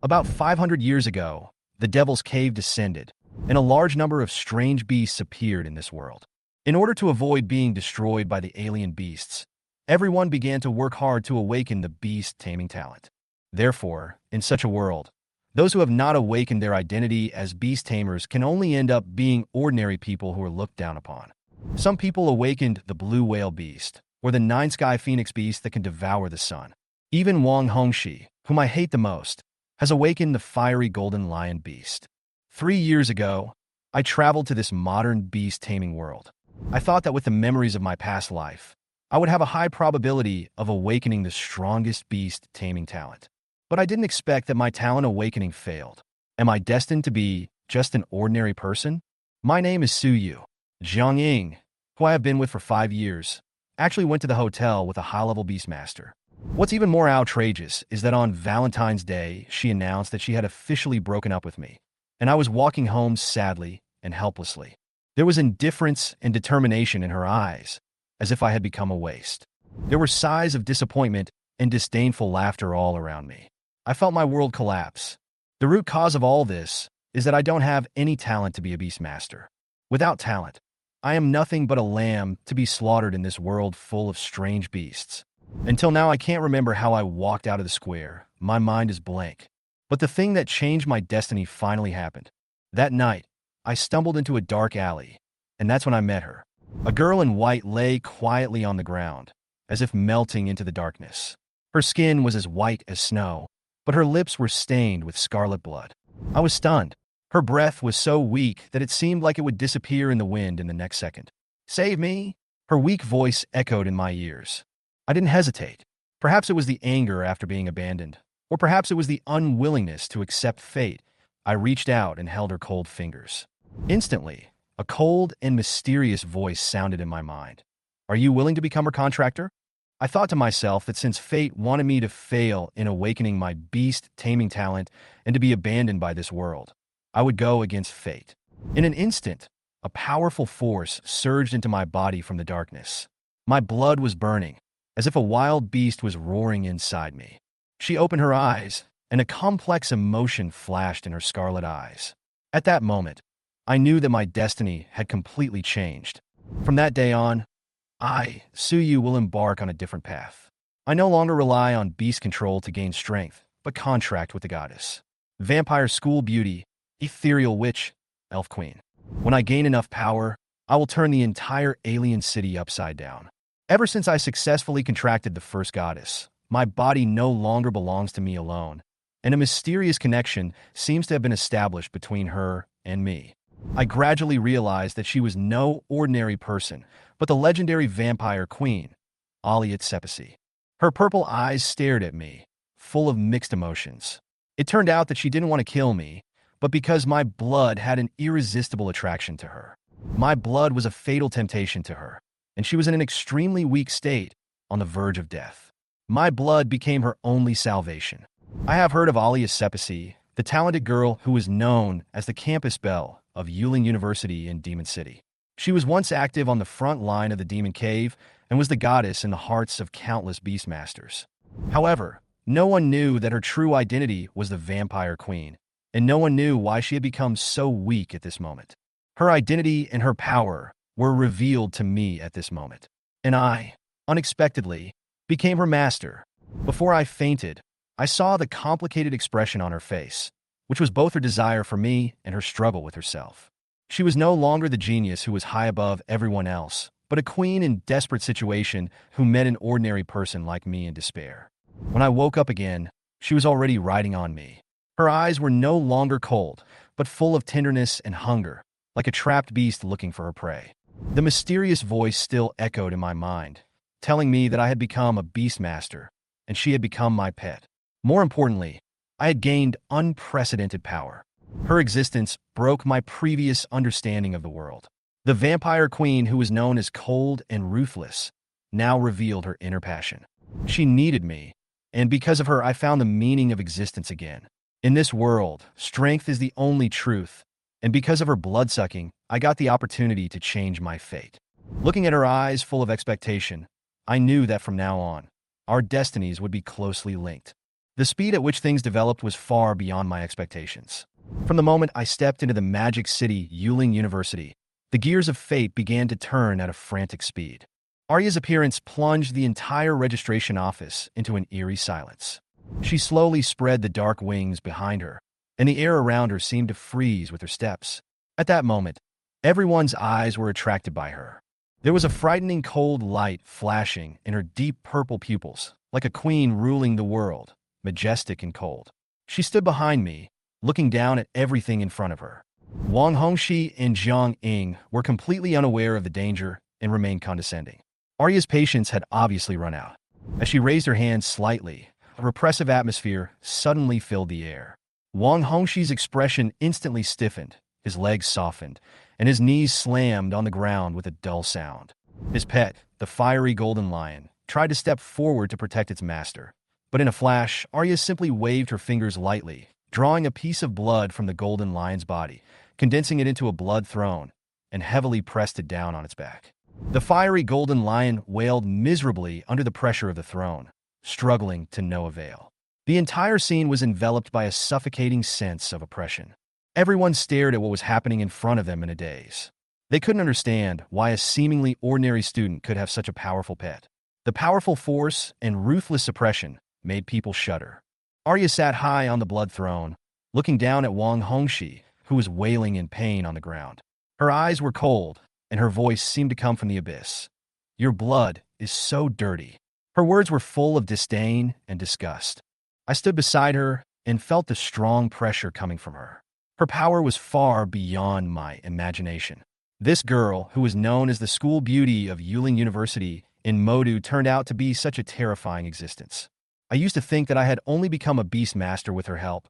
About 500 years ago, the Devil's Cave descended, and a large number of strange beasts appeared in this world. In order to avoid being destroyed by the alien beasts, everyone began to work hard to awaken the beast taming talent. Therefore, in such a world, those who have not awakened their identity as beast tamers can only end up being ordinary people who are looked down upon. Some people awakened the blue whale beast, or the nine-sky phoenix beast that can devour the sun. Even Wang Hongxi, whom I hate the most, has awakened the fiery golden lion beast. 3 years ago, I traveled to this modern beast taming world. I thought that with the memories of my past life, I would have a high probability of awakening the strongest beast taming talent. But I didn't expect that my talent awakening failed. Am I destined to be just an ordinary person? My name is Suyu. Jiangying, who I have been with for 5 years, actually went to the hotel with a high-level beastmaster. What's even more outrageous is that on Valentine's Day, she announced that she had officially broken up with me, and I was walking home sadly and helplessly. There was indifference and determination in her eyes, as if I had become a waste. There were sighs of disappointment and disdainful laughter all around me. I felt my world collapse. The root cause of all this is that I don't have any talent to be a beastmaster. Without talent, I am nothing but a lamb to be slaughtered in this world full of strange beasts. Until now, I can't remember how I walked out of the square. My mind is blank. But the thing that changed my destiny finally happened. That night, I stumbled into a dark alley, and that's when I met her. A girl in white lay quietly on the ground, as if melting into the darkness. Her skin was as white as snow, but her lips were stained with scarlet blood. I was stunned. Her breath was so weak that it seemed like it would disappear in the wind in the next second. "Save me!" Her weak voice echoed in my ears. I didn't hesitate. Perhaps it was the anger after being abandoned, or perhaps it was the unwillingness to accept fate. I reached out and held her cold fingers. Instantly, a cold and mysterious voice sounded in my mind. "Are you willing to become her contractor?" I thought to myself that since fate wanted me to fail in awakening my beast taming talent and to be abandoned by this world, I would go against fate. In an instant, a powerful force surged into my body from the darkness. My blood was burning, as if a wild beast was roaring inside me. She opened her eyes, and a complex emotion flashed in her scarlet eyes. At that moment, I knew that my destiny had completely changed. From that day on, Suyu, will embark on a different path. I no longer rely on beast control to gain strength, but contract with the goddess. Vampire school beauty, ethereal witch, elf queen. When I gain enough power, I will turn the entire alien city upside down. Ever since I successfully contracted the first goddess, my body no longer belongs to me alone, and a mysterious connection seems to have been established between her and me. I gradually realized that she was no ordinary person, but the legendary vampire queen, Aliat Sepisi. Her purple eyes stared at me, full of mixed emotions. It turned out that she didn't want to kill me, but because my blood had an irresistible attraction to her. My blood was a fatal temptation to her, and she was in an extremely weak state, on the verge of death. My blood became her only salvation. I have heard of Aliat Sepisi, the talented girl who was known as the campus belle of Yuling University in Demon City. She was once active on the front line of the Demon Cave and was the goddess in the hearts of countless beastmasters. However, no one knew that her true identity was the Vampire Queen, and no one knew why she had become so weak at this moment. Her identity and her power were revealed to me at this moment, and I, unexpectedly, became her master. Before I fainted, I saw the complicated expression on her face, which was both her desire for me and her struggle with herself. She was no longer the genius who was high above everyone else, but a queen in desperate situation who met an ordinary person like me in despair. When I woke up again, she was already riding on me. Her eyes were no longer cold, but full of tenderness and hunger, like a trapped beast looking for her prey. The mysterious voice still echoed in my mind, telling me that I had become a beastmaster, and she had become my pet. More importantly, I had gained unprecedented power. Her existence broke my previous understanding of the world. The vampire queen, who was known as cold and ruthless, now revealed her inner passion. She needed me, and because of her, I found the meaning of existence again. In this world, strength is the only truth, and because of her blood-sucking, I got the opportunity to change my fate. Looking at her eyes full of expectation, I knew that from now on, our destinies would be closely linked. The speed at which things developed was far beyond my expectations. From the moment I stepped into the magic city, Yuling University, the gears of fate began to turn at a frantic speed. Arya's appearance plunged the entire registration office into an eerie silence. She slowly spread the dark wings behind her, and the air around her seemed to freeze with her steps. At that moment, everyone's eyes were attracted by her. There was a frightening cold light flashing in her deep purple pupils, like a queen ruling the world, majestic and cold. She stood behind me, looking down at everything in front of her. Wang Hongxi and Jiang Ying were completely unaware of the danger and remained condescending. Arya's patience had obviously run out. As she raised her hand slightly, a repressive atmosphere suddenly filled the air. Wang Hongxi's expression instantly stiffened, his legs softened, and his knees slammed on the ground with a dull sound. His pet, the fiery golden lion, tried to step forward to protect its master. But in a flash, Arya simply waved her fingers lightly, drawing a piece of blood from the golden lion's body, condensing it into a blood throne, and heavily pressed it down on its back. The fiery golden lion wailed miserably under the pressure of the throne, struggling to no avail. The entire scene was enveloped by a suffocating sense of oppression. Everyone stared at what was happening in front of them in a daze. They couldn't understand why a seemingly ordinary student could have such a powerful pet. The powerful force and ruthless suppression made people shudder. Arya sat high on the blood throne, looking down at Wang Hongxi, who was wailing in pain on the ground. Her eyes were cold, and her voice seemed to come from the abyss. "Your blood is so dirty." Her words were full of disdain and disgust. I stood beside her and felt the strong pressure coming from her. Her power was far beyond my imagination. This girl, who was known as the school beauty of Yuling University in Modu, turned out to be such a terrifying existence. I used to think that I had only become a beast master with her help,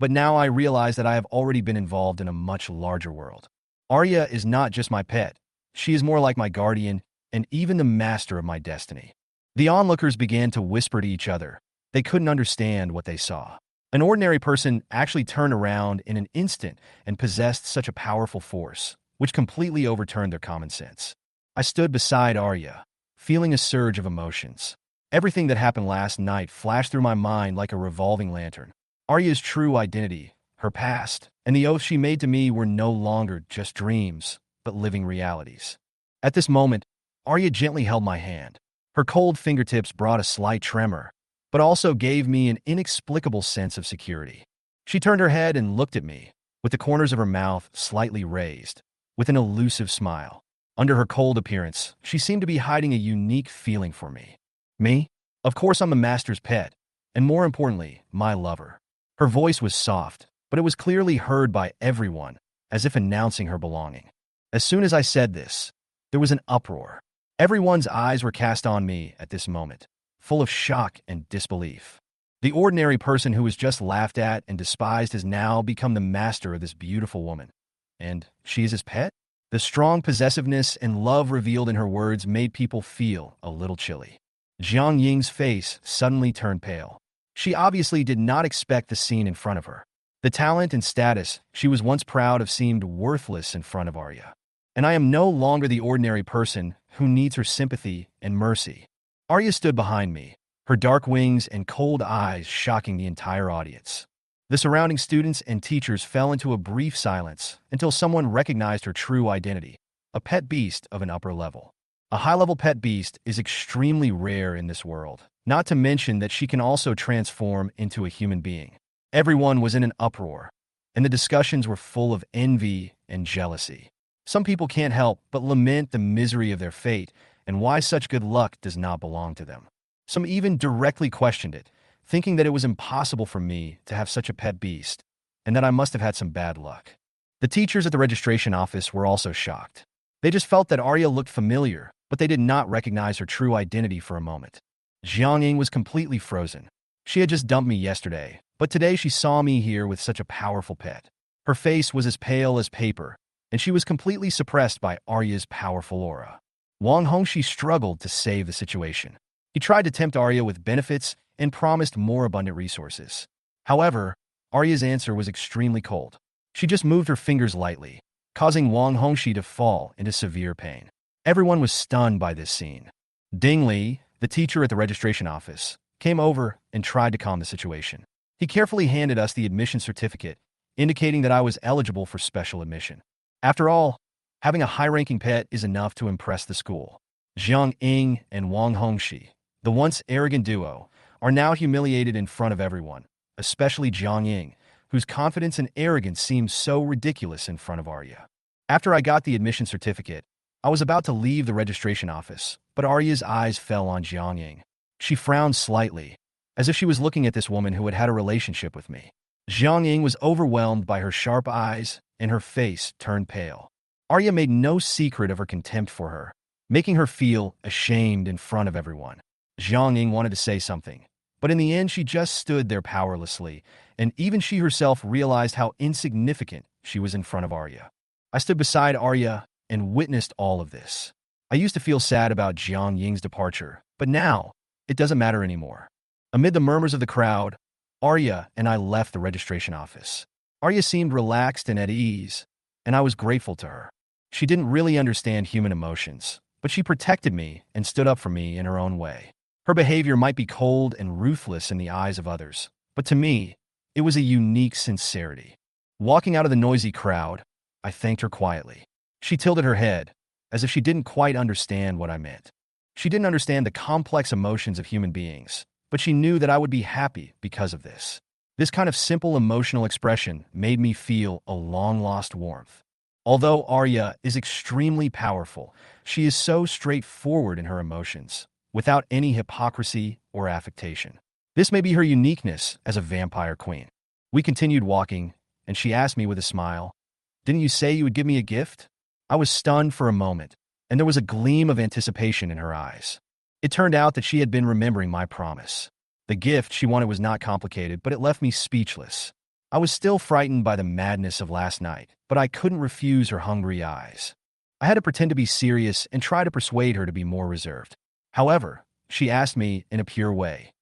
but now I realize that I have already been involved in a much larger world. Arya is not just my pet. She is more like my guardian and even the master of my destiny. The onlookers began to whisper to each other. They couldn't understand what they saw. An ordinary person actually turned around in an instant and possessed such a powerful force, which completely overturned their common sense. I stood beside Arya, feeling a surge of emotions. Everything that happened last night flashed through my mind like a revolving lantern. Arya's true identity, her past, and the oath she made to me were no longer just dreams, but living realities. At this moment, Arya gently held my hand. Her cold fingertips brought a slight tremor, but also gave me an inexplicable sense of security. She turned her head and looked at me, with the corners of her mouth slightly raised, with an elusive smile. Under her cold appearance, she seemed to be hiding a unique feeling for me. Me? Of course I'm the master's pet, and more importantly, my lover. Her voice was soft, but it was clearly heard by everyone, as if announcing her belonging. As soon as I said this, there was an uproar. Everyone's eyes were cast on me at this moment, full of shock and disbelief. The ordinary person who was just laughed at and despised has now become the master of this beautiful woman. And she is his pet? The strong possessiveness and love revealed in her words made people feel a little chilly. Jiang Ying's face suddenly turned pale. She obviously did not expect the scene in front of her. The talent and status she was once proud of seemed worthless in front of Arya. And I am no longer the ordinary person who needs her sympathy and mercy. Arya stood behind me, her dark wings and cold eyes shocking the entire audience. The surrounding students and teachers fell into a brief silence until someone recognized her true identity, a pet beast of an upper level. A high-level pet beast is extremely rare in this world, not to mention that she can also transform into a human being. Everyone was in an uproar, and the discussions were full of envy and jealousy. Some people can't help but lament the misery of their fate and why such good luck does not belong to them. Some even directly questioned it, thinking that it was impossible for me to have such a pet beast, and that I must have had some bad luck. The teachers at the registration office were also shocked. They just felt that Arya looked familiar, but they did not recognize her true identity for a moment. Jiang Ying was completely frozen. She had just dumped me yesterday, but today she saw me here with such a powerful pet. Her face was as pale as paper, and she was completely suppressed by Arya's powerful aura. Wang Hongxi struggled to save the situation. He tried to tempt Arya with benefits and promised more abundant resources. However, Arya's answer was extremely cold. She just moved her fingers lightly, causing Wang Hongxi to fall into severe pain. Everyone was stunned by this scene. Ding Li, the teacher at the registration office, came over and tried to calm the situation. He carefully handed us the admission certificate, indicating that I was eligible for special admission. After all, having a high-ranking pet is enough to impress the school. Jiang Ying and Wang Hongxi, the once arrogant duo, are now humiliated in front of everyone, especially Jiang Ying, whose confidence and arrogance seemed so ridiculous in front of Arya. After I got the admission certificate, I was about to leave the registration office, but Arya's eyes fell on Jiang Ying. She frowned slightly, as if she was looking at this woman who had had a relationship with me. Jiang Ying was overwhelmed by her sharp eyes, and her face turned pale. Arya made no secret of her contempt for her, making her feel ashamed in front of everyone. Jiang Ying wanted to say something, but in the end she just stood there powerlessly, and even she herself realized how insignificant she was in front of Arya. I stood beside Arya and witnessed all of this. I used to feel sad about Jiang Ying's departure, but now it doesn't matter anymore. Amid the murmurs of the crowd, Arya and I left the registration office. Arya seemed relaxed and at ease, and I was grateful to her. She didn't really understand human emotions, but she protected me and stood up for me in her own way. Her behavior might be cold and ruthless in the eyes of others, but to me, it was a unique sincerity. Walking out of the noisy crowd, I thanked her quietly. She tilted her head, as if she didn't quite understand what I meant. She didn't understand the complex emotions of human beings, but she knew that I would be happy because of this. This kind of simple emotional expression made me feel a long-lost warmth. Although Arya is extremely powerful, she is so straightforward in her emotions, without any hypocrisy or affectation. This may be her uniqueness as a vampire queen. We continued walking, and she asked me with a smile, "Didn't you say you would give me a gift?" I was stunned for a moment, and there was a gleam of anticipation in her eyes. It turned out that she had been remembering my promise. The gift she wanted was not complicated, but it left me speechless. I was still frightened by the madness of last night, but I couldn't refuse her hungry eyes. I had to pretend to be serious and try to persuade her to be more reserved. However, she asked me in a pure way,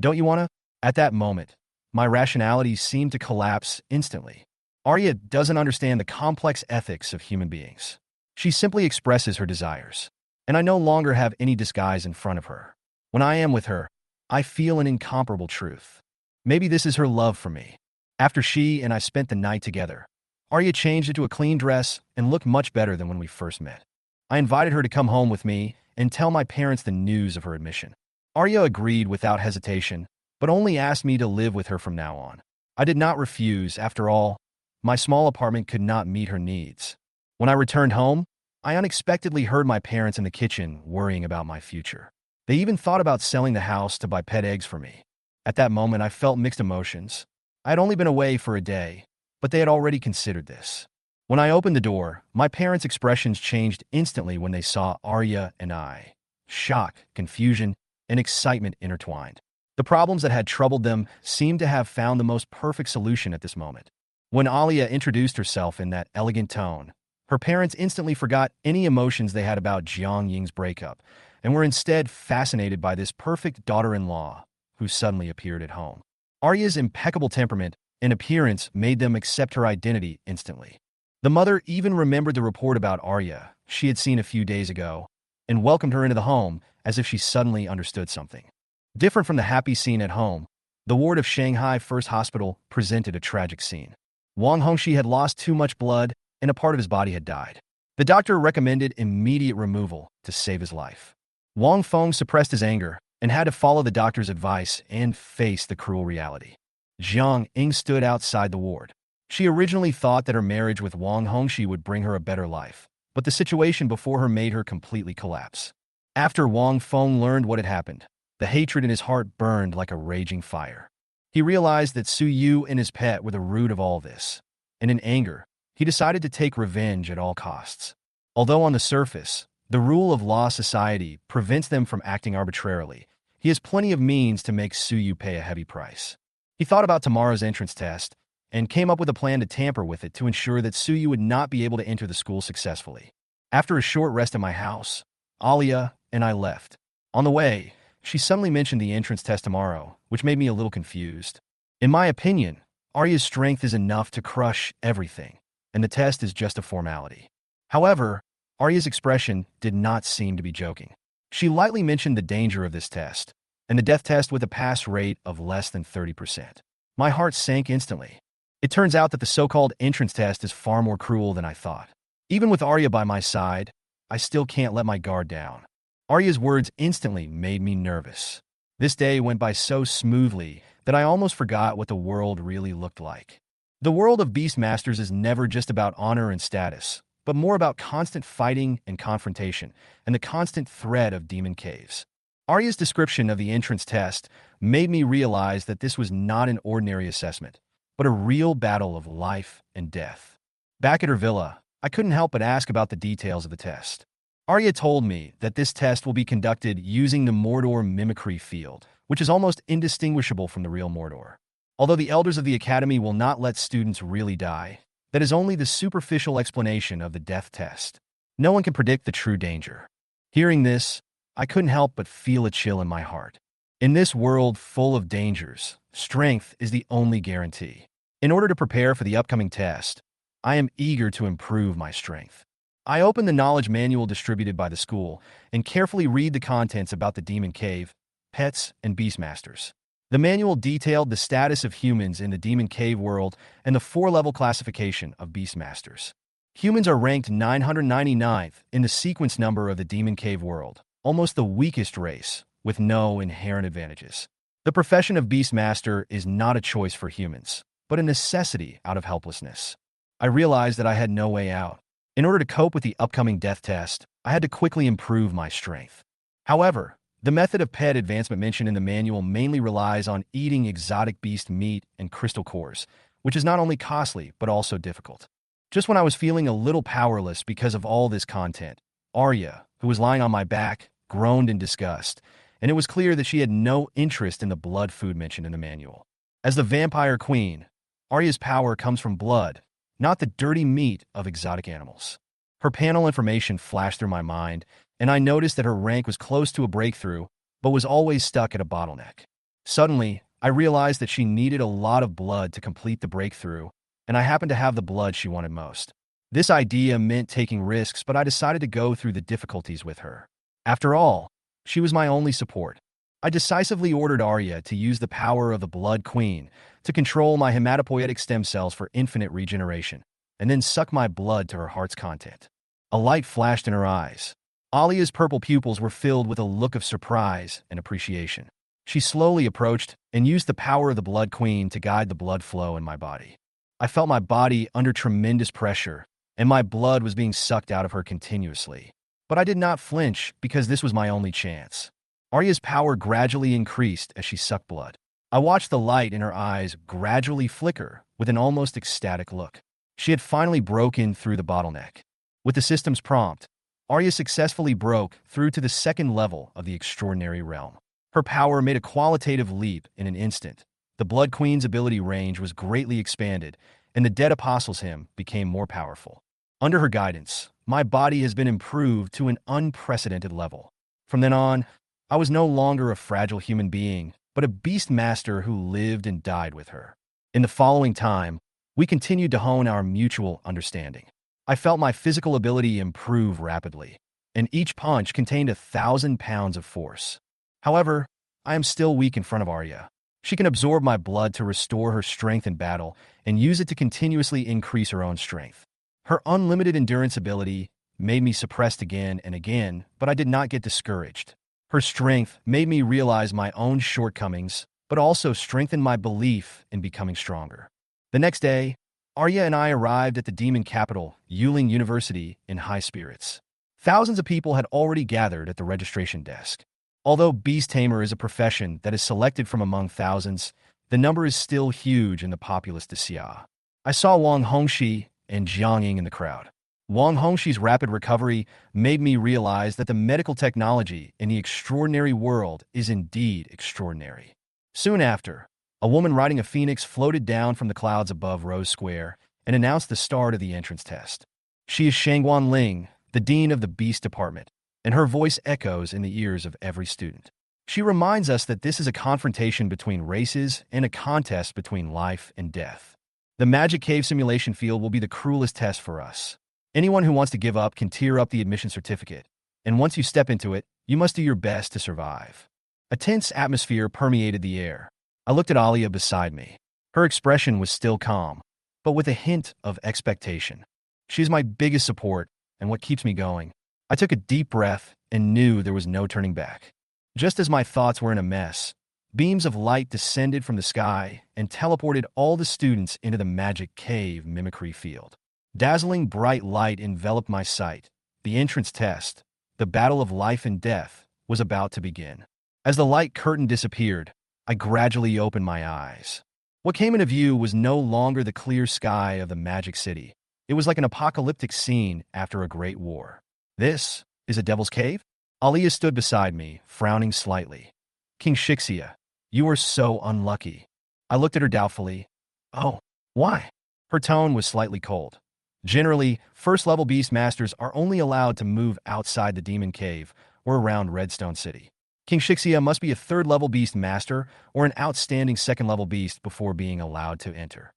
"Don't you want to?" At that moment, my rationality seemed to collapse instantly. Arya doesn't understand the complex ethics of human beings. She simply expresses her desires, and I no longer have any disguise in front of her. When I am with her, I feel an incomparable truth. Maybe this is her love for me. After she and I spent the night together, Arya changed into a clean dress and looked much better than when we first met. I invited her to come home with me and tell my parents the news of her admission. Arya agreed without hesitation, but only asked me to live with her from now on. I did not refuse. After all, my small apartment could not meet her needs. When I returned home, I unexpectedly heard my parents in the kitchen worrying about my future. They even thought about selling the house to buy pet eggs for me. At that moment, I felt mixed emotions. I had only been away for a day, but they had already considered this. When I opened the door, my parents' expressions changed instantly when they saw Arya and I. Shock, confusion, and excitement intertwined. The problems that had troubled them seemed to have found the most perfect solution at this moment. When Alia introduced herself in that elegant tone, her parents instantly forgot any emotions they had about Jiang Ying's breakup, and were instead fascinated by this perfect daughter-in-law who suddenly appeared at home. Arya's impeccable temperament and appearance made them accept her identity instantly. The mother even remembered the report about Arya she had seen a few days ago and welcomed her into the home as if she suddenly understood something. Different from the happy scene at home, the ward of Shanghai First Hospital presented a tragic scene. Wang Hongxi had lost too much blood and a part of his body had died. The doctor recommended immediate removal to save his life. Wang Feng suppressed his anger and had to follow the doctor's advice and face the cruel reality. Jiang Ying stood outside the ward. She originally thought that her marriage with Wang Hongxi would bring her a better life, but the situation before her made her completely collapse. After Wang Feng learned what had happened, the hatred in his heart burned like a raging fire. He realized that Su Yu and his pet were the root of all this, and in anger, he decided to take revenge at all costs. Although on the surface, the rule of law society prevents them from acting arbitrarily, he has plenty of means to make Su Yu pay a heavy price. He thought about tomorrow's entrance test and came up with a plan to tamper with it to ensure that Su Yu would not be able to enter the school successfully. After a short rest at my house, Alia and I left. On the way, she suddenly mentioned the entrance test tomorrow, which made me a little confused. In my opinion, Arya's strength is enough to crush everything, and the test is just a formality. However, Arya's expression did not seem to be joking. She lightly mentioned the danger of this test, and the death test with a pass rate of less than 30%. My heart sank instantly. It turns out that the so-called entrance test is far more cruel than I thought. Even with Arya by my side, I still can't let my guard down. Arya's words instantly made me nervous. This day went by so smoothly that I almost forgot what the world really looked like. The world of Beastmasters is never just about honor and status, but more about constant fighting and confrontation, and the constant threat of demon caves. Arya's description of the entrance test made me realize that this was not an ordinary assessment, but a real battle of life and death. Back at her villa, I couldn't help but ask about the details of the test. Arya told me that this test will be conducted using the Mordor mimicry field, which is almost indistinguishable from the real Mordor. Although the elders of the academy will not let students really die, that is only the superficial explanation of the death test. No one can predict the true danger. Hearing this, I couldn't help but feel a chill in my heart. In this world full of dangers, strength is the only guarantee. In order to prepare for the upcoming test, I am eager to improve my strength. I open the knowledge manual distributed by the school and carefully read the contents about the demon cave, pets, and beastmasters. The manual detailed the status of humans in the demon cave world and the 4-level classification of beastmasters. Humans are ranked 999th in the sequence number of the demon cave world, almost the weakest race, with no inherent advantages. The profession of beastmaster is not a choice for humans, but a necessity out of helplessness. I realized that I had no way out. In order to cope with the upcoming death test, I had to quickly improve my strength. However, the method of pet advancement mentioned in the manual mainly relies on eating exotic beast meat and crystal cores, which is not only costly but also difficult. Just when I was feeling a little powerless because of all this content, Arya, who was lying on my back, groaned in disgust, and it was clear that she had no interest in the blood food mentioned in the manual. As the vampire queen, Arya's power comes from blood, not the dirty meat of exotic animals. Her panel information flashed through my mind, and I noticed that her rank was close to a breakthrough, but was always stuck at a bottleneck. Suddenly, I realized that she needed a lot of blood to complete the breakthrough, and I happened to have the blood she wanted most. This idea meant taking risks, but I decided to go through the difficulties with her. After all, she was my only support. I decisively ordered Arya to use the power of the Blood Queen to control my hematopoietic stem cells for infinite regeneration, and then suck my blood to her heart's content. A light flashed in her eyes. Alia's purple pupils were filled with a look of surprise and appreciation. She slowly approached and used the power of the Blood Queen to guide the blood flow in my body. I felt my body under tremendous pressure, and my blood was being sucked out of her continuously. But I did not flinch because this was my only chance. Arya's power gradually increased as she sucked blood. I watched the light in her eyes gradually flicker with an almost ecstatic look. She had finally broken through the bottleneck. With the system's prompt, Arya successfully broke through to the second level of the extraordinary realm. Her power made a qualitative leap in an instant. The Blood Queen's ability range was greatly expanded, and the Dead Apostle's Hymn became more powerful. Under her guidance, my body has been improved to an unprecedented level. From then on, I was no longer a fragile human being, but a beastmaster who lived and died with her. In the following time, we continued to hone our mutual understanding. I felt my physical ability improve rapidly, and each punch contained 1,000 pounds of force. However, I am still weak in front of Arya. She can absorb my blood to restore her strength in battle and use it to continuously increase her own strength. Her unlimited endurance ability made me suppressed again and again, but I did not get discouraged. Her strength made me realize my own shortcomings, but also strengthened my belief in becoming stronger. The next day, Arya and I arrived at the demon capital, Yuling University, in high spirits. Thousands of people had already gathered at the registration desk. Although Beast Tamer is a profession that is selected from among thousands, the number is still huge in the populous Xia. I saw Wang Hongxi and Jiang in the crowd. Wang Hongxi's rapid recovery made me realize that the medical technology in the extraordinary world is indeed extraordinary. Soon after, a woman riding a phoenix floated down from the clouds above Rose Square and announced the start of the entrance test. She is Shangguan Ling, the dean of the Beast Department, and her voice echoes in the ears of every student. She reminds us that this is a confrontation between races and a contest between life and death. The Magic Cave simulation field will be the cruelest test for us. Anyone who wants to give up can tear up the admission certificate, and once you step into it, you must do your best to survive. A tense atmosphere permeated the air. I looked at Alia beside me. Her expression was still calm, but with a hint of expectation. She's my biggest support and what keeps me going. I took a deep breath and knew there was no turning back. Just as my thoughts were in a mess, beams of light descended from the sky and teleported all the students into the magic cave mimicry field. Dazzling bright light enveloped my sight. The entrance test, the battle of life and death, was about to begin. As the light curtain disappeared, I gradually opened my eyes. What came into view was no longer the clear sky of the magic city. It was like an apocalyptic scene after a great war. This is a devil's cave? Alia stood beside me, frowning slightly. King Shixia, you are so unlucky. I looked at her doubtfully. Oh, why? Her tone was slightly cold. Generally, first-level beast masters are only allowed to move outside the demon cave or around Redstone City. King Shixia must be a third-level beast master or an outstanding second-level beast before being allowed to enter.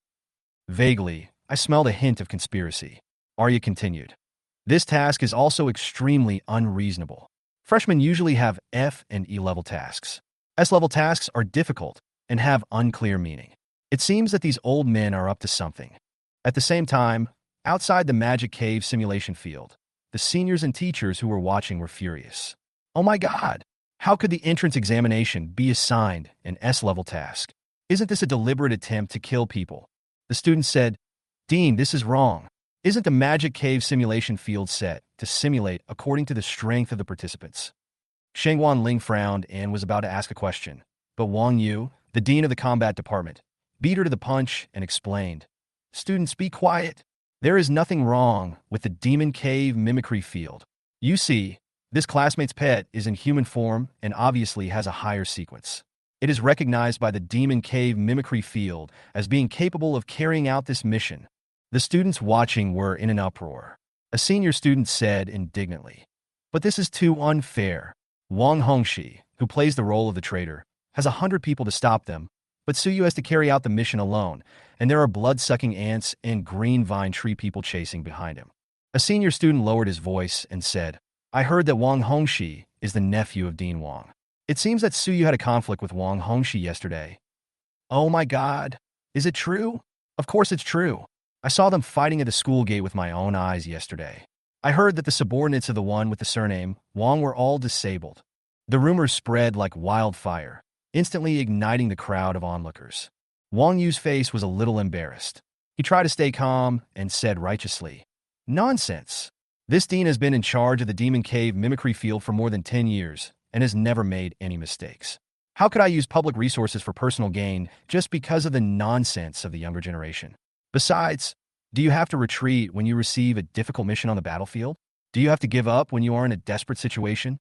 Vaguely, I smelled a hint of conspiracy. Arya continued. This task is also extremely unreasonable. Freshmen usually have F and E-level tasks. S-level tasks are difficult and have unclear meaning. It seems that these old men are up to something. At the same time, outside the magic cave simulation field, the seniors and teachers who were watching were furious. Oh my God! How could the entrance examination be assigned an S-level task? Isn't this a deliberate attempt to kill people? The students said, Dean, this is wrong. Isn't the magic cave simulation field set to simulate according to the strength of the participants? Shangguan Ling frowned and was about to ask a question, but Wang Yu, the dean of the combat department, beat her to the punch and explained, Students, be quiet. There is nothing wrong with the demon cave mimicry field. You see, this classmate's pet is in human form and obviously has a higher sequence. It is recognized by the demon cave mimicry field as being capable of carrying out this mission. The students watching were in an uproar. A senior student said indignantly, But this is too unfair. Wang Hongxi, who plays the role of the traitor, has 100 people to stop them, but Suyu has to carry out the mission alone, and there are blood-sucking ants and green vine tree people chasing behind him. A senior student lowered his voice and said, I heard that Wang Hongxi is the nephew of Dean Wang. It seems that Suyu had a conflict with Wang Hongxi yesterday. Oh my God, is it true? Of course it's true. I saw them fighting at the school gate with my own eyes yesterday. I heard that the subordinates of the one with the surname Wang were all disabled. The rumors spread like wildfire, instantly igniting the crowd of onlookers. Wang Yu's face was a little embarrassed. He tried to stay calm and said righteously, Nonsense. This dean has been in charge of the Demon Cave mimicry field for more than 10 years and has never made any mistakes. How could I use public resources for personal gain just because of the nonsense of the younger generation? Besides, do you have to retreat when you receive a difficult mission on the battlefield? Do you have to give up when you are in a desperate situation?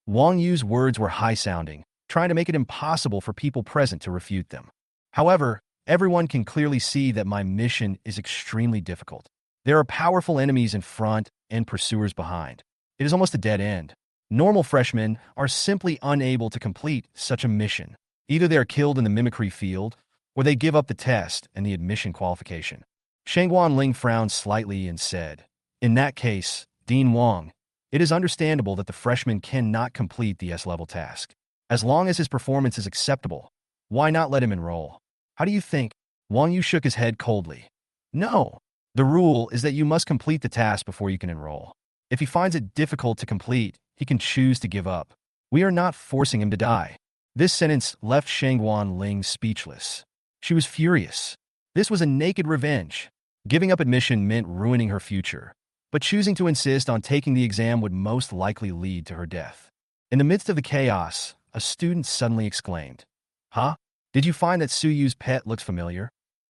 Wang Yu's words were high-sounding, trying to make it impossible for people present to refute them. However, everyone can clearly see that my mission is extremely difficult. There are powerful enemies in front and pursuers behind. It is almost a dead end. Normal freshmen are simply unable to complete such a mission. Either they are killed in the mimicry field, or they give up the test and the admission qualification. Shangguan Ling frowned slightly and said, In that case, Dean Wang, it is understandable that the freshman cannot complete the S-level task. As long as his performance is acceptable, why not let him enroll? How do you think? Wang Yu shook his head coldly. No. The rule is that you must complete the task before you can enroll. If he finds it difficult to complete, he can choose to give up. We are not forcing him to die. This sentence left Shangguan Ling speechless. She was furious. This was a naked revenge. Giving up admission meant ruining her future, but choosing to insist on taking the exam would most likely lead to her death. In the midst of the chaos, a student suddenly exclaimed, Huh? Did you find that Suyu's pet looks familiar?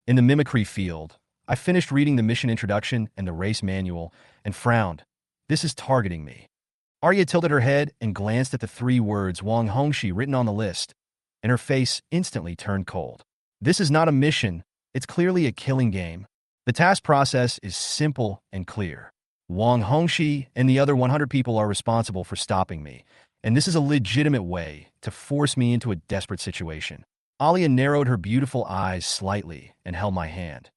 In the mimicry field, I finished reading the mission introduction and the race manual and frowned. This is targeting me. Arya tilted her head and glanced at the 3 words Wang Hongxi written on the list, and her face instantly turned cold. This is not a mission. It's clearly a killing game. The task process is simple and clear. Wang Hongxi and the other 100 people are responsible for stopping me, and this is a legitimate way to force me into a desperate situation. Alia narrowed her beautiful eyes slightly and held my hand.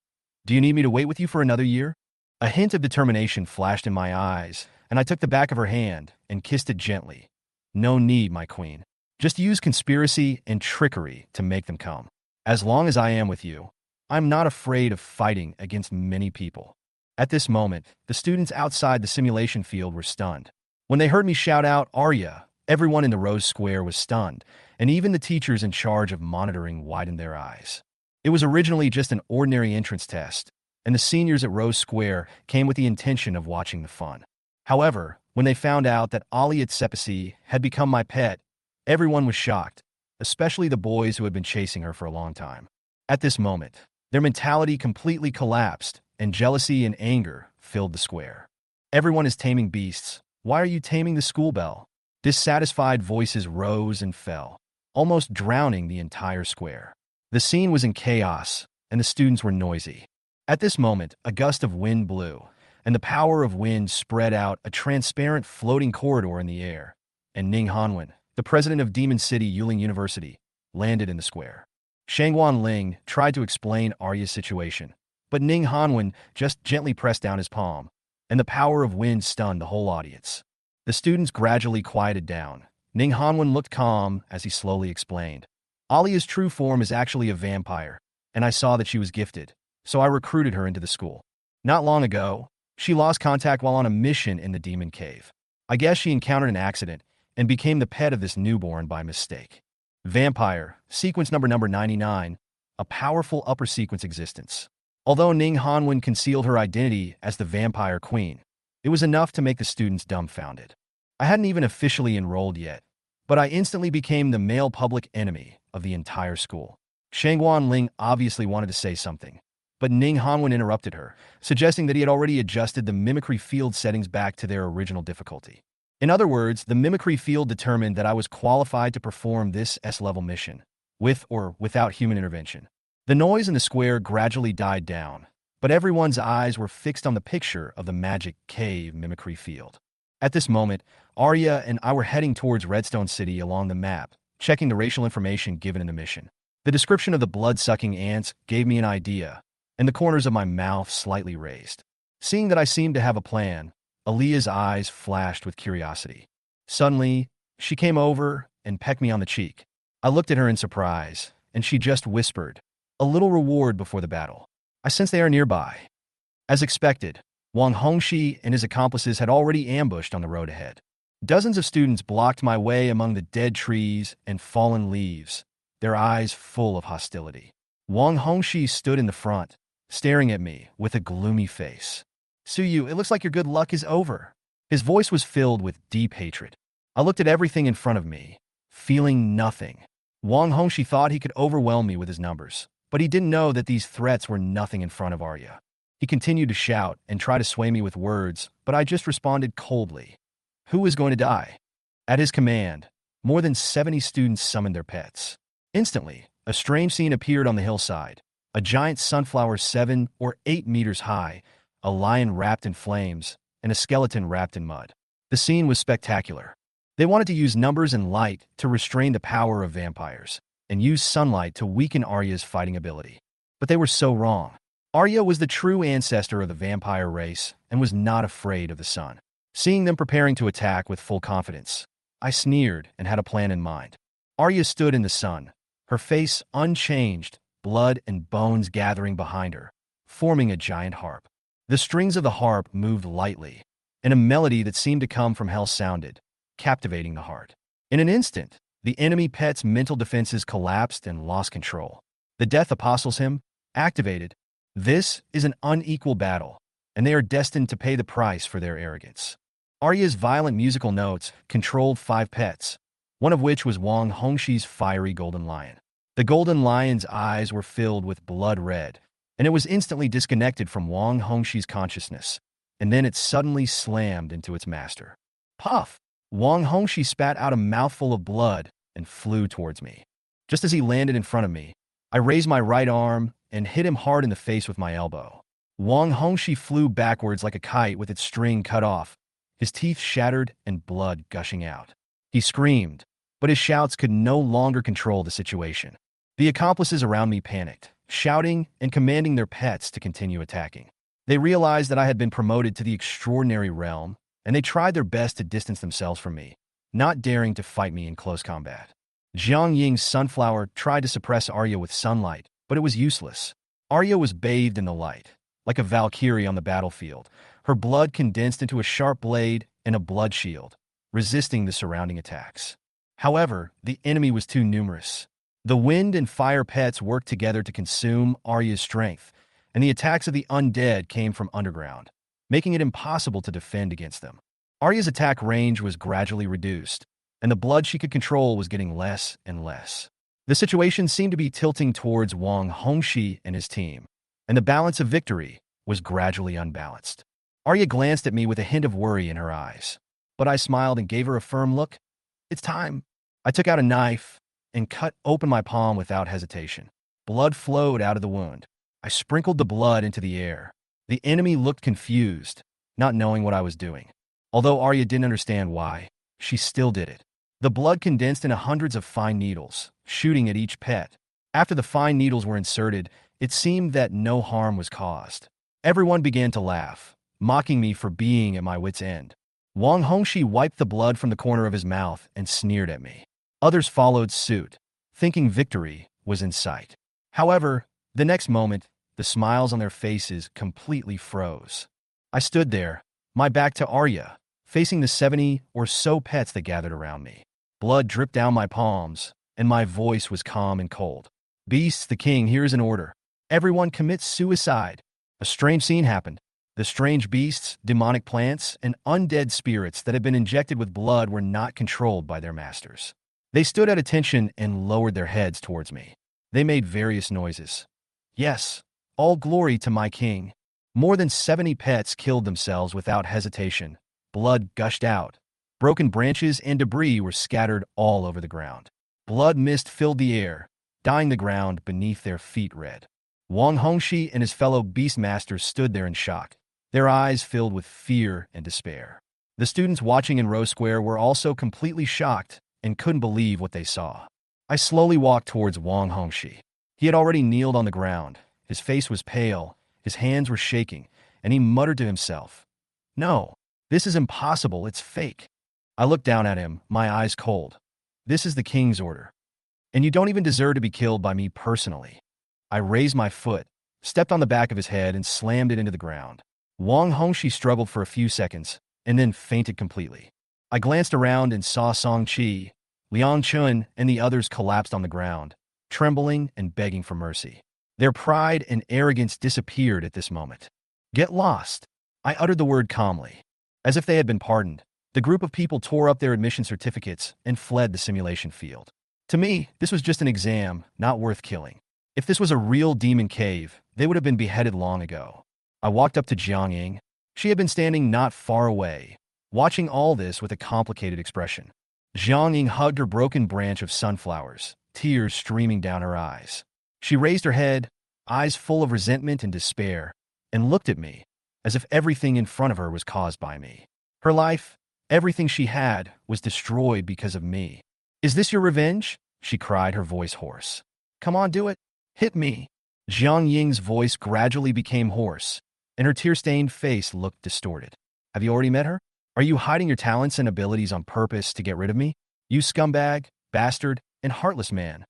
Do you need me to wait with you for another year? A hint of determination flashed in my eyes, and I took the back of her hand and kissed it gently. No need, my queen. Just use conspiracy and trickery to make them come. As long as I am with you, I'm not afraid of fighting against many people." At this moment, the students outside the simulation field were stunned. When they heard me shout out Arya, everyone in the Rose Square was stunned, and even the teachers in charge of monitoring widened their eyes. It was originally just an ordinary entrance test, and the seniors at Rose Square came with the intention of watching the fun. However, when they found out that Aliyat Sepisi had become my pet, everyone was shocked, especially the boys who had been chasing her for a long time. At this moment, their mentality completely collapsed, and jealousy and anger filled the square. "Everyone is taming beasts. Why are you taming the school bell?" Dissatisfied voices rose and fell, almost drowning the entire square. The scene was in chaos, and the students were noisy. At this moment, a gust of wind blew, and the power of wind spread out a transparent floating corridor in the air, and Ning Hanwen, the president of Demon City Yuling University, landed in the square. Shangguan Ling tried to explain Arya's situation, but Ning Hanwen just gently pressed down his palm, and the power of wind stunned the whole audience. The students gradually quieted down. Ning Hanwen looked calm as he slowly explained. "Alia's true form is actually a vampire, and I saw that she was gifted, so I recruited her into the school. Not long ago, she lost contact while on a mission in the demon cave. I guess she encountered an accident and became the pet of this newborn by mistake." Vampire, sequence number 99, a powerful upper sequence existence. Although Ning Hanwen concealed her identity as the vampire queen, it was enough to make the students dumbfounded. I hadn't even officially enrolled yet, but I instantly became the male public enemy of the entire school. Shangguan Ling obviously wanted to say something, but Ning Hanwen interrupted her, suggesting that he had already adjusted the mimicry field settings back to their original difficulty. In other words, the mimicry field determined that I was qualified to perform this S-level mission, with or without human intervention. The noise in the square gradually died down, but everyone's eyes were fixed on the picture of the magic cave mimicry field. At this moment, Arya and I were heading towards Redstone City along the map, checking the racial information given in the mission. The description of the blood-sucking ants gave me an idea, and the corners of my mouth slightly raised. Seeing that I seemed to have a plan, Aaliyah's eyes flashed with curiosity. Suddenly, she came over and pecked me on the cheek. I looked at her in surprise, and she just whispered, "A little reward before the battle. I sense they are nearby." As expected, Wang Hongxi and his accomplices had already ambushed on the road ahead. Dozens of students blocked my way among the dead trees and fallen leaves, their eyes full of hostility. Wang Hongxi stood in the front, staring at me with a gloomy face. "Suyu, it looks like your good luck is over." His voice was filled with deep hatred. I looked at everything in front of me, feeling nothing. Wang Hongxi thought he could overwhelm me with his numbers, but he didn't know that these threats were nothing in front of Arya. He continued to shout and try to sway me with words, but I just responded coldly. Who is going to die? At his command, more than 70 students summoned their pets. Instantly, a strange scene appeared on the hillside. A giant sunflower 7 or 8 meters high, a lion wrapped in flames, and a skeleton wrapped in mud. The scene was spectacular. They wanted to use numbers and light to restrain the power of vampires, and use sunlight to weaken Arya's fighting ability. But they were so wrong. Arya was the true ancestor of the vampire race and was not afraid of the sun. Seeing them preparing to attack with full confidence, I sneered and had a plan in mind. Arya stood in the sun, her face unchanged, blood and bones gathering behind her, forming a giant harp. The strings of the harp moved lightly, and a melody that seemed to come from hell sounded, captivating the heart. In an instant, the enemy pet's mental defenses collapsed and lost control. The Death Apostle's hymn, activated. This is an unequal battle, and they are destined to pay the price for their arrogance. Arya's violent musical notes controlled 5 pets, one of which was Wang Hongxi's fiery golden lion. The golden lion's eyes were filled with blood red, and it was instantly disconnected from Wang Hongxi's consciousness, and then it suddenly slammed into its master. Puff! Wang Hongxi spat out a mouthful of blood and flew towards me. Just as he landed in front of me, I raised my right arm and hit him hard in the face with my elbow. Wang Hongxi flew backwards like a kite with its string cut off, his teeth shattered and blood gushing out. He screamed, but his shouts could no longer control the situation. The accomplices around me panicked, shouting and commanding their pets to continue attacking. They realized that I had been promoted to the extraordinary realm, and they tried their best to distance themselves from me, not daring to fight me in close combat. Jiang Ying's sunflower tried to suppress Arya with sunlight, but it was useless. Arya was bathed in the light, like a valkyrie on the battlefield, her blood condensed into a sharp blade and a blood shield, resisting the surrounding attacks. However, the enemy was too numerous. The wind and fire pets worked together to consume Arya's strength, and the attacks of the undead came from underground, making it impossible to defend against them. Arya's attack range was gradually reduced, and the blood she could control was getting less and less. The situation seemed to be tilting towards Wang Hongxi and his team, and the balance of victory was gradually unbalanced. Arya glanced at me with a hint of worry in her eyes, but I smiled and gave her a firm look. It's time. I took out a knife and cut open my palm without hesitation. Blood flowed out of the wound. I sprinkled the blood into the air. The enemy looked confused, not knowing what I was doing. Although Arya didn't understand why, she still did it. The blood condensed into hundreds of fine needles, shooting at each pet. After the fine needles were inserted, it seemed that no harm was caused. Everyone began to laugh, mocking me for being at my wit's end. Wang Hongxi wiped the blood from the corner of his mouth and sneered at me. Others followed suit, thinking victory was in sight. However, the next moment, the smiles on their faces completely froze. I stood there, my back to Arya, facing the 70 or so pets that gathered around me. Blood dripped down my palms, and my voice was calm and cold. Beasts, the king, here's an order. Everyone commits suicide. A strange scene happened. The strange beasts, demonic plants, and undead spirits that had been injected with blood were not controlled by their masters. They stood at attention and lowered their heads towards me. They made various noises. Yes, all glory to my king. More than 70 pets killed themselves without hesitation. Blood gushed out. Broken branches and debris were scattered all over the ground. Blood mist filled the air, dyeing the ground beneath their feet red. Wang Hongxi and his fellow beast masters stood there in shock, their eyes filled with fear and despair. The students watching in Row Square were also completely shocked and couldn't believe what they saw. I slowly walked towards Wang Hongxi. He had already kneeled on the ground. His face was pale, his hands were shaking, and he muttered to himself, "No, this is impossible, it's fake." I looked down at him, my eyes cold. "This is the king's order, and you don't even deserve to be killed by me personally." I raised my foot, stepped on the back of his head, and slammed it into the ground. Wang Hongxi struggled for a few seconds, and then fainted completely. I glanced around and saw Song Qi, Liang Chun, and the others collapsed on the ground, trembling and begging for mercy. Their pride and arrogance disappeared at this moment. "Get lost." I uttered the word calmly. As if they had been pardoned, the group of people tore up their admission certificates and fled the simulation field. To me, this was just an exam, not worth killing. If this was a real demon cave, they would have been beheaded long ago. I walked up to Jiang Ying. She had been standing not far away, watching all this with a complicated expression. Jiang Ying hugged her broken branch of sunflowers, tears streaming down her eyes. She raised her head, eyes full of resentment and despair, and looked at me, as if everything in front of her was caused by me. Her life, everything she had, was destroyed because of me. "Is this your revenge?" she cried, her voice hoarse. "Come on, do it. Hit me." Jiang Ying's voice gradually became hoarse, and her tear-stained face looked distorted. "Have you already met her? Are you hiding your talents and abilities on purpose to get rid of me? You scumbag, bastard, and heartless man."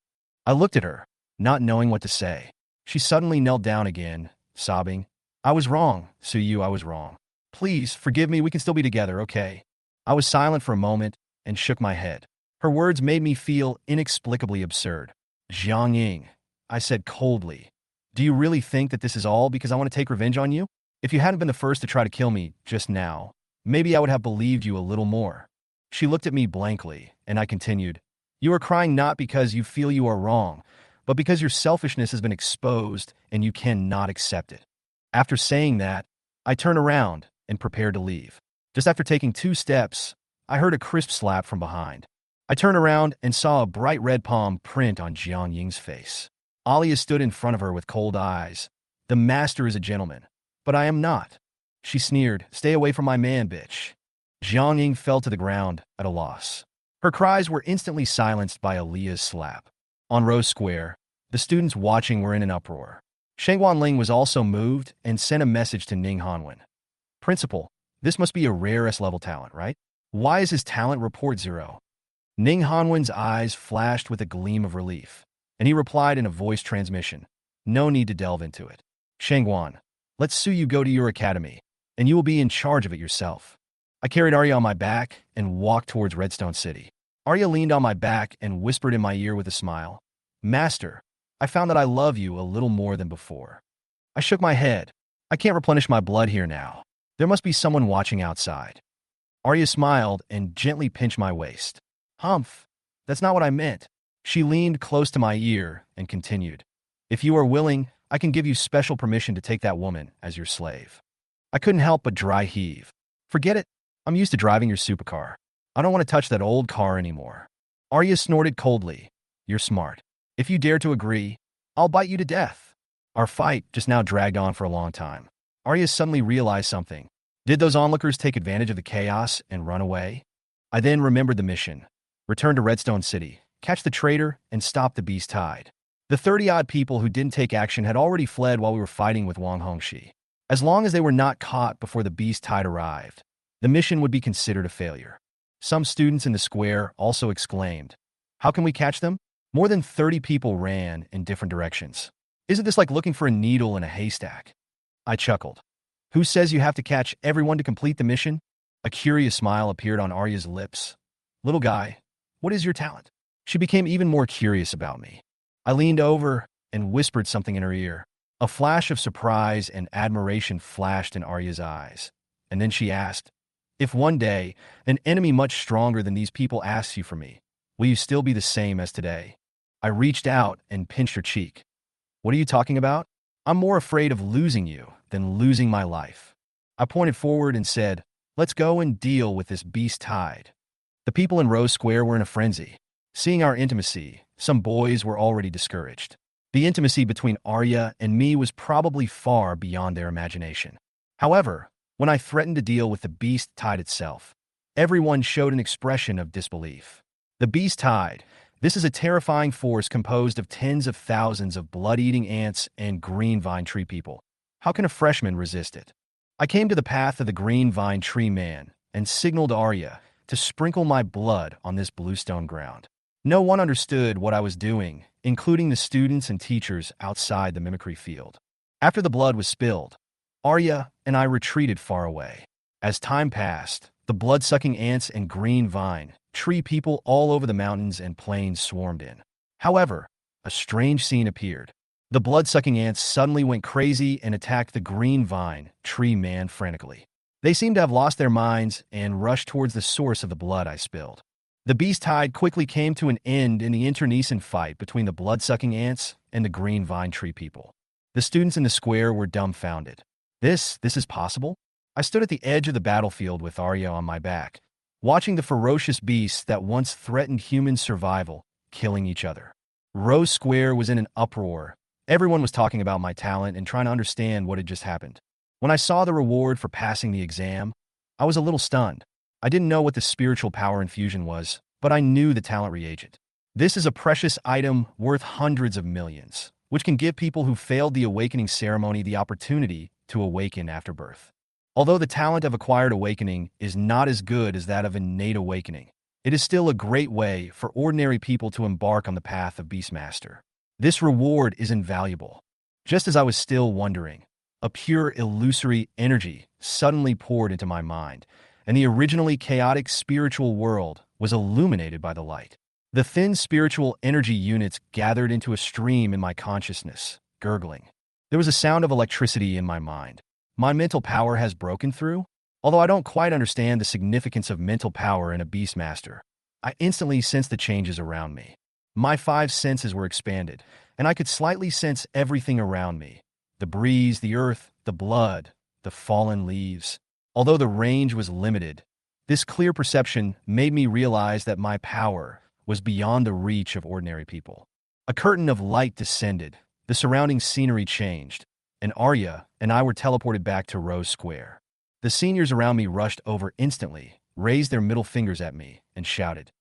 I looked at her, not knowing what to say. She suddenly knelt down again, sobbing. "I was wrong, Suyu, I was wrong. Please, forgive me, we can still be together, okay?" I was silent for a moment and shook my head. Her words made me feel inexplicably absurd. "Jiang Ying," I said coldly, "do you really think that this is all because I want to take revenge on you? If you hadn't been the first to try to kill me just now, maybe I would have believed you a little more." She looked at me blankly, and I continued, "You are crying not because you feel you are wrong, but because your selfishness has been exposed and you cannot accept it." After saying that, I turned around and prepared to leave. Just after taking 2 steps, I heard a crisp slap from behind. I turned around and saw a bright red palm print on Jiang Ying's face. Alia stood in front of her with cold eyes. "The master is a gentleman, but I am not." She sneered, "Stay away from my man, bitch." Jiang Ying fell to the ground at a loss. Her cries were instantly silenced by Alia's slap. On Rose Square, the students watching were in an uproar. Sheng Wanling was also moved and sent a message to Ning Hanwen. "Principal, this must be a rare S-level talent, right? Why is his talent report 0? Ning Hanwen's eyes flashed with a gleam of relief, and he replied in a voice transmission. No need to delve into it. Shangguan, let's sue you go to your academy, and you will be in charge of it yourself. I carried Arya on my back and walked towards Redstone City. Arya leaned on my back and whispered in my ear with a smile, Master, I found that I love you a little more than before. I shook my head. I can't replenish my blood here now. There must be someone watching outside. Arya smiled and gently pinched my waist. Humph, that's not what I meant. She leaned close to my ear and continued. If you are willing, I can give you special permission to take that woman as your slave. I couldn't help but dry heave. Forget it. I'm used to driving your supercar. I don't want to touch that old car anymore. Arya snorted coldly. You're smart. If you dare to agree, I'll bite you to death. Our fight just now dragged on for a long time. Arya suddenly realized something. Did those onlookers take advantage of the chaos and run away? I then remembered the mission. Return to Redstone City, catch the traitor, and stop the Beast Tide. The 30-odd people who didn't take action had already fled while we were fighting with Wang Hongxi. As long as they were not caught before the Beast Tide arrived, the mission would be considered a failure. Some students in the square also exclaimed, How can we catch them? More than 30 people ran in different directions. Isn't this like looking for a needle in a haystack? I chuckled. Who says you have to catch everyone to complete the mission? A curious smile appeared on Arya's lips. Little guy, what is your talent? She became even more curious about me. I leaned over and whispered something in her ear. A flash of surprise and admiration flashed in Arya's eyes. And then she asked, If one day an enemy much stronger than these people asks you for me, will you still be the same as today? I reached out and pinched her cheek. What are you talking about? I'm more afraid of losing you than losing my life. I pointed forward and said, Let's go and deal with this Beast Tide. The people in Rose Square were in a frenzy. Seeing our intimacy, some boys were already discouraged. The intimacy between Arya and me was probably far beyond their imagination. However, when I threatened to deal with the Beast Tide itself, everyone showed an expression of disbelief. The Beast Tide, this is a terrifying force composed of tens of thousands of blood-eating ants and green vine tree people. How can a freshman resist it? I came to the path of the green vine tree man and signaled Arya to sprinkle my blood on this bluestone ground. No one understood what I was doing, including the students and teachers outside the mimicry field. After the blood was spilled, Arya and I retreated far away. As time passed, the blood-sucking ants and green vine tree people all over the mountains and plains swarmed in. However, a strange scene appeared. The blood-sucking ants suddenly went crazy and attacked the green vine tree man frantically. They seemed to have lost their minds and rushed towards the source of the blood I spilled. The Beast Tide quickly came to an end in the internecine fight between the blood-sucking ants and the green vine tree people. The students in the square were dumbfounded. This is possible? I stood at the edge of the battlefield with Arya on my back, watching the ferocious beasts that once threatened human survival, killing each other. Rose Square was in an uproar. Everyone was talking about my talent and trying to understand what had just happened. When I saw the reward for passing the exam, I was a little stunned. I didn't know what the spiritual power infusion was, but I knew the talent reagent. This is a precious item worth hundreds of millions, which can give people who failed the awakening ceremony the opportunity to awaken after birth. Although the talent of acquired awakening is not as good as that of innate awakening, it is still a great way for ordinary people to embark on the path of Beastmaster. This reward is invaluable. Just as I was still wondering, a pure illusory energy suddenly poured into my mind, and the originally chaotic spiritual world was illuminated by the light. The thin spiritual energy units gathered into a stream in my consciousness, gurgling. There was a sound of electricity in my mind. My mental power has broken through? Although I don't quite understand the significance of mental power in a Beastmaster, I instantly sensed the changes around me. My 5 senses were expanded, and I could slightly sense everything around me. The breeze, the earth, the blood, the fallen leaves. Although the range was limited, this clear perception made me realize that my power was beyond the reach of ordinary people. A curtain of light descended, the surrounding scenery changed, and Arya and I were teleported back to Rose Square. The seniors around me rushed over instantly, raised their middle fingers at me, and shouted,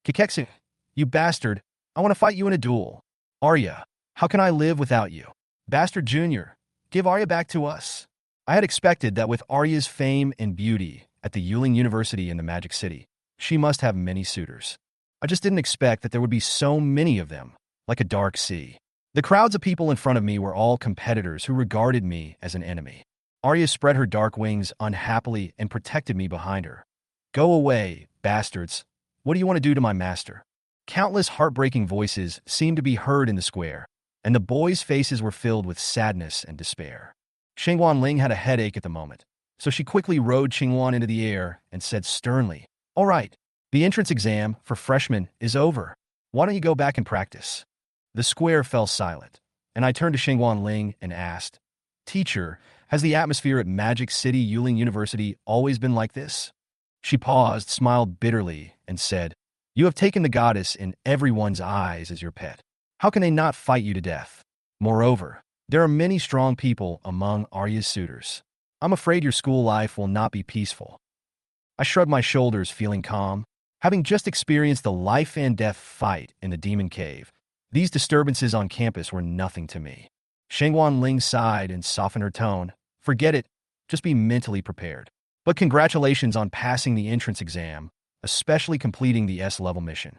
Kekexu, you bastard, I want to fight you in a duel. Arya, how can I live without you? Bastard Jr., give Arya back to us. I had expected that with Arya's fame and beauty at the Yuling University in the Magic City, she must have many suitors. I just didn't expect that there would be so many of them, like a dark sea. The crowds of people in front of me were all competitors who regarded me as an enemy. Arya spread her dark wings unhappily and protected me behind her. Go away, bastards. What do you want to do to my master? Countless heartbreaking voices seemed to be heard in the square, and the boys' faces were filled with sadness and despair. Xingguan Ling had a headache at the moment, so she quickly rode Qingwan into the air and said sternly, "All right, the entrance exam for freshmen is over. Why don't you go back and practice?" The square fell silent, and I turned to Xingguan Ling and asked, "Teacher, has the atmosphere at Magic City Yuling University always been like this?" She paused, smiled bitterly, and said, "You have taken the goddess in everyone's eyes as your pet. How can they not fight you to death? Moreover, there are many strong people among Arya's suitors. I'm afraid your school life will not be peaceful." I shrugged my shoulders, feeling calm. Having just experienced a life-and-death fight in the Demon Cave, these disturbances on campus were nothing to me. Xingguan Ling sighed and softened her tone. "Forget it. Just be mentally prepared. But congratulations on passing the entrance exam, especially completing the S-level mission."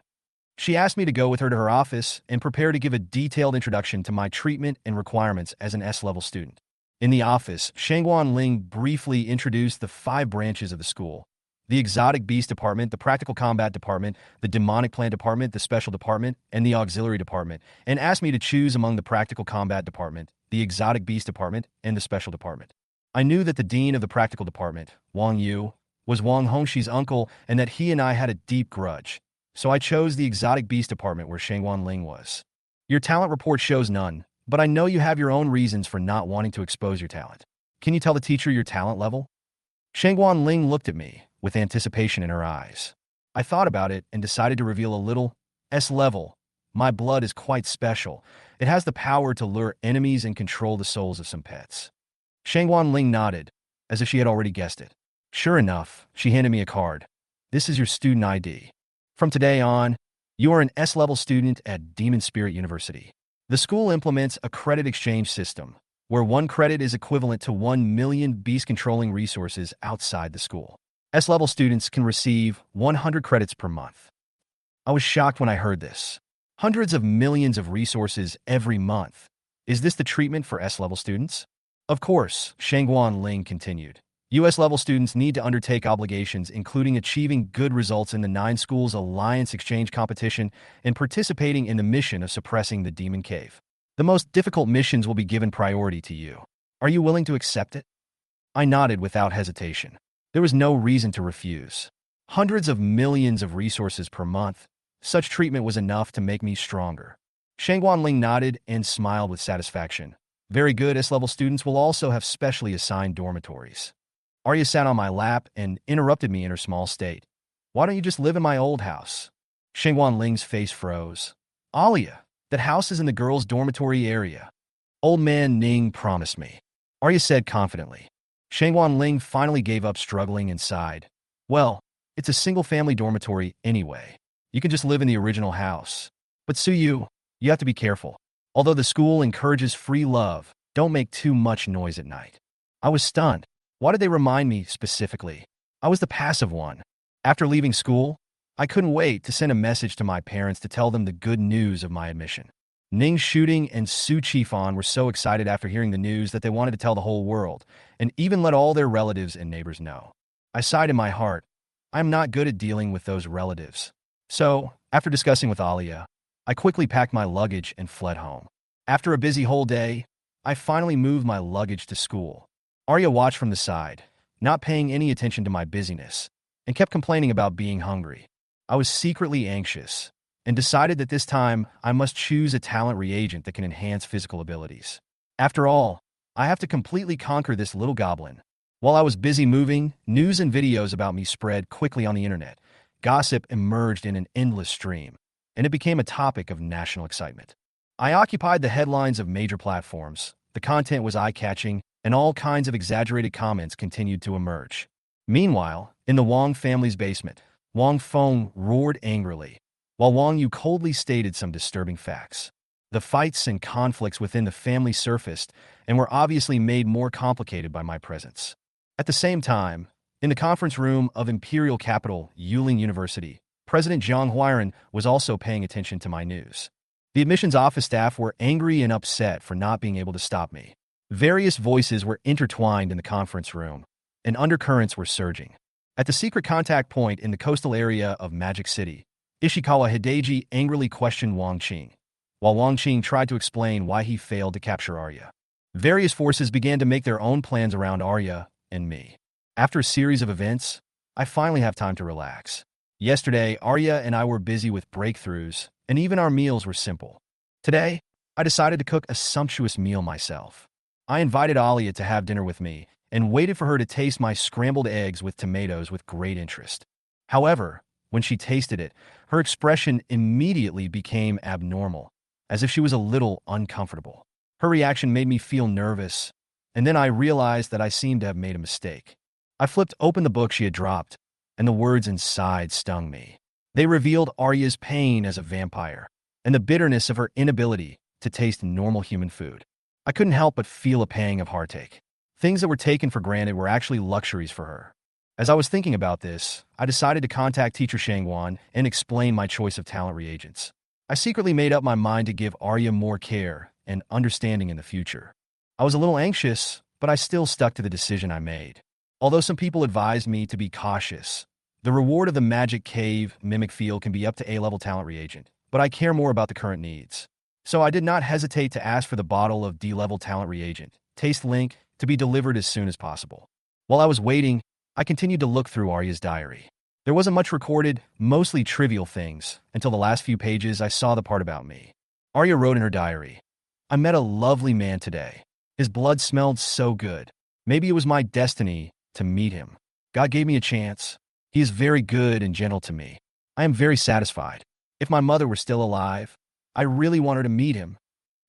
She asked me to go with her to her office and prepare to give a detailed introduction to my treatment and requirements as an S-level student. In the office, Xingguan Ling briefly introduced the 5 branches of the school: the Exotic Beast Department, the Practical Combat Department, the Demonic Plant Department, the Special Department, and the Auxiliary Department, and asked me to choose among the Practical Combat Department, the Exotic Beast Department, and the Special Department. I knew that the dean of the Practical Department, Wang Yu, was Wang Hongxi's uncle and that he and I had a deep grudge, so I chose the Exotic Beast Department where Xingguan Ling was. "Your talent report shows none, but I know you have your own reasons for not wanting to expose your talent. Can you tell the teacher your talent level?" Xingguan Ling looked at me with anticipation in her eyes. I thought about it and decided to reveal a little. "S-level. My blood is quite special. It has the power to lure enemies and control the souls of some pets." Xingguan Ling nodded, as if she had already guessed it. Sure enough, she handed me a card. "This is your student ID. From today on, you are an S-level student at Demon Spirit University. The school implements a credit exchange system, where 1 credit is equivalent to 1 million beast-controlling resources outside the school. S-level students can receive 100 credits per month." I was shocked when I heard this. Hundreds of millions of resources every month. Is this the treatment for S-level students? Of course, Xingguan Ling continued. US-level students need to undertake obligations including achieving good results in the 9 schools alliance exchange competition and participating in the mission of suppressing the Demon Cave. The most difficult missions will be given priority to you. Are you willing to accept it? I nodded without hesitation. There was no reason to refuse. Hundreds of millions of resources per month. Such treatment was enough to make me stronger. Xingguan Ling nodded and smiled with satisfaction. Very good. S-level students will also have specially assigned dormitories. Arya sat on my lap and interrupted me in her small state. "Why don't you just live in my old house?" Xingguan Ling's face froze. "Arya, that house is in the girls' dormitory area. Old man Ning promised me," Arya said confidently. Xingguan Ling finally gave up struggling and sighed. "Well, it's a single-family dormitory anyway. You can just live in the original house. But Suyu, you have to be careful. Although the school encourages free love, don't make too much noise at night." I was stunned. Why did they remind me specifically? I was the passive one. After leaving school, I couldn't wait to send a message to my parents to tell them the good news of my admission. Ning's shooting and Su Qifan were so excited after hearing the news that they wanted to tell the whole world, and even let all their relatives and neighbors know. I sighed in my heart. I am not good at dealing with those relatives. So, after discussing with Alia, I quickly packed my luggage and fled home. After a busy whole day, I finally moved my luggage to school. Arya watched from the side, not paying any attention to my busyness, and kept complaining about being hungry. I was secretly anxious, and decided that this time I must choose a talent reagent that can enhance physical abilities. After all, I have to completely conquer this little goblin. While I was busy moving, news and videos about me spread quickly on the internet. Gossip emerged in an endless stream, and it became a topic of national excitement. I occupied the headlines of major platforms, the content was eye-catching, and all kinds of exaggerated comments continued to emerge. Meanwhile, in the Wang family's basement, Wang Feng roared angrily, while Wang Yu coldly stated some disturbing facts. The fights and conflicts within the family surfaced and were obviously made more complicated by my presence. At the same time, in the conference room of Imperial Capital, Yuling University, President Zhang Huairan was also paying attention to my news. The admissions office staff were angry and upset for not being able to stop me. Various voices were intertwined in the conference room, and undercurrents were surging. At the secret contact point in the coastal area of Magic City, Ishikawa Hideji angrily questioned Wang Qing, while Wang Qing tried to explain why he failed to capture Arya. Various forces began to make their own plans around Arya and me. After a series of events, I finally have time to relax. Yesterday, Arya and I were busy with breakthroughs, and even our meals were simple. Today, I decided to cook a sumptuous meal myself. I invited Alia to have dinner with me and waited for her to taste my scrambled eggs with tomatoes with great interest. However, when she tasted it, her expression immediately became abnormal, as if she was a little uncomfortable. Her reaction made me feel nervous, and then I realized that I seemed to have made a mistake. I flipped open the book she had dropped, and the words inside stung me. They revealed Arya's pain as a vampire, and the bitterness of her inability to taste normal human food. I couldn't help but feel a pang of heartache. Things that were taken for granted were actually luxuries for her. As I was thinking about this, I decided to contact Teacher Shangwan and explain my choice of talent reagents. I secretly made up my mind to give Arya more care and understanding in the future. I was a little anxious, but I still stuck to the decision I made. Although some people advised me to be cautious, the reward of the Magic Cave Mimic Field can be up to A-level talent reagent, but I care more about the current needs. So I did not hesitate to ask for the bottle of D-level talent reagent, Taste Link, to be delivered as soon as possible. While I was waiting, I continued to look through Arya's diary. There wasn't much recorded, mostly trivial things, until the last few pages I saw the part about me. Arya wrote in her diary, "I met a lovely man today. His blood smelled so good. Maybe it was my destiny to meet him. God gave me a chance. He is very good and gentle to me. I am very satisfied. If my mother were still alive, I really want her to meet him."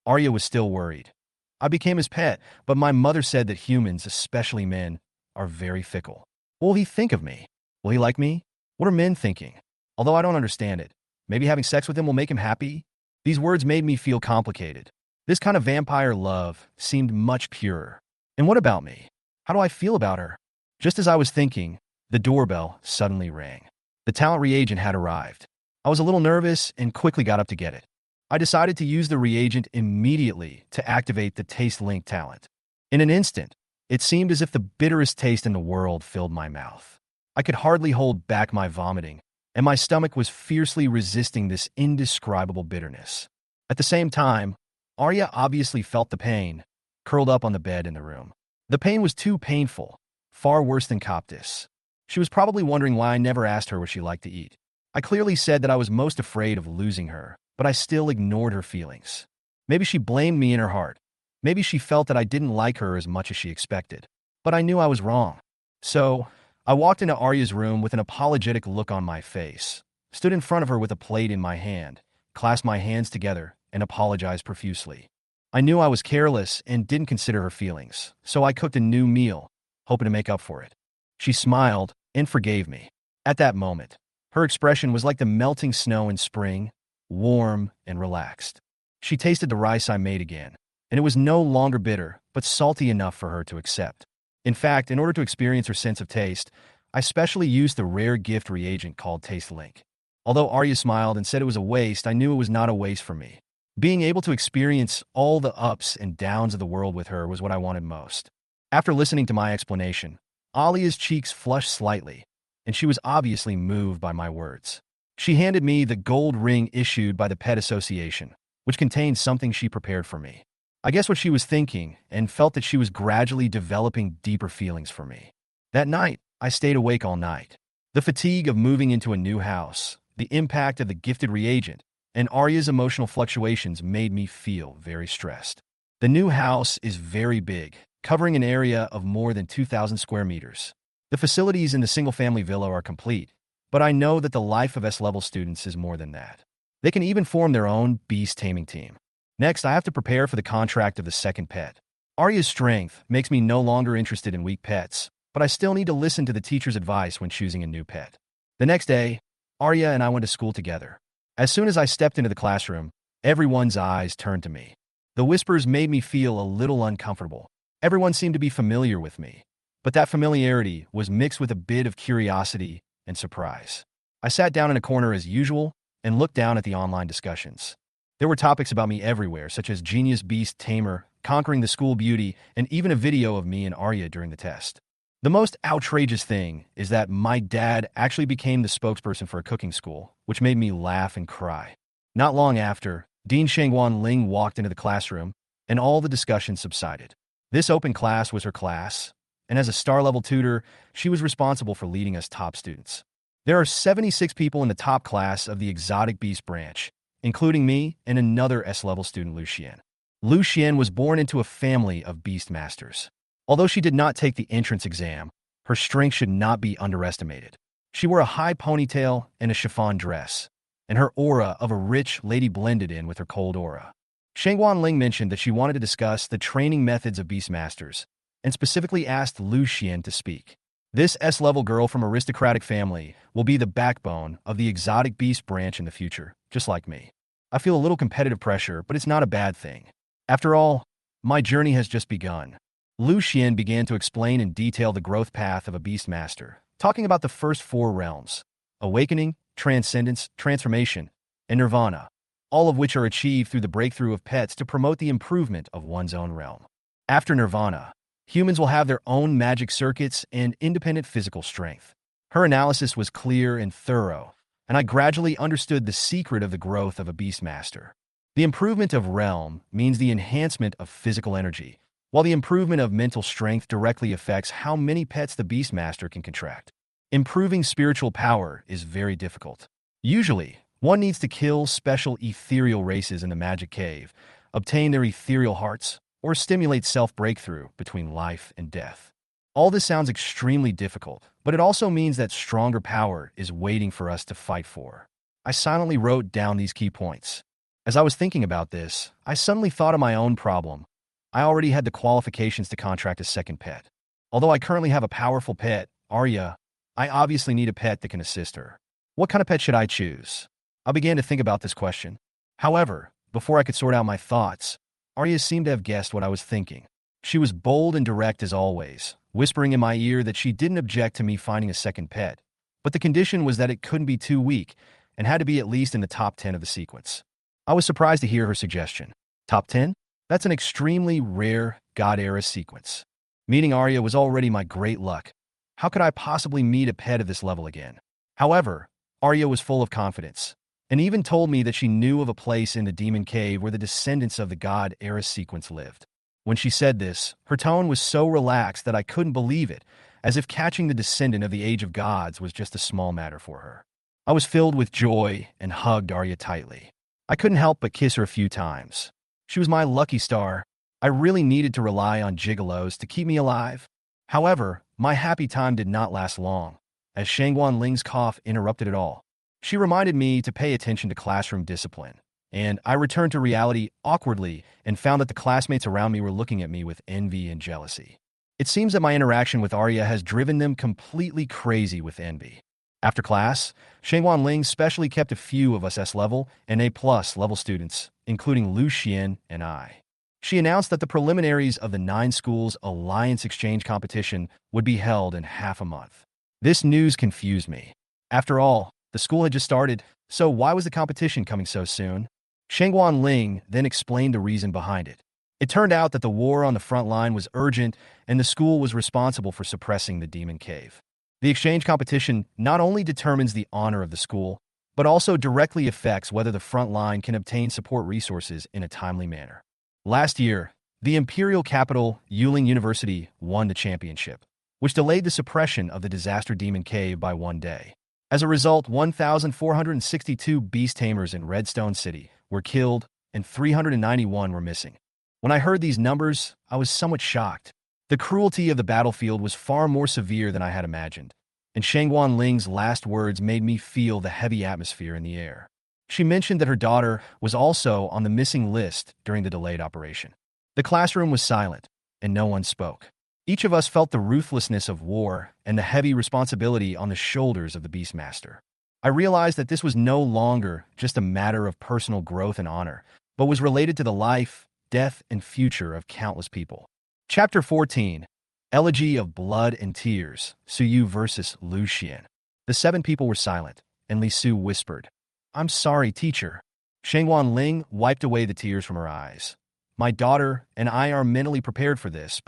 Arya was still worried. "I became his pet, but my mother said that humans, especially men, are very fickle. What will he think of me? Will he like me? What are men thinking? Although I don't understand it, maybe having sex with him will make him happy?" These words made me feel complicated. This kind of vampire love seemed much purer. And what about me? How do I feel about her? Just as I was thinking, the doorbell suddenly rang. The talent reagent had arrived. I was a little nervous and quickly got up to get it. I decided to use the reagent immediately to activate the Taste Link talent. In an instant, it seemed as if the bitterest taste in the world filled my mouth. I could hardly hold back my vomiting, and my stomach was fiercely resisting this indescribable bitterness. At the same time, Arya obviously felt the pain, curled up on the bed in the room. The pain was too painful, far worse than Coptis. She was probably wondering why I never asked her what she liked to eat. I clearly said that I was most afraid of losing her, but I still ignored her feelings. Maybe she blamed me in her heart. Maybe she felt that I didn't like her as much as she expected. But I knew I was wrong. So, I walked into Arya's room with an apologetic look on my face, stood in front of her with a plate in my hand, clasped my hands together, and apologized profusely. I knew I was careless and didn't consider her feelings, so I cooked a new meal, hoping to make up for it. She smiled and forgave me. At that moment, her expression was like the melting snow in spring, warm and relaxed. She tasted the rice I made again, and it was no longer bitter, but salty enough for her to accept. In fact, in order to experience her sense of taste, I specially used the rare gift reagent called Taste Link. Although Arya smiled and said it was a waste, I knew it was not a waste for me. Being able to experience all the ups and downs of the world with her was what I wanted most. After listening to my explanation, Alia's cheeks flushed slightly, and she was obviously moved by my words. She handed me the gold ring issued by the Pet Association, which contained something she prepared for me. I guess what she was thinking, and felt that she was gradually developing deeper feelings for me. That night, I stayed awake all night. The fatigue of moving into a new house, the impact of the gifted reagent, and Arya's emotional fluctuations made me feel very stressed. The new house is very big, covering an area of more than 2,000 square meters. The facilities in the single-family villa are complete, but I know that the life of S-level students is more than that. They can even form their own beast taming team. Next, I have to prepare for the contract of the second pet. Arya's strength makes me no longer interested in weak pets, but I still need to listen to the teacher's advice when choosing a new pet. The next day, Arya and I went to school together. As soon as I stepped into the classroom, everyone's eyes turned to me. The whispers made me feel a little uncomfortable. Everyone seemed to be familiar with me, but that familiarity was mixed with a bit of curiosity and surprise. I sat down in a corner as usual and looked down at the online discussions. There were topics about me everywhere, such as genius beast tamer, conquering the school beauty, and even a video of me and Arya during the test. The most outrageous thing is that my dad actually became the spokesperson for a cooking school, which made me laugh and cry. Not long after, Dean Shangguan Ling walked into the classroom, and all the discussion subsided. This open class was her class, and as a star-level tutor, she was responsible for leading us top students. There are 76 people in the top class of the exotic beast branch, including me and another S-level student, Lu Xian. Lu Xian was born into a family of beast masters. Although she did not take the entrance exam, her strength should not be underestimated. She wore a high ponytail and a chiffon dress, and her aura of a rich lady blended in with her cold aura. Shangguan Ling mentioned that she wanted to discuss the training methods of beast masters, and specifically asked Lu Xian to speak. This S-level girl from aristocratic family will be the backbone of the exotic beast branch in the future, just like me. I feel a little competitive pressure, but it's not a bad thing. After all, my journey has just begun. Lu Xian began to explain in detail the growth path of a beast master, talking about the first 4 realms: awakening, transcendence, transformation, and nirvana, all of which are achieved through the breakthrough of pets to promote the improvement of one's own realm. After nirvana, humans will have their own magic circuits and independent physical strength. Her analysis was clear and thorough, and I gradually understood the secret of the growth of a beastmaster. The improvement of realm means the enhancement of physical energy, while the improvement of mental strength directly affects how many pets the beastmaster can contract. Improving spiritual power is very difficult. Usually, one needs to kill special ethereal races in the magic cave, obtain their ethereal hearts, or stimulate self-breakthrough between life and death. All this sounds extremely difficult, but it also means that stronger power is waiting for us to fight for. I silently wrote down these key points. As I was thinking about this, I suddenly thought of my own problem. I already had the qualifications to contract a second pet. Although I currently have a powerful pet, Arya, I obviously need a pet that can assist her. What kind of pet should I choose? I began to think about this question. However, before I could sort out my thoughts, Arya seemed to have guessed what I was thinking. She was bold and direct as always, whispering in my ear that she didn't object to me finding a second pet, but the condition was that it couldn't be too weak and had to be at least in the top 10 of the sequence. I was surprised to hear her suggestion. Top 10? That's an extremely rare God-era sequence. Meeting Arya was already my great luck. How could I possibly meet a pet of this level again? However, Arya was full of confidence, and even told me that she knew of a place in the demon cave where the descendants of the God-era sequence lived. When she said this, her tone was so relaxed that I couldn't believe it, as if catching the descendant of the Age of Gods was just a small matter for her. I was filled with joy and hugged Arya tightly. I couldn't help but kiss her a few times. She was my lucky star. I really needed to rely on gigolos to keep me alive. However, my happy time did not last long, as Shangguan Ling's cough interrupted it all. She reminded me to pay attention to classroom discipline, and I returned to reality awkwardly and found that the classmates around me were looking at me with envy and jealousy. It seems that my interaction with Arya has driven them completely crazy with envy. After class, Shangguan Ling specially kept a few of us S-level and A+ level students, including Lu Xian and I. She announced that the preliminaries of the 9 schools alliance exchange competition would be held in half a month. This news confused me. After all, the school had just started, so why was the competition coming so soon? Shangguan Ling then explained the reason behind it. It turned out that the war on the front line was urgent, and the school was responsible for suppressing the demon cave. The exchange competition not only determines the honor of the school, but also directly affects whether the front line can obtain support resources in a timely manner. Last year, the imperial capital, Yuling University, won the championship, which delayed the suppression of the disaster demon cave by 1 day. As a result, 1,462 Beast Tamers in Redstone City were killed and 391 were missing. When I heard these numbers, I was somewhat shocked. The cruelty of the battlefield was far more severe than I had imagined, and Shangguan Ling's last words made me feel the heavy atmosphere in the air. She mentioned that her daughter was also on the missing list during the delayed operation. The classroom was silent, and no one spoke. Each of us felt the ruthlessness of war and the heavy responsibility on the shoulders of the Beastmaster. I realized that this was no longer just a matter of personal growth and honor, but was related to the life, death, and future of countless people. Chapter 14, Elegy of Blood and Tears, Suyu versus Lu Xian. The 7 people were silent, and Li Su whispered, "I'm sorry, teacher." Shangwan Ling wiped away the tears from her eyes. "My daughter and I are mentally prepared for this,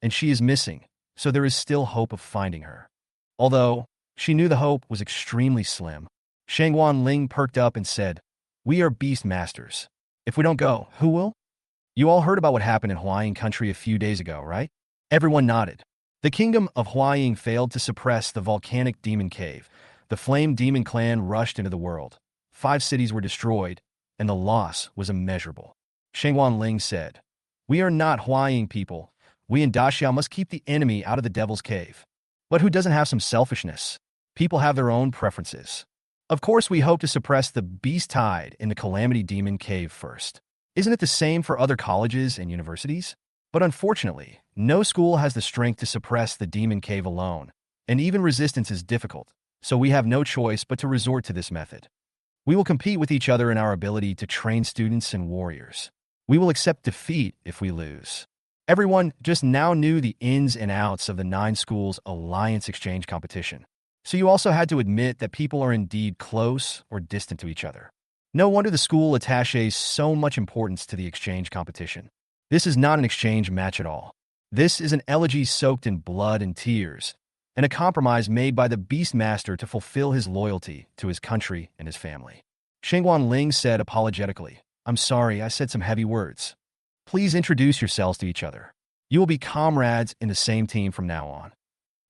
and she is missing, so there is still hope of finding her." Although she knew the hope was extremely slim, Shangwan Ling perked up and said, "We are beast masters. If we don't go, who will?" "You all heard about what happened in Huaying country a few days ago, right?" Everyone nodded. The kingdom of Huaying failed to suppress the volcanic demon cave. The flame demon clan rushed into the world. 5 cities were destroyed, and the loss was immeasurable. Shangwan Ling said, "We are not Huaying people. We in Daxiao must keep the enemy out of the devil's cave." But who doesn't have some selfishness? People have their own preferences. Of course, we hope to suppress the beast tide in the Calamity Demon Cave first. Isn't it the same for other colleges and universities? But unfortunately, no school has the strength to suppress the Demon Cave alone, and even resistance is difficult, so we have no choice but to resort to this method. We will compete with each other in our ability to train students and warriors. We will accept defeat if we lose. Everyone just now knew the ins and outs of the 9 schools' alliance exchange competition. So you also had to admit that people are indeed close or distant to each other. No wonder the school attaches so much importance to the exchange competition. This is not an exchange match at all. This is an elegy soaked in blood and tears, and a compromise made by the Beast Master to fulfill his loyalty to his country and his family. Shangwan Ling said apologetically, "I'm sorry, I said some heavy words. Please introduce yourselves to each other. You will be comrades in the same team from now on."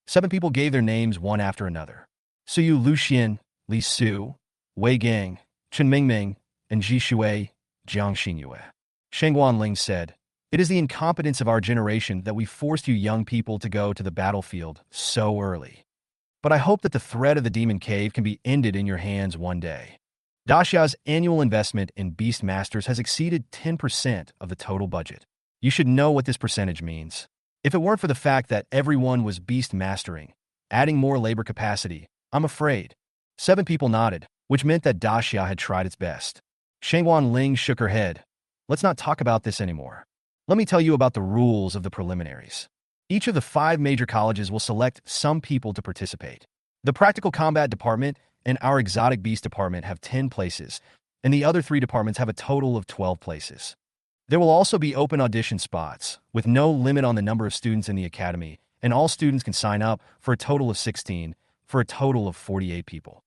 7 people gave their names one after another. Suyu Luxian, Li Su, Wei Gang, Chen Mingming, and Ji Shui, Jiang Xinyue. Shangwan Ling said, "It is the incompetence of our generation that we forced you young people to go to the battlefield so early. But I hope that the threat of the Demon Cave can be ended in your hands one day." Daxia's annual investment in Beast Masters has exceeded 10% of the total budget. You should know what this percentage means. If it weren't for the fact that everyone was beast mastering, adding more labor capacity, I'm afraid. 7 people nodded, which meant that Daxia had tried its best. Shangwan Ling shook her head. "Let's not talk about this anymore. Let me tell you about the rules of the preliminaries. Each of the 5 major colleges will select some people to participate. The Practical Combat Department and our Exotic Beast Department have 10 places, and the other 3 departments have a total of 12 places. There will also be open audition spots, with no limit on the number of students in the academy, and all students can sign up for a total of 16, for a total of 48 people.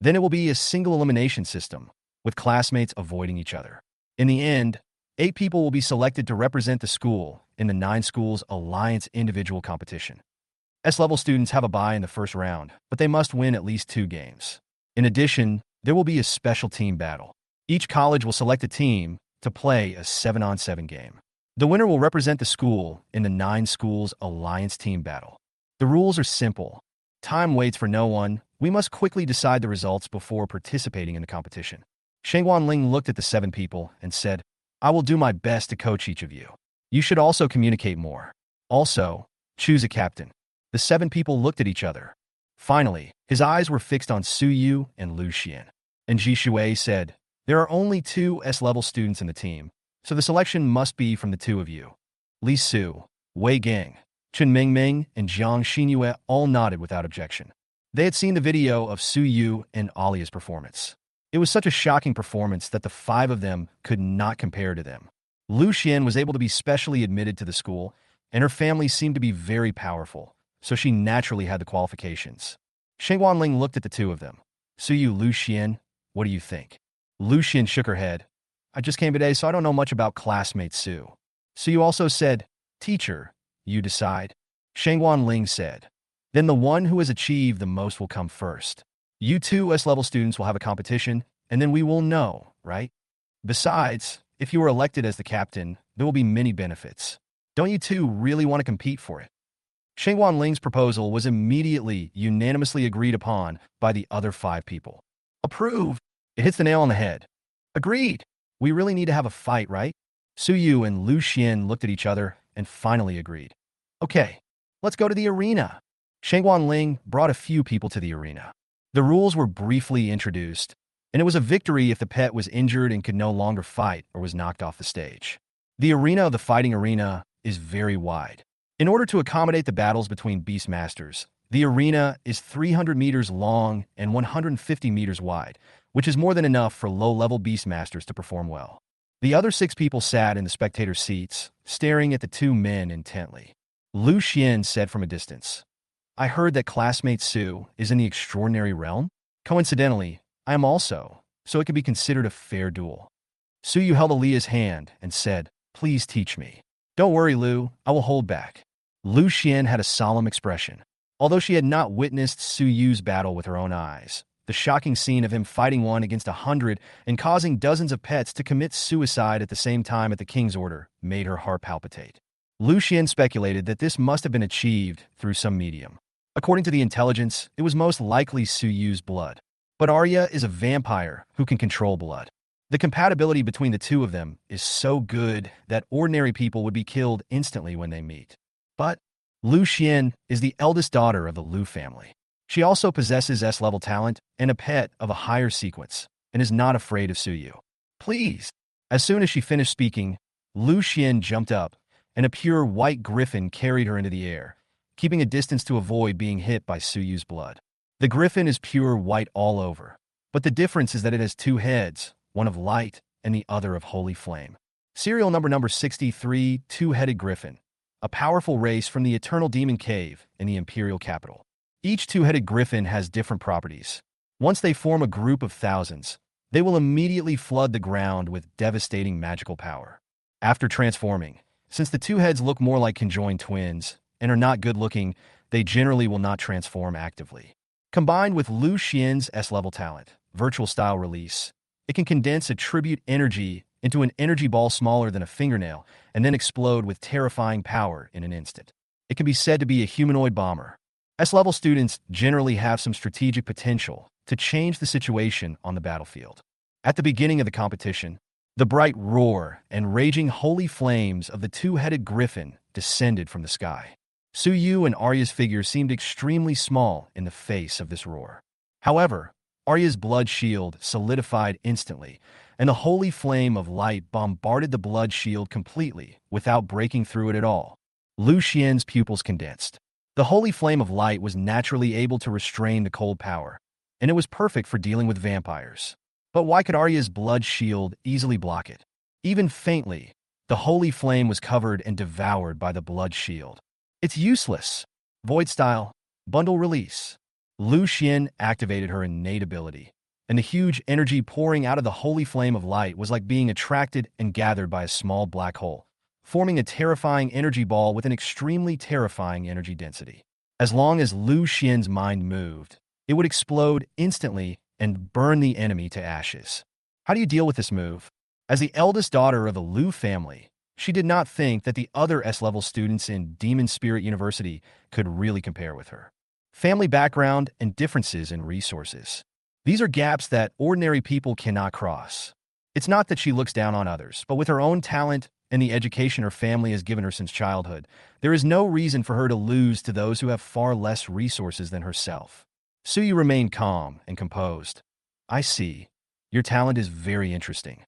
Then it will be a single elimination system, with classmates avoiding each other. In the end, 8 people will be selected to represent the school in the 9 schools' alliance individual competition. S-level students have a bye in the first round, but they must win at least 2 games. In addition, there will be a special team battle. Each college will select a team to play a 7-on-7 game. The winner will represent the school in the 9 schools' alliance team battle. The rules are simple. Time waits for no one. We must quickly decide the results before participating in the competition. Shangwan Ling looked at the 7 people and said, "I will do my best to coach each of you. You should also communicate more. Also, choose a captain." The 7 people looked at each other. Finally, his eyes were fixed on Suyu and Lu Xian. And Ji Shui said, "There are only 2 S-level students in the team, so the selection must be from the 2 of you." Li Su, Wei Gang, Chen Mingming, and Jiang Xinyue all nodded without objection. They had seen the video of Suyu and Alia's performance. It was such a shocking performance that the 5 of them could not compare to them. Lu Xian was able to be specially admitted to the school, and her family seemed to be very powerful, so she naturally had the qualifications. Shangwan Ling looked at the 2 of them. "Suyu, Lu Xian, what do you think?" Lu Xian shook her head. "I just came today, so I don't know much about classmate Su." Suyu also said, "Teacher, you decide." Shangwan Ling said, "Then the one who has achieved the most will come first. You 2 S-level students will have a competition, and then we will know, right? Besides, if you are elected as the captain, there will be many benefits. Don't you 2 really want to compete for it?" Shangwan Ling's proposal was immediately unanimously agreed upon by the other 5 people. "Approved. It hits the nail on the head. Agreed. We really need to have a fight, right?" Suyu and Lu Xian looked at each other and finally agreed. "Okay, let's go to the arena." Shangwan Ling brought a few people to the arena. The rules were briefly introduced, and it was a victory if the pet was injured and could no longer fight or was knocked off the stage. The arena of the fighting arena is very wide. In order to accommodate the battles between beast masters, The arena is 300 meters long and 150 meters wide, which is more than enough for low-level Beastmasters to perform well. The other 6 people sat in the spectator seats, staring at the 2 men intently. Lu Xian said from a distance, "I heard that classmate Su is in the extraordinary realm. Coincidentally, I am also, so it could be considered a fair duel." Su Yu held Aaliyah's hand and said, "Please teach me." "Don't worry, Lu, I will hold back." Lu Xian had a solemn expression. Although she had not witnessed Su Yu's battle with her own eyes, the shocking scene of him fighting 1 against 100 and causing dozens of pets to commit suicide at the same time at the king's order made her heart palpitate. Lu Xian speculated that this must have been achieved through some medium. According to the intelligence, it was most likely Su Yu's blood. But Arya is a vampire who can control blood. The compatibility between the 2 of them is so good that ordinary people would be killed instantly when they meet. But Lu Xian is the eldest daughter of the Lu family. She also possesses S-level talent and a pet of a higher sequence, and is not afraid of Su Yu. "Please." As soon as she finished speaking, Lu Xian jumped up, and a pure white griffin carried her into the air, keeping a distance to avoid being hit by Su Yu's blood. The griffin is pure white all over, but the difference is that it has 2 heads, one of light and the other of holy flame. Serial number 63, 2-headed griffin, a powerful race from the Eternal Demon Cave in the Imperial capital. Each 2-headed griffin has different properties. Once they form a group of thousands, they will immediately flood the ground with devastating magical power. After transforming, since the 2 heads look more like conjoined twins and are not good-looking, they generally will not transform actively. Combined with Lu Xian's S-level talent, Virtual Style Release, it can condense attribute energy into an energy ball smaller than a fingernail and then explode with terrifying power in an instant. It can be said to be a humanoid bomber. S-level students generally have some strategic potential to change the situation on the battlefield. At the beginning of the competition, the bright roar and raging holy flames of the 2-headed griffin descended from the sky. Su Yu and Arya's figures seemed extremely small in the face of this roar. However, Arya's blood shield solidified instantly, and the holy flame of light bombarded the blood shield completely without breaking through it at all. Lu Xian's pupils condensed. The holy flame of light was naturally able to restrain the cold power, and it was perfect for dealing with vampires. But why could Arya's blood shield easily block it? Even faintly, the holy flame was covered and devoured by the blood shield. "It's useless." Void Style, Bundle Release. Lu Xian activated her innate ability, and the huge energy pouring out of the holy flame of light was like being attracted and gathered by a small black hole, forming a terrifying energy ball with an extremely terrifying energy density. As long as Lu Xian's mind moved, it would explode instantly and burn the enemy to ashes. How do you deal with this move? As the eldest daughter of the Lu family, she did not think that the other S-level students in Demon Spirit University could really compare with her. Family background and differences in resources. These are gaps that ordinary people cannot cross. It's not that she looks down on others, but with her own talent and the education her family has given her since childhood, there is no reason for her to lose to those who have far less resources than herself. Su Yu remained calm and composed. "I see. Your talent is very interesting.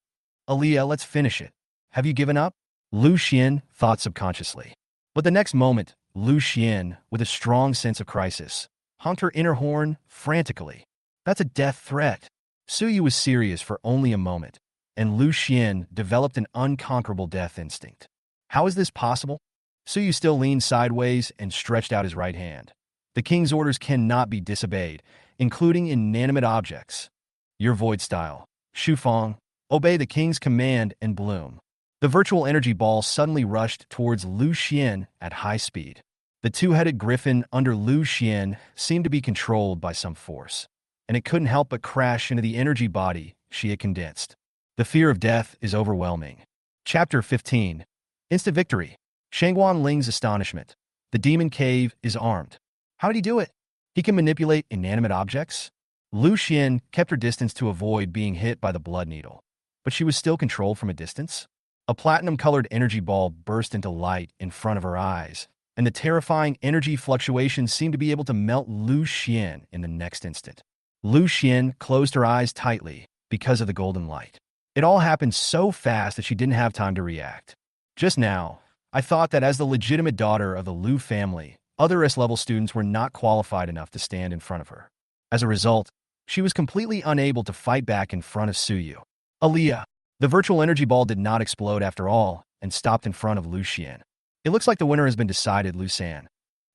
Aaliyah, let's finish it. Have you given up?" Lu Xian thought subconsciously. But the next moment, Lu Xian, with a strong sense of crisis, honked her inner horn frantically. "That's a death threat." Su Yu was serious for only a moment, and Lu Xian developed an unconquerable death instinct. How is this possible? Su Yu still leaned sideways and stretched out his right hand. The king's orders cannot be disobeyed, including inanimate objects. Your void style. Shufang, obey the king's command and bloom. The virtual energy ball suddenly rushed towards Lu Xian at high speed. The 2-headed griffin under Lu Xian seemed to be controlled by some force, and it couldn't help but crash into the energy body she had condensed. The fear of death is overwhelming. Chapter 15. Instant Victory. Shangguan Ling's astonishment. The demon cave is armed. How did he do it? He can manipulate inanimate objects? Lu Xian kept her distance to avoid being hit by the blood needle, but she was still controlled from a distance. A platinum-colored energy ball burst into light in front of her eyes, and the terrifying energy fluctuations seemed to be able to melt Lu Xian in the next instant. Lu Xian closed her eyes tightly because of the golden light. It all happened so fast that she didn't have time to react. Just now, I thought that as the legitimate daughter of the Lu family, Other S-level students were not qualified enough to stand in front of her. As a result, she was completely unable to fight back in front of Suyu. Aaliyah. The virtual energy ball did not explode after all and stopped in front of Lu Xian. It looks like the winner has been decided, Lu San.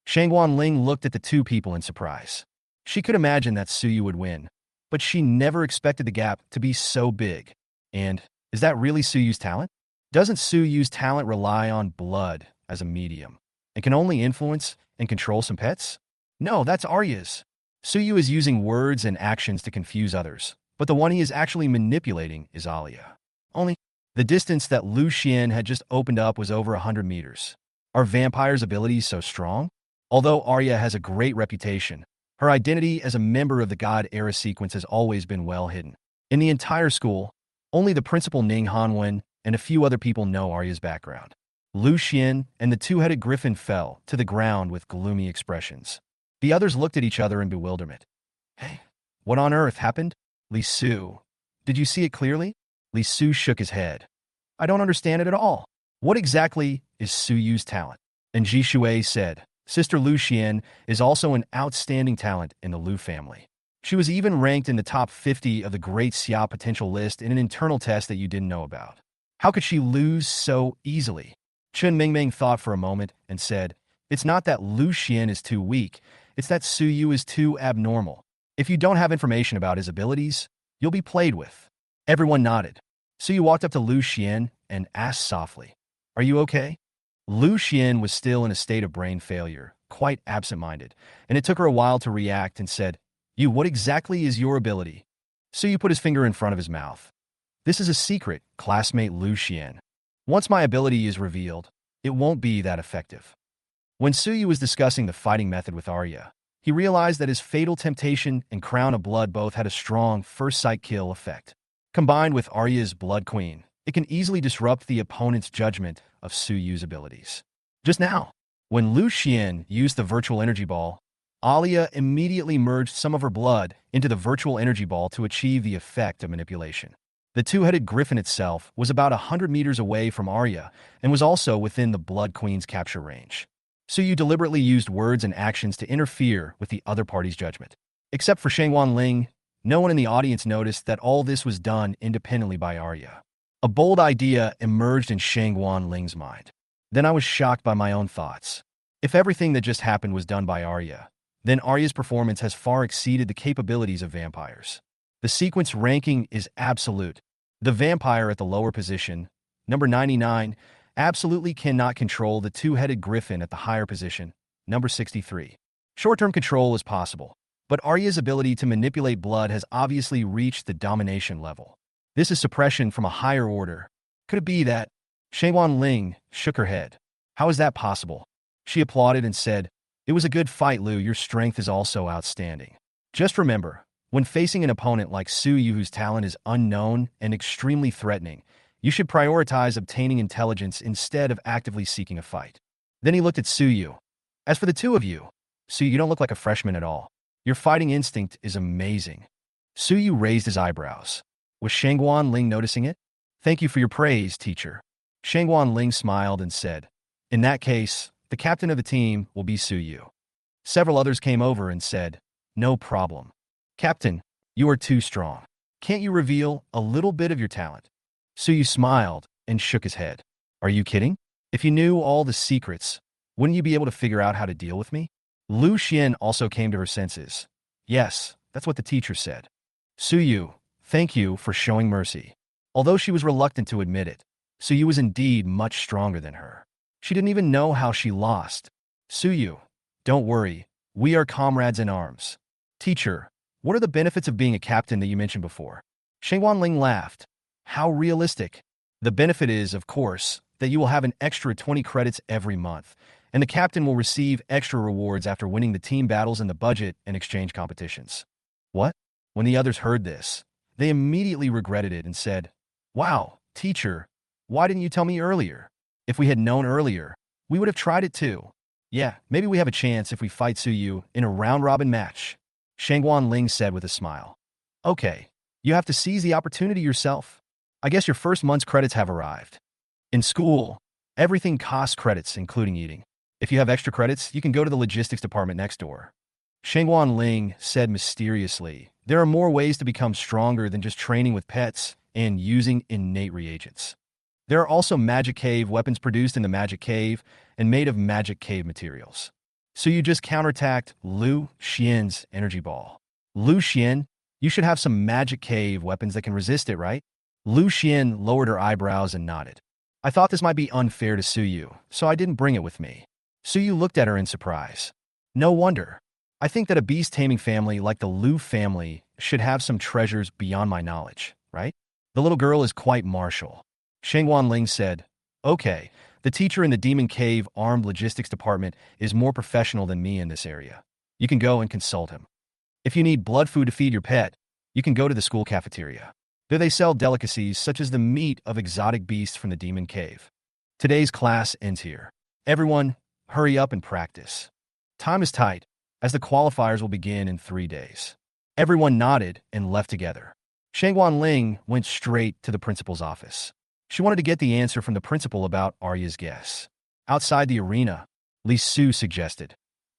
Shangguan Ling looked at the two people in surprise. She could imagine that Suyu would win, but she never expected the gap to be so big. And is that really Suyu's talent? Doesn't Suyu's talent rely on blood as a medium and can only influence and control some pets? No, that's Arya's. Suyu is using words and actions to confuse others, but the one he is actually manipulating is Alia. Only, the distance that Lu Xian had just opened up was over 100 meters. Are vampires' abilities so strong? Although Arya has a great reputation, her identity as a member of the God Era sequence has always been well hidden. In the entire school, only the principal Ning Hanwen and a few other people know Arya's background. Lu Xian and the two-headed griffin fell to the ground with gloomy expressions. The others looked at each other in bewilderment. Hey, what on earth happened? Li Su. Did you see it clearly? Li Su shook his head. I don't understand it at all. What exactly is Suyu's talent? And Ji Shui said, Sister Lu Xian is also an outstanding talent in the Lu family. She was even ranked in the top 50 of the Great Xia potential list in an internal test that you didn't know about. How could she lose so easily? Chen Mingming thought for a moment and said, It's not that Lu Xian is too weak, it's that Suyu is too abnormal. If you don't have information about his abilities, you'll be played with. Everyone nodded. Suyu walked up to Lu Xian and asked softly, Are you okay? Lu Xian was still in a state of brain failure, quite absent-minded, and it took her a while to react and said, what exactly is your ability? Suyu put his finger in front of his mouth. This is a secret, classmate Lu Xian. Once my ability is revealed, it won't be that effective. When Suyu was discussing the fighting method with Arya, he realized that his Fatal Temptation and Crown of Blood both had a strong first-sight kill effect. Combined with Arya's Blood Queen, it can easily disrupt the opponent's judgment of Suyu's abilities. Just now, when Lu Xian used the virtual energy ball, Alia immediately merged some of her blood into the virtual energy ball to achieve the effect of manipulation. The two-headed griffin itself was about 100 meters away from Arya and was also within the Blood Queen's capture range. Suyu deliberately used words and actions to interfere with the other party's judgment. Except for Shangguan Ling, no one in the audience noticed that all this was done independently by Arya. A bold idea emerged in Shangguan Ling's mind. Then I was shocked by my own thoughts. If everything that just happened was done by Arya, then Arya's performance has far exceeded the capabilities of vampires. The sequence ranking is absolute. The vampire at the lower position, number 99, absolutely cannot control the two-headed griffin at the higher position, number 63. Short-term control is possible, but Arya's ability to manipulate blood has obviously reached the domination level. This is suppression from a higher order. Could it be that? Shangguan Ling shook her head. How is that possible? She applauded and said, It was a good fight, Lu. Your strength is also outstanding. Just remember, when facing an opponent like Suyu whose talent is unknown and extremely threatening, you should prioritize obtaining intelligence instead of actively seeking a fight. Then he looked at Suyu. As for the two of you, Suyu, you don't look like a freshman at all. Your fighting instinct is amazing. Suyu raised his eyebrows. Was Shangguan Ling noticing it? Thank you for your praise, teacher. Shangguan Ling smiled and said, In that case, the captain of the team will be Suyu. Several others came over and said, No problem. Captain, you are too strong. Can't you reveal a little bit of your talent? Suyu smiled and shook his head. Are you kidding? If you knew all the secrets, wouldn't you be able to figure out how to deal with me? Lu Xian also came to her senses. Yes, that's what the teacher said. Suyu, thank you for showing mercy. Although she was reluctant to admit it, Suyu was indeed much stronger than her. She didn't even know how she lost. Suyu, don't worry, we are comrades in arms. Teacher, what are the benefits of being a captain that you mentioned before? Shangguan Ling laughed. How realistic. The benefit is, of course, that you will have an extra 20 credits every month, and the captain will receive extra rewards after winning the team battles and the budget and exchange competitions. What? When the others heard this, they immediately regretted it and said, Wow, teacher, why didn't you tell me earlier? If we had known earlier, we would have tried it too. Yeah, maybe we have a chance if we fight Suyu in a round-robin match. Shangguan Ling said with a smile. Okay, you have to seize the opportunity yourself. I guess your first month's credits have arrived. In school, everything costs credits, including eating. If you have extra credits, you can go to the logistics department next door. Shengguan Ling said mysteriously, there are more ways to become stronger than just training with pets and using innate reagents. There are also magic cave weapons produced in the magic cave and made of magic cave materials. So you just counterattacked Lu Xian's energy ball. Lu Xian, you should have some magic cave weapons that can resist it, right? Lu Xian lowered her eyebrows and nodded. I thought this might be unfair to Suyu, so I didn't bring it with me. Suyu looked at her in surprise. No wonder. I think that a beast taming family like the Lu family should have some treasures beyond my knowledge, right? The little girl is quite martial. Shengguan Ling said, okay, the teacher in the Demon Cave Armed Logistics Department is more professional than me in this area. You can go and consult him. If you need blood food to feed your pet, you can go to the school cafeteria. There they sell delicacies such as the meat of exotic beasts from the Demon Cave. Today's class ends here. Everyone, hurry up and practice. Time is tight, as the qualifiers will begin in 3 days. Everyone nodded and left together. Shengguan Ling went straight to the principal's office. She wanted to get the answer from the principal about Arya's guess. Outside the arena, Li Su suggested,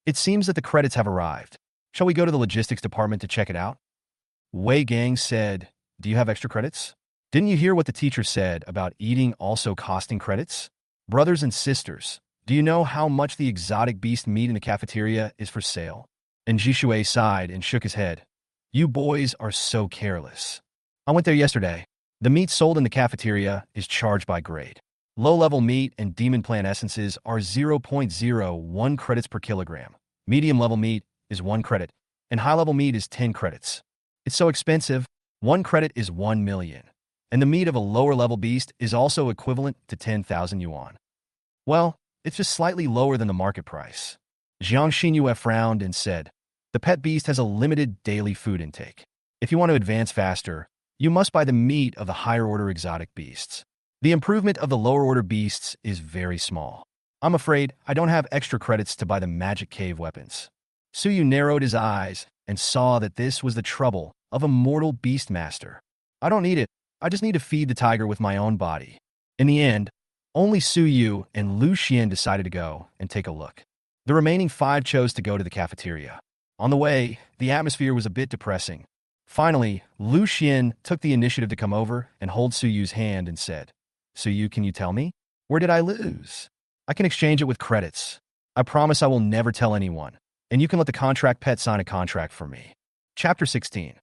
it seems that the credits have arrived. Shall we go to the logistics department to check it out? Wei Gang said, do you have extra credits? Didn't you hear what the teacher said about eating also costing credits? Brothers and sisters, do you know how much the exotic beast meat in the cafeteria is for sale? And Jishui sighed and shook his head. You boys are so careless. I went there yesterday. The meat sold in the cafeteria is charged by grade. Low-level meat and demon plant essences are 0.01 credits per kilogram. Medium-level meat is 1 credit, and high-level meat is 10 credits. It's so expensive, 1 credit is 1 million. And the meat of a lower-level beast is also equivalent to 10,000 yuan. Well, it's just slightly lower than the market price. Jiang Xinyue frowned and said, the pet beast has a limited daily food intake. If you want to advance faster, you must buy the meat of the higher-order exotic beasts. The improvement of the lower-order beasts is very small. I'm afraid I don't have extra credits to buy the magic cave weapons. Suyu narrowed his eyes and saw that this was the trouble of a mortal beast master. I don't need it. I just need to feed the tiger with my own body. In the end, only Suyu and Lu Xian decided to go and take a look. The remaining 5 chose to go to the cafeteria. On the way, the atmosphere was a bit depressing. Finally, Lu Xian took the initiative to come over and hold Suyu's hand and said, Suyu, can you tell me? Where did I lose? I can exchange it with credits. I promise I will never tell anyone, and you can let the contract pet sign a contract for me. Chapter 16.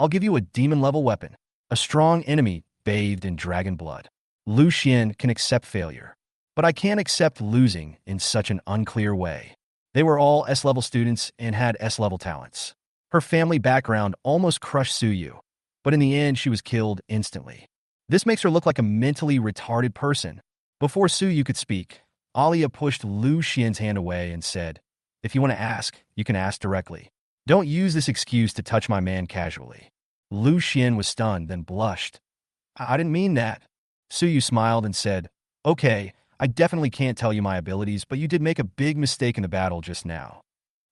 I'll give you a demon-level weapon, a strong enemy bathed in dragon blood. Lu Xian can accept failure, but I can't accept losing in such an unclear way. They were all S-level students and had S-level talents. Her family background almost crushed Suyu, but in the end she was killed instantly. This makes her look like a mentally retarded person. Before Suyu could speak, Alia pushed Lu Xian's hand away and said, if you want to ask, you can ask directly. Don't use this excuse to touch my man casually. Lu Xian was stunned, then blushed. I didn't mean that. Suyu smiled and said, okay, I definitely can't tell you my abilities, but you did make a big mistake in the battle just now.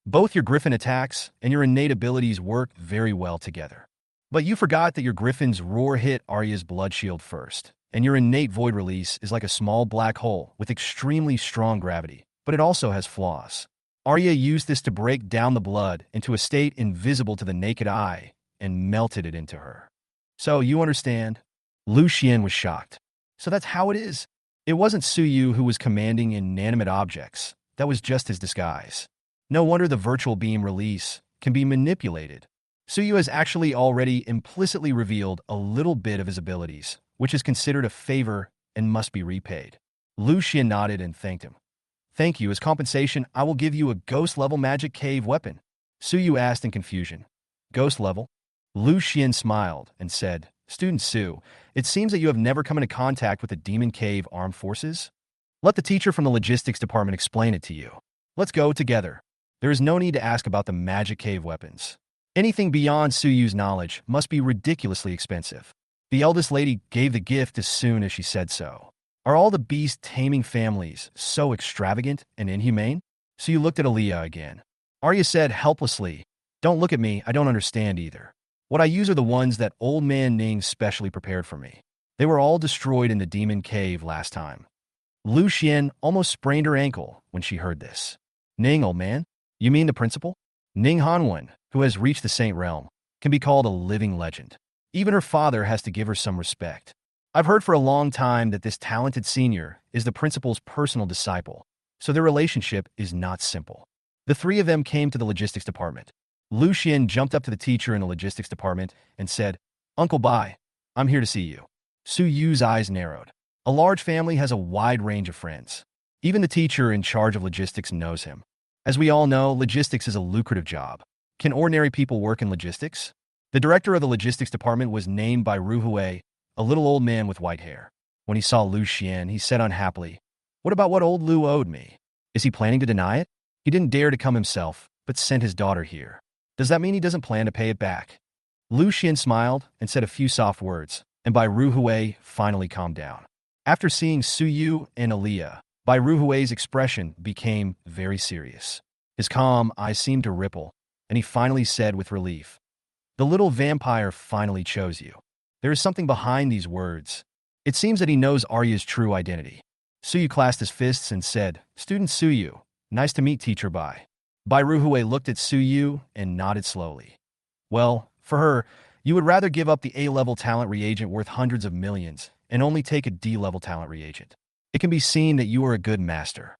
Both your griffin attacks and your innate abilities work very well together. But you forgot that your griffin's roar hit Arya's blood shield first, and your innate void release is like a small black hole with extremely strong gravity, but it also has flaws. Arya used this to break down the blood into a state invisible to the naked eye and melted it into her. So you understand? Lu Xian was shocked. So that's how it is. It wasn't Suyu who was commanding inanimate objects. That was just his disguise. No wonder the virtual beam release can be manipulated. Suyu has actually already implicitly revealed a little bit of his abilities, which is considered a favor and must be repaid. Lu Xian nodded and thanked him. Thank you. As compensation, I will give you a ghost-level magic cave weapon. Suyu asked in confusion. Ghost level? Lu Xian smiled and said, Student Su, it seems that you have never come into contact with the Demon Cave Armed Forces. Let the teacher from the logistics department explain it to you. Let's go together. There is no need to ask about the magic cave weapons. Anything beyond Suyu's knowledge must be ridiculously expensive. The eldest lady gave the gift as soon as she said so. Are all the beast taming families so extravagant and inhumane? Suyu looked at Aaliyah again. Arya said helplessly, Don't look at me, I don't understand either. What I use are the ones that old man Ning specially prepared for me. They were all destroyed in the demon cave last time. Lu Xian almost sprained her ankle when she heard this. Ning, old man? You mean the principal? Ning Hanwen, who has reached the Saint Realm, can be called a living legend. Even her father has to give her some respect. I've heard for a long time that this talented senior is the principal's personal disciple, so their relationship is not simple. The three of them came to the logistics department. Lu Xian jumped up to the teacher in the logistics department and said, Uncle Bai, I'm here to see you. Su Yu's eyes narrowed. A large family has a wide range of friends. Even the teacher in charge of logistics knows him. As we all know, logistics is a lucrative job. Can ordinary people work in logistics? The director of the logistics department was named by Ru Hui, a little old man with white hair. When he saw Lu Xian, he said unhappily, What about what old Lu owed me? Is he planning to deny it? He didn't dare to come himself, but sent his daughter here. Does that mean he doesn't plan to pay it back? Lu Xian smiled and said a few soft words, and Bai Ru Hui finally calmed down. After seeing Su Yu and Aliyah, Bai Ru Hui's expression became very serious. His calm eyes seemed to ripple, and he finally said with relief, The little vampire finally chose you. There is something behind these words. It seems that he knows Arya's true identity. Su Yu clasped his fists and said, Student Su Yu, nice to meet Teacher Bai. Bai Ru Hui looked at Su Yu and nodded slowly. Well, for her, you would rather give up the A-level talent reagent worth hundreds of millions and only take a D-level talent reagent. It can be seen that you are a good master.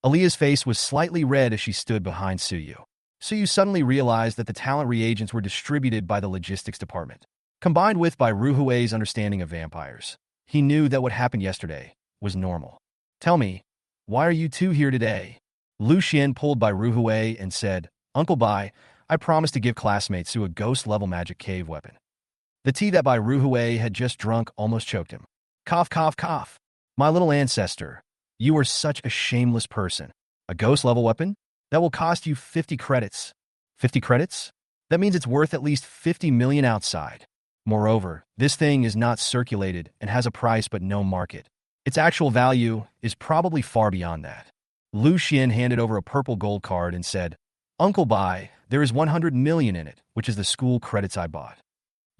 Aliyah's face was slightly red as she stood behind Su Yu. Su Yu suddenly realized that the talent reagents were distributed by the logistics department. Combined with Bai Ru Hui's understanding of vampires, he knew that what happened yesterday was normal. Tell me, why are you two here today? Lu Xian pulled Bai Ru Hui and said, Uncle Bai, I promised to give classmates Su a ghost-level magic cave weapon. The tea that Bai Ru Hui had just drunk almost choked him. Cough, cough, cough. My little ancestor, you are such a shameless person. A ghost-level weapon? That will cost you 50 credits. 50 credits? That means it's worth at least 50 million outside. Moreover, this thing is not circulated and has a price but no market. Its actual value is probably far beyond that. Lu Xian handed over a purple gold card and said, Uncle Bai, there is 100 million in it, which is the school credits I bought.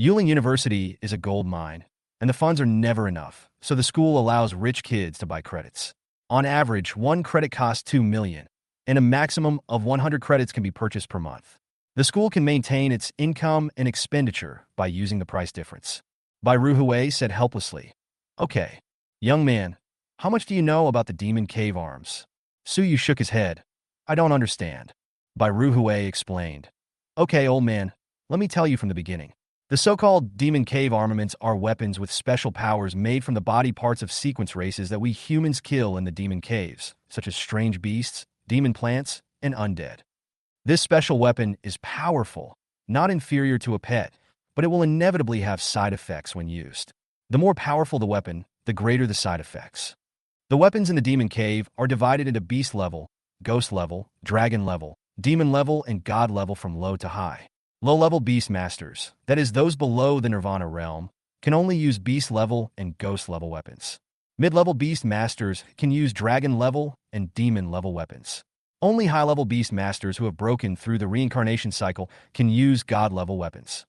Yuling University is a gold mine, and the funds are never enough, so the school allows rich kids to buy credits. On average, one credit costs 2 million, and a maximum of 100 credits can be purchased per month. The school can maintain its income and expenditure by using the price difference. Bai Ru Hui said helplessly, Okay, young man, how much do you know about the demon cave arms? Su Yu shook his head. I don't understand. Bai Ru Hui explained. Okay, old man, let me tell you from the beginning. The so-called demon cave armaments are weapons with special powers made from the body parts of sequence races that we humans kill in the demon caves, such as strange beasts, demon plants, and undead. This special weapon is powerful, not inferior to a pet, but it will inevitably have side effects when used. The more powerful the weapon, the greater the side effects. The weapons in the demon cave are divided into beast level, ghost level, dragon level, demon level, and god level from low to high. Low-level beast masters, that is those below the nirvana realm, can only use beast level and ghost level weapons. Mid-level beast masters can use dragon level and demon level weapons. Only high-level beast masters who have broken through the reincarnation cycle can use god-level weapons.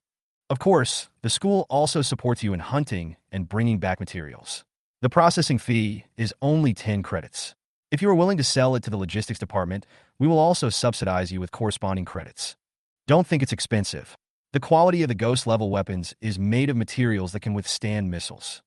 Of course, the school also supports you in hunting and bringing back materials. The processing fee is only 10 credits. If you are willing to sell it to the logistics department, we will also subsidize you with corresponding credits. Don't think it's expensive. The quality of the ghost-level weapons is made of materials that can withstand missiles.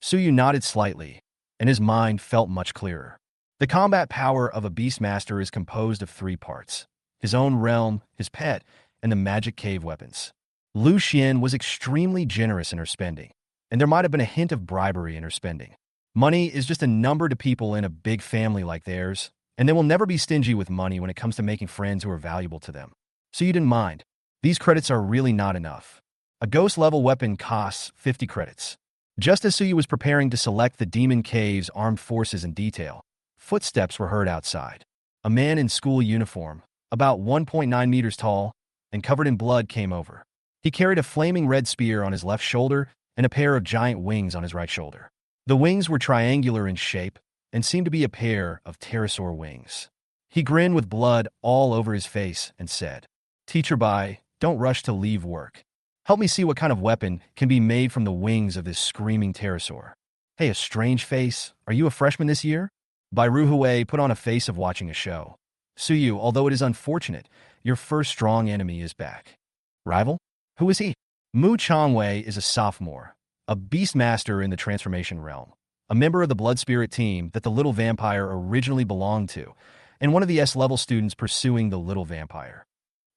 Su Yu nodded slightly, and his mind felt much clearer. The combat power of a Beastmaster is composed of 3 parts: his own realm, his pet, and the magic cave weapons. Lu Xian was extremely generous in her spending, and there might have been a hint of bribery in her spending. Money is just a number to people in a big family like theirs, and they will never be stingy with money when it comes to making friends who are valuable to them. So you didn't mind. These credits are really not enough. A ghost-level weapon costs 50 credits. Just as Su Yu was preparing to select the Demon Cave's armed forces in detail, footsteps were heard outside. A man in school uniform, about 1.9 meters tall, and covered in blood came over. He carried a flaming red spear on his left shoulder and a pair of giant wings on his right shoulder. The wings were triangular in shape and seemed to be a pair of pterosaur wings. He grinned with blood all over his face and said, Teacher Bai, don't rush to leave work. Help me see what kind of weapon can be made from the wings of this screaming pterosaur. Hey, a strange face. Are you a freshman this year? Bai Ruhui put on a face of watching a show. Suyu, although it is unfortunate, your first strong enemy is back. Rival? Who is he? Mu Changwei is a sophomore, a beast master in the transformation realm, a member of the blood spirit team that the little vampire originally belonged to, and one of the S-level students pursuing the little vampire.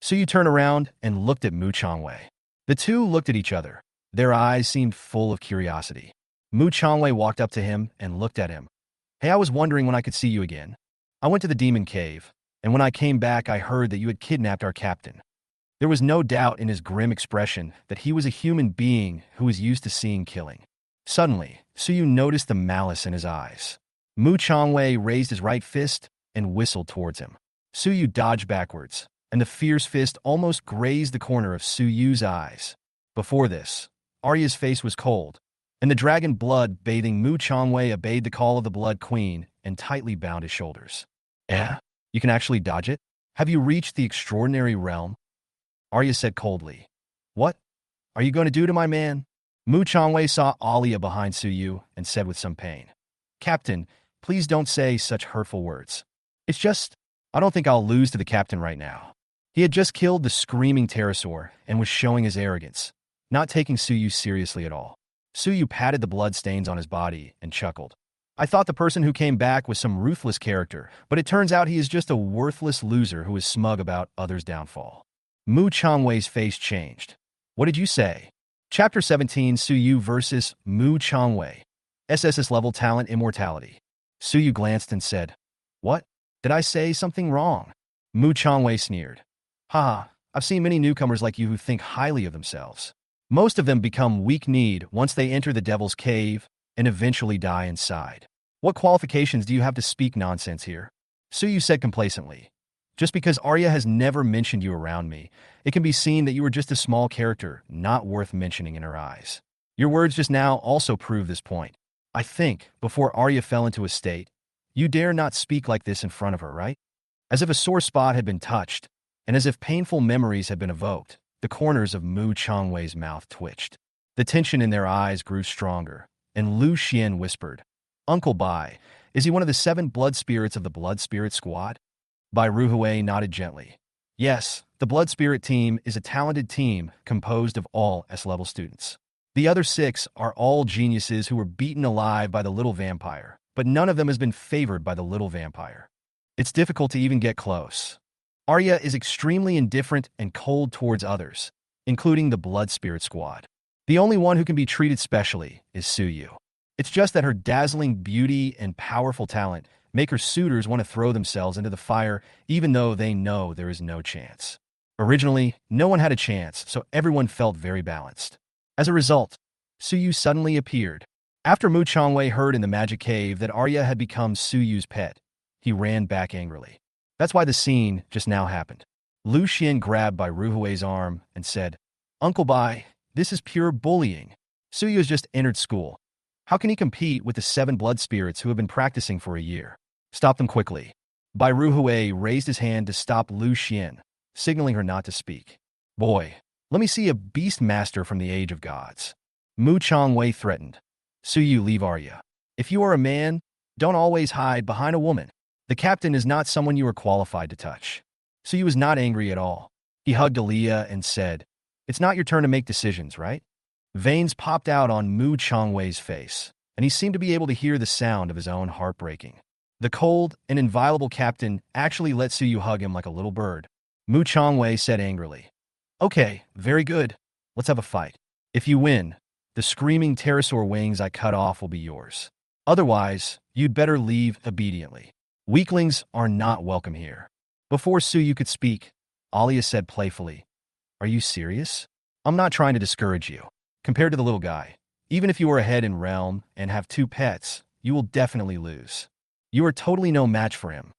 Suyu turned around and looked at Mu Changwei. The two looked at each other. Their eyes seemed full of curiosity. Mu Changwei walked up to him and looked at him. Hey, I was wondering when I could see you again. I went to the demon cave, and when I came back I heard that you had kidnapped our captain. There was no doubt in his grim expression that he was a human being who was used to seeing killing. Suddenly, Suyu noticed the malice in his eyes. Mu Changwei raised his right fist and whistled towards him. Suyu dodged backwards, and the fierce fist almost grazed the corner of Suyu's eyes. Before this, Arya's face was cold, and the dragon blood bathing Mu Changwei obeyed the call of the Blood Queen and tightly bound his shoulders. Eh? You can actually dodge it? Have you reached the extraordinary realm? Arya said coldly. What are you going to do to my man? Mu Changwei saw Alia behind Suyu and said with some pain. Captain, please don't say such hurtful words. It's just, I don't think I'll lose to the captain right now. He had just killed the screaming pterosaur and was showing his arrogance, not taking Suyu seriously at all. Suyu patted the blood stains on his body and chuckled. I thought the person who came back was some ruthless character, but it turns out he is just a worthless loser who is smug about others' downfall. Mu Changwei's face changed. What did you say? Chapter 17, Suyu versus Mu Changwei. SSS level talent immortality. Suyu glanced and said, What? Did I say something wrong? Mu Changwei sneered. Haha, I've seen many newcomers like you who think highly of themselves. Most of them become weak-kneed once they enter the devil's cave and eventually die inside. What qualifications do you have to speak nonsense here? Suyu said complacently. Just because Arya has never mentioned you around me, it can be seen that you are just a small character, not worth mentioning in her eyes. Your words just now also prove this point. I think, before Arya fell into a state, you dare not speak like this in front of her, right? As if a sore spot had been touched, and as if painful memories had been evoked, the corners of Mu Changwei's mouth twitched. The tension in their eyes grew stronger, and Lu Xian whispered, Uncle Bai, is he one of the 7 blood spirits of the Blood Spirit Squad? Bai Ruhui nodded gently. Yes, the Blood Spirit team is a talented team composed of all S-level students. The other 6 are all geniuses who were beaten alive by the little vampire, but none of them has been favored by the little vampire. It's difficult to even get close. Arya is extremely indifferent and cold towards others, including the Blood Spirit Squad. The only one who can be treated specially is Suyu. It's just that her dazzling beauty and powerful talent make her suitors want to throw themselves into the fire even though they know there is no chance. Originally, no one had a chance, so everyone felt very balanced. As a result, Suyu suddenly appeared. After Mu Changwei heard in the magic cave that Arya had become Suyu's pet, he ran back angrily. That's why the scene just now happened. Lu Xian grabbed Bai Ruhui's arm and said, Uncle Bai, this is pure bullying. Suyu has just entered school. How can he compete with the 7 blood spirits who have been practicing for a year? Stop them quickly. Bai Ruhui raised his hand to stop Lu Xian, signaling her not to speak. Boy, let me see a beast master from the age of gods. Mu Changwei threatened. Suyu, leave Arya. If you are a man, don't always hide behind a woman. The captain is not someone you are qualified to touch. Suyu was not angry at all. He hugged Aaliyah and said, It's not your turn to make decisions, right? Veins popped out on Mu Changwei's face, and he seemed to be able to hear the sound of his own heart breaking. The cold and inviolable captain actually let Suyu hug him like a little bird. Mu Changwei said angrily, Okay, very good. Let's have a fight. If you win, the screaming pterosaur wings I cut off will be yours. Otherwise, you'd better leave obediently. Weaklings are not welcome here. Before Suyu could speak, Alia said playfully, Are you serious? I'm not trying to discourage you. Compared to the little guy, even if you are ahead in realm and have 2 pets, you will definitely lose. You are totally no match for him.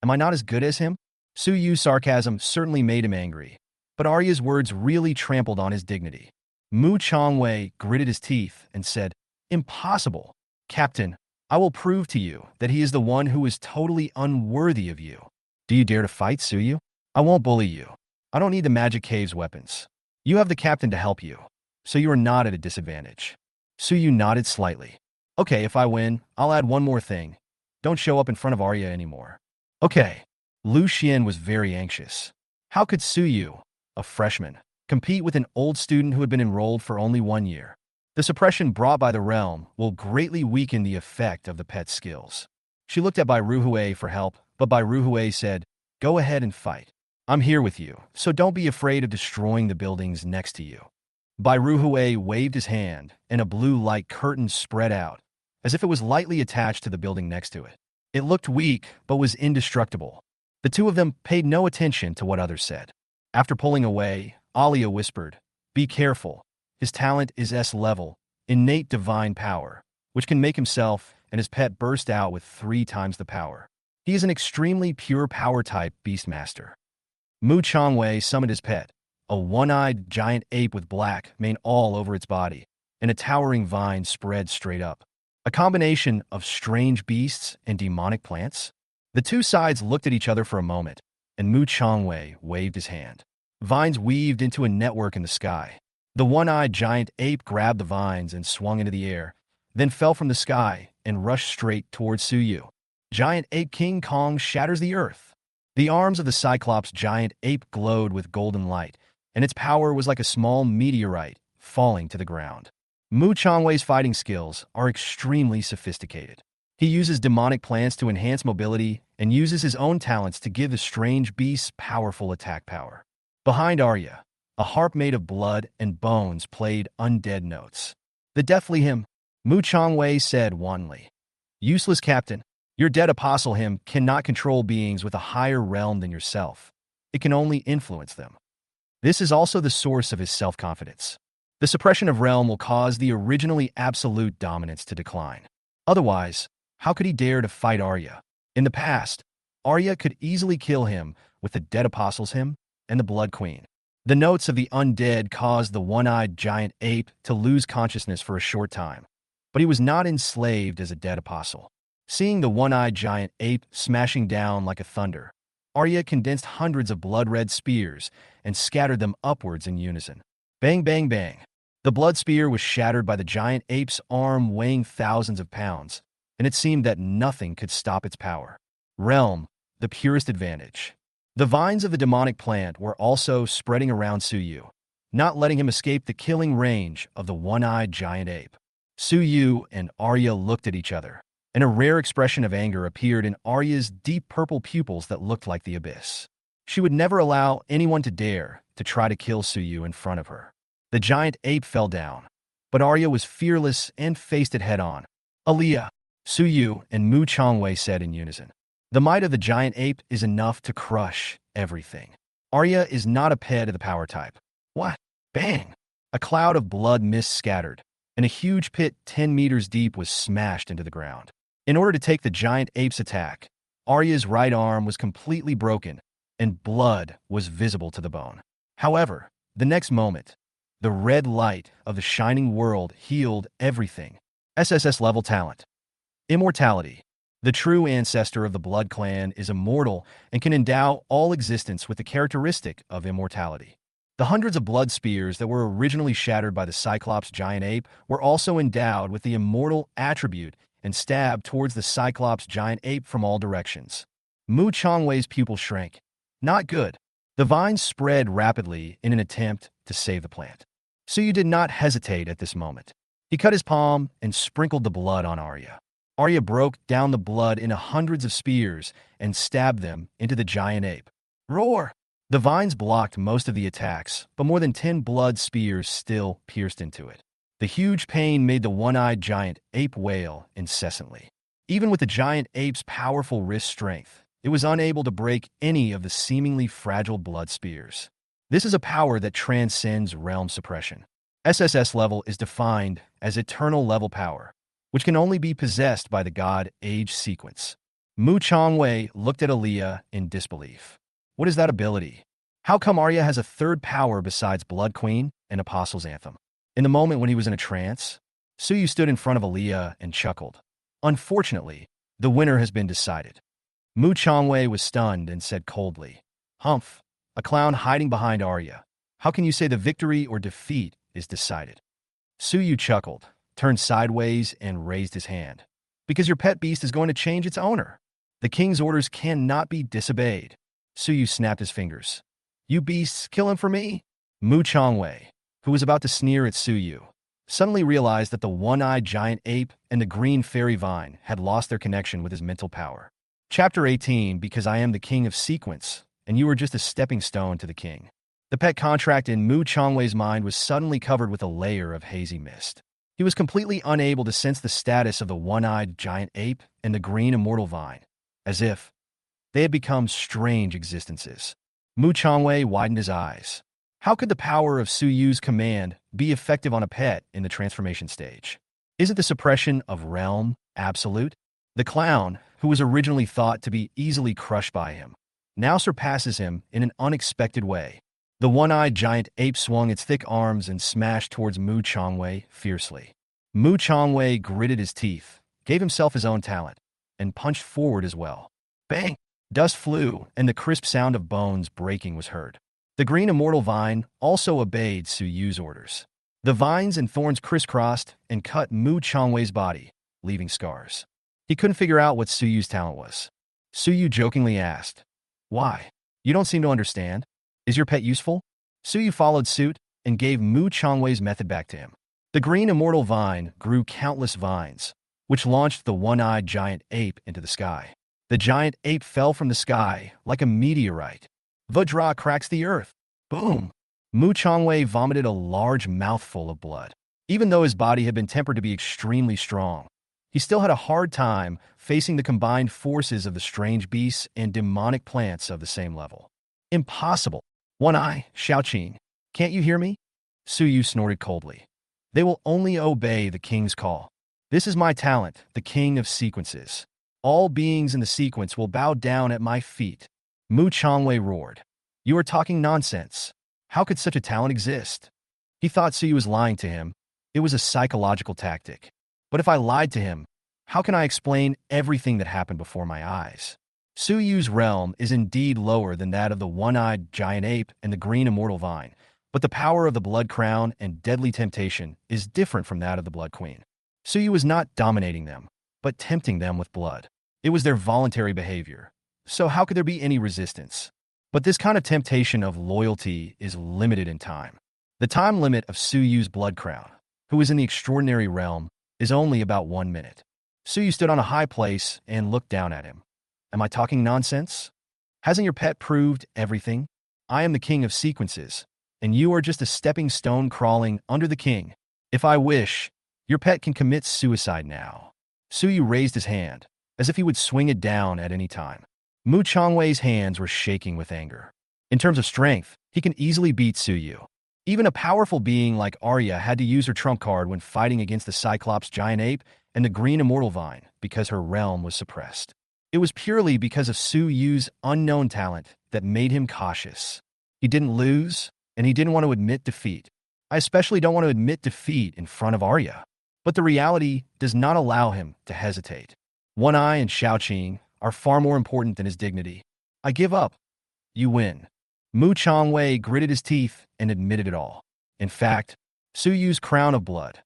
Am I not as good as him? Suyu's sarcasm certainly made him angry, but Arya's words really trampled on his dignity. Mu Changwei gritted his teeth and said, Impossible. Captain, I will prove to you that he is the one who is totally unworthy of you. Do you dare to fight, Suyu? I won't bully you. I don't need the magic cave's weapons. You have the captain to help you, so you are not at a disadvantage. Suyu nodded slightly. Okay, if I win, I'll add one more thing. Don't show up in front of Arya anymore. Okay. Lu Xian was very anxious. How could Suyu, a freshman, compete with an old student who had been enrolled for only 1 year? The suppression brought by the realm will greatly weaken the effect of the pet's skills. She looked at Bai Ruhui for help, but Bai Ruhui said, "Go ahead and fight. I'm here with you, so don't be afraid of destroying the buildings next to you." Bai Ruhui waved his hand, and a blue light curtain spread out, as if it was lightly attached to the building next to it. It looked weak, but was indestructible. The two of them paid no attention to what others said. After pulling away, Alia whispered, "Be careful. His talent is S-level, innate divine power, which can make himself and his pet burst out with 3 times the power. He is an extremely pure power-type beastmaster." Mu Chongwei summoned his pet, a one-eyed giant ape with black mane all over its body, and a towering vine spread straight up. A combination of strange beasts and demonic plants? The two sides looked at each other for a moment, and Mu Chongwei waved his hand. Vines weaved into a network in the sky. The one-eyed giant ape grabbed the vines and swung into the air, then fell from the sky and rushed straight towards Suyu. Giant ape King Kong shatters the earth. The arms of the Cyclops giant ape glowed with golden light, and its power was like a small meteorite falling to the ground. Mu Chongwei's fighting skills are extremely sophisticated. He uses demonic plants to enhance mobility and uses his own talents to give the strange beasts powerful attack power. Behind Arya, a harp made of blood and bones played undead notes. "The deathly hymn," Mu Chongwei said wanly. "Useless captain, your dead apostle hymn cannot control beings with a higher realm than yourself. It can only influence them." This is also the source of his self-confidence. The suppression of realm will cause the originally absolute dominance to decline. Otherwise, how could he dare to fight Arya? In the past, Arya could easily kill him with the Dead Apostles hymn and the Blood Queen. The notes of the undead caused the one-eyed giant ape to lose consciousness for a short time, but he was not enslaved as a dead apostle. Seeing the one-eyed giant ape smashing down like a thunder, Arya condensed hundreds of blood-red spears and scattered them upwards in unison. Bang, bang, bang. The blood spear was shattered by the giant ape's arm weighing thousands of pounds, and it seemed that nothing could stop its power. Realm, the purest advantage. The vines of the demonic plant were also spreading around Suyu, not letting him escape the killing range of the one-eyed giant ape. Suyu and Arya looked at each other, and a rare expression of anger appeared in Arya's deep purple pupils that looked like the abyss. She would never allow anyone to dare to try to kill Suyu in front of her. The giant ape fell down, but Arya was fearless and faced it head-on. "Aliyah," Suyu and Mu Chongwei said in unison. "The might of the giant ape is enough to crush everything." Arya is not a pet of the power type. What? Bang! A cloud of blood mist scattered, and a huge pit 10 meters deep was smashed into the ground. In order to take the giant ape's attack, Arya's right arm was completely broken, and blood was visible to the bone. However, the next moment, the red light of the shining world healed everything. SSS-level talent. Immortality. The true ancestor of the Blood Clan is immortal and can endow all existence with the characteristic of immortality. The hundreds of blood spears that were originally shattered by the Cyclops giant ape were also endowed with the immortal attribute and stabbed towards the Cyclops giant ape from all directions. Mu Chongwei's pupil shrank. Not good. The vines spread rapidly in an attempt to save the plant. Suyu did not hesitate at this moment. He cut his palm and sprinkled the blood on Arya. Arya broke down the blood into hundreds of spears and stabbed them into the giant ape. Roar! The vines blocked most of the attacks, but more than 10 blood spears still pierced into it. The huge pain made the one-eyed giant ape wail incessantly. Even with the giant ape's powerful wrist strength, it was unable to break any of the seemingly fragile blood spears. This is a power that transcends realm suppression. SSS level is defined as eternal level power, which can only be possessed by the god age sequence. Mu Chongwei looked at Aliyah in disbelief. What is that ability? How come Arya has a third power besides Blood Queen and Apostle's Anthem? In the moment when he was in a trance, Suyu stood in front of Aliyah and chuckled. Unfortunately, the winner has been decided. Mu Chongwei was stunned and said coldly, "Humph, a clown hiding behind Arya. How can you say the victory or defeat is decided?" Suyu chuckled. turned sideways and raised his hand. Because your pet beast is going to change its owner. The king's orders cannot be disobeyed. Suyu snapped his fingers. You beasts, kill him for me? Mu Chongwei, who was about to sneer at Suyu, suddenly realized that the one-eyed giant ape and the green fairy vine had lost their connection with his mental power. Chapter 18, Because I am the king of sequence, and you are just a stepping stone to the king. The pet contract in Mu Chongwei's mind was suddenly covered with a layer of hazy mist. He was completely unable to sense the status of the one-eyed giant ape and the green immortal vine, as if they had become strange existences. Mu Chongwei widened his eyes. How could the power of Suyu's command be effective on a pet in the transformation stage? Isn't the suppression of realm absolute? The clown, who was originally thought to be easily crushed by him, now surpasses him in an unexpected way. The one-eyed giant ape swung its thick arms and smashed towards Mu Chongwei fiercely. Mu Chongwei gritted his teeth, gave himself his own talent, and punched forward as well. Bang! Dust flew, and the crisp sound of bones breaking was heard. The green immortal vine also obeyed Suyu's orders. The vines and thorns crisscrossed and cut Mu Chongwei's body, leaving scars. He couldn't figure out what Suyu's talent was. Suyu jokingly asked, Why? You don't seem to understand. Is your pet useful? Suyu followed suit and gave Mu Chongwei's method back to him. The green immortal vine grew countless vines, which launched the one-eyed giant ape into the sky. The giant ape fell from the sky like a meteorite. Vajra cracks the earth. Boom! Mu Chongwei vomited a large mouthful of blood. Even though his body had been tempered to be extremely strong, he still had a hard time facing the combined forces of the strange beasts and demonic plants of the same level. Impossible! One Eye, Xiaoqing, can't you hear me? Suyu snorted coldly. They will only obey the king's call. This is my talent, the king of sequences. All beings in the sequence will bow down at my feet. Mu Chongwei roared. You are talking nonsense. How could such a talent exist? He thought Suyu was lying to him. It was a psychological tactic. But if I lied to him, how can I explain everything that happened before my eyes? Suyu's realm is indeed lower than that of the one-eyed giant ape and the green immortal vine, but the power of the blood crown and deadly temptation is different from that of the blood queen. Suyu was not dominating them, but tempting them with blood. It was their voluntary behavior. So how could there be any resistance? But this kind of temptation of loyalty is limited in time. The time limit of Suyu's blood crown, who is in the extraordinary realm, is only about 1 minute. Suyu stood on a high place and looked down at him. Am I talking nonsense? Hasn't your pet proved everything? I am the king of sequences, and you are just a stepping stone crawling under the king. If I wish, your pet can commit suicide now. Suyu raised his hand, as if he would swing it down at any time. Mu Chongwei's hands were shaking with anger. In terms of strength, he can easily beat Suyu. Even a powerful being like Arya had to use her trump card when fighting against the Cyclops giant ape and the green immortal vine because her realm was suppressed. It was purely because of Suyu's unknown talent that made him cautious. He didn't lose, and he didn't want to admit defeat. I especially don't want to admit defeat in front of Arya. But the reality does not allow him to hesitate. One Eye and Xiaoqing are far more important than his dignity. I give up. You win. Mu Chongwei gritted his teeth and admitted it all. In fact, Suyu's crown of blood's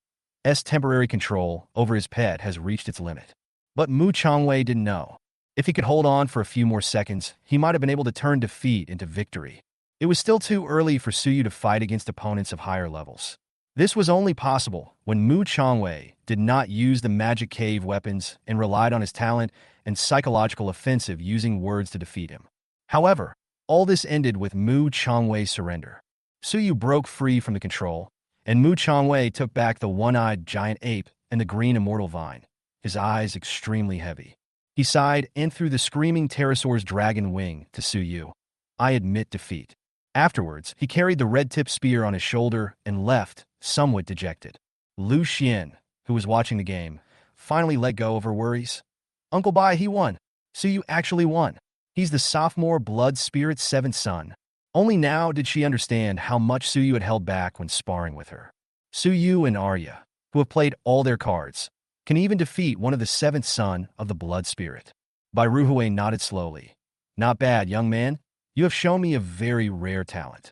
temporary control over his pet has reached its limit. But Mu Chongwei didn't know. If he could hold on for a few more seconds, he might have been able to turn defeat into victory. It was still too early for Suyu to fight against opponents of higher levels. This was only possible when Mu Chongwei did not use the magic cave weapons and relied on his talent and psychological offensive using words to defeat him. However, all this ended with Mu Chongwei's surrender. Suyu broke free from the control, and Mu Chongwei took back the one-eyed giant ape and the green immortal vine, his eyes extremely heavy. He sighed and threw the screaming pterosaur's dragon wing to Suyu. I admit defeat. Afterwards, he carried the red-tipped spear on his shoulder and left, somewhat dejected. Lu Xian, who was watching the game, finally let go of her worries. Uncle Bai, he won. Suyu actually won. He's the sophomore blood spirit's seventh son. Only now did she understand how much Suyu had held back when sparring with her. Suyu and Arya, who have played all their cards, can even defeat one of the seventh son of the blood spirit. Bai Ruhui nodded slowly. Not bad, young man. You have shown me a very rare talent.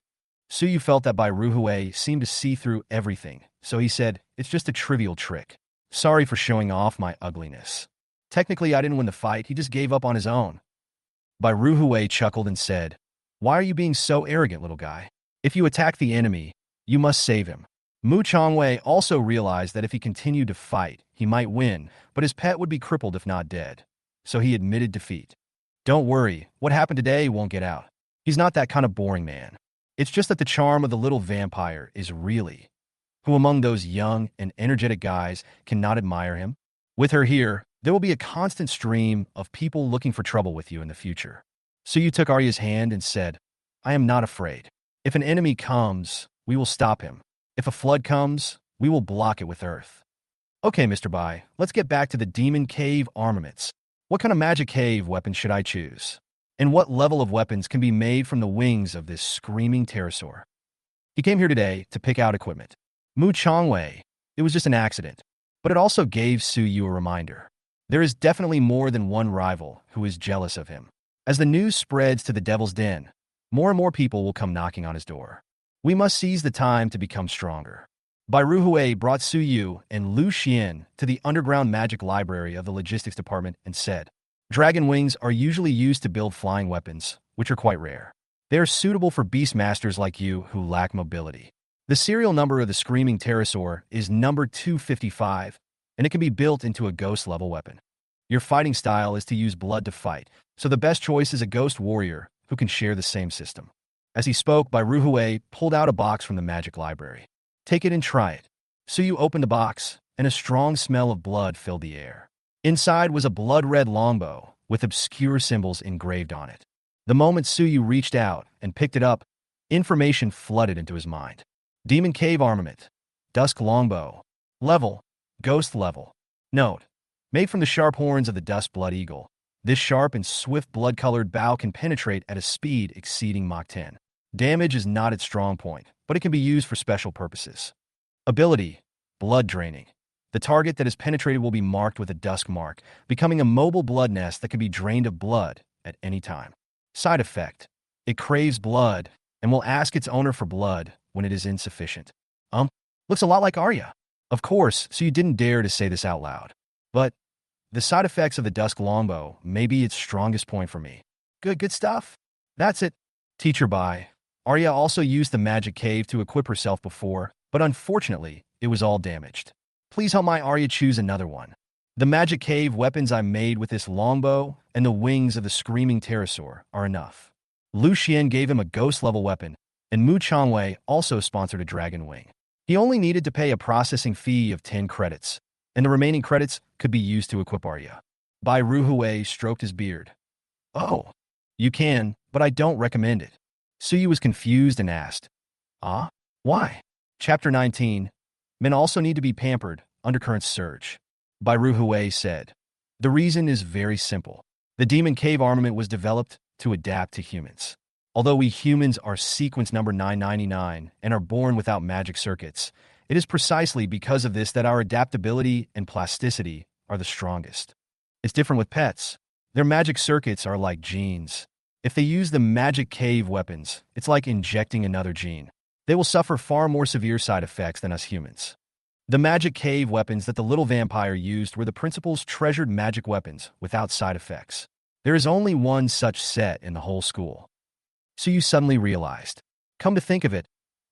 Suyu felt that Bai Ruhui seemed to see through everything so he said, "It's just a trivial trick. Sorry for showing off my ugliness. Technically, I didn't win the fight, he just gave up on his own." Bai Ruhui chuckled and said, "Why are you being so arrogant, little guy? If you attack the enemy, you must save him." Mu Chongwei also realized that if he continued to fight, he might win, but his pet would be crippled if not dead. So he admitted defeat. "Don't worry, what happened today won't get out. He's not that kind of boring man. It's just that the charm of the little vampire is really. Who among those young and energetic guys cannot admire him? With her here, there will be a constant stream of people looking for trouble with you in the future." So you took Arya's hand and said, "I am not afraid. If an enemy comes, we will stop him. If a flood comes, we will block it with earth." "Okay, Mr. Bai, let's get back to the Demon Cave armaments. What kind of magic cave weapon should I choose? And what level of weapons can be made from the wings of this screaming pterosaur?" He came here today to pick out equipment. Mu Chongwei, it was just an accident, but it also gave Su Yu a reminder. There is definitely more than one rival who is jealous of him. As the news spreads to the Devil's Den, more and more people will come knocking on his door. We must seize the time to become stronger. Bai Ruhui brought Su Yu and Lu Xian to the underground magic library of the logistics department and said, "Dragon wings are usually used to build flying weapons, which are quite rare. They are suitable for beast masters like you who lack mobility. The serial number of the screaming pterosaur is number 255, and it can be built into a ghost-level weapon. Your fighting style is to use blood to fight, so the best choice is a ghost warrior who can share the same system." As he spoke, Bai Ruhui pulled out a box from the magic library. "Take it and try it." Su Yu opened the box, and a strong smell of blood filled the air. Inside was a blood-red longbow with obscure symbols engraved on it. The moment Su Yu reached out and picked it up, information flooded into his mind. Demon Cave Armament. Dusk Longbow. Level. Ghost level. Note. Made from the sharp horns of the Dusk Blood Eagle, this sharp and swift blood-colored bow can penetrate at a speed exceeding Mach 10. Damage is not its strong point, but it can be used for special purposes. Ability. Blood Draining. The target that is penetrated will be marked with a dusk mark, becoming a mobile blood nest that can be drained of blood at any time. Side effect. It craves blood and will ask its owner for blood when it is insufficient. Looks a lot like Arya. Of course, so you didn't dare to say this out loud. But the side effects of the Dusk Longbow may be its strongest point for me. Good stuff. That's it. Teacher Bai. Arya also used the magic cave to equip herself before, but unfortunately, it was all damaged. Please help my Arya choose another one. The magic cave weapons I made with this longbow and the wings of the screaming pterosaur are enough. Lu Xian gave him a ghost-level weapon, and Mu Chongwei also sponsored a dragon wing. He only needed to pay a processing fee of 10 credits, and the remaining credits could be used to equip Arya. Bai Ruhui stroked his beard. "Oh, you can, but I don't recommend it." Su Yu was confused and asked, Why? Chapter 19. Men also need to be pampered, undercurrents surge. Bai Ruhui said, "The reason is very simple. The Demon Cave armament was developed to adapt to humans. Although we humans are sequence number 999 and are born without magic circuits, it is precisely because of this that our adaptability and plasticity are the strongest. It's different with pets. Their magic circuits are like genes. If they use the magic cave weapons, it's like injecting another gene. They will suffer far more severe side effects than us humans. The magic cave weapons that the little vampire used were the principal's treasured magic weapons without side effects. There is only one such set in the whole school." So you suddenly realized, come to think of it,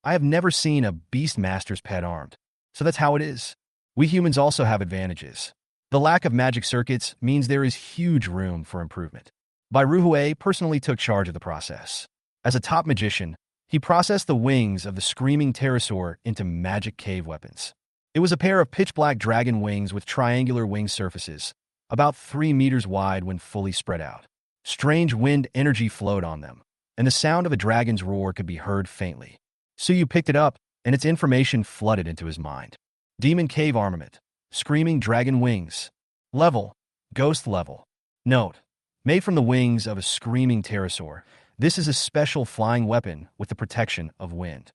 I have never seen a beast master's pet armed. So that's how it is. We humans also have advantages. The lack of magic circuits means there is huge room for improvement. Bai Ruhui personally took charge of the process. As a top magician, he processed the wings of the screaming pterosaur into magic cave weapons. It was a pair of pitch-black dragon wings with triangular wing surfaces, about 3 meters wide when fully spread out. Strange wind energy flowed on them, and the sound of a dragon's roar could be heard faintly. Su Yu picked it up, and its information flooded into his mind. Demon Cave Armament. Screaming Dragon Wings. Level. Ghost level. Note. Made from the wings of a screaming pterosaur, this is a special flying weapon with the protection of wind.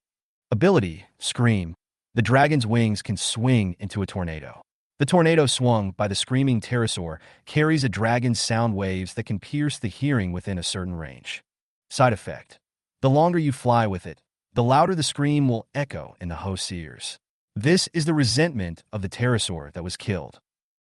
Ability. Scream. The dragon's wings can swing into a tornado. The tornado swung by the screaming pterosaur carries a dragon's sound waves that can pierce the hearing within a certain range. Side effect. The longer you fly with it, the louder the scream will echo in the host's ears. This is the resentment of the pterosaur that was killed.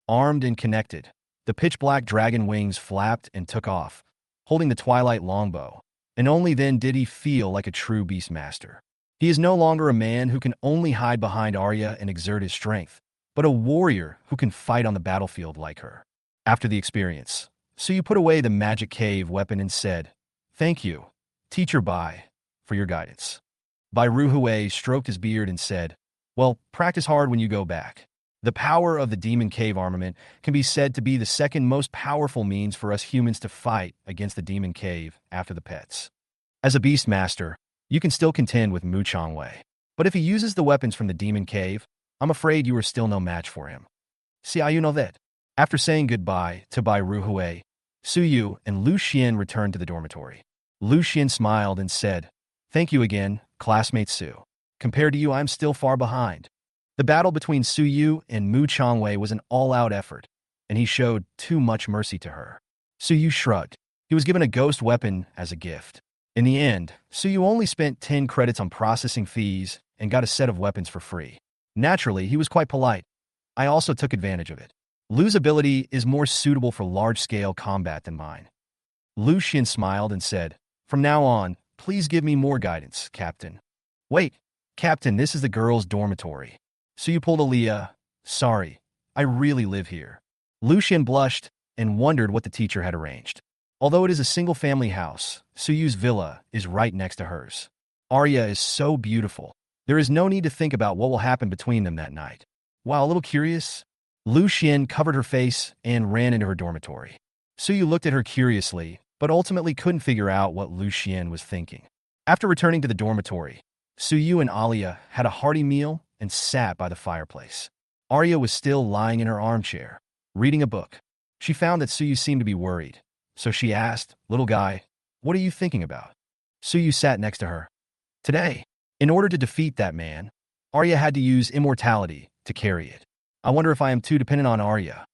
Armed and connected, the pitch-black dragon wings flapped and took off, holding the twilight longbow, and only then did he feel like a true beastmaster. He is no longer a man who can only hide behind Arya and exert his strength, but a warrior who can fight on the battlefield like her. After the experience, Suyu put away the magic cave weapon and said, "Thank you, Teacher Bai, for your guidance." Bai Ruhui stroked his beard and said, "Well, practice hard when you go back." The power of the demon cave armament can be said to be the second most powerful means for us humans to fight against the demon cave after the pets. As a beast master, you can still contend with Mu Changwei, but if he uses the weapons from the demon cave, I'm afraid you are still no match for him. See how you know that? After saying goodbye to Bai Ruhui, Suyu and Lu Xian returned to the dormitory. Lu Xian smiled and said, "Thank you again, classmate Su. Compared to you, I'm still far behind." The battle between Suyu and Mu Changwei was an all-out effort, and he showed too much mercy to her. Suyu shrugged. He was given a ghost weapon as a gift. In the end, Suyu only spent 10 credits on processing fees and got a set of weapons for free. Naturally, he was quite polite. I also took advantage of it. Lu's ability is more suitable for large-scale combat than mine. Lu Xian smiled and said, "From now on, please give me more guidance, Captain." "Wait, Captain, this is the girls' dormitory." So you pulled Aaliyah. "Sorry, I really live here." Lu Xian blushed and wondered what the teacher had arranged. Although it is a single-family house, Suyu's villa is right next to hers. Arya is so beautiful. There is no need to think about what will happen between them that night. While a little curious, Lu Xian covered her face and ran into her dormitory. Suyu looked at her curiously, but ultimately couldn't figure out what Lu Xian was thinking. After returning to the dormitory, Suyu and Alia had a hearty meal and sat by the fireplace. Arya was still lying in her armchair, reading a book. She found that Suyu seemed to be worried, so she asked, "Little guy, what are you thinking about?" Suyu sat next to her. "Today, in order to defeat that man, Arya had to use immortality to carry it. I wonder if I am too dependent on Arya."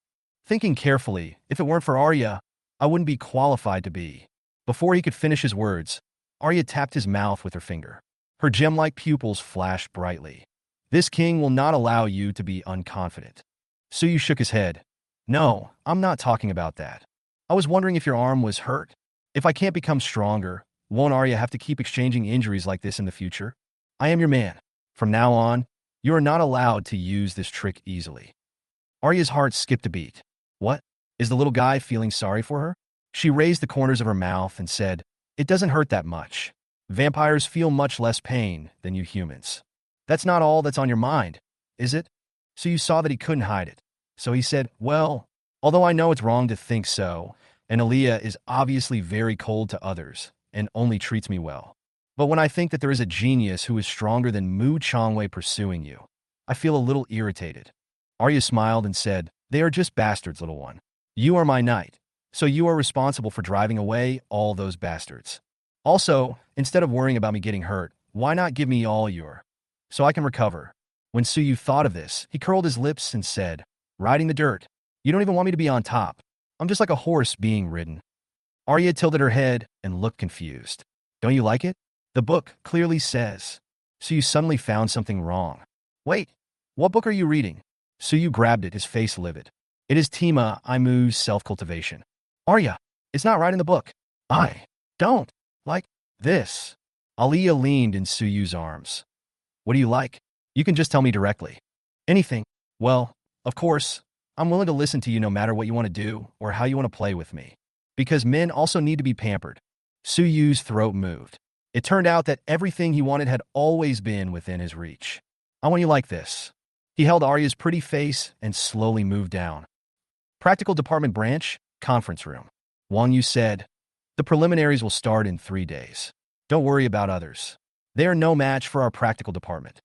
Thinking carefully, if it weren't for Arya, I wouldn't be qualified to be. Before he could finish his words, Arya tapped his mouth with her finger. Her gem-like pupils flashed brightly. "This king will not allow you to be unconfident." Suyu shook his head. "No, I'm not talking about that. I was wondering if your arm was hurt. If I can't become stronger, won't Arya have to keep exchanging injuries like this in the future? I am your man. From now on, you are not allowed to use this trick easily." Arya's heart skipped a beat. What? Is the little guy feeling sorry for her? She raised the corners of her mouth and said, "It doesn't hurt that much. Vampires feel much less pain than you humans. That's not all that's on your mind, is it?" So you saw that he couldn't hide it. So he said, "Well, although I know it's wrong to think so, and Aaliyah is obviously very cold to others and only treats me well. But when I think that there is a genius who is stronger than Mu Changwei pursuing you, I feel a little irritated." Arya smiled and said, "They are just bastards, little one. You are my knight, so you are responsible for driving away all those bastards. Also, instead of worrying about me getting hurt, why not give me all your, so I can recover?" When Suyu thought of this, he curled his lips and said, "Riding the dirt. You don't even want me to be on top. I'm just like a horse being ridden." Arya tilted her head and looked confused. "Don't you like it? The book clearly says." Suyu suddenly found something wrong. "Wait, what book are you reading?" Suyu grabbed it, his face livid. "It is Tima Imu's Self-Cultivation." "Arya, it's not right in the book. I don't like this." Aliyah leaned in Suyu's arms. "What do you like? You can just tell me directly." "Anything. Well, of course, I'm willing to listen to you no matter what you want to do or how you want to play with me. Because men also need to be pampered." Suyu's throat moved. It turned out that everything he wanted had always been within his reach. "I want you like this." He held Arya's pretty face and slowly moved down. Practical Department Branch, Conference Room. Wang Yu said, "The preliminaries will start in 3 days. Don't worry about others. They are no match for our practical department.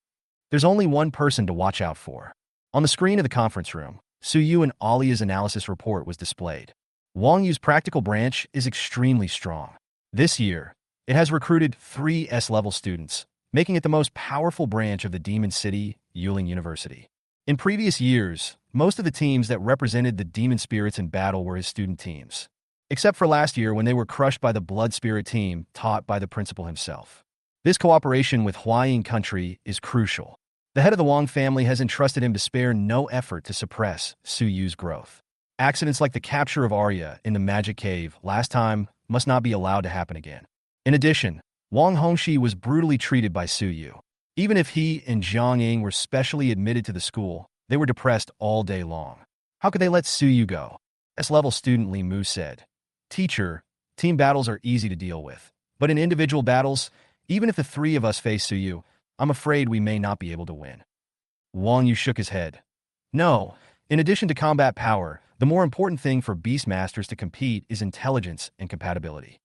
There's only one person to watch out for." On the screen of the conference room, Suyu and Alia's analysis report was displayed. Wang Yu's practical branch is extremely strong. This year, it has recruited 3 S-level students, making it the most powerful branch of the Demon City, Yuling University. In previous years, most of the teams that represented the demon spirits in battle were his student teams, except for last year when they were crushed by the Blood Spirit team taught by the principal himself. This cooperation with Huaying country is crucial. The head of the Wang family has entrusted him to spare no effort to suppress Su Yu's growth. Accidents like the capture of Arya in the magic cave last time must not be allowed to happen again. In addition, Wang Hongxi was brutally treated by Su Yu. Even if he and Jiang Ying were specially admitted to the school, they were depressed all day long. How could they let Su Yu go? S-level student Li Mu said, "Teacher, team battles are easy to deal with. But in individual battles, even if the three of us face Su Yu, I'm afraid we may not be able to win." Wang Yu shook his head. "No, in addition to combat power, the more important thing for Beast Masters to compete is intelligence and compatibility.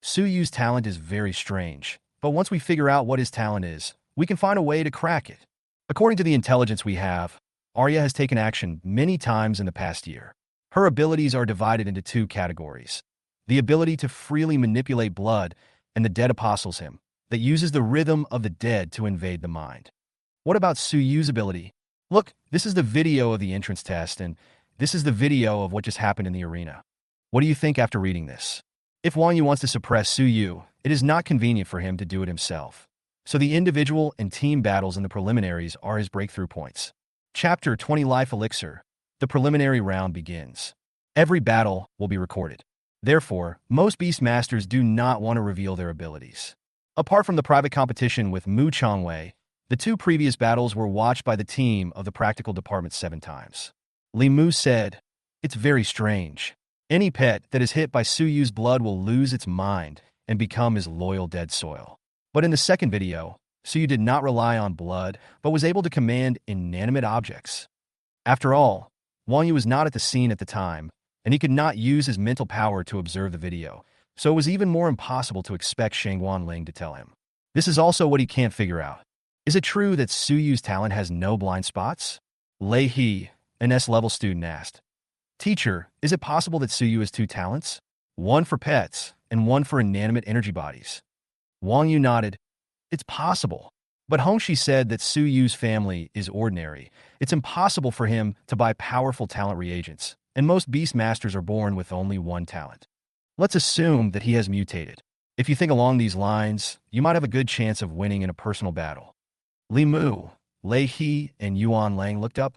Su Yu's talent is very strange, but once we figure out what his talent is, we can find a way to crack it. According to the intelligence we have, Arya has taken action many times in the past year. Her abilities are divided into two categories. The ability to freely manipulate blood and the Dead Apostles Hymn, that uses the rhythm of the dead to invade the mind. What about Su Yu's ability? Look, this is the video of the entrance test, and this is the video of what just happened in the arena. What do you think after reading this? If Wang Yu wants to suppress Su Yu, it is not convenient for him to do it himself. So the individual and team battles in the preliminaries are his breakthrough points. Chapter 20 Life Elixir. The preliminary round begins. Every battle will be recorded. Therefore, most Beast Masters do not want to reveal their abilities. Apart from the private competition with Mu Changwei, the two previous battles were watched by the team of the practical department 7 times. Li Mu said, "It's very strange. Any pet that is hit by Su Yu's blood will lose its mind and become his loyal dead soil." But in the second video, Su Yu did not rely on blood, but was able to command inanimate objects. After all, Wang Yu was not at the scene at the time, and he could not use his mental power to observe the video, so it was even more impossible to expect Shangguan Ling to tell him. This is also what he can't figure out. Is it true that Su Yu's talent has no blind spots? Lei He, an S-level student, asked, "Teacher, is it possible that Su Yu has two talents? One for pets and one for inanimate energy bodies?" Wang Yu nodded. "It's possible. But Hongxi said that Su Yu's family is ordinary. It's impossible for him to buy powerful talent reagents, and most Beast Masters are born with only one talent. Let's assume that he has mutated. If you think along these lines, you might have a good chance of winning in a personal battle." Li Mu, Lei He, and Yuan Lang looked up.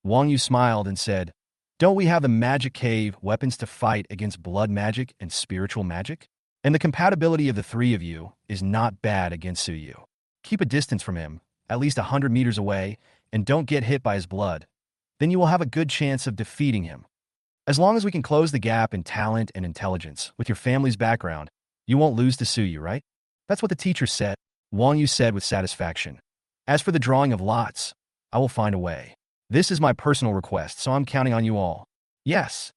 Wang Yu smiled and said, "Don't we have the magic cave weapons to fight against blood magic and spiritual magic? And the compatibility of the three of you is not bad against Su Yu. Keep a distance from him, at least 100 meters away, and don't get hit by his blood. Then you will have a good chance of defeating him. As long as we can close the gap in talent and intelligence with your family's background, you won't lose to Su Yu, right?" "That's what the teacher said," Wang Yu said with satisfaction. "As for the drawing of lots, I will find a way. This is my personal request, so I'm counting on you all." "Yes."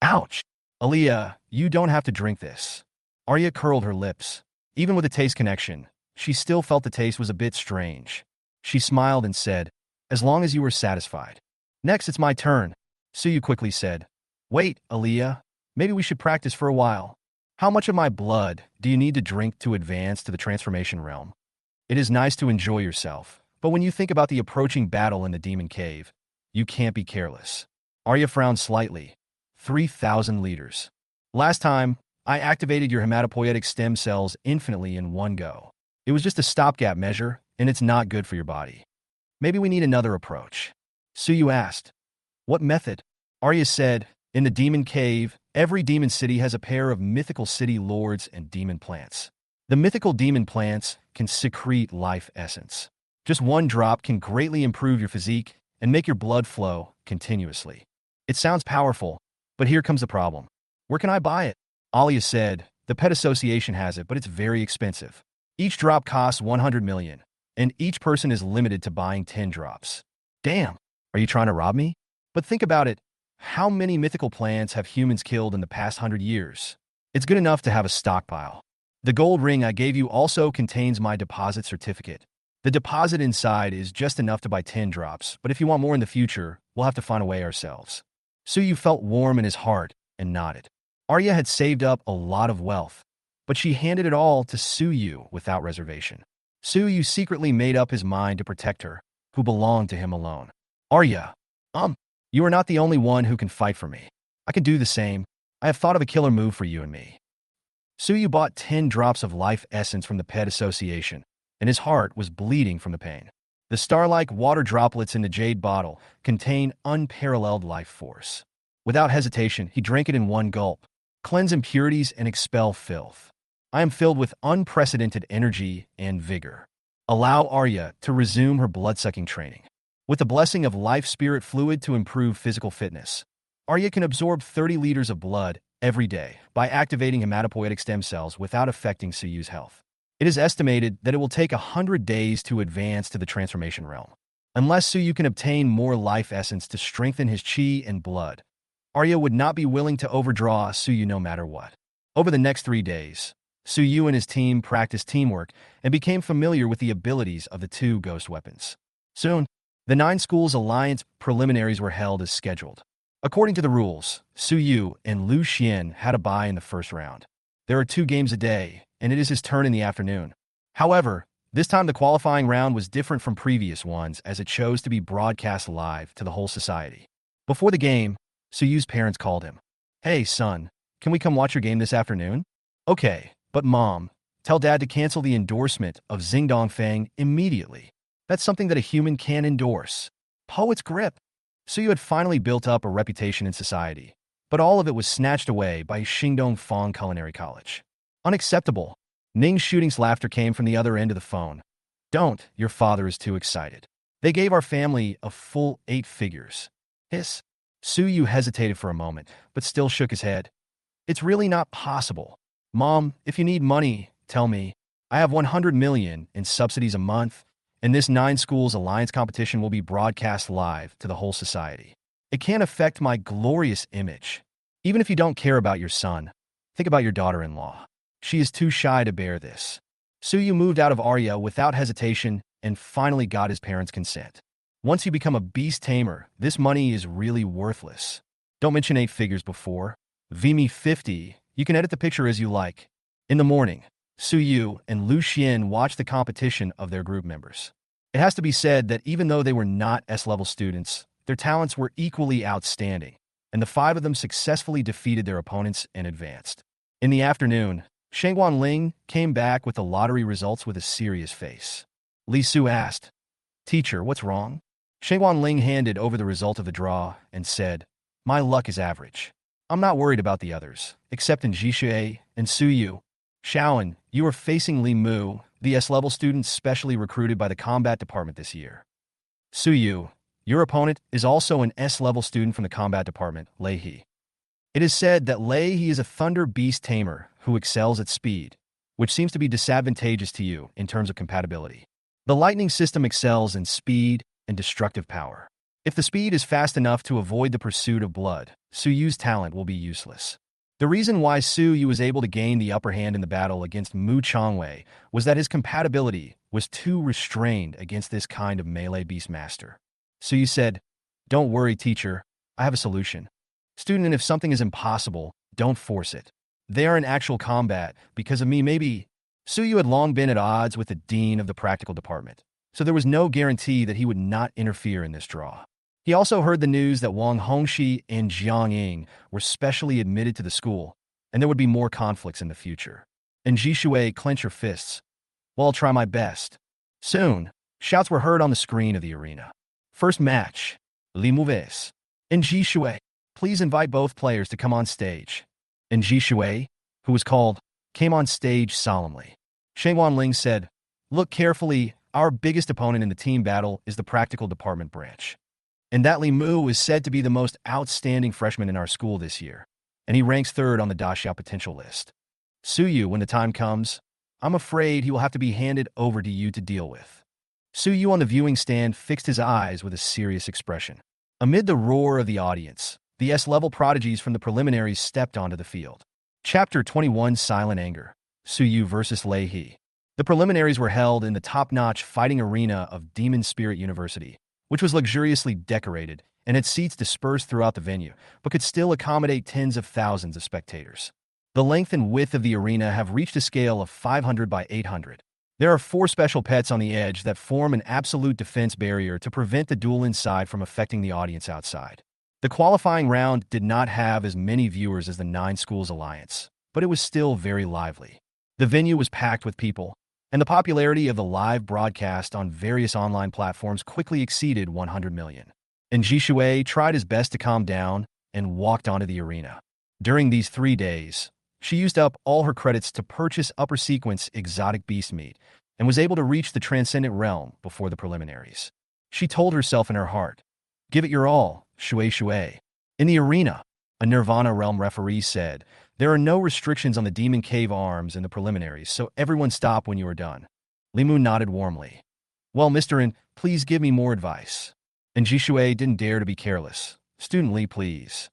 "Ouch. Aliyah, you don't have to drink this." Arya curled her lips. Even with a taste connection, she still felt the taste was a bit strange. She smiled and said, "As long as you were satisfied." "Next, it's my turn," Su Yu quickly said. "Wait, Aliyah, maybe we should practice for a while. How much of my blood do you need to drink to advance to the transformation realm? It is nice to enjoy yourself, but when you think about the approaching battle in the demon cave, you can't be careless." Arya frowned slightly. 3,000 liters. "Last time, I activated your hematopoietic stem cells infinitely in one go. It was just a stopgap measure, and it's not good for your body. Maybe we need another approach." Su Yu asked. "What method?" Arya said, "In the demon cave, every demon city has a pair of mythical city lords and demon plants. The mythical demon plants can secrete life essence. Just one drop can greatly improve your physique and make your blood flow continuously. It sounds powerful, but here comes the problem. Where can I buy it?" Alia said, "The Pet Association has it, but it's very expensive. Each drop costs 100 million, and each person is limited to buying 10 drops. Damn, are you trying to rob me? But think about it. How many mythical plants have humans killed in the past 100 years? It's good enough to have a stockpile. The gold ring I gave you also contains my deposit certificate. The deposit inside is just enough to buy 10 drops, but if you want more in the future, we'll have to find a way ourselves." Su Yu felt warm in his heart and nodded. Arya had saved up a lot of wealth, but she handed it all to Su Yu without reservation. Su Yu secretly made up his mind to protect her, who belonged to him alone. "Arya, you are not the only one who can fight for me. I can do the same. I have thought of a killer move for you and me." Su Yu bought 10 drops of life essence from the Pet Association, and his heart was bleeding from the pain. The star-like water droplets in the jade bottle contained unparalleled life force. Without hesitation, he drank it in one gulp. Cleanse impurities and expel filth. I am filled with unprecedented energy and vigor. Allow Arya to resume her blood-sucking training. With the blessing of life spirit fluid to improve physical fitness, Arya can absorb 30 liters of blood every day by activating hematopoietic stem cells without affecting Suyu's health. It is estimated that it will take 100 days to advance to the transformation realm. Unless Suyu can obtain more life essence to strengthen his chi and blood, Arya would not be willing to overdraw Suyu no matter what. Over the next 3 days, Suyu and his team practiced teamwork and became familiar with the abilities of the two ghost weapons. Soon, the 9 schools alliance preliminaries were held as scheduled. According to the rules, Suyu and Lu Xian had a bye in the first round. There are 2 games a day, and it is his turn in the afternoon. However, this time the qualifying round was different from previous ones as it chose to be broadcast live to the whole society. Before the game, Suyu's parents called him. "Hey, son, can we come watch your game this afternoon?" "Okay, but Mom, tell Dad to cancel the endorsement of Xingdong Fang immediately. That's something that a human can endorse." Poet's grip. Suyu had finally built up a reputation in society, but all of it was snatched away by Xingdong Fang Culinary College. Unacceptable. Ning's shooting's laughter came from the other end of the phone. "Don't, your father is too excited. They gave our family a full 8 figures. Hiss. Suyu hesitated for a moment, but still shook his head. "It's really not possible. Mom, if you need money, tell me. I have 100 million in subsidies a month, and this 9 schools alliance competition will be broadcast live to the whole society. It can't affect my glorious image. Even if you don't care about your son, think about your daughter-in-law. She is too shy to bear this." Suyu moved out of Arya without hesitation and finally got his parents' consent. Once you become a beast tamer, this money is really worthless. Don't mention 8 figures before. Vimi 50, you can edit the picture as you like. In the morning, Suyu and Lu Xian watched the competition of their group members. It has to be said that even though they were not S-level students, their talents were equally outstanding, and the 5 of them successfully defeated their opponents and advanced. In the afternoon, Shengguan Ling came back with the lottery results with a serious face. Li Su asked, "Teacher, what's wrong?" Shengguan Ling handed over the result of the draw and said, "My luck is average. I'm not worried about the others, except in Jishui and Suyu. Shaoan, you are facing Li Mu, the S-level student specially recruited by the combat department this year. Suyu, your opponent is also an S-level student from the combat department, Lei He. It is said that Lei He is a thunder beast tamer who excels at speed, which seems to be disadvantageous to you in terms of compatibility. The lightning system excels in speed and destructive power. If the speed is fast enough to avoid the pursuit of blood, Suyu's talent will be useless." The reason why Suyu was able to gain the upper hand in the battle against Mu Changwei was that his compatibility was too restrained against this kind of melee beast master. Suyu said, "Don't worry, teacher. I have a solution. Student, and if something is impossible, don't force it. They are in actual combat because of me, maybe." Suyu had long been at odds with the dean of the practical department, so there was no guarantee that he would not interfere in this draw. He also heard the news that Wang Hongxi and Jiang Ying were specially admitted to the school, and there would be more conflicts in the future. And Jishui clenched her fists. "Well, I'll try my best." Soon, shouts were heard on the screen of the arena. "First match, Li Mouves. And Jishui, please invite both players to come on stage." And Jishui, who was called, came on stage solemnly. Shengguan Ling said, "Look carefully. Our biggest opponent in the team battle is the practical department branch. And that Li Mu is said to be the most outstanding freshman in our school this year, and he ranks 3rd on the Daxiao potential list. Suyu, when the time comes, I'm afraid he will have to be handed over to you to deal with." Suyu on the viewing stand fixed his eyes with a serious expression. Amid the roar of the audience, the S-level prodigies from the preliminaries stepped onto the field. Chapter 21, Silent Anger. Suyu versus Lei He. The preliminaries were held in the top-notch fighting arena of Demon Spirit University, which was luxuriously decorated and had seats dispersed throughout the venue, but could still accommodate tens of thousands of spectators. The length and width of the arena have reached a scale of 500 by 800. There are 4 special pets on the edge that form an absolute defense barrier to prevent the duel inside from affecting the audience outside. The qualifying round did not have as many viewers as the 9 schools alliance, but it was still very lively. The venue was packed with people, and the popularity of the live broadcast on various online platforms quickly exceeded 100 million. And Jishui tried his best to calm down and walked onto the arena. During these 3 days, she used up all her credits to purchase upper sequence exotic beast meat and was able to reach the transcendent realm before the preliminaries. She told herself in her heart, "Give it your all, Shui Shui." In the arena, a Nirvana realm referee said, "There are no restrictions on the demon cave arms in the preliminaries, so everyone stop when you are done." Limu nodded warmly. "Well, Mr. N, please give me more advice." And Jishui didn't dare to be careless. "Student Li, please."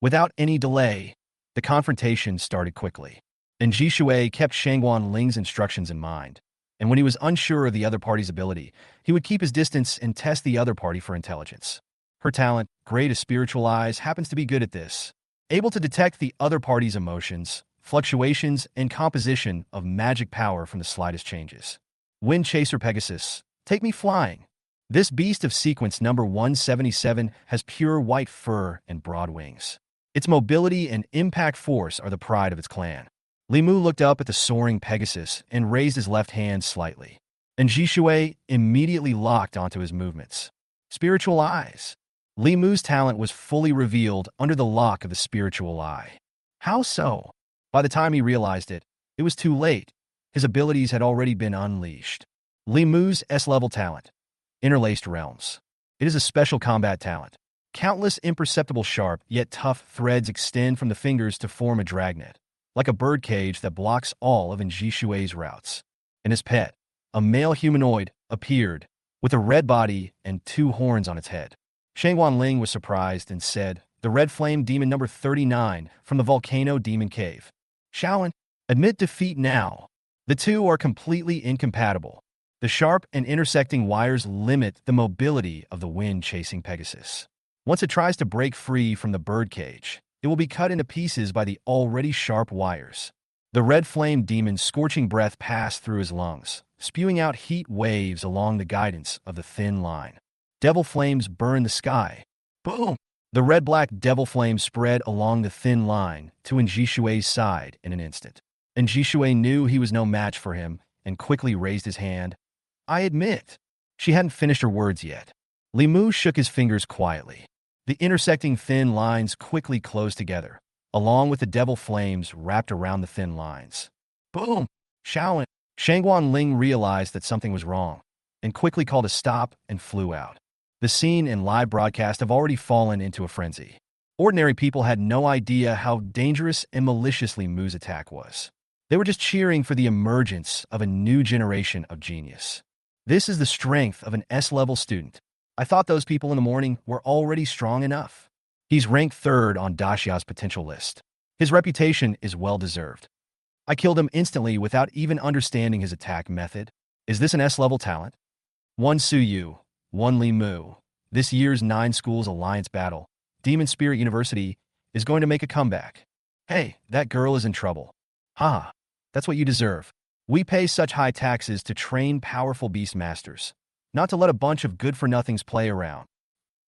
Without any delay, the confrontation started quickly. And Jishui kept Shangguan Ling's instructions in mind. And when he was unsure of the other party's ability, he would keep his distance and test the other party for intelligence. Her talent, great as spiritual eyes, happens to be good at this. Able to detect the other party's emotions, fluctuations, and composition of magic power from the slightest changes. Wind Chaser Pegasus, take me flying. This beast of sequence number 177 has pure white fur and broad wings. Its mobility and impact force are the pride of its clan. Limu looked up at the soaring Pegasus and raised his left hand slightly. And Jishui immediately locked onto his movements. Spiritual eyes. Limu's talent was fully revealed under the lock of the spiritual eye. How so? By the time he realized it, it was too late. His abilities had already been unleashed. Limu's S-level talent. Interlaced Realms. It is a special combat talent. Countless imperceptible sharp yet tough threads extend from the fingers to form a dragnet, like a birdcage that blocks all of Jishui's routes. And his pet, a male humanoid, appeared, with a red body and 2 horns on its head. Shangguan Ling was surprised and said, "The Red Flame Demon number 39 from the Volcano Demon Cave. Shaolin, admit defeat now." The two are completely incompatible. The sharp and intersecting wires limit the mobility of the wind-chasing Pegasus. Once it tries to break free from the birdcage, it will be cut into pieces by the already sharp wires. The Red Flame Demon's scorching breath passed through his lungs, spewing out heat waves along the guidance of the thin line. Devil flames burn the sky. Boom! The red-black devil flame spread along the thin line to Njishui's side in an instant. Njishui knew he was no match for him and quickly raised his hand. "I admit." She hadn't finished her words yet. Limu shook his fingers quietly. The intersecting thin lines quickly closed together, along with the devil flames wrapped around the thin lines. Boom! Shaolin. Shangguan Ling realized that something was wrong and quickly called a stop and flew out. The scene and live broadcast have already fallen into a frenzy. Ordinary people had no idea how dangerous and malicious Limu's attack was. They were just cheering for the emergence of a new generation of genius. This is the strength of an S-level student. I thought those people in the morning were already strong enough. He's ranked 3rd on Daxia's potential list. His reputation is well-deserved. I killed him instantly without even understanding his attack method. Is this an S-level talent? One Suyu, one Limu. This year's 9 Schools Alliance battle, Demon Spirit University, is going to make a comeback. Hey, that girl is in trouble. Ha, that's what you deserve. We pay such high taxes to train powerful beast masters, not to let a bunch of good-for-nothings play around.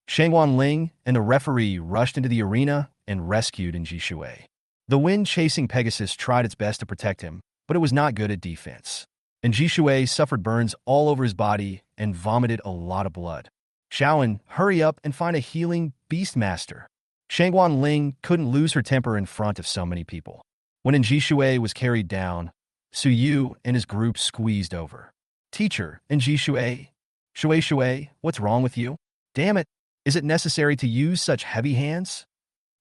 Shangguan Ling and the referee rushed into the arena and rescued Njishui. The wind-chasing Pegasus tried its best to protect him, but it was not good at defense. Njishui suffered burns all over his body and vomited a lot of blood. Shaolin, hurry up and find a healing beast master. Shangguan Ling couldn't lose her temper in front of so many people. When Njishui was carried down, Suyu and his group squeezed over. "Teacher, Njishui. Shui, what's wrong with you? Damn it, is it necessary to use such heavy hands?"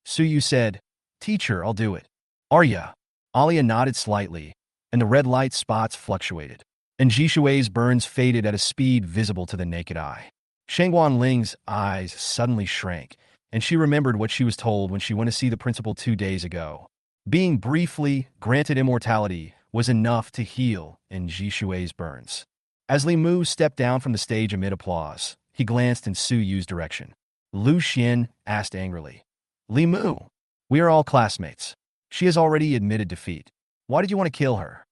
Suyu said, "Teacher, I'll do it." "Arya." Alia nodded slightly, and the red light spots fluctuated. Njishui's burns faded at a speed visible to the naked eye. Shangguan Ling's eyes suddenly shrank, and she remembered what she was told when she went to see the principal 2 days ago. Being briefly granted immortality was enough to heal Njishui's burns. As Limu stepped down from the stage amid applause, he glanced in Su Yu's direction. Lu Xian asked angrily, "Limu, we are all classmates. She has already admitted defeat. Why did you want to kill her?"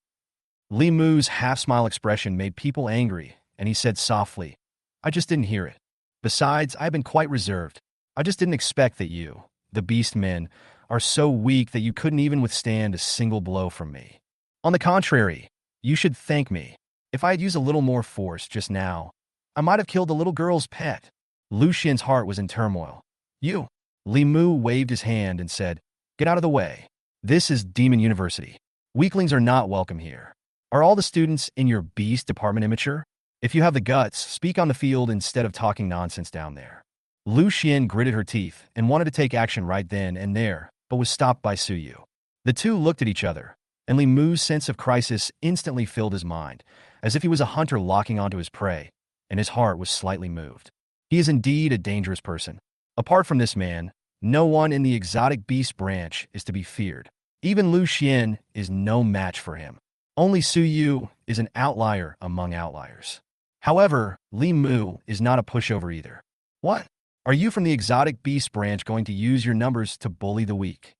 Limu's half-smile expression made people angry, and he said softly, "I just didn't hear it. Besides, I've been quite reserved. I just didn't expect that you, the beast men, are so weak that you couldn't even withstand a single blow from me. On the contrary, you should thank me." If I had used a little more force just now, I might have killed the little girl's pet. Lu Xian's heart was in turmoil. You. Li Mu waved his hand and said, "Get out of the way. This is Demon University. Weaklings are not welcome here. Are all the students in your beast department immature? If you have the guts, speak on the field instead of talking nonsense down there." Lu Xian gritted her teeth and wanted to take action right then and there, but was stopped by Su Yu. The two looked at each other, and Li Mu's sense of crisis instantly filled his mind, as if he was a hunter locking onto his prey, and his heart was slightly moved. He is indeed a dangerous person. Apart from this man, no one in the exotic beast branch is to be feared. Even Lu Xian is no match for him. Only Su Yu is an outlier among outliers. However, Li Mu is not a pushover either. What? Are you from the exotic beast branch going to use your numbers to bully the weak?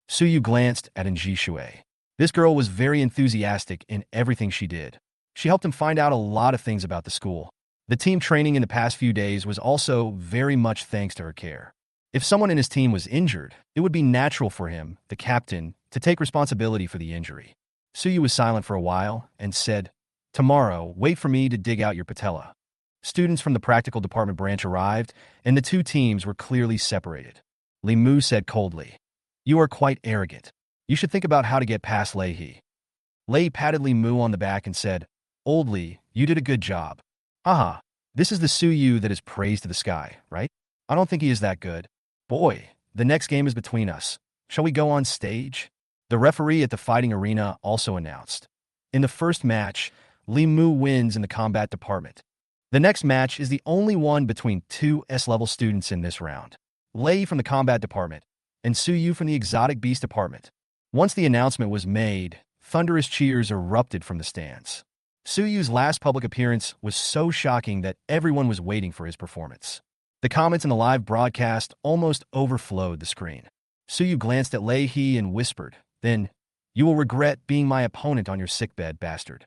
Su Yu glanced at Nji Shui. This girl was very enthusiastic in everything she did. She helped him find out a lot of things about the school. The team training in the past few days was also very much thanks to her care. If someone in his team was injured, it would be natural for him, the captain, to take responsibility for the injury. Su Yu was silent for a while and said, "Tomorrow, wait for me to dig out your patella." Students from the practical department branch arrived, and the two teams were clearly separated. Li Mu said coldly, "You are quite arrogant. You should think about how to get past Lei He." Lei patted Li Mu on the back and said, "Old Li, you did a good job. Haha, this is the Su Yu that is praised to the sky, right? I don't think he is that good. Boy, the next game is between us. Shall we go on stage?" The referee at the fighting arena also announced. In the first match, Li Mu wins in the combat department. The next match is the only one between two S-level students in this round. Lei from the combat department and Su Yu from the exotic beast department. Once the announcement was made, thunderous cheers erupted from the stands. Su Yu's last public appearance was so shocking that everyone was waiting for his performance. The comments in the live broadcast almost overflowed the screen. Su Yu glanced at Lei He and whispered, "Then, you will regret being my opponent on your sickbed, bastard."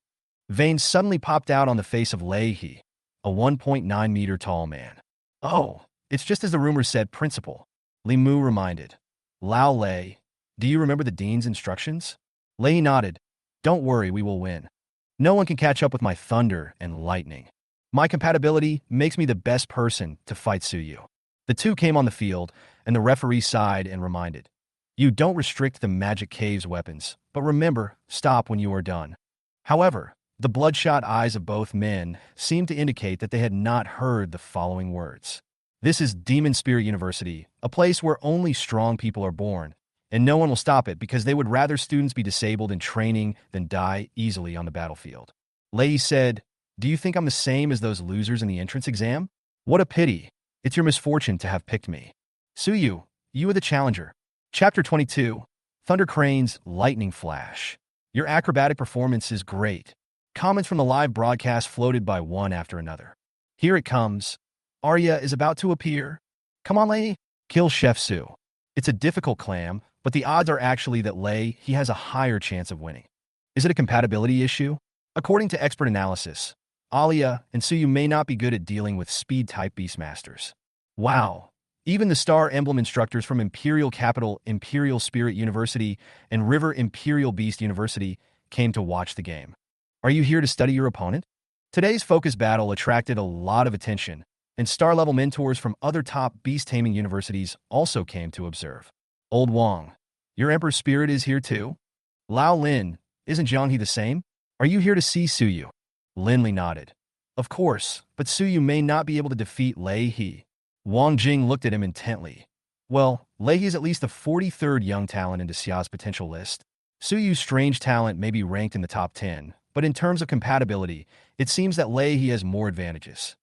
Veins suddenly popped out on the face of Lei He, a 1.9-meter tall man. "Oh, it's just as the rumor said, Principal," Li Mu reminded. "Lao Lei, do you remember the dean's instructions?" Lei nodded. "Don't worry, we will win. No one can catch up with my thunder and lightning. My compatibility makes me the best person to fight Su Yu." The two came on the field, and the referee sighed and reminded, "You don't restrict the Magic Cave's weapons, but remember, stop when you are done." However, the bloodshot eyes of both men seemed to indicate that they had not heard the following words. "This is Demon Spirit University, a place where only strong people are born, and no one will stop it because they would rather students be disabled in training than die easily on the battlefield." Lei said, "Do you think I'm the same as those losers in the entrance exam? What a pity. It's your misfortune to have picked me. Su Yu, you are the challenger." Chapter 22, Thunder Crane's Lightning Flash. Your acrobatic performance is great. Comments from the live broadcast floated by one after another. Here it comes. Arya is about to appear. Come on, Lei. Kill Chef Su. It's a difficult clam, but the odds are actually that Lei he has a higher chance of winning. Is it a compatibility issue? According to expert analysis, Alia and Su Yu may not be good at dealing with speed-type beastmasters. Wow. Even the Star Emblem instructors from Imperial Capital Imperial Spirit University and River Imperial Beast University came to watch the game. Are you here to study your opponent? Today's focus battle attracted a lot of attention, and star-level mentors from other top beast-taming universities also came to observe. Old Wang, your Emperor Spirit is here too? Lao Lin, isn't Jianghe the same? Are you here to see Su Yu? Linli nodded. Of course, but Su Yu may not be able to defeat Lei He. Wang Jing looked at him intently. Well, Lei He is at least the 43rd young talent in Xia's potential list. Su Yu's strange talent may be ranked in the top 10, but in terms of compatibility, it seems that Lei He has more advantages.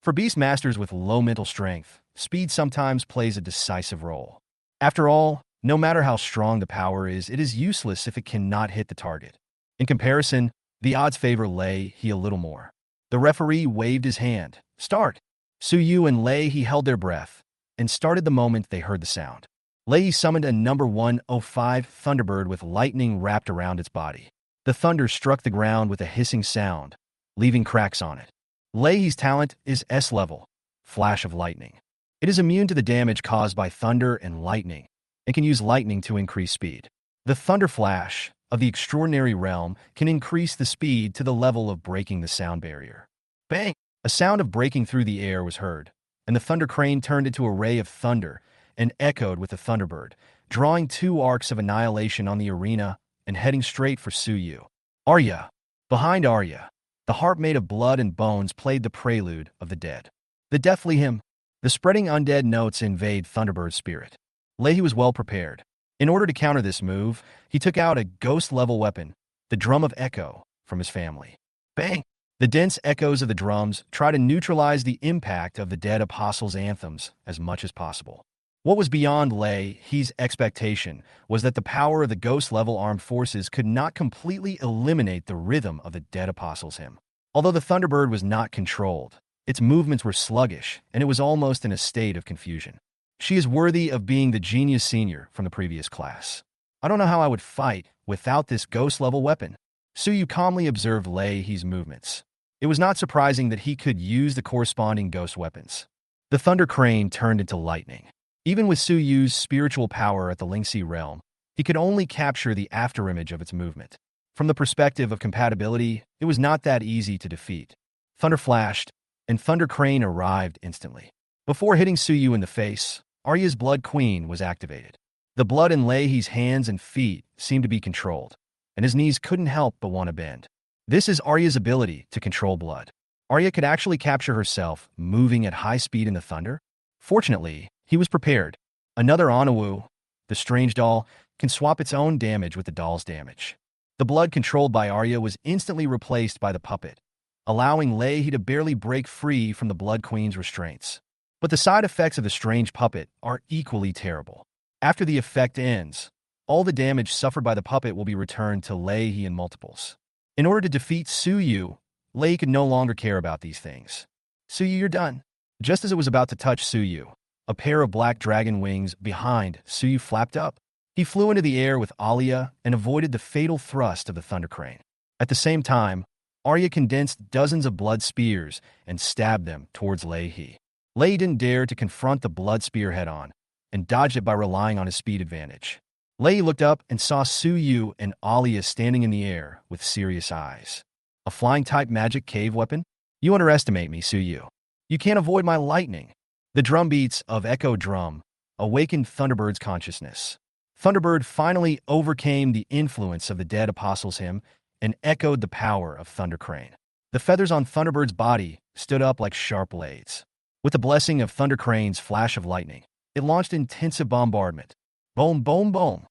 For beastmasters with low mental strength, speed sometimes plays a decisive role. After all, no matter how strong the power is, it is useless if it cannot hit the target. In comparison, the odds favor Lei He a little more. The referee waved his hand. Start. Su Yu and Lei He held their breath and started the moment they heard the sound. Lei He summoned a number 105 Thunderbird with lightning wrapped around its body. The thunder struck the ground with a hissing sound, leaving cracks on it. Lei He's talent is S-level, Flash of Lightning. It is immune to the damage caused by thunder and lightning, and can use lightning to increase speed. The Thunder Flash of the extraordinary realm can increase the speed to the level of breaking the sound barrier. Bang! A sound of breaking through the air was heard, and the thunder crane turned into a ray of thunder and echoed with the thunderbird, drawing two arcs of annihilation on the arena and heading straight for Suyu. Arya. Behind Arya, the harp made of blood and bones played the prelude of the dead. The deathly hymn. The spreading undead notes invade Thunderbird's spirit. Leahy was well prepared. In order to counter this move, he took out a ghost-level weapon, the Drum of Echo, from his family. Bang! The dense echoes of the drums try to neutralize the impact of the dead apostles' anthems as much as possible. What was beyond Leahy's expectation was that the power of the ghost-level armed forces could not completely eliminate the rhythm of the dead apostles' hymn. Although the Thunderbird was not controlled, its movements were sluggish, and it was almost in a state of confusion. She is worthy of being the genius senior from the previous class. I don't know how I would fight without this ghost-level weapon. Suyu calmly observed Leahy's movements. It was not surprising that he could use the corresponding ghost weapons. The Thunder Crane turned into lightning. Even with Suyu's spiritual power at the Lingxi realm, he could only capture the afterimage of its movement. From the perspective of compatibility, it was not that easy to defeat. Thunder flashed, and Thunder Crane arrived instantly. Before hitting Suyu in the face, Arya's Blood Queen was activated. The blood in Leahy's hands and feet seemed to be controlled, and his knees couldn't help but want to bend. This is Arya's ability to control blood. Arya could actually capture herself moving at high speed in the thunder. Fortunately, he was prepared. Another Anawu, the strange doll, can swap its own damage with the doll's damage. The blood controlled by Arya was instantly replaced by the puppet, allowing Leahy to barely break free from the Blood Queen's restraints. But the side effects of the strange puppet are equally terrible. After the effect ends, all the damage suffered by the puppet will be returned to Leahy in multiples. In order to defeat Suyu, Leahy could no longer care about these things. Suyu, you're done. Just as it was about to touch Suyu, a pair of black dragon wings behind Suyu flapped up. He flew into the air with Alia and avoided the fatal thrust of the Thunder Crane. At the same time, Arya condensed dozens of blood spears and stabbed them towards Leahy. Leahy didn't dare to confront the blood spear head-on and dodged it by relying on his speed advantage. Leahy looked up and saw Suyu and Alia standing in the air with serious eyes. A flying-type magic cave weapon? You underestimate me, Suyu. You can't avoid my lightning. The drum beats of Echo Drum awakened Thunderbird's consciousness. Thunderbird finally overcame the influence of the Dead Apostles' hymn and echoed the power of Thunder Crane. The feathers on Thunderbird's body stood up like sharp blades. With the blessing of Thunder Crane's flash of lightning, it launched intensive bombardment. Boom, boom, boom.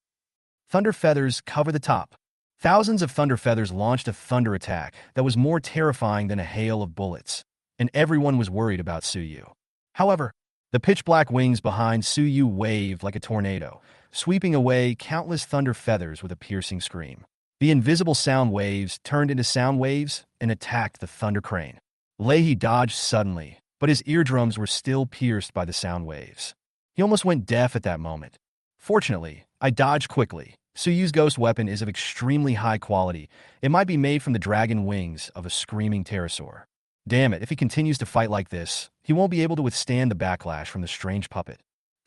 Thunder feathers cover the top. Thousands of thunder feathers launched a thunder attack that was more terrifying than a hail of bullets, and everyone was worried about Suyu. However, the pitch-black wings behind Suyu waved like a tornado, sweeping away countless thunder feathers with a piercing scream. The invisible sound waves turned into sound waves and attacked the Thunder Crane. Leahy dodged suddenly, but his eardrums were still pierced by the sound waves. He almost went deaf at that moment. Fortunately, I dodged quickly. Suyu's ghost weapon is of extremely high quality. It might be made from the dragon wings of a screaming pterosaur. Damn it, if he continues to fight like this, he won't be able to withstand the backlash from the strange puppet.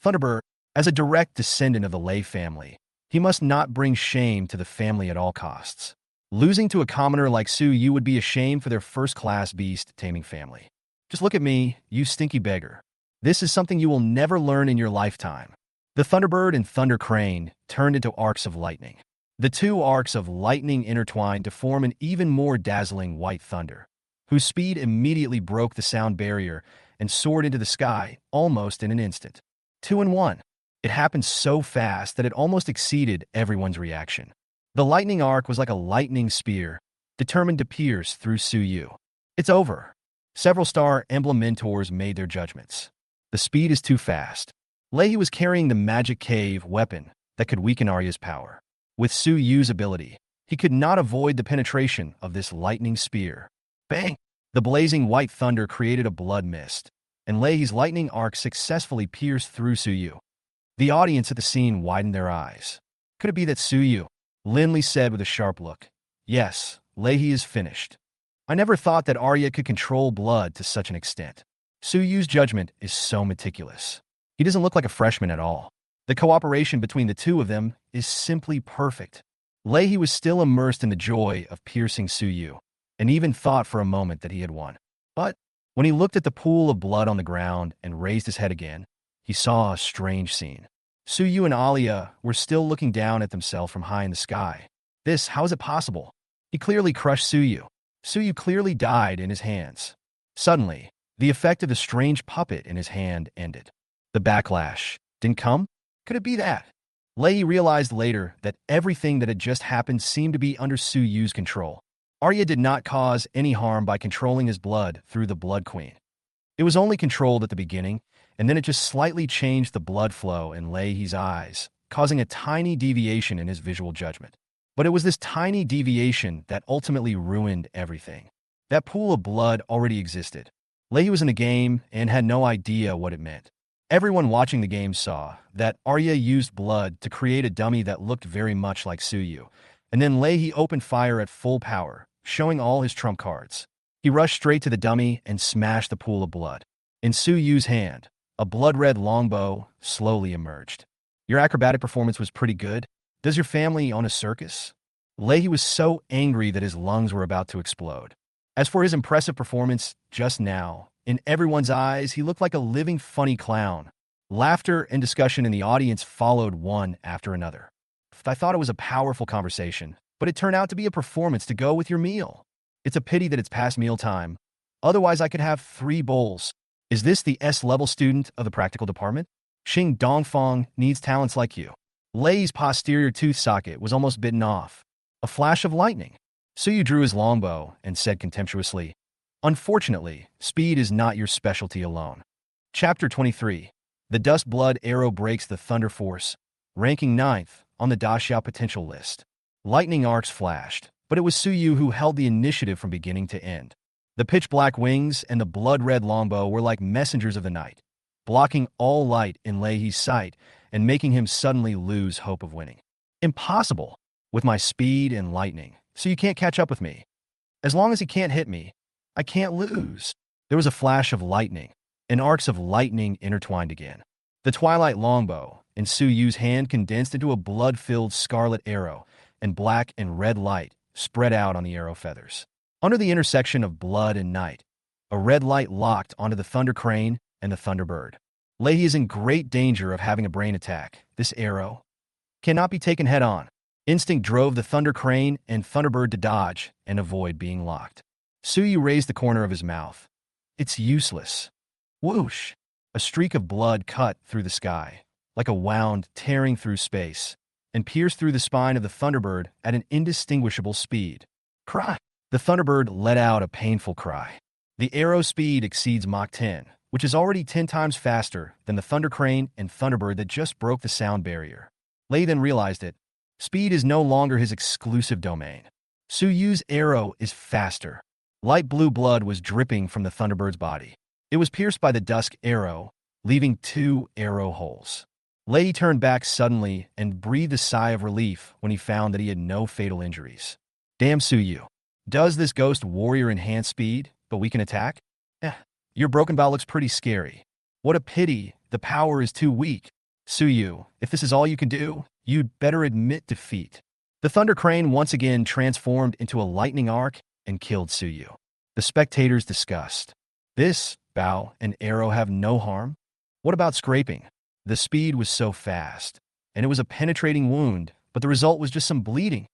Thunderbird, as a direct descendant of the Lei family, he must not bring shame to the family at all costs. Losing to a commoner like Suyu would be a shame for their first-class beast taming family. Just look at me, you stinky beggar. This is something you will never learn in your lifetime. The Thunderbird and Thunder Crane turned into arcs of lightning. The two arcs of lightning intertwined to form an even more dazzling white thunder, whose speed immediately broke the sound barrier and soared into the sky almost in an instant. 2 in 1. It happened so fast that it almost exceeded everyone's reaction. The lightning arc was like a lightning spear, determined to pierce through Suyu. It's over. Several Star Emblem mentors made their judgments. The speed is too fast. Leahy was carrying the magic cave weapon that could weaken Arya's power. With Suyu's ability, he could not avoid the penetration of this lightning spear. Bang! The blazing white thunder created a blood mist, and Leahy's lightning arc successfully pierced through Suyu. The audience at the scene widened their eyes. Could it be that Suyu? Linley said with a sharp look. Yes, Leahy is finished. I never thought that Arya could control blood to such an extent. Suyu's judgment is so meticulous. He doesn't look like a freshman at all. The cooperation between the two of them is simply perfect. Leahy was still immersed in the joy of piercing Suyu, and even thought for a moment that he had won. But when he looked at the pool of blood on the ground and raised his head again, he saw a strange scene. Suyu and Alia were still looking down at themselves from high in the sky. How is it possible? He clearly crushed Suyu. Suyu clearly died in his hands. Suddenly, the effect of the strange puppet in his hand ended. The backlash didn't come? Could it be that? Leahy realized later that everything that had just happened seemed to be under Suyu's control. Arya did not cause any harm by controlling his blood through the Blood Queen. It was only controlled at the beginning, and then it just slightly changed the blood flow in Leahy's eyes, causing a tiny deviation in his visual judgment. But it was this tiny deviation that ultimately ruined everything. That pool of blood already existed. Leahy was in the game and had no idea what it meant. Everyone watching the game saw that Arya used blood to create a dummy that looked very much like Suyu, and then Leahy opened fire at full power, showing all his trump cards. He rushed straight to the dummy and smashed the pool of blood. In Suyu's hand, a blood-red longbow slowly emerged. Your acrobatic performance was pretty good. Does your family own a circus? Leahy was so angry that his lungs were about to explode. As for his impressive performance just now, in everyone's eyes, he looked like a living funny clown. Laughter and discussion in the audience followed one after another. I thought it was a powerful conversation, but it turned out to be a performance to go with your meal. It's a pity that it's past mealtime. Otherwise, I could have 3 bowls. Is this the S-level student of the practical department? Xing Dongfang needs talents like you. Lei's posterior tooth socket was almost bitten off. A flash of lightning. Suyu drew his longbow and said contemptuously, "Unfortunately, speed is not your specialty alone." Chapter 23. The Dust Blood Arrow breaks the Thunder Force, ranking 9th on the Daxiao potential list. Lightning arcs flashed, but it was Suyu who held the initiative from beginning to end. The pitch-black wings and the blood-red longbow were like messengers of the night, blocking all light in Leihy's sight and making him suddenly lose hope of winning. Impossible! With my speed and lightning, so you can't catch up with me. As long as he can't hit me, I can't lose. There was a flash of lightning, and arcs of lightning intertwined again. The twilight longbow in Suyu's hand condensed into a blood-filled scarlet arrow, and black and red light spread out on the arrow feathers. Under the intersection of blood and night, a red light locked onto the Thunder Crane and the Thunderbird. Leahy is in great danger of having a brain attack. This arrow cannot be taken head-on. Instinct drove the Thunder Crane and Thunderbird to dodge and avoid being locked. Suyu raised the corner of his mouth. It's useless. Whoosh! A streak of blood cut through the sky, like a wound tearing through space, and pierced through the spine of the Thunderbird at an indistinguishable speed. Cry! The Thunderbird let out a painful cry. The arrow's speed exceeds Mach 10, which is already 10 times faster than the Thunder Crane and Thunderbird that just broke the sound barrier. Lei then realized it. Speed is no longer his exclusive domain. Suyu's arrow is faster. Light blue blood was dripping from the Thunderbird's body. It was pierced by the dusk arrow, leaving 2 arrow holes. Lei turned back suddenly and breathed a sigh of relief when he found that he had no fatal injuries. Damn Suyu. Does this ghost warrior enhance speed, but we can attack? Your broken bow looks pretty scary. What a pity, the power is too weak. Suyu, if this is all you can do, you'd better admit defeat. The Thunder Crane once again transformed into a lightning arc and killed Suyu. The spectators discussed. This bow and arrow have no harm? What about scraping? The speed was so fast, and it was a penetrating wound, but the result was just some bleeding.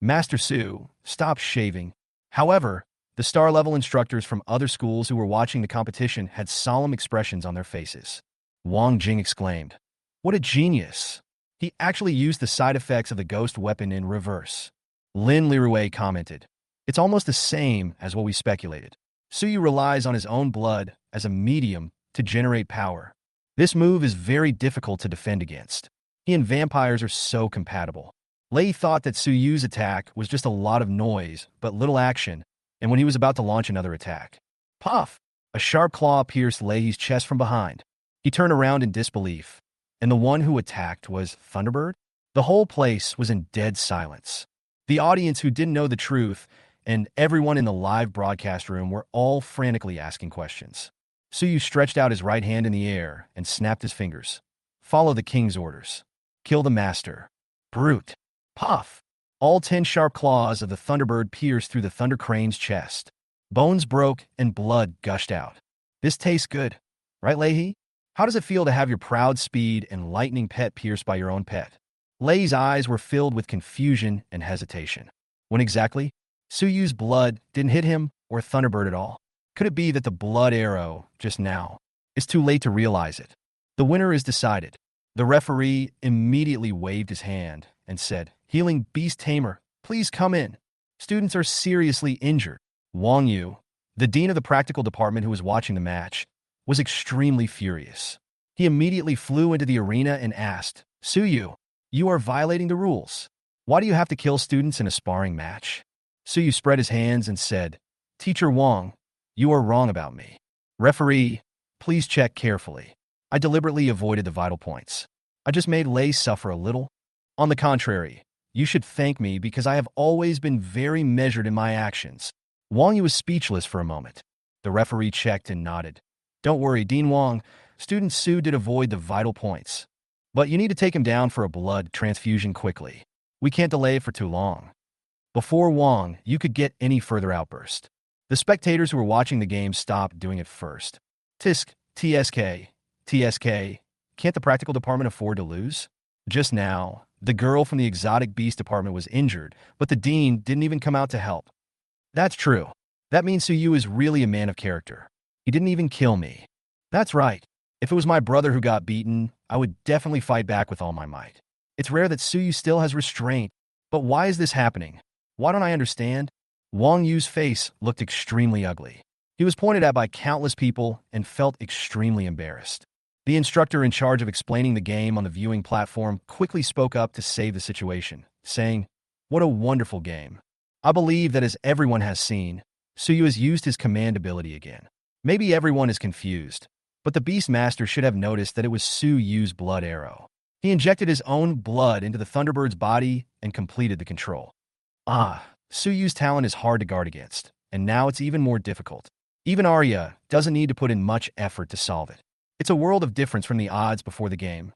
Master Su, stop shaving. However, the star-level instructors from other schools who were watching the competition had solemn expressions on their faces. Wang Jing exclaimed, "What a genius! He actually used the side effects of the ghost weapon in reverse." Lin Lirue commented, "It's almost the same as what we speculated. Suyu relies on his own blood as a medium to generate power. This move is very difficult to defend against. He and vampires are so compatible." Lei thought that Suyu's attack was just a lot of noise, but little action, and when he was about to launch another attack. Puff! A sharp claw pierced Lei's chest from behind. He turned around in disbelief, and the one who attacked was Thunderbird? The whole place was in dead silence. The audience who didn't know the truth and everyone in the live broadcast room were all frantically asking questions. Suyu stretched out his right hand in the air and snapped his fingers. Follow the king's orders. Kill the master. Brute. Puff! All 10 sharp claws of the Thunderbird pierced through the Thunder Crane's chest. Bones broke and blood gushed out. This tastes good, right, Leahy? How does it feel to have your proud speed and lightning pet pierced by your own pet? Lei's eyes were filled with confusion and hesitation. When exactly? Suyu's blood didn't hit him or Thunderbird at all. Could it be that the blood arrow, just now? It's too late to realize it. The winner is decided. The referee immediately waved his hand and said, "Healing Beast Tamer, please come in. Students are seriously injured." Wang Yu, the dean of the practical department who was watching the match, was extremely furious. He immediately flew into the arena and asked, "Suyu, you are violating the rules. Why do you have to kill students in a sparring match?" Suyu spread his hands and said, "Teacher Wang, you are wrong about me. Referee, please check carefully. I deliberately avoided the vital points. I just made Lei suffer a little. On the contrary, you should thank me because I have always been very measured in my actions." Wang Yu was speechless for a moment. The referee checked and nodded. "Don't worry, Dean Wang, student Su did avoid the vital points. But you need to take him down for a blood transfusion quickly. We can't delay it for too long." Before Wang Yu could get any further outburst, the spectators who were watching the game stopped doing it first. Tisk, TSK, can't the practical department afford to lose? Just now, the girl from the exotic beast department was injured, but the dean didn't even come out to help. That's true. That means Suyu is really a man of character. He didn't even kill me. That's right. If it was my brother who got beaten, I would definitely fight back with all my might. It's rare that Suyu still has restraint. But why is this happening? Why don't I understand? Wang Yu's face looked extremely ugly. He was pointed at by countless people and felt extremely embarrassed. The instructor in charge of explaining the game on the viewing platform quickly spoke up to save the situation, saying, "What a wonderful game. I believe that as everyone has seen, Suyu has used his command ability again. Maybe everyone is confused, but the Beast Master should have noticed that it was Suyu's blood arrow. He injected his own blood into the Thunderbird's body and completed the control. Suyu's talent is hard to guard against, and now it's even more difficult. Even Arya doesn't need to put in much effort to solve it. It's a world of difference from the odds before the game."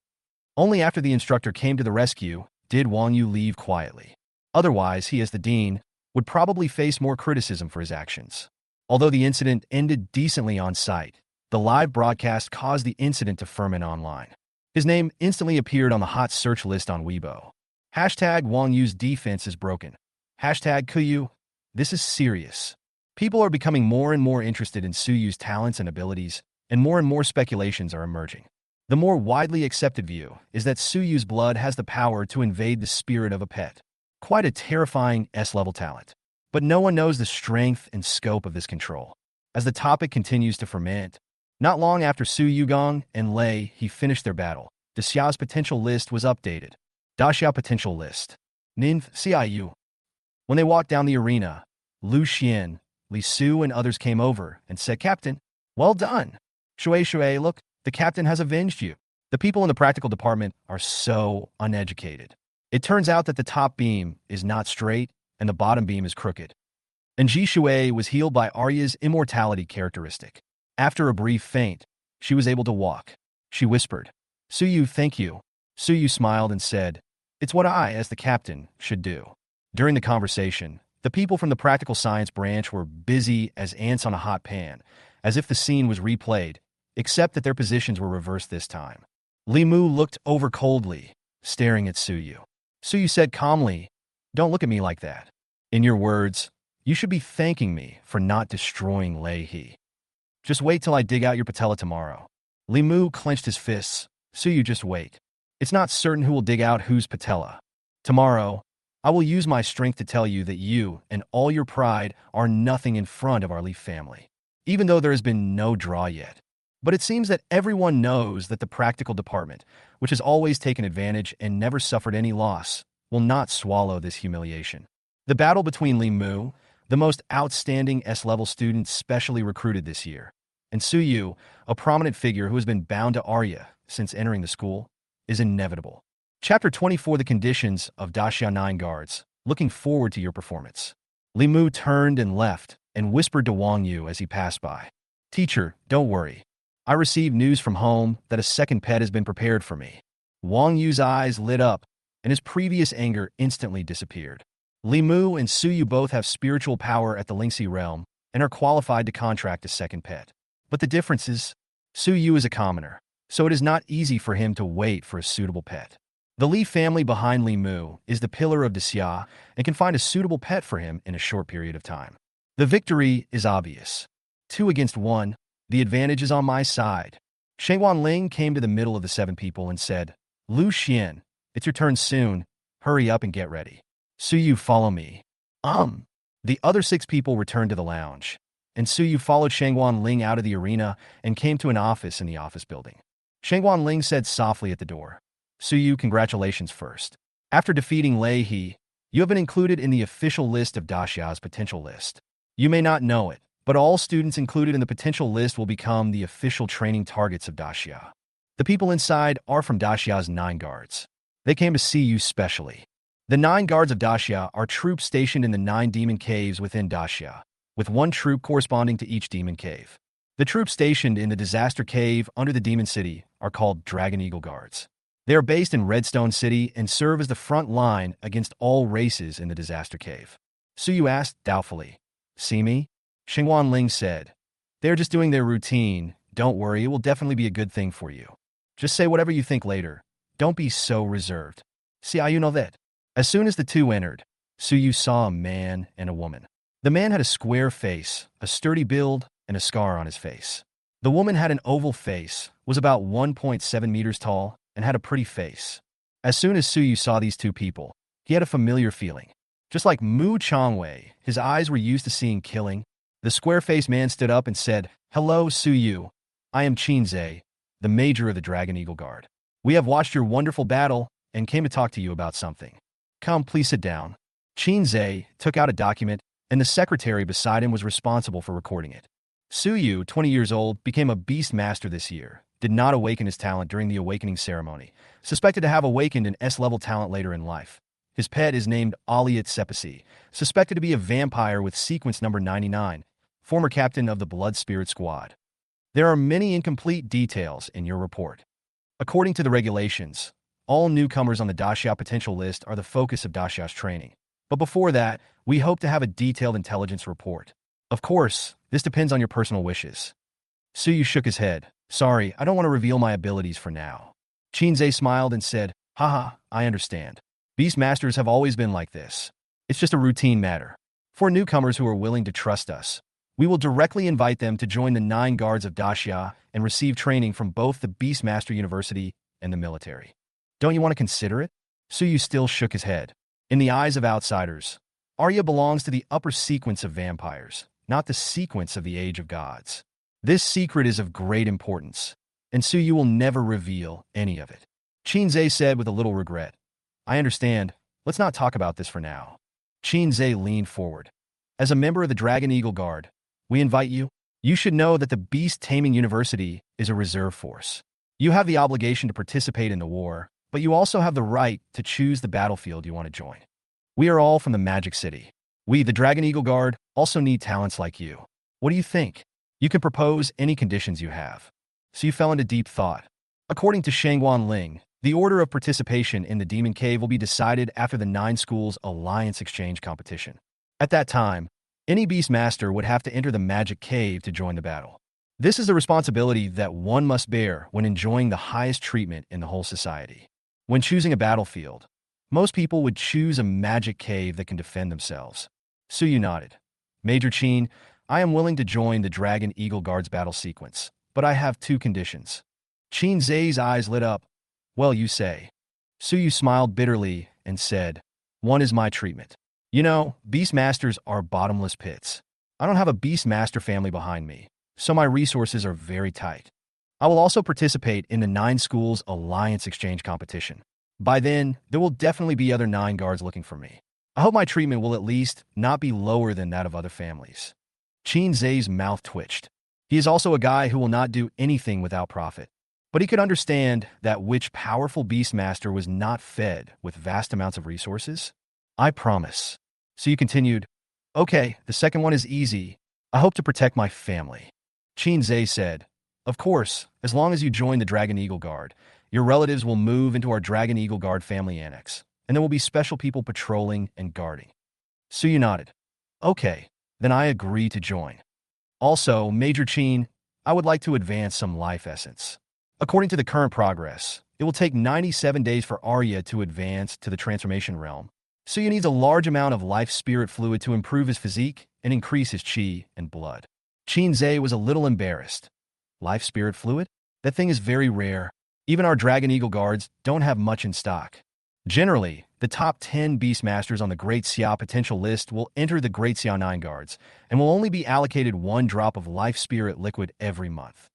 Only after the instructor came to the rescue did Wang Yu leave quietly. Otherwise, he as the dean would probably face more criticism for his actions. Although the incident ended decently on site, the live broadcast caused the incident to ferment online. His name instantly appeared on the hot search list on Weibo. Hashtag Wang Yu's defense is broken. Hashtag Kuyu. This is serious. People are becoming more and more interested in Suyu's talents and abilities, and more speculations are emerging. The more widely accepted view is that Suyu's blood has the power to invade the spirit of a pet. Quite a terrifying S-level talent. But no one knows the strength and scope of this control. As the topic continues to ferment, not long after Su Yugong and Lei he finished their battle, Daxiao's potential list was updated. Daxiao potential list. Ninth Ciu. When they walked down the arena, Lu Xian, Li Su, and others came over and said, "Captain, well done. Shui, look, the captain has avenged you." The people in the practical department are so uneducated. It turns out that the top beam is not straight and the bottom beam is crooked. And Ji Shui was healed by Arya's immortality characteristic. After a brief faint, she was able to walk. She whispered, "Suyu, thank you." Suyu smiled and said, "It's what I, as the captain, should do." During the conversation, the people from the practical science branch were busy as ants on a hot pan, as if the scene was replayed, except that their positions were reversed this time. Li Mu looked over coldly, staring at Suyu. Suyu said calmly, "Don't look at me like that. In your words, you should be thanking me for not destroying Lei He. Just wait till I dig out your patella tomorrow." Li Mu clenched his fists. "Suyu, just wait. It's not certain who will dig out whose patella. Tomorrow, I will use my strength to tell you that you and all your pride are nothing in front of our Li family, even though there has been no draw yet. But it seems that everyone knows that the practical department, which has always taken advantage and never suffered any loss, will not swallow this humiliation." The battle between Li Mu, the most outstanding S-level student specially recruited this year, and Suyu, a prominent figure who has been bound to Arya since entering the school, is inevitable. Chapter 24: The Conditions of Daxia 9 Guards. Looking forward to your performance. Li Mu turned and left and whispered to Wang Yu as he passed by, "Teacher, don't worry. I received news from home that a second pet has been prepared for me." Wang Yu's eyes lit up, and his previous anger instantly disappeared. Li Mu and Su Yu both have spiritual power at the Lingxi realm and are qualified to contract a second pet. But the difference is, Su Yu is a commoner, so it is not easy for him to wait for a suitable pet. The Li family behind Li Mu is the pillar of Xia and can find a suitable pet for him in a short period of time. The victory is obvious. 2 against 1, the advantage is on my side. Shengwan Ling came to the middle of the 7 people and said, Lu Xian, it's your turn soon. Hurry up and get ready. Su Yu, follow me. The other 6 people returned to the lounge, and Su Yu followed Shengwan Ling out of the arena and came to an office in the office building. Shengwan Ling said softly at the door, Su Yu, congratulations first. After defeating Lei He, you have been included in the official list of Daxia's potential list. You may not know it, but all students included in the potential list will become the official training targets of Daxia. The people inside are from Daxia's 9 guards. They came to see you specially. The 9 guards of Daxia are troops stationed in the 9 demon caves within Daxia, with 1 troop corresponding to each demon cave. The troops stationed in the Disaster Cave under the Demon City are called Dragon Eagle Guards. They are based in Redstone City and serve as the front line against all races in the Disaster Cave. Su Yu asked doubtfully, See me? Shengwan Ling said, They're just doing their routine. Don't worry, it will definitely be a good thing for you. Just say whatever you think later. Don't be so reserved. See how you know that? As soon as the 2 entered, Su Yu saw a man and a woman. The man had a square face, a sturdy build, and a scar on his face. The woman had an oval face, was about 1.7 meters tall, and had a pretty face. As soon as Su Yu saw these 2 people, he had a familiar feeling. Just like Mu Changwei, his eyes were used to seeing killing. The square-faced man stood up and said, Hello, Su Yu. I am Qin Zhe, the major of the Dragon Eagle Guard. We have watched your wonderful battle and came to talk to you about something. Come, please sit down. Qin Zhe took out a document, and the secretary beside him was responsible for recording it. Su Yu, 20 years old, became a Beast Master this year, did not awaken his talent during the awakening ceremony, suspected to have awakened an S-level talent later in life. His pet is named Aliat Sepasi, suspected to be a vampire with sequence number 99, former captain of the Blood Spirit Squad. There are many incomplete details in your report. According to the regulations, all newcomers on the Daxia potential list are the focus of Daxia's training. But before that, we hope to have a detailed intelligence report. Of course, this depends on your personal wishes. Su Yu shook his head. Sorry, I don't want to reveal my abilities for now. Qin Zhe smiled and said, Haha, I understand. Beast Masters have always been like this. It's just a routine matter. For newcomers who are willing to trust us, we will directly invite them to join the 9 guards of Daxia and receive training from both the Beastmaster University and the military. Don't you want to consider it? Su Yu still shook his head. In the eyes of outsiders, Arya belongs to the upper sequence of vampires, not the sequence of the Age of Gods. This secret is of great importance, and Su Yu will never reveal any of it. Qin Zhe said with a little regret, I understand. Let's not talk about this for now. Qin Zhe leaned forward. As a member of the Dragon Eagle Guard, we invite you. You should know that the Beast Taming University is a reserve force. You have the obligation to participate in the war, but you also have the right to choose the battlefield you want to join. We are all from the Magic City. We, the Dragon Eagle Guard, also need talents like you. What do you think? You can propose any conditions you have. So you fell into deep thought. According to Shengwan Ling, the order of participation in the Demon Cave will be decided after the 9 schools' alliance exchange competition. At that time, any Beast Master would have to enter the Magic Cave to join the battle. This is the responsibility that one must bear when enjoying the highest treatment in the whole society. When choosing a battlefield, most people would choose a magic cave that can defend themselves. Su Yu nodded. Major Qin, I am willing to join the Dragon Eagle Guard's battle sequence, but I have 2 conditions. Qin Zhe's eyes lit up. Well, you say. Su Yu smiled bitterly and said, One is my treatment. You know, Beast Masters are bottomless pits. I don't have a Beast Master family behind me, so my resources are very tight. I will also participate in the 9 schools' alliance exchange competition. By then, there will definitely be other 9 guards looking for me. I hope my treatment will at least not be lower than that of other families. Qin Zhe's mouth twitched. He is also a guy who will not do anything without profit. But he could understand that which powerful Beastmaster was not fed with vast amounts of resources. I promise. So you continued, Okay, the second one is easy. I hope to protect my family. Qin Zhe said, Of course, as long as you join the Dragon Eagle Guard, your relatives will move into our Dragon Eagle Guard family annex, and there will be special people patrolling and guarding. Suyu nodded. Okay, then I agree to join. Also, Major Qin, I would like to advance some life essence. According to the current progress, it will take 97 days for Arya to advance to the transformation realm. Suyu needs a large amount of life spirit fluid to improve his physique and increase his chi and blood. Qin Zhe was a little embarrassed. Life spirit fluid? That thing is very rare. Even our Dragon Eagle guards don't have much in stock. Generally, the top 10 Beastmasters on the Great Xia potential list will enter the Great Xia 9 guards and will only be allocated 1 drop of life spirit liquid every month.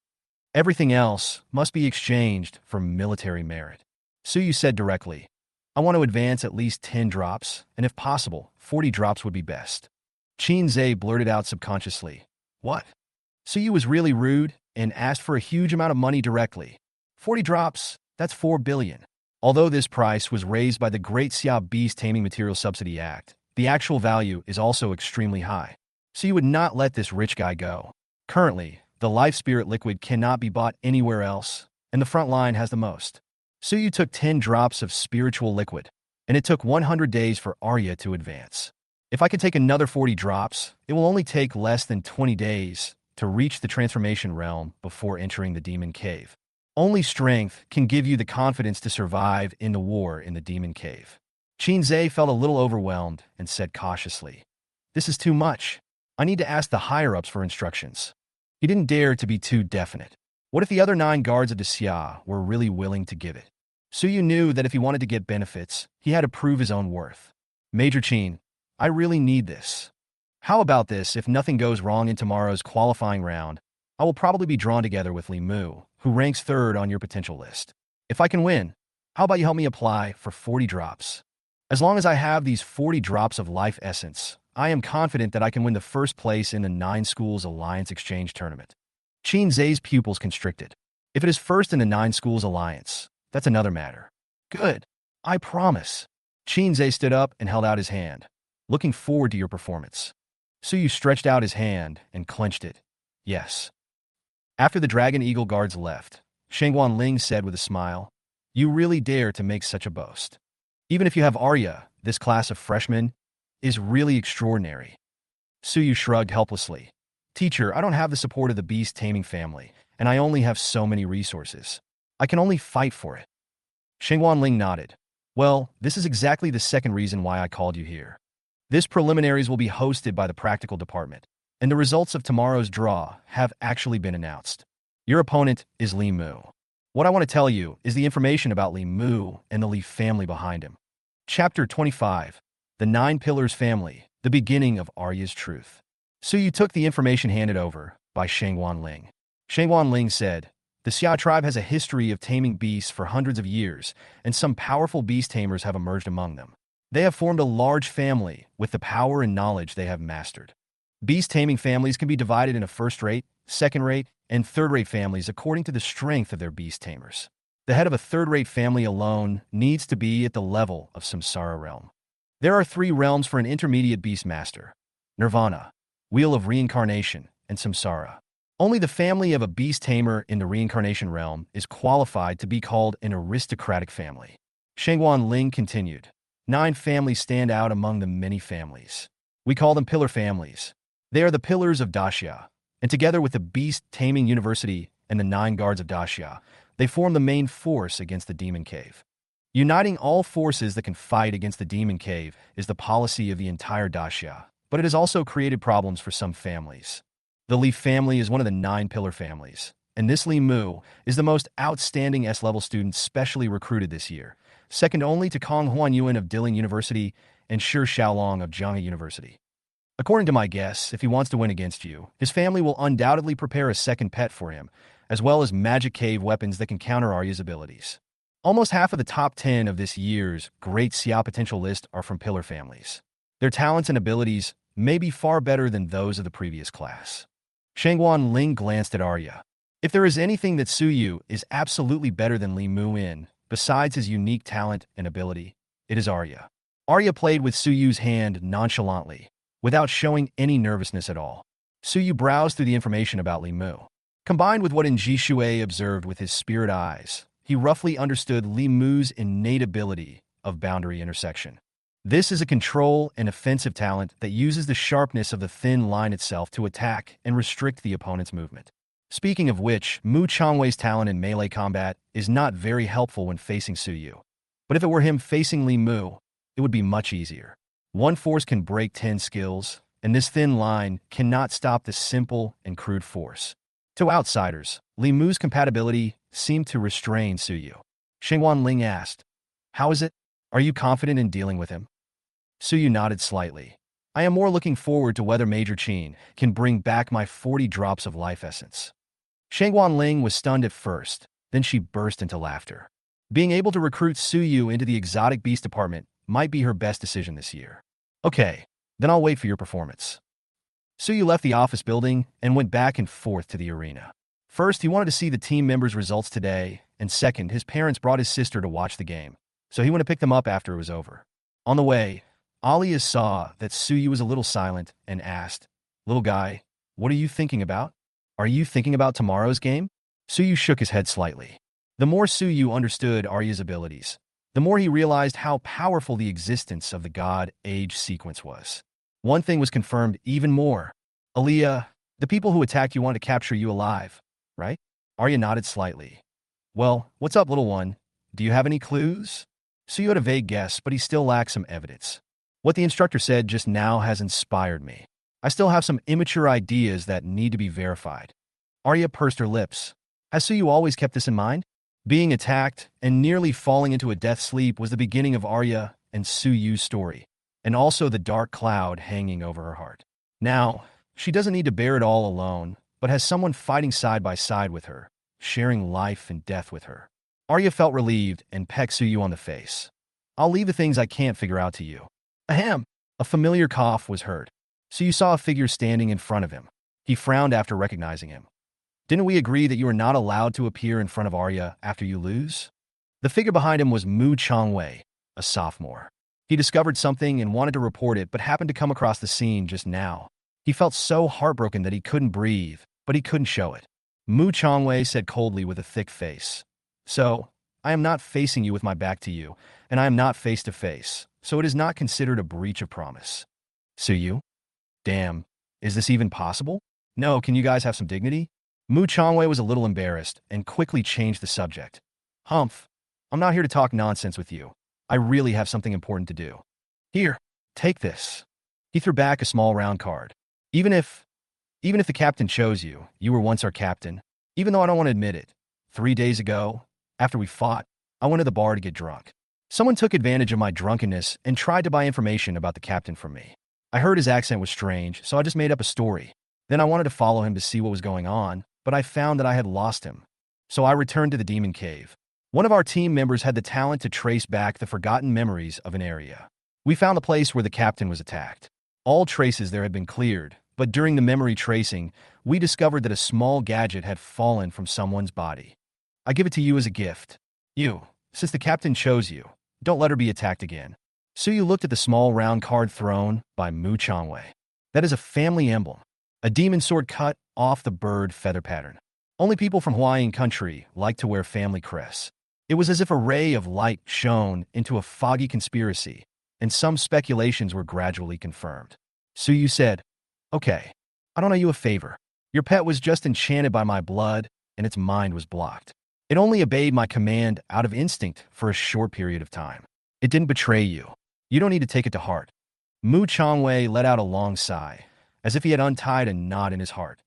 Everything else must be exchanged for military merit. Suyu said directly, I want to advance at least 10 drops, and if possible, 40 drops would be best. Qin Zhe blurted out subconsciously, What? Suyu was really rude and asked for a huge amount of money directly. 40 drops, that's 4 billion. Although this price was raised by the Great Xia Beast Taming Material Subsidy Act, the actual value is also extremely high. So you would not let this rich guy go. Currently, the life spirit liquid cannot be bought anywhere else, and the front line has the most. Suyu took 10 drops of spiritual liquid, and it took 100 days for Arya to advance. If I could take another 40 drops, it will only take less than 20 days to reach the transformation realm before entering the demon cave. Only strength can give you the confidence to survive in the war in the demon cave. Qin Zhe felt a little overwhelmed and said cautiously, This is too much. I need to ask the higher-ups for instructions. He didn't dare to be too definite. What if the other 9 guards of the Xia were really willing to give it? Suyu knew that if he wanted to get benefits, he had to prove his own worth. Major Qin, I really need this. How about this? If nothing goes wrong in tomorrow's qualifying round, I will probably be drawn together with Li Mu, who ranks 3rd on your potential list. If I can win, how about you help me apply for 40 drops? As long as I have these 40 drops of life essence, I am confident that I can win the first place in the 9 Schools Alliance Exchange Tournament. Qin Zhe's pupils constricted. If it is first in the 9 Schools Alliance, that's another matter. Good. I promise. Qin Zhe stood up and held out his hand. Looking forward to your performance. Suyu stretched out his hand and clenched it. Yes. After the Dragon Eagle guards left, Shangguan Ling said with a smile, You really dare to make such a boast. Even if you have Arya, this class of freshmen is really extraordinary. Suyu shrugged helplessly. Teacher, I don't have the support of the beast taming family, and I only have so many resources. I can only fight for it. Shangguan Ling nodded. Well, this is exactly the second reason why I called you here. This preliminaries will be hosted by the practical department, and the results of tomorrow's draw have actually been announced. Your opponent is Li Mu. What I want to tell you is the information about Li Mu and the Li family behind him. Chapter 25, The 9 Pillars Family, the beginning of Arya's truth. Suyu took the information handed over by Shangguan Ling. Shangguan Ling said, The Xia tribe has a history of taming beasts for hundreds of years, and some powerful beast tamers have emerged among them. They have formed a large family with the power and knowledge they have mastered. Beast taming families can be divided into first-rate, second-rate, and third-rate families according to the strength of their beast tamers. The head of a third-rate family alone needs to be at the level of Samsara realm. There are 3 realms for an intermediate beast master: Nirvana, Wheel of Reincarnation, and Samsara. Only the family of a beast tamer in the reincarnation realm is qualified to be called an aristocratic family. Shangguan Ling continued, 9 families stand out among the many families. We call them pillar families. They are the pillars of Daxia, and together with the Beast Taming University and the 9 guards of Daxia, they form the main force against the Demon Cave. Uniting all forces that can fight against the Demon Cave is the policy of the entire Daxia, but it has also created problems for some families. The Li family is one of the 9 pillar families, and this Li Mu is the most outstanding S-level student specially recruited this year, second only to Kong Huanyuan of Diling University and Shi Xiaolong of Jianghe University. According to my guess, if he wants to win against you, his family will undoubtedly prepare a second pet for him, as well as magic cave weapons that can counter Arya's abilities. Almost half of the top 10 of this year's Great Xia potential list are from pillar families. Their talents and abilities may be far better than those of the previous class. Shangguan Ling glanced at Arya. If there is anything that Suyu is absolutely better than Li Mu in, besides his unique talent and ability, it is Arya. Arya played with Suyu's hand nonchalantly, without showing any nervousness at all. Suyu browsed through the information about Li Mu. Combined with what Ji Shui observed with his spirit eyes, he roughly understood Li Mu's innate ability of boundary intersection. This is a control and offensive talent that uses the sharpness of the thin line itself to attack and restrict the opponent's movement. Speaking of which, Mu Changwei's talent in melee combat is not very helpful when facing Suyu. But if it were him facing Li Mu, it would be much easier. One force can break 10 skills, and this thin line cannot stop this simple and crude force. To outsiders, Li Mu's compatibility seemed to restrain Suyu. Xingwan Ling asked, "How is it? Are you confident in dealing with him?" Suyu nodded slightly. "I am more looking forward to whether Major Qin can bring back my 40 drops of life essence." Shangguan Ling was stunned at first, then she burst into laughter. Being able to recruit Suyu into the exotic beast department might be her best decision this year. "Okay, then I'll wait for your performance." Suyu left the office building and went back and forth to the arena. First, he wanted to see the team members' results today, and second, his parents brought his sister to watch the game, so he went to pick them up after it was over. On the way, Alia saw that Suyu was a little silent and asked, "Little guy, what are you thinking about? Are you thinking about tomorrow's game?" Suyu shook his head slightly. The more Suyu understood Arya's abilities, the more he realized how powerful the existence of the God Age sequence was. One thing was confirmed even more. "Aaliyah, the people who attacked you want to capture you alive, right?" Arya nodded slightly. "Well, what's up, little one? Do you have any clues?" Suyu had a vague guess, but he still lacked some evidence. "What the instructor said just now has inspired me. I still have some immature ideas that need to be verified." Arya pursed her lips. Has Suyu always kept this in mind? Being attacked and nearly falling into a death sleep was the beginning of Arya and Suyu's story, and also the dark cloud hanging over her heart. Now, she doesn't need to bear it all alone, but has someone fighting side by side with her, sharing life and death with her. Arya felt relieved and pecked Suyu on the face. "I'll leave the things I can't figure out to you." Ahem! A familiar cough was heard. Suyu saw a figure standing in front of him. He frowned after recognizing him. "Didn't we agree that you are not allowed to appear in front of Arya after you lose?" The figure behind him was Mu Changwei, a sophomore. He discovered something and wanted to report it, but happened to come across the scene just now. He felt so heartbroken that he couldn't breathe, but he couldn't show it. Mu Changwei said coldly with a thick face, "So, I am not facing you with my back to you, and I am not face to face, so it is not considered a breach of promise." "Suyu? Damn, is this even possible? No, can you guys have some dignity?" Mu Changwei was a little embarrassed and quickly changed the subject. "Humph, I'm not here to talk nonsense with you. I really have something important to do. Here, take this." He threw back a small round card. Even if the captain chose you, you were once our captain. Even though I don't want to admit it, 3 days ago, after we fought, I went to the bar to get drunk. Someone took advantage of my drunkenness and tried to buy information about the captain from me. I heard his accent was strange, so I just made up a story. Then I wanted to follow him to see what was going on, but I found that I had lost him. So I returned to the demon cave. One of our team members had the talent to trace back the forgotten memories of an area. We found the place where the captain was attacked. All traces there had been cleared, but during the memory tracing, we discovered that a small gadget had fallen from someone's body. I give it to you as a gift. Since the captain chose you, don't let her be attacked again." Suyu looked at the small round card thrown by Mu Changwei. "That is a family emblem. A demon sword cut off the bird feather pattern. Only people from Hawaiian country like to wear family crests." It was as if a ray of light shone into a foggy conspiracy, and some speculations were gradually confirmed. Suyu said, "Okay, I don't owe you a favor. Your pet was just enchanted by my blood, and its mind was blocked. It only obeyed my command out of instinct for a short period of time. It didn't betray you. You don't need to take it to heart." Mu Changwei let out a long sigh, as if he had untied a knot in his heart.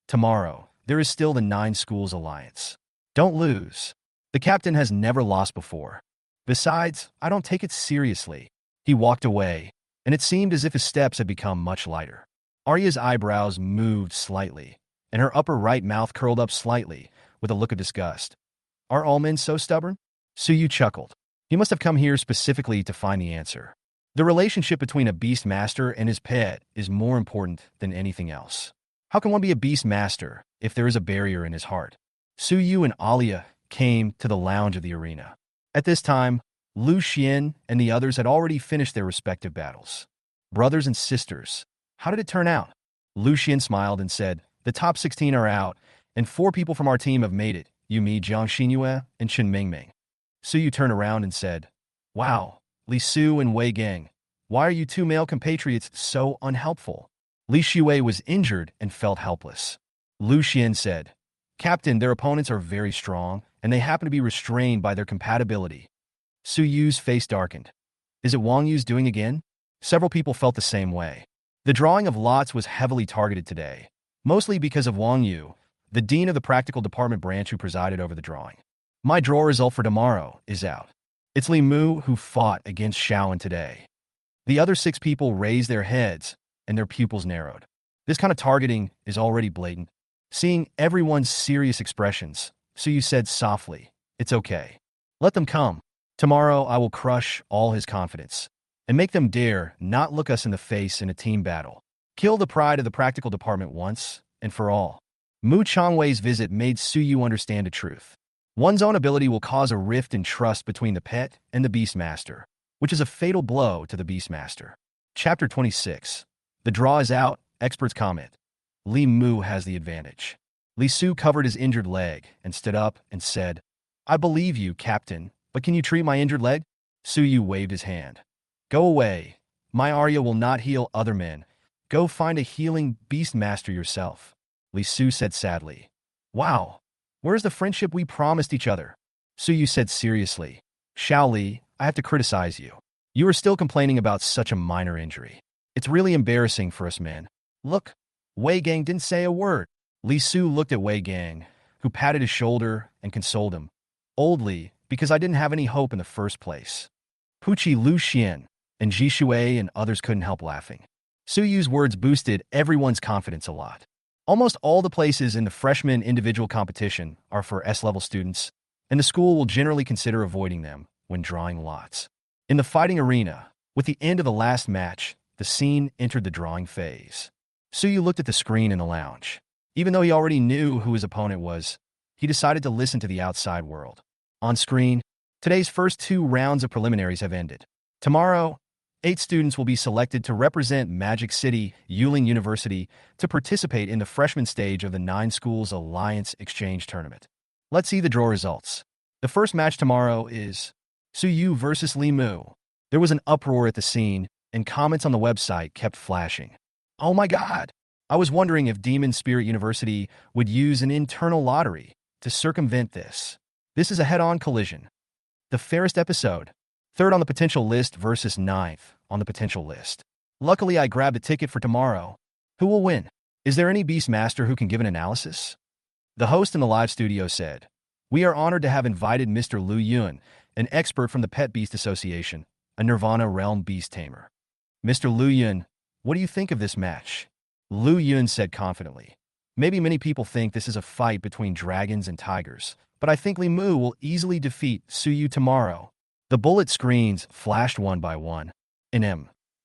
"Tomorrow, there is still the 9 Schools Alliance. Don't lose. The captain has never lost before. Besides, I don't take it seriously." He walked away, and it seemed as if his steps had become much lighter. Arya's eyebrows moved slightly, and her upper right mouth curled up slightly, with a look of disgust. "Are all men so stubborn?" Suyu chuckled. He must have come here specifically to find the answer. The relationship between a beast master and his pet is more important than anything else. How can one be a beast master if there is a barrier in his heart? Suyu and Alia came to the lounge of the arena. At this time, Lu Xian and the others had already finished their respective battles. Brothers and sisters, how did it turn out? Lu Xian smiled and said, "The top 16 are out, and 4 people from our team have made it, Yumi, Jiang Xinyue, and Chen Mingming." Suyu turned around and said, "Wow, Li Su and Wei Geng, Why are you two male compatriots so unhelpful? Li Shuwei was injured and felt helpless. Lu Xian said, Captain, their opponents are very strong, and they happen to be restrained by their compatibility. Su Yu's face darkened. Is it Wang Yu's doing again? Several people felt the same way. The drawing of lots was heavily targeted today, mostly because of Wang Yu, the dean of the practical department branch who presided over the drawing. My draw result for tomorrow is out. It's Li Mu who fought against Shaoan today. The other 6 people raised their heads, and their pupils narrowed. This kind of targeting is already blatant. Seeing everyone's serious expressions, Su Yu said softly, It's okay. Let them come. Tomorrow I will crush all his confidence and make them dare not look us in the face in a team battle. Kill the pride of the practical department once and for all. Mu Changwei's visit made Su Yu understand a truth. One's own ability will cause a rift in trust between the pet and the Beastmaster, which is a fatal blow to the Beastmaster. Chapter 26. The draw is out, experts comment. Li Mu has the advantage. Li Su covered his injured leg and stood up and said, I believe you, Captain, but can you treat my injured leg? Su Yu waved his hand. Go away. My Arya will not heal other men. Go find a healing Beastmaster yourself. Li Su said sadly. Wow. Where's the friendship we promised each other? Su Yu said seriously. Xiao Li, I have to criticize you. You are still complaining about such a minor injury. It's really embarrassing for us men. Look, Wei Gang didn't say a word. Li Su looked at Wei Gang, who patted his shoulder and consoled him. Old Li, because I didn't have any hope in the first place. Puchi Lu Xian and Ji Shuai and others couldn't help laughing. Su Yu's words boosted everyone's confidence a lot. Almost all the places in the freshman individual competition are for S-level students, and the school will generally consider avoiding them when drawing lots. In the fighting arena, with the end of the last match, the scene entered the drawing phase. Su Yu looked at the screen in the lounge. Even though he already knew who his opponent was, he decided to listen to the outside world. On screen, today's first 2 rounds of preliminaries have ended. Tomorrow, 8 students will be selected to represent Magic City, Yuling University, to participate in the freshman stage of the 9 Schools Alliance Exchange Tournament. Let's see the draw results. The first match tomorrow is Su Yu versus Li Mu. There was an uproar at the scene, and comments on the website kept flashing. Oh my god! I was wondering if Demon Spirit University would use an internal lottery to circumvent this. This is a head-on collision. The fairest episode. 3rd on the potential list versus 9th on the potential list. Luckily, I grabbed a ticket for tomorrow. Who will win? Is there any Beastmaster who can give an analysis? The host in the live studio said, We are honored to have invited Mr. Lu Yun, an expert from the Pet Beast Association, a Nirvana Realm Beast Tamer. Mr. Lu Yun, what do you think of this match? Lu Yun said confidently. Maybe many people think this is a fight between dragons and tigers, but I think Li Mu will easily defeat Su Yu tomorrow. The bullet screens flashed one by one.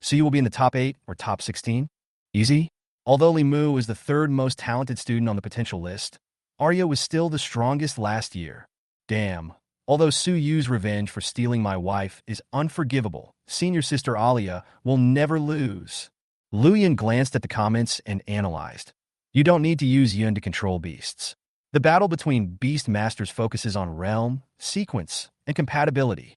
Su Yu will be in the top 8 or top 16? Easy? Although Li Mu is the 3rd most talented student on the potential list, Arya was still the strongest last year. Damn. Although Su Yu's revenge for stealing my wife is unforgivable, senior sister Alia will never lose. Lu Yun glanced at the comments and analyzed. You don't need to use Yun to control beasts. The battle between Beast Masters focuses on realm, sequence, and compatibility.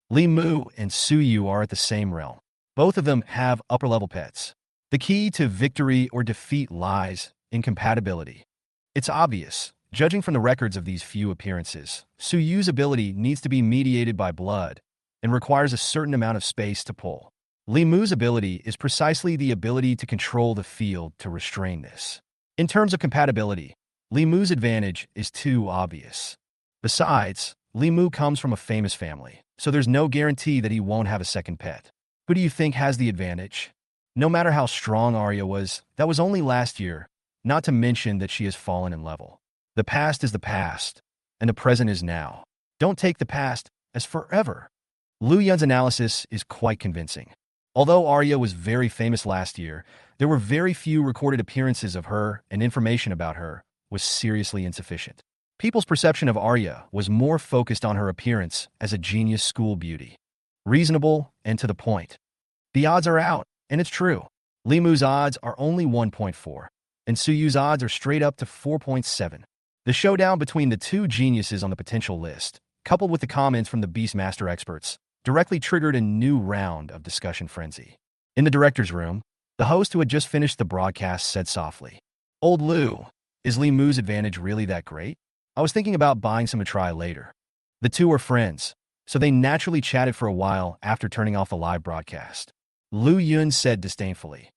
Li Mu and Su Yu are at the same realm. Both of them have upper-level pets. The key to victory or defeat lies in compatibility. It's obvious, judging from the records of these few appearances, Su Yu's ability needs to be mediated by blood and requires a certain amount of space to pull. Li Mu's ability is precisely the ability to control the field to restrain this. In terms of compatibility, Li Mu's advantage is too obvious. Besides, Li Mu comes from a famous family, so there's no guarantee that he won't have a second pet. Who do you think has the advantage? No matter how strong Arya was, that was only last year, not to mention that she has fallen in level. The past is the past, and the present is now. Don't take the past as forever. Lu Yun's analysis is quite convincing. Although Arya was very famous last year, there were very few recorded appearances of her, and information about her was seriously insufficient. People's perception of Arya was more focused on her appearance as a genius school beauty. Reasonable and to the point. The odds are out, and it's true. Li Mu's odds are only 1.4, and Su Yu's odds are straight up to 4.7. The showdown between the 2 geniuses on the potential list, coupled with the comments from the Beastmaster experts, directly triggered a new round of discussion frenzy. In the director's room, the host who had just finished the broadcast said softly, "Old Lou, is Li Mu's advantage really that great? I was thinking about buying some to try later." The two were friends, so they naturally chatted for a while after turning off the live broadcast. Lu Yun said disdainfully,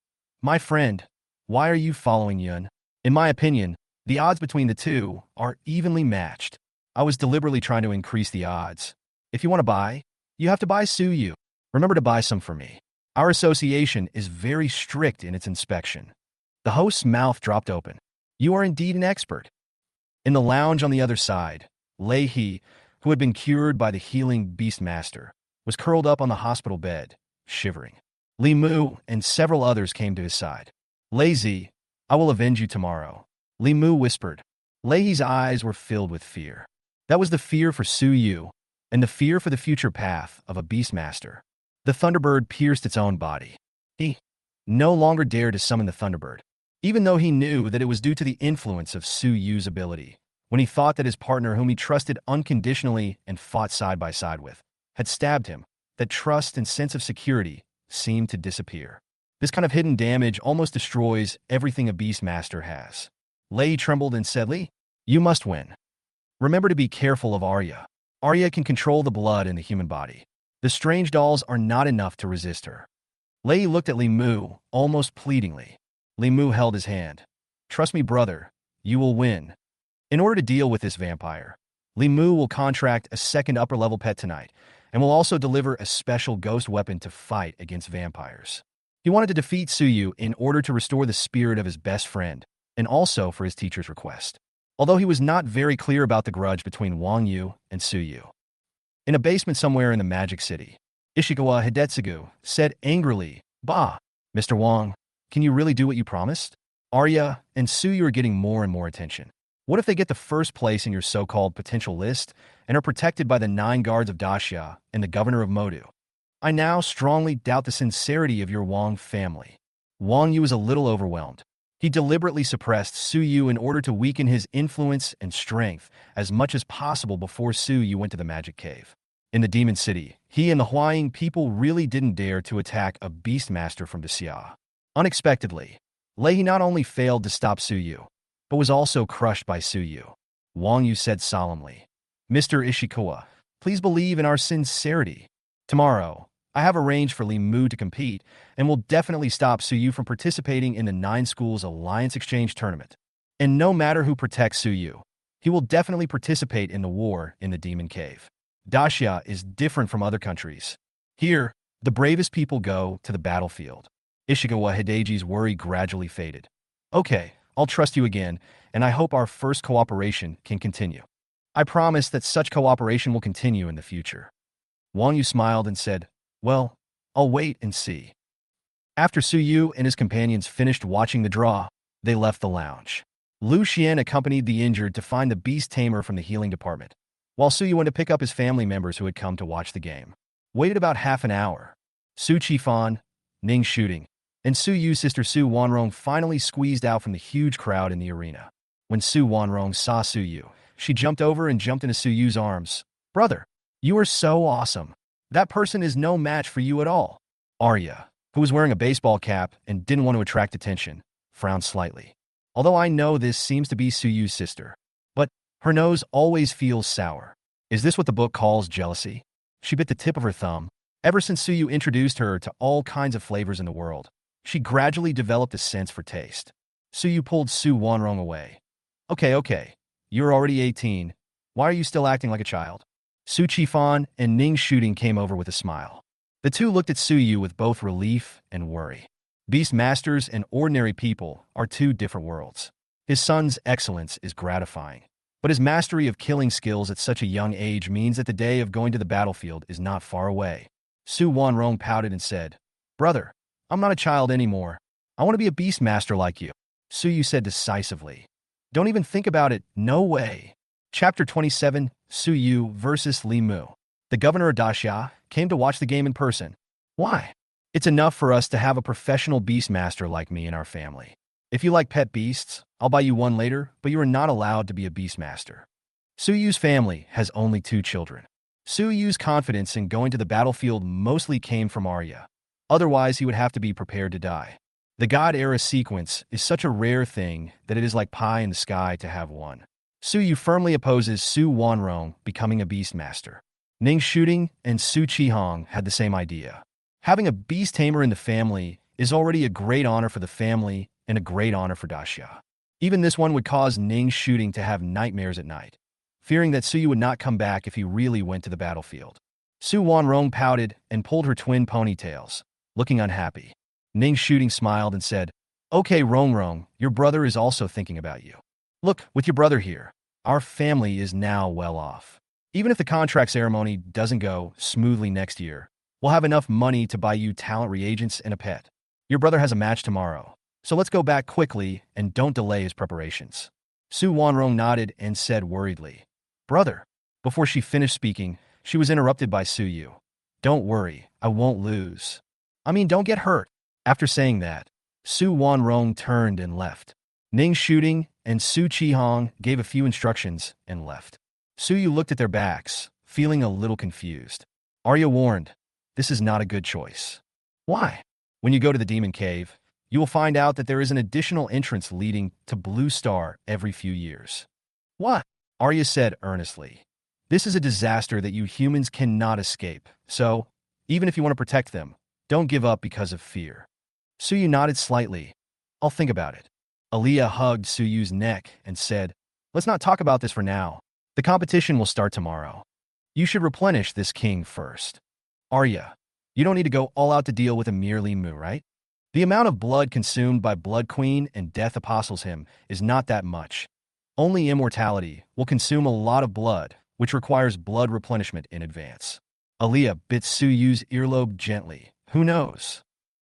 "My friend, why are you following Yun? In my opinion, the odds between the two are evenly matched. I was deliberately trying to increase the odds. If you want to buy, you have to buy Su Yu. Remember to buy some for me. Our association is very strict in its inspection." The host's mouth dropped open. "You are indeed an expert." In the lounge on the other side, Lei He, who had been cured by the healing Beast Master, was curled up on the hospital bed, shivering. Li Mu and several others came to his side. "Lazy, I will avenge you tomorrow," Li Mu whispered. Lei He's eyes were filled with fear. That was the fear for Su Yu, and the fear for the future path of a Beastmaster. The Thunderbird pierced its own body. He no longer dared to summon the Thunderbird, even though he knew that it was due to the influence of Su Yu's ability, when he thought that his partner, whom he trusted unconditionally and fought side by side with, had stabbed him. That trust and sense of security seemed to disappear. This kind of hidden damage almost destroys everything a Beastmaster has. Lei trembled and said, "Li, you must win. Remember to be careful of Arya. Arya can control the blood in the human body. The strange dolls are not enough to resist her." Lei looked at Li Mu, almost pleadingly. Li Mu held his hand. "Trust me, brother. You will win. In order to deal with this vampire, Li Mu will contract a second upper-level pet tonight, and will also deliver a special ghost weapon to fight against vampires." He wanted to defeat Su Yu in order to restore the spirit of his best friend, and also for his teacher's request, although he was not very clear about the grudge between Wang Yu and Su Yu. In a basement somewhere in the Magic City, Ishikawa Hidetsugu said angrily, "Bah, Mr. Wang, can you really do what you promised? Arya and Su Yu are getting more and more attention. What if they get the first place in your so-called potential list and are protected by the 9 guards of Daxia and the governor of Modu? I now strongly doubt the sincerity of your Wang family." Wang Yu was a little overwhelmed. He deliberately suppressed Su Yu in order to weaken his influence and strength as much as possible before Su Yu went to the Magic Cave. In the Demon City, he and the Huaying people really didn't dare to attack a Beastmaster from Daxia. Unexpectedly, Lei not only failed to stop Su Yu, but was also crushed by Su Yu. Wang Yu said solemnly, "Mr. Ishikawa, please believe in our sincerity. Tomorrow, I have arranged for Li Mu to compete and will definitely stop Su Yu from participating in the 9 Schools Alliance Exchange Tournament. And no matter who protects Su Yu, he will definitely participate in the war in the Demon Cave. Daxia is different from other countries. Here, the bravest people go to the battlefield." Ishikawa Hideji's worry gradually faded. "Okay, I'll trust you again, and I hope our first cooperation can continue. I promise that such cooperation will continue in the future." Wang Yu smiled and said, "Well, I'll wait and see." After Su Yu and his companions finished watching the draw, they left the lounge. Lu Xian accompanied the injured to find the Beast Tamer from the healing department, while Su Yu went to pick up his family members who had come to watch the game. Waited about half an hour. Su Qifan, Ning Shooting, and Su Yu's sister Su Wanrong finally squeezed out from the huge crowd in the arena. When Su Wanrong saw Su Yu, she jumped over and jumped into Su Yu's arms. "Brother, you are so awesome. That person is no match for you at all." Arya, who was wearing a baseball cap and didn't want to attract attention, frowned slightly. "Although I know this seems to be Su Yu's sister, but her nose always feels sour. Is this what the book calls jealousy?" She bit the tip of her thumb. Ever since Su Yu introduced her to all kinds of flavors in the world, she gradually developed a sense for taste. Su Yu pulled Su Wanrong away. Okay, you're already 18. Why are you still acting like a child?" Su Qifan and Ning Shooting came over with a smile. The two looked at Su Yu with both relief and worry. Beast Masters and ordinary people are 2 different worlds. His son's excellence is gratifying, but his mastery of killing skills at such a young age means that the day of going to the battlefield is not far away. Su Wanrong pouted and said, "Brother, I'm not a child anymore. I want to be a Beastmaster like you." Su Yu said decisively, "Don't even think about it. No way." Chapter 27, Su Yu versus Li Mu. The governor of Daxia came to watch the game in person. "Why? It's enough for us to have a professional Beastmaster like me in our family. If you like pet beasts, I'll buy you one later, but you are not allowed to be a Beastmaster." Su Yu's family has only 2 children. Su Yu's confidence in going to the battlefield mostly came from Arya. Otherwise, he would have to be prepared to die. The God Era sequence is such a rare thing that it is like pie in the sky to have one. Su Yu firmly opposes Su Wanrong becoming a Beastmaster. Ning Shooting and Su Qihong had the same idea. Having a Beast Tamer in the family is already a great honor for the family and a great honor for Daxia. Even this one would cause Ning Shooting to have nightmares at night, fearing that Su Yu would not come back if he really went to the battlefield. Su Wanrong pouted and pulled her twin ponytails, looking unhappy. Ning Shooting smiled and said, "Okay, Rong, your brother is also thinking about you. Look, with your brother here, our family is now well off. Even if the contract ceremony doesn't go smoothly next year, we'll have enough money to buy you talent reagents and a pet. Your brother has a match tomorrow, so let's go back quickly and don't delay his preparations." Su Wanrong nodded and said worriedly, "Brother." Before she finished speaking, she was interrupted by Su Yu. "Don't worry, I won't lose. Don't get hurt." After saying that, Su Wanrong turned and left. Ning Shooting and Su Qihong gave a few instructions and left. Su Yu looked at their backs, feeling a little confused. Arya warned, "This is not a good choice." "Why?" "When you go to the demon cave, you will find out that there is an additional entrance leading to Blue Star every few years." "What?" Arya said earnestly. "This is a disaster that you humans cannot escape, so, even if you want to protect them, don't give up because of fear." Su Yu nodded slightly. "I'll think about it." Aaliyah hugged Su Yu's neck and said, "Let's not talk about this for now. The competition will start tomorrow. You should replenish this king first." "Arya, you don't need to go all out to deal with a mere Li Mu, right? The amount of blood consumed by Blood Queen and Death Apostles him is not that much. Only immortality will consume a lot of blood, which requires blood replenishment in advance." Aaliyah bit Su Yu's earlobe gently. "Who knows?"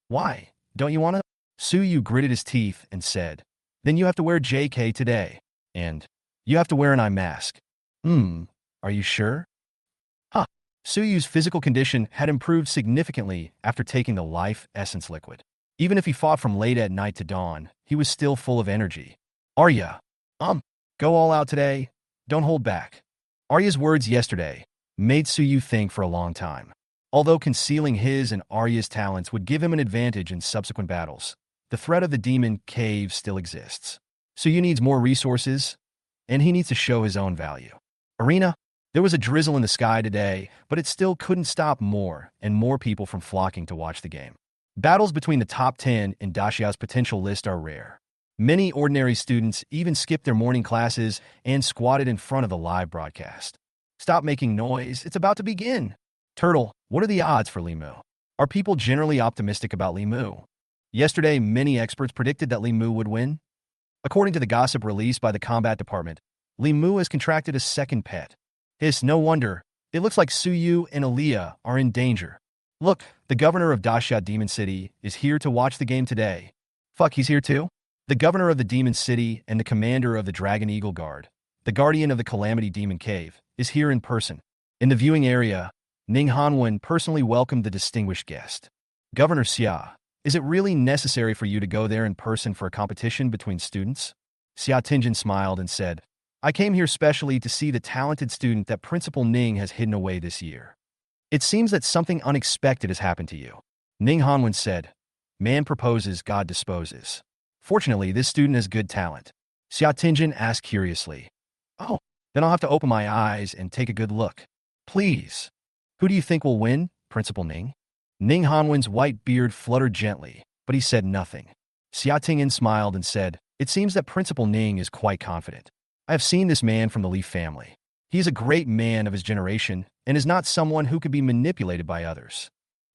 "Why? Don't you want to?" Su Yu gritted his teeth and said, "Then you have to wear JK today. And you have to wear an eye mask." Are you sure?" Huh. Su Yu's physical condition had improved significantly after taking the life essence liquid. Even if he fought from late at night to dawn, he was still full of energy. "Arya, go all out today. Don't hold back." Arya's words yesterday made Su Yu think for a long time. Although concealing his and Arya's talents would give him an advantage in subsequent battles, the threat of the demon cave still exists. Su Yu needs more resources, and he needs to show his own value. Arena, there was a drizzle in the sky today, but it still couldn't stop more and more people from flocking to watch the game. Battles between the top 10 in Daxia's potential list are rare. Many ordinary students even skipped their morning classes and squatted in front of the live broadcast. "Stop making noise, it's about to begin." "Turtle, what are the odds for Li Mu? Are people generally optimistic about Li Mu?" Yesterday, many experts predicted that Li Mu would win. According to the gossip released by the combat department, Li Mu has contracted a second pet. It's no wonder. It looks like Su Yu and Aaliyah are in danger. Look, the governor of Daxia Demon City is here to watch the game today. Fuck, he's here too? The governor of the Demon City and the commander of the Dragon Eagle Guard, the guardian of the Calamity Demon Cave, is here in person. In the viewing area, Ning Hanwen personally welcomed the distinguished guest. "Governor Xia, is it really necessary for you to go there in person for a competition between students?" Xia Tingjin smiled and said, "I came here specially to see the talented student that Principal Ning has hidden away this year. It seems that something unexpected has happened to you." Ning Hanwen said, "Man proposes, God disposes. Fortunately, this student has good talent." Xia Tingjin asked curiously, "Oh, then I'll have to open my eyes and take a good look. Please. Who do you think will win, Principal Ning?" Ning Hanwen's white beard fluttered gently, but he said nothing. Xia Tingjin smiled and said, "It seems that Principal Ning is quite confident. I have seen this man from the Li family. He is a great man of his generation and is not someone who could be manipulated by others."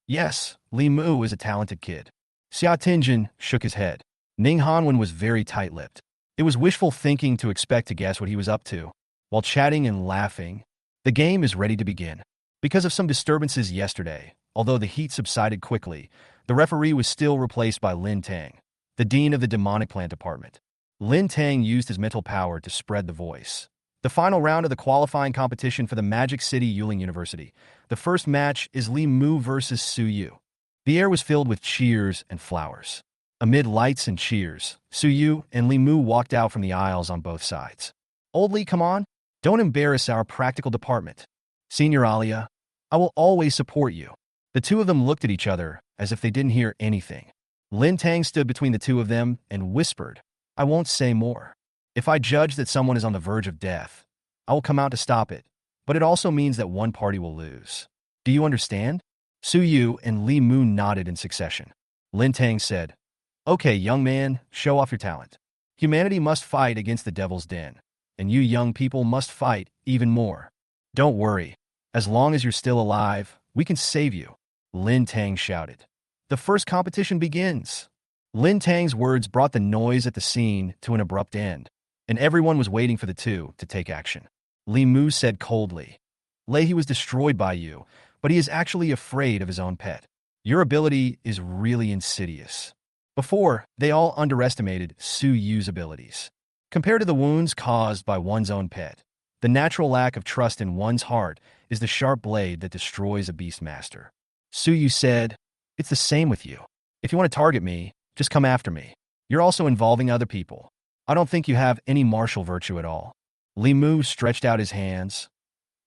"Yes, Li Mu is a talented kid." Xia Tingjin shook his head. Ning Hanwen was very tight-lipped. It was wishful thinking to expect to guess what he was up to. While chatting and laughing, the game is ready to begin. Because of some disturbances yesterday, although the heat subsided quickly, the referee was still replaced by Lin Tang, the dean of the demonic plant department. Lin Tang used his mental power to spread the voice. The final round of the qualifying competition for the Magic City Yuling University. The first match is Li Mu versus Su Yu. The air was filled with cheers and flowers. Amid lights and cheers, Su Yu and Li Mu walked out from the aisles on both sides. "Old Li, come on. Don't embarrass our practical department." Senior Alia, I will always support you. The two of them looked at each other as if they didn't hear anything. Lin Tang stood between the two of them and whispered, I won't say more. If I judge that someone is on the verge of death, I will come out to stop it, but it also means that one party will lose. Do you understand? Su Yu and Li Mu nodded in succession. Lin Tang said, Okay, young man, show off your talent. Humanity must fight against the devil's den, and you young people must fight even more. Don't worry. As long as you're still alive, we can save you. Lin Tang shouted. The first competition begins. Lin Tang's words brought the noise at the scene to an abrupt end, and everyone was waiting for the two to take action. Li Mu said coldly, Leahy was destroyed by you, but he is actually afraid of his own pet. Your ability is really insidious. Before, they all underestimated Su Yu's abilities. Compared to the wounds caused by one's own pet, the natural lack of trust in one's heart is the sharp blade that destroys a beastmaster. Su Yu said, It's the same with you. If you want to target me, just come after me. You're also involving other people. I don't think you have any martial virtue at all. Li Mu stretched out his hands.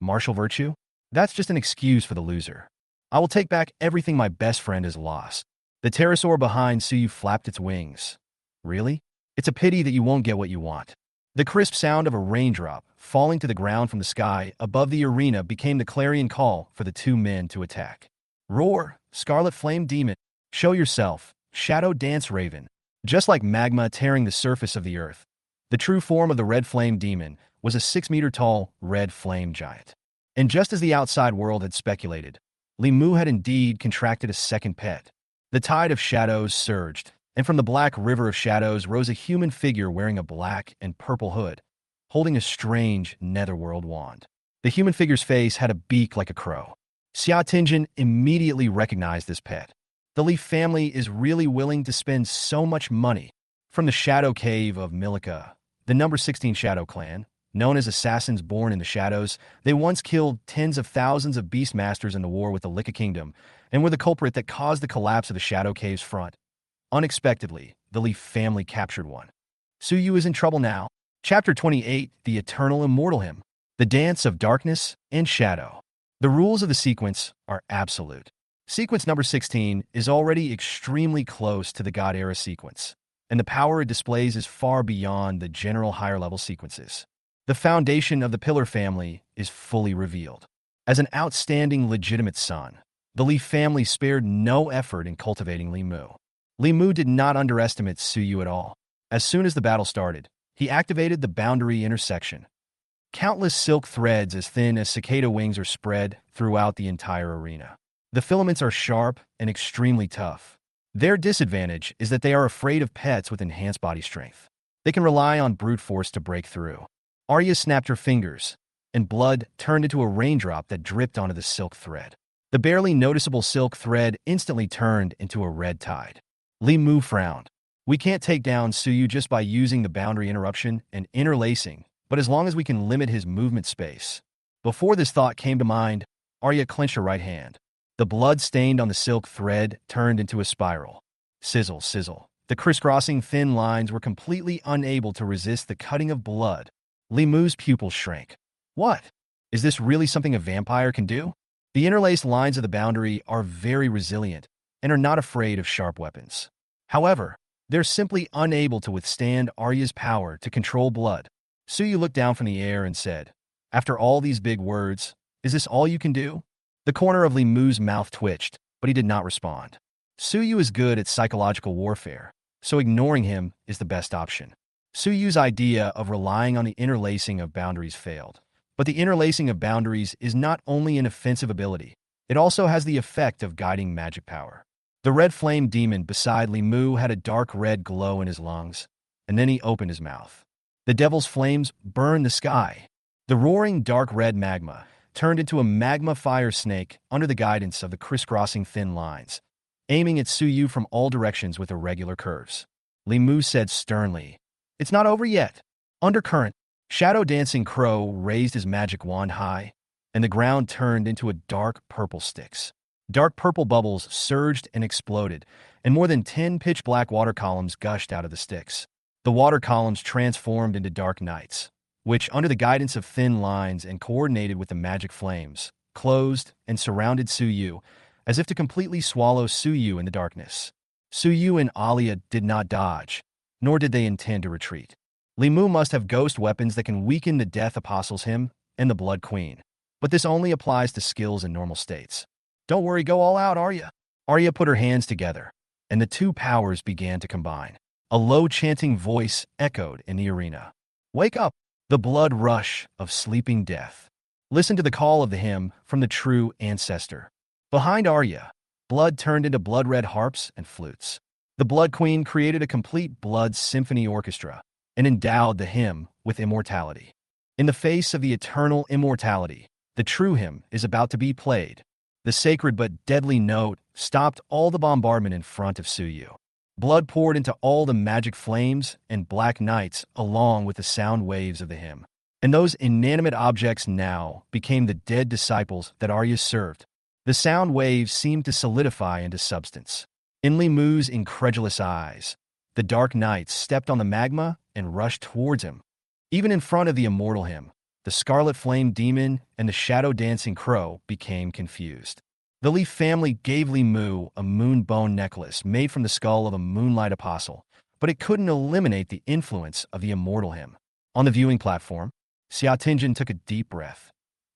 Martial virtue? That's just an excuse for the loser. I will take back everything my best friend has lost. The pterosaur behind Su Yu flapped its wings. Really? It's a pity that you won't get what you want. The crisp sound of a raindrop falling to the ground from the sky above the arena became the clarion call for the two men to attack. Roar, Scarlet Flame Demon. Show yourself, Shadow Dance Raven. Just like magma tearing the surface of the earth, the true form of the Red Flame Demon was a 6-meter-tall red flame giant. And just as the outside world had speculated, Li Mu had indeed contracted a second pet. The tide of shadows surged, and from the black river of shadows rose a human figure wearing a black and purple hood, holding a strange netherworld wand. The human figure's face had a beak like a crow. Xia Tingjin immediately recognized this pet. The Li family is really willing to spend so much money. From the Shadow Cave of Milika, the number 16 Shadow Clan, known as assassins born in the shadows, they once killed tens of thousands of beastmasters in the war with the Lika Kingdom, and were the culprit that caused the collapse of the Shadow Cave's front. Unexpectedly, the Li family captured one. Su Yu is in trouble now. Chapter 28, The Eternal Immortal Hymn. The Dance of Darkness and Shadow. The rules of the sequence are absolute. Sequence number 16 is already extremely close to the God Era sequence, and the power it displays is far beyond the general higher-level sequences. The foundation of the Pillar family is fully revealed. As an outstanding legitimate son, the Li family spared no effort in cultivating Li Mu. Li Mu did not underestimate Su Yu at all. As soon as the battle started, he activated the boundary intersection. Countless silk threads as thin as cicada wings are spread throughout the entire arena. The filaments are sharp and extremely tough. Their disadvantage is that they are afraid of pets with enhanced body strength. They can rely on brute force to break through. Arya snapped her fingers, and blood turned into a raindrop that dripped onto the silk thread. The barely noticeable silk thread instantly turned into a red tide. Li Mu frowned. We can't take down Su Yu just by using the boundary interruption and interlacing, but as long as we can limit his movement space. Before this thought came to mind, Arya clenched her right hand. The blood stained on the silk thread turned into a spiral. Sizzle, sizzle. The crisscrossing thin lines were completely unable to resist the cutting of blood. Li Mu's pupils shrank. What? Is this really something a vampire can do? The interlaced lines of the boundary are very resilient and are not afraid of sharp weapons. However, they're simply unable to withstand Arya's power to control blood. Su Yu looked down from the air and said, After all these big words, is this all you can do? The corner of Li Mu's mouth twitched, but he did not respond. Su Yu is good at psychological warfare, so ignoring him is the best option. Su Yu's idea of relying on the interlacing of boundaries failed. But the interlacing of boundaries is not only an offensive ability, it also has the effect of guiding magic power. The red flame demon beside Li Mu had a dark red glow in his lungs, and then he opened his mouth. The devil's flames burned the sky. The roaring dark red magma turned into a magma fire snake under the guidance of the crisscrossing thin lines, aiming at Su Yu from all directions with irregular curves. Li Mu said sternly, It's not over yet. Undercurrent. Shadow Dancing Crow raised his magic wand high, and the ground turned into a dark purple Styx. Dark purple bubbles surged and exploded, and more than 10 pitch-black water columns gushed out of the Styx. The water columns transformed into dark nights, which, under the guidance of thin lines and coordinated with the magic flames, closed, and surrounded Suyu, as if to completely swallow Suyu in the darkness. Suyu and Alia did not dodge, nor did they intend to retreat. Li Mu must have ghost weapons that can weaken the Death Apostle's him and the Blood Queen, but this only applies to skills in normal states. Don't worry, go all out, Arya. Arya put her hands together, and the two powers began to combine. A low chanting voice echoed in the arena. Wake up, the blood rush of sleeping death. Listen to the call of the hymn from the true ancestor. Behind Arya, blood turned into blood-red harps and flutes. The Blood Queen created a complete blood symphony orchestra and endowed the hymn with immortality. In the face of the eternal immortality, the true hymn is about to be played. The sacred but deadly note stopped all the bombardment in front of Suyu. Blood poured into all the magic flames and black nights along with the sound waves of the hymn. And those inanimate objects now became the dead disciples that Arya served. The sound waves seemed to solidify into substance. In Li Mu's incredulous eyes, the dark knights stepped on the magma and rushed towards him. Even in front of the immortal hymn, the Scarlet Flame Demon and the Shadow Dancing Crow became confused. The Li family gave Li Mu a moon bone necklace made from the skull of a moonlight apostle, but it couldn't eliminate the influence of the immortal hymn. On the viewing platform, Xia Tingjin took a deep breath.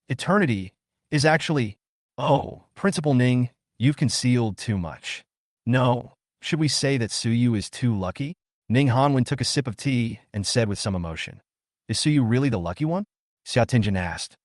Eternity is actually... Oh, Principal Ning, you've concealed too much. No, should we say that Suyu is too lucky? Ning Hanwen took a sip of tea and said with some emotion. Is Suyu really the lucky one? Xia Tingjin asked.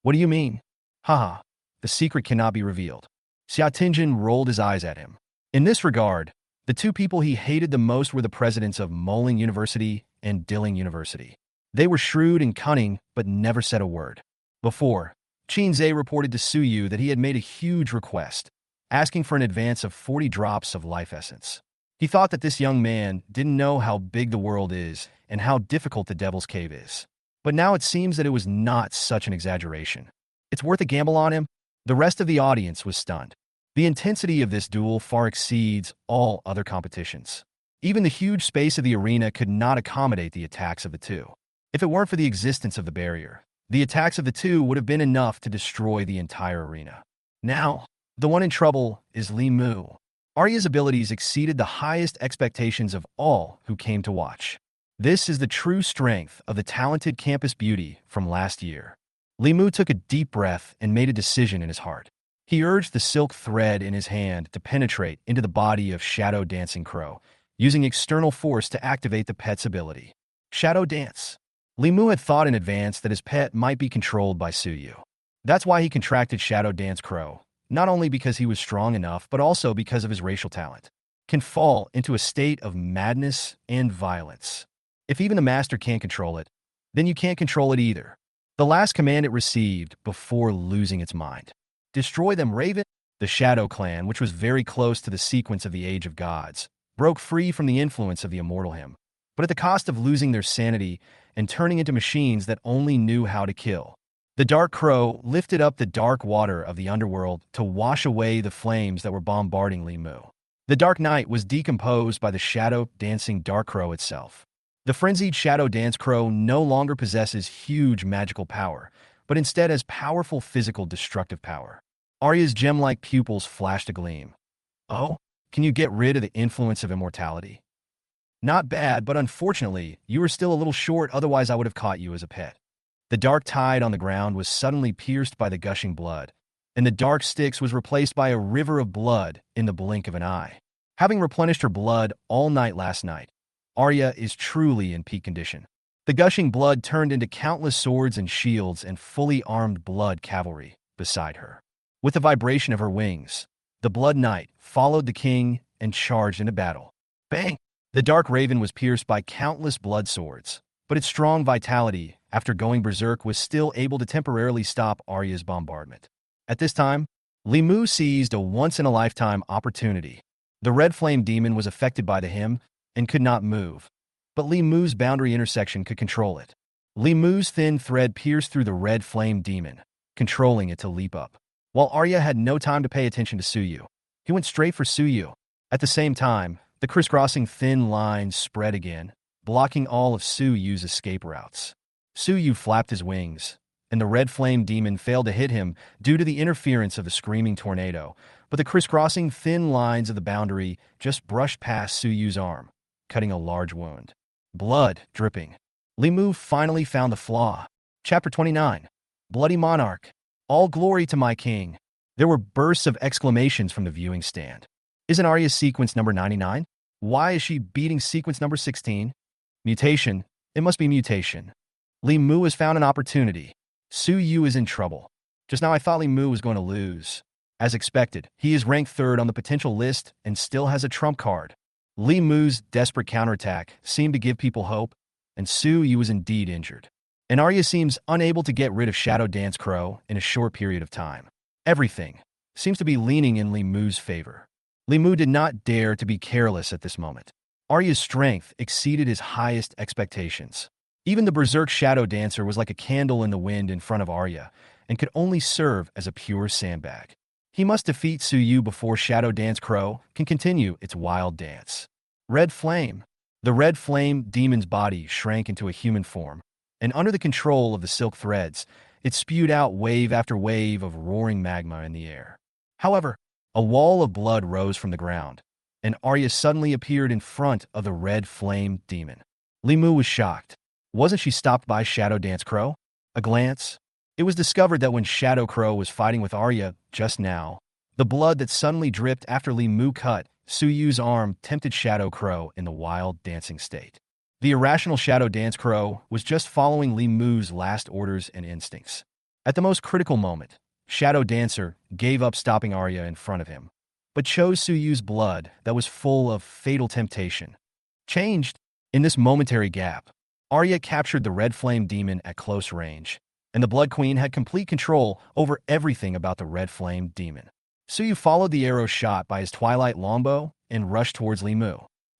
What do you mean? Haha, the secret cannot be revealed. Xia Tingjin rolled his eyes at him. In this regard, the two people he hated the most were the presidents of Moling University and Dilling University. They were shrewd and cunning, but never said a word. Before, Qinze reported to Suyu that he had made a huge request, asking for an advance of 40 drops of life essence. He thought that this young man didn't know how big the world is and how difficult the Devil's Cave is. But now it seems that it was not such an exaggeration. It's worth a gamble on him? The rest of the audience was stunned. The intensity of this duel far exceeds all other competitions. Even the huge space of the arena could not accommodate the attacks of the two. If it weren't for the existence of the barrier, the attacks of the two would have been enough to destroy the entire arena. Now, the one in trouble is Li Mu. Arya's abilities exceeded the highest expectations of all who came to watch. This is the true strength of the talented campus beauty from last year. Li Mu took a deep breath and made a decision in his heart. He urged the silk thread in his hand to penetrate into the body of Shadow Dancing Crow, using external force to activate the pet's ability. Shadow Dance. Li Mu had thought in advance that his pet might be controlled by Suyu. That's why he contracted Shadow Dance Crow, not only because he was strong enough, but also because of his racial talent. Can fall into a state of madness and violence. If even the master can't control it, then you can't control it either. The last command it received before losing its mind. Destroy them, Raven. The Shadow Clan, which was very close to the sequence of the Age of Gods, broke free from the influence of the immortal hymn, but at the cost of losing their sanity and turning into machines that only knew how to kill. The Dark Crow lifted up the dark water of the underworld to wash away the flames that were bombarding Li Mu. The Dark Night was decomposed by the Shadow Dancing Dark Crow itself. The frenzied Shadow Dance Crow no longer possesses huge magical power, but instead has powerful physical destructive power. Arya's gem-like pupils flashed a gleam. Oh, can you get rid of the influence of immortality? Not bad, but unfortunately, you were still a little short, otherwise I would have caught you as a pet. The dark tide on the ground was suddenly pierced by the gushing blood, and the dark Styx was replaced by a river of blood in the blink of an eye. Having replenished her blood all night last night, Arya is truly in peak condition. The gushing blood turned into countless swords and shields and fully armed blood cavalry beside her. With the vibration of her wings, the Blood Knight followed the king and charged into battle. Bang! The Dark Raven was pierced by countless blood swords, but its strong vitality, after going berserk, was still able to temporarily stop Arya's bombardment. At this time, Li Mu seized a once-in-a-lifetime opportunity. The Red Flame Demon was affected by the hymn and could not move, but Li Mu's boundary intersection could control it. Li Mu's thin thread pierced through the Red Flame Demon, controlling it to leap up. While Arya had no time to pay attention to Suyu, he went straight for Suyu. At the same time, the crisscrossing thin lines spread again, blocking all of Suyu's escape routes. Suyu flapped his wings, and the red flame demon failed to hit him due to the interference of the screaming tornado, but the crisscrossing thin lines of the boundary just brushed past Suyu's arm, cutting a large wound. Blood dripping. Li Mu finally found the flaw. Chapter 29. Bloody Monarch. All glory to my king. There were bursts of exclamations from the viewing stand. Isn't Arya's sequence number 99? Why is she beating sequence number 16? Mutation. It must be mutation. Li Mu has found an opportunity. Su Yu is in trouble. Just now I thought Li Mu was going to lose. As expected, he is ranked third on the potential list and still has a trump card. Li Mu's desperate counterattack seemed to give people hope, and Su Yu was indeed injured. And Arya seems unable to get rid of Shadow Dance Crow in a short period of time. Everything seems to be leaning in Li Mu's favor. Li Mu did not dare to be careless at this moment. Arya's strength exceeded his highest expectations. Even the Berserk Shadow Dancer was like a candle in the wind in front of Arya, and could only serve as a pure sandbag. He must defeat Su Yu before Shadow Dance Crow can continue its wild dance. Red Flame. The red flame demon's body shrank into a human form, and under the control of the silk threads, it spewed out wave after wave of roaring magma in the air. However, a wall of blood rose from the ground, and Arya suddenly appeared in front of the red flame demon. Li Mu was shocked. Wasn't she stopped by Shadow Dance Crow? A glance. It was discovered that when Shadow Crow was fighting with Arya just now, the blood that suddenly dripped after Li Mu cut Su Yu's arm tempted Shadow Crow in the wild dancing state. The irrational Shadow Dance Crow was just following Li Mu's last orders and instincts. At the most critical moment, Shadow Dancer gave up stopping Arya in front of him, but chose Su Yu's blood that was full of fatal temptation. Changed. In this momentary gap, Arya captured the red flame demon at close range, and the Blood Queen had complete control over everything about the red flame demon. Su Yu followed the arrow shot by his Twilight longbow and rushed towards Li Mu.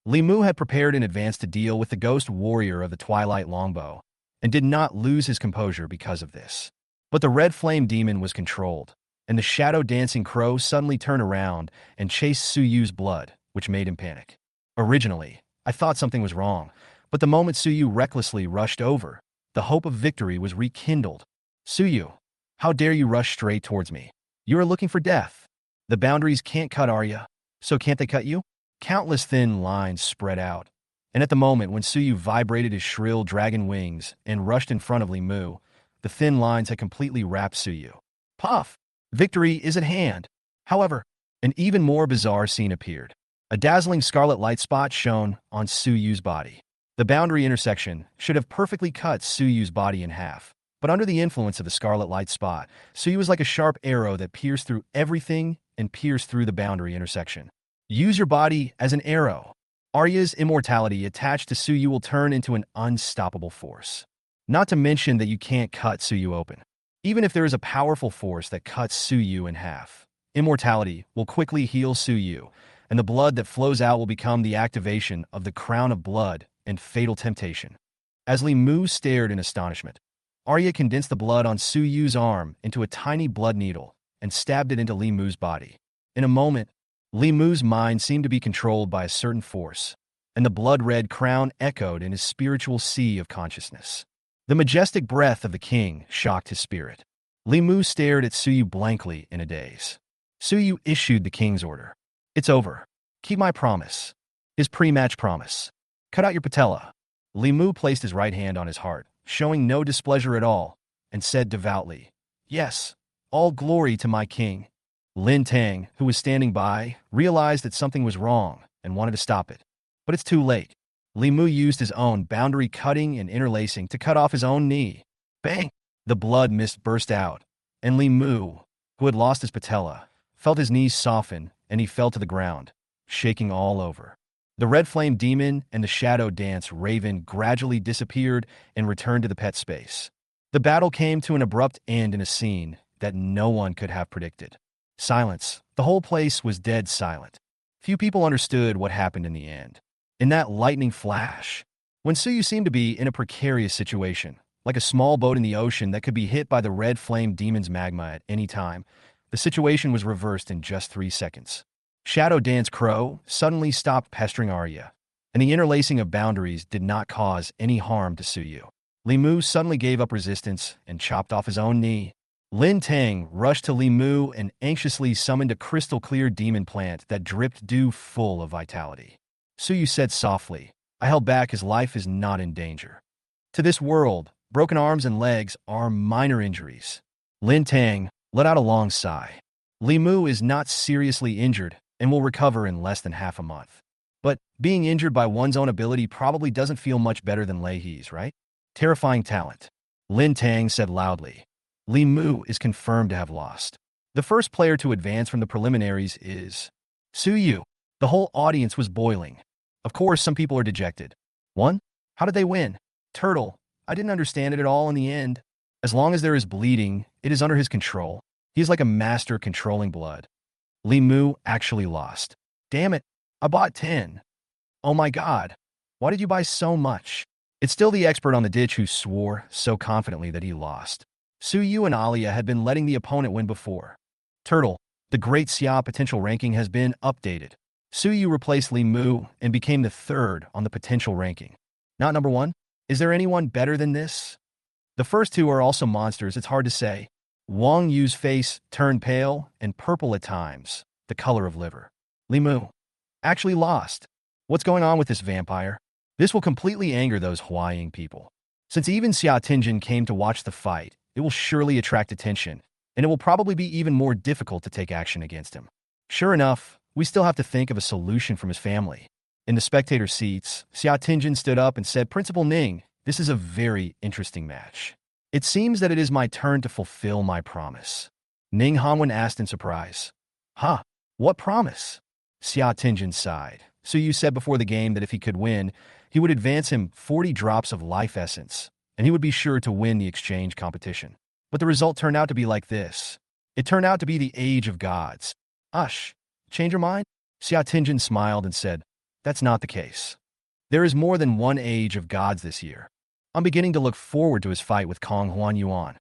Li Mu had prepared in advance to deal with the ghost warrior of the Twilight longbow, and did not lose his composure because of this. But the red flame demon was controlled, and the shadow dancing crow suddenly turned around and chased Su Yu's blood, which made him panic. Originally, I thought something was wrong, but the moment Su Yu recklessly rushed over, the hope of victory was rekindled. Su Yu, how dare you rush straight towards me? You are looking for death. The boundaries can't cut Arya, so can't they cut you? Countless thin lines spread out, and at the moment when Su Yu vibrated his shrill dragon wings and rushed in front of Li Mu, the thin lines had completely wrapped Su Yu. Puff! Victory is at hand. However, an even more bizarre scene appeared. A dazzling scarlet light spot shone on Su Yu's body. The boundary intersection should have perfectly cut Su Yu's body in half, but under the influence of the scarlet light spot, Su Yu was like a sharp arrow that pierced through everything and pierced through the boundary intersection. Use your body as an arrow. Arya's immortality attached to Su Yu will turn into an unstoppable force. Not to mention that you can't cut Su Yu open. Even if there is a powerful force that cuts Su Yu in half, immortality will quickly heal Su Yu, and the blood that flows out will become the activation of the crown of blood and fatal temptation. As Li Mu stared in astonishment, Arya condensed the blood on Su Yu's arm into a tiny blood needle and stabbed it into Li Mu's body. In a moment, Li Mu's mind seemed to be controlled by a certain force, and the blood-red crown echoed in his spiritual sea of consciousness. The majestic breath of the king shocked his spirit. Li Mu stared at Su Yu blankly in a daze. Su Yu issued the king's order. It's over. Keep my promise. His pre-match promise. Cut out your patella. Li Mu placed his right hand on his heart, showing no displeasure at all, and said devoutly, Yes, all glory to my king. Lin Tang, who was standing by, realized that something was wrong and wanted to stop it. But it's too late. Li Mu used his own boundary cutting and interlacing to cut off his own knee. Bang! The blood mist burst out, and Li Mu, who had lost his patella, felt his knees soften and he fell to the ground, shaking all over. The red flame demon and the shadow dance raven gradually disappeared and returned to the pet space. The battle came to an abrupt end in a scene that no one could have predicted. Silence. The whole place was dead silent. Few people understood what happened in the end. In that lightning flash, when Su Yu seemed to be in a precarious situation, like a small boat in the ocean that could be hit by the red flame demon's magma at any time, the situation was reversed in just 3 seconds. Shadow Dance Crow suddenly stopped pestering Arya, and the interlacing of boundaries did not cause any harm to Su Yu. Li Mu suddenly gave up resistance and chopped off his own knee. Lin Tang rushed to Li Mu and anxiously summoned a crystal-clear demon plant that dripped dew full of vitality. Suyu said softly, I held back, his life is not in danger. To this world, broken arms and legs are minor injuries. Lin Tang let out a long sigh. Li Mu is not seriously injured and will recover in less than half a month. But being injured by one's own ability probably doesn't feel much better than Lei He's, right? Terrifying talent. Lin Tang said loudly. Li Mu is confirmed to have lost. The first player to advance from the preliminaries is Suyu. The whole audience was boiling. Of course, some people are dejected. One? How did they win? Turtle. I didn't understand it at all in the end. As long as there is bleeding, it is under his control. He is like a master controlling blood. Li Mu actually lost. Damn it. I bought 10. Oh my god. Why did you buy so much? It's still the expert on the ditch who swore so confidently that he lost. Suyu and Alia had been letting the opponent win before. Turtle. The Great Xia potential ranking has been updated. Suyu replaced Li Mu and became the third on the potential ranking. Not number one? Is there anyone better than this? The first two are also monsters, it's hard to say. Wang Yu's face turned pale and purple at times, the color of liver. Li Mu actually lost. What's going on with this vampire? This will completely anger those Huaying people. Since even Xia Tingjin came to watch the fight, it will surely attract attention, and it will probably be even more difficult to take action against him. Sure enough, we still have to think of a solution from his family. In the spectator seats, Xia Tingjin stood up and said, Principal Ning, this is a very interesting match. It seems that it is my turn to fulfill my promise. Ning Hanwen asked in surprise. Huh? What promise? Xia Tingjin sighed. Suyu said before the game that if he could win, he would advance him 40 drops of life essence, and he would be sure to win the exchange competition. But the result turned out to be like this. It turned out to be the Age of Gods. Ush, change your mind? Xia Tingjin smiled and said, That's not the case. There is more than one Age of Gods this year. I'm beginning to look forward to his fight with Kong Huan Yuan.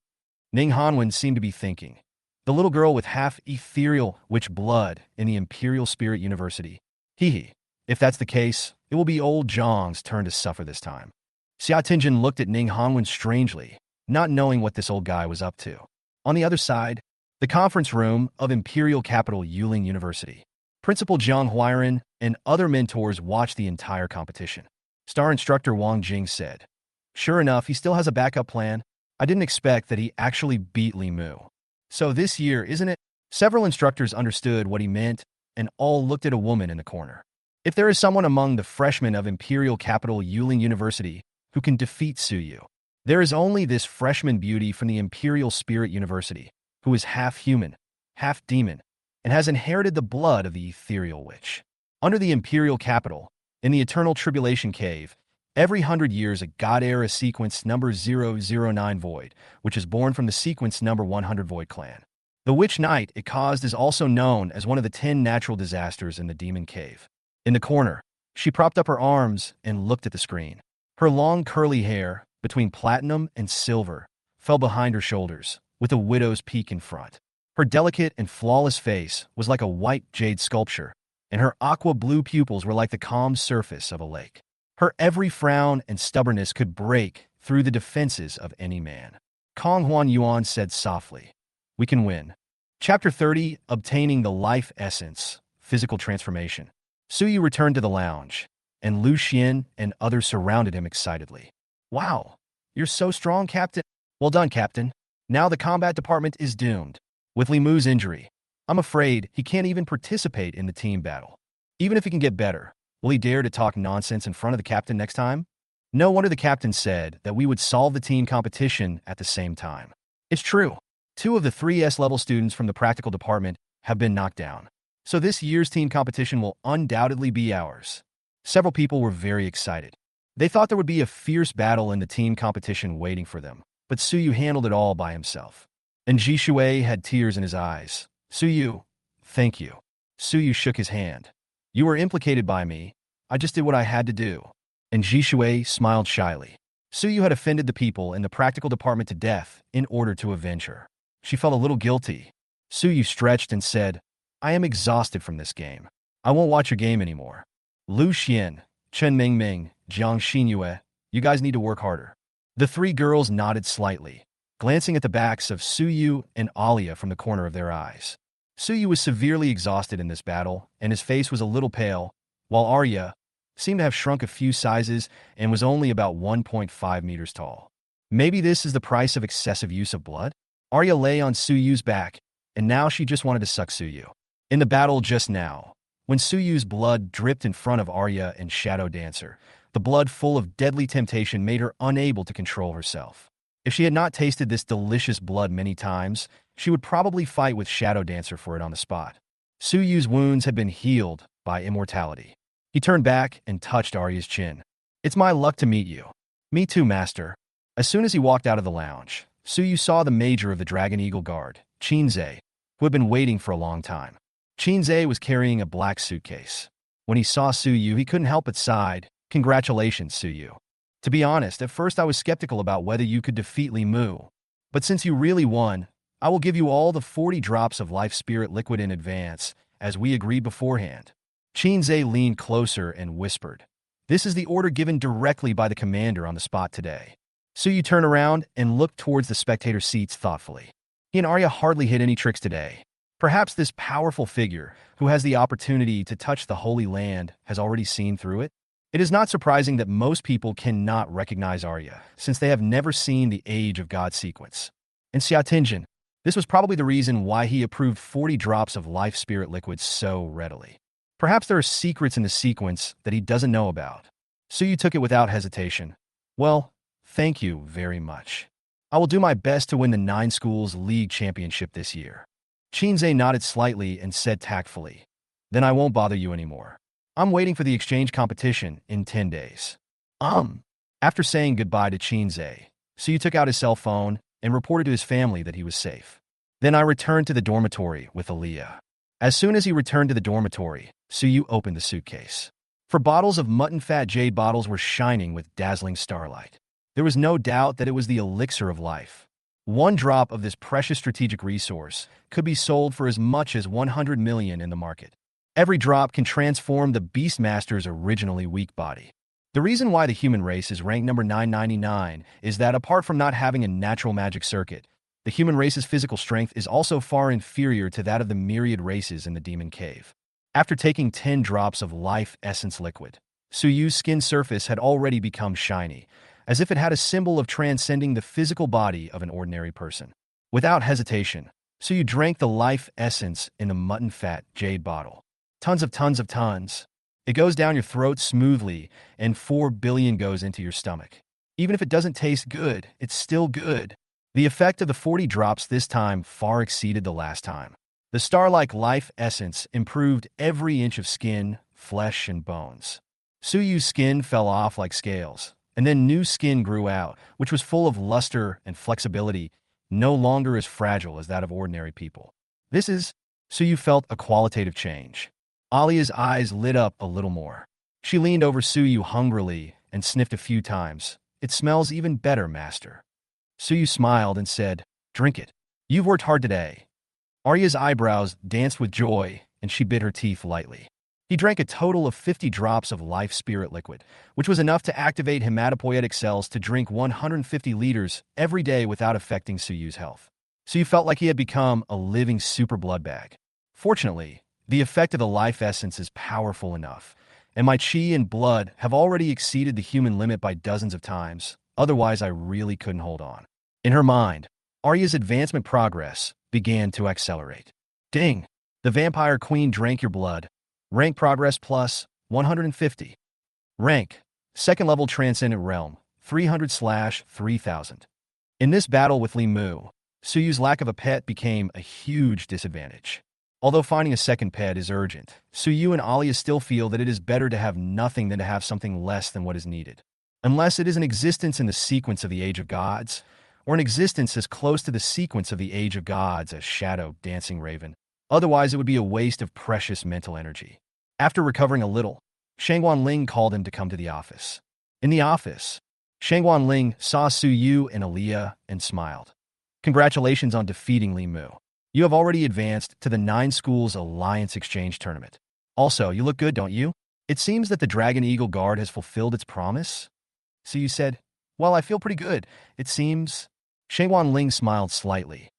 Ning Hanwen seemed to be thinking. The little girl with half ethereal witch blood in the Imperial Spirit University. Hee. If that's the case, it will be old Zhang's turn to suffer this time. Xia Tingjin looked at Ning Hanwen strangely, not knowing what this old guy was up to. On the other side, the conference room of Imperial Capital Yuling University. Principal Zhang Huairen and other mentors watched the entire competition. Star instructor Wang Jing said, Sure enough, he still has a backup plan. I didn't expect that he actually beat Li Mu. So this year, isn't it? Several instructors understood what he meant, and all looked at a woman in the corner. If there is someone among the freshmen of Imperial Capital Yuling University who can defeat Suyu, there is only this freshman beauty from the Imperial Spirit University, who is half human, half demon, and has inherited the blood of the ethereal witch. Under the Imperial Capital, in the Eternal Tribulation Cave, every 100 years a God-era sequence number 009 Void, which is born from the sequence number 100 Void clan. The witch night it caused is also known as one of the 10 natural disasters in the Demon Cave. In the corner, she propped up her arms and looked at the screen. Her long curly hair, between platinum and silver, fell behind her shoulders, with a widow's peak in front. Her delicate and flawless face was like a white jade sculpture, and her aqua-blue pupils were like the calm surface of a lake. Her every frown and stubbornness could break through the defenses of any man. Kong Huan Yuan said softly, We can win. Chapter 30, Obtaining the Life Essence, Physical Transformation. Suyu returned to the lounge, and Lu Xian and others surrounded him excitedly. Wow, you're so strong, Captain. Well done, Captain. Now the combat department is doomed. With Li Mu's injury, I'm afraid he can't even participate in the team battle. Even if he can get better, will he dare to talk nonsense in front of the captain next time? No wonder the captain said that we would solve the team competition at the same time. It's true. 2 of the 3 S-level students from the practical department have been knocked down. So this year's team competition will undoubtedly be ours. Several people were very excited. They thought there would be a fierce battle in the team competition waiting for them, but Suyu handled it all by himself. And Ji Shui had tears in his eyes. Suyu, thank you. Suyu shook his hand. You were implicated by me. I just did what I had to do. And Ji Shui smiled shyly. Suyu had offended the people in the practical department to death in order to avenge her. She felt a little guilty. Suyu stretched and said, I am exhausted from this game. I won't watch your game anymore. Lu Xian, Chen Mingming, Jiang Xinyue, you guys need to work harder. The three girls nodded slightly, glancing at the backs of Suyu and Alia from the corner of their eyes. Suyu was severely exhausted in this battle, and his face was a little pale, while Arya seemed to have shrunk a few sizes and was only about 1.5 meters tall. Maybe this is the price of excessive use of blood? Arya lay on Suyu's back, and now she just wanted to suck Suyu. In the battle just now, when Suyu's blood dripped in front of Arya and Shadow Dancer, the blood full of deadly temptation made her unable to control herself. If she had not tasted this delicious blood many times, she would probably fight with Shadow Dancer for it on the spot. Suyu's wounds had been healed by immortality. He turned back and touched Arya's chin. "It's my luck to meet you." "Me too, master." As soon as he walked out of the lounge, Suyu saw the major of the Dragon Eagle Guard, Qinze, who had been waiting for a long time. Qinze was carrying a black suitcase. When he saw Suyu, he couldn't help but sigh. "Congratulations, Suyu. To be honest, at first I was skeptical about whether you could defeat Li Mu. But since you really won, I will give you all the 40 drops of life spirit liquid in advance, as we agreed beforehand." Qinze leaned closer and whispered, "This is the order given directly by the commander on the spot today." Suyu turned around and looked towards the spectator seats thoughtfully. He and Arya hardly hit any tricks today. Perhaps this powerful figure, who has the opportunity to touch the Holy Land, has already seen through it. It is not surprising that most people cannot recognize Arya, since they have never seen the Age of God sequence. And Xiaotinjin, this was probably the reason why he approved 40 drops of life spirit liquid so readily. Perhaps there are secrets in the sequence that he doesn't know about. Suyu took it without hesitation. "Well, thank you very much. I will do my best to win the 9 Schools League Championship this year." Qinze nodded slightly and said tactfully, "Then I won't bother you anymore. I'm waiting for the exchange competition in 10 days. After saying goodbye to Qinze, Suyu took out his cell phone and reported to his family that he was safe. Then I returned to the dormitory with Aaliyah. As soon as he returned to the dormitory, Suyu opened the suitcase. For bottles of mutton fat, jade bottles were shining with dazzling starlight. There was no doubt that it was the elixir of life. 1 drop of this precious strategic resource could be sold for as much as 100 million in the market. Every drop can transform the Beastmaster's originally weak body. The reason why the human race is ranked number 999 is that apart from not having a natural magic circuit, the human race's physical strength is also far inferior to that of the myriad races in the Demon Cave. After taking 10 drops of life essence liquid, Suyu's skin surface had already become shiny, as if it had a symbol of transcending the physical body of an ordinary person. Without hesitation, Suyu drank the life essence in the mutton fat jade bottle. Tons of tons. It goes down your throat smoothly, and 4 billion goes into your stomach. Even if it doesn't taste good, it's still good. The effect of the 40 drops this time far exceeded the last time. The star-like life essence improved every inch of skin, flesh, and bones. Suyu's skin fell off like scales, and then new skin grew out, which was full of luster and flexibility, no longer as fragile as that of ordinary people. Suyu felt a qualitative change. Alia's eyes lit up a little more. She leaned over Suyu hungrily and sniffed a few times. "It smells even better, master." Suyu smiled and said, "Drink it. You've worked hard today." Arya's eyebrows danced with joy, and she bit her teeth lightly. He drank a total of 50 drops of life spirit liquid, which was enough to activate hematopoietic cells to drink 150 liters every day without affecting Suyu's health. Suyu felt like he had become a living super blood bag. Fortunately, the effect of the life essence is powerful enough, and my chi and blood have already exceeded the human limit by dozens of times, otherwise I really couldn't hold on. In her mind, Arya's advancement progress began to accelerate. Ding! The Vampire Queen drank your blood. Rank progress plus 150. Rank, 2nd level Transcendent Realm, 300/3000. In this battle with Li Mu, Suyu's lack of a pet became a huge disadvantage. Although finding a second pet is urgent, Suyu and Alia still feel that it is better to have nothing than to have something less than what is needed. Unless it is an existence in the sequence of the Age of Gods, or an existence as close to the sequence of the Age of Gods as Shadow Dancing Raven. Otherwise, it would be a waste of precious mental energy. After recovering a little, Shangguan Ling called him to come to the office. In the office, Shangguan Ling saw Suyu and Alia and smiled. "Congratulations on defeating Li Mu. You have already advanced to the 9 Schools Alliance Exchange Tournament. Also, you look good, don't you? It seems that the Dragon Eagle Guard has fulfilled its promise." Suyu said, Well, I feel pretty good. It seems... Shengwan Ling smiled slightly.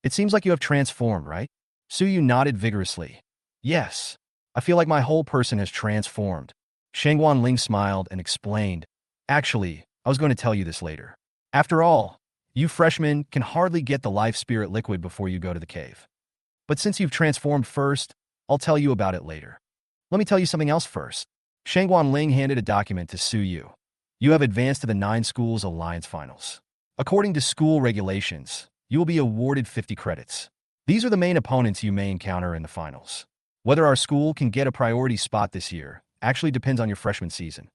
It seems like you have transformed, right? Suyu nodded vigorously. Yes. I feel like my whole person has transformed. Shengwan Ling smiled and explained. Actually, I was going to tell you this later. After all, you freshmen can hardly get the life spirit liquid before you go to the cave. But since you've transformed first, I'll tell you about it later. Let me tell you something else first. Shengwan Ling handed a document to Suyu. You have advanced to the 9 schools alliance finals. According to school regulations, you will be awarded 50 credits. These are the main opponents you may encounter in the finals. Whether our school can get a priority spot this year actually depends on your freshman season.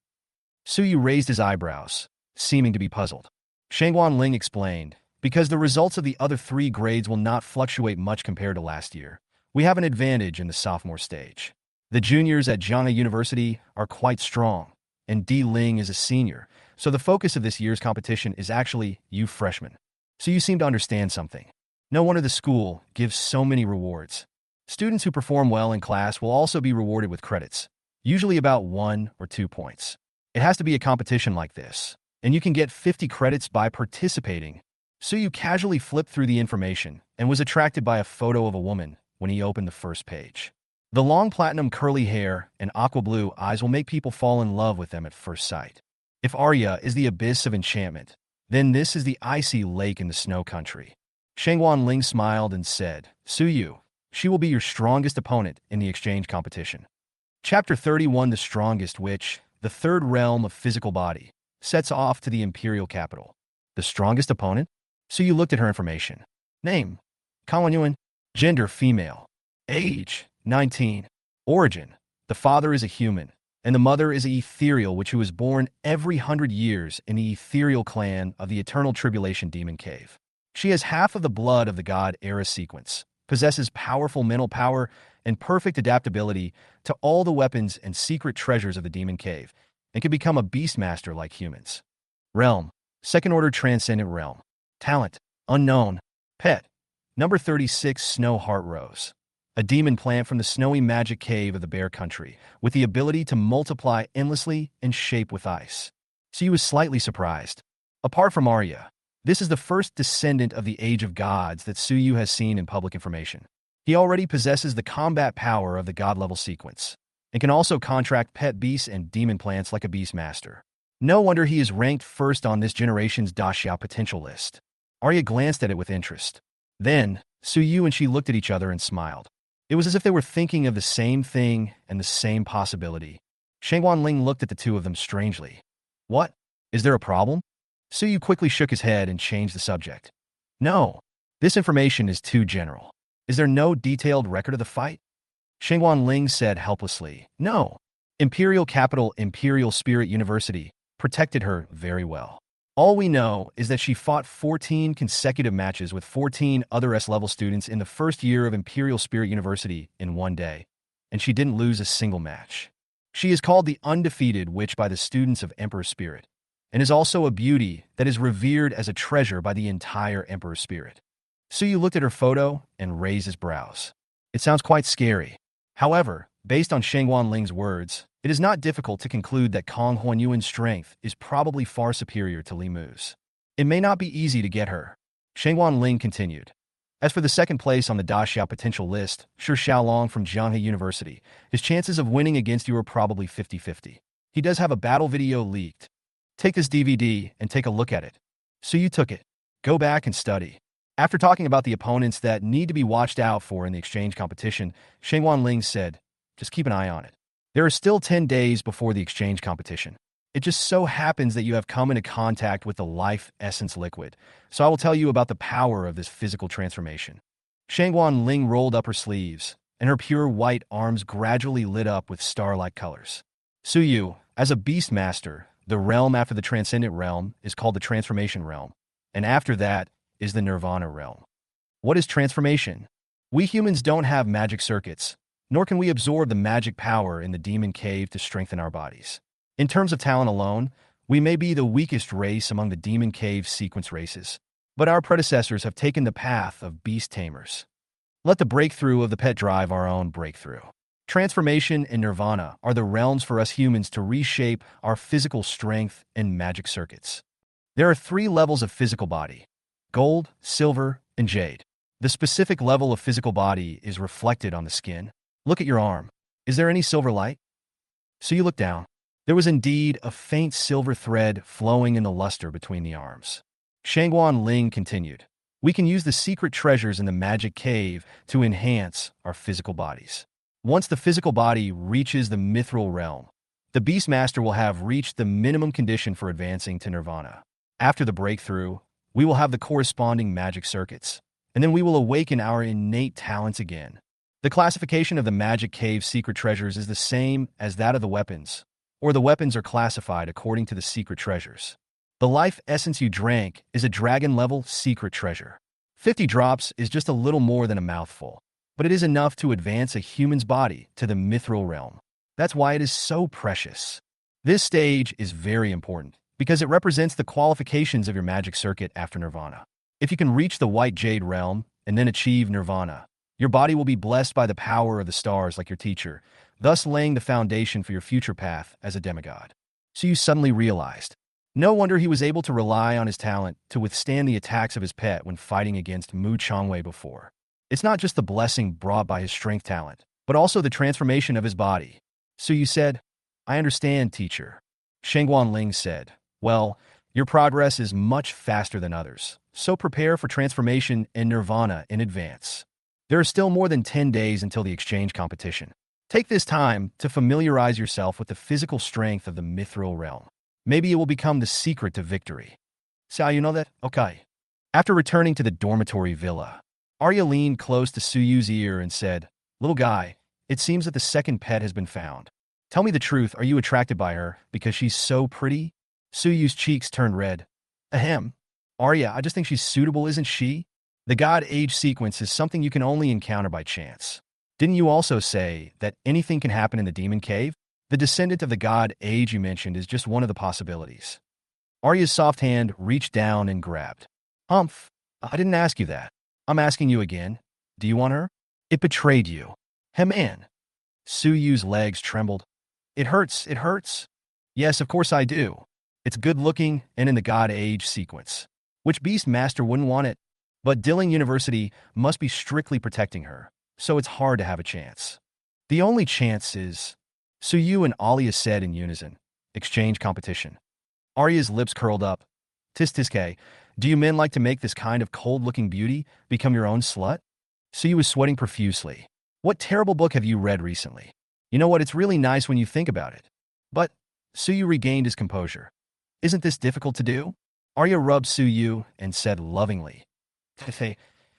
Suyu raised his eyebrows, seeming to be puzzled. Shengwan Ling explained, because the results of the other 3 grades will not fluctuate much compared to last year. We have an advantage in the sophomore stage. The juniors at Jianghe University are quite strong, and Di Ling is a senior, so the focus of this year's competition is actually you freshmen. So you seem to understand something. No wonder the school gives so many rewards. Students who perform well in class will also be rewarded with credits, usually about 1 or 2 points. It has to be a competition like this, and you can get 50 credits by participating. So you casually flipped through the information and was attracted by a photo of a woman when he opened the first page. The long platinum curly hair and aqua blue eyes will make people fall in love with them at first sight. If Arya is the abyss of enchantment, then this is the icy lake in the snow country. Shengwan Ling smiled and said, Suyu, she will be your strongest opponent in the exchange competition. Chapter 31 The Strongest Witch, the third realm of physical body, sets off to the imperial capital. The strongest opponent? Suyu looked at her information. Name, Kang Yuan. Gender, female. Age, 19. Origin, the father is a human, and the mother is an ethereal witch who is born every 100 years in the ethereal clan of the Eternal Tribulation Demon Cave. She has half of the blood of the god Era sequence, possesses powerful mental power and perfect adaptability to all the weapons and secret treasures of the Demon Cave, and can become a beastmaster like humans. Realm, second-order transcendent realm. Talent, unknown. Pet, number 36 Snow Heart Rose. A demon plant from the snowy magic cave of the Bear Country, with the ability to multiply endlessly and shape with ice. She was slightly surprised. Apart from Arya, this is the first descendant of the Age of Gods that Suyu has seen in public information. He already possesses the combat power of the god-level sequence, and can also contract pet beasts and demon plants like a beastmaster. No wonder he is ranked first on this generation's Daxiao potential list. Arya glanced at it with interest. Then, Suyu and she looked at each other and smiled. It was as if they were thinking of the same thing and the same possibility. Shengwan Ling looked at the two of them strangely. What? Is there a problem? Suyu quickly shook his head and changed the subject. No. This information is too general. Is there no detailed record of the fight? Shengwan Ling said helplessly. No. Imperial capital Imperial Spirit University protected her very well. All we know is that she fought 14 consecutive matches with 14 other S-level students in the first year of Imperial Spirit University in one day, and she didn't lose a single match. She is called the Undefeated Witch by the students of Emperor Spirit, and is also a beauty that is revered as a treasure by the entire Emperor Spirit. Suyu looked at her photo and raised his brows. It sounds quite scary. However, based on Shengwan Ling's words, it is not difficult to conclude that Kang Huanyuan's strength is probably far superior to Li Mu's. It may not be easy to get her. Shengwan Ling continued. As for the second place on the Daxiao potential list, Shi Xiaolong from Jianghe University, his chances of winning against you are probably 50-50. He does have a battle video leaked. Take this DVD and take a look at it. So you took it. Go back and study. After talking about the opponents that need to be watched out for in the exchange competition, Shengwan Ling said, just keep an eye on it. There are still 10 days before the exchange competition. It just so happens that you have come into contact with the life essence liquid, so I will tell you about the power of this physical transformation. Shengwan Ling rolled up her sleeves, and her pure white arms gradually lit up with star-like colors. Suyu, as a beast master, the realm after the transcendent realm is called the transformation realm, and after that is the nirvana realm. What is transformation? We humans don't have magic circuits, nor can we absorb the magic power in the demon cave to strengthen our bodies. In terms of talent alone, we may be the weakest race among the demon cave sequence races, but our predecessors have taken the path of Beast Tamers. Let the breakthrough of the pet drive our own breakthrough. Transformation and nirvana are the realms for us humans to reshape our physical strength and magic circuits. There are 3 levels of physical body: gold, silver, and jade. The specific level of physical body is reflected on the skin. Look at your arm. Is there any silver light? So you look down. There was indeed a faint silver thread flowing in the luster between the arms. Shangguan Ling continued, "We can use the secret treasures in the magic cave to enhance our physical bodies. Once the physical body reaches the mithril realm, the Beastmaster will have reached the minimum condition for advancing to nirvana. After the breakthrough, we will have the corresponding magic circuits, and then we will awaken our innate talents again. The classification of the magic cave secret treasures is the same as that of the weapons, or the weapons are classified according to the secret treasures. The life essence you drank is a dragon-level secret treasure. 50 drops is just a little more than a mouthful, but it is enough to advance a human's body to the mithril realm. That's why it is so precious. This stage is very important, because it represents the qualifications of your magic circuit after nirvana. If you can reach the white jade realm and then achieve nirvana, your body will be blessed by the power of the stars like your teacher, thus laying the foundation for your future path as a demigod." So you suddenly realized. No wonder he was able to rely on his talent to withstand the attacks of his pet when fighting against Mu Changwei before. It's not just the blessing brought by his strength talent, but also the transformation of his body. So you said, "I understand, teacher." Shangguan Ling said, "Well, your progress is much faster than others, so prepare for transformation and nirvana in advance. There are still more than 10 days until the exchange competition. Take this time to familiarize yourself with the physical strength of the mithril realm. Maybe it will become the secret to victory." So you know that? Okay. After returning to the dormitory villa, Arya leaned close to Suyu's ear and said, "Little guy, it seems that the second pet has been found. Tell me the truth, are you attracted by her because she's so pretty?" Suyu's cheeks turned red. "Ahem. Arya, I just think she's suitable, isn't she? The god age sequence is something you can only encounter by chance. Didn't you also say that anything can happen in the demon cave? The descendant of the god age you mentioned is just one of the possibilities." Arya's soft hand reached down and grabbed. "Humph, I didn't ask you that. I'm asking you again. Do you want her? It betrayed you." "Man." Suyu's legs trembled. It hurts. Yes, of course I do. It's good-looking and in the god age sequence. Which Beastmaster wouldn't want it? But Dilling University must be strictly protecting her, so it's hard to have a chance. The only chance is, Suyu and Alia said in unison, "Exchange competition." Arya's lips curled up. Tiske, do you men like to make this kind of cold-looking beauty become your own slut?" Suyu was sweating profusely. "What terrible book have you read recently? You know what, it's really nice when you think about it." But Suyu regained his composure. "Isn't this difficult to do?" Arya rubbed Suyu and said lovingly,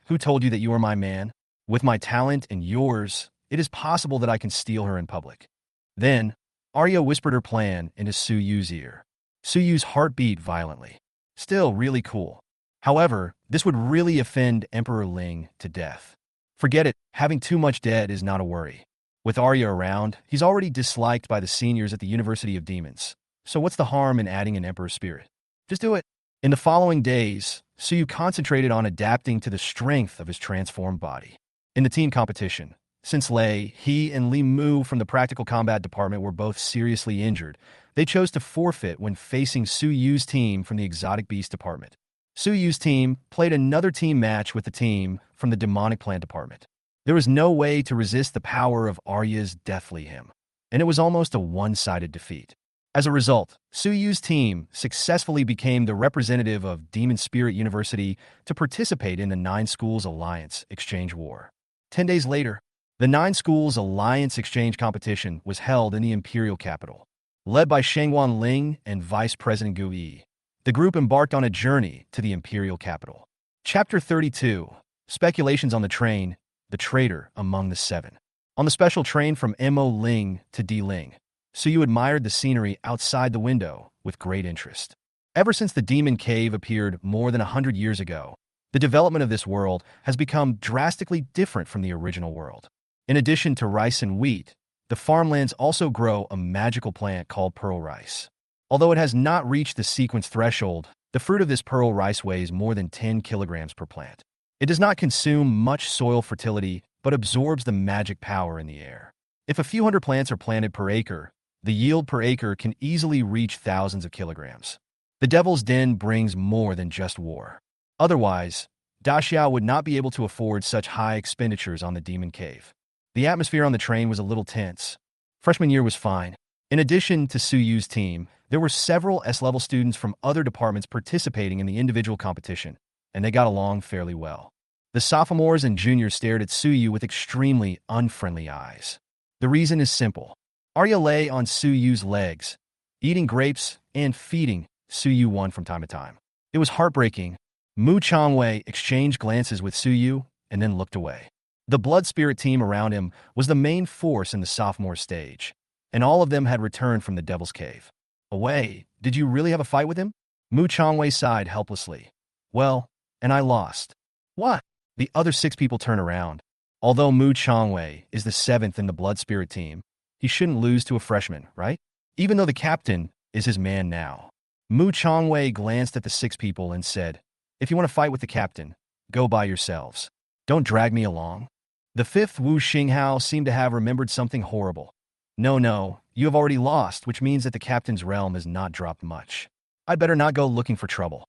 "Who told you that you are my man? With my talent and yours, it is possible that I can steal her in public." Then, Arya whispered her plan into Suyu's ear. Suyu's heart beat violently. Still really cool. However, this would really offend Emperor Ling to death. Forget it, having too much debt is not a worry. With Arya around, he's already disliked by the seniors at the University of Demons. So what's the harm in adding an Emperor spirit? Just do it. In the following days, Suyu concentrated on adapting to the strength of his transformed body. In the team competition, since he and Li Mu from the practical combat department were both seriously injured, they chose to forfeit when facing Suyu's team from the exotic beast department. Suyu's team played another team match with the team from the demonic plant department. There was no way to resist the power of Arya's deathly hymn, and it was almost a one-sided defeat. As a result, Suyu's team successfully became the representative of Demon Spirit University to participate in the 9 Schools Alliance Exchange War. 10 days later, the 9 Schools Alliance Exchange competition was held in the imperial capital. Led by Shangguan Ling and Vice President Gu Yi, the group embarked on a journey to the imperial capital. Chapter 32, Speculations on the Train, the Traitor Among the 7. On the special train from Mo Ling to D Ling, Suyu admired the scenery outside the window with great interest. Ever since the demon cave appeared more than 100 years ago, the development of this world has become drastically different from the original world. In addition to rice and wheat, the farmlands also grow a magical plant called pearl rice. Although it has not reached the sequence threshold, the fruit of this pearl rice weighs more than 10 kilograms per plant. It does not consume much soil fertility, but absorbs the magic power in the air. If a few hundred plants are planted per acre, the yield per acre can easily reach thousands of kilograms. The Devil's Den brings more than just war. Otherwise, Daxia would not be able to afford such high expenditures on the Demon Cave. The atmosphere on the train was a little tense. Freshman year was fine. In addition to Suyu's team, there were several S-level students from other departments participating in the individual competition, and they got along fairly well. The sophomores and juniors stared at Suyu with extremely unfriendly eyes. The reason is simple. Arya lay on Suyu's legs, eating grapes and feeding Suyu one from time to time. It was heartbreaking. Mu Changwei exchanged glances with Suyu and then looked away. The blood spirit team around him was the main force in the sophomore stage, and all of them had returned from the Devil's Cave. Away, did you really have a fight with him? Mu Changwei sighed helplessly. Well, and I lost. What? The other 6 people turn around. Although Mu Changwei is the 7th in the blood spirit team, he shouldn't lose to a freshman, right? Even though the captain is his man now. Mu Changwei glanced at the 6 people and said, if you want to fight with the captain, go by yourselves. Don't drag me along. The 5th Wu Xinghao seemed to have remembered something horrible. No, you have already lost, which means that the captain's realm has not dropped much. I'd better not go looking for trouble.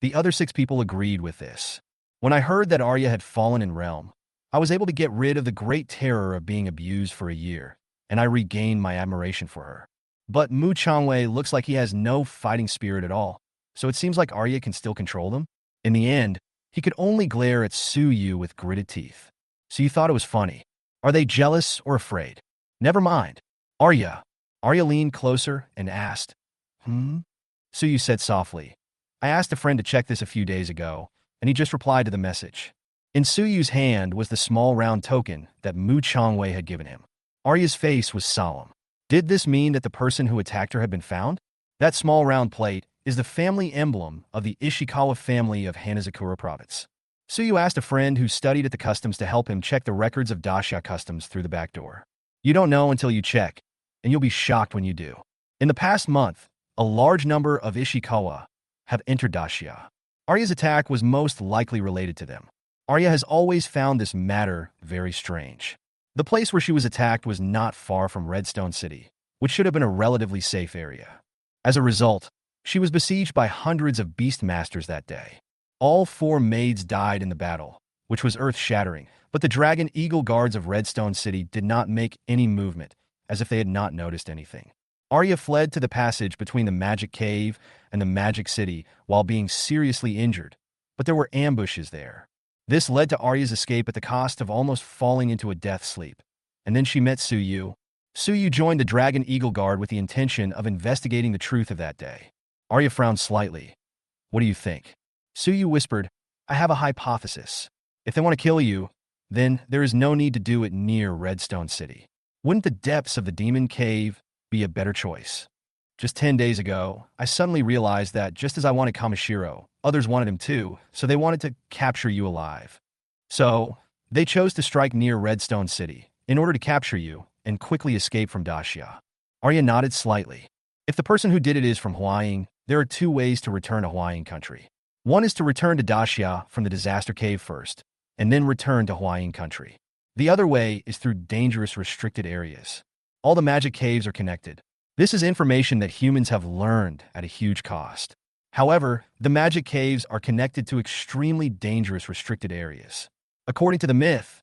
The other 6 people agreed with this. When I heard that Arya had fallen in realm, I was able to get rid of the great terror of being abused for a year, and I regained my admiration for her. But Mu Changwei looks like he has no fighting spirit at all, so it seems like Arya can still control them. In the end, he could only glare at Suyu with gritted teeth. So you thought it was funny. Are they jealous or afraid? Never mind. Arya. Arya leaned closer and asked, Suyu said softly, I asked a friend to check this a few days ago, and he just replied to the message. In Suyu's hand was the small round token that Mu Changwei had given him. Arya's face was solemn. Did this mean that the person who attacked her had been found? That small round plate is the family emblem of the Ishikawa family of Hanazakura province. Suyu asked a friend who studied at the customs to help him check the records of Daxia customs through the back door. You don't know until you check, and you'll be shocked when you do. In the past month, a large number of Ishikawa have entered Daxia. Arya's attack was most likely related to them. Arya has always found this matter very strange. The place where she was attacked was not far from Redstone City, which should have been a relatively safe area. As a result, she was besieged by hundreds of beast masters that day. All 4 maids died in the battle, which was earth-shattering, but the Dragon Eagle guards of Redstone City did not make any movement, as if they had not noticed anything. Arya fled to the passage between the Magic Cave and the Magic City while being seriously injured, but there were ambushes there. This led to Arya's escape at the cost of almost falling into a death sleep. And then she met Suyu. Suyu joined the Dragon Eagle Guard with the intention of investigating the truth of that day. Arya frowned slightly. What do you think? Suyu whispered, I have a hypothesis. If they want to kill you, then there is no need to do it near Redstone City. Wouldn't the depths of the Demon Cave be a better choice? Just 10 days ago, I suddenly realized that just as I wanted Kamishiro, others wanted him too, so they wanted to capture you alive. So, they chose to strike near Redstone City in order to capture you and quickly escape from Daxia. Arya nodded slightly. If the person who did it is from Huaying, there are 2 ways to return to Huaying country. One is to return to Daxia from the Disaster Cave first, and then return to Huaying country. The other way is through dangerous restricted areas. All the magic caves are connected. This is information that humans have learned at a huge cost. However, the magic caves are connected to extremely dangerous restricted areas. According to the myth,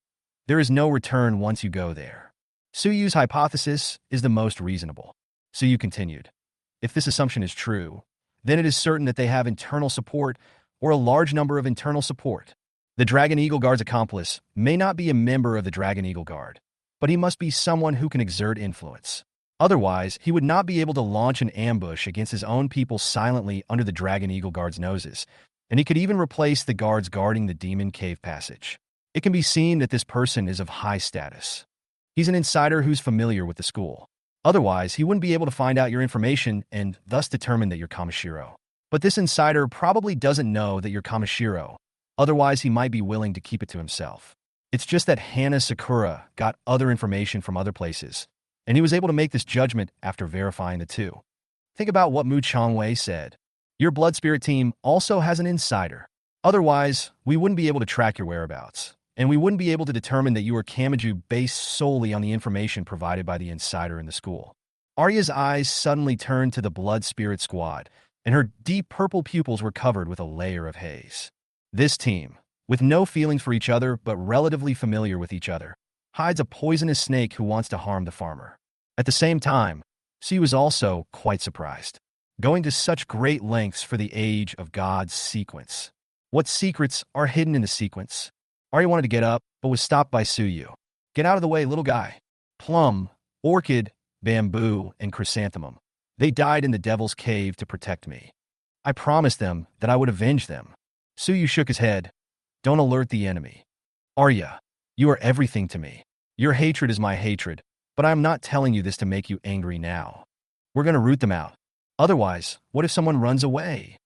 there is no return once you go there. Suyu's hypothesis is the most reasonable. Suyu continued, if this assumption is true, then it is certain that they have internal support or a large number of internal support. The Dragon Eagle Guard's accomplice may not be a member of the Dragon Eagle Guard, but he must be someone who can exert influence. Otherwise, he would not be able to launch an ambush against his own people silently under the Dragon Eagle Guard's noses, and he could even replace the guards guarding the Demon Cave passage. It can be seen that this person is of high status. He's an insider who's familiar with the school. Otherwise, he wouldn't be able to find out your information and thus determine that you're Kamishiro. But this insider probably doesn't know that you're Kamishiro. Otherwise, he might be willing to keep it to himself. It's just that Hana Sakura got other information from other places, and he was able to make this judgment after verifying the 2. Think about what Mu Changwei said. Your blood spirit team also has an insider. Otherwise, we wouldn't be able to track your whereabouts, and we wouldn't be able to determine that you are Kamiju based solely on the information provided by the insider in the school. Arya's eyes suddenly turned to the blood spirit squad, and her deep purple pupils were covered with a layer of haze. This team, with no feelings for each other but relatively familiar with each other, hides a poisonous snake who wants to harm the farmer. At the same time, Su was also quite surprised, going to such great lengths for the Age of God's sequence. What secrets are hidden in the sequence? Arya wanted to get up, but was stopped by Suyu. Get out of the way, little guy. Plum, orchid, bamboo, and chrysanthemum. They died in the devil's cave to protect me. I promised them that I would avenge them. Suyu shook his head. Don't alert the enemy. Arya, you are everything to me. Your hatred is my hatred, but I am not telling you this to make you angry now. We're going to root them out. Otherwise, what if someone runs away?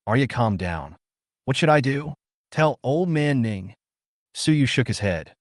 Arya calmed down. What should I do? Tell old man Ning. Suyu shook his head.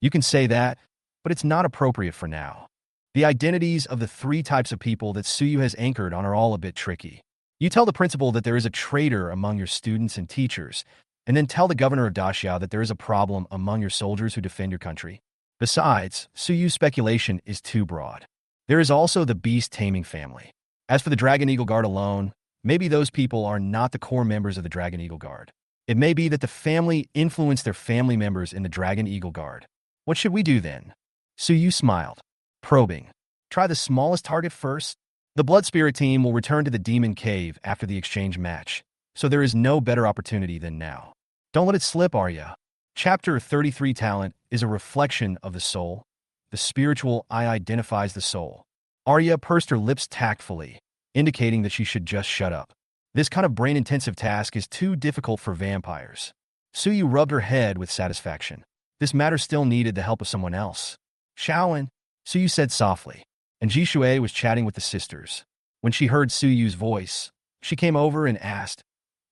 You can say that, but it's not appropriate for now. The identities of the 3 types of people that Suyu has anchored on are all a bit tricky. You tell the principal that there is a traitor among your students and teachers, and then tell the governor of Daxiao that there is a problem among your soldiers who defend your country. Besides, Suyu's speculation is too broad. There is also the Beast Taming family. As for the Dragon Eagle Guard alone, maybe those people are not the core members of the Dragon Eagle Guard. It may be that the family influenced their family members in the Dragon Eagle Guard. What should we do then? Suyu smiled, probing. Try the smallest target first. The Blood Spirit team will return to the Demon Cave after the exchange match, so there is no better opportunity than now. Don't let it slip, Arya. Chapter 33 Talent is a reflection of the soul. The spiritual eye identifies the soul. Arya pursed her lips tactfully, indicating that she should just shut up. This kind of brain-intensive task is too difficult for vampires. Suyu rubbed her head with satisfaction. This matter still needed the help of someone else. Shaolin, Suyu said softly, and Jishui was chatting with the sisters. When she heard Suyu's voice, she came over and asked,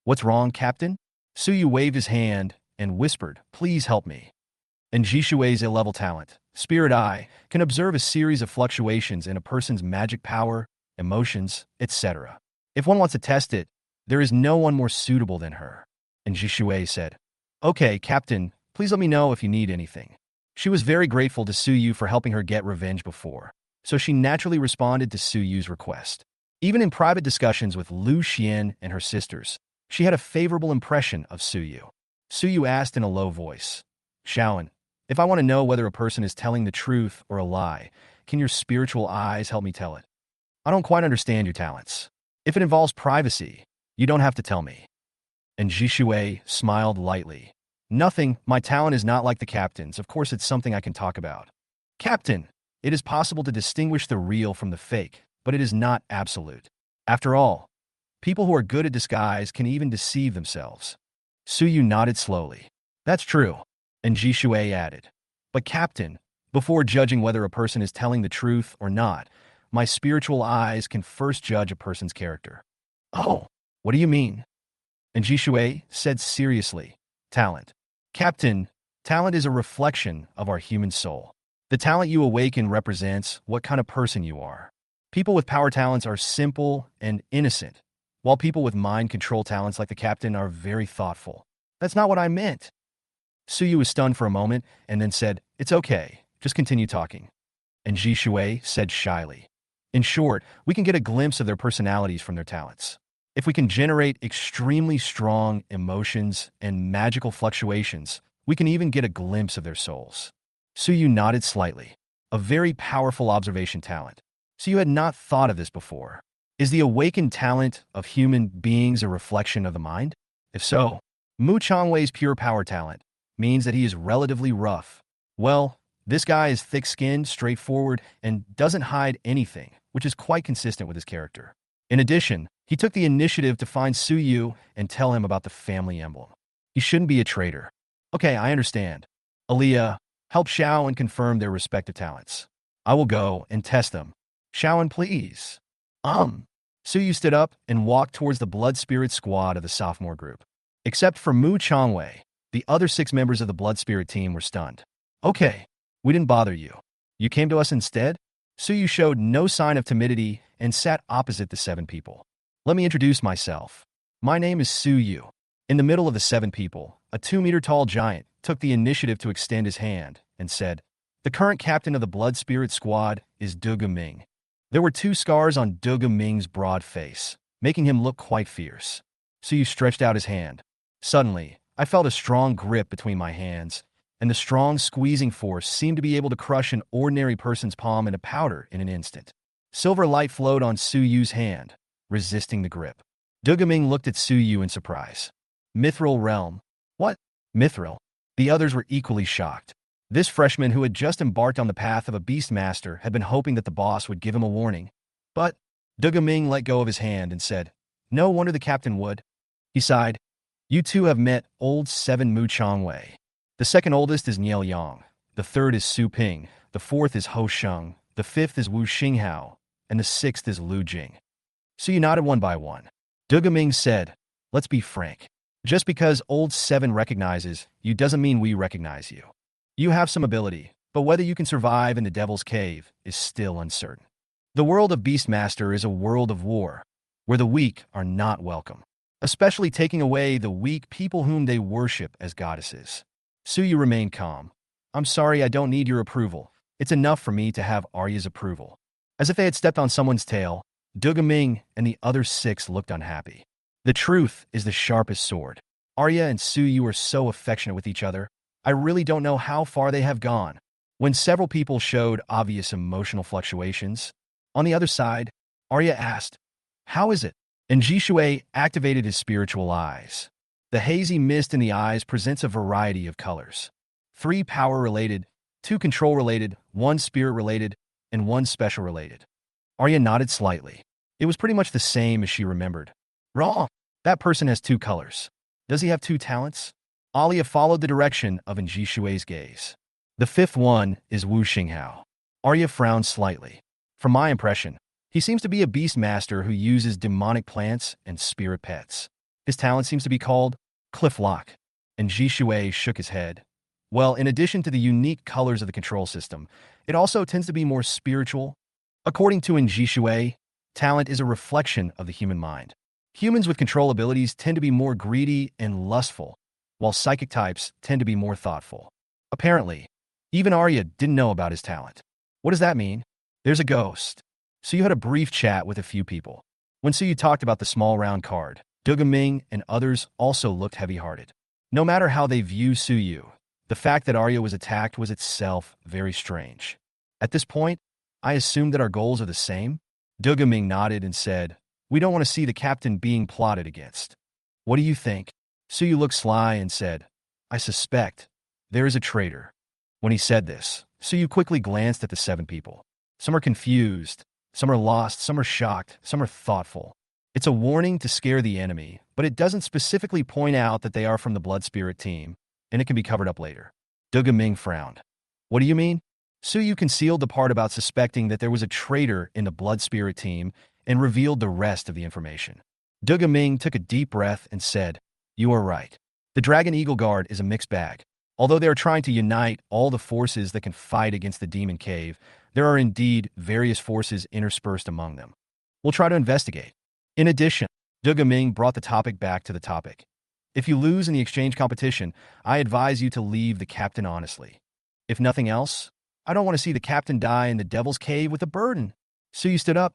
What's wrong, Captain? Suyu waved his hand and whispered, Please help me. And Jishui's A-level talent, Spirit Eye, can observe a series of fluctuations in a person's magic power, emotions, etc. If one wants to test it, there is no one more suitable than her. And Jishui said, Okay, Captain, please let me know if you need anything. She was very grateful to Suyu for helping her get revenge before, so she naturally responded to Suyu's request. Even in private discussions with Lu Xian and her sisters, she had a favorable impression of Suyu. Suyu asked in a low voice, Shaolin, if I want to know whether a person is telling the truth or a lie, can your spiritual eyes help me tell it? I don't quite understand your talents. If it involves privacy, you don't have to tell me. And Jishui smiled lightly. Nothing, my talent is not like the captain's. Of course, it's something I can talk about. Captain, it is possible to distinguish the real from the fake, but it is not absolute. After all, people who are good at disguise can even deceive themselves. Suyu nodded slowly. That's true. And Jishui added, But Captain, before judging whether a person is telling the truth or not, my spiritual eyes can first judge a person's character. Oh, what do you mean? And Jishui said seriously, Talent. Captain, talent is a reflection of our human soul. The talent you awaken represents what kind of person you are. People with power talents are simple and innocent, while people with mind control talents like the captain are very thoughtful. That's not what I meant. Suyu was stunned for a moment and then said, It's okay, just continue talking. And Jishui said shyly, In short, we can get a glimpse of their personalities from their talents. If we can generate extremely strong emotions and magical fluctuations, we can even get a glimpse of their souls. Suyu nodded slightly. A very powerful observation talent. Suyu had not thought of this before. Is the awakened talent of human beings a reflection of the mind? If so, Mu Changwei's pure power talent means that he is relatively rough. Well, this guy is thick-skinned, straightforward, and doesn't hide anything, which is quite consistent with his character. In addition, he took the initiative to find Suyu and tell him about the family emblem. He shouldn't be a traitor. Okay, I understand. Aaliyah, help Xiao and confirm their respective talents. I will go and test them. Xiao, please. Suyu stood up and walked towards the Blood Spirit squad of the sophomore group. Except for Mu Changwei, the other 6 members of the Blood Spirit team were stunned. Okay, we didn't bother you. You came to us instead? Suyu showed no sign of timidity and sat opposite the 7 people. Let me introduce myself. My name is Suyu. In the middle of the 7 people, a 2-meter-tall giant took the initiative to extend his hand and said, The current captain of the Blood Spirit squad is Du Ming. There were 2 scars on Du Ming's broad face, making him look quite fierce. Suyu stretched out his hand. Suddenly, I felt a strong grip between my hands, and the strong squeezing force seemed to be able to crush an ordinary person's palm into powder in an instant. Silver light flowed on Suyu's hand, resisting the grip. Dugaming looked at Suyu in surprise. Mithril realm? What? Mithril? The others were equally shocked. This freshman who had just embarked on the path of a beast master had been hoping that the boss would give him a warning. But Dugaming let go of his hand and said, "No wonder the captain would." He sighed. "You two have met old 7 Mu Changwei. The second oldest is Niel Yang. The third is Su Ping. The fourth is Ho Sheng. The fifth is Wu Xinghao. And the sixth is Lu Jing." So you nodded one by one. Dugaming said, "Let's be frank. Just because old 7 recognizes you doesn't mean we recognize you. You have some ability, but whether you can survive in the Devil's Cave is still uncertain. The world of Beastmaster is a world of war, where the weak are not welcome, especially taking away the weak people whom they worship as goddesses." Suyu remained calm. "I'm sorry, I don't need your approval. It's enough for me to have Arya's approval." As if they had stepped on someone's tail, Dugaming and the other 6 looked unhappy. The truth is the sharpest sword. Arya and Suyu are so affectionate with each other. I really don't know how far they have gone. When several people showed obvious emotional fluctuations, on the other side, Arya asked, "How is it?" And Jishui activated his spiritual eyes. The hazy mist in the eyes presents a variety of colors. 3 power-related, 2 control-related, 1 spirit-related, and 1 special-related. Arya nodded slightly. It was pretty much the same as she remembered. "Wrong. That person has 2 colors. Does he have 2 talents?" Alia followed the direction of Njishui's gaze. "The 5th one is Wu Xinghao." Arya frowned slightly. "From my impression, he seems to be a beast master who uses demonic plants and spirit pets. His talent seems to be called Cliff Lock." And Jishui shook his head. "Well, in addition to the unique colors of the control system, it also tends to be more spiritual. According to Njishui, talent is a reflection of the human mind. Humans with control abilities tend to be more greedy and lustful, while psychic types tend to be more thoughtful." Apparently, even Arya didn't know about his talent. "What does that mean?" "There's a ghost." Suyu had a brief chat with a few people. When Suyu talked about the small round card, Dugaming and others also looked heavy-hearted. No matter how they view Suyu, the fact that Arya was attacked was itself very strange. "At this point, I assume that our goals are the same?" Dugaming nodded and said, "We don't want to see the captain being plotted against." "What do you think?" Suyu looked sly and said, "I suspect there is a traitor." When he said this, Suyu quickly glanced at the 7 people. Some are confused, some are lost, some are shocked, some are thoughtful. It's a warning to scare the enemy, but it doesn't specifically point out that they are from the Blood Spirit team, and it can be covered up later. Dugaming frowned. "What do you mean?" Suyu concealed the part about suspecting that there was a traitor in the Blood Spirit team and revealed the rest of the information. Dugaming took a deep breath and said, "You are right. The Dragon Eagle Guard is a mixed bag. Although they are trying to unite all the forces that can fight against the Demon Cave, there are indeed various forces interspersed among them. We'll try to investigate." In addition, Dugaming brought the topic back to the topic. "If you lose in the exchange competition, I advise you to leave the captain honestly. If nothing else, I don't want to see the captain die in the Devil's Cave with a burden." Suyu stood up.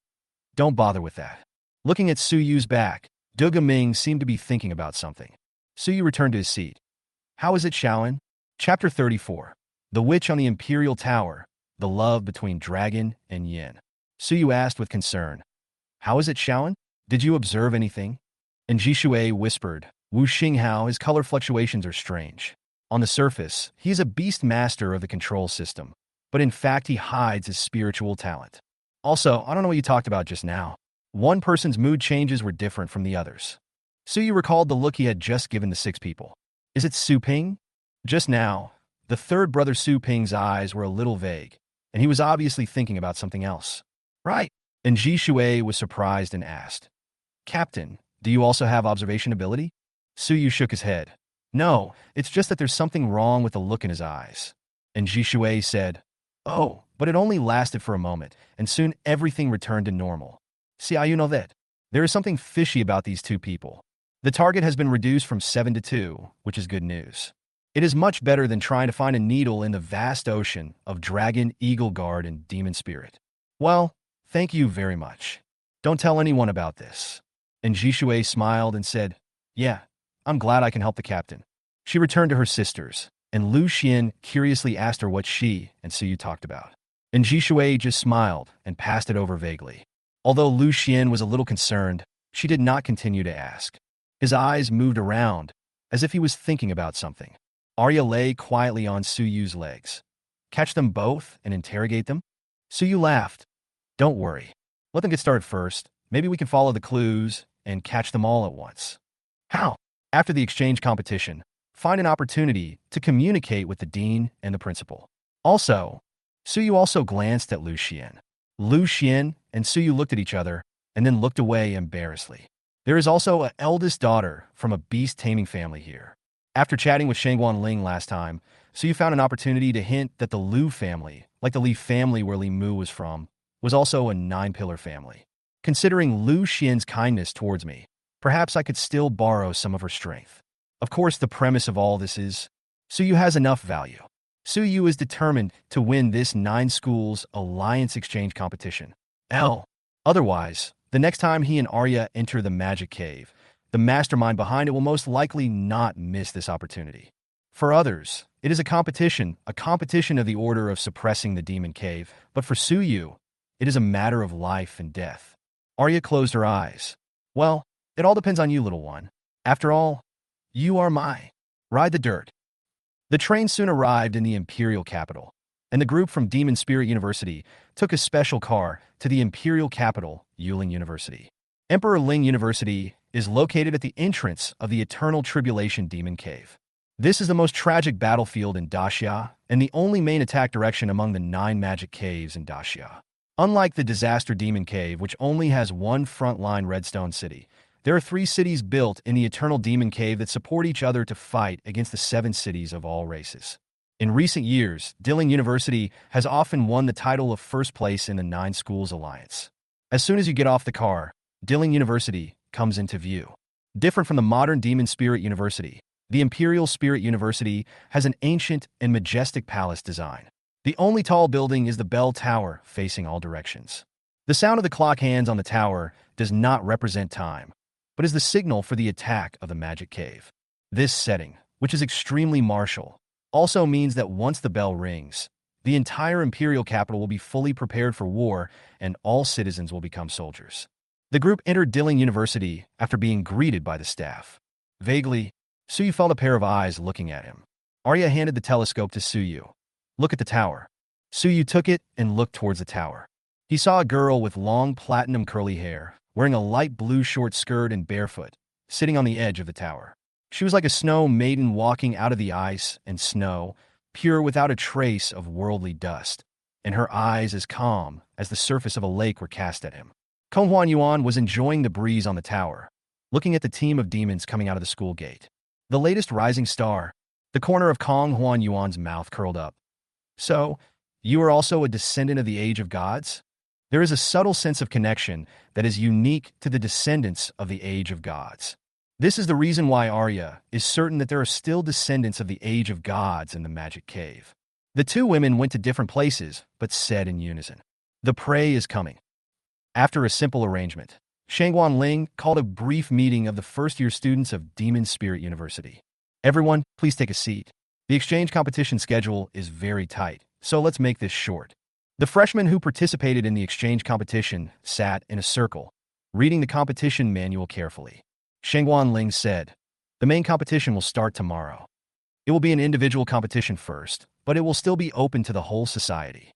"Don't bother with that." Looking at Suyu's back, Dugaming seemed to be thinking about something. Suyu returned to his seat. "How is it, Shaolin?" Chapter 34. The Witch on the Imperial Tower, the love between Dragon and Yin. Suyu asked with concern, "How is it, Shaolin? Did you observe anything?" And Jishui whispered, "Wu Xinghao, his color fluctuations are strange. On the surface, he is a beast master of the control system, but in fact he hides his spiritual talent. Also, I don't know what you talked about just now. One person's mood changes were different from the others." Suyu recalled the look he had just given the 6 people. "Is it Su Ping?" Just now, the third brother Su Ping's eyes were a little vague, and he was obviously thinking about something else. "Right." And Jishui was surprised and asked, "Captain, do you also have observation ability?" Suyu shook his head. "No, it's just that there's something wrong with the look in his eyes." And Jishui said, "Oh, but it only lasted for a moment, and soon everything returned to normal. See how you know that? There is something fishy about these 2 people. The target has been reduced from 7 to 2, which is good news. It is much better than trying to find a needle in the vast ocean of Dragon, Eagle Guard, and Demon Spirit. Well, thank you very much. Don't tell anyone about this." And Jishui smiled and said, "Yeah, I'm glad I can help the captain." She returned to her sisters, and Lu Xian curiously asked her what she and Suyu talked about. And Jishui just smiled and passed it over vaguely. Although Lu Xian was a little concerned, she did not continue to ask. His eyes moved around, as if he was thinking about something. Arya lay quietly on Suyu's legs. "Catch them both and interrogate them?" Suyu laughed. "Don't worry. Let them get started first. Maybe we can follow the clues and catch them all at once." "How?" "After the exchange competition, find an opportunity to communicate with the dean and the principal. Also," Suyu also glanced at Lu Xian. Lu Xian and Suyu looked at each other and then looked away embarrassedly. "There is also an eldest daughter from a beast taming family here." After chatting with Shangguan Ling last time, Suyu found an opportunity to hint that the Lu family, like the Li family where Li Mu was from, was also a nine-pillar family. Considering Lu Xian's kindness towards me, perhaps I could still borrow some of her strength. Of course, the premise of all this is, Suyu has enough value. Suyu is determined to win this 9 schools alliance exchange competition. Otherwise, the next time he and Arya enter the magic cave, the mastermind behind it will most likely not miss this opportunity. For others, it is a competition of the order of suppressing the demon cave, but for Suyu, it is a matter of life and death. Arya closed her eyes. "Well, it all depends on you, little one. After all, you are my. Ride the dirt." The train soon arrived in the imperial capital, and the group from Demon Spirit University took a special car to the imperial capital, Yuling University. Emperor Ling University is located at the entrance of the Eternal Tribulation Demon Cave. This is the most tragic battlefield in Daxia and the only main attack direction among the 9 magic caves in Daxia. Unlike the Disaster Demon Cave, which only has one frontline redstone city, there are 3 cities built in the Eternal Demon Cave that support each other to fight against the 7 cities of all races. In recent years, Dilling University has often won the title of first place in the 9 Schools Alliance. As soon as you get off the car, Dilling University comes into view. Different from the modern Demon Spirit University, the Imperial Spirit University has an ancient and majestic palace design. The only tall building is the bell tower facing all directions. The sound of the clock hands on the tower does not represent time, but is the signal for the attack of the magic cave. This setting, which is extremely martial, also means that once the bell rings, the entire imperial capital will be fully prepared for war and all citizens will become soldiers. The group entered Dilling University after being greeted by the staff. Vaguely, Suyu felt a pair of eyes looking at him. Arya handed the telescope to Suyu. "Look at the tower." Suyu took it and looked towards the tower. He saw a girl with long platinum curly hair, wearing a light blue short skirt and barefoot, sitting on the edge of the tower. She was like a snow maiden walking out of the ice and snow, pure without a trace of worldly dust, and her eyes as calm as the surface of a lake were cast at him. Kong Huan Yuan was enjoying the breeze on the tower, looking at the team of demons coming out of the school gate. The latest rising star, the corner of Kong Huan Yuan's mouth curled up. "So, you are also a descendant of the Age of Gods?" There is a subtle sense of connection that is unique to the descendants of the Age of Gods. This is the reason why Arya is certain that there are still descendants of the Age of Gods in the Magic Cave. The 2 women went to different places, but said in unison, "The prey is coming." After a simple arrangement, Shangguan Ling called a brief meeting of the first-year students of Demon Spirit University. "Everyone, please take a seat. The exchange competition schedule is very tight, so let's make this short." The freshmen who participated in the exchange competition sat in a circle, reading the competition manual carefully. Shangguan Ling said, "The main competition will start tomorrow. It will be an individual competition first, but it will still be open to the whole society.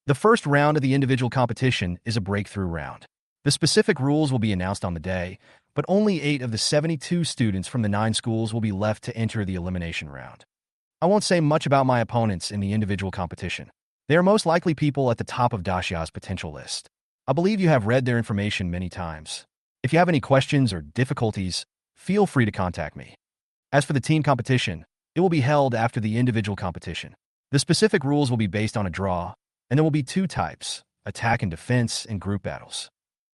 The first round of the individual competition is a breakthrough round. The specific rules will be announced on the day, but only 8 of the 72 students from the 9 schools will be left to enter the elimination round. I won't say much about my opponents in the individual competition. They are most likely people at the top of Daxia's potential list. I believe you have read their information many times. If you have any questions or difficulties, feel free to contact me. As for the team competition, it will be held after the individual competition. The specific rules will be based on a draw, and there will be 2 types, attack and defense, and group battles.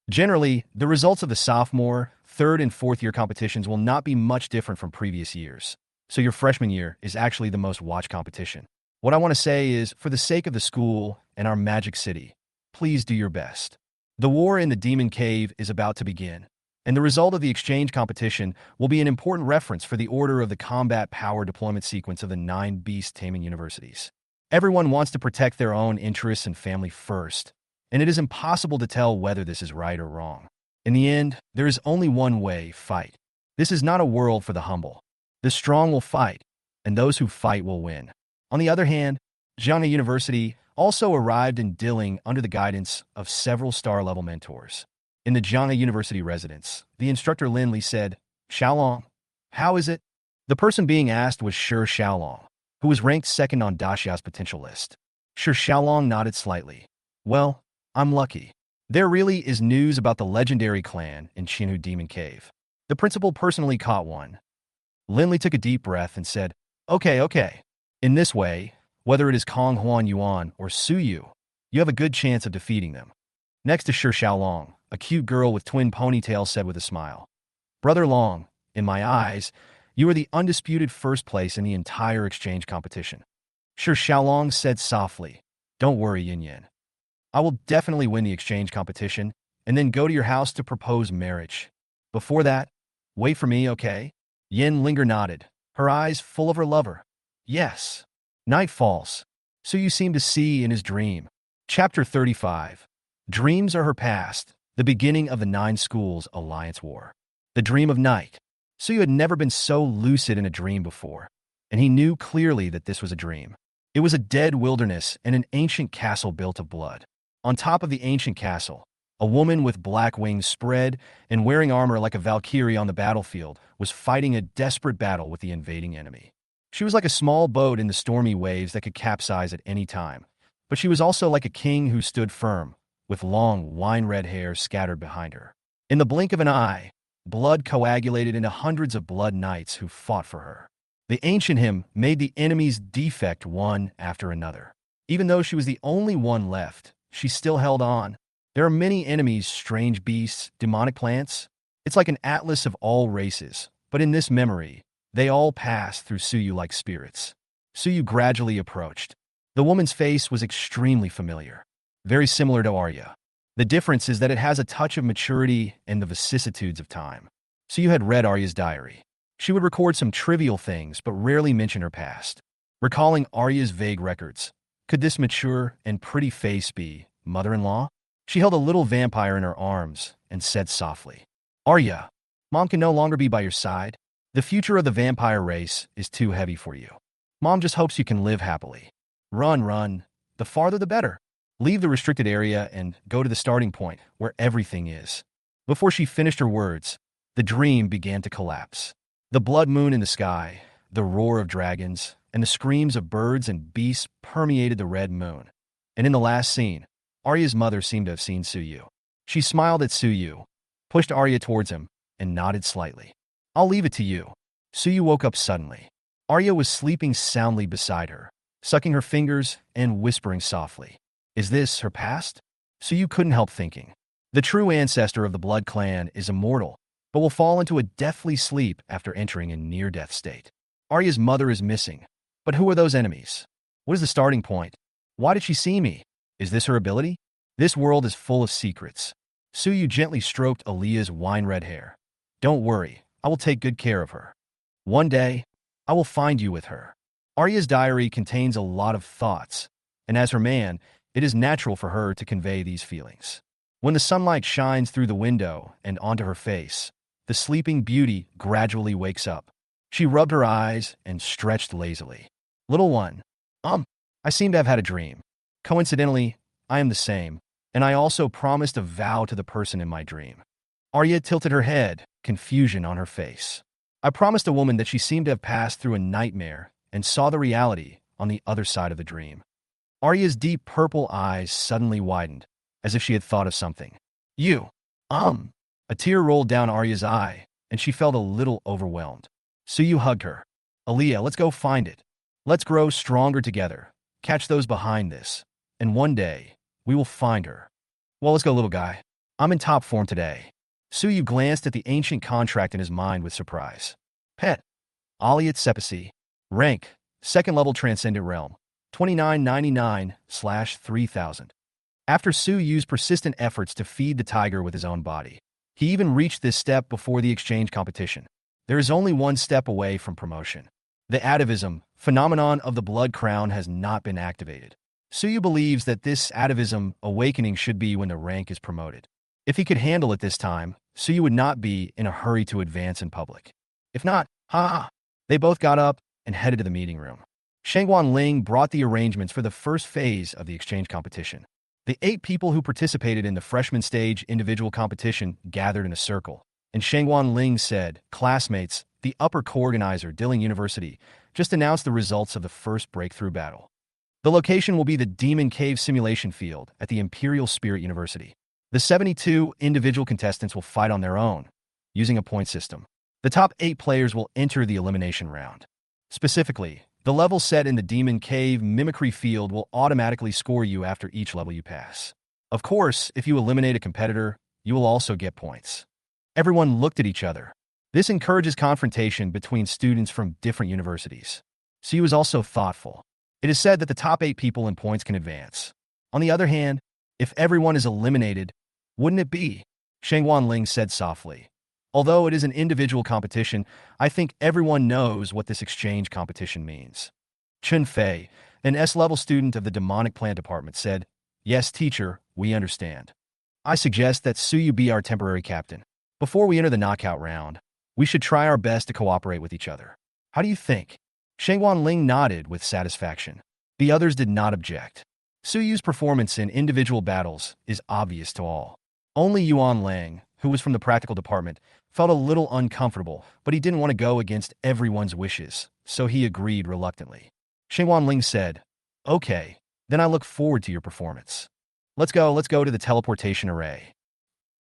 Generally, the results of the sophomore, 3rd, and 4th year competitions will not be much different from previous years, so your freshman year is actually the most watched competition. What I want to say is, for the sake of the school and our magic city, please do your best. The war in the Demon Cave is about to begin, And the result of the exchange competition will be an important reference for the order of the combat power deployment sequence of the 9 beast taming universities. Everyone wants to protect their own interests and family first, and it is impossible to tell whether this is right or wrong. In the end, there is only one way: fight. This is not a world for the humble. The strong will fight, and those who fight will win. On the other hand, Jianghe University also arrived in Dilling under the guidance of several star-level mentors. In the Jianghe University residence, the instructor Lin Li said, "Xiaolong, how is it?" The person being asked was Shi Xiaolong, who was ranked second on Daxia's potential list. Shi Xiaolong nodded slightly. "Well, I'm lucky. There really is news about the legendary clan in Qinhu Demon Cave. The principal personally caught one." Lin Li took a deep breath and said, Okay. In this way, whether it is Kong Huan Yuan or Su Yu, you have a good chance of defeating them." Next to Shi Xiaolong, a cute girl with twin ponytails said with a smile, "Brother Long, in my eyes, you are the undisputed first place in the entire exchange competition." Shi Xiaolong said softly, "Don't worry, Yin Yin. I will definitely win the exchange competition and then go to your house to propose marriage. Before that, wait for me, okay?" Yin Linger nodded, her eyes full of her lover. "Yes." Night falls. So you seem to see in his dream. Chapter 35. Dreams are her past, the beginning of the 9 schools alliance war. The dream of night. So you had never been so lucid in a dream before, and he knew clearly that this was a dream. It was a dead wilderness and an ancient castle built of blood. On top of the ancient castle, a woman with black wings spread and wearing armor like a valkyrie on the battlefield was fighting a desperate battle with the invading enemy. She was like a small boat in the stormy waves that could capsize at any time, but she was also like a king who stood firm, with long, wine-red hair scattered behind her. In the blink of an eye, blood coagulated into hundreds of blood knights who fought for her. The ancient hymn made the enemies defect one after another. Even though she was the only one left, she still held on. There are many enemies, strange beasts, demonic plants. It's like an atlas of all races, but in this memory, they all passed through Suyu like spirits. Suyu gradually approached. The woman's face was extremely familiar, very similar to Arya. The difference is that it has a touch of maturity and the vicissitudes of time. Suyu had read Arya's diary. She would record some trivial things, but rarely mention her past. Recalling Arya's vague records, could this mature and pretty face be mother-in-law? She held a little vampire in her arms and said softly, "Arya, Mom can no longer be by your side. The future of the vampire race is too heavy for you. Mom just hopes you can live happily. Run. The farther the better. Leave the restricted area and go to the starting point where everything is." Before she finished her words, the dream began to collapse. The blood moon in the sky, the roar of dragons, and the screams of birds and beasts permeated the red moon. And in the last scene, Arya's mother seemed to have seen Suyu. She smiled at Suyu, pushed Arya towards him, and nodded slightly. "I'll leave it to you." Suyu woke up suddenly. Arya was sleeping soundly beside her, sucking her fingers and whispering softly. Is this her past? Suyu couldn't help thinking. The true ancestor of the Blood Clan is immortal, but will fall into a deathly sleep after entering a near-death state. Arya's mother is missing, but who are those enemies? What is the starting point? Why did she see me? Is this her ability? This world is full of secrets. Suyu gently stroked Aaliyah's wine-red hair. "Don't worry, I will take good care of her. One day, I will find you with her." Arya's diary contains a lot of thoughts, and as her man, it is natural for her to convey these feelings. When the sunlight shines through the window and onto her face, the sleeping beauty gradually wakes up. She rubbed her eyes and stretched lazily. "Little one, I seem to have had a dream. Coincidentally, I am the same, and I also promised a vow to the person in my dream." Arya tilted her head, confusion on her face. "I promised a woman that she seemed to have passed through a nightmare and saw the reality on the other side of the dream." Arya's deep purple eyes suddenly widened, as if she had thought of something. "You, A tear rolled down Arya's eye, and she felt a little overwhelmed. Suyu hugged her. "Aaliyah, let's go find it. Let's grow stronger together. Catch those behind this. And one day, we will find her." "Well, let's go, little guy. I'm in top form today." Suyu glanced at the ancient contract in his mind with surprise. Pet. Aliyat Sepasi. Rank. Second level Transcendent Realm. 2999/3000. After Su used persistent efforts to feed the tiger with his own body, He even reached this step before the exchange competition. There is only one step away from promotion. The atavism phenomenon of the blood crown has not been activated. Suyu believes that this atavism awakening should be when the rank is promoted. If he could handle it this time, Suyu would not be in a hurry to advance in public. If not, ha! They both got up and headed to the meeting room. Shangguan Ling brought the arrangements for the first phase of the exchange competition. The 8 people who participated in the freshman stage individual competition gathered in a circle, and Shangguan Ling said, "Classmates, the upper co-organizer, Dilling University, just announced the results of the first breakthrough battle. The location will be the Demon Cave Simulation Field at the Imperial Spirit University. The 72 individual contestants will fight on their own, using a point system. The top 8 players will enter the elimination round. Specifically, the level set in the Demon Cave Mimicry Field will automatically score you after each level you pass. Of course, if you eliminate a competitor, you will also get points." Everyone looked at each other. This encourages confrontation between students from different universities. Suyu was also thoughtful. It is said that the top 8 people in points can advance. On the other hand, if everyone is eliminated, wouldn't it be? Shangguan Ling said softly. Although it is an individual competition, I think everyone knows what this exchange competition means. Chun Fei, an S-level student of the demonic plant department, said, "Yes, teacher, we understand. I suggest that Suyu be our temporary captain. Before we enter the knockout round, we should try our best to cooperate with each other. How do you think?" Shangguan Ling nodded with satisfaction. The others did not object. Suyu's performance in individual battles is obvious to all. Only Yuan Lang, who was from the practical department, felt a little uncomfortable, but he didn't want to go against everyone's wishes, so he agreed reluctantly. Shangguan Ling said, "Okay, then I look forward to your performance. Let's go to the teleportation array."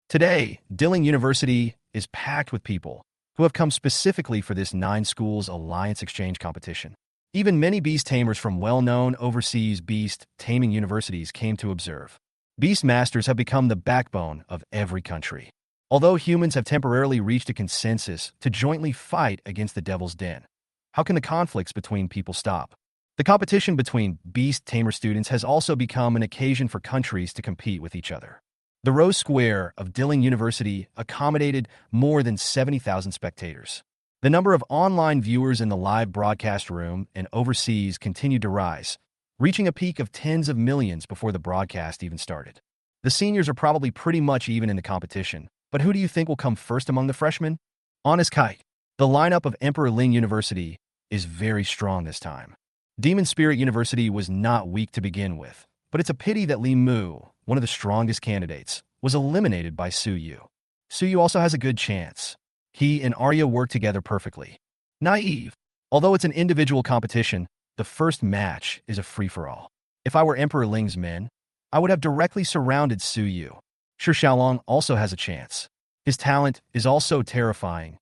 Today, Dilling University is packed with people who have come specifically for this 9 schools alliance exchange competition. Even many Beast Tamers from well-known overseas beast taming universities came to observe. Beast Masters have become the backbone of every country. Although humans have temporarily reached a consensus to jointly fight against the Devil's Den, how can the conflicts between people stop? The competition between Beast Tamer students has also become an occasion for countries to compete with each other. The Rose Square of Dilling University accommodated more than 70,000 spectators. The number of online viewers in the live broadcast room and overseas continued to rise, reaching a peak of tens of millions before the broadcast even started. The seniors are probably pretty much even in the competition, but who do you think will come first among the freshmen? Honest kite. The lineup of Emperor Ling University is very strong this time. Demon Spirit University was not weak to begin with, but it's a pity that Li Mu, one of the strongest candidates, was eliminated by Suyu. Suyu also has a good chance. He and Arya work together perfectly. Naive. Although it's an individual competition, the first match is a free-for-all. If I were Emperor Ling's men, I would have directly surrounded Suyu. Shi Xiaolong also has a chance. His talent is also terrifying.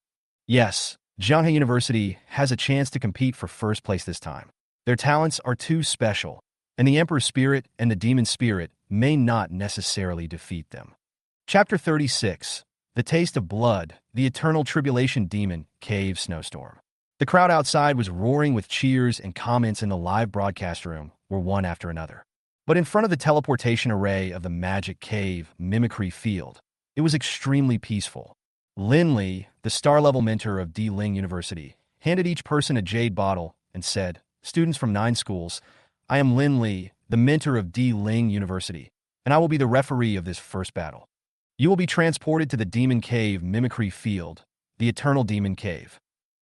Yes, Zhanghe University has a chance to compete for first place this time. Their talents are too special, and the Emperor Spirit and the Demon Spirit may not necessarily defeat them. Chapter 36. The Taste of Blood, the Eternal Tribulation Demon Cave Snowstorm. The crowd outside was roaring with cheers, and comments in the live broadcast room were one after another. But in front of the teleportation array of the Magic Cave Mimicry Field, it was extremely peaceful. Lin Li, the star-level mentor of D Ling University, handed each person a jade bottle and said, "Students from 9 schools, I am Lin Li, the mentor of D Ling University, and I will be the referee of this first battle. You will be transported to the Demon Cave Mimicry Field, the Eternal Demon Cave.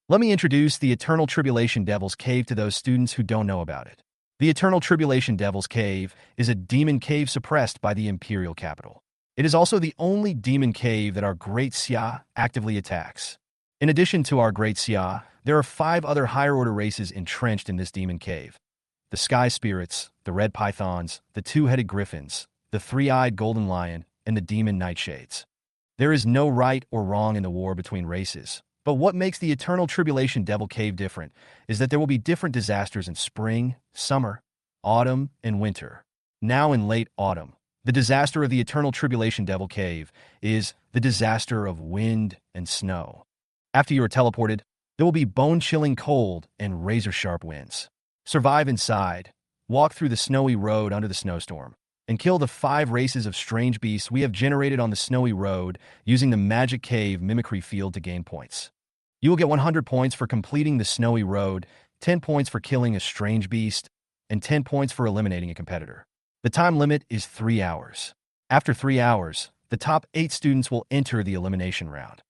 Let me introduce the Eternal Tribulation Devil's Cave to those students who don't know about it. The Eternal Tribulation Devil's Cave is a demon cave suppressed by the Imperial capital. It is also the only demon cave that our Great Xia actively attacks. In addition to our Great Xia, there are 5 other higher-order races entrenched in this demon cave. The Sky Spirits, the Red Pythons, the 2-headed Griffins, the 3-eyed Golden Lion, and the Demon Nightshades. There is no right or wrong in the war between races, but what makes the Eternal Tribulation Devil Cave different is that there will be different disasters in spring, summer, autumn, and winter. Now in late autumn, the disaster of the Eternal Tribulation Devil Cave is the disaster of wind and snow. After you are teleported, there will be bone-chilling cold and razor-sharp winds. Survive inside. Walk through the snowy road under the snowstorm. and kill the 5 races of strange beasts we have generated on the snowy road using the magic cave mimicry field to gain points. You will get 100 points for completing the snowy road, 10 points for killing a strange beast, and 10 points for eliminating a competitor. The time limit is 3 hours. After 3 hours, the top 8 students will enter the elimination round.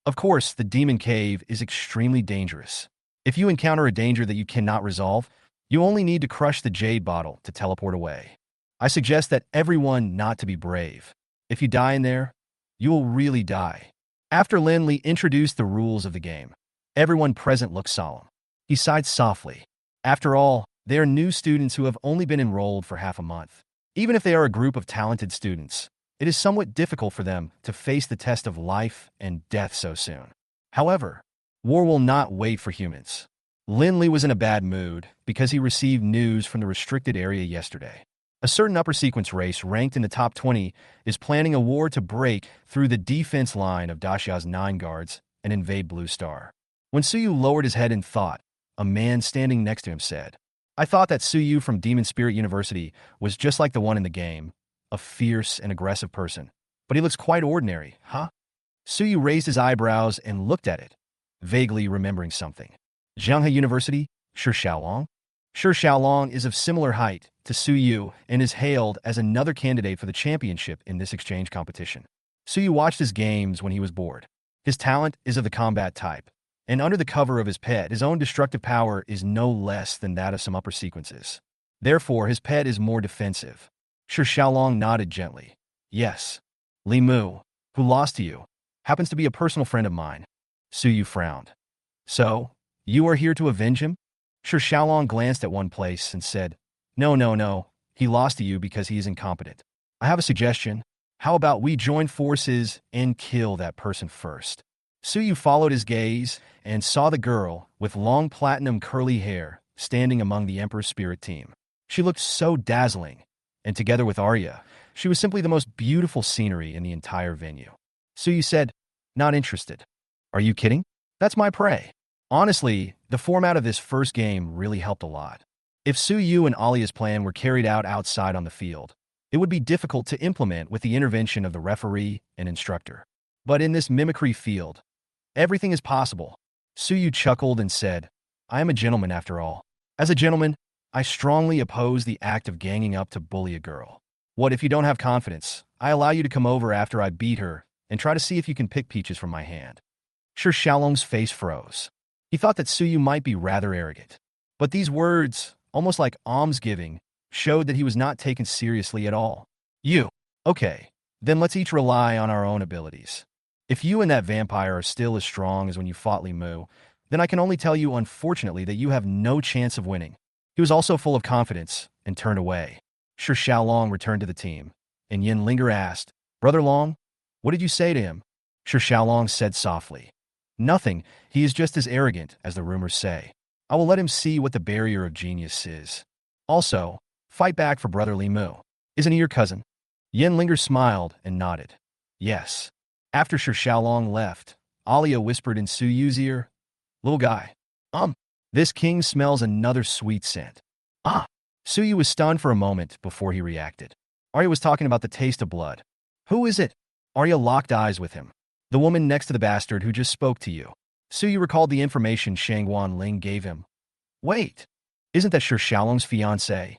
Of course, the demon cave is extremely dangerous. If you encounter a danger that you cannot resolve, you only need to crush the jade bottle to teleport away. I suggest that everyone not to be brave. If you die in there, you will really die. After Lin Li introduced the rules of the game, everyone present looked solemn. He sighed softly. After all, they are new students who have only been enrolled for half a month. Even if they are a group of talented students, it is somewhat difficult for them to face the test of life and death so soon. However, war will not wait for humans. Lin Li was in a bad mood because he received news from the restricted area yesterday. A certain upper sequence race ranked in the top 20 is planning a war to break through the defense line of Daxia's 9 guards and invade Blue Star. When Suyu lowered his head in thought, a man standing next to him said, I thought that Suyu from Demon Spirit University was just like the one in the game, a fierce and aggressive person. But he looks quite ordinary, huh? Suyu raised his eyebrows and looked at it, vaguely remembering something. Zhanghe University, Shi Xiaolong? Shi Xiaolong is of similar height to Suyu and is hailed as another candidate for the championship in this exchange competition. Suyu watched his games when he was bored. His talent is of the combat type, and under the cover of his pet, his own destructive power is no less than that of some upper sequences. Therefore, his pet is more defensive. Shi Xiaolong nodded gently. Yes. Li Mu, who lost to you, happens to be a personal friend of mine. Suyu frowned. So, you are here to avenge him? Shi Xiaolong glanced at one place and said, No. He lost to you because he is incompetent. I have a suggestion. How about we join forces and kill that person first? Suyu followed his gaze and saw the girl with long platinum curly hair standing among the Emperor's Spirit team. She looked so dazzling, and together with Arya, she was simply the most beautiful scenery in the entire venue. Suyu said, Not interested. Are you kidding? That's my prey. Honestly, the format of this first game really helped a lot. If Suyu and Alia's plan were carried out outside on the field, it would be difficult to implement with the intervention of the referee and instructor. But in this mimicry field, everything is possible. Suyu chuckled and said, I am a gentleman after all. As a gentleman, I strongly oppose the act of ganging up to bully a girl. What if you don't have confidence? I allow you to come over after I beat her and try to see if you can pick peaches from my hand. Shi Xiaolong's face froze. He thought that Suyu might be rather arrogant. But these words, almost like almsgiving, showed that he was not taken seriously at all. You. Okay, then let's each rely on our own abilities. If you and that vampire are still as strong as when you fought Li Mu, then I can only tell you unfortunately that you have no chance of winning. He was also full of confidence and turned away. Shi Xiaolong returned to the team, and Yin Linger asked, Brother Long, what did you say to him? Shi Xiaolong said softly, Nothing, he is just as arrogant as the rumors say. I will let him see what the barrier of genius is. Also, fight back for Brother Li Mu. Isn't he your cousin? Yin Linger smiled and nodded. Yes. After Shi Xiaolong left, Alia whispered in Suyu's ear, Little guy. This king smells another sweet scent. Suyu was stunned for a moment before he reacted. Arya was talking about the taste of blood. Who is it? Arya locked eyes with him. The woman next to the bastard who just spoke to you. Suyu recalled the information Shangguan Ling gave him. Wait, isn't that Shi Xiaolong's fiancée?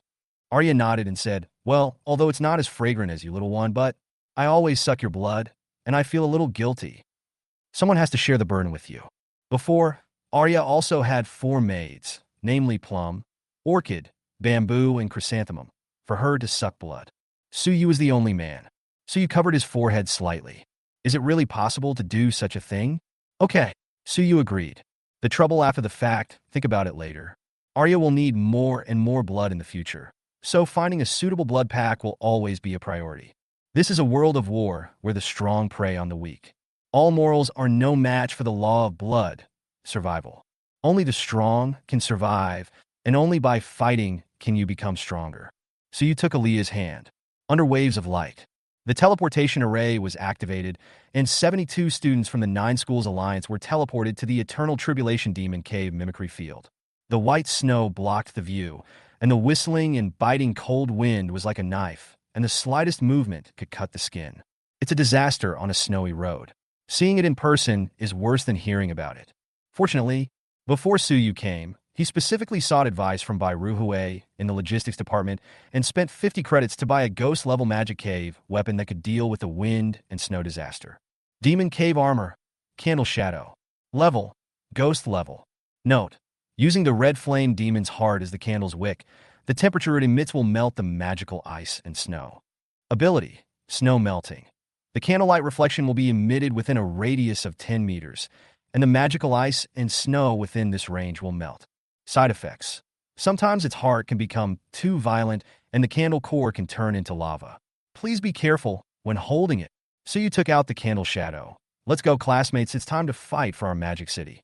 Arya nodded and said, Well, although it's not as fragrant as you, little one, but I always suck your blood, and I feel a little guilty. Someone has to share the burden with you. Before, Arya also had 4 maids, namely Plum, Orchid, Bamboo, and Chrysanthemum, for her to suck blood. Suyu was the only man. Suyu covered his forehead slightly. Is it really possible to do such a thing? Okay, Suyu agreed. The trouble after the fact, think about it later. Arya will need more and more blood in the future, so finding a suitable blood pack will always be a priority. This is a world of war where the strong prey on the weak. All morals are no match for the law of blood, survival. Only the strong can survive, and only by fighting can you become stronger. Suyu took Alia's hand. Under waves of light, the teleportation array was activated, and 72 students from the 9 Schools Alliance were teleported to the Eternal Tribulation Demon Cave mimicry field. The white snow blocked the view, and the whistling and biting cold wind was like a knife, and the slightest movement could cut the skin. It's a disaster on a snowy road. Seeing it in person is worse than hearing about it. Fortunately, before Suyu came, he specifically sought advice from Bai Ruhui in the logistics department and spent 50 credits to buy a ghost-level magic cave weapon that could deal with the wind and snow disaster. Demon Cave Armor, Candle Shadow. Level, Ghost Level. Note, using the red flame demon's heart as the candle's wick, the temperature it emits will melt the magical ice and snow. Ability, Snow Melting. The candlelight reflection will be emitted within a radius of 10 meters, and the magical ice and snow within this range will melt. Side effects. Sometimes its heart can become too violent and the candle core can turn into lava. Please be careful when holding it. So you took out the candle shadow. Let's go, classmates, it's time to fight for our magic city.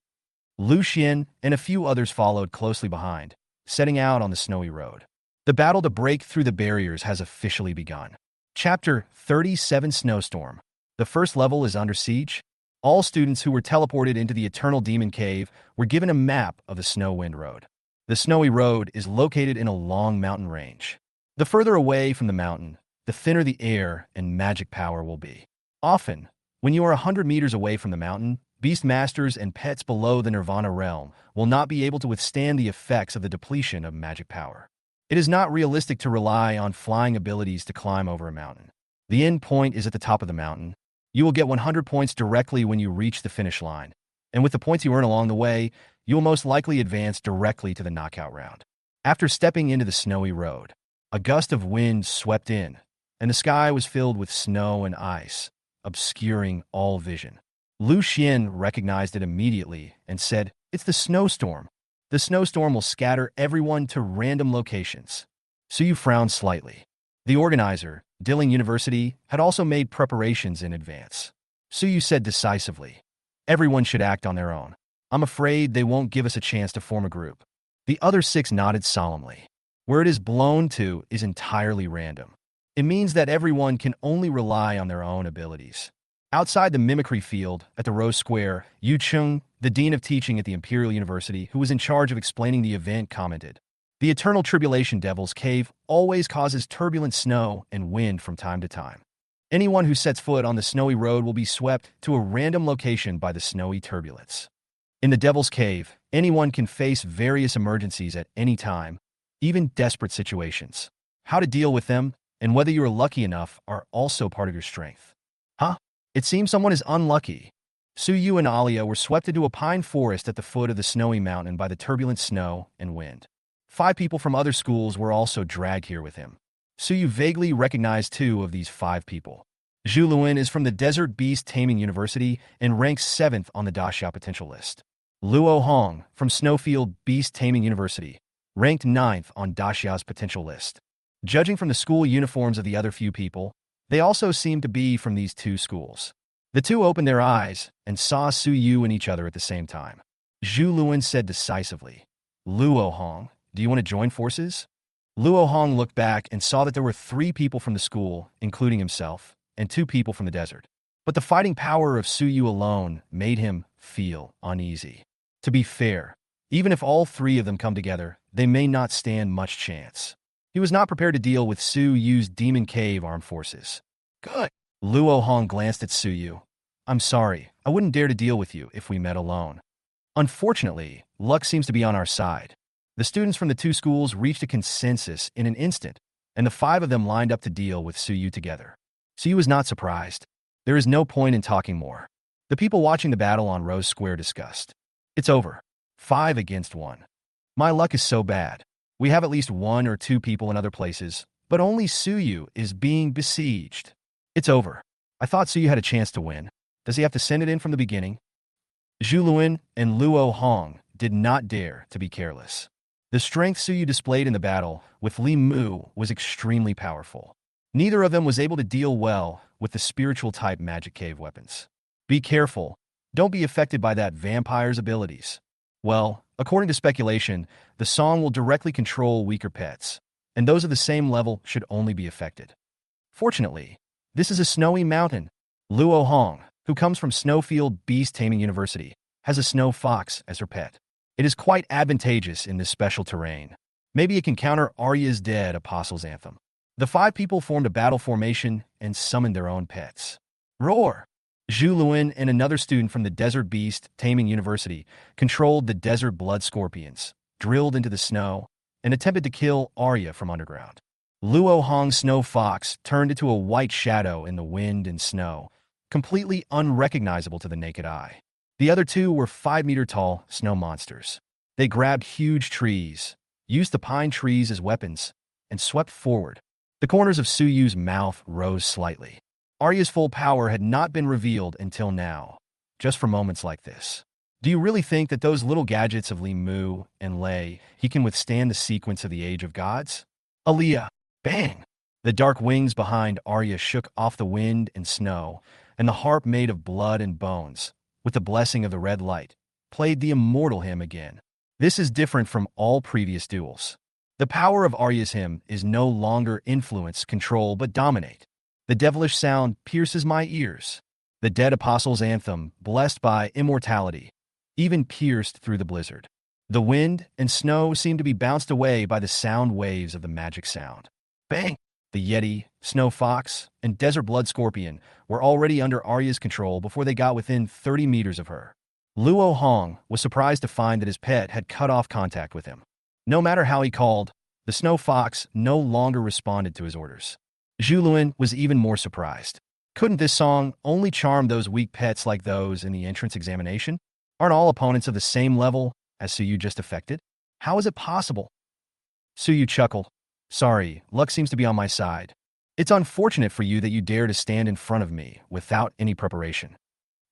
Lu Xian and a few others followed closely behind, setting out on the snowy road. The battle to break through the barriers has officially begun. Chapter 37 Snowstorm. The first level is under siege. All students who were teleported into the Eternal Demon Cave were given a map of the Snow Wind Road. The snowy road is located in a long mountain range. The further away from the mountain, the thinner the air and magic power will be. Often, when you are 100 meters away from the mountain, beast masters and pets below the Nirvana realm will not be able to withstand the effects of the depletion of magic power. It is not realistic to rely on flying abilities to climb over a mountain. The end point is at the top of the mountain. You will get 100 points directly when you reach the finish line, and with the points you earn along the way, you will most likely advance directly to the knockout round. After stepping into the snowy road, a gust of wind swept in, and the sky was filled with snow and ice, obscuring all vision. Lu Xian recognized it immediately and said, "It's the snowstorm. The snowstorm will scatter everyone to random locations." Suyu frowned slightly. The organizer, Dilling University, had also made preparations in advance. Suyu said decisively, "Everyone should act on their own. I'm afraid they won't give us a chance to form a group." The other 6 nodded solemnly. Where it is blown to is entirely random. It means that everyone can only rely on their own abilities. Outside the mimicry field at the Rose Square, Yu Chung, the dean of teaching at the Imperial University, who was in charge of explaining the event, commented, "The Eternal Tribulation Devil's Cave always causes turbulent snow and wind from time to time. Anyone who sets foot on the snowy road will be swept to a random location by the snowy turbulence. In the Devil's Cave, anyone can face various emergencies at any time, even desperate situations. How to deal with them, and whether you are lucky enough, are also part of your strength." Huh? It seems someone is unlucky. Suyu and Alia were swept into a pine forest at the foot of the snowy mountain by the turbulent snow and wind. 5 people from other schools were also dragged here with him. Suyu vaguely recognized 2 of these 5 people. Zhu Luin is from the Desert Beast Taming University and ranks 7th on the Daxia potential list. Luo Hong from Snowfield Beast Taming University, ranked 9th on Daxia's potential list. Judging from the school uniforms of the other few people, they also seem to be from these 2 schools. The 2 opened their eyes and saw Suyu and each other at the same time. Zhu Luin said decisively, "Luo Hong, do you want to join forces?" Luo Hong looked back and saw that there were 3 people from the school, including himself, and 2 people from the desert. But the fighting power of Suyu alone made him feel uneasy. To be fair, even if all 3 of them come together, they may not stand much chance. He was not prepared to deal with Suyu's Demon Cave armed forces. "Good." Luo Hong glanced at Suyu. "I'm sorry, I wouldn't dare to deal with you if we met alone." Unfortunately, luck seems to be on our side. The students from the 2 schools reached a consensus in an instant, and the 5 of them lined up to deal with Suyu together. Suyu was not surprised. There is no point in talking more. The people watching the battle on Rose Square discussed. "It's over. 5 against 1. My luck is so bad. We have at least 1 or 2 people in other places, but only Suyu is being besieged. It's over. I thought Suyu had a chance to win. Does he have to send it in from the beginning?" Zhu Luin and Luo Hong did not dare to be careless. The strength Suyu displayed in the battle with Li Mu was extremely powerful. Neither of them was able to deal well with the spiritual-type magic cave weapons. Be careful. Don't be affected by that vampire's abilities. Well, according to speculation, the song will directly control weaker pets, and those of the same level should only be affected. Fortunately, this is a snowy mountain. Luo Hong, who comes from Snowfield Beast Taming University, has a snow fox as her pet. It is quite advantageous in this special terrain. Maybe it can counter Arya's Dead Apostles Anthem. The 5 people formed a battle formation and summoned their own pets. Roar! Zhu Luin and another student from the Desert Beast Taming University controlled the desert blood scorpions, drilled into the snow, and attempted to kill Arya from underground. Luo Hong's snow fox turned into a white shadow in the wind and snow, completely unrecognizable to the naked eye. The other 2 were 5-meter-tall snow monsters. They grabbed huge trees, used the pine trees as weapons, and swept forward. The corners of Su Yu's mouth rose slightly. Arya's full power had not been revealed until now, just for moments like this. Do you really think that those little gadgets of Li Mu and Lei he can withstand the sequence of the Age of Gods? Aliyah! Bang! The dark wings behind Arya shook off the wind and snow, and the harp made of blood and bones, with the blessing of the red light, played the immortal hymn again. This is different from all previous duels. The power of Arya's hymn is no longer influence, control, but dominate. The devilish sound pierces my ears. The dead apostle's anthem, blessed by immortality, even pierced through the blizzard. The wind and snow seemed to be bounced away by the sound waves of the magic sound. Bang! The Yeti, Snow Fox, and Desert Blood Scorpion were already under Arya's control before they got within 30 meters of her. Luo Hong was surprised to find that his pet had cut off contact with him. No matter how he called, the Snow Fox no longer responded to his orders. Zhu Luin was even more surprised. Couldn't this song only charm those weak pets like those in the entrance examination? Aren't all opponents of the same level as Su Yu just affected? How is it possible? Su Yu chuckled. Sorry, luck seems to be on my side. It's unfortunate for you that you dare to stand in front of me without any preparation.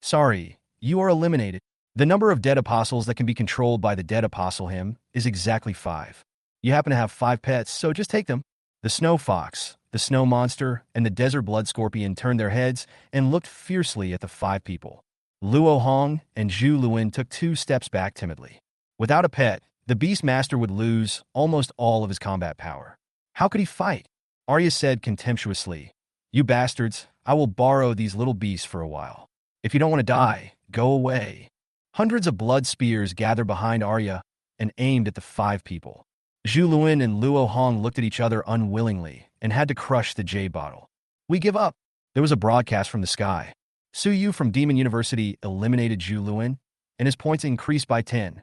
Sorry, you are eliminated. The number of dead apostles that can be controlled by the dead apostle hymn is exactly 5. You happen to have 5 pets, so just take them. The Snow Fox, the Snow Monster, and the Desert Blood Scorpion turned their heads and looked fiercely at the 5 people. Luo Hong and Zhu Luin took 2 steps back timidly. Without a pet, the Beast Master would lose almost all of his combat power. How could he fight? Arya said contemptuously, You bastards, I will borrow these little beasts for a while. If you don't want to die, go away. Hundreds of blood spears gathered behind Arya and aimed at the 5 people. Zhu Luin and Luo Hong looked at each other unwillingly and had to crush the jade bottle. We give up. There was a broadcast from the sky. Su Yu from Demon University eliminated Zhu Luin, and his points increased by 10.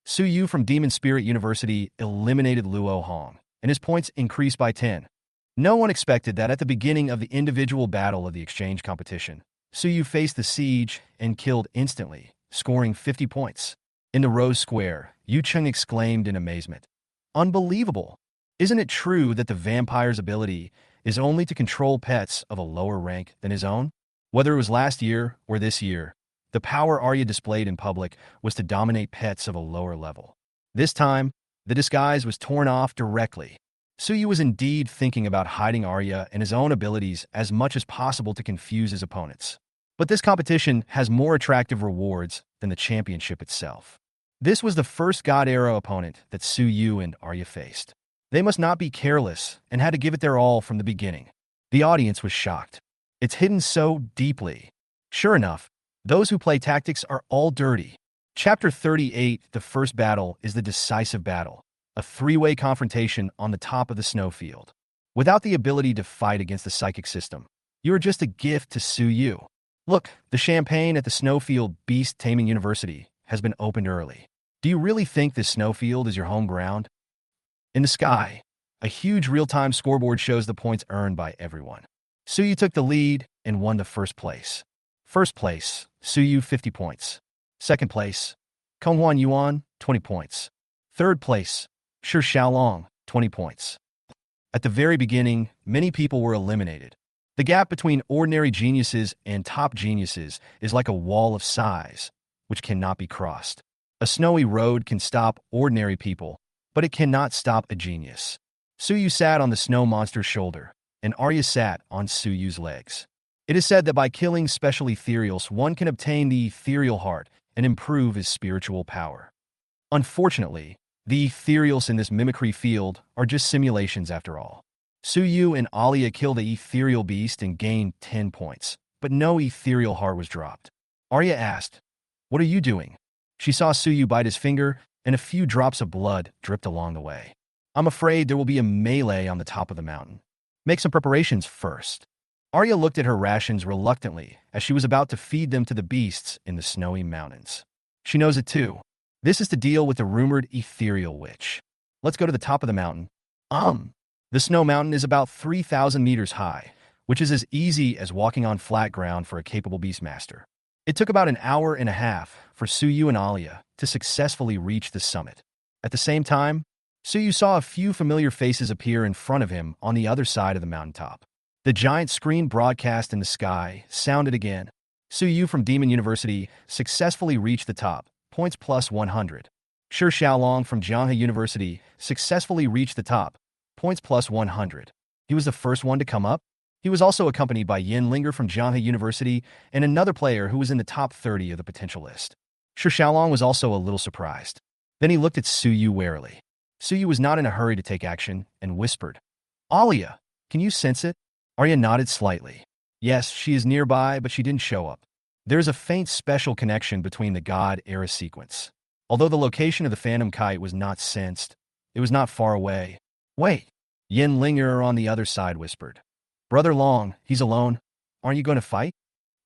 Su Yu from Demon Spirit University eliminated Luo Hong, and his points increased by 10. No one expected that at the beginning of the individual battle of the exchange competition, Su Yu faced the siege and killed instantly, scoring 50 points. In the Rose Square, Yu Cheng exclaimed in amazement. Unbelievable! Isn't it true that the vampire's ability is only to control pets of a lower rank than his own? Whether it was last year or this year, the power Arya displayed in public was to dominate pets of a lower level. This time, the disguise was torn off directly. Su Yu was indeed thinking about hiding Arya and his own abilities as much as possible to confuse his opponents. But this competition has more attractive rewards than the championship itself. This was the first God-era opponent that Su Yu and Arya faced. They must not be careless and had to give it their all from the beginning. The audience was shocked. It's hidden so deeply. Sure enough, those who play tactics are all dirty. Chapter 38, the first battle, is the decisive battle, a 3-way confrontation on the top of the snowfield. Without the ability to fight against the psychic system, you are just a gift to Su Yu. Look, the champagne at the Snowfield Beast Taming University has been opened early. Do you really think this snowfield is your home ground? In the sky, a huge real-time scoreboard shows the points earned by everyone. Su Yu took the lead and won the first place. First place, Su Yu 50 points. Second place, Konghuan Yuan 20 points. Third place, Shi Xiaolong 20 points. At the very beginning, many people were eliminated. The gap between ordinary geniuses and top geniuses is like a wall of size, which cannot be crossed. A snowy road can stop ordinary people, but it cannot stop a genius. Su Yu sat on the snow monster's shoulder, and Arya sat on Su Yu's legs. It is said that by killing special ethereals, one can obtain the ethereal heart and improve his spiritual power. Unfortunately, the ethereals in this mimicry field are just simulations after all. Su Yu and Aliyah killed the ethereal beast and gained 10 points, but no ethereal heart was dropped. Arya asked, "What are you doing?" She saw Su Yu bite his finger, and a few drops of blood dripped along the way. I'm afraid there will be a melee on the top of the mountain. Make some preparations first. Arya looked at her rations reluctantly as she was about to feed them to the beasts in the snowy mountains. She knows it too. This is to deal with the rumored ethereal witch. Let's go to the top of the mountain. The snow mountain is about 3,000 meters high, which is as easy as walking on flat ground for a capable beastmaster. It took about an hour and a half for Suyu and Alia to successfully reach the summit. At the same time, Suyu saw a few familiar faces appear in front of him on the other side of the mountaintop. The giant screen broadcast in the sky sounded again. Suyu from Demon University successfully reached the top, points plus 100. Shi Xiaolong from Jianghe University successfully reached the top, points plus 100. He was the first one to come up. He was also accompanied by Yin Linger from Jianghe University and another player who was in the top 30 of the potential list. Shi Xiaolong was also a little surprised. Then he looked at Suyu warily. Suyu was not in a hurry to take action and whispered, "Alia, can you sense it?" Arya nodded slightly. Yes, she is nearby, but she didn't show up. There is a faint special connection between the God-era sequence. Although the location of the Phantom Kite was not sensed, it was not far away. Wait, Yin Linger on the other side whispered. Brother Long, he's alone. Aren't you going to fight?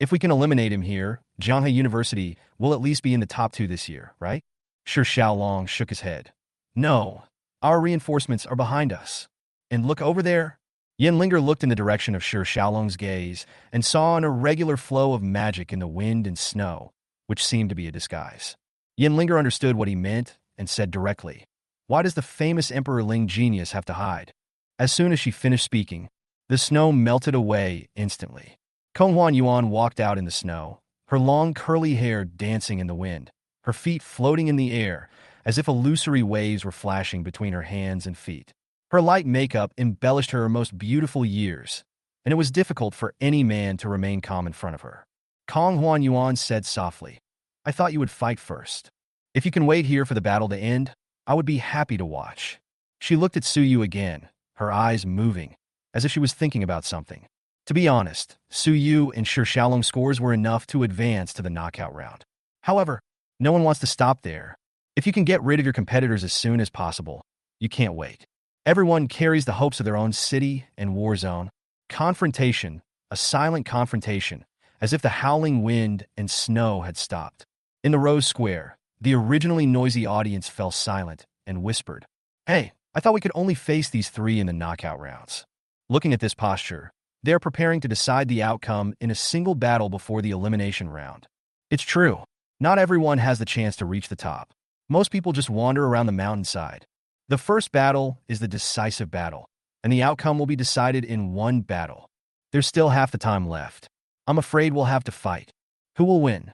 If we can eliminate him here, Jianghe University will at least be in the top 2 this year, right? Shi Xiaolong shook his head. No, our reinforcements are behind us. And look over there. Yin Linger looked in the direction of Shi Xiaolong's gaze and saw an irregular flow of magic in the wind and snow, which seemed to be a disguise. Yin Linger understood what he meant and said directly, "Why does the famous Emperor Ling genius have to hide?" As soon as she finished speaking, the snow melted away instantly. Konghuan Yuan walked out in the snow, her long curly hair dancing in the wind, her feet floating in the air as if illusory waves were flashing between her hands and feet. Her light makeup embellished her most beautiful years, and it was difficult for any man to remain calm in front of her. Konghuan Yuan said softly, "I thought you would fight first. If you can wait here for the battle to end, I would be happy to watch." She looked at Suyu again, her eyes moving, as if she was thinking about something. To be honest, Suyu and Shi Xiaolong's scores were enough to advance to the knockout round. However, no one wants to stop there. If you can get rid of your competitors as soon as possible, you can't wait. Everyone carries the hopes of their own city and war zone. Confrontation, a silent confrontation, as if the howling wind and snow had stopped. In the Rose Square, the originally noisy audience fell silent and whispered, "Hey, I thought we could only face these 3 in the knockout rounds." Looking at this posture, they are preparing to decide the outcome in a single battle before the elimination round. It's true, not everyone has the chance to reach the top. Most people just wander around the mountainside. The first battle is the decisive battle, and the outcome will be decided in one battle. There's still half the time left. I'm afraid we'll have to fight. Who will win?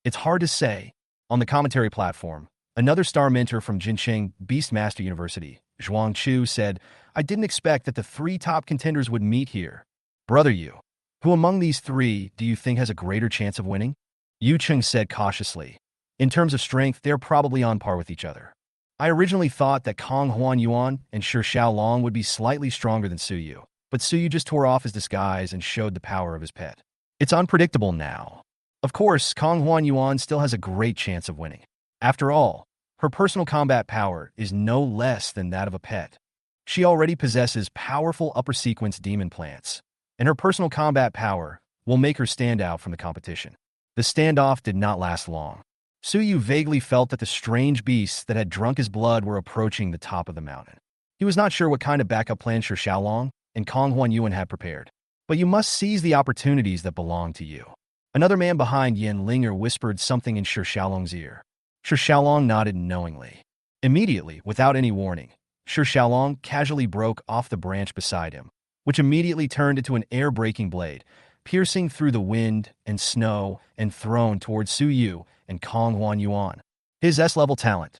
It's hard to say. On the commentary platform, another star mentor from Jincheng Beastmaster University, Zhuang Chu, said, "I didn't expect that the 3 top contenders would meet here. Brother Yu, who among these 3 do you think has a greater chance of winning?" Yu Cheng said cautiously, "In terms of strength, they're probably on par with each other. I originally thought that Konghuan Yuan and Shi Xiaolong would be slightly stronger than Suyu, but Suyu just tore off his disguise and showed the power of his pet. It's unpredictable now. Of course, Konghuan Yuan still has a great chance of winning. After all, her personal combat power is no less than that of a pet. She already possesses powerful upper sequence demon plants, and her personal combat power will make her stand out from the competition." The standoff did not last long. Suyu vaguely felt that the strange beasts that had drunk his blood were approaching the top of the mountain. He was not sure what kind of backup plan Shi Xiaolong and Konghuan Yuan had prepared. But you must seize the opportunities that belong to you. Another man behind Yin Linger whispered something in Shi Xiaolong's ear. Shi Xiaolong nodded knowingly. Immediately, without any warning, Shi Xiaolong casually broke off the branch beside him, which immediately turned into an air-breaking blade, piercing through the wind and snow and thrown towards Suyu and Konghuan Yuan. His S-level talent,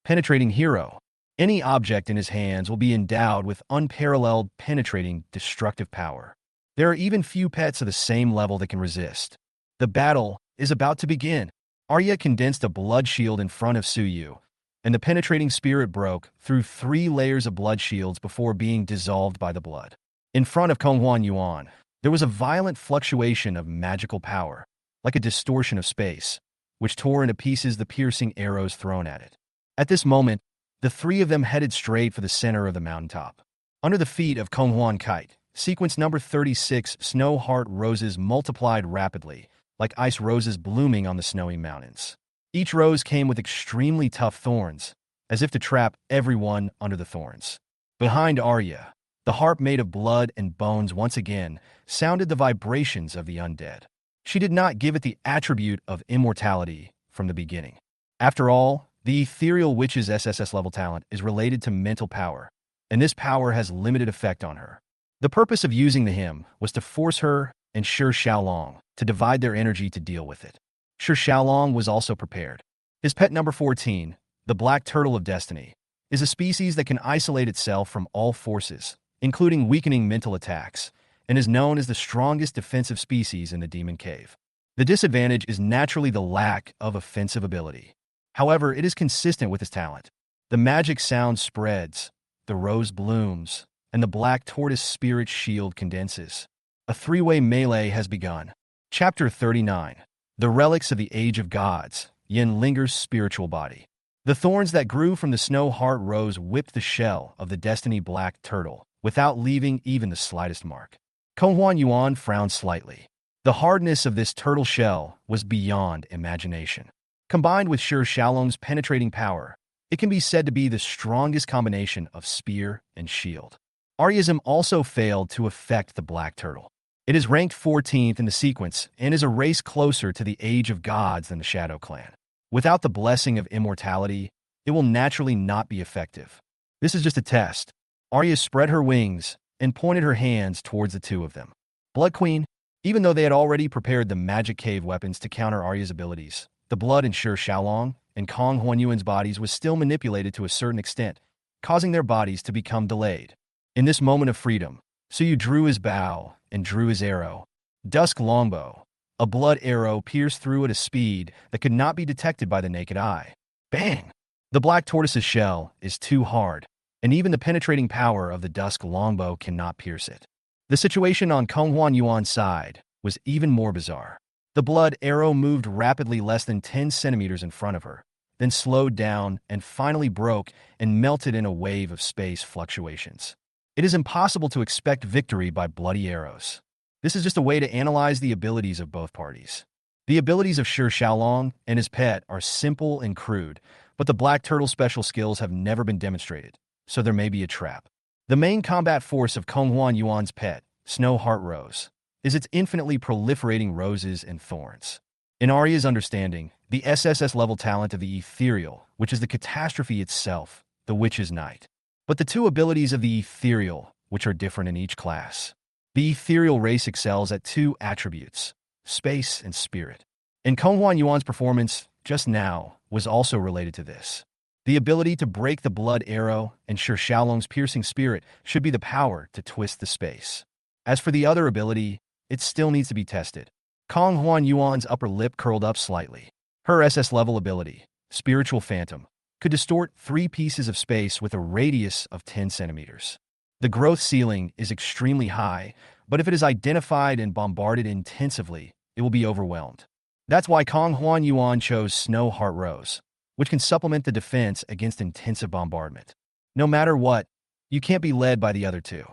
Penetrating Hero. Any object in his hands will be endowed with unparalleled penetrating destructive power. There are even few pets of the same level that can resist. The battle is about to begin. Arya condensed a blood shield in front of Suyu, and the penetrating spirit broke through 3 layers of blood shields before being dissolved by the blood. In front of Konghuan Yuan, there was a violent fluctuation of magical power, like a distortion of space, which tore into pieces the piercing arrows thrown at it. At this moment, The three of them headed straight for the center of the mountaintop. Under the feet of Konghuan Kite, sequence number 36, snow heart roses multiplied rapidly, like ice roses blooming on the snowy mountains. Each rose came with extremely tough thorns, as if to trap everyone under the thorns. Behind Arya, the harp made of blood and bones once again sounded the vibrations of the undead. She did not give it the attribute of immortality from the beginning. After all, the ethereal witch's SSS level talent is related to mental power, and this power has limited effect on her. The purpose of using the hymn was to force her and Shi Xiaolong to divide their energy to deal with it. Shi Xiaolong was also prepared. His pet number 14, the Black Turtle of Destiny, is a species that can isolate itself from all forces, including weakening mental attacks, and is known as the strongest defensive species in the Demon Cave. The disadvantage is naturally the lack of offensive ability. However, it is consistent with his talent. The magic sound spreads, the rose blooms, and the black tortoise spirit shield condenses. A three-way melee has begun. Chapter 39. The Relics of the Age of Gods, Yin Linger's spiritual body. The thorns that grew from the snow heart rose whipped the shell of the Destiny Black Turtle, without leaving even the slightest mark. Konghuan Yuan frowned slightly. The hardness of this turtle shell was beyond imagination. Combined with Shi Xiaolong's penetrating power, it can be said to be the strongest combination of spear and shield. Aryism also failed to affect the Black Turtle. It is ranked 14th in the sequence and is a race closer to the Age of Gods than the Shadow Clan. Without the blessing of immortality, it will naturally not be effective. This is just a test. Arya spread her wings and pointed her hands towards the two of them. Blood Queen, even though they had already prepared the magic cave weapons to counter Arya's abilities, the blood in Shi Xiaolong and Kong Huanyuan's bodies was still manipulated to a certain extent, causing their bodies to become delayed. In this moment of freedom, Suyu drew his bow and drew his arrow. Dusk longbow. A blood arrow pierced through at a speed that could not be detected by the naked eye. Bang! The black tortoise's shell is too hard, and even the penetrating power of the dusk longbow cannot pierce it. The situation on Konghuan Yuan's side was even more bizarre. The blood arrow moved rapidly less than 10 centimeters in front of her, then slowed down and finally broke and melted in a wave of space fluctuations. It is impossible to expect victory by bloody arrows. This is just a way to analyze the abilities of both parties. The abilities of Shi Xiaolong and his pet are simple and crude, but the Black Turtle special skills have never been demonstrated, so there may be a trap. The main combat force of Konghuan Yuan's pet, Snow Heart Rose, is its infinitely proliferating roses and thorns. In Arya's understanding, the SSS level talent of the Ethereal, which is the catastrophe itself, the Witch's Night. But the two abilities of the Ethereal, which are different in each class. The Ethereal race excels at two attributes, space and spirit. And Konghuan Yuan's performance, just now, was also related to this. The ability to break the blood arrow and Shi Xiaolong's piercing spirit should be the power to twist the space. As for the other ability, it still needs to be tested. Konghuan Yuan's upper lip curled up slightly. Her SS level ability, Spiritual Phantom, could distort 3 pieces of space with a radius of 10 centimeters. The growth ceiling is extremely high, but if it is identified and bombarded intensively, it will be overwhelmed. That's why Konghuan Yuan chose Snow Heart Rose, which can supplement the defense against intensive bombardment. No matter what, you can't be led by the other two.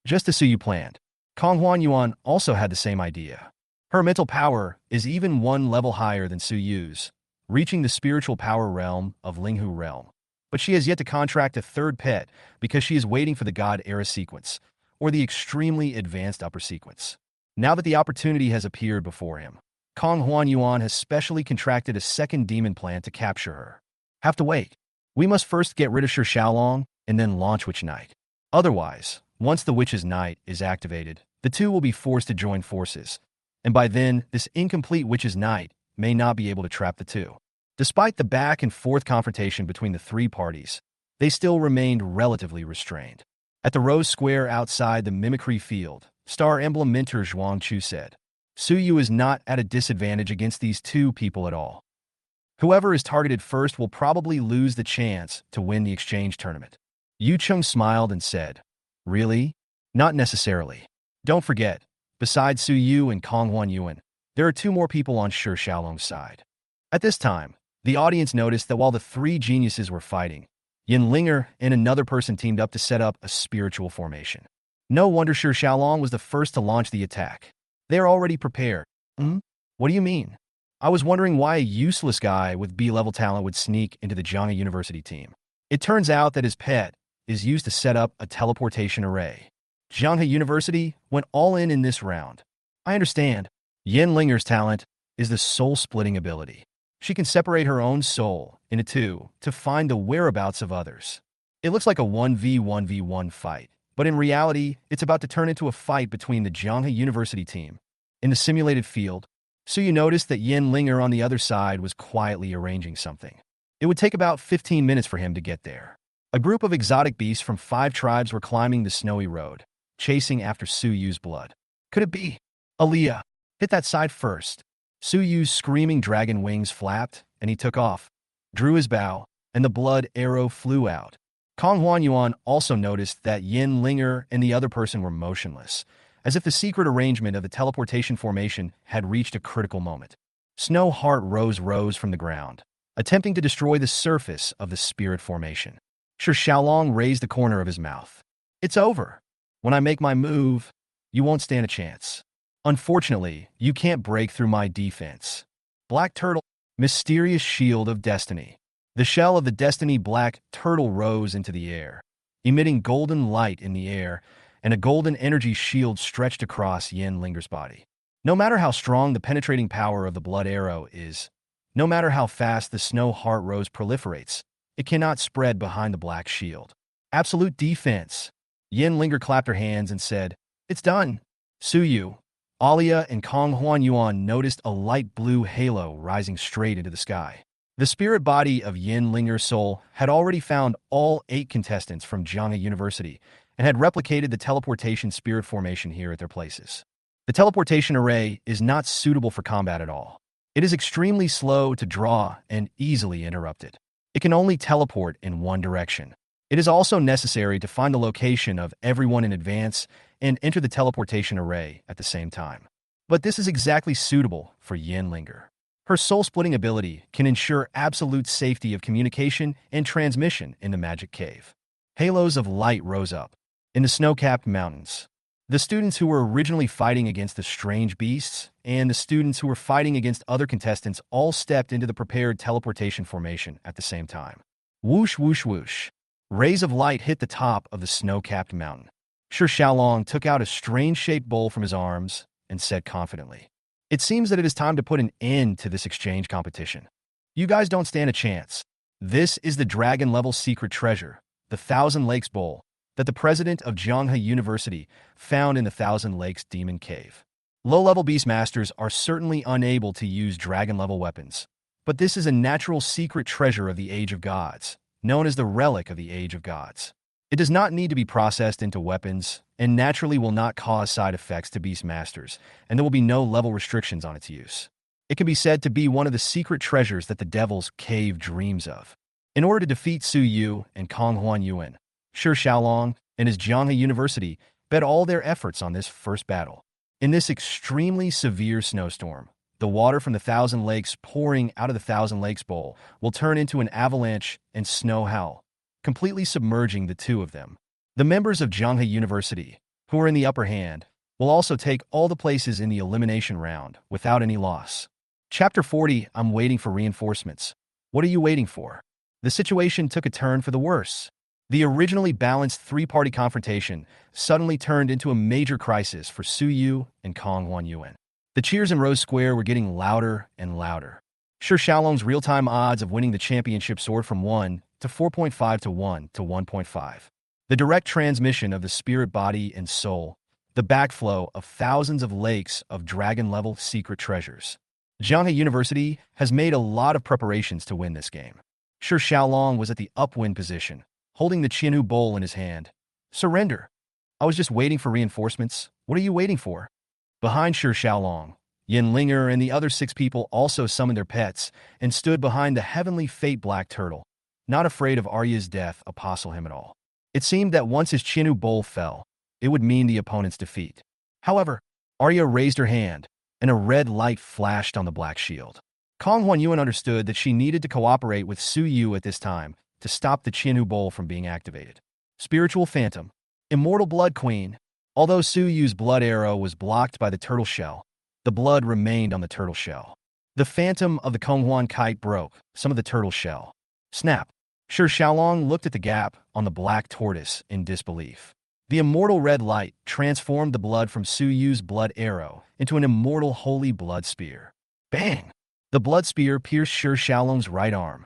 Just as Suyu planned, Konghuan Yuan also had the same idea. Her mental power is even one level higher than Suyu's, reaching the spiritual power realm of Linghu realm. But she has yet to contract a third pet because she is waiting for the God Era sequence, or the extremely advanced upper sequence. Now that the opportunity has appeared before him, Konghuan Yuan has specially contracted a second demon plan to capture her. Have to wait. We must first get rid of Shi Xiaolong and then launch Witch Night. Otherwise, once the Witch's Night is activated, the two will be forced to join forces, and by then, this incomplete Witch's Night may not be able to trap the two. Despite the back and forth confrontation between the three parties, they still remained relatively restrained. At the Rose Square outside the Mimicry Field, Star Emblem Mentor Zhuang Chu said, Suyu is not at a disadvantage against these two people at all. Whoever is targeted first will probably lose the chance to win the exchange tournament. Yu Chung smiled and said, Really? Not necessarily. Don't forget, besides Suyu and Konghuan Yuan, there are 2 more people on Shi Xiaolong's side. At this time, the audience noticed that while the 3 geniuses were fighting, Yin Linger and another person teamed up to set up a spiritual formation. No wonder Shi Xiaolong was the first to launch the attack. They are already prepared. Hmm? What do you mean? I was wondering why a useless guy with B-level talent would sneak into the Jianghe University team. It turns out that his pet is used to set up a teleportation array. Jianghe University went all in this round. I understand. Yin Linger's talent is the soul-splitting ability. She can separate her own soul into two to find the whereabouts of others. It looks like a 1v1v1 fight, but in reality, it's about to turn into a fight between the Jianghe University team. In the simulated field, so you noticed that Yin Linger on the other side was quietly arranging something. It would take about 15 minutes for him to get there. A group of exotic beasts from 5 tribes were climbing the snowy road, chasing after Su Yu's blood. Could it be? Aaliyah, hit that side first. Su Yu's screaming dragon wings flapped, and he took off, drew his bow, and the blood arrow flew out. Kong Huanyuan also noticed that Yin Linger and the other person were motionless, as if the secret arrangement of the teleportation formation had reached a critical moment. Snow Heart rose from the ground, attempting to destroy the surface of the spirit formation. Shi Xiaolong raised the corner of his mouth. It's over. When I make my move, you won't stand a chance. Unfortunately, you can't break through my defense. Black Turtle, mysterious shield of destiny. The shell of the Destiny Black Turtle rose into the air, emitting golden light in the air, and a golden energy shield stretched across Yin Linger's body. No matter how strong the penetrating power of the blood arrow is, no matter how fast the Snow Heart Rose proliferates, it cannot spread behind the black shield. Absolute defense. Yin Linger clapped her hands and said, "It's done." Su Yu, Alia, and Kong Huanyuan noticed a light blue halo rising straight into the sky. The spirit body of Yin Linger's soul had already found all 8 contestants from Jianghe University and had replicated the teleportation spirit formation here at their places. The teleportation array is not suitable for combat at all. It is extremely slow to draw and easily interrupted. It can only teleport in one direction. It is also necessary to find the location of everyone in advance and enter the teleportation array at the same time. But this is exactly suitable for Yin Linger. Her soul-splitting ability can ensure absolute safety of communication and transmission in the magic cave. Halos of light rose up. In the snow-capped mountains, the students who were originally fighting against the strange beasts and the students who were fighting against other contestants all stepped into the prepared teleportation formation at the same time. Whoosh, whoosh, whoosh. Rays of light hit the top of the snow-capped mountain. Shi Xiaolong took out a strange-shaped bowl from his arms and said confidently, "It seems that it is time to put an end to this exchange competition. You guys don't stand a chance. This is the dragon-level secret treasure, the Thousand Lakes Bowl, that the president of Jianghe University found in the Thousand Lakes Demon Cave. Low-level beastmasters are certainly unable to use dragon-level weapons, but this is a natural secret treasure of the Age of Gods, known as the Relic of the Age of Gods. It does not need to be processed into weapons, and naturally will not cause side effects to beastmasters, and there will be no level restrictions on its use. It can be said to be one of the secret treasures that the Devil's Cave dreams of. In order to defeat Su Yu and Kong Huanyuan, Shi Xiaolong and his Jianghe University bet all their efforts on this first battle. In this extremely severe snowstorm, the water from the Thousand Lakes pouring out of the Thousand Lakes Bowl will turn into an avalanche and snow howl, completely submerging the two of them. The members of Jianghe University, who are in the upper hand, will also take all the places in the elimination round without any loss. Chapter 40, I'm waiting for reinforcements. What are you waiting for? The situation took a turn for the worse. The originally balanced 3-party confrontation suddenly turned into a major crisis for Su Yu and Kong Huanyuan. The cheers in Rose Square were getting louder and louder. Shi Xiaolong's real-time odds of winning the championship soared from 1 to 4.5 to 1 to 1.5. The direct transmission of the spirit body and soul, the backflow of thousands of lakes of dragon-level secret treasures. Jianghe University has made a lot of preparations to win this game. Shi Xiaolong was at the upwind position, holding the Qinhu bowl in his hand. Surrender. I was just waiting for reinforcements. What are you waiting for? Behind Shi Xiaolong, Yin Linger and the other 6 people also summoned their pets and stood behind the heavenly fate Black Turtle, not afraid of Arya's death apostle him at all. It seemed that once his Qinhu bowl fell, it would mean the opponent's defeat. However, Arya raised her hand, and a red light flashed on the black shield. Kong Huanyuan understood that she needed to cooperate with Su Yu at this time, to stop the Qianhu Bowl from being activated. Spiritual Phantom. Immortal Blood Queen. Although Su Yu's blood arrow was blocked by the turtle shell, the blood remained on the turtle shell. The phantom of the Konghuan kite broke some of the turtle shell. Snap. Shi Xiaolong looked at the gap on the black tortoise in disbelief. The immortal red light transformed the blood from Su Yu's blood arrow into an immortal holy blood spear. Bang! The blood spear pierced Shi Xiaolong's right arm.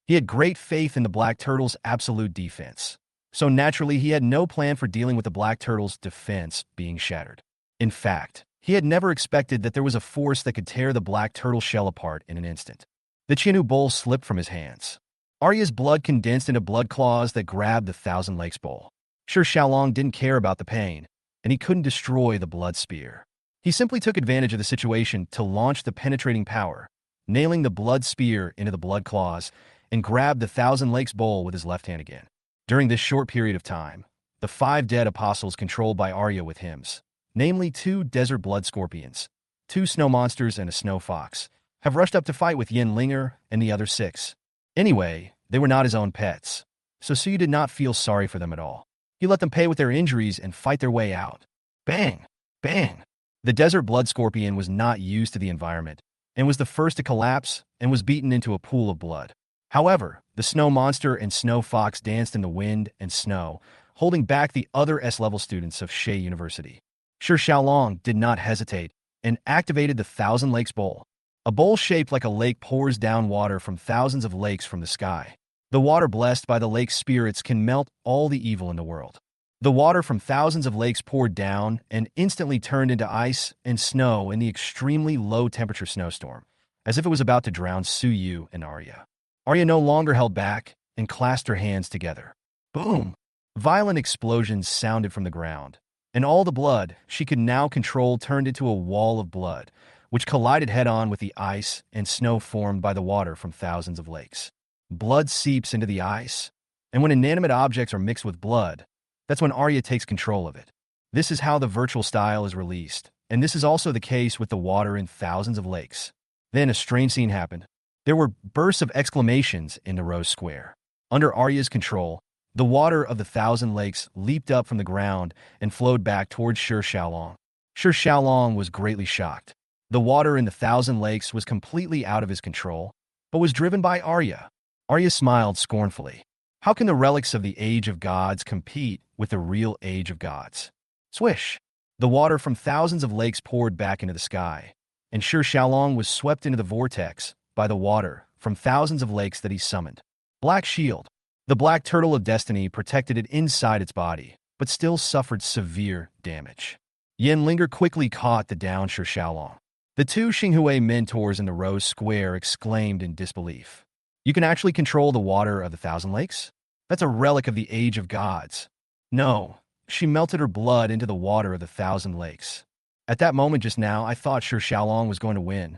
He had great faith in the black turtle's absolute defense. So naturally, he had no plan for dealing with the black turtle's defense being shattered. In fact, he had never expected that there was a force that could tear the black turtle shell apart in an instant. The Qianhu Bowl slipped from his hands. Arya's blood condensed into blood claws that grabbed the Thousand Lakes Bowl. Shi Xiaolong didn't care about the pain, and he couldn't destroy the blood spear. He simply took advantage of the situation to launch the penetrating power, nailing the blood spear into the blood claws, and grabbed the Thousand Lakes Bowl with his left hand again. During this short period of time, the 5 dead apostles controlled by Arya with hymns, namely 2 desert blood scorpions, 2 snow monsters, and a snow fox, have rushed up to fight with Yen Linger and the other 6. Anyway, they were not his own pets, so Su Yu did not feel sorry for them at all. He let them pay with their injuries and fight their way out. Bang! Bang! The desert blood scorpion was not used to the environment and was the first to collapse and was beaten into a pool of blood. However, the snow monster and snow fox danced in the wind and snow, holding back the other S-level students of Shi University. Shi Xiaolong did not hesitate and activated the Thousand Lakes Bowl. A bowl shaped like a lake pours down water from thousands of lakes from the sky. The water blessed by the lake's spirits can melt all the evil in the world. The water from thousands of lakes poured down and instantly turned into ice and snow in the extremely low-temperature snowstorm, as if it was about to drown Su Yu and Arya. Arya no longer held back and clasped her hands together. Boom! Violent explosions sounded from the ground, and all the blood she could now control turned into a wall of blood, which collided head-on with the ice and snow formed by the water from thousands of lakes. Blood seeps into the ice, and when inanimate objects are mixed with blood, that's when Arya takes control of it. This is how the virtual style is released, and this is also the case with the water in thousands of lakes. Then a strange scene happened. There were bursts of exclamations in the Rose Square. Under Arya's control, the water of the Thousand Lakes leaped up from the ground and flowed back towards Shi Xiaolong. Shi Xiaolong was greatly shocked. The water in the Thousand Lakes was completely out of his control, but was driven by Arya. Arya smiled scornfully. How can the relics of the Age of Gods compete with the real Age of Gods? Swish! The water from thousands of lakes poured back into the sky, and Shi Xiaolong was swept into the vortex by the water from thousands of lakes that he summoned. Black Shield. The black turtle of destiny protected it inside its body, but still suffered severe damage. Yen Linger quickly caught the downed Shi Xiaolong. The 2 Xinghui mentors in the Rose Square exclaimed in disbelief. You can actually control the water of the Thousand Lakes? That's a relic of the Age of Gods. No, she melted her blood into the water of the Thousand Lakes. At that moment just now, I thought Shi Xiaolong was going to win.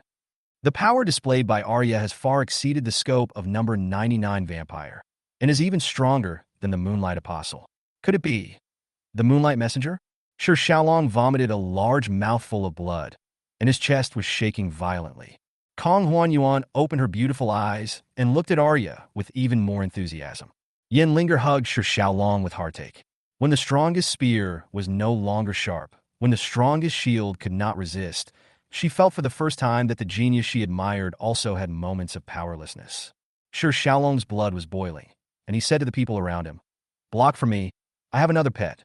The power displayed by Arya has far exceeded the scope of number 99 vampire, and is even stronger than the Moonlight Apostle. Could it be the Moonlight Messenger? Shi Xiaolong vomited a large mouthful of blood, and his chest was shaking violently. Kong Huanyuan opened her beautiful eyes and looked at Arya with even more enthusiasm. Yen Linger hugged Shi Xiaolong with heartache. When the strongest spear was no longer sharp, when the strongest shield could not resist, she felt for the first time that the genius she admired also had moments of powerlessness. Shi Xiaolong's blood was boiling, and he said to the people around him, "Block for me, I have another pet."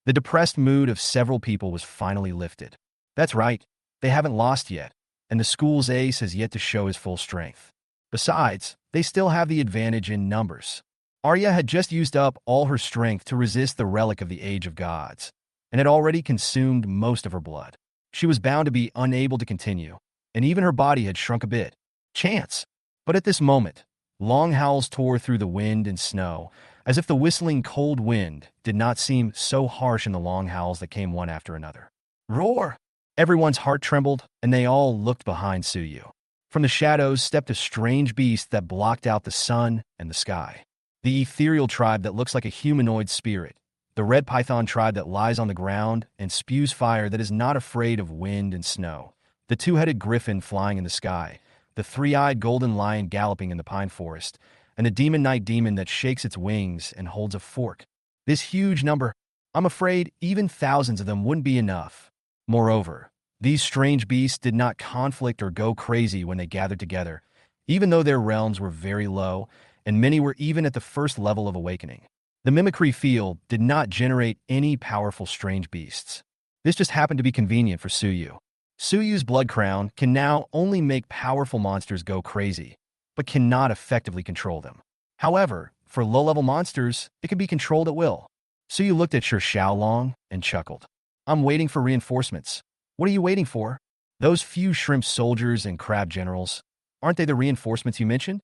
The depressed mood of several people was finally lifted. That's right, they haven't lost yet, and the school's ace has yet to show his full strength. Besides, they still have the advantage in numbers. Arya had just used up all her strength to resist the relic of the Age of Gods, and had already consumed most of her blood. She was bound to be unable to continue, and even her body had shrunk a bit. Chance! But at this moment, long howls tore through the wind and snow, as if the whistling cold wind did not seem so harsh in the long howls that came one after another. Roar! Everyone's heart trembled, and they all looked behind Su Yu. From the shadows stepped a strange beast that blocked out the sun and the sky. The ethereal tribe that looks like a humanoid spirit. The red python tribe that lies on the ground and spews fire that is not afraid of wind and snow. The 2-headed griffin flying in the sky. The 3-eyed golden lion galloping in the pine forest. and the demon night demon that shakes its wings and holds a fork. This huge number, I'm afraid even thousands of them wouldn't be enough. Moreover, these strange beasts did not conflict or go crazy when they gathered together, even though their realms were very low, and many were even at the first level of awakening. The mimicry field did not generate any powerful strange beasts. This just happened to be convenient for Suyu. Suyu's blood crown can now only make powerful monsters go crazy, but cannot effectively control them. However, for low-level monsters, it can be controlled at will. Suyu looked at Shi Xiaolong and chuckled. I'm waiting for reinforcements. What are you waiting for? Those few shrimp soldiers and crab generals, aren't they the reinforcements you mentioned?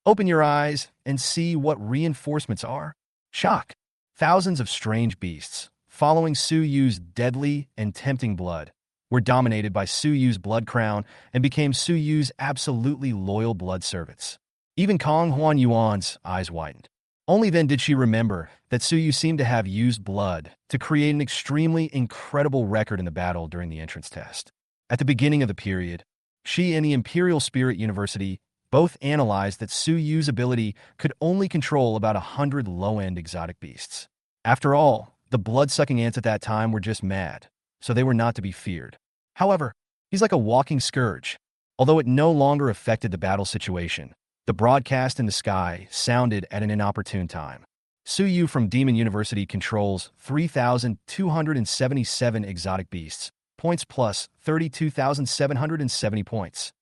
Open your eyes and see what reinforcements are. Shock. Thousands of strange beasts, following Suyu's deadly and tempting blood, were dominated by Suyu's blood crown and became Suyu's absolutely loyal blood servants. Even Kong Huanyuan's eyes widened. Only then did she remember that Suyu seemed to have used blood to create an extremely incredible record in the battle during the entrance test. At the beginning of the period, she and the Imperial Spirit University both analyzed that Suyu's ability could only control about 100 low-end exotic beasts. After all, the blood-sucking ants at that time were just mad, so they were not to be feared. However, he's like a walking scourge. Although it no longer affected the battle situation, the broadcast in the sky sounded at an inopportune time. Suyu from Demon University controls 3,277 exotic beasts, points plus 32,770 points.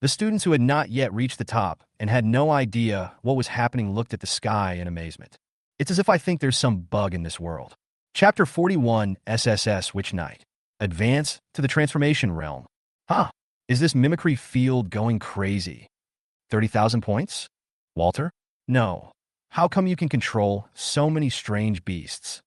The students who had not yet reached the top and had no idea what was happening looked at the sky in amazement. It's as if I think there's some bug in this world. Chapter 41 SSS Witch Knight. Advance to the Transformation Realm. Huh, is this mimicry field going crazy? 30,000 points? Walter? No. How come you can control so many strange beasts?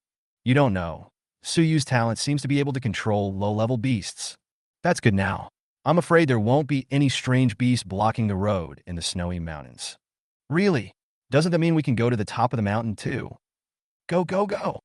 You don't know. Suyu's talent seems to be able to control low-level beasts. That's good now. I'm afraid there won't be any strange beasts blocking the road in the snowy mountains. Really? Doesn't that mean we can go to the top of the mountain too? Go, go, go!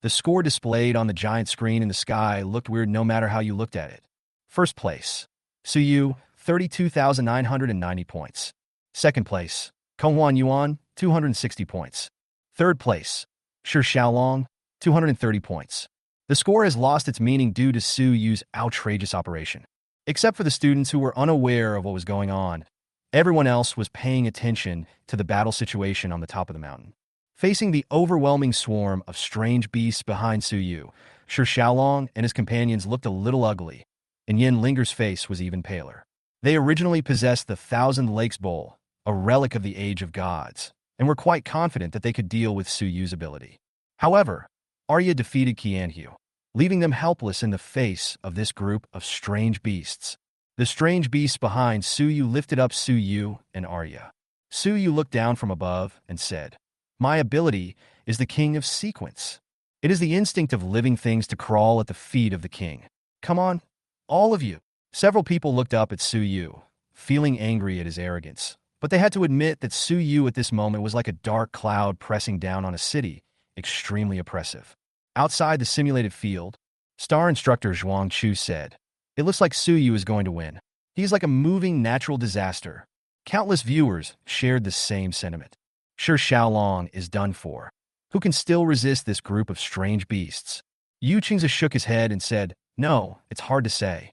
The score displayed on the giant screen in the sky looked weird no matter how you looked at it. First place, Suyu, 32,990 points. Second place, Konghuan Yuan, 260 points. Third place, Shi Xiaolong, 230 points. The score has lost its meaning due to Suyu's outrageous operation. Except for the students who were unaware of what was going on, everyone else was paying attention to the battle situation on the top of the mountain. Facing the overwhelming swarm of strange beasts behind Suyu, Shi Xiaolong and his companions looked a little ugly, and Yin Linger's face was even paler. They originally possessed the Thousand Lakes Bowl, a relic of the Age of Gods, and were quite confident that they could deal with Suyu's ability. However, Arya defeated Qianhu, leaving them helpless in the face of this group of strange beasts. The strange beasts behind Suyu lifted up Suyu and Arya. Suyu looked down from above and said, "My ability is the king of sequence. It is the instinct of living things to crawl at the feet of the king. Come on, all of you." Several people looked up at Suyu, feeling angry at his arrogance, but they had to admit that Suyu at this moment was like a dark cloud pressing down on a city, extremely oppressive. Outside the simulated field, star instructor Zhuang Chu said, "It looks like Suyu is going to win. He is like a moving natural disaster." Countless viewers shared the same sentiment. Shi Xiaolong is done for. Who can still resist this group of strange beasts? Yu Qingzi shook his head and said, "No, it's hard to say."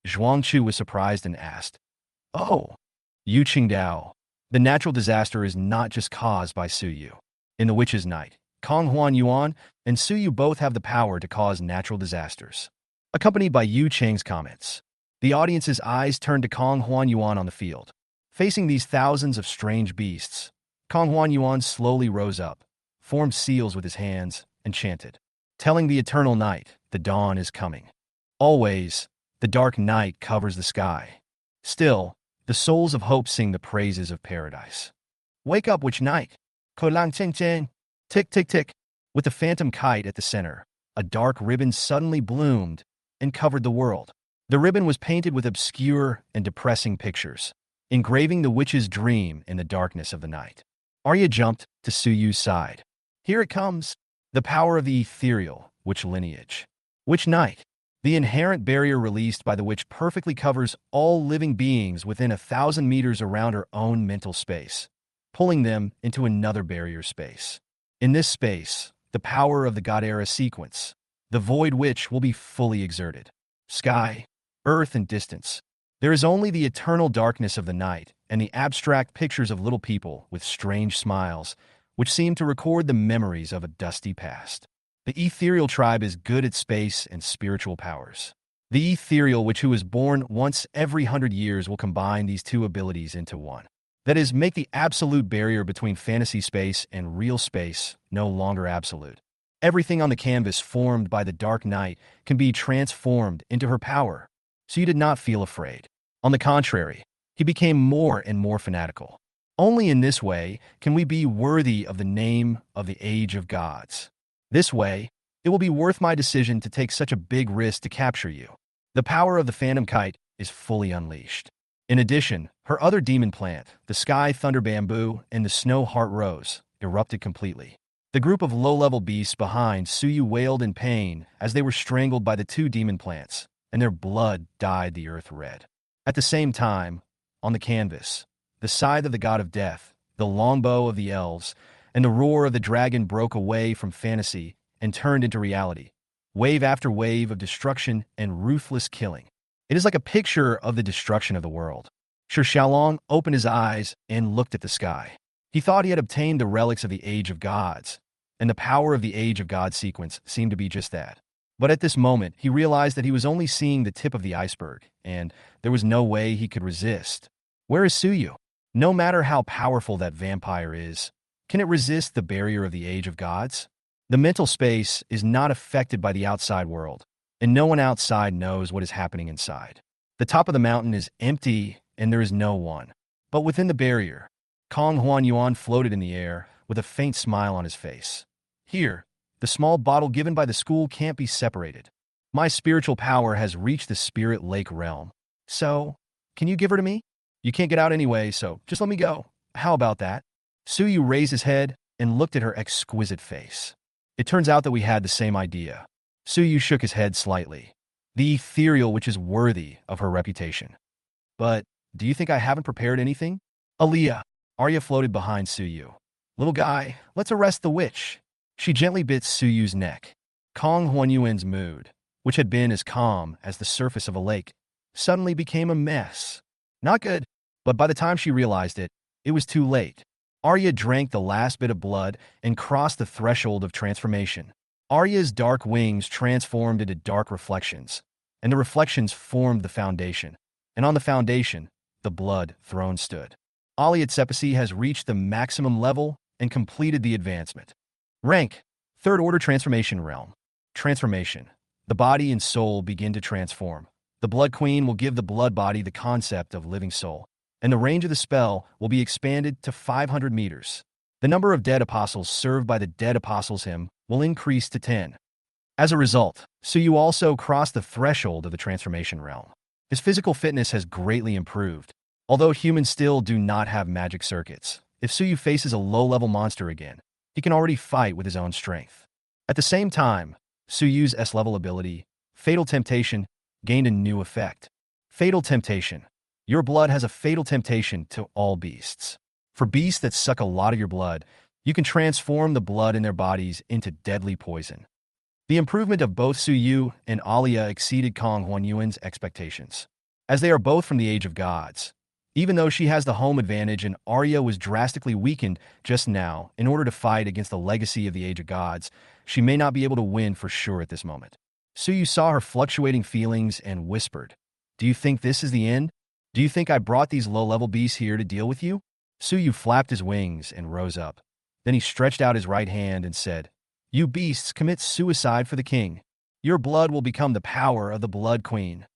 Zhuang Chu was surprised and asked, "Oh." Yu Qingdao, the natural disaster is not just caused by Suyu. In the Witch's Night, Kong Huan Yuan and Suyu both have the power to cause natural disasters. Accompanied by Yu Cheng's comments, the audience's eyes turned to Kong Huan Yuan on the field. Facing these thousands of strange beasts, Kong Huan Yuan slowly rose up, formed seals with his hands, and chanted, telling the eternal night, the dawn is coming. Always, the dark night covers the sky. Still, the souls of hope sing the praises of paradise. Wake up, witch night! Kolang Cheng Cheng! Tick, tick, tick! With the phantom kite at the center, a dark ribbon suddenly bloomed and covered the world. The ribbon was painted with obscure and depressing pictures, engraving the witch's dream in the darkness of the night. Arya jumped to Suyu's side. Here it comes, the power of the ethereal witch lineage. Witch Night, the inherent barrier released by the witch perfectly covers all living beings within 1,000 meters around her own mental space. pulling them into another barrier space. In this space, the power of the God Era sequence, the void witch, will be fully exerted. Sky, earth, and distance. There is only the eternal darkness of the night and the abstract pictures of little people with strange smiles, which seem to record the memories of a dusty past. The ethereal tribe is good at space and spiritual powers. The ethereal witch, who is born once every 100 years, will combine these two abilities into one. That is, make the absolute barrier between fantasy space and real space no longer absolute. Everything on the canvas formed by the dark night can be transformed into her power, so you did not feel afraid. On the contrary, he became more and more fanatical. Only in this way can we be worthy of the name of the Age of Gods. This way, it will be worth my decision to take such a big risk to capture you. The power of the Phantom Kite is fully unleashed. In addition, her other demon plant, the Sky Thunder Bamboo and the Snow Heart Rose, erupted completely. The group of low-level beasts behind Suyu wailed in pain as they were strangled by the two demon plants, and their blood dyed the earth red. At the same time, on the canvas, the scythe of the god of death, the longbow of the elves, and the roar of the dragon broke away from fantasy and turned into reality, wave after wave of destruction and ruthless killing. It is like a picture of the destruction of the world. Shi Xiaolong opened his eyes and looked at the sky. He thought he had obtained the relics of the Age of Gods, and the power of the Age of Gods sequence seemed to be just that. But at this moment, he realized that he was only seeing the tip of the iceberg, and there was no way he could resist. Where is Suyu? No matter how powerful that vampire is, can it resist the barrier of the Age of Gods? The mental space is not affected by the outside world, and no one outside knows what is happening inside. The top of the mountain is empty, and there is no one. But within the barrier, Kong Huanyuan floated in the air with a faint smile on his face. Here, the small bottle given by the school can't be separated. My spiritual power has reached the spirit lake realm. So, can you give her to me? You can't get out anyway, so just let me go. How about that? Suyu raised his head and looked at her exquisite face. It turns out that we had the same idea. Suyu shook his head slightly. The ethereal which is worthy of her reputation. But, do you think I haven't prepared anything? Aaliyah. Arya floated behind Suyu. Little guy, let's arrest the witch. She gently bit Suyu's neck. Kong Huanyuan's mood, which had been as calm as the surface of a lake, suddenly became a mess. Not good, but by the time she realized it, it was too late. Arya drank the last bit of blood and crossed the threshold of transformation. Arya's dark wings transformed into dark reflections, and the reflections formed the foundation. And on the foundation, the blood throne stood. Ali Tsepasi has reached the maximum level and completed the advancement. Rank, Third Order Transformation Realm. Transformation. The body and soul begin to transform. The Blood Queen will give the blood body the concept of living soul, and the range of the spell will be expanded to 500 meters. The number of dead apostles served by the Dead Apostles Hymn will increase to 10. As a result, Suyu also crossed the threshold of the transformation realm. His physical fitness has greatly improved. Although humans still do not have magic circuits, if Suyu faces a low-level monster again, he can already fight with his own strength. At the same time, Suyu's S-level ability, Fatal Temptation, gained a new effect. Fatal Temptation. Your blood has a fatal temptation to all beasts. For beasts that suck a lot of your blood, you can transform the blood in their bodies into deadly poison. The improvement of both Suyu and Alia exceeded Kong Huanyuan's expectations. As they are both from the Age of Gods, even though she has the home advantage and Arya was drastically weakened just now in order to fight against the legacy of the Age of Gods, she may not be able to win for sure at this moment. Suyu saw her fluctuating feelings and whispered, "Do you think this is the end? Do you think I brought these low-level beasts here to deal with you?" Suyu flapped his wings and rose up. Then he stretched out his right hand and said, "You beasts commit suicide for the king. Your blood will become the power of the Blood Queen."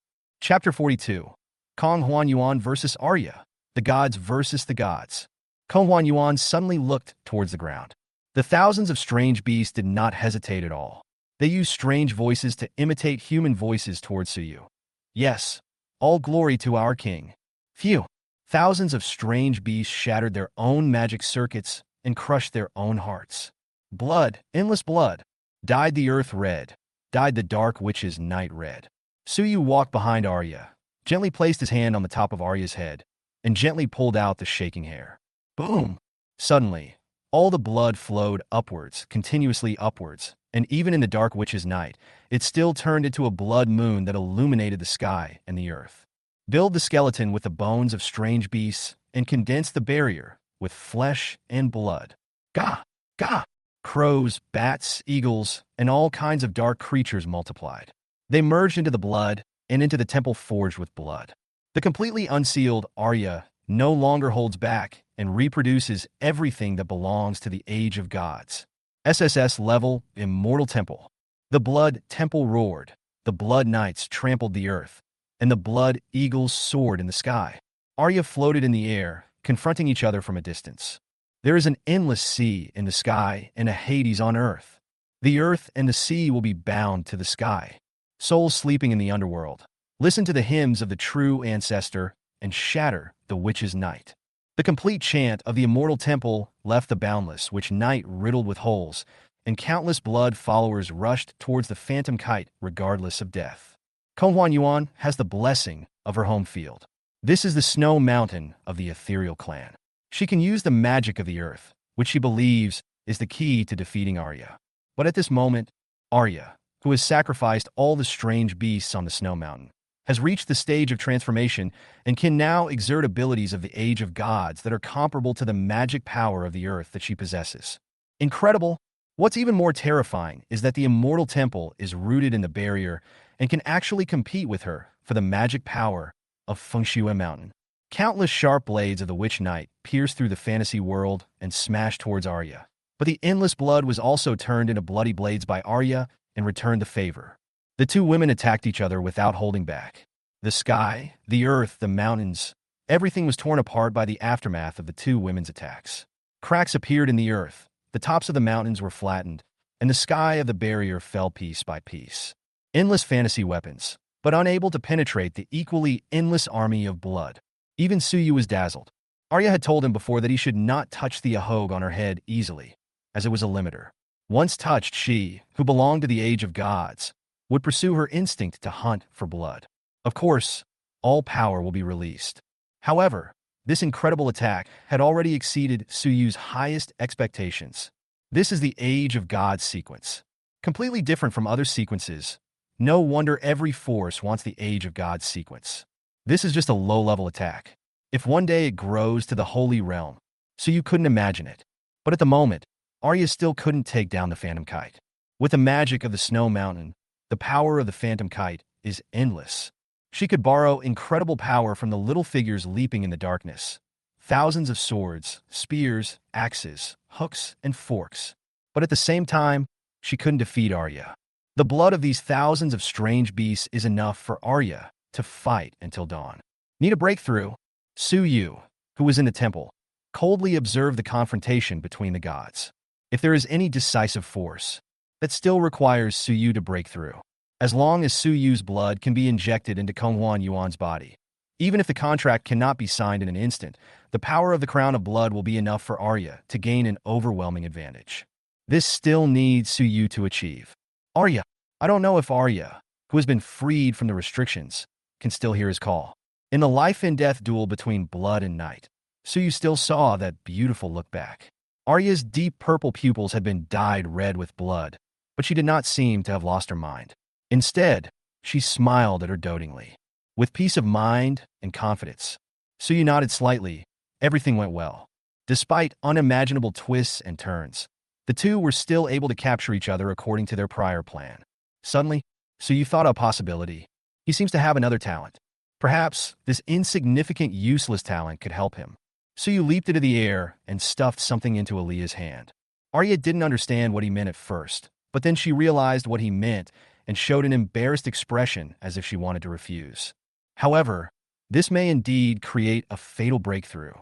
Chapter 42. Kong Huanyuan versus Arya. The gods versus the gods. Kong Huanyuan suddenly looked towards the ground. The thousands of strange beasts did not hesitate at all. They used strange voices to imitate human voices towards Suyu. Yes, all glory to our king. Phew. Thousands of strange beasts shattered their own magic circuits and crushed their own hearts. Blood, endless blood, dyed the earth red, dyed the dark witch's night red. Suyu walked behind Arya, gently placed his hand on the top of Arya's head, and gently pulled out the shaking hair. Boom! Suddenly, all the blood flowed upwards, continuously upwards, and even in the dark witch's night, it still turned into a blood moon that illuminated the sky and the earth. Build the skeleton with the bones of strange beasts and condense the barrier with flesh and blood. Gah! Gah! Crows, bats, eagles, and all kinds of dark creatures multiplied. They merged into the blood and into the temple forged with blood. The completely unsealed Arya no longer holds back and reproduces everything that belongs to the Age of Gods. SSS level Immortal Temple. The Blood Temple roared, the Blood Knights trampled the earth, and the Blood Eagles soared in the sky. Arya floated in the air, confronting each other from a distance. There is an endless sea in the sky and a Hades on earth. The earth and the sea will be bound to the sky. Souls sleeping in the underworld, listen to the hymns of the true ancestor and shatter the witch's night. The complete chant of the immortal temple left the boundless witch night riddled with holes, and countless blood followers rushed towards the phantom kite regardless of death. Konghuan Yuan has the blessing of her home field. This is the snow mountain of the ethereal clan. She can use the magic of the earth, which she believes is the key to defeating Arya. But at this moment, Arya, who has sacrificed all the strange beasts on the snow mountain, has reached the stage of transformation and can now exert abilities of the Age of Gods that are comparable to the magic power of the earth that she possesses. Incredible! What's even more terrifying is that the immortal temple is rooted in the barrier and can actually compete with her for the magic power of Fengshui Mountain. Countless sharp blades of the Witch Knight pierced through the fantasy world and smashed towards Arya. But the endless blood was also turned into bloody blades by Arya and returned the favor. The two women attacked each other without holding back. The sky, the earth, the mountains, everything was torn apart by the aftermath of the two women's attacks. Cracks appeared in the earth, the tops of the mountains were flattened, and the sky of the barrier fell piece by piece. Endless fantasy weapons, but unable to penetrate the equally endless army of blood. Even Suyu was dazzled. Arya had told him before that he should not touch the ahog on her head easily, as it was a limiter. Once touched, she, who belonged to the Age of Gods, would pursue her instinct to hunt for blood. Of course, all power will be released. However, this incredible attack had already exceeded Suyu's highest expectations. This is the Age of Gods sequence. Completely different from other sequences. No wonder every force wants the Age of Gods sequence. This is just a low-level attack. If one day it grows to the Holy Realm, Suyu couldn't imagine it. But at the moment, Arya still couldn't take down the Phantom Kite. With the magic of the Snow Mountain, the power of the Phantom Kite is endless. She could borrow incredible power from the little figures leaping in the darkness. Thousands of swords, spears, axes, hooks, and forks. But at the same time, she couldn't defeat Arya. The blood of these thousands of strange beasts is enough for Arya to fight until dawn. Need a breakthrough? Suyu, who was in the temple, coldly observed the confrontation between the gods. If there is any decisive force, that still requires Suyu to break through. As long as Suyu's blood can be injected into Konghuan Yuan's body. Even if the contract cannot be signed in an instant, the power of the Crown of Blood will be enough for Arya to gain an overwhelming advantage. This still needs Suyu to achieve. Arya. I don't know if Arya, who has been freed from the restrictions, can still hear his call. In the life-and-death duel between blood and night, Suyu still saw that beautiful look back. Arya's deep purple pupils had been dyed red with blood, but she did not seem to have lost her mind. Instead, she smiled at her dotingly. With peace of mind and confidence, Suyu nodded slightly. Everything went well. Despite unimaginable twists and turns, the two were still able to capture each other according to their prior plan. Suddenly, Suyu thought of a possibility. He seems to have another talent. Perhaps this insignificant, useless talent could help him. Suyu leaped into the air and stuffed something into Aaliyah's hand. Arya didn't understand what he meant at first, but then she realized what he meant and showed an embarrassed expression as if she wanted to refuse. However, this may indeed create a fatal breakthrough.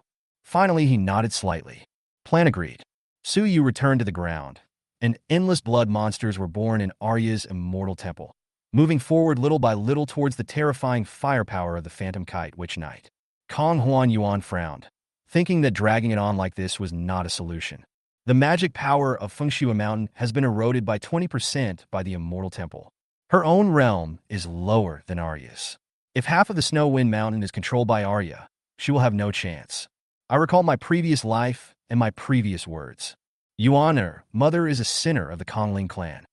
Finally, he nodded slightly. Plan agreed. Suyu returned to the ground, and endless blood monsters were born in Arya's immortal temple, moving forward little by little towards the terrifying firepower of the Phantom Kite Witch Knight. Konghuan Yuan frowned, thinking that dragging it on like this was not a solution. The magic power of Fengshui Mountain has been eroded by 20% by the immortal temple. Her own realm is lower than Arya's. If half of the Snow Wind Mountain is controlled by Arya, she will have no chance. I recall my previous life and my previous words. Yuan, her mother, is a sinner of the Kongling clan.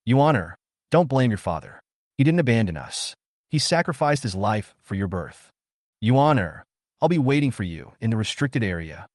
Yuan, don't blame your father. He didn't abandon us. He sacrificed his life for your birth. Yuan, I'll be waiting for you in the restricted area.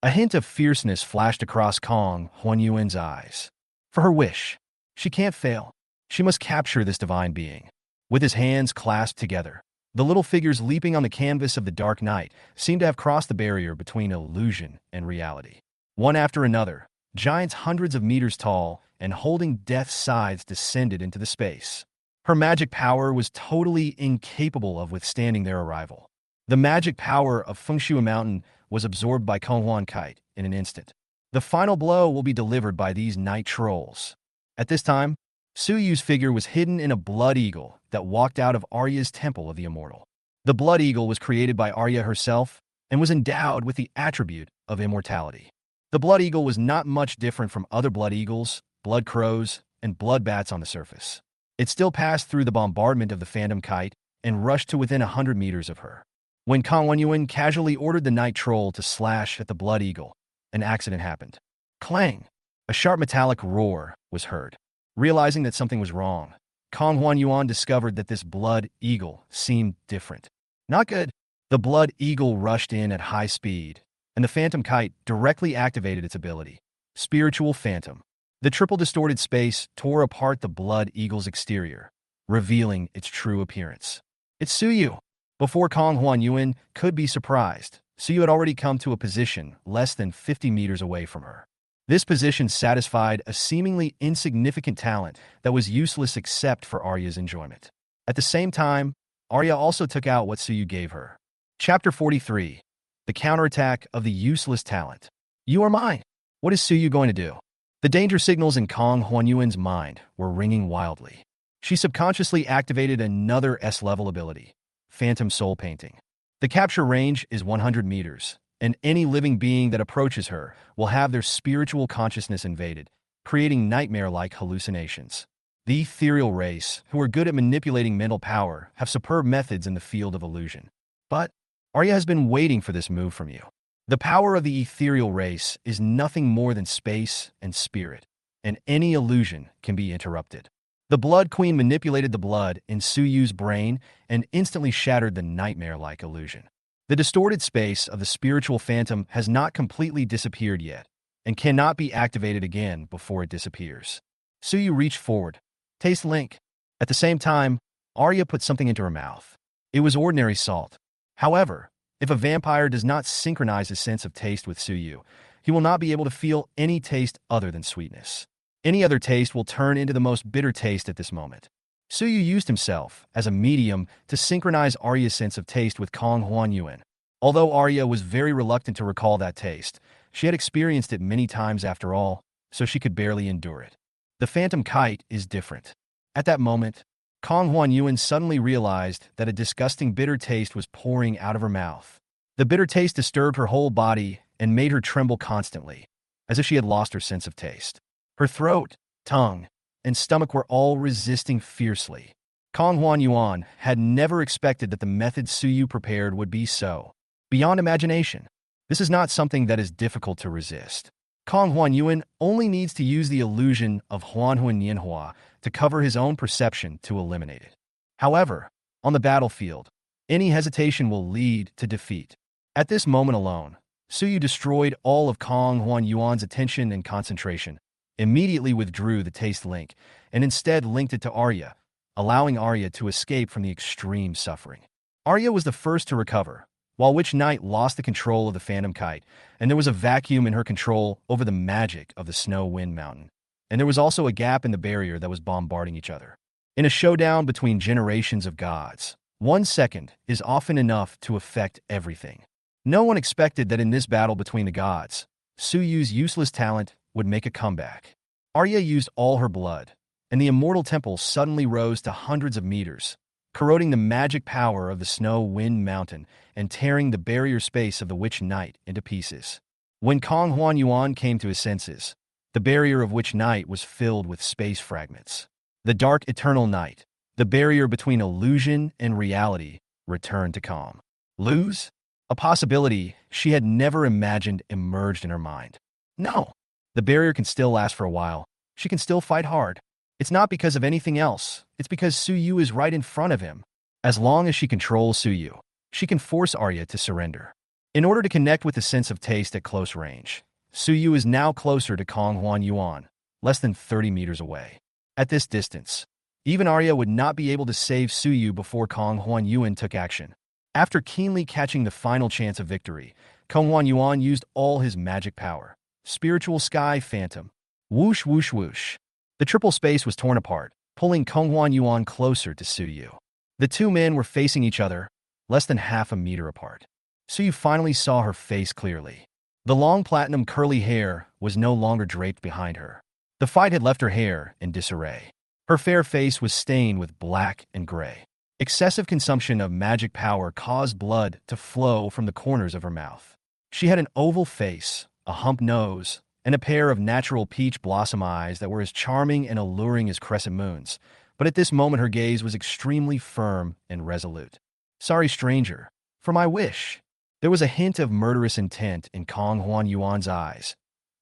A hint of fierceness flashed across Kong Huanyuan's eyes. For her wish, she can't fail. She must capture this divine being. With his hands clasped together, the little figures leaping on the canvas of the dark night seemed to have crossed the barrier between illusion and reality. One after another, giants hundreds of meters tall and holding death's scythes descended into the space. Her magic power was totally incapable of withstanding their arrival. The magic power of Fengshui Mountain was absorbed by Konghuan Kite in an instant. The final blow will be delivered by these night trolls. At this time, Su Yu's figure was hidden in a blood eagle that walked out of Arya's Temple of the Immortal. The blood eagle was created by Arya herself and was endowed with the attribute of immortality. The blood eagle was not much different from other blood eagles, blood crows, and blood bats on the surface. It still passed through the bombardment of the Phantom Kite and rushed to within 100 meters of her. When Kong Wenyuan casually ordered the night troll to slash at the blood eagle, an accident happened. Clang! A sharp metallic roar was heard. Realizing that something was wrong, Kong Huanyuan discovered that this blood eagle seemed different. Not good. The blood eagle rushed in at high speed, and the Phantom Kite directly activated its ability, Spiritual Phantom. The triple distorted space tore apart the blood eagle's exterior, revealing its true appearance. It's Suyu. Before Kong Huanyuan could be surprised, Suyu had already come to a position less than 50 meters away from her. This position satisfied a seemingly insignificant talent that was useless except for Arya's enjoyment. At the same time, Arya also took out what Suyu gave her. Chapter 43. The Counterattack of the Useless Talent. You are mine. What is Suyu going to do? The danger signals in Kong Huanyuan's mind were ringing wildly. She subconsciously activated another S-level ability, Phantom Soul Painting. The capture range is 100 meters, and any living being that approaches her will have their spiritual consciousness invaded, creating nightmare-like hallucinations. The ethereal race, who are good at manipulating mental power, have superb methods in the field of illusion. But Arya has been waiting for this move from you. The power of the ethereal race is nothing more than space and spirit, and any illusion can be interrupted. The Blood Queen manipulated the blood in Suyu's brain and instantly shattered the nightmare-like illusion. The distorted space of the spiritual phantom has not completely disappeared yet, and cannot be activated again before it disappears. Suyu reached forward. Taste link. At the same time, Arya put something into her mouth. It was ordinary salt. However, if a vampire does not synchronize his sense of taste with Suyu, he will not be able to feel any taste other than sweetness. Any other taste will turn into the most bitter taste at this moment. Suyu used himself as a medium to synchronize Arya's sense of taste with Kong Huanyuan. Although Arya was very reluctant to recall that taste, she had experienced it many times after all, so she could barely endure it. The Phantom Kite is different. At that moment, Kong Huanyuan suddenly realized that a disgusting bitter taste was pouring out of her mouth. The bitter taste disturbed her whole body and made her tremble constantly, as if she had lost her sense of taste. Her throat, tongue, and stomach were all resisting fiercely. Kong Huanyuan had never expected that the method Suyu prepared would be so beyond imagination. This is not something that is difficult to resist. Kong Huanyuan only needs to use the illusion of Huanhuan Nianhua to cover his own perception to eliminate it. However, on the battlefield, any hesitation will lead to defeat. At this moment alone, Suyu destroyed all of Kong Huanyuan's attention and concentration, immediately withdrew the taste link, and instead linked it to Arya, allowing Arya to escape from the extreme suffering. Arya was the first to recover, while Witch Knight lost the control of the Phantom Kite, and there was a vacuum in her control over the magic of the Snow Wind Mountain. And there was also a gap in the barrier that was bombarding each other. In a showdown between generations of gods, 1 second is often enough to affect everything. No one expected that in this battle between the gods, Suyu's useless talent would make a comeback. Arya used all her blood, and the Immortal Temple suddenly rose to hundreds of meters, corroding the magic power of the Snow Wind Mountain and tearing the barrier space of the Witch Knight into pieces. When Kong Huanyuan came to his senses, the barrier of Witch Knight was filled with space fragments. The dark eternal night, the barrier between illusion and reality, returned to calm. Lose? A possibility she had never imagined emerged in her mind. No. The barrier can still last for a while. She can still fight hard. It's not because of anything else. It's because Suyu is right in front of him. As long as she controls Suyu, she can force Arya to surrender. In order to connect with the sense of taste at close range, Suyu is now closer to Kong Huan Yuan, less than 30 meters away. At this distance, even Arya would not be able to save Suyu before Kong Huan Yuan took action. After keenly catching the final chance of victory, Kong Huan Yuan used all his magic power. Spiritual Sky Phantom. Whoosh whoosh whoosh. The triple space was torn apart, pulling Kong Huan Yuan closer to Suyu. The two men were facing each other, less than half a meter apart. Suyu finally saw her face clearly. The long platinum curly hair was no longer draped behind her. The fight had left her hair in disarray. Her fair face was stained with black and gray. Excessive consumption of magic power caused blood to flow from the corners of her mouth. She had an oval face, a hump nose, and a pair of natural peach blossom eyes that were as charming and alluring as crescent moons. But at this moment her gaze was extremely firm and resolute. Sorry, stranger, for my wish. There was a hint of murderous intent in Kong Huan Yuan's eyes,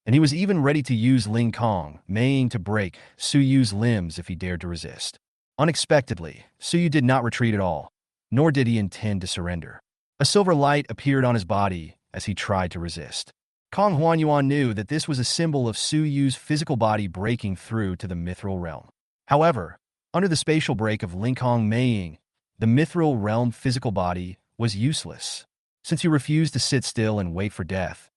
and he was even ready to use Ling Kong, Maying to break Suyu's limbs if he dared to resist. Unexpectedly, Suyu did not retreat at all, nor did he intend to surrender. A silver light appeared on his body as he tried to resist. Kong Huan Yuan knew that this was a symbol of Suyu's physical body breaking through to the mithril realm. However, under the spatial break of Ling Kong Maying, the mithril realm physical body was useless. Since you refuse to sit still and wait for death,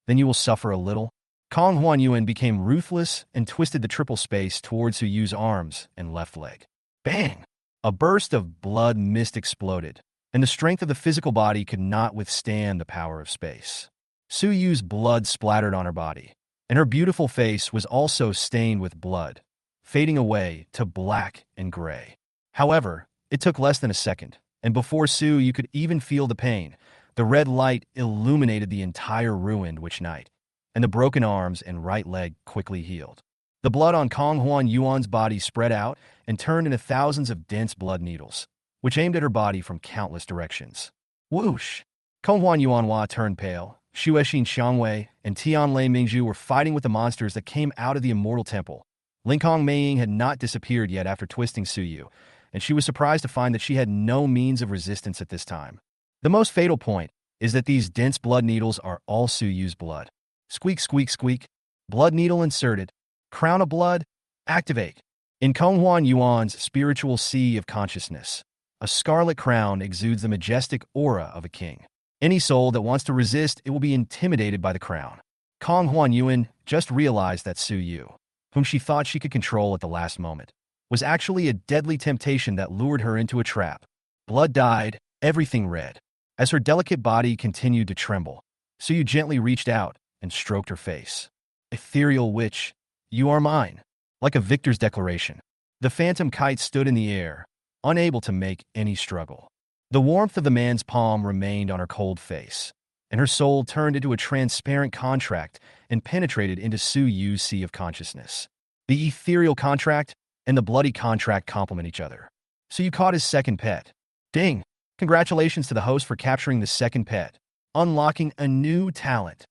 then you will suffer a little. Kong Huan Yuan became ruthless and twisted the triple space towards Suyu's arms and left leg. Bang! A burst of blood mist exploded, and the strength of the physical body could not withstand the power of space. Suyu's blood splattered on her body, and her beautiful face was also stained with blood, fading away to black and gray. However, it took less than a second, and before Suyu could even feel the pain, the red light illuminated the entire ruined witch knight, and the broken arms and right leg quickly healed. The blood on Kong Huan Yuan's body spread out and turned into thousands of dense blood needles, which aimed at her body from countless directions. Whoosh! Kong Huan Yuan turned pale. Shuexin Xiangwei and Tianlei Mingzhu were fighting with the monsters that came out of the immortal temple. Ling Kong Meiying had not disappeared yet after twisting Suyu, and she was surprised to find that she had no means of resistance at this time. The most fatal point is that these dense blood needles are all Suyu's blood. Squeak, squeak, squeak. Blood needle inserted. Crown of blood. Activate. In Kong Huan Yuan's spiritual sea of consciousness, a scarlet crown exudes the majestic aura of a king. Any soul that wants to resist it will be intimidated by the crown. Kong Huan Yuan just realized that Suyu, whom she thought she could control at the last moment, was actually a deadly temptation that lured her into a trap. Blood dyed, everything red. As her delicate body continued to tremble, Suyu gently reached out and stroked her face. Ethereal witch, you are mine. Like a victor's declaration, the phantom kite stood in the air, unable to make any struggle. The warmth of the man's palm remained on her cold face, and her soul turned into a transparent contract and penetrated into Suyu's sea of consciousness. The ethereal contract and the bloody contract complement each other. Suyu caught his second pet. Ding! Congratulations to the host for capturing the second pet, unlocking a new talent.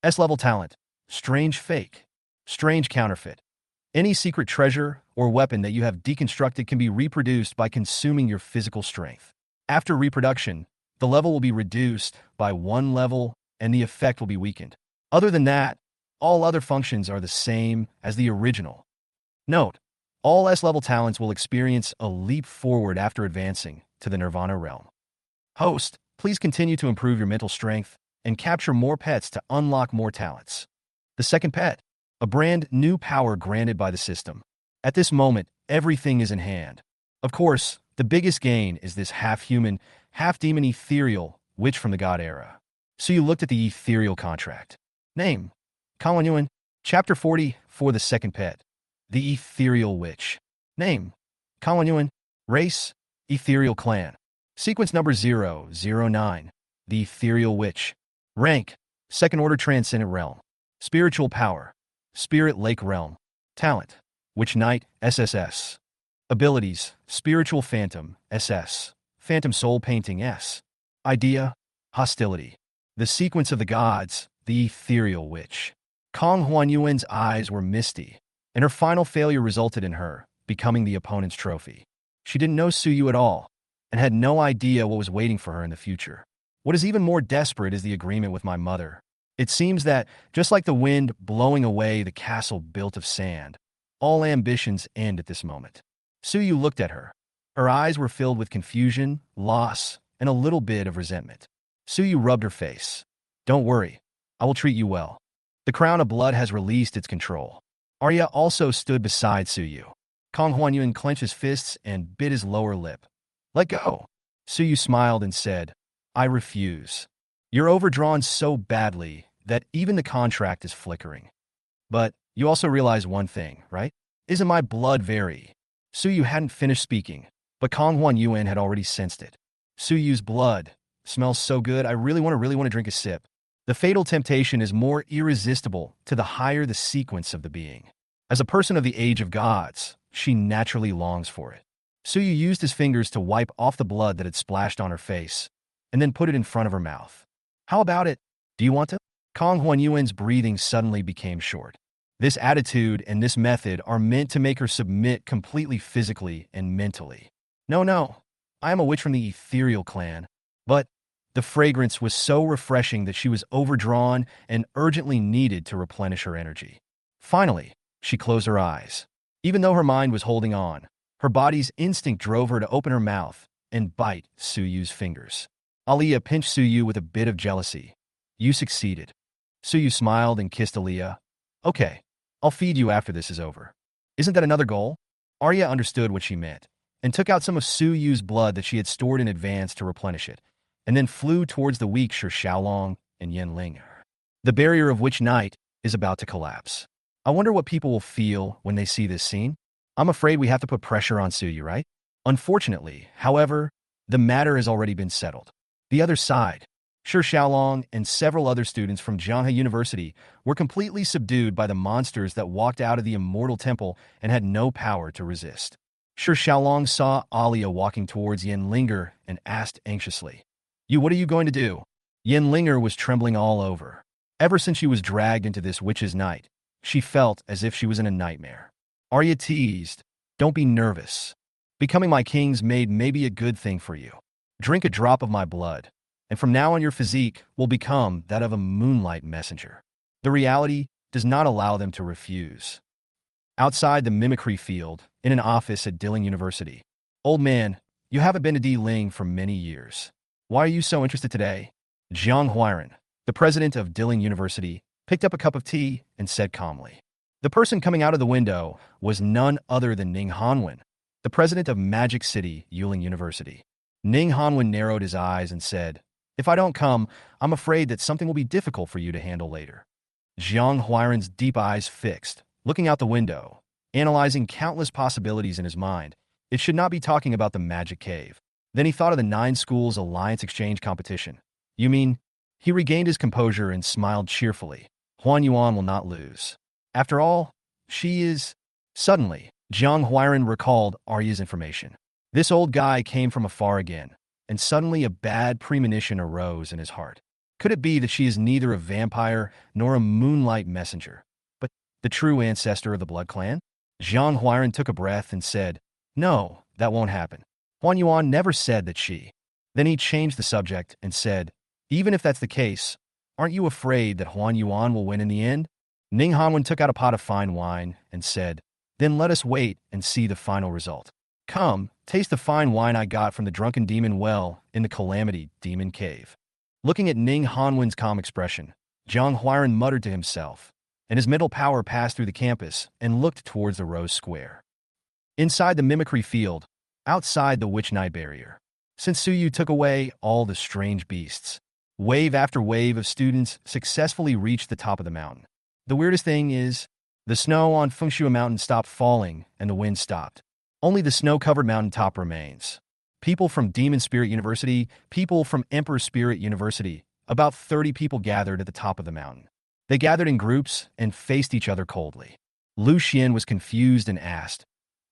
S-level talent. Strange fake. Strange counterfeit. Any secret treasure or weapon that you have deconstructed can be reproduced by consuming your physical strength. After reproduction, the level will be reduced by 1 level and the effect will be weakened. Other than that, all other functions are the same as the original. Note, all S-level talents will experience a leap forward after advancing to the Nirvana realm. Host, please continue to improve your mental strength and capture more pets to unlock more talents. The second pet, a brand new power granted by the system. At this moment, everything is in hand. Of course, the biggest gain is this half-human, half-demon ethereal witch from the God era. So you looked at the ethereal contract. Name, Kong Huan Yuan. Chapter 40 for the second pet. The ethereal witch. Name, Kong Huan Yuan. Race, ethereal clan. Sequence number 009. The ethereal witch. Rank, second order transcendent realm. Spiritual power. Spirit Lake Realm. Talent, Witch Knight, SSS. Abilities, Spiritual Phantom, SS. Phantom Soul Painting, S. Idea, Hostility. The sequence of the gods, the ethereal witch. Kong Huanyuan's eyes were misty, and her final failure resulted in her becoming the opponent's trophy. She didn't know Suyu at all, and had no idea what was waiting for her in the future. What is even more desperate is the agreement with my mother. It seems that, just like the wind blowing away the castle built of sand, all ambitions end at this moment. Suyu looked at her. Her eyes were filled with confusion, loss, and a little bit of resentment. Suyu rubbed her face. Don't worry, I will treat you well. The crown of blood has released its control. Arya also stood beside Suyu. Kong Huanyuan clenched his fists and bit his lower lip. Let go. Suyu smiled and said, I refuse. You're overdrawn so badly that even the contract is flickering. But you also realize one thing, right? Isn't my blood very? Suyu hadn't finished speaking, but Kong Huanyuan had already sensed it. Suyu's blood smells so good, I really want to drink a sip. The fatal temptation is more irresistible to the higher the sequence of the being. As a person of the age of gods, she naturally longs for it. Suyu used his fingers to wipe off the blood that had splashed on her face, and then put it in front of her mouth. How about it? Do you want to? Kong Huanyuan's breathing suddenly became short. This attitude and this method are meant to make her submit completely physically and mentally. No, I am a witch from the ethereal clan. But the fragrance was so refreshing that she was overdrawn and urgently needed to replenish her energy. Finally, she closed her eyes. Even though her mind was holding on, her body's instinct drove her to open her mouth and bite Suyu's fingers. Aliyah pinched Suyu with a bit of jealousy. You succeeded. Suyu smiled and kissed Aliyah. Okay, I'll feed you after this is over. Isn't that another goal? Arya understood what she meant, and took out some of Suyu's blood that she had stored in advance to replenish it, and then flew towards the weak Shi Xiaolong and Yanling. The barrier of Witch Night is about to collapse. I wonder what people will feel when they see this scene. I'm afraid we have to put pressure on Suyu, right? Unfortunately, however, the matter has already been settled. The other side, Shi Xiaolong and several other students from Jianghe University were completely subdued by the monsters that walked out of the immortal temple and had no power to resist. Shi Xiaolong saw Aliyah walking towards Yanlinger and asked anxiously, what are you going to do? Yanlinger was trembling all over. Ever since she was dragged into this witch's night, she felt as if she was in a nightmare. Arya teased, don't be nervous. Becoming my king's maid may be a good thing for you. Drink a drop of my blood, and from now on your physique will become that of a moonlight messenger. The reality does not allow them to refuse. Outside the mimicry field, in an office at Dilling University. Old man, you haven't been to Diling for many years. Why are you so interested today? Jiang Huiran, the president of Dilling University, picked up a cup of tea and said calmly. The person coming out of the window was none other than Ning Hanwen, the president of Magic City, Yuling University. Ning Hanwen narrowed his eyes and said, if I don't come, I'm afraid that something will be difficult for you to handle later. Jiang Huiran's deep eyes fixed, looking out the window, analyzing countless possibilities in his mind. It should not be talking about the magic cave. Then he thought of the 9 schools alliance exchange competition. You mean? He regained his composure and smiled cheerfully. Huan Yuan will not lose. After all, she is... Suddenly, Jiang Huiran recalled Arya's information. This old guy came from afar again, and suddenly a bad premonition arose in his heart. Could it be that she is neither a vampire nor a moonlight messenger, but the true ancestor of the Blood Clan? Jiang Huiran took a breath and said, no, that won't happen. Huan Yuan never said that she... Then he changed the subject and said, even if that's the case, aren't you afraid that Huan Yuan will win in the end? Ning Hanwen took out a pot of fine wine and said, then let us wait and see the final result. Come, taste the fine wine I got from the drunken demon well in the Calamity Demon Cave. Looking at Ning Hanwen's calm expression, Jiang Huiran muttered to himself, and his mental power passed through the campus and looked towards the Rose Square. Inside the mimicry field, outside the Witch Night barrier, since Suyu took away all the strange beasts, wave after wave of students successfully reached the top of the mountain. The weirdest thing is, the snow on Fengshui Mountain stopped falling and the wind stopped. Only the snow-covered mountaintop remains. People from Demon Spirit University, people from Emperor Spirit University, about 30 people gathered at the top of the mountain. They gathered in groups and faced each other coldly. Lu Xian was confused and asked,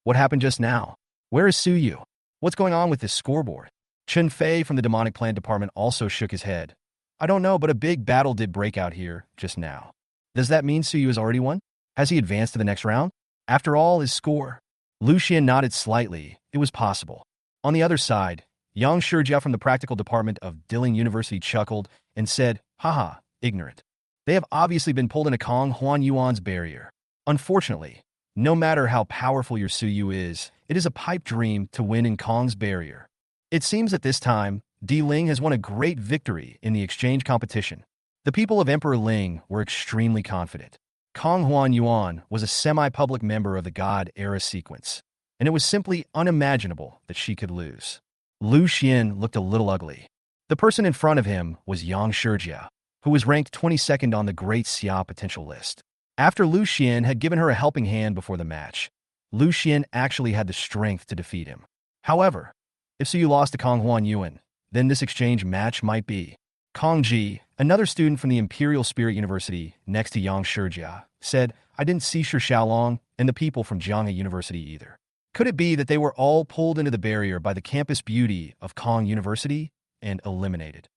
what happened just now? Where is Suyu? What's going on with this scoreboard? Chen Fei from the demonic plant department also shook his head. I don't know, but a big battle did break out here just now. Does that mean Suyu has already won? Has he advanced to the next round? After all, his score. Lu Xian nodded slightly. It was possible. On the other side, Yang Shijia from the practical department of Dilling University chuckled and said, haha, ignorant. They have obviously been pulled into Kong Huan Yuan's barrier. Unfortunately, no matter how powerful your Suyu is, it is a pipe dream to win in Kong's barrier. It seems that this time, Di Ling has won a great victory in the exchange competition. The people of Emperor Ling were extremely confident. Kong Huan Yuan was a semi-public member of the God era sequence, and it was simply unimaginable that she could lose. Lu Xian looked a little ugly. The person in front of him was Yang Shijia, who was ranked 22nd on the Great Xia potential list. After Lu Xian had given her a helping hand before the match, Lu Xian actually had the strength to defeat him. However, if Suyu lost to Kong Huan Yuan, then this exchange match might be. Kong Ji, another student from the Imperial Spirit University next to Yang Shijia, said, I didn't see Shi Xiaolong and the people from Jianghe University either. Could it be that they were all pulled into the barrier by the campus beauty of Kong University and eliminated?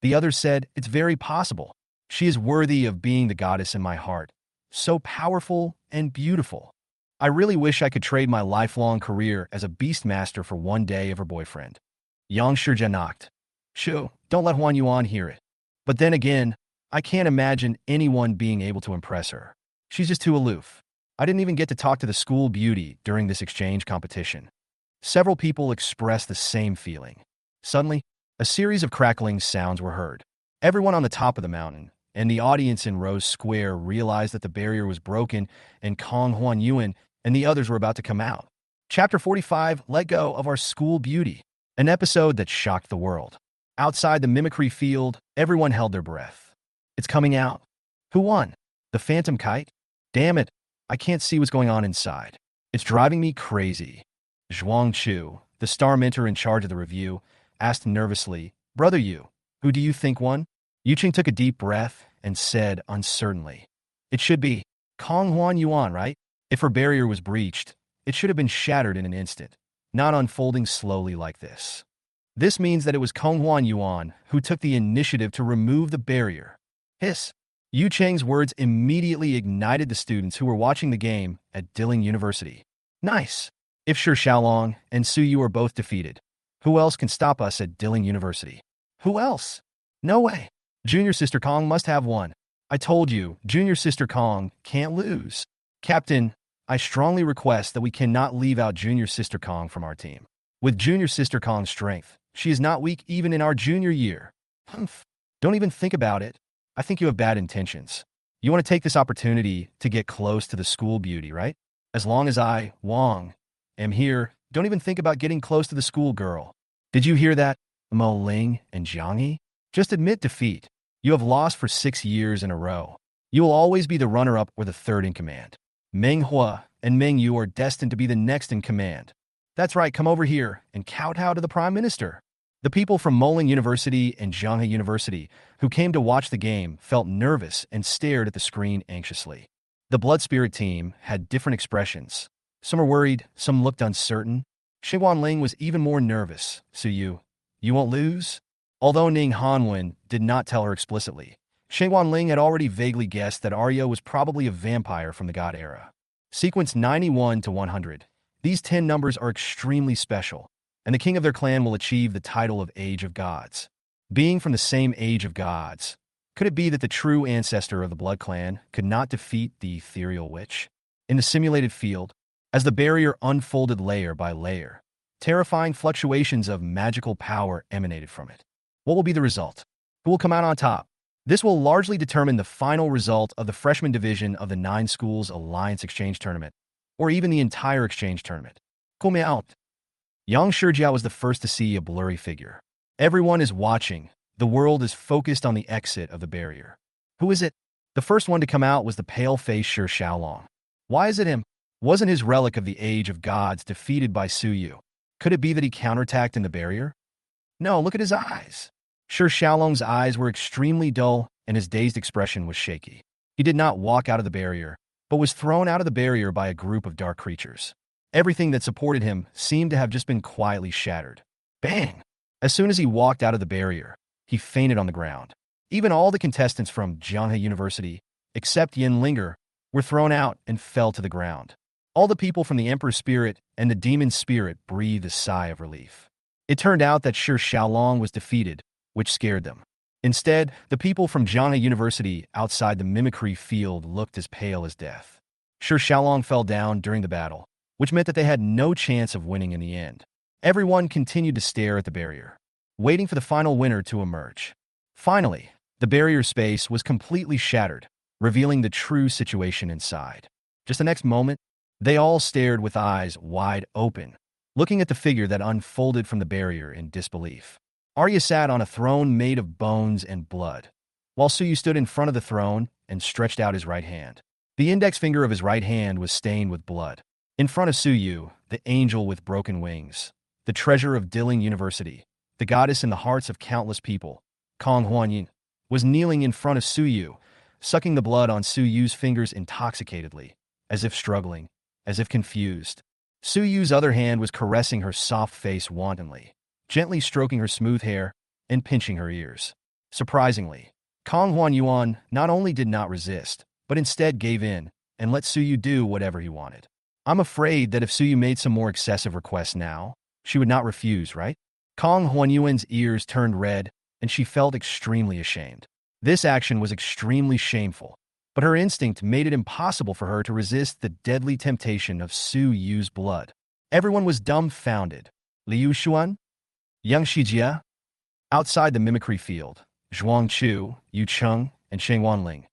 The others said, it's very possible. She is worthy of being the goddess in my heart. So powerful and beautiful. I really wish I could trade my lifelong career as a beast master for one day of her boyfriend. Yang Shijia knocked. Shoo, don't let Huan Yuan hear it. But then again, I can't imagine anyone being able to impress her. She's just too aloof. I didn't even get to talk to the school beauty during this exchange competition. Several people expressed the same feeling. Suddenly, a series of crackling sounds were heard. Everyone on the top of the mountain and the audience in Rose Square realized that the barrier was broken and Kong Huan Yuan and the others were about to come out. Chapter 45, Let Go of Our School Beauty. An episode that shocked the world. Outside the mimicry field, everyone held their breath. It's coming out. Who won? The phantom kite? Damn it, I can't see what's going on inside. It's driving me crazy. Zhuang Chu, the star mentor in charge of the review, asked nervously, Brother Yu, who do you think won? Yuqing took a deep breath and said uncertainly, It should be Kong Huan Yuan, right? If her barrier was breached, it should have been shattered in an instant, not unfolding slowly like this. This means that it was Kong Huan Yuan who took the initiative to remove the barrier. Hiss. Yu Cheng's words immediately ignited the students who were watching the game at Dilling University. Nice. If Shi Xiaolong and Suyu are both defeated, who else can stop us at Dilling University? Who else? No way. Junior Sister Kong must have won. I told you, Junior Sister Kong can't lose. Captain, I strongly request that we cannot leave out Junior Sister Kong from our team. With Junior Sister Kong's strength, she is not weak even in our junior year. Humph. Don't even think about it. I think you have bad intentions. You want to take this opportunity to get close to the school beauty, right? As long as I, Wang, am here, don't even think about getting close to the school girl. Did you hear that, Mo Ling and Jianghe? Just admit defeat. You have lost for 6 years in a row. You will always be the runner-up or the third in command. Menghua and Meng Yu are destined to be the next in command. That's right, come over here and kowtow to the Prime Minister. The people from Moling University and Jianghe University who came to watch the game felt nervous and stared at the screen anxiously. The Blood Spirit team had different expressions. Some were worried, some looked uncertain. Xinguan Ling was even more nervous. Suyu, you won't lose? Although Ning Hanwen did not tell her explicitly, Xinguan Ling had already vaguely guessed that Arya was probably a vampire from the God era. Sequence 91 to 100. These 10 numbers are extremely special, and the king of their clan will achieve the title of Age of Gods. Being from the same Age of Gods, could it be that the true ancestor of the Blood Clan could not defeat the ethereal witch? In the simulated field, as the barrier unfolded layer by layer, terrifying fluctuations of magical power emanated from it. What will be the result? Who will come out on top? This will largely determine the final result of the freshman division of the 9 Schools Alliance Exchange Tournament, or even the entire exchange tournament. Come out. Yang Shijia was the first to see a blurry figure. Everyone is watching. The world is focused on the exit of the barrier. Who is it? The first one to come out was the pale-faced Shi Xiaolong. Why is it him? Wasn't his relic of the Age of Gods defeated by Suyu? Could it be that he counterattacked in the barrier? No, look at his eyes. Shi Xiaolong's eyes were extremely dull, and his dazed expression was shaky. He did not walk out of the barrier, but was thrown out of the barrier by a group of dark creatures. Everything that supported him seemed to have just been quietly shattered. Bang! As soon as he walked out of the barrier, he fainted on the ground. Even all the contestants from Jianghe University, except Yin Linger, were thrown out and fell to the ground. All the people from the Emperor's Spirit and the Demon's Spirit breathed a sigh of relief. It turned out that Shi Xiaolong was defeated, which scared them. Instead, the people from Jianghe University outside the mimicry field looked as pale as death. Shi Xiaolong fell down during the battle, which meant that they had no chance of winning in the end. Everyone continued to stare at the barrier, waiting for the final winner to emerge. Finally, the barrier space was completely shattered, revealing the true situation inside. Just the next moment, they all stared with eyes wide open, looking at the figure that unfolded from the barrier in disbelief. Arya sat on a throne made of bones and blood, while Suyu stood in front of the throne and stretched out his right hand. The index finger of his right hand was stained with blood. In front of Suyu, the angel with broken wings, the treasure of Dilling University, the goddess in the hearts of countless people, Kong Huanyin, was kneeling in front of Suyu, sucking the blood on Suyu's fingers intoxicatedly, as if struggling, as if confused. Suyu's other hand was caressing her soft face wantonly, gently stroking her smooth hair and pinching her ears. Surprisingly, Kong Huanyuan not only did not resist, but instead gave in and let Suyu do whatever he wanted. I'm afraid that if Suyu made some more excessive requests now, she would not refuse, right? Kong Huanyuan's ears turned red, and she felt extremely ashamed. This action was extremely shameful, but her instinct made it impossible for her to resist the deadly temptation of Suyu's blood. Everyone was dumbfounded. Liu Xuan? Yang Shijia? Outside the mimicry field, Zhuang Chu, Yu Cheng, and Sheng Wanling.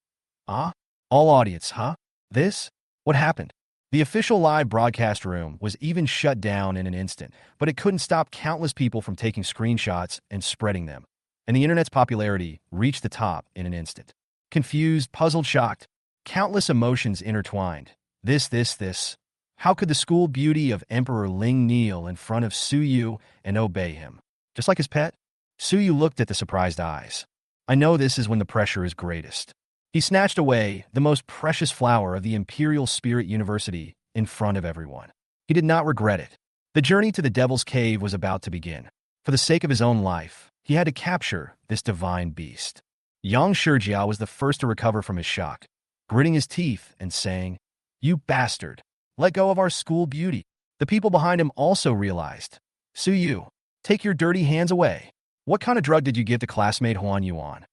Ah? All audience, huh? This? What happened? The official live broadcast room was even shut down in an instant, but it couldn't stop countless people from taking screenshots and spreading them, and the internet's popularity reached the top in an instant. Confused, puzzled, shocked, countless emotions intertwined. This. How could the school beauty of Emperor Ling kneel in front of Suyu and obey him? Just like his pet? Suyu looked at the surprised eyes. I know this is when the pressure is greatest. He snatched away the most precious flower of the Imperial Spirit University in front of everyone. He did not regret it. The journey to the Devil's Cave was about to begin. For the sake of his own life, he had to capture this divine beast. Yang Shijia was the first to recover from his shock, gritting his teeth and saying, "You bastard, let go of our school beauty." The people behind him also realized. Suyu, take your dirty hands away. What kind of drug did you give to classmate Huan Yuan?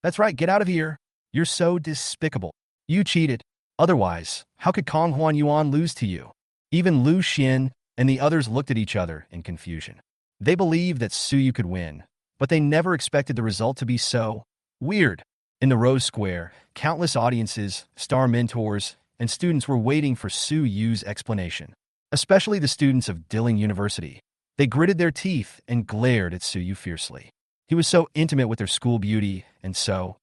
That's right, get out of here. You're so despicable. You cheated. Otherwise, how could Kong Huan Yuan lose to you? Even Lu Xian and the others looked at each other in confusion. They believed that Suyu could win, but they never expected the result to be so weird. In the Rose Square, countless audiences, star mentors, and students were waiting for Suyu's explanation, especially the students of Dilling University. They gritted their teeth and glared at Suyu fiercely. He was so intimate with their school beauty and so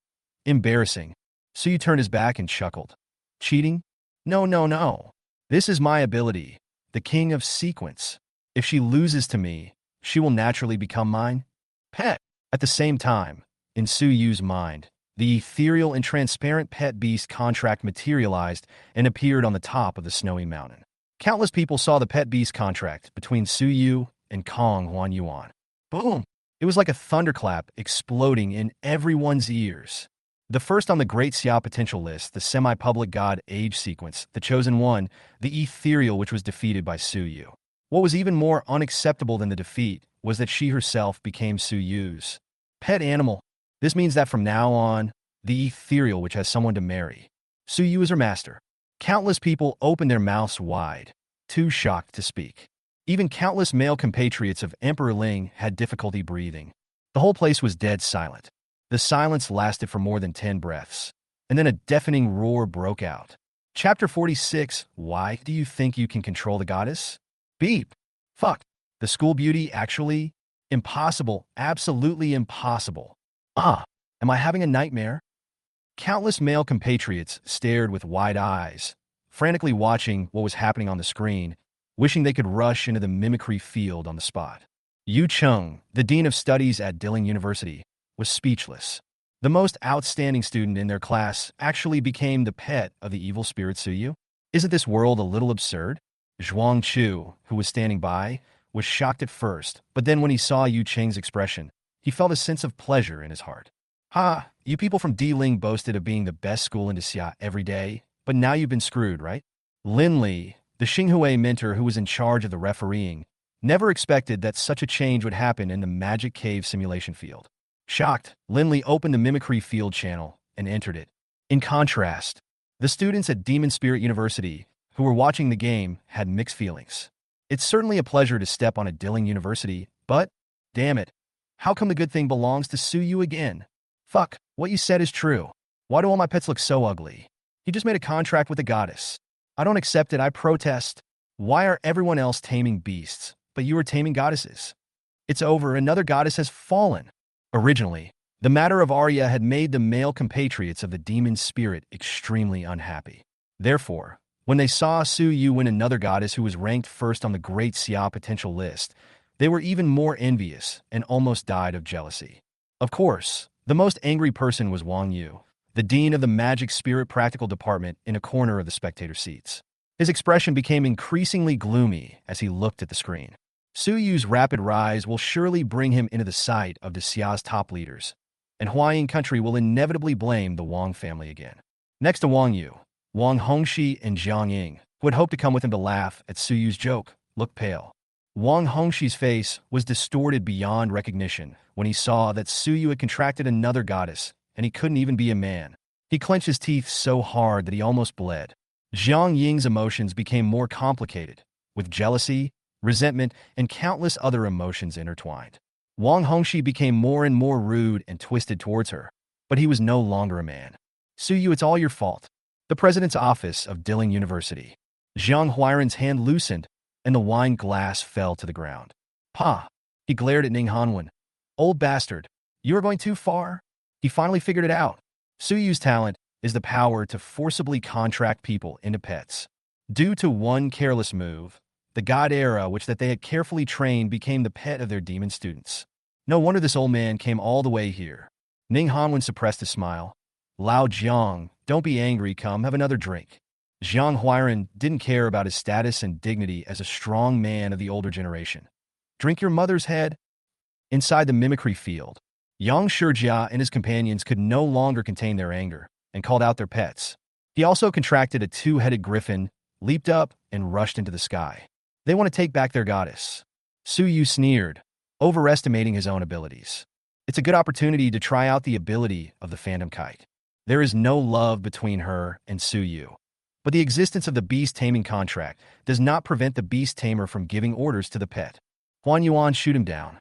embarrassing. Suyu turned his back and chuckled. Cheating? No. This is my ability, the king of sequence. If she loses to me, she will naturally become mine pet. At the same time, in Suyu's mind, the ethereal and transparent pet beast contract materialized and appeared on the top of the snowy mountain. Countless people saw the pet beast contract between Suyu and Kong Huanyuan. Boom! It was like a thunderclap exploding in everyone's ears. The first on the Great Xiao potential list, the semi-public god age sequence, the chosen one, the ethereal which was defeated by Suyu. What was even more unacceptable than the defeat was that she herself became Suyu's pet animal. This means that from now on, the ethereal which has someone to marry. Suyu is her master. Countless people opened their mouths wide, too shocked to speak. Even countless male compatriots of Emperor Ling had difficulty breathing. The whole place was dead silent. The silence lasted for more than 10 breaths, and then a deafening roar broke out. Chapter 46, Why do you think you can control the goddess? Beep. Fuck. The school beauty actually? Impossible. Absolutely impossible. Am I having a nightmare? Countless male compatriots stared with wide eyes, frantically watching what was happening on the screen, wishing they could rush into the mimicry field on the spot. Yu Cheng, the dean of studies at Dilling University, was speechless. The most outstanding student in their class actually became the pet of the evil spirit Suyu. Isn't this world a little absurd? Zhuang Chu, who was standing by, was shocked at first, but then when he saw Yu Cheng's expression, he felt a sense of pleasure in his heart. Ha, you people from Ling boasted of being the best school in Xia every day, but now you've been screwed, right? Lin Li, the Xinghui mentor who was in charge of the refereeing, never expected that such a change would happen in the Magic Cave simulation field. Shocked, Lin Li opened the Mimicry Field channel and entered it. In contrast, the students at Demon Spirit University, who were watching the game, had mixed feelings. It's certainly a pleasure to step on a Dilling University, but, damn it, how come the good thing belongs to Suyu again? Fuck, what you said is true. Why do all my pets look so ugly? He just made a contract with a goddess. I don't accept it, I protest. Why are everyone else taming beasts, but you are taming goddesses? It's over, another goddess has fallen. Originally, the matter of Arya had made the male compatriots of the demon spirit extremely unhappy. Therefore, when they saw Su Yu win another goddess who was ranked first on the Great Xia potential list, they were even more envious and almost died of jealousy. Of course, the most angry person was Wang Yu, the dean of the Magic Spirit Practical Department in a corner of the spectator seats. His expression became increasingly gloomy as he looked at the screen. Su Yu's rapid rise will surely bring him into the sight of the Xia's top leaders, and Huaying country will inevitably blame the Wang family again. Next to Wang Yu, Wang Hongxi and Jiang Ying, who had hoped to come with him to laugh at Su Yu's joke, looked pale. Wang Hongxi's face was distorted beyond recognition when he saw that Su Yu had contracted another goddess, and he couldn't even be a man. He clenched his teeth so hard that he almost bled. Jiang Ying's emotions became more complicated, with jealousy, resentment, and countless other emotions intertwined. Wang Hongxi became more and more rude and twisted towards her, but he was no longer a man. Su Yu, it's all your fault. The president's office of Dilling University. Zhang Huairan's hand loosened, and the wine glass fell to the ground. Pa! He glared at Ning Hanwen. Old bastard, you are going too far. He finally figured it out. Su Yu's talent is the power to forcibly contract people into pets. Due to one careless move, the god era which that they had carefully trained became the pet of their demon students. No wonder this old man came all the way here. Ning Hanwen suppressed a smile. Lao Jiang, don't be angry, come have another drink. Zhang Huairan didn't care about his status and dignity as a strong man of the older generation. Drink your mother's head? Inside the mimicry field, Yang Shijia and his companions could no longer contain their anger and called out their pets. He also contracted a two-headed griffin, leaped up, and rushed into the sky. They want to take back their goddess. Su Yu sneered, overestimating his own abilities. It's a good opportunity to try out the ability of the Phantom Kite. There is no love between her and Su Yu. But the existence of the beast taming contract does not prevent the beast tamer from giving orders to the pet. Huan Yuan shoot him down.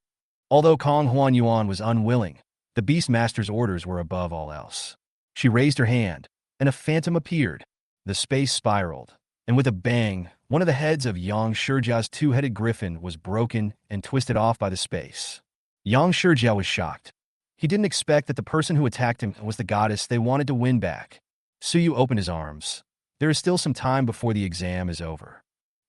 Although Kong Huan Yuan was unwilling, the beast master's orders were above all else. She raised her hand, and a phantom appeared. The space spiraled, and with a bang, one of the heads of Yang Shijia's two-headed griffin was broken and twisted off by the space. Yang Shijia was shocked. He didn't expect that the person who attacked him was the goddess they wanted to win back. Su Yu opened his arms. There is still some time before the exam is over.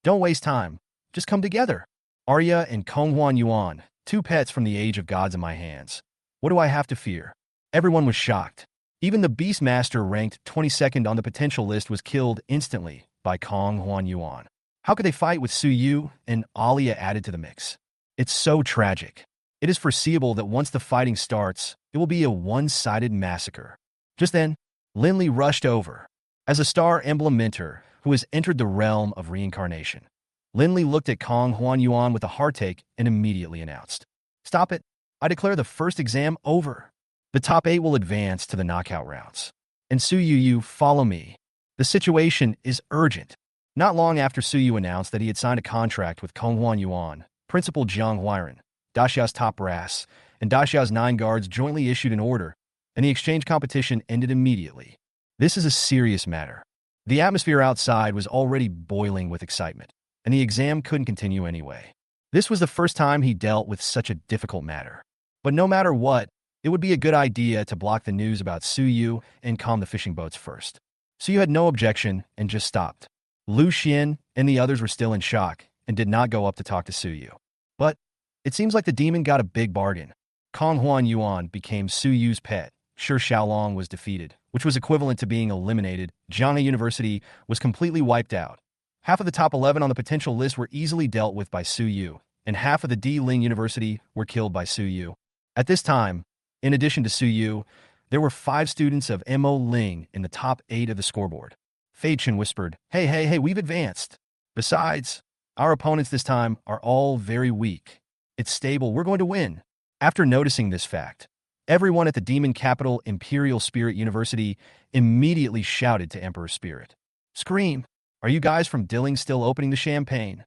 Don't waste time. Just come together. Arya and Kong Huan Yuan, two pets from the age of gods in my hands. What do I have to fear? Everyone was shocked. Even the Beast Master ranked 22nd on the potential list was killed instantly by Kong Huan Yuan. How could they fight with Su Yu and Alia added to the mix? It's so tragic. It is foreseeable that once the fighting starts, it will be a one-sided massacre. Just then, Lin Li rushed over. As a star emblem mentor who has entered the realm of reincarnation, Lin Li looked at Kong Huan Yuan with a heartache and immediately announced, "Stop it. I declare the first exam over. The top 8 will advance to the knockout rounds. And Su Yu, follow me. The situation is urgent." Not long after Su Yu announced that he had signed a contract with Kong Huan Yuan, Principal Zhang Huairan, Daxia's top brass, and Daxia's 9 guards jointly issued an order, and the exchange competition ended immediately. This is a serious matter. The atmosphere outside was already boiling with excitement, and the exam couldn't continue anyway. This was the first time he dealt with such a difficult matter. But no matter what, it would be a good idea to block the news about Su Yu and calm the fishing boats first. Su Yu had no objection and just stopped. Lu Xian and the others were still in shock and did not go up to talk to Su Yu. But it seems like the demon got a big bargain. Kong Huan Yuan became Su Yu's pet. Shi Xiaolong was defeated, which was equivalent to being eliminated. Jianghe University was completely wiped out. Half of the top 11 on the potential list were easily dealt with by Su Yu, and half of the D-Ling University were killed by Su Yu. At this time, in addition to Su Yu, there were 5 students of Mo Ling in the top 8 of the scoreboard. Fei Chen whispered, Hey, we've advanced. Besides, our opponents this time are all very weak. It's stable, we're going to win. After noticing this fact, everyone at the demon capital Imperial Spirit University immediately shouted to Emperor Spirit. Scream! Are you guys from Dilling still opening the champagne?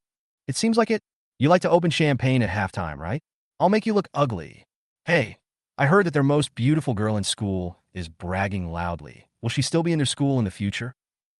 It seems like it. You like to open champagne at halftime, right? I'll make you look ugly. Hey, I heard that their most beautiful girl in school is bragging loudly. Will she still be in their school in the future?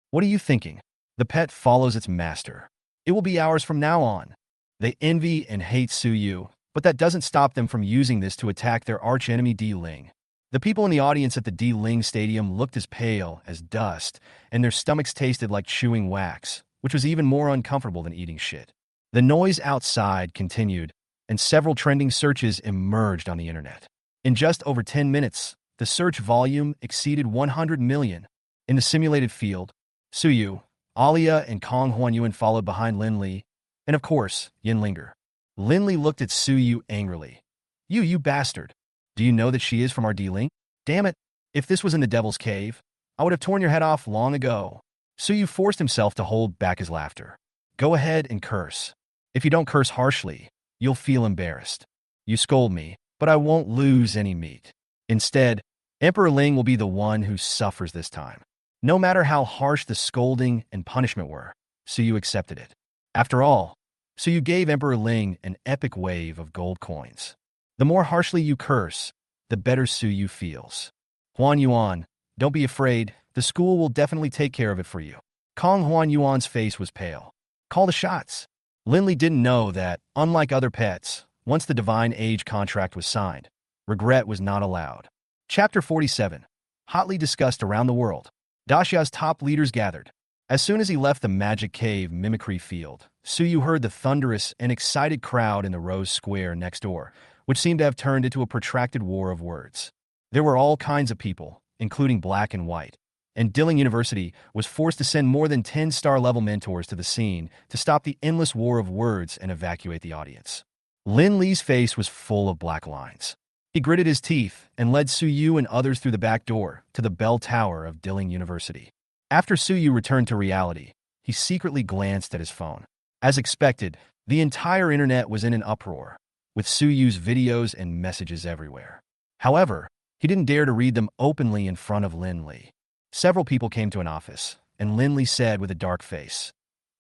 What are you thinking? The pet follows its master. It will be ours from now on. They envy and hate Su Yu, but that doesn't stop them from using this to attack their archenemy D-Ling. The people in the audience at the D-Ling Stadium looked as pale as dust, and their stomachs tasted like chewing wax, which was even more uncomfortable than eating shit. The noise outside continued, and several trending searches emerged on the internet. In just over 10 minutes, the search volume exceeded 100 million. In the simulated field, Su Yu, Alia, and Kong Huanyuan followed behind Lin Li, and of course, Yin Linger. Lin Li looked at Su Yu angrily. You bastard. Do you know that she is from our D-Ling? Damn it. If this was in the Devil's Cave, I would have torn your head off long ago. Su Yu forced himself to hold back his laughter. Go ahead and curse. If you don't curse harshly, you'll feel embarrassed. You scold me, but I won't lose any meat. Instead, Emperor Ling will be the one who suffers this time. No matter how harsh the scolding and punishment were, Su Yu accepted it. After all, Su Yu gave Emperor Ling an epic wave of gold coins. The more harshly you curse, the better Su Yu feels. Huan Yuan, don't be afraid. The school will definitely take care of it for you. Kong Huan Yuan's face was pale. Call the shots. Lin Li didn't know that, unlike other pets, once the Divine Age contract was signed, regret was not allowed. Chapter 47. Hotly discussed around the world. Daxia's top leaders gathered. As soon as he left the Magic Cave mimicry field, Su Yu heard the thunderous and excited crowd in the Rose Square next door, which seemed to have turned into a protracted war of words. There were all kinds of people, including black and white, and Dilling University was forced to send more than 10 star-level mentors to the scene to stop the endless war of words and evacuate the audience. Lin Li's face was full of black lines. He gritted his teeth and led Su Yu and others through the back door to the bell tower of Dilling University. After Su Yu returned to reality, he secretly glanced at his phone. As expected, the entire internet was in an uproar, with Su Yu's videos and messages everywhere. However, he didn't dare to read them openly in front of Lin Li. Several people came to an office, and Lin Li said with a dark face,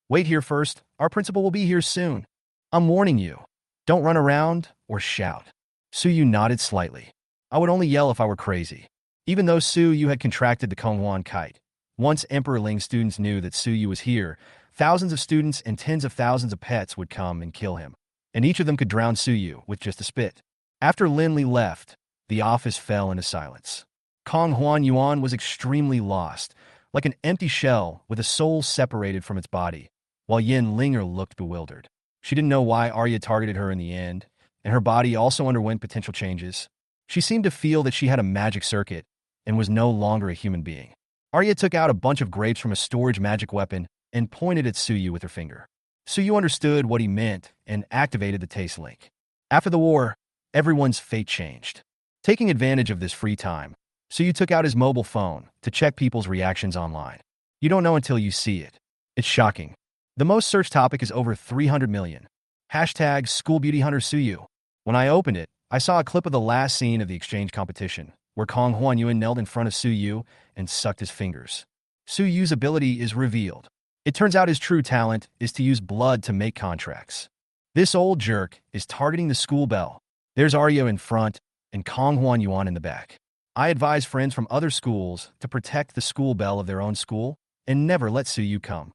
"Wait here first, our principal will be here soon. I'm warning you, don't run around or shout." Su Yu nodded slightly. I would only yell if I were crazy. Even though Su Yu had contracted the Konghuan kite, once Emperor Ling students knew that Su Yu was here, thousands of students and tens of thousands of pets would come and kill him, and each of them could drown Su Yu with just a spit. After Lin Li left, the office fell into silence. Kong Huan Yuan was extremely lost, like an empty shell with a soul separated from its body, while Yin Linger looked bewildered. She didn't know why Arya targeted her in the end, and her body also underwent potential changes. She seemed to feel that she had a magic circuit and was no longer a human being. Arya took out a bunch of grapes from a storage magic weapon and pointed at Su Yu with her finger. Su Yu understood what he meant and activated the taste link. After the war, everyone's fate changed. Taking advantage of this free time, Su Yu took out his mobile phone to check people's reactions online. You don't know until you see it. It's shocking. The most searched topic is over 300 million. Hashtag School Beauty Hunter Su Yu. When I opened it, I saw a clip of the last scene of the exchange competition, where Kong Huanyuan knelt in front of Su Yu and sucked his fingers. Su Yu's ability is revealed. It turns out his true talent is to use blood to make contracts. This old jerk is targeting the school bell. There's Arya in front and Kong Huanyuan in the back. I advise friends from other schools to protect the school bell of their own school and never let Su Yu come.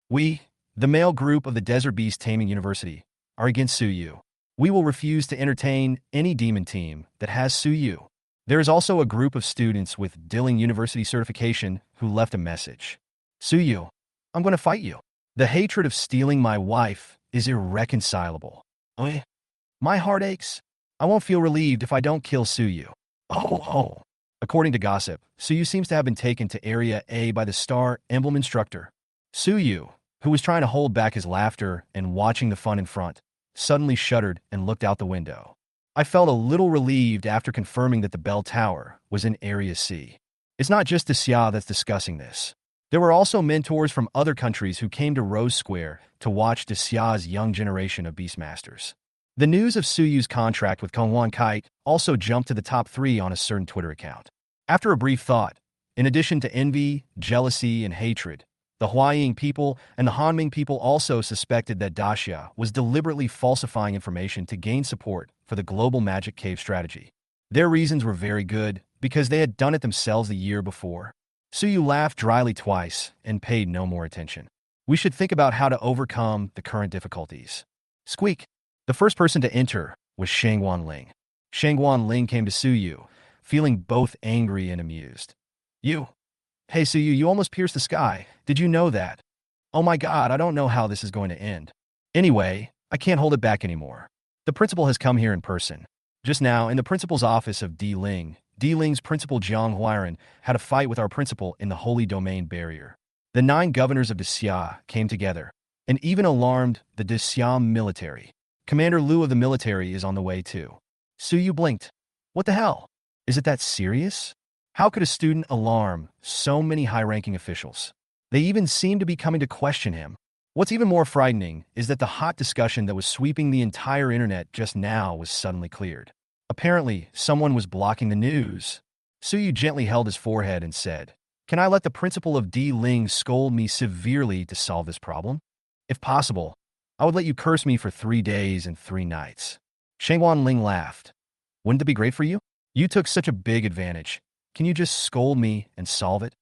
We, the male group of the Desert Beast Taming University, are against Su Yu. We will refuse to entertain any demon team that has Su Yu. There is also a group of students with Dilling University certification who left a message. Su Yu, I'm going to fight you. The hatred of stealing my wife is irreconcilable. My heart aches. I won't feel relieved if I don't kill Su Yu. Oh. According to gossip, Su Yu seems to have been taken to Area A by the Star Emblem instructor. Su Yu, who was trying to hold back his laughter and watching the fun in front, suddenly shuddered and looked out the window. I felt a little relieved after confirming that the bell tower was in Area C. It's not just Xia that's discussing this. There were also mentors from other countries who came to Rose Square to watch Xia's young generation of Beastmasters. The news of Suyu's contract with Konghuan Kite also jumped to the top 3 on a certain Twitter account. After a brief thought, in addition to envy, jealousy, and hatred, the Huaying people and the Hanming people also suspected that Daxia was deliberately falsifying information to gain support for the global magic cave strategy. Their reasons were very good because they had done it themselves the year before. Suyu laughed dryly twice and paid no more attention. We should think about how to overcome the current difficulties. Squeak. The first person to enter was Shangguan Ling. Shangguan Ling came to Suyu, feeling both angry and amused. Hey Suyu, you almost pierced the sky. Did you know that? Oh my god, I don't know how this is going to end. Anyway, I can't hold it back anymore. The principal has come here in person. Just now, in the principal's office of Di Ling's principal Jiang Huairan had a fight with our principal in the Holy Domain barrier. The 9 governors of Xia came together, and even alarmed the Xia military. Commander Liu of the military is on the way too. Suyu blinked. What the hell? Is it that serious? How could a student alarm so many high-ranking officials? They even seemed to be coming to question him. What's even more frightening is that the hot discussion that was sweeping the entire internet just now was suddenly cleared. Apparently, someone was blocking the news. Suyu gently held his forehead and said, "Can I let the principal of Di Ling scold me severely to solve this problem? If possible, I would let you curse me for 3 days and 3 nights." Shangguan Ling laughed. "Wouldn't it be great for you? You took such a big advantage. Can you just scold me and solve it?"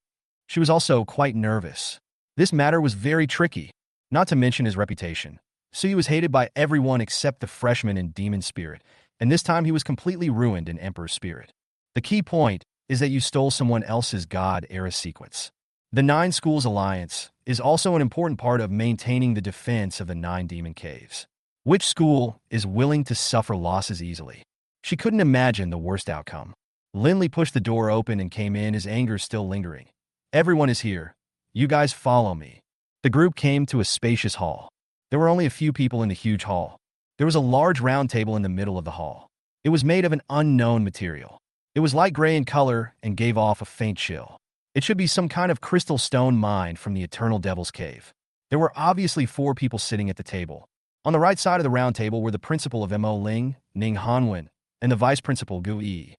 She was also quite nervous. This matter was very tricky, not to mention his reputation. Suyu was hated by everyone except the freshman in Demon Spirit, and this time he was completely ruined in Emperor Spirit. The key point is that you stole someone else's God-era sequence. The 9 Schools Alliance is also an important part of maintaining the defense of the 9 Demon Caves. Which school is willing to suffer losses easily? She couldn't imagine the worst outcome. Linley pushed the door open and came in, his anger still lingering. "Everyone is here. You guys follow me." The group came to a spacious hall. There were only a few people in the huge hall. There was a large round table in the middle of the hall. It was made of an unknown material. It was light gray in color and gave off a faint chill. It should be some kind of crystal stone mined from the Eternal Devil's Cave. There were obviously 4 people sitting at the table. On the right side of the round table were the principal of Mo Ling, Ning Hanwen, and the vice principal Gu Yi.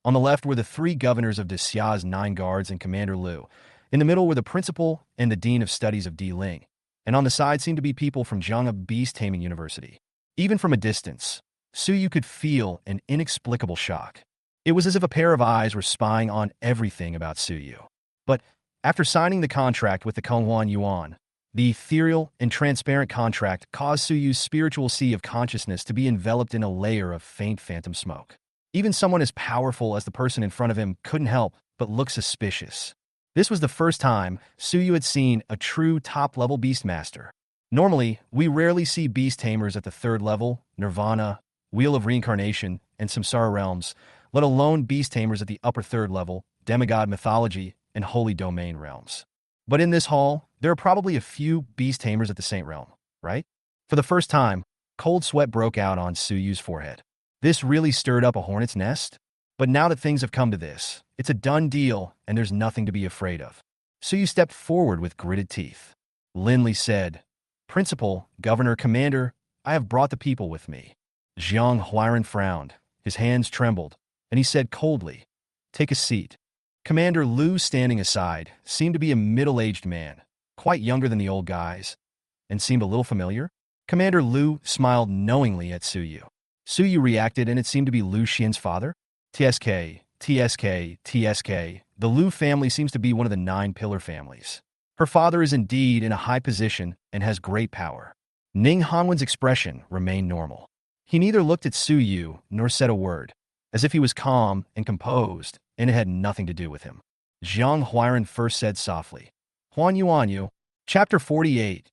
On the left were the 3 governors of Xia's 9 guards and Commander Liu. In the middle were the principal and the dean of studies of Di Ling. And on the side seemed to be people from Zhangha Beast Taming University. Even from a distance, Suyu could feel an inexplicable shock. It was as if a pair of eyes were spying on everything about Suyu. But after signing the contract with the Konghuan Yuan, the ethereal and transparent contract caused Suyu's spiritual sea of consciousness to be enveloped in a layer of faint phantom smoke. Even someone as powerful as the person in front of him couldn't help but look suspicious. This was the first time Suyu had seen a true top-level Beastmaster. Normally, we rarely see Beast Tamers at the 3rd level, Nirvana, Wheel of Reincarnation, and Samsara realms, let alone Beast Tamers at the upper 3rd level, Demigod Mythology, and Holy Domain realms. But in this hall, there are probably a few Beast Tamers at the Saint realm, right? For the first time, cold sweat broke out on Suyu's forehead. This really stirred up a hornet's nest? But now that things have come to this, it's a done deal and there's nothing to be afraid of. Suyu stepped forward with gritted teeth. Linley said, "Principal, Governor, Commander, I have brought the people with me." Jiang Huairan frowned. His hands trembled, and he said coldly, "Take a seat." Commander Liu, standing aside, seemed to be a middle-aged man, quite younger than the old guys, and seemed a little familiar. Commander Liu smiled knowingly at Suyu. Suyu reacted, and it seemed to be Liu Xian's father. TSK. The Liu family seems to be one of the 9 pillar families. Her father is indeed in a high position and has great power. Ning Hanwen's expression remained normal. He neither looked at Suyu nor said a word, as if he was calm and composed, and it had nothing to do with him. Jiang Huairan first said softly, "Huan Yu." Chapter 48.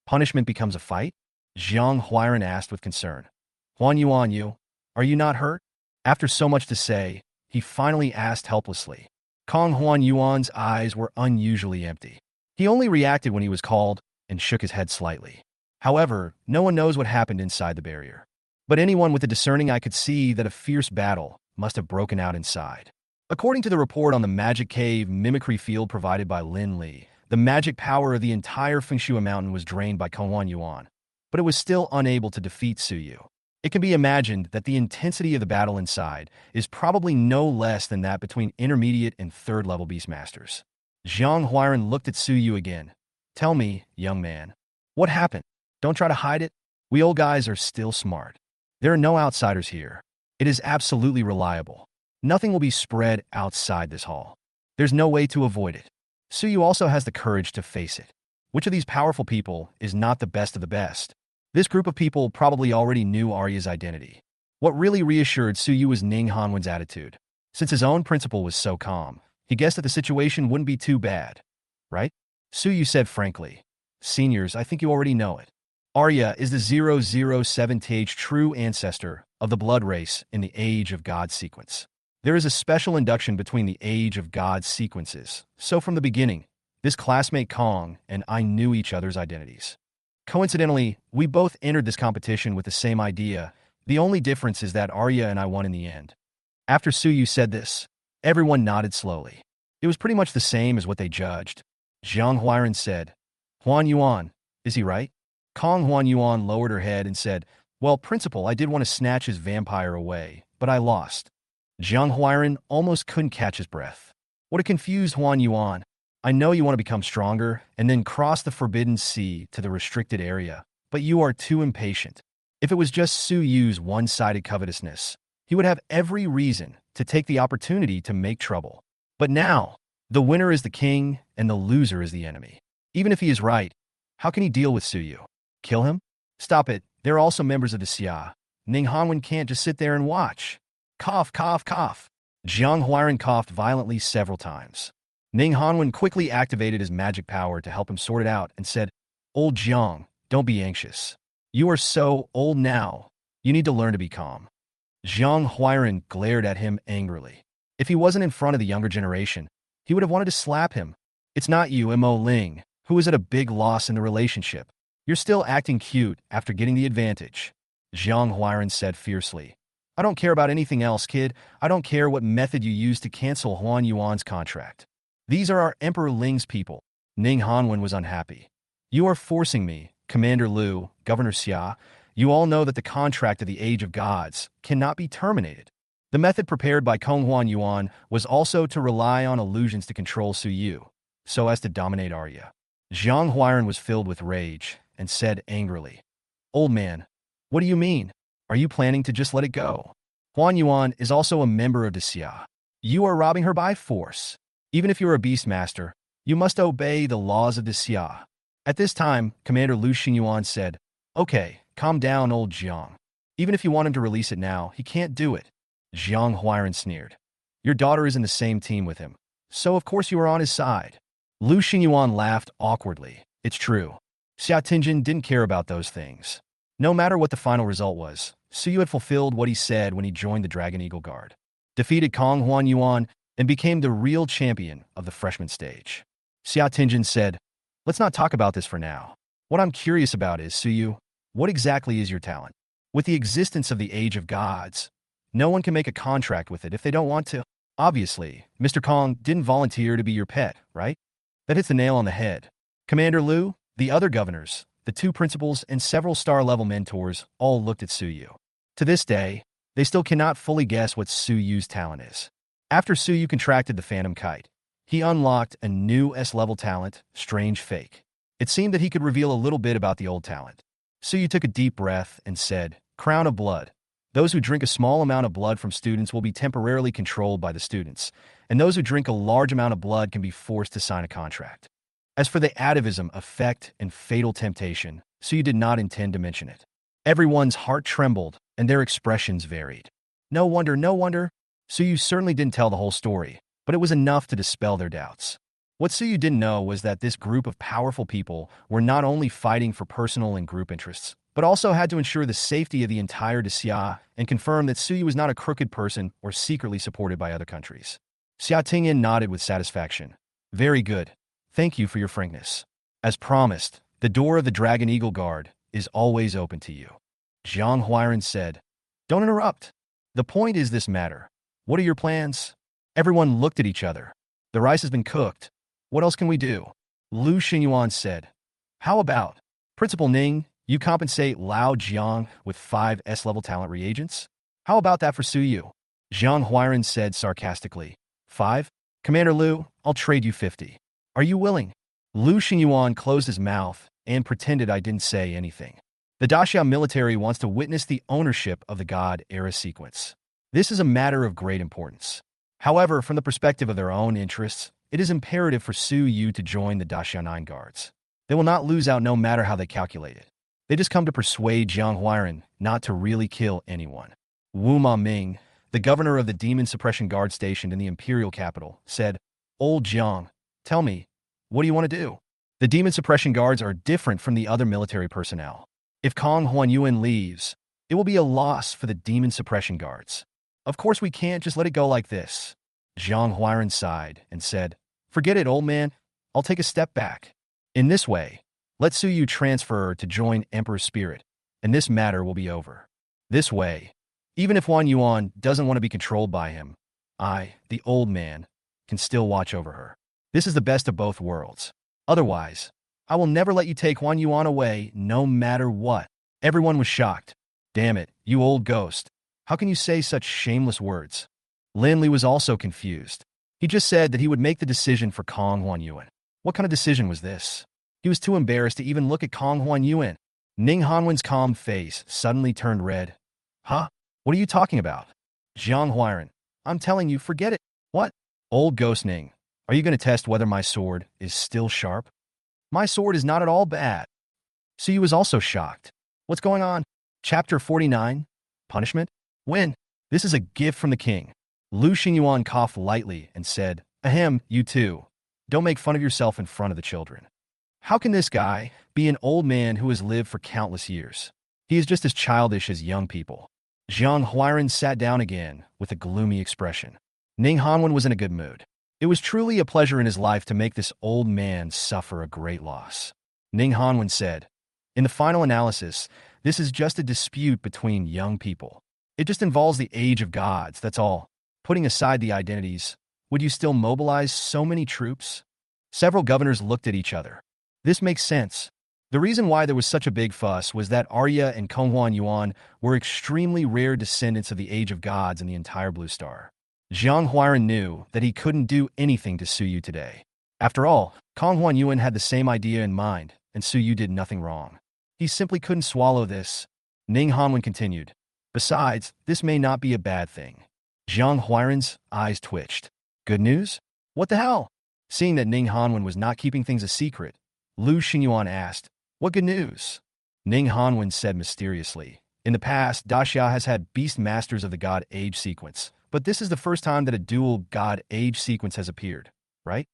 Punishment becomes a fight? Jiang Huairan asked with concern. "Huan Yu, are you not hurt?" After so much to say, he finally asked helplessly. Kong Huan Yuan's eyes were unusually empty. He only reacted when he was called and shook his head slightly. However, no one knows what happened inside the barrier. But anyone with a discerning eye could see that a fierce battle must have broken out inside. According to the report on the Magic Cave mimicry field provided by Lin Li, the magic power of the entire Fengshui Mountain was drained by Konghuan Yuan, but it was still unable to defeat Su Yu. It can be imagined that the intensity of the battle inside is probably no less than that between intermediate and third-level Beastmasters. Zhang Huiran looked at Su Yu again. Tell me, young man, what happened? Don't try to hide it. We old guys are still smart. There are no outsiders here. It is absolutely reliable. Nothing will be spread outside this hall. There's no way to avoid it. Su Yu also has the courage to face it. Which of these powerful people is not the best of the best? This group of people probably already knew Arya's identity. What really reassured Su Yu was Ning Hanwen's attitude. Since his own principal was so calm, he guessed that the situation wouldn't be too bad, right? Su Yu said frankly, "Seniors, I think you already know it. Arya is the 007th true ancestor of the blood race in the Age of God sequence. There is a special induction between the Age of God sequences, so from the beginning, this classmate Kong and I knew each other's identities. Coincidentally, we both entered this competition with the same idea. The only difference is that Arya and I won in the end." After Su Yu said this, everyone nodded slowly. It was pretty much the same as what they judged. Zhang Huiran said, "Huan Yuan, is he right?" Kong Huan Yuan lowered her head and said, "Well, Principal, I did want to snatch his vampire away, but I lost." Zhang Huiran almost couldn't catch his breath. What a confused Huan Yuan. I know you want to become stronger and then cross the Forbidden Sea to the restricted area, but you are too impatient. If it was just Su Yu's one-sided covetousness, he would have every reason to take the opportunity to make trouble. But now, the winner is the king and the loser is the enemy. Even if he is right, how can he deal with Su Yu? Kill him? Stop it. They're also members of the Xia. Ning Hanwen can't just sit there and watch. Cough, cough, cough. Zhang Huiran coughed violently several times. Ning Hanwen quickly activated his magic power to help him sort it out and said, "Old Jiang, don't be anxious. You are so old now. You need to learn to be calm." Zhang Huiran glared at him angrily. If he wasn't in front of the younger generation, he would have wanted to slap him. "It's not you, Mo Ling, who is at a big loss in the relationship. You're still acting cute after getting the advantage," Zhang Huiran said fiercely. "I don't care about anything else, kid. I don't care what method you use to cancel Huan Yuan's contract. These are our Emperor Ling's people." Ning Hanwen was unhappy. "You are forcing me, Commander Liu, Governor Xia. You all know that the contract of the Age of Gods cannot be terminated." The method prepared by Kong Huan Yuan was also to rely on illusions to control Su Yu, so as to dominate Arya. Zhang Huiran was filled with rage and said angrily, "Old man, what do you mean? Are you planning to just let it go? Huan Yuan is also a member of the Xia. You are robbing her by force. Even if you're a Beastmaster, you must obey the laws of the Xia." At this time, Commander Lu Xingyuan said, "Okay, calm down, old Jiang. Even if you want him to release it now, he can't do it." Zhang Huiran sneered. "Your daughter is in the same team with him, so of course you are on his side." Lu Xingyuan laughed awkwardly. "It's true. Xia Tingjin didn't care about those things. No matter what the final result was, Su Yu had fulfilled what he said when he joined the Dragon Eagle Guard, defeated Kong Huan Yuan, and became the real champion of the freshman stage." Xia Tingjin said, "Let's not talk about this for now. What I'm curious about is, Su Yu, what exactly is your talent? With the existence of the Age of Gods, no one can make a contract with it if they don't want to. Obviously, Mr. Kong didn't volunteer to be your pet, right?" That hits the nail on the head. Commander Liu, the other governors, the two principals, and several star-level mentors all looked at Su Yu. To this day, they still cannot fully guess what Su Yu's talent is. After Su Yu contracted the Phantom Kite, he unlocked a new S-level talent, Strange Fake. It seemed that he could reveal a little bit about the old talent. Su Yu took a deep breath and said, "Crown of Blood. Those who drink a small amount of blood from students will be temporarily controlled by the students, and those who drink a large amount of blood can be forced to sign a contract." As for the atavism, effect, and fatal temptation, Su Yu did not intend to mention it. Everyone's heart trembled, and their expressions varied. No wonder, no wonder. Su Yu certainly didn't tell the whole story, but it was enough to dispel their doubts. What Su Yu didn't know was that this group of powerful people were not only fighting for personal and group interests, but also had to ensure the safety of the entire Xia and confirm that Su Yu was not a crooked person or secretly supported by other countries. Xia Tingyan nodded with satisfaction. "Very good. Thank you for your frankness." As promised, the door of the Dragon Eagle Guard, is always open to you. Zhang Huairan said. Don't interrupt. The point is this matter. What are your plans? Everyone looked at each other. The rice has been cooked. What else can we do? Lu Xingyuan said. How about, Principal Ning, you compensate Lao Jiang with 5 S-level talent reagents? How about that for Su Yu? Zhang Huairan said sarcastically. 5? Commander Lu, I'll trade you 50. Are you willing? Lu Xingyuan closed his mouth and pretended I didn't say anything. The Daxia military wants to witness the ownership of the God era sequence. This is a matter of great importance. However, from the perspective of their own interests, it is imperative for Su Yu to join the Daxia 9 guards. They will not lose out no matter how they calculate it. They just come to persuade Zhang Huairan not to really kill anyone. Wu Maming, the governor of the Demon Suppression Guard stationed in the imperial capital, said, Old Jiang, tell me, what do you want to do? The Demon Suppression Guards are different from the other military personnel. If Kong Huanyuan leaves, it will be a loss for the Demon Suppression Guards. Of course we can't just let it go like this. Zhang Huairan sighed and said, Forget it, old man. I'll take a step back. In this way, let Su Yu transfer to join Emperor's Spirit, and this matter will be over. This way, even if Huan Yuan doesn't want to be controlled by him, I, the old man, can still watch over her. This is the best of both worlds. Otherwise, I will never let you take Huan Yuan away, no matter what. Everyone was shocked. Damn it, you old ghost. How can you say such shameless words? Lin Li was also confused. He just said that he would make the decision for Kong Huanyuan. What kind of decision was this? He was too embarrassed to even look at Kong Huanyuan. Ning Hanwen's calm face suddenly turned red. Huh? What are you talking about? Zhang Huairan, I'm telling you, forget it. What? Old ghost Ning, are you going to test whether my sword is still sharp? My sword is not at all bad. Su Yu was also shocked. What's going on? Chapter 49? Punishment? When? This is a gift from the king. Lu Xingyuan coughed lightly and said, Ahem, you too. Don't make fun of yourself in front of the children. How can this guy be an old man who has lived for countless years? He is just as childish as young people. Zhang Huairan sat down again with a gloomy expression. Ning Hanwen was in a good mood. It was truly a pleasure in his life to make this old man suffer a great loss. Ning Hanwen said, In the final analysis, this is just a dispute between young people. It just involves the age of gods, that's all. Putting aside the identities, would you still mobilize so many troops? Several governors looked at each other. This makes sense. The reason why there was such a big fuss was that Arya and Kong Huanyuan were extremely rare descendants of the Age of Gods in the entire Blue Star. Zhang Huairan knew that he couldn't do anything to Su Yu today. After all, Kong Huanyuan had the same idea in mind, and Su Yu did nothing wrong. He simply couldn't swallow this. Ning Hanwen continued. Besides, this may not be a bad thing. Zhang Huairan's eyes twitched. Good news? What the hell? Seeing that Ning Hanwen was not keeping things a secret, Lu Xingyuan asked, What good news? Ning Hanwen said mysteriously, In the past, Daxia has had beast masters of the God Age sequence, but this is the first time that a dual God Age sequence has appeared, right?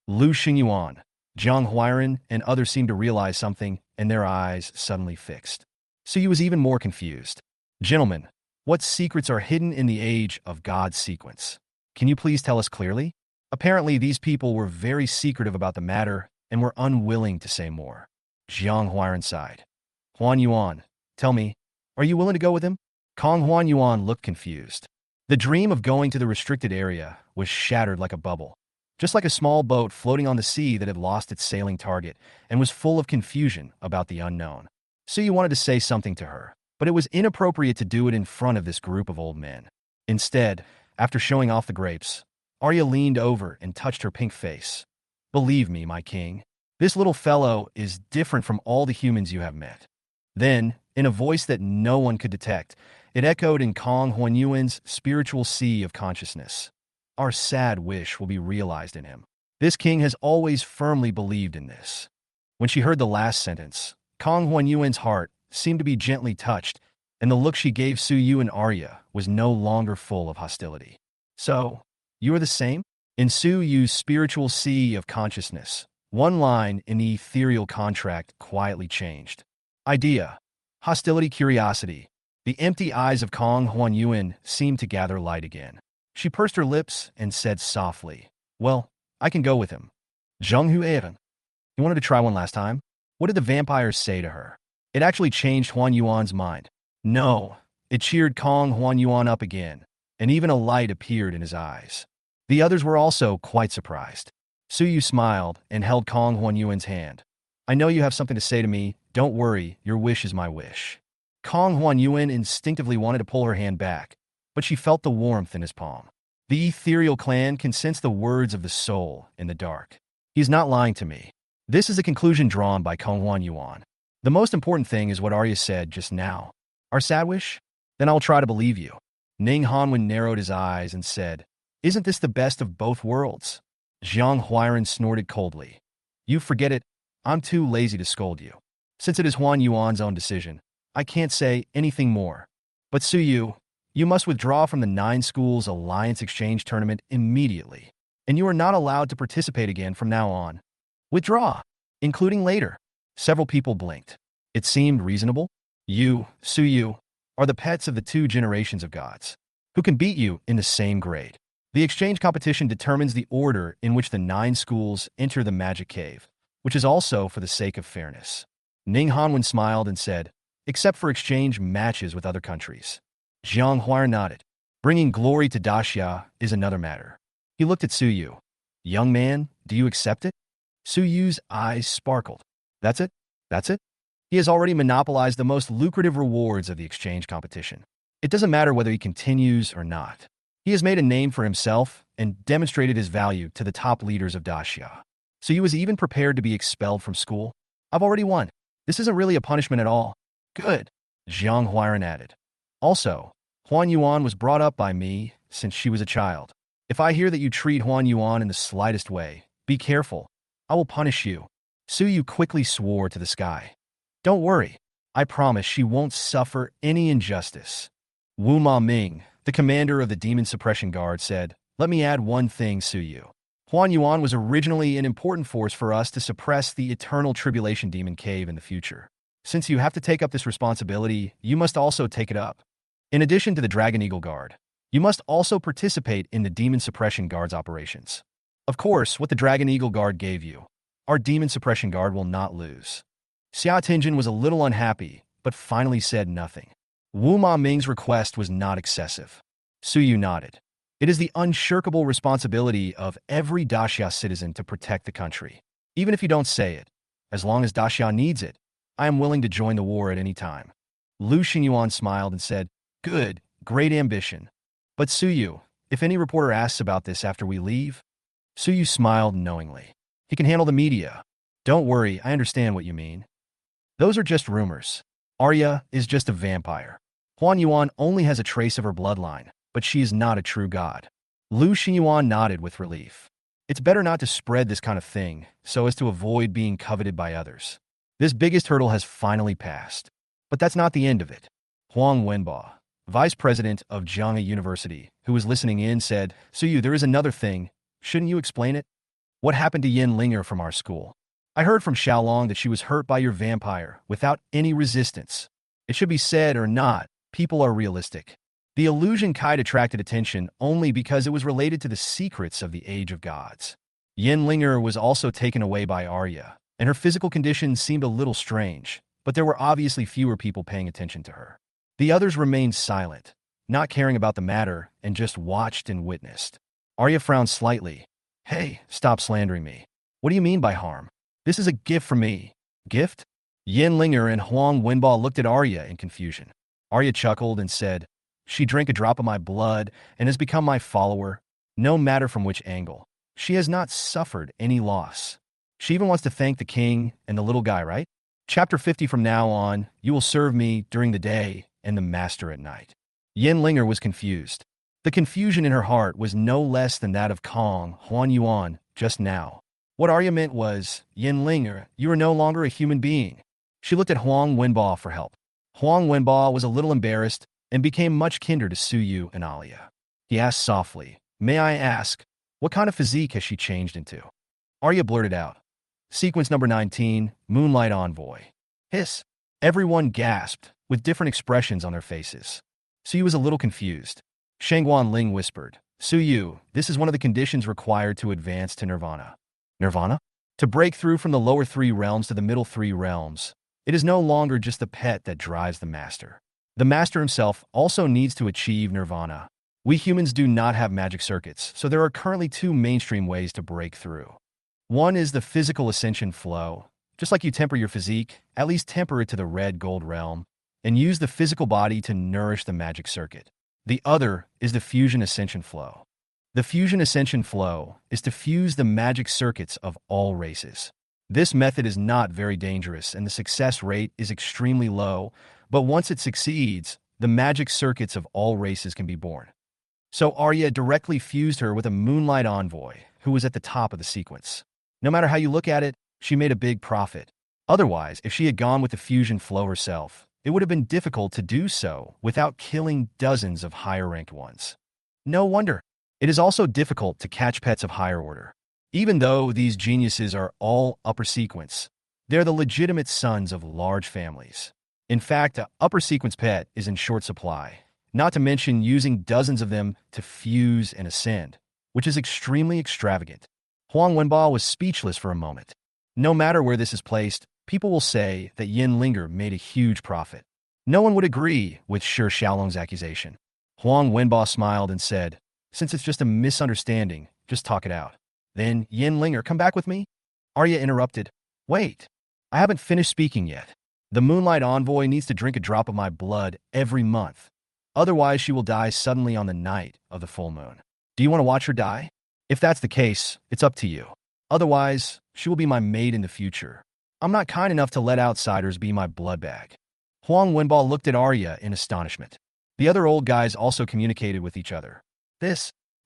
Lu Xingyuan, Zhang Huairan, and others seemed to realize something, and their eyes suddenly fixed. Su Yu was even more confused. Gentlemen, what secrets are hidden in the Age of God sequence? Can you please tell us clearly? Apparently, these people were very secretive about the matter and were unwilling to say more. Zhang Huairan sighed. Huan Yuan, tell me, are you willing to go with him? Kong Huan Yuan looked confused. The dream of going to the restricted area was shattered like a bubble, just like a small boat floating on the sea that had lost its sailing target and was full of confusion about the unknown. Su Yu wanted to say something to her, but it was inappropriate to do it in front of this group of old men. Instead, after showing off the grapes, Arya leaned over and touched her pink face. Believe me, my king, this little fellow is different from all the humans you have met. Then, in a voice that no one could detect, it echoed in Kong Huanyuan's spiritual sea of consciousness. Our sad wish will be realized in him. This king has always firmly believed in this. When she heard the last sentence, Kong Huanyuan's heart seemed to be gently touched, and the look she gave Su Yu and Arya was no longer full of hostility. So, you are the same? In Su Yu's spiritual sea of consciousness, one line in the ethereal contract quietly changed. Idea. Hostility, curiosity. The empty eyes of Kong Huanyuan seemed to gather light again. She pursed her lips and said softly, Well, I can go with him. Zheng Huairan. You wanted to try one last time? What did the vampires say to her? It actually changed Huan Yuan's mind. No, it cheered Kong Huan Yuan up again, and even a light appeared in his eyes. The others were also quite surprised. Su Yu smiled and held Kong Huan Yuan's hand. I know you have something to say to me. Don't worry, your wish is my wish. Kong Huan Yuan instinctively wanted to pull her hand back, but she felt the warmth in his palm. The ethereal clan can sense the words of the soul in the dark. He's not lying to me. This is a conclusion drawn by Kong Huan Yuan. The most important thing is what Arya said just now. Our sad wish? Then I'll try to believe you. Ning Hanwen narrowed his eyes and said, Isn't this the best of both worlds? Zhang Huairan snorted coldly. You forget it. I'm too lazy to scold you. Since it is Huan Yuan's own decision, I can't say anything more. But Su Yu, you must withdraw from the 9 Schools Alliance Exchange Tournament immediately, and you are not allowed to participate again from now on. Withdraw, including later. Several people blinked. It seemed reasonable. You, Su Yu, are the pets of the 2 generations of gods, who can beat you in the same grade. The exchange competition determines the order in which the 9 schools enter the Magic Cave, which is also for the sake of fairness. Ning Hanwen smiled and said, Except for exchange matches with other countries. Zhang Huairan nodded. Bringing glory to Daxia is another matter. He looked at Su Yu. Young man, do you accept it? Su Yu's eyes sparkled. That's it? That's it? He has already monopolized the most lucrative rewards of the exchange competition. It doesn't matter whether he continues or not. He has made a name for himself and demonstrated his value to the top leaders of Daxia. So you was even prepared to be expelled from school? I've already won. This isn't really a punishment at all. Good, Zhang Huairan added. Also, Huan Yuan was brought up by me since she was a child. If I hear that you treat Huan Yuan in the slightest way, be careful. I will punish you. Su Yu quickly swore to the sky. Don't worry. I promise she won't suffer any injustice. Wu Ma Ming, the commander of the Demon Suppression Guard, said, Let me add one thing, Su Yu. Huan Yuan was originally an important force for us to suppress the Eternal Tribulation Demon Cave in the future. Since you have to take up this responsibility, you must also take it up. In addition to the Dragon Eagle Guard, you must also participate in the Demon Suppression Guard's operations. Of course, what the Dragon Eagle Guard gave you, our Demon Suppression Guard will not lose. Xia Tingjin was a little unhappy, but finally said nothing. Wu Ma Ming's request was not excessive. Su Yu nodded. It is the unshirkable responsibility of every Daxia citizen to protect the country. Even if you don't say it, as long as Daxia needs it, I am willing to join the war at any time. Lu Xingyuan smiled and said, Good, great ambition. But Su Yu, if any reporter asks about this after we leave? Su Yu smiled knowingly. He can handle the media. Don't worry, I understand what you mean. Those are just rumors. Arya is just a vampire. Huan Yuan only has a trace of her bloodline, but she is not a true god. Lu Xingyuan nodded with relief. It's better not to spread this kind of thing, so as to avoid being coveted by others. This biggest hurdle has finally passed. But that's not the end of it. Huang Wenba, vice president of Jianghe University, who was listening in, said, Su Yu, there is another thing. Shouldn't you explain it? What happened to Yin Linger from our school? I heard from Xiaolong that she was hurt by your vampire without any resistance. It should be said or not, people are realistic. The illusion kite attracted attention only because it was related to the secrets of the Age of Gods. Yin Linger was also taken away by Arya, and her physical condition seemed a little strange, but there were obviously fewer people paying attention to her. The others remained silent, not caring about the matter, and just watched and witnessed. Arya frowned slightly. Hey, stop slandering me. What do you mean by harm? This is a gift from me. Gift? Yin Linger and Huang Wenba looked at Arya in confusion. Arya chuckled and said, She drank a drop of my blood and has become my follower, no matter from which angle. She has not suffered any loss. She even wants to thank the king and the little guy, right? Chapter 50 From now on, you will serve me during the day and the master at night. Yin Linger was confused. The confusion in her heart was no less than that of Kong Huan Yuan just now. What Arya meant was, Yin Linger, you are no longer a human being. She looked at Huang Wenba for help. Huang Wenba was a little embarrassed and became much kinder to Su Yu and Alia. He asked softly, May I ask, what kind of physique has she changed into? Arya blurted out. Sequence number 19, Moonlight Envoy. Hiss. Everyone gasped, with different expressions on their faces. Su Yu was a little confused. Shangguan Ling whispered, Su Yu, this is one of the conditions required to advance to Nirvana. Nirvana? To break through from the lower 3 realms to the middle 3 realms, It is no longer just the pet that drives the master. The master himself also needs to achieve nirvana. We humans do not have magic circuits, so there are currently two mainstream ways to break through. One is the physical ascension flow. Just like you temper your physique, at least temper it to the red-gold realm, and use the physical body to nourish the magic circuit. The other is the fusion ascension flow. The fusion ascension flow is to fuse the magic circuits of all races. This method is not very dangerous and the success rate is extremely low, but once it succeeds, the magic circuits of all races can be born. So Arya directly fused her with a Moonlight Envoy, who was at the top of the sequence. No matter how you look at it, she made a big profit. Otherwise, if she had gone with the fusion flow herself, it would have been difficult to do so without killing dozens of higher-ranked ones. No wonder. It is also difficult to catch pets of higher order. Even though these geniuses are all upper sequence, they're the legitimate sons of large families. In fact, an upper sequence pet is in short supply, not to mention using dozens of them to fuse and ascend, which is extremely extravagant. Huang Wenbo was speechless for a moment. No matter where this is placed, people will say that Yin Linger made a huge profit. No one would agree with Shi Xiaolong's accusation. Huang Wenbo smiled and said, "Since it's just a misunderstanding, just talk it out." "Then, Yin Linger, come back with me?" Arya interrupted. "Wait, I haven't finished speaking yet. The Moonlight Envoy needs to drink a drop of my blood every month. Otherwise, she will die suddenly on the night of the full moon. Do you want to watch her die? If that's the case, it's up to you. Otherwise, she will be my maid in the future. I'm not kind enough to let outsiders be my blood bag." Huang Wenbo looked at Arya in astonishment. The other old guys also communicated with each other.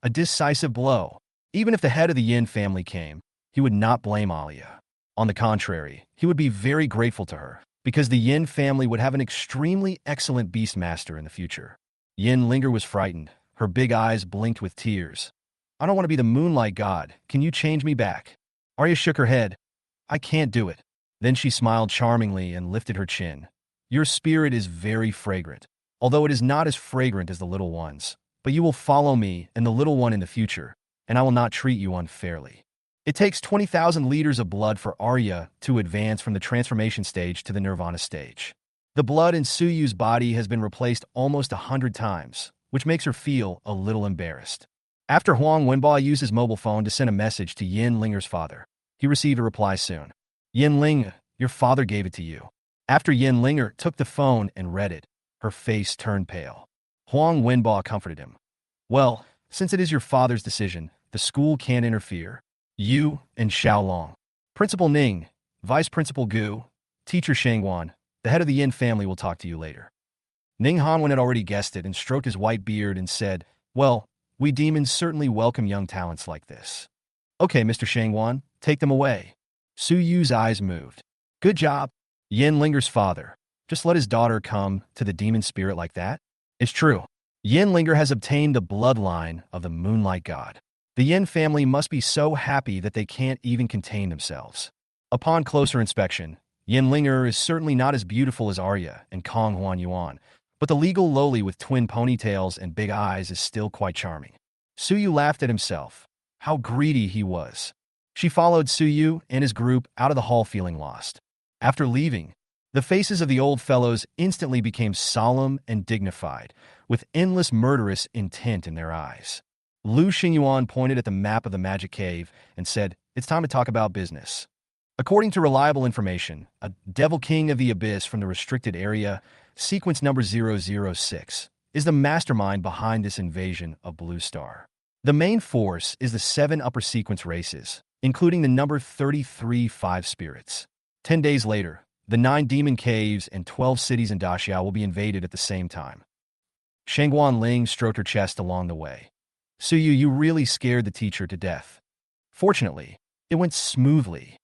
A decisive blow. Even if the head of the Yin family came, he would not blame Arya. On the contrary, he would be very grateful to her, because the Yin family would have an extremely excellent beast master in the future. Yin Linger was frightened. Her big eyes blinked with tears. "I don't want to be the Moonlight God. Can you change me back?" Arya shook her head. "I can't do it." Then she smiled charmingly and lifted her chin. "Your spirit is very fragrant, although it is not as fragrant as the little ones. But you will follow me and the little one in the future, and I will not treat you unfairly." It takes 20,000 liters of blood for Arya to advance from the transformation stage to the Nirvana stage. The blood in Suyu's body has been replaced almost 100 times, which makes her feel a little embarrassed. After Huang Wenbo used his mobile phone to send a message to Yin Linger's father, he received a reply soon. "Yin Ling, your father gave it to you." After Yin Linger took the phone and read it, her face turned pale. Huang Wenbo comforted him. "Well, since it is your father's decision, the school can't interfere. You and Xiaolong, Principal Ning, Vice Principal Gu, Teacher Shangguan, the head of the Yin family will talk to you later." Ning Hanwen had already guessed it and stroked his white beard and said, "Well, we demons certainly welcome young talents like this." "Okay, Mr. Shangguan, take them away." Su Yu's eyes moved. "Good job, Yin Linger's father. Just let his daughter come to the demon spirit like that?" "It's true. Yin Linger has obtained the bloodline of the Moonlight God. The Yin family must be so happy that they can't even contain themselves." Upon closer inspection, Yin Linger is certainly not as beautiful as Arya and Kong Huan Yuan, but the legal lowly with twin ponytails and big eyes is still quite charming. Suyu laughed at himself. How greedy he was. She followed Suyu and his group out of the hall feeling lost. After leaving, the faces of the old fellows instantly became solemn and dignified, with endless murderous intent in their eyes. Lu Xingyuan pointed at the map of the magic cave and said, "It's time to talk about business." According to reliable information, a Devil King of the Abyss from the restricted area, sequence number 006, is the mastermind behind this invasion of Blue Star. The main force is the 7 upper sequence races, including the number 33 5 spirits. 10 days later, the 9 demon caves and 12 cities in Daxiao will be invaded at the same time. Shangguan Ling stroked her chest along the way. "Suyu, you really scared the teacher to death." "Fortunately, it went smoothly.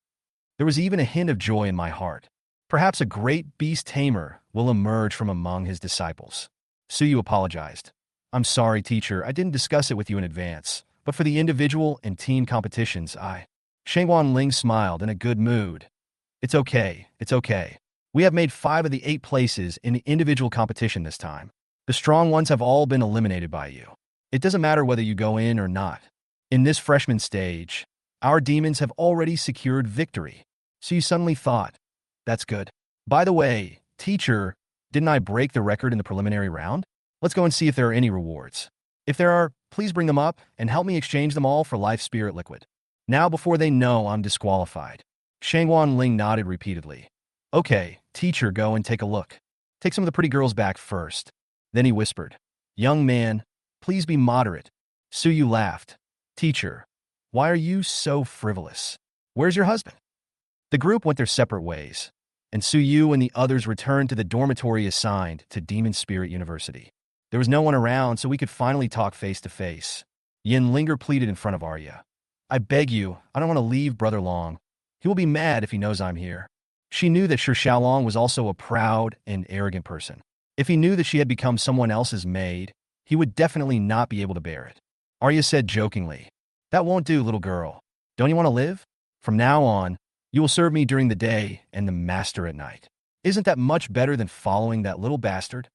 There was even a hint of joy in my heart. Perhaps a great beast tamer will emerge from among his disciples." Suyu apologized. "I'm sorry, teacher, I didn't discuss it with you in advance, but for the individual and team competitions, Shangguan Ling smiled in a good mood. It's okay. We have made 5 of the 8 places in the individual competition this time. The strong ones have all been eliminated by you. It doesn't matter whether you go in or not. In this freshman stage, our demons have already secured victory." So you suddenly thought, "That's good. By the way, teacher, didn't I break the record in the preliminary round? Let's go and see if there are any rewards. If there are, please bring them up and help me exchange them all for life spirit liquid. Now before they know I'm disqualified. Shangwan Ling nodded repeatedly. Okay, teacher, go and take a look. Take some of the pretty girls back first. Then he whispered, young man, please be moderate. Suyu laughed. Teacher, why are you so frivolous? Where's your husband? The group went their separate ways, and Suyu and the others returned to the dormitory assigned to Demon Spirit University. There was no one around, so we could finally talk face to face. Yin Linger pleaded in front of Arya. I beg you, I don't want to leave Brother Long. He will be mad if he knows I'm here. She knew that Shi Xiaolong was also a proud and arrogant person. If he knew that she had become someone else's maid, he would definitely not be able to bear it. Arya said jokingly, that won't do, little girl. Don't you want to live? From now on, you will serve me during the day and the master at night. Isn't that much better than following that little bastard?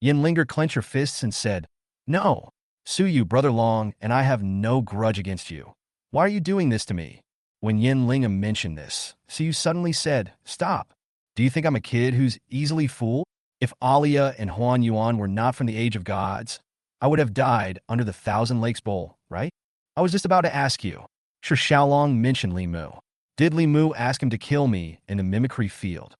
Yin Linger clenched her fists and said, no, Suyu, Brother Long, and I have no grudge against you. Why are you doing this to me? When Yin Linger mentioned this, Suyu suddenly said, stop. Do you think I'm a kid who's easily fooled? If Alia and Huan Yuan were not from the age of gods, I would have died under the Thousand Lakes Bowl, right? I was just about to ask you. Shi Xiaolong mentioned Li Mu. Did Li Mu ask him to kill me in the mimicry field?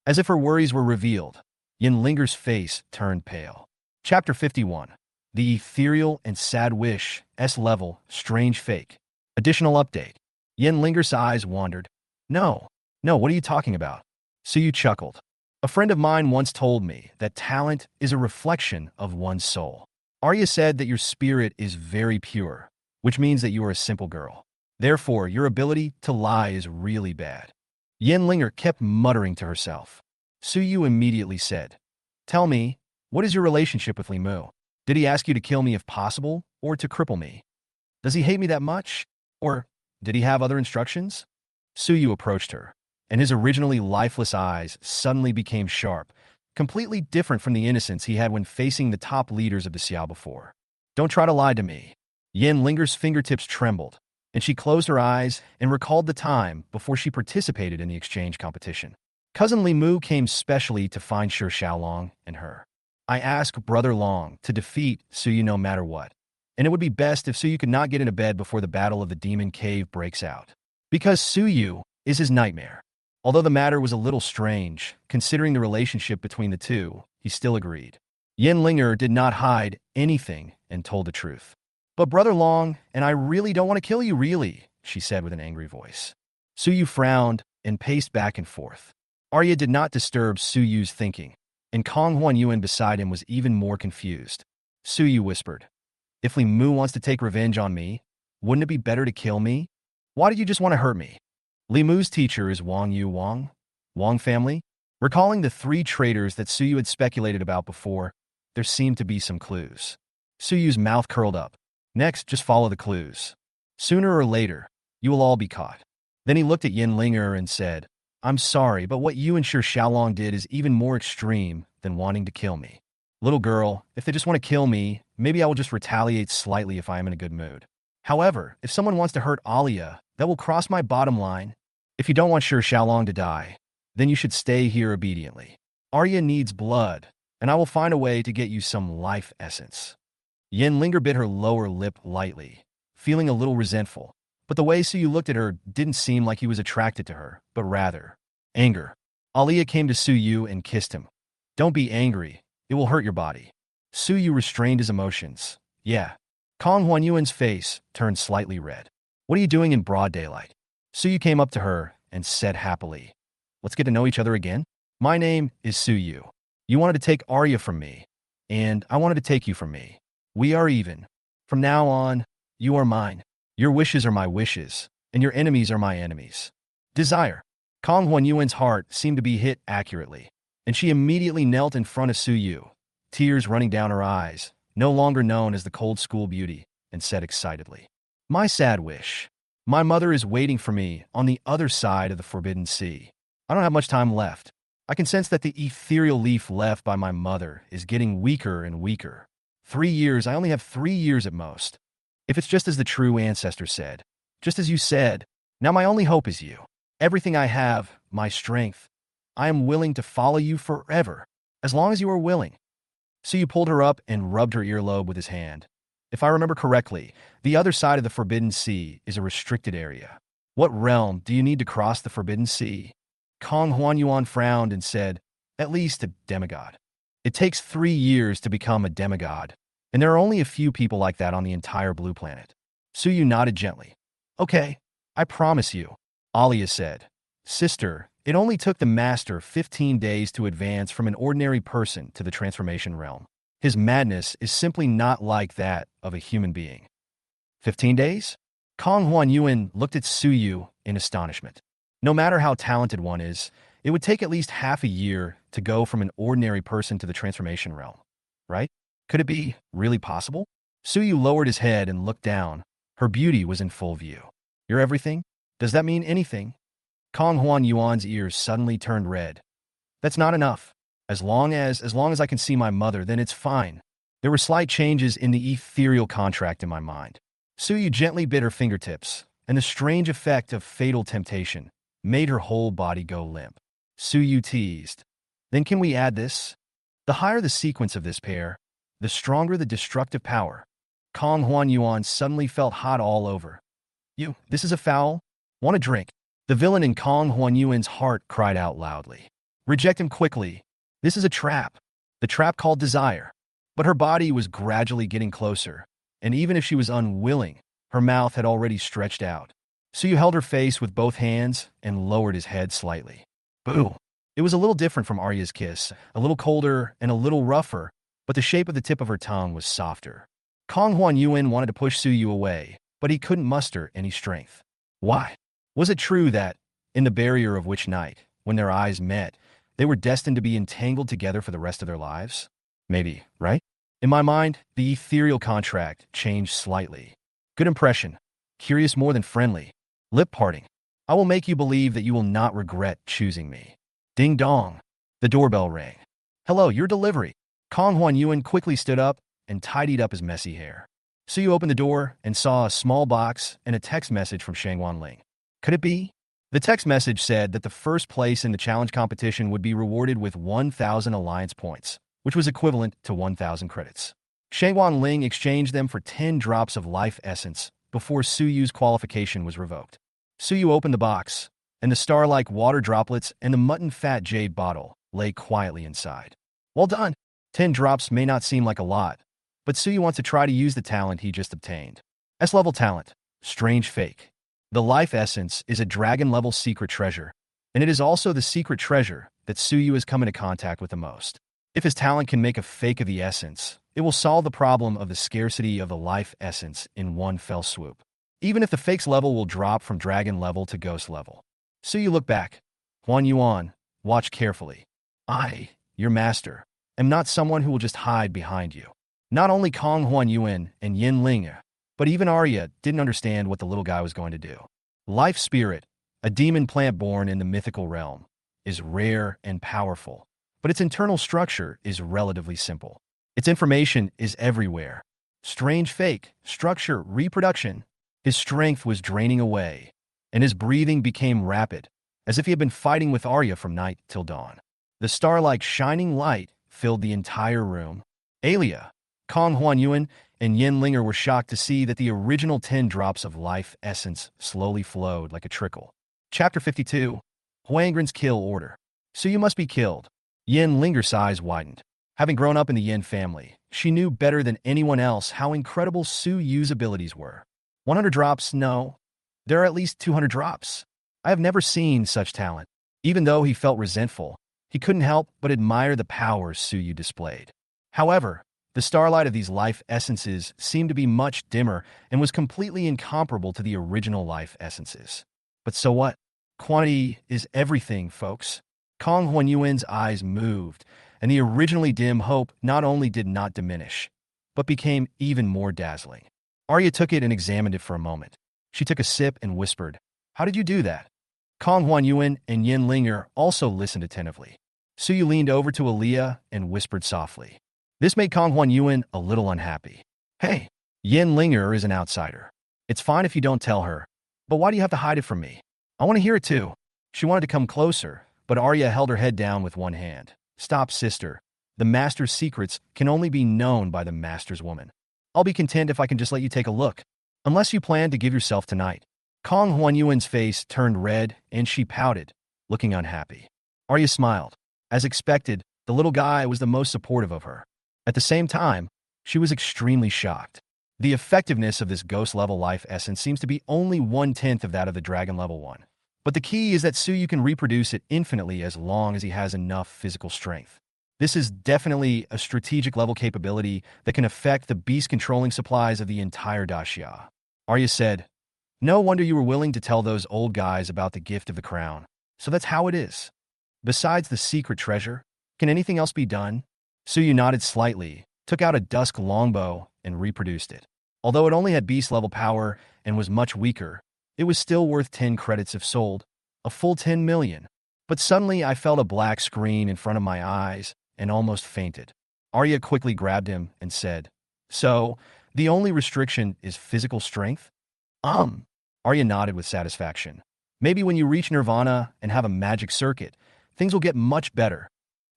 As if her worries were revealed, Yin Linger's face turned pale. Chapter 51. The Ethereal and Sad Wish, S-Level, Strange Fake. Additional update. Yin Linger's eyes wandered. No, what are you talking about? Suyu chuckled. A friend of mine once told me that talent is a reflection of one's soul. Arya said that your spirit is very pure, which means that you are a simple girl. Therefore, your ability to lie is really bad. Yin Linger kept muttering to herself. Suyu immediately said, tell me, what is your relationship with Li Mu? Did he ask you to kill me if possible, or to cripple me? Does he hate me that much? Or did he have other instructions? Suyu approached her, and his originally lifeless eyes suddenly became sharp, completely different from the innocence he had when facing the top leaders of the Xiao before. Don't try to lie to me. Yin Linger's fingertips trembled, and she closed her eyes and recalled the time before she participated in the exchange competition. Cousin Li Mu came specially to find Shi Xiaolong and her. I ask Brother Long to defeat Suyu no matter what, and it would be best if Suyu could not get into bed before the Battle of the Demon Cave breaks out. Because Suyu is his nightmare. Although the matter was a little strange, considering the relationship between the two, he still agreed. Yin Linger did not hide anything and told the truth. But Brother Long, and I really don't want to kill you, really, she said with an angry voice. Suyu frowned and paced back and forth. Arya did not disturb Suyu's thinking, and Kong Huan Yuan beside him was even more confused. Suyu whispered, if Li Mu wants to take revenge on me, wouldn't it be better to kill me? Why did you just want to hurt me? Li Mu's teacher is Wang Wang? Wang family? Recalling the 3 traitors that Suyu had speculated about before, there seemed to be some clues. Suyu's mouth curled up. Next, just follow the clues. Sooner or later, you will all be caught. Then he looked at Yin Linger and said, I'm sorry, but what you and Shi Xiaolong did is even more extreme than wanting to kill me. Little girl, if they just want to kill me, maybe I will just retaliate slightly if I am in a good mood. However, if someone wants to hurt Alia, that will cross my bottom line. If you don't want Shi Xiaolong to die, then you should stay here obediently. Arya needs blood, and I will find a way to get you some life essence. Yin Linger bit her lower lip lightly, feeling a little resentful, but the way Suyu looked at her didn't seem like he was attracted to her, but rather anger. Alia came to Suyu and kissed him. Don't be angry, it will hurt your body. Suyu restrained his emotions. Yeah. Kong Huan Yuan's face turned slightly red. What are you doing in broad daylight? Suyu came up to her and said happily, let's get to know each other again. My name is Suyu. You wanted to take Arya from me, and I wanted to take you from me. We are even. From now on, you are mine. Your wishes are my wishes, and your enemies are my enemies. Desire. Kong Huan Yuan's heart seemed to be hit accurately, and she immediately knelt in front of Suyu, tears running down her eyes, no longer known as the cold school beauty, and said excitedly, my sad wish. My mother is waiting for me on the other side of the Forbidden Sea. I don't have much time left. I can sense that the ethereal leaf left by my mother is getting weaker and weaker. 3 years, I only have 3 years at most. If it's just as the true ancestor said, just as you said, now my only hope is you. Everything I have, my strength, I am willing to follow you forever, as long as you are willing. Suyu pulled her up and rubbed her earlobe with his hand. If I remember correctly, the other side of the Forbidden Sea is a restricted area. What realm do you need to cross the Forbidden Sea? Kong Huanyuan frowned and said, at least a demigod. It takes 3 years to become a demigod, and there are only a few people like that on the entire blue planet. Suyu nodded gently. Okay, I promise you, Alia said. Sister, it only took the master 15 days to advance from an ordinary person to the transformation realm. His madness is simply not like that of a human being. 15 days? Kong Huanyuan looked at Suyu in astonishment. No matter how talented one is, it would take at least half a year to go from an ordinary person to the transformation realm, right? Could it be really possible? Suyu lowered his head and looked down. Her beauty was in full view. You're everything? Does that mean anything? Kong Huanyuan's ears suddenly turned red. That's not enough. As long as I can see my mother, then it's fine. There were slight changes in the ethereal contract in my mind. Suyu gently bit her fingertips, and the strange effect of fatal temptation made her whole body go limp. Suyu teased. Then can we add this? The higher the sequence of this pair, the stronger the destructive power. Kong Huanyuan suddenly felt hot all over. This is a foul? Want a drink? The villain in Kong Huanyuan's heart cried out loudly. Reject him quickly. This is a trap. The trap called desire. But her body was gradually getting closer, and even if she was unwilling, her mouth had already stretched out. Suyu held her face with both hands and lowered his head slightly. Boo! It was a little different from Arya's kiss, a little colder and a little rougher, but the shape of the tip of her tongue was softer. Kong Huanyuan wanted to push Suyu away, but he couldn't muster any strength. Why? Was it true that, in the barrier of which night, when their eyes met, they were destined to be entangled together for the rest of their lives? Maybe, right? In my mind, the ethereal contract changed slightly. Good impression. Curious more than friendly. Lip parting. I will make you believe that you will not regret choosing me. Ding dong. The doorbell rang. Hello, your delivery. Kong Huanyuan quickly stood up and tidied up his messy hair. Suyu opened the door and saw a small box and a text message from Shangwan Ling. Could it be? The text message said that the first place in the challenge competition would be rewarded with 1,000 alliance points, which was equivalent to 1,000 credits. Shangwan Ling exchanged them for 10 drops of life essence before Suyu's qualification was revoked. Suyu opened the box, and the star-like water droplets and the mutton-fat jade bottle lay quietly inside. Well done! 10 drops may not seem like a lot, but Suyu wants to try to use the talent he just obtained. S-level talent, Strange Fake. The life essence is a dragon-level secret treasure, and it is also the secret treasure that Suyu has come into contact with the most. If his talent can make a fake of the essence, it will solve the problem of the scarcity of the life essence in one fell swoop. Even if the fake's level will drop from dragon level to ghost level. Suyu looked back. Huanyuan, watch carefully. I, your master, am not someone who will just hide behind you. Not only Kong Huanyuan and Yin Ling, but even Arya didn't understand what the little guy was going to do. Life Spirit, a demon plant born in the mythical realm, is rare and powerful, but its internal structure is relatively simple. Its information is everywhere. Strange Fake, structure, reproduction. His strength was draining away, and his breathing became rapid, as if he had been fighting with Arya from night till dawn. The star-like shining light filled the entire room. Alia, Kong Huanyuan, and Yin Linger were shocked to see that the original 10 drops of life essence slowly flowed like a trickle. Chapter 52. Huangren's Kill Order. Suyu must be killed. Yin Linger's eyes widened. Having grown up in the Yin family, she knew better than anyone else how incredible Suyu's abilities were. 100 drops? No. There are at least 200 drops. I have never seen such talent. Even though he felt resentful, he couldn't help but admire the power Suyu displayed. However, the starlight of these life essences seemed to be much dimmer and was completely incomparable to the original life essences. But so what? Quantity is everything, folks. Kong Huanyuan's eyes moved, and the originally dim hope not only did not diminish, but became even more dazzling. Arya took it and examined it for a moment. She took a sip and whispered, "How did you do that?" Kong Huanyuan and Yin Linger also listened attentively. Suyu leaned over to Aaliyah and whispered softly. This made Kong Huanyuan a little unhappy. Hey, Yin Linger is an outsider. It's fine if you don't tell her, but why do you have to hide it from me? I want to hear it too. She wanted to come closer, but Arya held her head down with one hand. Stop, sister. The Master's secrets can only be known by the Master's woman. I'll be content if I can just let you take a look. Unless you plan to give yourself tonight. Kong Huanyuan's face turned red, and she pouted, looking unhappy. Arya smiled. As expected, the little guy was the most supportive of her. At the same time, she was extremely shocked. The effectiveness of this ghost-level life essence seems to be only 1/10 of that of the dragon-level one. But the key is that Suyu can reproduce it infinitely as long as he has enough physical strength. This is definitely a strategic level capability that can affect the beast-controlling supplies of the entire daxia. Arya said, "No wonder you were willing to tell those old guys about the gift of the crown. So that's how it is. Besides the secret treasure, can anything else be done?" Suyu nodded slightly, took out a dusk longbow, and reproduced it. Although it only had beast-level power and was much weaker, it was still worth 10 credits if sold, a full 10 million. But suddenly I felt a black screen in front of my eyes and almost fainted. Arya quickly grabbed him and said, "So, the only restriction is physical strength?" Arya nodded with satisfaction. "Maybe when you reach Nirvana and have a magic circuit, things will get much better."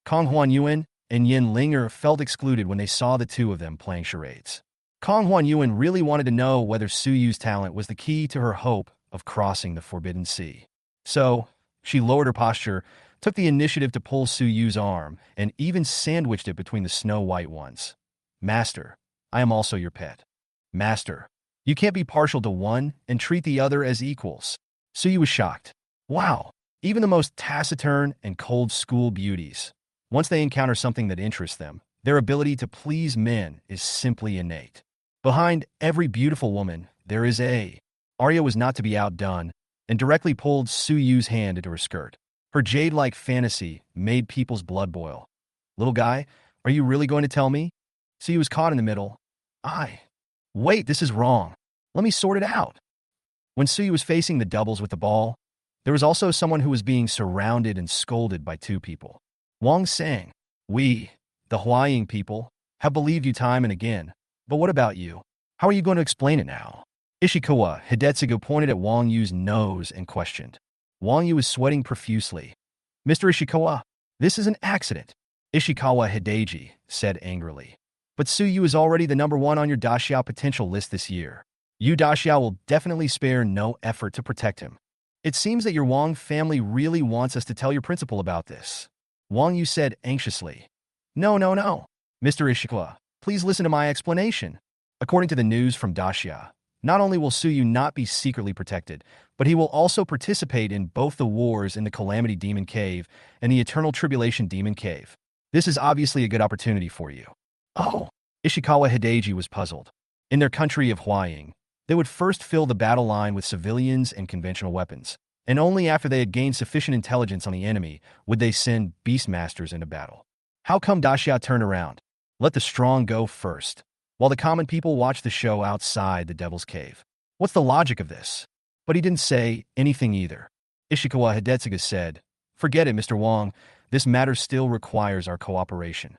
Kong Huanyuan and Yin Linger felt excluded when they saw the two of them playing charades. Kong Huanyuan really wanted to know whether Suyu's talent was the key to her hope of crossing the Forbidden Sea. So, she lowered her posture, took the initiative to pull Suyu's arm, and even sandwiched it between the snow-white ones. "Master, I am also your pet." "Master, you can't be partial to one and treat the other as equals." Suyu was shocked. Wow, even the most taciturn and cold school beauties, once they encounter something that interests them, their ability to please men is simply innate. Behind every beautiful woman, there is a... Arya was not to be outdone, and directly pulled Suyu's hand into her skirt. Her jade-like fantasy made people's blood boil. "Little guy, are you really going to tell me?" Suyu was caught in the middle. Wait, this is wrong. Let me sort it out." When Suyu was facing the doubles with the ball, there was also someone who was being surrounded and scolded by two people. Wang sang, "We, the Huaying people, have believed you time and again, but what about you? How are you going to explain it now?" Ishikawa Hidetsugu pointed at Wang Yu's nose and questioned. Wang Yu was sweating profusely. "Mr. Ishikawa, this is an accident," Ishikawa Hideji said angrily. "But Suyu is already the #1 on your daxia potential list this year. You daxia will definitely spare no effort to protect him. It seems that your Wang family really wants us to tell your principal about this." Wang Yu said anxiously. No, Mr. Ishikawa, please listen to my explanation. According to the news from daxia, not only will Suyu not be secretly protected, but he will also participate in both the wars in the Calamity Demon Cave and the Eternal Tribulation Demon Cave. This is obviously a good opportunity for you. Oh, Ishikawa Hideji was puzzled. In their country of Huaying, they would first fill the battle line with civilians and conventional weapons, and only after they had gained sufficient intelligence on the enemy would they send beastmasters into battle. How come daxia turned around? Let the strong go first, while the common people watch the show outside the Devil's Cave. What's the logic of this? But he didn't say anything either. Ishikawa Hidetsugu said, "Forget it, Mr. Wang. This matter still requires our cooperation."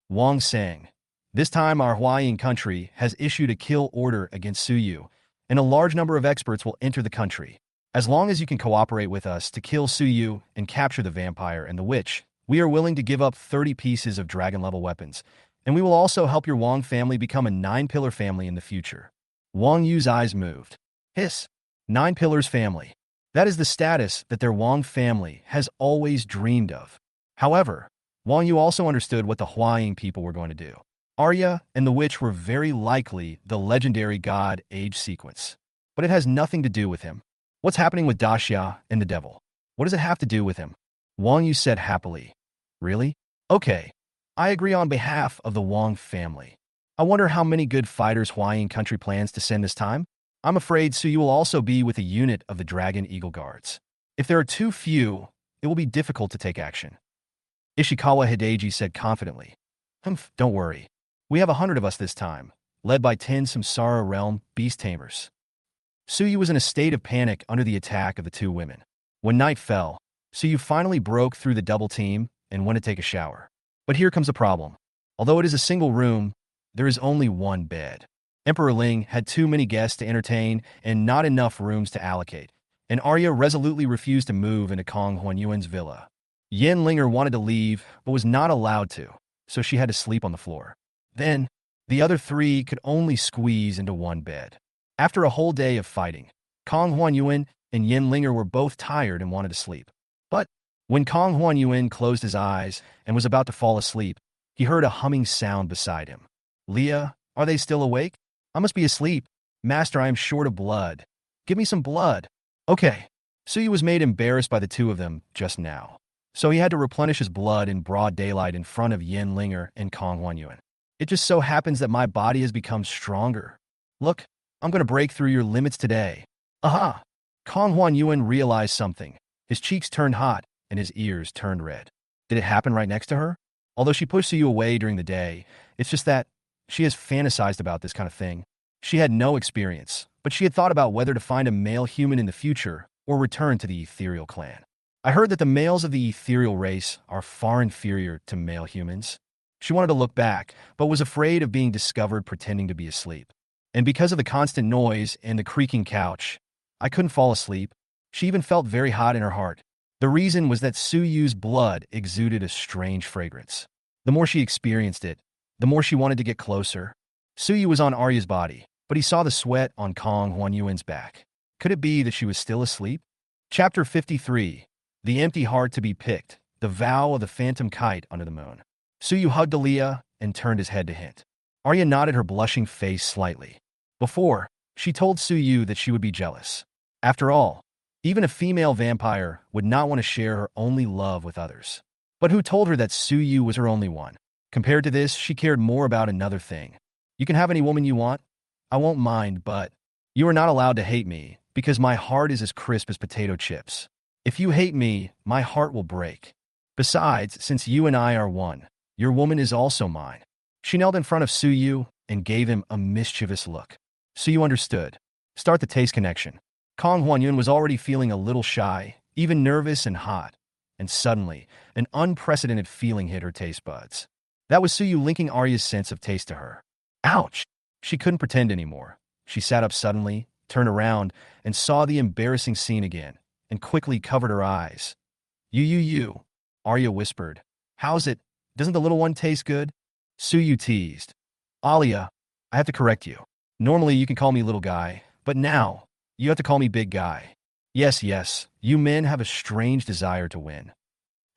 Wang sang, "This time our Huaying country has issued a kill order against Suyu, and a large number of experts will enter the country. As long as you can cooperate with us to kill Suyu and capture the vampire and the witch, we are willing to give up 30 pieces of dragon-level weapons, and we will also help your Wang family become a 9-pillar family in the future." Wang Yu's eyes moved. Hiss. 9 pillars family. That is the status that their Wang family has always dreamed of. However, Wang Yu also understood what the Huaying people were going to do. Arya and the witch were very likely the legendary god age sequence. But it has nothing to do with him. What's happening with daxia and the devil? What does it have to do with him? Wang Yu said happily. Really? Okay. I agree on behalf of the Wang family. I wonder how many good fighters Huaying country plans to send this time? I'm afraid Suyu will also be with a unit of the Dragon Eagle Guards. If there are too few, it will be difficult to take action. Ishikawa Hideji said confidently. Don't worry. We have 100 of us this time, led by 10 Samsara Realm Beast Tamers. Suyu was in a state of panic under the attack of the two women. When night fell, Suyu finally broke through the double team and went to take a shower. But here comes a problem. Although it is a single room, there is only one bed. Emperor Ling had too many guests to entertain and not enough rooms to allocate, and Arya resolutely refused to move into Kong Huanyuan's villa. Yin Linger wanted to leave, but was not allowed to, so she had to sleep on the floor. Then, the other three could only squeeze into one bed. After a whole day of fighting, Kong Huanyuan and Yin Linger were both tired and wanted to sleep. But when Kong Huanyuan closed his eyes and was about to fall asleep, he heard a humming sound beside him. Leah, are they still awake? I must be asleep. Master, I am short of blood. Give me some blood. Okay. Suyu was made embarrassed by the two of them just now, so he had to replenish his blood in broad daylight in front of Yin Linger and Kong Huanyuan. It just so happens that my body has become stronger. Look, I'm going to break through your limits today. Aha! Kong Huanyuan realized something. His cheeks turned hot and his ears turned red. Did it happen right next to her? Although she pushed Suyu away during the day, it's just that she has fantasized about this kind of thing. She had no experience, but she had thought about whether to find a male human in the future or return to the ethereal clan. I heard that the males of the ethereal race are far inferior to male humans. She wanted to look back, but was afraid of being discovered pretending to be asleep. And because of the constant noise and the creaking couch, I couldn't fall asleep. She even felt very hot in her heart. The reason was that Suyu's blood exuded a strange fragrance. The more she experienced it, the more she wanted to get closer. Suyu was on Arya's body, but he saw the sweat on Kong Huanyuan's back. Could it be that she was still asleep? Chapter 53. The Empty Heart to be Picked. The Vow of the Phantom Kite Under the Moon. Suyu hugged Aaliyah and turned his head to hint. Arya nodded her blushing face slightly. Before, she told Suyu that she would be jealous. After all, even a female vampire would not want to share her only love with others. But who told her that Suyu was her only one? Compared to this, she cared more about another thing. You can have any woman you want. I won't mind, but you are not allowed to hate me, because my heart is as crisp as potato chips. If you hate me, my heart will break. Besides, since you and I are one, your woman is also mine. She knelt in front of Suyu and gave him a mischievous look. Suyu understood. Start the taste connection. Kong Huanyuan was already feeling a little shy, even nervous and hot, and suddenly, an unprecedented feeling hit her taste buds. That was Suyu linking Arya's sense of taste to her. Ouch! She couldn't pretend anymore. She sat up suddenly, turned around, and saw the embarrassing scene again, and quickly covered her eyes. You, Arya whispered. How's it? Doesn't the little one taste good? Suyu teased. Alia, I have to correct you. Normally you can call me little guy, but now, you have to call me big guy. Yes, you men have a strange desire to win.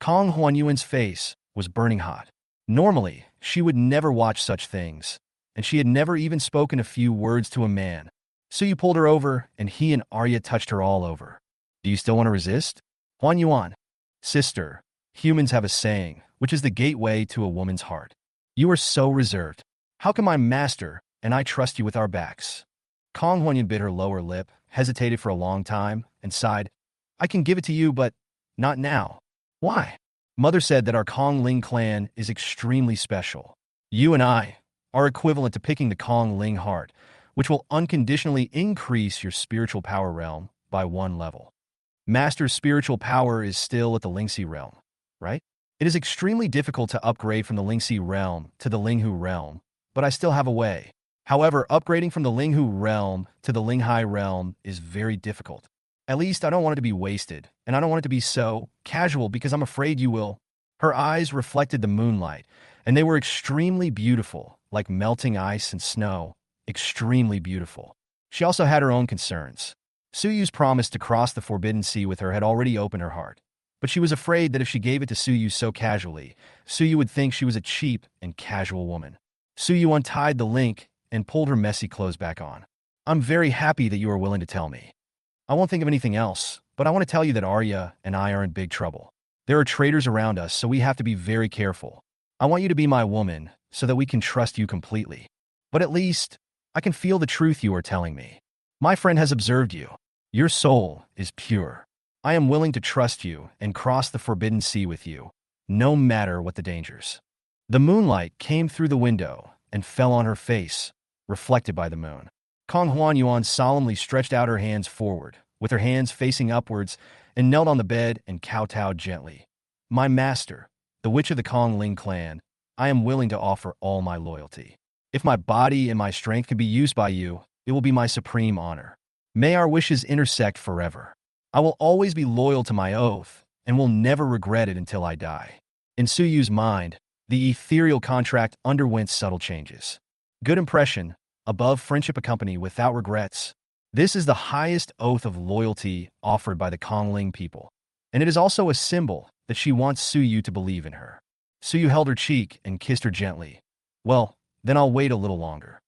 Kong Huanyuan's face was burning hot. Normally, she would never watch such things, and she had never even spoken a few words to a man. Suyu pulled her over, and he and Arya touched her all over. Do you still want to resist? Huanyuan. Sister, humans have a saying, which is the gateway to a woman's heart. You are so reserved. How can my master and I trust you with our backs? Kong Huanyuan bit her lower lip, hesitated for a long time, and sighed. I can give it to you, but not now. Why? Mother said that our Kong Ling clan is extremely special. You and I are equivalent to picking the Kong Ling heart, which will unconditionally increase your spiritual power realm by 1 level. Master's spiritual power is still at the Lingxi realm, right? It is extremely difficult to upgrade from the Lingxi realm to the Linghu realm, but I still have a way. However, upgrading from the Linghu realm to the Linghai realm is very difficult. At least I don't want it to be wasted, and I don't want it to be so casual because I'm afraid you will. Her eyes reflected the moonlight, and they were extremely beautiful, like melting ice and snow. Extremely beautiful. She also had her own concerns. Suyu's promise to cross the Forbidden Sea with her had already opened her heart, but she was afraid that if she gave it to Suyu so casually, Suyu would think she was a cheap and casual woman. Suyu untied the link and pulled her messy clothes back on. I'm very happy that you are willing to tell me. I won't think of anything else, but I want to tell you that Arya and I are in big trouble. There are traitors around us, so we have to be very careful. I want you to be my woman so that we can trust you completely. But at least, I can feel the truth you are telling me. My friend has observed you. Your soul is pure. I am willing to trust you and cross the Forbidden Sea with you, no matter what the dangers. The moonlight came through the window and fell on her face, reflected by the moon. Kong Huanyuan solemnly stretched out her hands forward, with her hands facing upwards, and knelt on the bed and kowtowed gently. My master, the witch of the Kong Ling clan, I am willing to offer all my loyalty. If my body and my strength can be used by you, it will be my supreme honor. May our wishes intersect forever. I will always be loyal to my oath, and will never regret it until I die. In Suyu's mind, the ethereal contract underwent subtle changes. Good impression, above friendship accompany without regrets. This is the highest oath of loyalty offered by the Kongling people, and it is also a symbol that she wants Suyu to believe in her. Suyu held her cheek and kissed her gently. Well, then I'll wait a little longer.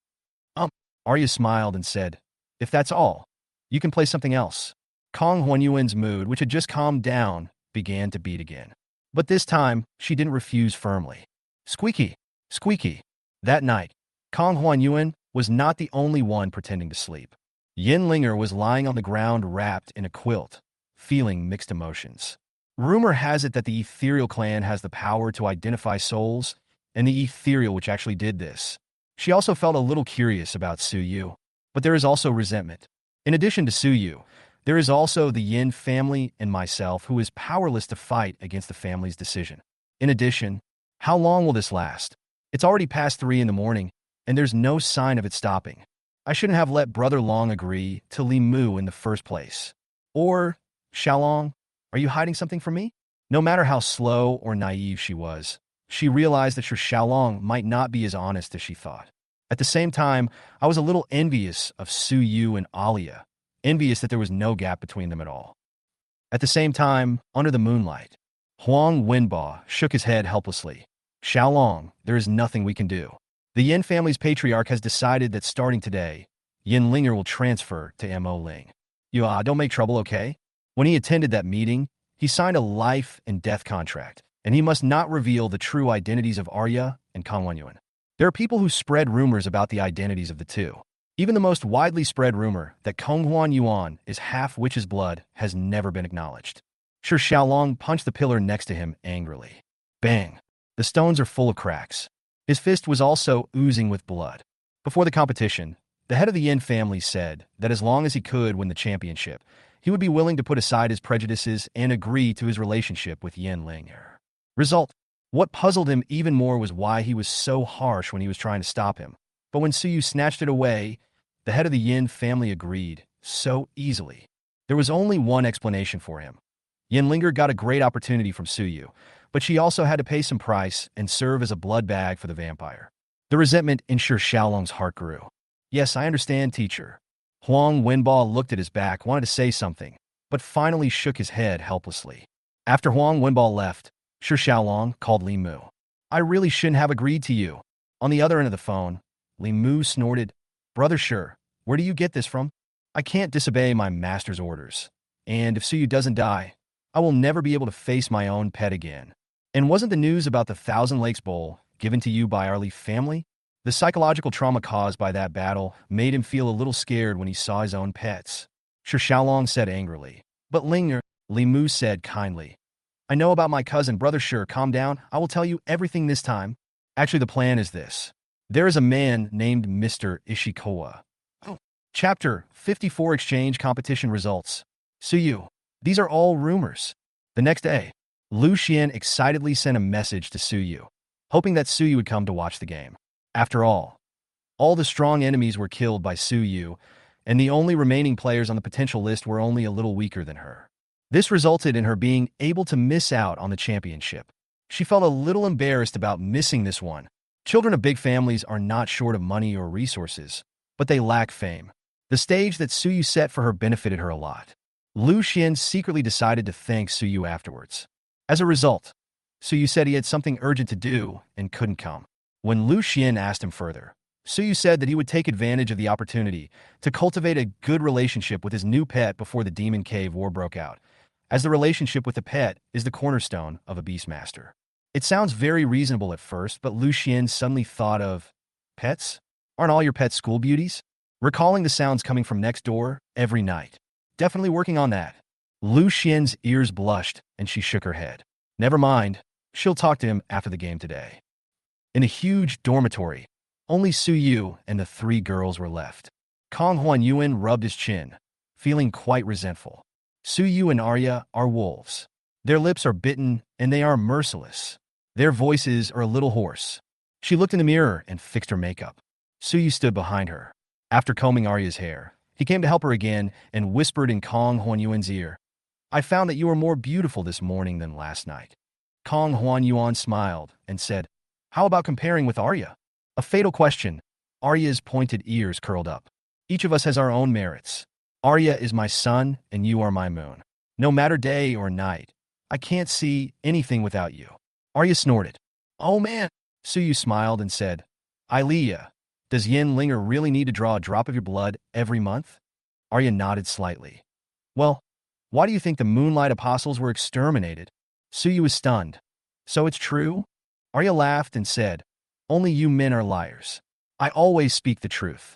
Arya smiled and said, if that's all, you can play something else. Kong Huanyuan's mood, which had just calmed down, began to beat again. But this time, she didn't refuse firmly. Squeaky, squeaky. That night, Kong Huanyuan was not the only one pretending to sleep. Yin Linger was lying on the ground wrapped in a quilt, feeling mixed emotions. Rumor has it that the Ethereal clan has the power to identify souls, and the Ethereal which actually did this. She also felt a little curious about Suyu, but there is also resentment. In addition to Suyu, there is also the Yin family and myself who is powerless to fight against the family's decision. In addition, how long will this last? It's already past 3 in the morning, and there's no sign of it stopping. I shouldn't have let Brother Long agree to Li Mu in the first place. Or, Xiaolong, are you hiding something from me? No matter how slow or naive she was, she realized that her Xiaolong might not be as honest as she thought. At the same time, I was a little envious of Suyu and Alia, envious that there was no gap between them at all. At the same time, under the moonlight, Huang Wenba shook his head helplessly. Xiaolong, there is nothing we can do. The Yin family's patriarch has decided that starting today, Yin Linger will transfer to Mo Ling. Don't make trouble, okay? When he attended that meeting, he signed a life and death contract, and he must not reveal the true identities of Arya and Kong Huanyuan. There are people who spread rumors about the identities of the two. Even the most widely spread rumor that Kong Huanyuan is half witch's blood has never been acknowledged. Sure, Xiaolong punched the pillar next to him angrily. Bang! The stones are full of cracks. His fist was also oozing with blood. Before the competition, the head of the Yin family said that as long as he could win the championship, he would be willing to put aside his prejudices and agree to his relationship with Yin Linger. Result: what puzzled him even more was why he was so harsh when he was trying to stop him. But when Suyu snatched it away, the head of the Yin family agreed so easily. There was only one explanation for him. Yin Linger got a great opportunity from Suyu, but she also had to pay some price and serve as a blood bag for the vampire. The resentment in Xiaolong's heart grew. Yes, I understand, teacher. Huang Wenba looked at his back, wanted to say something, but finally shook his head helplessly. After Huang Wenba left, Xiaolong called Li Mu. I really shouldn't have agreed to you. On the other end of the phone, Li Mu snorted, Brother Sure, where do you get this from? I can't disobey my master's orders. And if Suyu doesn't die, I will never be able to face my own pet again. And wasn't the news about the Thousand Lakes Bowl given to you by our Li family? The psychological trauma caused by that battle made him feel a little scared when he saw his own pets. Xiaolong said angrily. But Linger, Li Mu said kindly. I know about my cousin, Brother Sure, calm down. I will tell you everything this time. Actually, the plan is this. There is a man named Mr. Ishikawa. Chapter 54 Exchange Competition Results. Suyu, these are all rumors. The next day, Lu Xian excitedly sent a message to Suyu, hoping that Suyu would come to watch the game. After all the strong enemies were killed by Suyu, and the only remaining players on the potential list were only a little weaker than her. This resulted in her being able to miss out on the championship. She felt a little embarrassed about missing this one. Children of big families are not short of money or resources, but they lack fame. The stage that Suyu set for her benefited her a lot. Lu Xian secretly decided to thank Suyu afterwards. As a result, Suyu said he had something urgent to do and couldn't come. When Lu Xian asked him further, Suyu said that he would take advantage of the opportunity to cultivate a good relationship with his new pet before the Demon Cave War broke out, as the relationship with the pet is the cornerstone of a Beastmaster. It sounds very reasonable at first, but Lu Xian suddenly thought of, pets? Aren't all your pets school beauties? Recalling the sounds coming from next door every night. Definitely working on that. Lu Xian's ears blushed, and she shook her head. Never mind. She'll talk to him after the game today. In a huge dormitory, only Suyu and the 3 girls were left. Kong Huanyuan rubbed his chin, feeling quite resentful. Suyu and Arya are wolves. Their lips are bitten, and they are merciless. Their voices are a little hoarse. She looked in the mirror and fixed her makeup. Suyu stood behind her. After combing Arya's hair, he came to help her again and whispered in Kong Huanyuan's ear, I found that you were more beautiful this morning than last night. Kong Huan Yuan smiled and said, how about comparing with Arya? A fatal question. Arya's pointed ears curled up. Each of us has our own merits. Arya is my sun and you are my moon. No matter day or night, I can't see anything without you. Arya snorted. Oh man. Suyu smiled and said, Ilea, does Yin Linger really need to draw a drop of your blood every month? Arya nodded slightly. Well, why do you think the Moonlight Apostles were exterminated? Suyu was stunned. So it's true? Arya laughed and said, only you men are liars. I always speak the truth.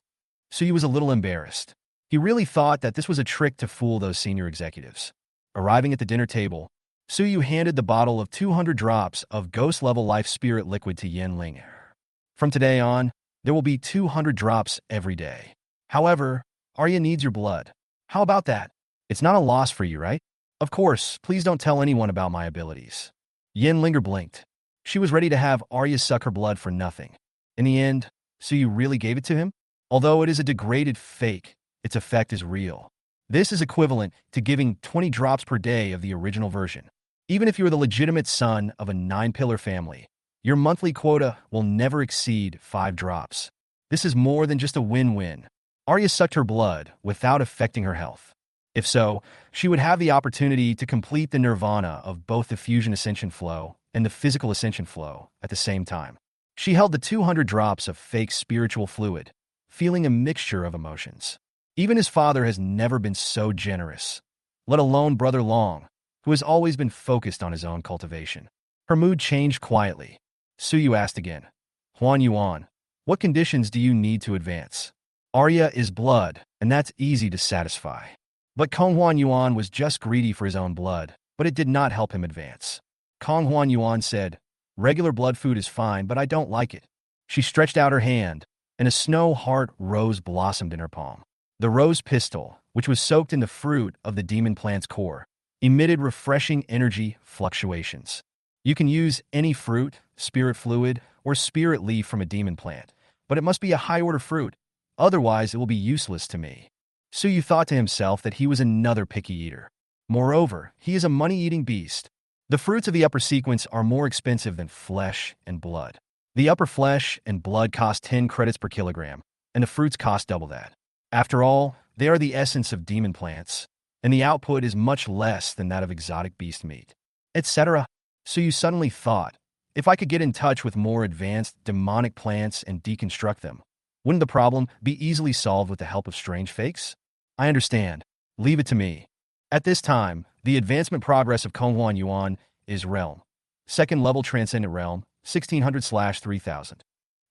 Suyu was a little embarrassed. He really thought that this was a trick to fool those senior executives. Arriving at the dinner table, Suyu handed the bottle of 200 drops of ghost-level life spirit liquid to Yin Linger. From today on, there will be 200 drops every day. However, Arya needs your blood. How about that? It's not a loss for you, right? Of course, please don't tell anyone about my abilities. Yin Linger blinked. She was ready to have Arya suck her blood for nothing. In the end, Suyu really gave it to him? Although it is a degraded fake, its effect is real. This is equivalent to giving 20 drops per day of the original version. Even if you are the legitimate son of a 9-pillar family, your monthly quota will never exceed 5 drops. This is more than just a win-win. Arya sucked her blood without affecting her health. If so, she would have the opportunity to complete the nirvana of both the fusion ascension flow and the physical ascension flow at the same time. She held the 200 drops of fake spiritual fluid, feeling a mixture of emotions. Even his father has never been so generous, let alone Brother Long, who has always been focused on his own cultivation. Her mood changed quietly. Suyu asked again, Huan Yuan, what conditions do you need to advance? Arya is blood, and that's easy to satisfy. But Kong Huan Yuan was just greedy for his own blood, but it did not help him advance. Kong Huan Yuan said, regular blood food is fine, but I don't like it. She stretched out her hand, and a snow heart rose blossomed in her palm. The rose pistil, which was soaked in the fruit of the demon plant's core, emitted refreshing energy fluctuations. You can use any fruit, spirit fluid, or spirit leaf from a demon plant, but it must be a high-order fruit, otherwise it will be useless to me. Suyu thought to himself that he was another picky eater. Moreover, he is a money-eating beast. The fruits of the upper sequence are more expensive than flesh and blood. The upper flesh and blood cost 10 credits per kilogram, and the fruits cost double that. After all, they are the essence of demon plants, and the output is much less than that of exotic beast meat, etc. So you suddenly thought, if I could get in touch with more advanced demonic plants and deconstruct them, wouldn't the problem be easily solved with the help of strange fakes? I understand. Leave it to me. At this time, the advancement progress of Konghuan Yuan is Realm. Second level Transcendent Realm, 1600/3000.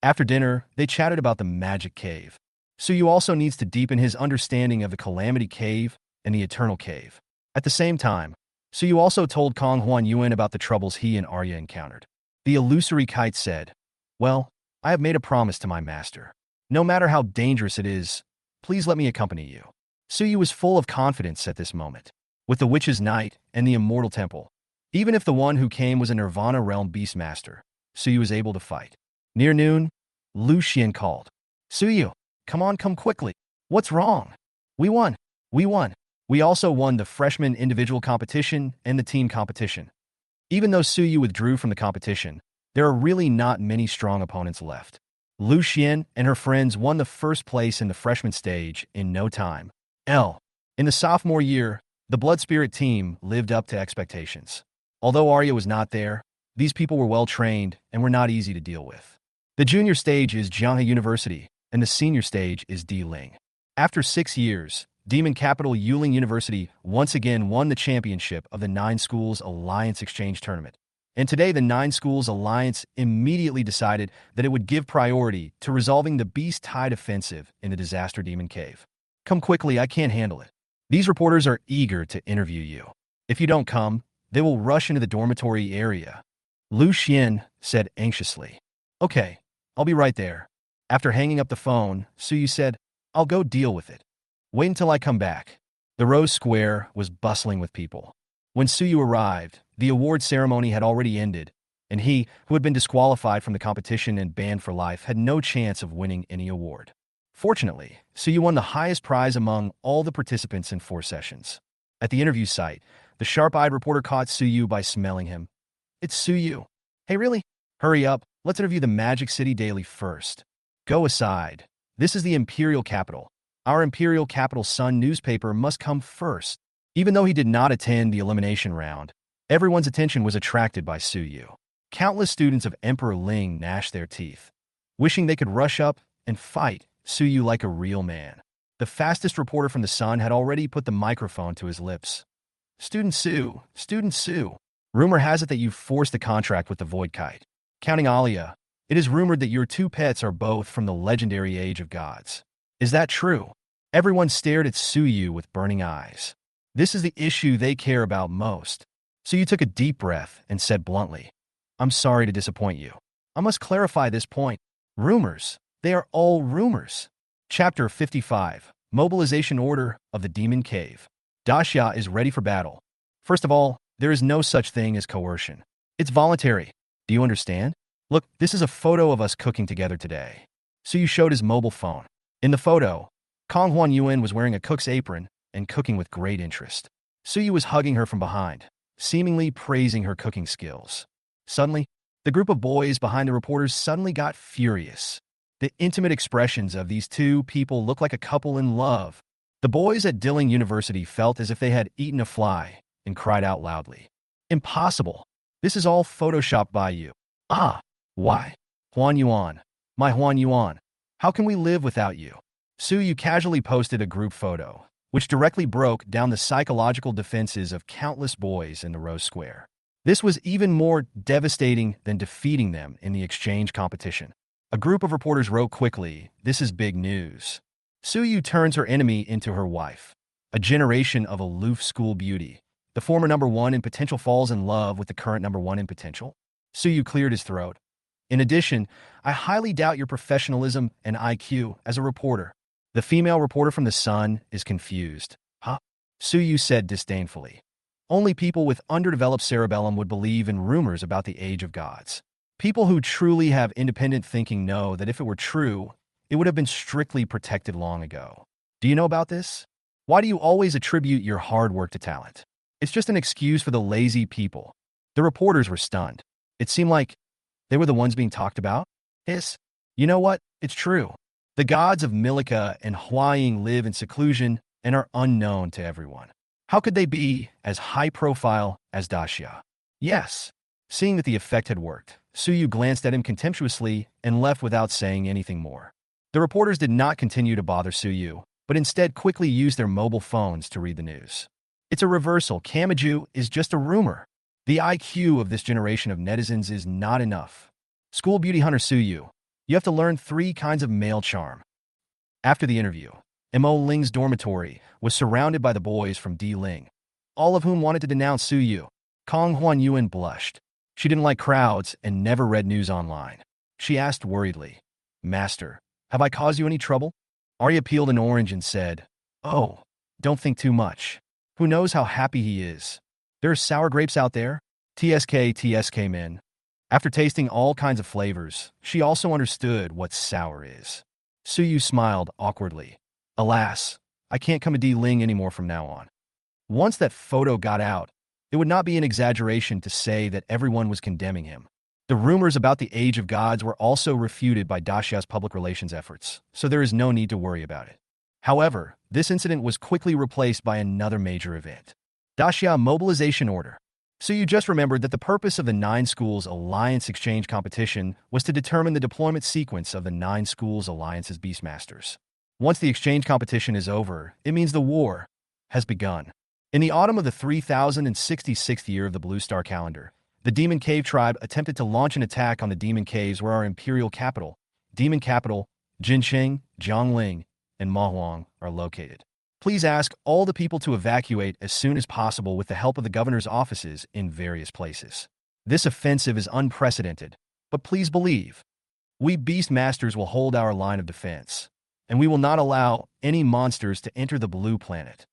After dinner, they chatted about the Magic Cave. Suyu also needs to deepen his understanding of the Calamity Cave and the Eternal Cave. At the same time, Suyu also told Kong Huan Yuan about the troubles he and Arya encountered. The illusory kite said, well, I have made a promise to my master. No matter how dangerous it is, please let me accompany you. Suyu was full of confidence at this moment. With the Witch's Knight and the Immortal Temple, even if the one who came was a Nirvana Realm Beastmaster, Suyu was able to fight. Near noon, Lu Xian called. Suyu, come quickly. What's wrong? We won. We also won the freshman individual competition and the team competition. Even though Suyu withdrew from the competition, there are really not many strong opponents left. Lu Xian and her friends won the first place in the freshman stage in no time. In the sophomore year, the Blood Spirit team lived up to expectations. Although Arya was not there, these people were well-trained and were not easy to deal with. The junior stage is Jianghe University, and the senior stage is Diling. After 6 years, Demon Capital Yuling University once again won the championship of the 9 Schools Alliance Exchange Tournament. And today the 9 Schools Alliance immediately decided that it would give priority to resolving the Beast Tide offensive in the Disaster Demon Cave. Come quickly, I can't handle it. These reporters are eager to interview you. If you don't come, they will rush into the dormitory area. Lu Xian said anxiously. Okay, I'll be right there. After hanging up the phone, Suyu said, I'll go deal with it. Wait until I come back. The Rose Square was bustling with people. When Suyu arrived, the award ceremony had already ended, and he, who had been disqualified from the competition and banned for life, had no chance of winning any award. Fortunately, Suyu won the highest prize among all the participants in 4 sessions. At the interview site, the sharp-eyed reporter caught Suyu by smelling him. It's Suyu. Hey, really? Hurry up. Let's interview the Magic City Daily first. Go aside. This is the Imperial Capital. Our Imperial Capital Sun newspaper must come first. Even though he did not attend the elimination round, everyone's attention was attracted by Suyu. Countless students of Emperor Ling gnashed their teeth, wishing they could rush up and fight Suyu like a real man. The fastest reporter from the Sun had already put the microphone to his lips. Student Su. Rumor has it that you forced a contract with the Void Kite. Counting Alia, it is rumored that your two pets are both from the legendary Age of Gods. Is that true? Everyone stared at Suyu with burning eyes. This is the issue they care about most. Suyu took a deep breath and said bluntly, I'm sorry to disappoint you. I must clarify this point. Rumors. They are all rumors. Chapter 55. Mobilization Order of the Demon Cave. Daxia is ready for battle. First of all, there is no such thing as coercion. It's voluntary. Do you understand? Look, this is a photo of us cooking together today. Suyu showed his mobile phone. In the photo, Kong Huan Yuan was wearing a cook's apron and cooking with great interest. Suyu was hugging her from behind, seemingly praising her cooking skills. Suddenly, the group of boys behind the reporters suddenly got furious. The intimate expressions of these two people looked like a couple in love. The boys at Dilling University felt as if they had eaten a fly and cried out loudly. Impossible. This is all photoshopped by you. Ah, why? Huan Yuan. My Huan Yuan. How can we live without you? Suyu casually posted a group photo, which directly broke down the psychological defenses of countless boys in the Rose Square. This was even more devastating than defeating them in the exchange competition. A group of reporters wrote quickly, this is big news. Suyu turns her enemy into her wife. A generation of aloof school beauty. The former number one in potential falls in love with the current number one in potential. Suyu cleared his throat. In addition, I highly doubt your professionalism and IQ as a reporter. The female reporter from the Sun is confused. Huh? Suyu said disdainfully. Only people with underdeveloped cerebellum would believe in rumors about the Age of Gods. People who truly have independent thinking know that if it were true, it would have been strictly protected long ago. Do you know about this? Why do you always attribute your hard work to talent? It's just an excuse for the lazy people. The reporters were stunned. It seemed like they were the ones being talked about. You know what? It's true. The gods of Milika and Huaying live in seclusion and are unknown to everyone. How could they be as high profile as Daxia? Yes. Seeing that the effect had worked, Suyu glanced at him contemptuously and left without saying anything more. The reporters did not continue to bother Suyu, but instead quickly used their mobile phones to read the news. It's a reversal. Kamiju is just a rumor. The IQ of this generation of netizens is not enough. School beauty hunter Suyu, you have to learn 3 kinds of male charm. After the interview, Mo Ling's dormitory was surrounded by the boys from D Ling, all of whom wanted to denounce Suyu. Kong Huan Yuan blushed. She didn't like crowds and never read news online. She asked worriedly, Master, have I caused you any trouble? Arya peeled an orange and said, Oh, don't think too much. Who knows how happy he is? There are sour grapes out there. TSK men. After tasting all kinds of flavors, she also understood what sour is. Suyu smiled awkwardly. Alas, I can't come to D Ling anymore from now on. Once that photo got out, it would not be an exaggeration to say that everyone was condemning him. The rumors about the Age of Gods were also refuted by Daxia's public relations efforts, so there is no need to worry about it. However, this incident was quickly replaced by another major event. Daxia Mobilization Order. So you just remembered that the purpose of the 9 Schools Alliance Exchange Competition was to determine the deployment sequence of the 9 Schools Alliance's Beastmasters. Once the exchange competition is over, it means the war has begun. In the autumn of the 3066th year of the Blue Star calendar, the Demon Cave tribe attempted to launch an attack on the Demon Caves where our imperial capital, Demon Capital, Jincheng, Jiangling, and Mahuang are located. Please ask all the people to evacuate as soon as possible with the help of the governor's offices in various places. This offensive is unprecedented, but please believe, we Beast Masters will hold our line of defense, and we will not allow any monsters to enter the Blue Planet.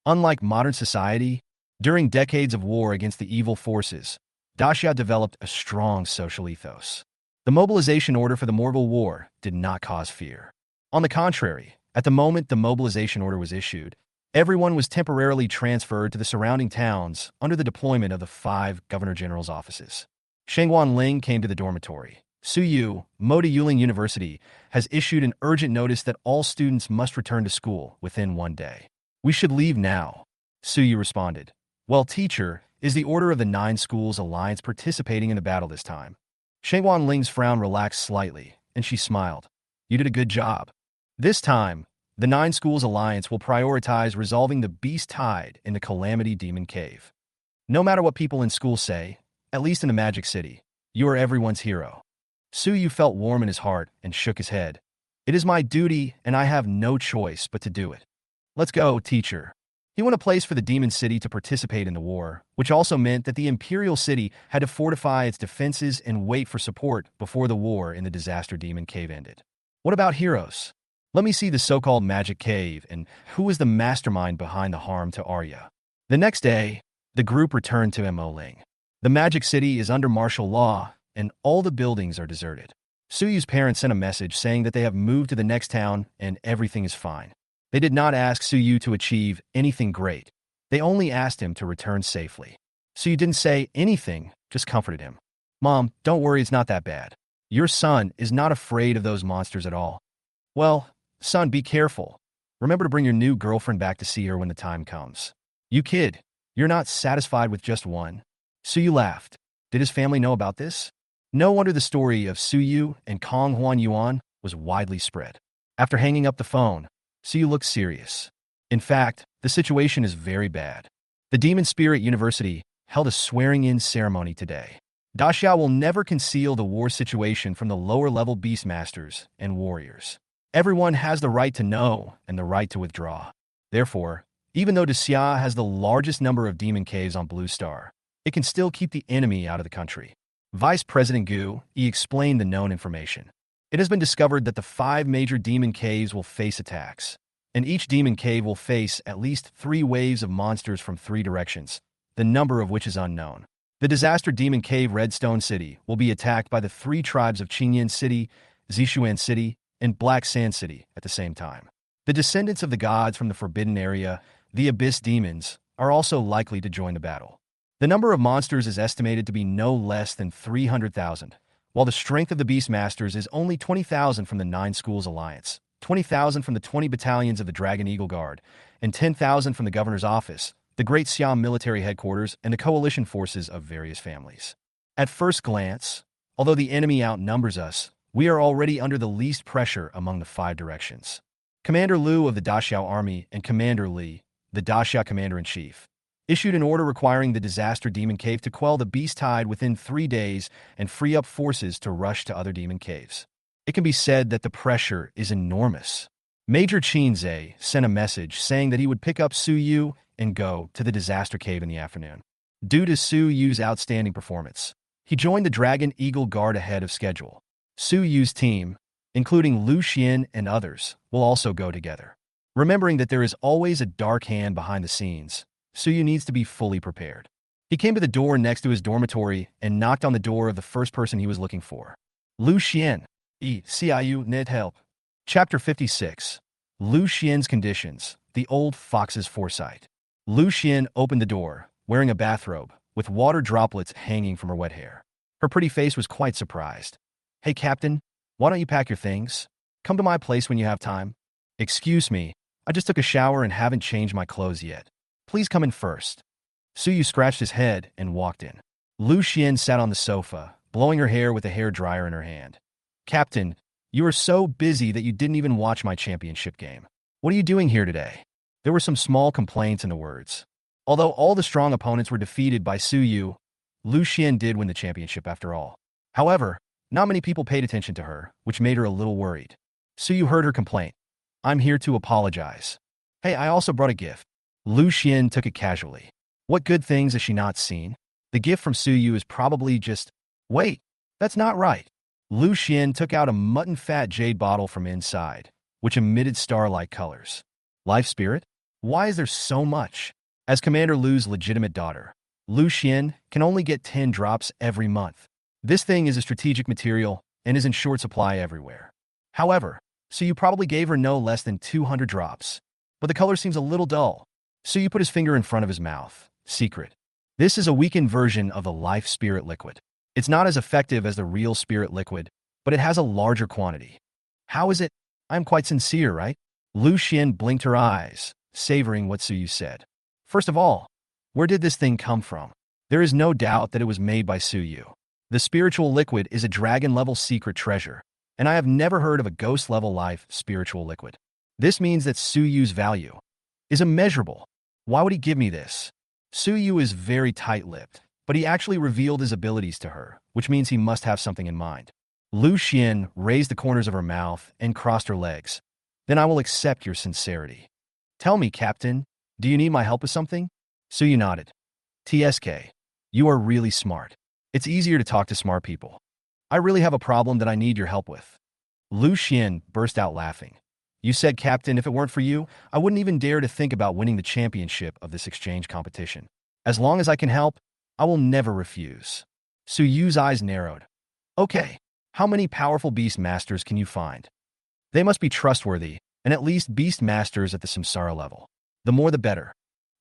Unlike modern society, during decades of war against the evil forces, Daxia developed a strong social ethos. The mobilization order for the Morval War did not cause fear. On the contrary, at the moment the mobilization order was issued, Everyone was temporarily transferred to the surrounding towns under the deployment of the 5 Governor General's offices. Shengguan Ling came to the dormitory. Suyu, Moda Yuling University, has issued an urgent notice that all students must return to school within 1 day. We should leave now, Suyu responded. Well, teacher, is the Order of the 9 Schools Alliance participating in the battle this time? Shengguan Ling's frown relaxed slightly, and she smiled. You did a good job. This time, the 9 Schools Alliance will prioritize resolving the beast tide in the Calamity Demon Cave. No matter what people in school say, at least in the Magic City, you are everyone's hero. Suyu felt warm in his heart and shook his head. It is my duty, and I have no choice but to do it. Let's go, teacher. He won a place for the Demon City to participate in the war, which also meant that the Imperial City had to fortify its defenses and wait for support before the war in the Disaster Demon Cave ended. What about heroes? Let me see the so-called Magic Cave and who was the mastermind behind the harm to Arya. The next day, the group returned to Mo Ling. The Magic City is under martial law, and all the buildings are deserted. Suyu's parents sent a message saying that they have moved to the next town and everything is fine. They did not ask Suyu to achieve anything great. They only asked him to return safely. Suyu didn't say anything, just comforted him. Mom, don't worry, it's not that bad. Your son is not afraid of those monsters at all. Well, son, be careful. Remember to bring your new girlfriend back to see her when the time comes. You kid, you're not satisfied with just one. Suyu laughed. Did his family know about this? No wonder the story of Suyu and Kong Huan Yuan was widely spread. After hanging up the phone, Suyu looked serious. In fact, the situation is very bad. The Demon Spirit University held a swearing-in ceremony today. Daxia will never conceal the war situation from the lower-level beastmasters and warriors. Everyone has the right to know and the right to withdraw. Therefore, even though Daxia has the largest number of demon caves on Blue Star, it can still keep the enemy out of the country. Vice President Gu explained the known information. It has been discovered that the 5 major demon caves will face attacks, and each demon cave will face at least 3 waves of monsters from 3 directions, the number of which is unknown. The Disaster Demon Cave Redstone City will be attacked by the 3 tribes of Qingyan City, Zishuan City, and Black Sand City at the same time. The descendants of the gods from the Forbidden Area, the Abyss Demons, are also likely to join the battle. The number of monsters is estimated to be no less than 300,000, while the strength of the Beastmasters is only 20,000 from the 9 Schools Alliance, 20,000 from the 20 battalions of the Dragon Eagle Guard, and 10,000 from the Governor's Office, the Great Siam Military Headquarters, and the coalition forces of various families. At first glance, although the enemy outnumbers us, we are already under the least pressure among the 5 directions. Commander Liu of the Daxiao Army and Commander Li, the Daxia Commander-in-Chief, issued an order requiring the Disaster Demon Cave to quell the beast tide within 3 days and free up forces to rush to other demon caves. It can be said that the pressure is enormous. Major Qinze sent a message saying that he would pick up Suyu and go to the Disaster Cave in the afternoon. Due to Suyu's outstanding performance, he joined the Dragon Eagle Guard ahead of schedule. Suyu's team, including Lu Xian and others, will also go together. Remembering that there is always a dark hand behind the scenes, Suyu needs to be fully prepared. He came to the door next to his dormitory and knocked on the door of the first person he was looking for. Lu Xian, Ciu need help. Chapter 56. Lu Xian's Conditions, the Old Fox's Foresight. Lu Xian opened the door, wearing a bathrobe, with water droplets hanging from her wet hair. Her pretty face was quite surprised. Hey, Captain, why don't you pack your things? Come to my place when you have time. Excuse me, I just took a shower and haven't changed my clothes yet. Please come in first. Suyu scratched his head and walked in. Lu Xian sat on the sofa, blowing her hair with a hair dryer in her hand. Captain, you are so busy that you didn't even watch my championship game. What are you doing here today? There were some small complaints in the words. Although all the strong opponents were defeated by Suyu, Lu Xian did win the championship after all. However, not many people paid attention to her, which made her a little worried. Suyu heard her complaint. I'm here to apologize. Hey, I also brought a gift. Lu Xian took it casually. What good things has she not seen? The gift from Suyu is probably just... Wait, that's not right. Lu Xian took out a mutton-fat jade bottle from inside, which emitted star-like colors. Life spirit? Why is there so much? As Commander Lu's legitimate daughter, Lu Xian can only get 10 drops every month. This thing is a strategic material and is in short supply everywhere. However, Suyu probably gave her no less than 200 drops. but the color seems a little dull. So you put his finger in front of his mouth. Secret. This is a weakened version of the life spirit liquid. It's not as effective as the real spirit liquid, but it has a larger quantity. How is it? I'm quite sincere, right? Lu Xian blinked her eyes, savoring what Suyu said. First of all, where did this thing come from? There is no doubt that it was made by Suyu. The spiritual liquid is a dragon-level secret treasure, and I have never heard of a ghost-level life spiritual liquid. This means that Suyu's value is immeasurable. Why would he give me this? Suyu is very tight-lipped, but he actually revealed his abilities to her, which means he must have something in mind. Lu Xian raised the corners of her mouth and crossed her legs. Then I will accept your sincerity. Tell me, Captain, do you need my help with something? Suyu nodded. TSK, you are really smart. It's easier to talk to smart people. I really have a problem that I need your help with. Lu Xian burst out laughing. You said, Captain, if it weren't for you, I wouldn't even dare to think about winning the championship of this exchange competition. As long as I can help, I will never refuse. Suyu's eyes narrowed. Okay, how many powerful beast masters can you find? They must be trustworthy, and at least beast masters at the samsara level. The more the better.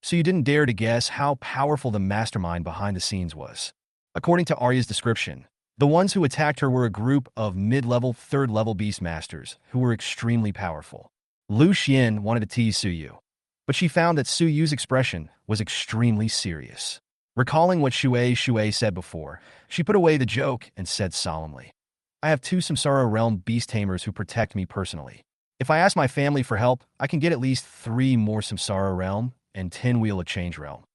So you didn't dare to guess how powerful the mastermind behind the scenes was. According to Arya's description, the ones who attacked her were a group of mid-level, third-level beast masters who were extremely powerful. Lu Xian wanted to tease Suyu, but she found that Suyu's expression was extremely serious. Recalling what Shui said before, she put away the joke and said solemnly, I have 2 Samsara Realm Beast Tamers who protect me personally. If I ask my family for help, I can get at least 3 more Samsara Realm and 10 Wheel of Change Realm.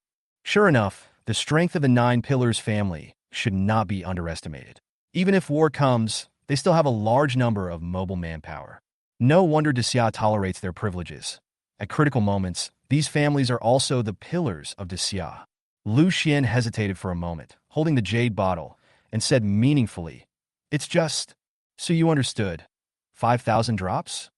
Sure enough, the strength of the 9 Pillars family should not be underestimated. Even if war comes, they still have a large number of mobile manpower. No wonder Decisive tolerates their privileges. At critical moments, these families are also the pillars of Decisive. Lu Xian hesitated for a moment, holding the jade bottle, and said meaningfully, It's just, so you understood, 5,000 drops?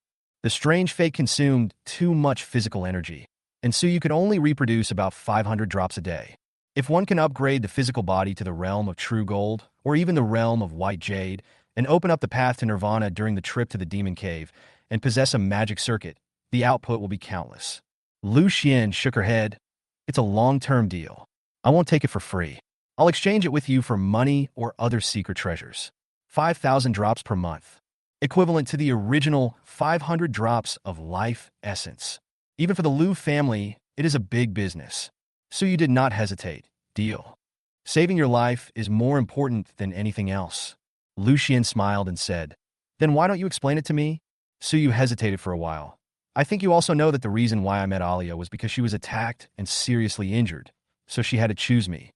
The strange fate consumed too much physical energy, and so you could only reproduce about 500 drops a day. If one can upgrade the physical body to the realm of true gold, or even the realm of white jade, and open up the path to nirvana during the trip to the demon cave, and possess a magic circuit, the output will be countless. Lu Xian shook her head. It's a long-term deal. I won't take it for free. I'll exchange it with you for money or other secret treasures. 5,000 drops per month, equivalent to the original 500 drops of life essence. Even for the Lu family, it is a big business. So you did not hesitate. Deal. Saving your life is more important than anything else. Lu Xian smiled and said, Then why don't you explain it to me? Suyu hesitated for a while. I think you also know that the reason why I met Alia was because she was attacked and seriously injured, so she had to choose me.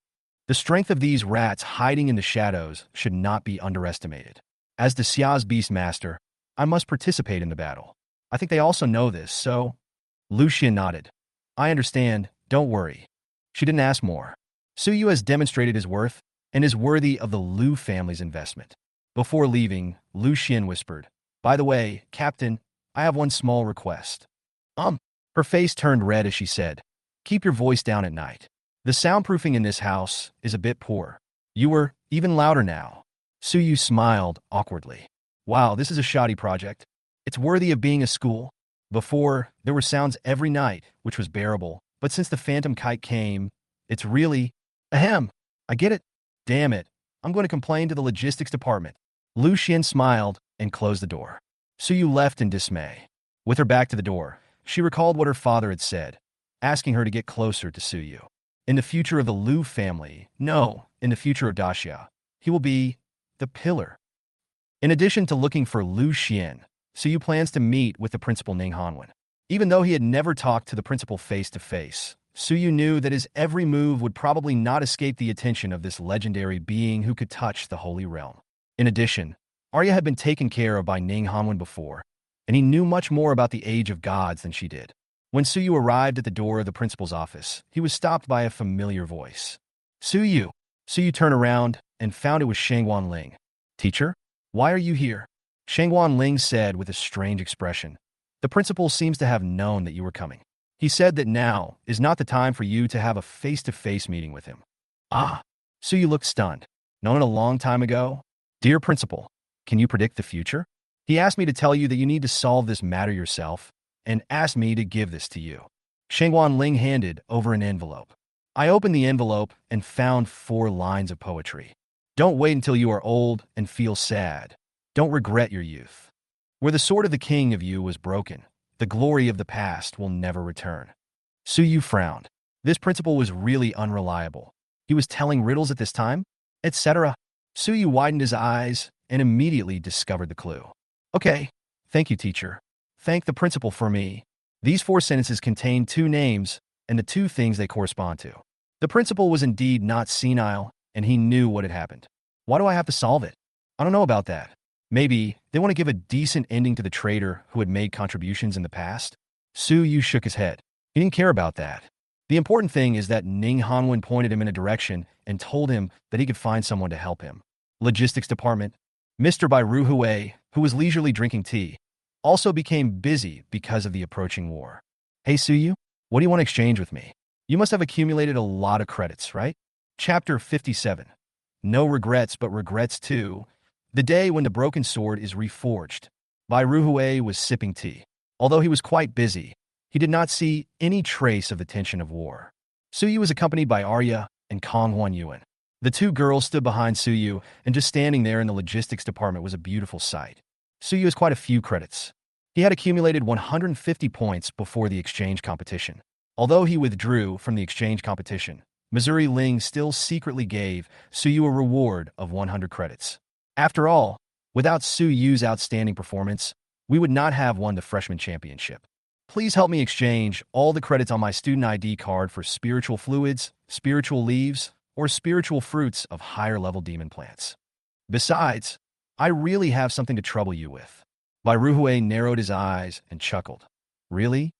The strength of these rats hiding in the shadows should not be underestimated. As the Xia's beast master, I must participate in the battle. I think they also know this, so... Lu Xian nodded. I understand, don't worry. She didn't ask more. Suyu has demonstrated his worth and is worthy of the Lu family's investment. Before leaving, Lu Xian whispered, By the way, Captain, I have one small request. Her face turned red as she said, Keep your voice down at night. The soundproofing in this house is a bit poor. You were even louder now. Suyu smiled awkwardly. Wow, this is a shoddy project. It's worthy of being a school. Before, there were sounds every night, which was bearable, but since the phantom kite came, it's really... Ahem, I get it. Damn it, I'm going to complain to the logistics department. Lu Xian smiled and closed the door. Suyu left in dismay. With her back to the door, she recalled what her father had said, asking her to get closer to Suyu. In the future of the Lu family, no, in the future of Daxia, he will be the pillar. In addition to looking for Lu Xian, Suyu plans to meet with the principal Ning Hanwen. Even though he had never talked to the principal face-to-face, Suyu knew that his every move would probably not escape the attention of this legendary being who could touch the Holy Realm. In addition, Arya had been taken care of by Ning Hanwen before, and he knew much more about the Age of Gods than she did. When Suyu arrived at the door of the principal's office, he was stopped by a familiar voice. Suyu! Suyu turned around and found it was Shangwan Ling. Teacher? Why are you here? Shangwan Ling said with a strange expression. The principal seems to have known that you were coming. He said that now is not the time for you to have a face-to-face meeting with him. Ah! Suyu looked stunned. Known it a long time ago? Dear principal, can you predict the future? He asked me to tell you that you need to solve this matter yourself, and asked me to give this to you. Shengwan Ling handed over an envelope. I opened the envelope and found 4 lines of poetry. Don't wait until you are old and feel sad. Don't regret your youth. Where the sword of the king of you was broken, the glory of the past will never return. Su Yu frowned. This principal was really unreliable. He was telling riddles at this time, etc. Su Yu widened his eyes and immediately discovered the clue. Okay, thank you, teacher. Thank the principal for me. These 4 sentences contain 2 names and the 2 things they correspond to. The principal was indeed not senile, and he knew what had happened. Why do I have to solve it? I don't know about that. Maybe they want to give a decent ending to the traitor who had made contributions in the past? Su Yu shook his head. He didn't care about that. The important thing is that Ning Hanwen pointed him in a direction and told him that he could find someone to help him. Logistics department. Mr. Bai Ruhui, who was leisurely drinking tea, also became busy because of the approaching war. Hey Su Yu, what do you want to exchange with me? You must have accumulated a lot of credits, right? Chapter 57. No regrets, but regrets too. The day when the broken sword is reforged. Bai Ruhui was sipping tea. Although he was quite busy, he did not see any trace of the tension of war. Su Yu was accompanied by Arya and Kong Huanyuan. The 2 girls stood behind Su Yu, and just standing there in the logistics department was a beautiful sight. Su Yu has quite a few credits. He had accumulated 150 points before the exchange competition. Although he withdrew from the exchange competition, Missouri Ling still secretly gave Su Yu a reward of 100 credits. After all, without Su Yu's outstanding performance, we would not have won the freshman championship. Please help me exchange all the credits on my student ID card for spiritual fluids, spiritual leaves, or spiritual fruits of higher-level demon plants. Besides, I really have something to trouble you with. Bai Ruhui narrowed his eyes and chuckled. Really?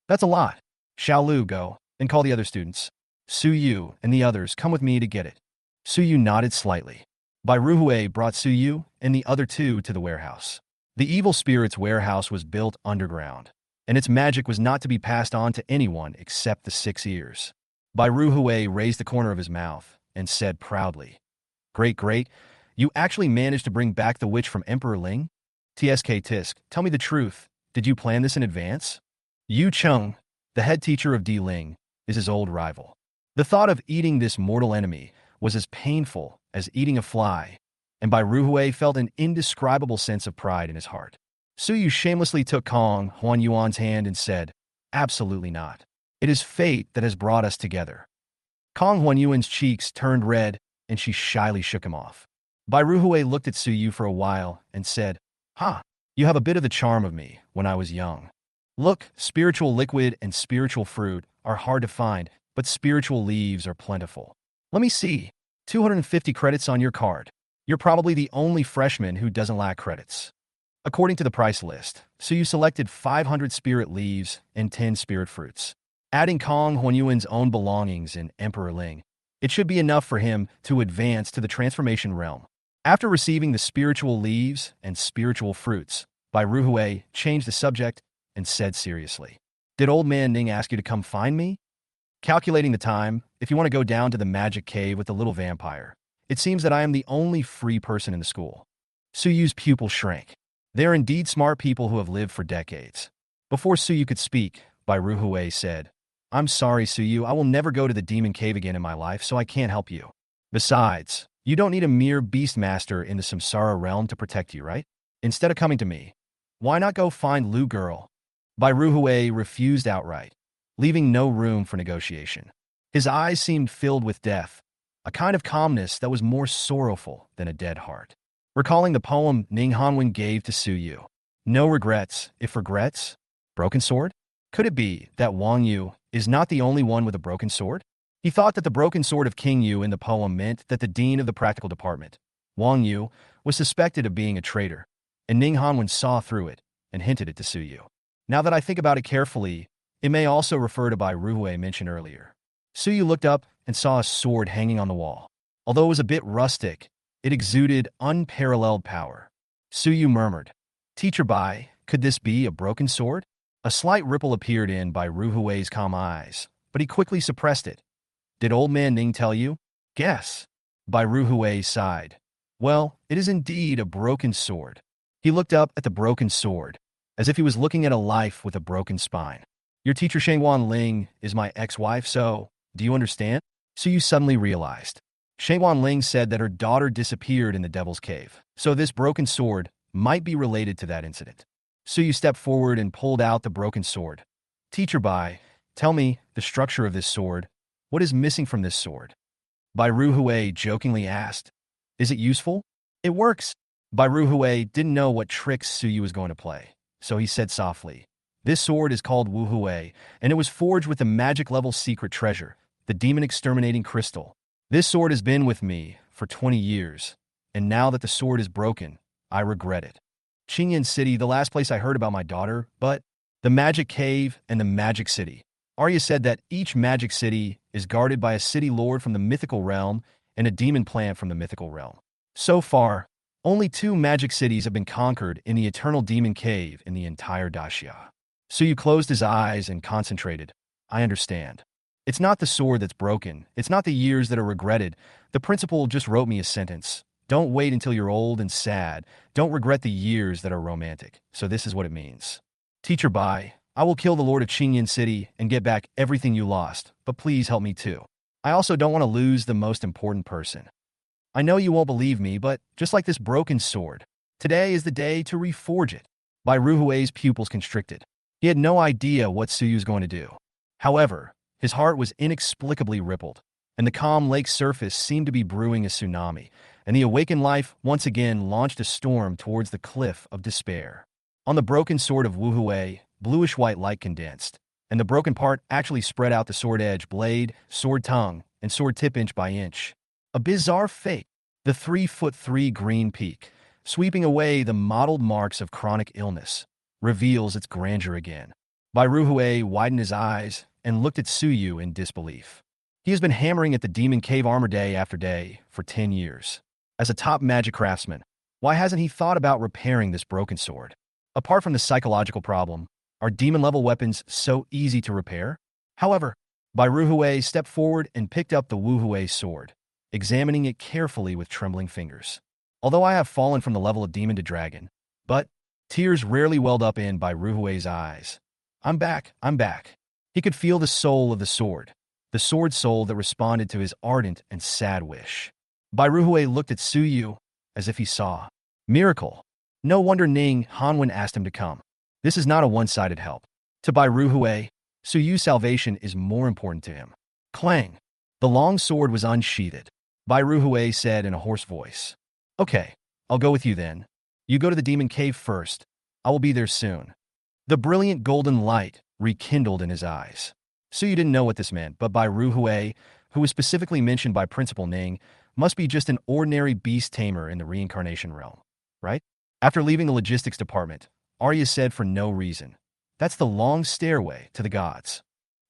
That's a lot. Xiao Lu, go and call the other students. Su Yu and the others come with me to get it. Su Yu nodded slightly. Bai Ruhui brought Su Yu and the other 2 to the warehouse. The evil spirit's warehouse was built underground, and its magic was not to be passed on to anyone except the 6 ears. Bai Ruhui raised the corner of his mouth and said proudly, Great, you actually managed to bring back the witch from Emperor Ling? TSK Tisk, tell me the truth. Did you plan this in advance? Yu Cheng, the head teacher of Di Ling, is his old rival. The thought of eating this mortal enemy was as painful as eating a fly, and Bai Ruhui felt an indescribable sense of pride in his heart. Su Yu shamelessly took Kong Huanyuan's hand and said, Absolutely not. It is fate that has brought us together. Kong Huanyuan's cheeks turned red, and she shyly shook him off. Bai Ruhui looked at Su Yu for a while and said, You have a bit of the charm of me when I was young. Look, spiritual liquid and spiritual fruit are hard to find, but spiritual leaves are plentiful. Let me see. 250 credits on your card. You're probably the only freshman who doesn't lack credits. According to the price list, Su Yu selected 500 spirit leaves and 10 spirit fruits. Adding Kong Huanyuan's own belongings in Emperor Ling, it should be enough for him to advance to the transformation realm. After receiving the spiritual leaves and spiritual fruits, Bai Ruhui changed the subject and said seriously, Did old man Ning ask you to come find me? Calculating the time, if you want to go down to the magic cave with the little vampire, it seems that I am the only free person in the school. Su Yu's pupil shrank. They are indeed smart people who have lived for decades. Before Su Yu could speak, Bai Ruhui said, I'm sorry, Su Yu, I will never go to the demon cave again in my life, so I can't help you. Besides, you don't need a mere beast master in the samsara realm to protect you, right? Instead of coming to me, why not go find Lu Girl? Bai Ruhui refused outright, leaving no room for negotiation. His eyes seemed filled with death, a kind of calmness that was more sorrowful than a dead heart. Recalling the poem Ning Hanwen gave to Su Yu, No regrets, if regrets? Broken sword? Could it be that Wang Yu is not the only one with a broken sword? He thought that the broken sword of King Yu in the poem meant that the dean of the practical department, Wang Yu, was suspected of being a traitor, and Ning Hanwen saw through it and hinted it to Su Yu. Now that I think about it carefully, it may also refer to Bai Ruhui mentioned earlier. Su Yu looked up and saw a sword hanging on the wall. Although it was a bit rustic, it exuded unparalleled power. Su Yu murmured, Teacher Bai, could this be a broken sword? A slight ripple appeared in Bai Ruhui's calm eyes, but he quickly suppressed it. Did old man Ning tell you? Guess. Bai Ruhui sighed. Well, it is indeed a broken sword. He looked up at the broken sword, as if he was looking at a life with a broken spine. Your teacher Shangwan Ling is my ex-wife, so do you understand? So you suddenly realized. Shangwan Ling said that her daughter disappeared in the Devil's Cave, so this broken sword might be related to that incident. So you stepped forward and pulled out the broken sword. Teacher Bai, tell me the structure of this sword. What is missing from this sword? Bai Ruhui jokingly asked. Is it useful? It works. Bai Ruhui didn't know what tricks Suyu was going to play, so he said softly. This sword is called Wu Hui, and it was forged with the magic-level secret treasure, the demon-exterminating crystal. This sword has been with me for 20 years, and now that the sword is broken, I regret it. Qingyan City, the last place I heard about my daughter, but the Magic Cave and the Magic City. Arya said that each Magic City is guarded by a city lord from the mythical realm and a demon plant from the mythical realm. So far, only 2 magic cities have been conquered in the Eternal Demon Cave in the entire Daxia. Suyu closed his eyes and concentrated. I understand. It's not the sword that's broken. It's not the years that are regretted. The principal just wrote me a sentence. Don't wait until you're old and sad. Don't regret the years that are romantic. So this is what it means. Teacher Bai, I will kill the Lord of Qingyan City and get back everything you lost, but please help me too. I also don't want to lose the most important person. I know you won't believe me, but just like this broken sword, today is the day to reforge it. Bai Ruhui's pupils constricted. He had no idea what Suyu was going to do. However, his heart was inexplicably rippled, and the calm lake surface seemed to be brewing a tsunami, and the awakened life once again launched a storm towards the cliff of despair. On the broken sword of Wu Hui, bluish-white light condensed, and the broken part actually spread out the sword edge, blade, sword tongue, and sword tip inch by inch. A bizarre fate. The 3'3" green peak, sweeping away the mottled marks of chronic illness, reveals its grandeur again. Bai Ruhui widened his eyes and looked at Suyu in disbelief. He has been hammering at the Demon Cave armor day after day for 10 years. As a top magic craftsman, why hasn't he thought about repairing this broken sword? Apart from the psychological problem, are demon-level weapons so easy to repair? However, Bai Ruhui stepped forward and picked up the Wu Hui sword, examining it carefully with trembling fingers. Although I have fallen from the level of demon to dragon, but tears rarely welled up in Bai Ruhui's eyes. I'm back. He could feel the soul of the sword soul that responded to his ardent and sad wish. Bai Ruhui looked at Suyu as if he saw. Miracle. No wonder Ning Hanwen asked him to come. This is not a one-sided help. To Bai Ruhui, Suyu's salvation is more important to him. Clang. The long sword was unsheathed. Bai Ruhui said in a hoarse voice. Okay, I'll go with you then. You go to the demon cave first. I will be there soon. The brilliant golden light rekindled in his eyes. Suyu didn't know what this meant, but Bai Ruhui, who was specifically mentioned by Principal Ning, must be just an ordinary beast tamer in the reincarnation realm, right? After leaving the logistics department, Arya said for no reason, that's the long stairway to the gods.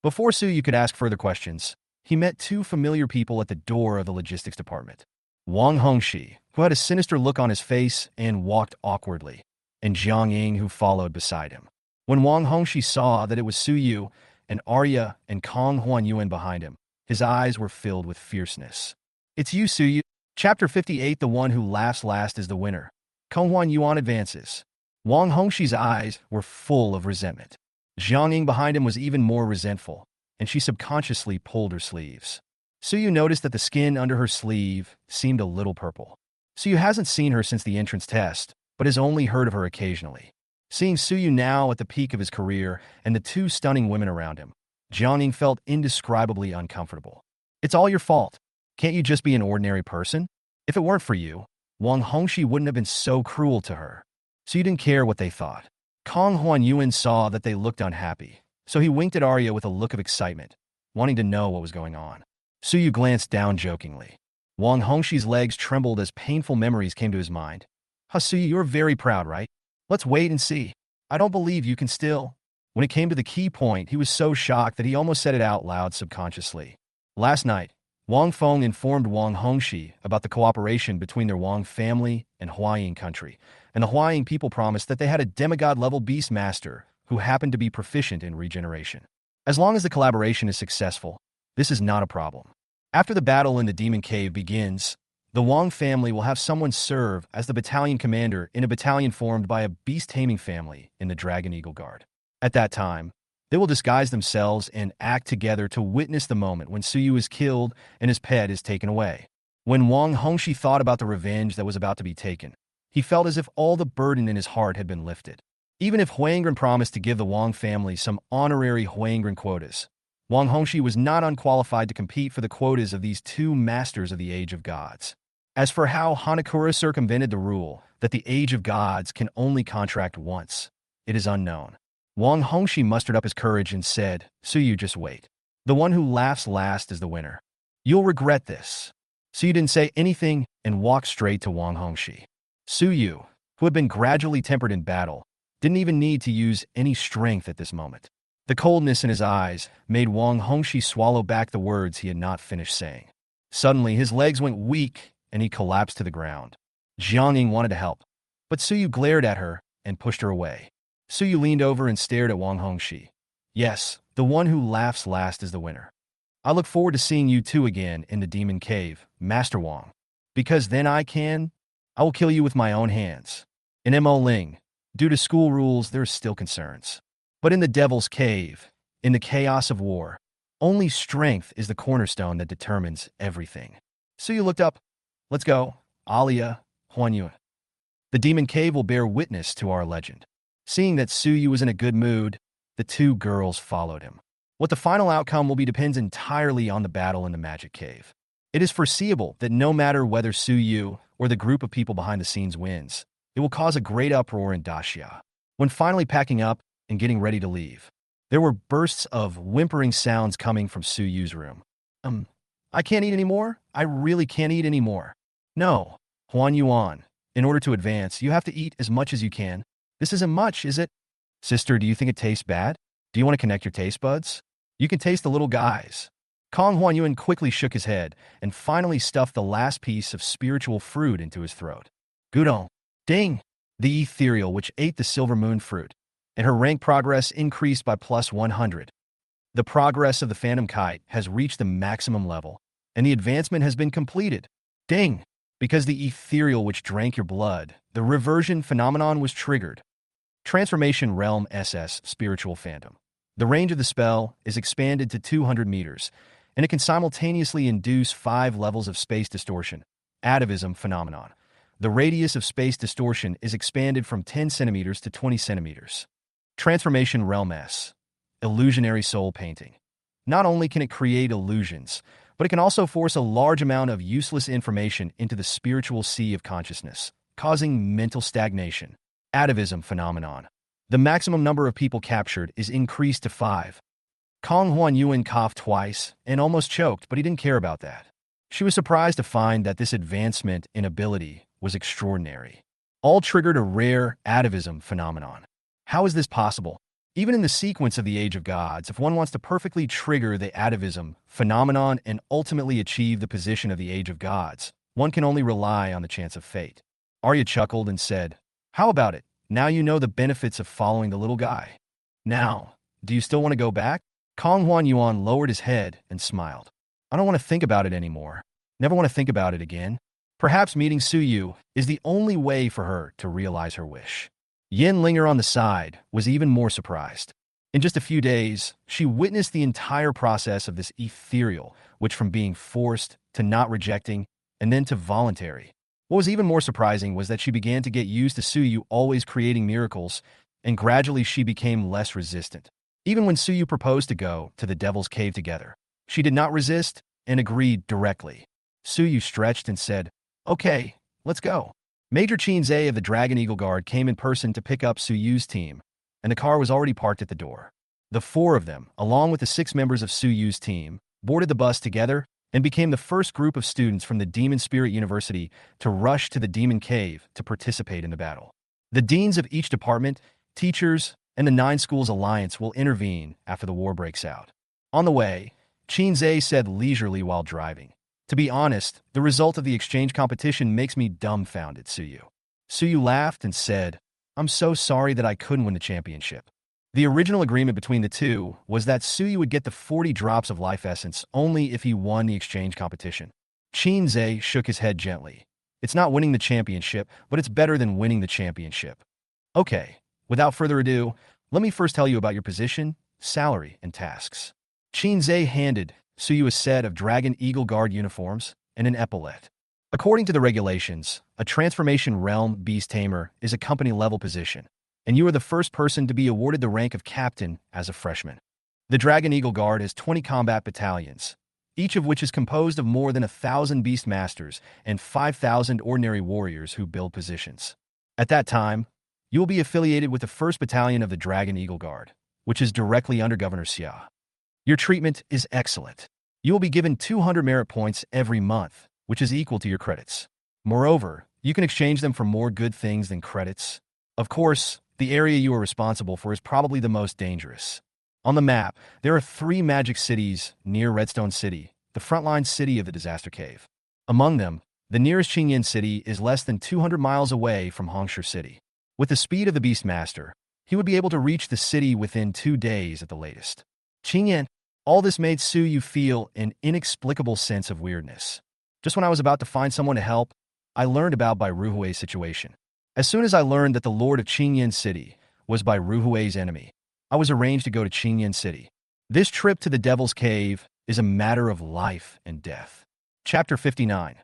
Before Suyu could ask further questions, he met 2 familiar people at the door of the logistics department. Wang Hongxi, who had a sinister look on his face and walked awkwardly, and Jiang Ying, who followed beside him. When Wang Hongxi saw that it was Suyu and Arya and Kong Huanyuan behind him, his eyes were filled with fierceness. It's you, Suyu. Chapter 58. The one who laughs last is the winner. Kong Huanyuan advances. Wang Hongxi's eyes were full of resentment. Jiang Ying behind him was even more resentful, and she subconsciously pulled her sleeves. Suyu noticed that the skin under her sleeve seemed a little purple. Suyu hasn't seen her since the entrance test, but has only heard of her occasionally. Seeing Suyu now at the peak of his career and the 2 stunning women around him, Jiang Ying felt indescribably uncomfortable. It's all your fault. Can't you just be an ordinary person? If it weren't for you, Wang Hongxi wouldn't have been so cruel to her. Suyu didn't care what they thought. Kong Huanyuan saw that they looked unhappy, so he winked at Arya with a look of excitement, wanting to know what was going on. Suyu glanced down jokingly. Wang Hongxi's legs trembled as painful memories came to his mind. Suyu, you're very proud, right? Let's wait and see. I don't believe you can still. When it came to the key point, he was so shocked that he almost said it out loud subconsciously. Last night, Wang Feng informed Wang Hongxi about the cooperation between their Wang family and Huaying country, and the Huaying people promised that they had a demigod-level beast master who happened to be proficient in regeneration. As long as the collaboration is successful, this is not a problem. After the battle in the Demon Cave begins, The Wang family will have someone serve as the battalion commander in a battalion formed by a beast taming family in the Dragon Eagle Guard. At that time, they will disguise themselves and act together to witness the moment when Suyu is killed and his pet is taken away. When Wang Hongxi thought about the revenge that was about to be taken, he felt as if all the burden in his heart had been lifted. Even if Huangren promised to give the Wang family some honorary Huangren quotas, Wang Hongxi was not unqualified to compete for the quotas of these two masters of the Age of Gods. As for how Hanakura circumvented the rule that the Age of Gods can only contract once, it is unknown. Wang Hongxi mustered up his courage and said, Suyu, just wait. The one who laughs last is the winner. You'll regret this. Suyu didn't say anything and walked straight to Wang Hongxi. Suyu, who had been gradually tempered in battle, didn't even need to use any strength at this moment. The coldness in his eyes made Wang Hongxi swallow back the words he had not finished saying. Suddenly, his legs went weak and he collapsed to the ground. Jiangning wanted to help, but Suyu glared at her and pushed her away. Suyu leaned over and stared at Wang Hongxi. Yes, the one who laughs last is the winner. I look forward to seeing you two again in the Demon Cave, Master Wang. Because then I will kill you with my own hands. In Mo Ling, due to school rules, there are still concerns. But in the Devil's Cave, in the chaos of war, only strength is the cornerstone that determines everything. Suyu looked up. Let's go, Alia, Huanyuan. The Demon Cave will bear witness to our legend. Seeing that Suyu was in a good mood, the two girls followed him. What the final outcome will be depends entirely on the battle in the Magic Cave. It is foreseeable that no matter whether Suyu or the group of people behind the scenes wins, it will cause a great uproar in Daxia. When finally packing up and getting ready to leave, there were bursts of whimpering sounds coming from Suyu's room. I can't eat anymore? I really can't eat anymore. No, Huan Yuan. In order to advance, you have to eat as much as you can. This isn't much, is it? Sister, do you think it tastes bad? Do you want to connect your taste buds? You can taste the little guys. Kong Huanyuan quickly shook his head and finally stuffed the last piece of spiritual fruit into his throat. Gudong. Ding! The ethereal which ate the silver moon fruit, and her rank progress increased by plus 100. The progress of the Phantom Kite has reached the maximum level, and the advancement has been completed. Ding! Because the ethereal which drank your blood, the reversion phenomenon was triggered. Transformation Realm SS Spiritual Phantom. The range of the spell is expanded to 200 meters, and it can simultaneously induce 5 levels of space distortion. Atavism Phenomenon. The radius of space distortion is expanded from 10 centimeters to 20 centimeters. Transformation Realm S. Illusionary Soul Painting. Not only can it create illusions, but it can also force a large amount of useless information into the spiritual sea of consciousness, causing mental stagnation. Atavism Phenomenon. The maximum number of people captured is increased to 5. Kong Huanyuan coughed twice and almost choked, but he didn't care about that. She was surprised to find that this advancement in ability was extraordinary. All triggered a rare atavism phenomenon. How is this possible? Even in the sequence of the Age of Gods, if one wants to perfectly trigger the atavism phenomenon and ultimately achieve the position of the Age of Gods, one can only rely on the chance of fate. Arya chuckled and said, How about it? Now you know the benefits of following the little guy. Now, do you still want to go back? Kong Huanyuan lowered his head and smiled. I don't want to think about it anymore. Never want to think about it again. Perhaps meeting Suyu is the only way for her to realize her wish. Yin Linger on the side was even more surprised. In just a few days, she witnessed the entire process of this ethereal, which from being forced to not rejecting and then to voluntary. What was even more surprising was that she began to get used to Suyu always creating miracles, and gradually she became less resistant. Even when Suyu proposed to go to the Devil's Cave together, she did not resist and agreed directly. Suyu stretched and said, Okay, let's go. Major Chinze of the Dragon Eagle Guard came in person to pick up Suyu's team, and the car was already parked at the door. The 4 of them, along with the 6 members of Suyu's team, boarded the bus together and became the first group of students from the Demon Spirit University to rush to the Demon Cave to participate in the battle. The deans of each department, teachers, and the 9 Schools Alliance will intervene after the war breaks out. On the way, Chinze said leisurely while driving, To be honest, the result of the exchange competition makes me dumbfounded, Suyu. Suyu laughed and said, I'm so sorry that I couldn't win the championship. The original agreement between the two was that Suyu would get the 40 drops of life essence only if he won the exchange competition. Qinze shook his head gently. It's not winning the championship, but it's better than winning the championship. Okay, without further ado, let me first tell you about your position, salary, and tasks. Qinze handed Suyu a set of Dragon Eagle Guard uniforms and an epaulette. According to the regulations, a Transformation Realm Beast Tamer is a company-level position, and you are the first person to be awarded the rank of captain as a freshman. The Dragon Eagle Guard has 20 combat battalions, each of which is composed of more than 1,000 Beast Masters and 5,000 ordinary warriors who build positions. At that time, you will be affiliated with the 1st Battalion of the Dragon Eagle Guard, which is directly under Governor Xia. Your treatment is excellent. You will be given 200 merit points every month, which is equal to your credits. Moreover, you can exchange them for more good things than credits. Of course, the area you are responsible for is probably the most dangerous. On the map, there are 3 magic cities near Redstone City, the frontline city of the Disaster Cave. Among them, the nearest Qingyan city is less than 200 miles away from Hongxi City. With the speed of the Beastmaster, he would be able to reach the city within 2 days at the latest. Qingyan, all this made Suyu feel an inexplicable sense of weirdness. Just when I was about to find someone to help, I learned about Bai Ruhui's situation. As soon as I learned that the Lord of Qingyan City was Bai Ruhui's enemy, I was arranged to go to Qingyan City. This trip to the Devil's Cave is a matter of life and death. Chapter 59.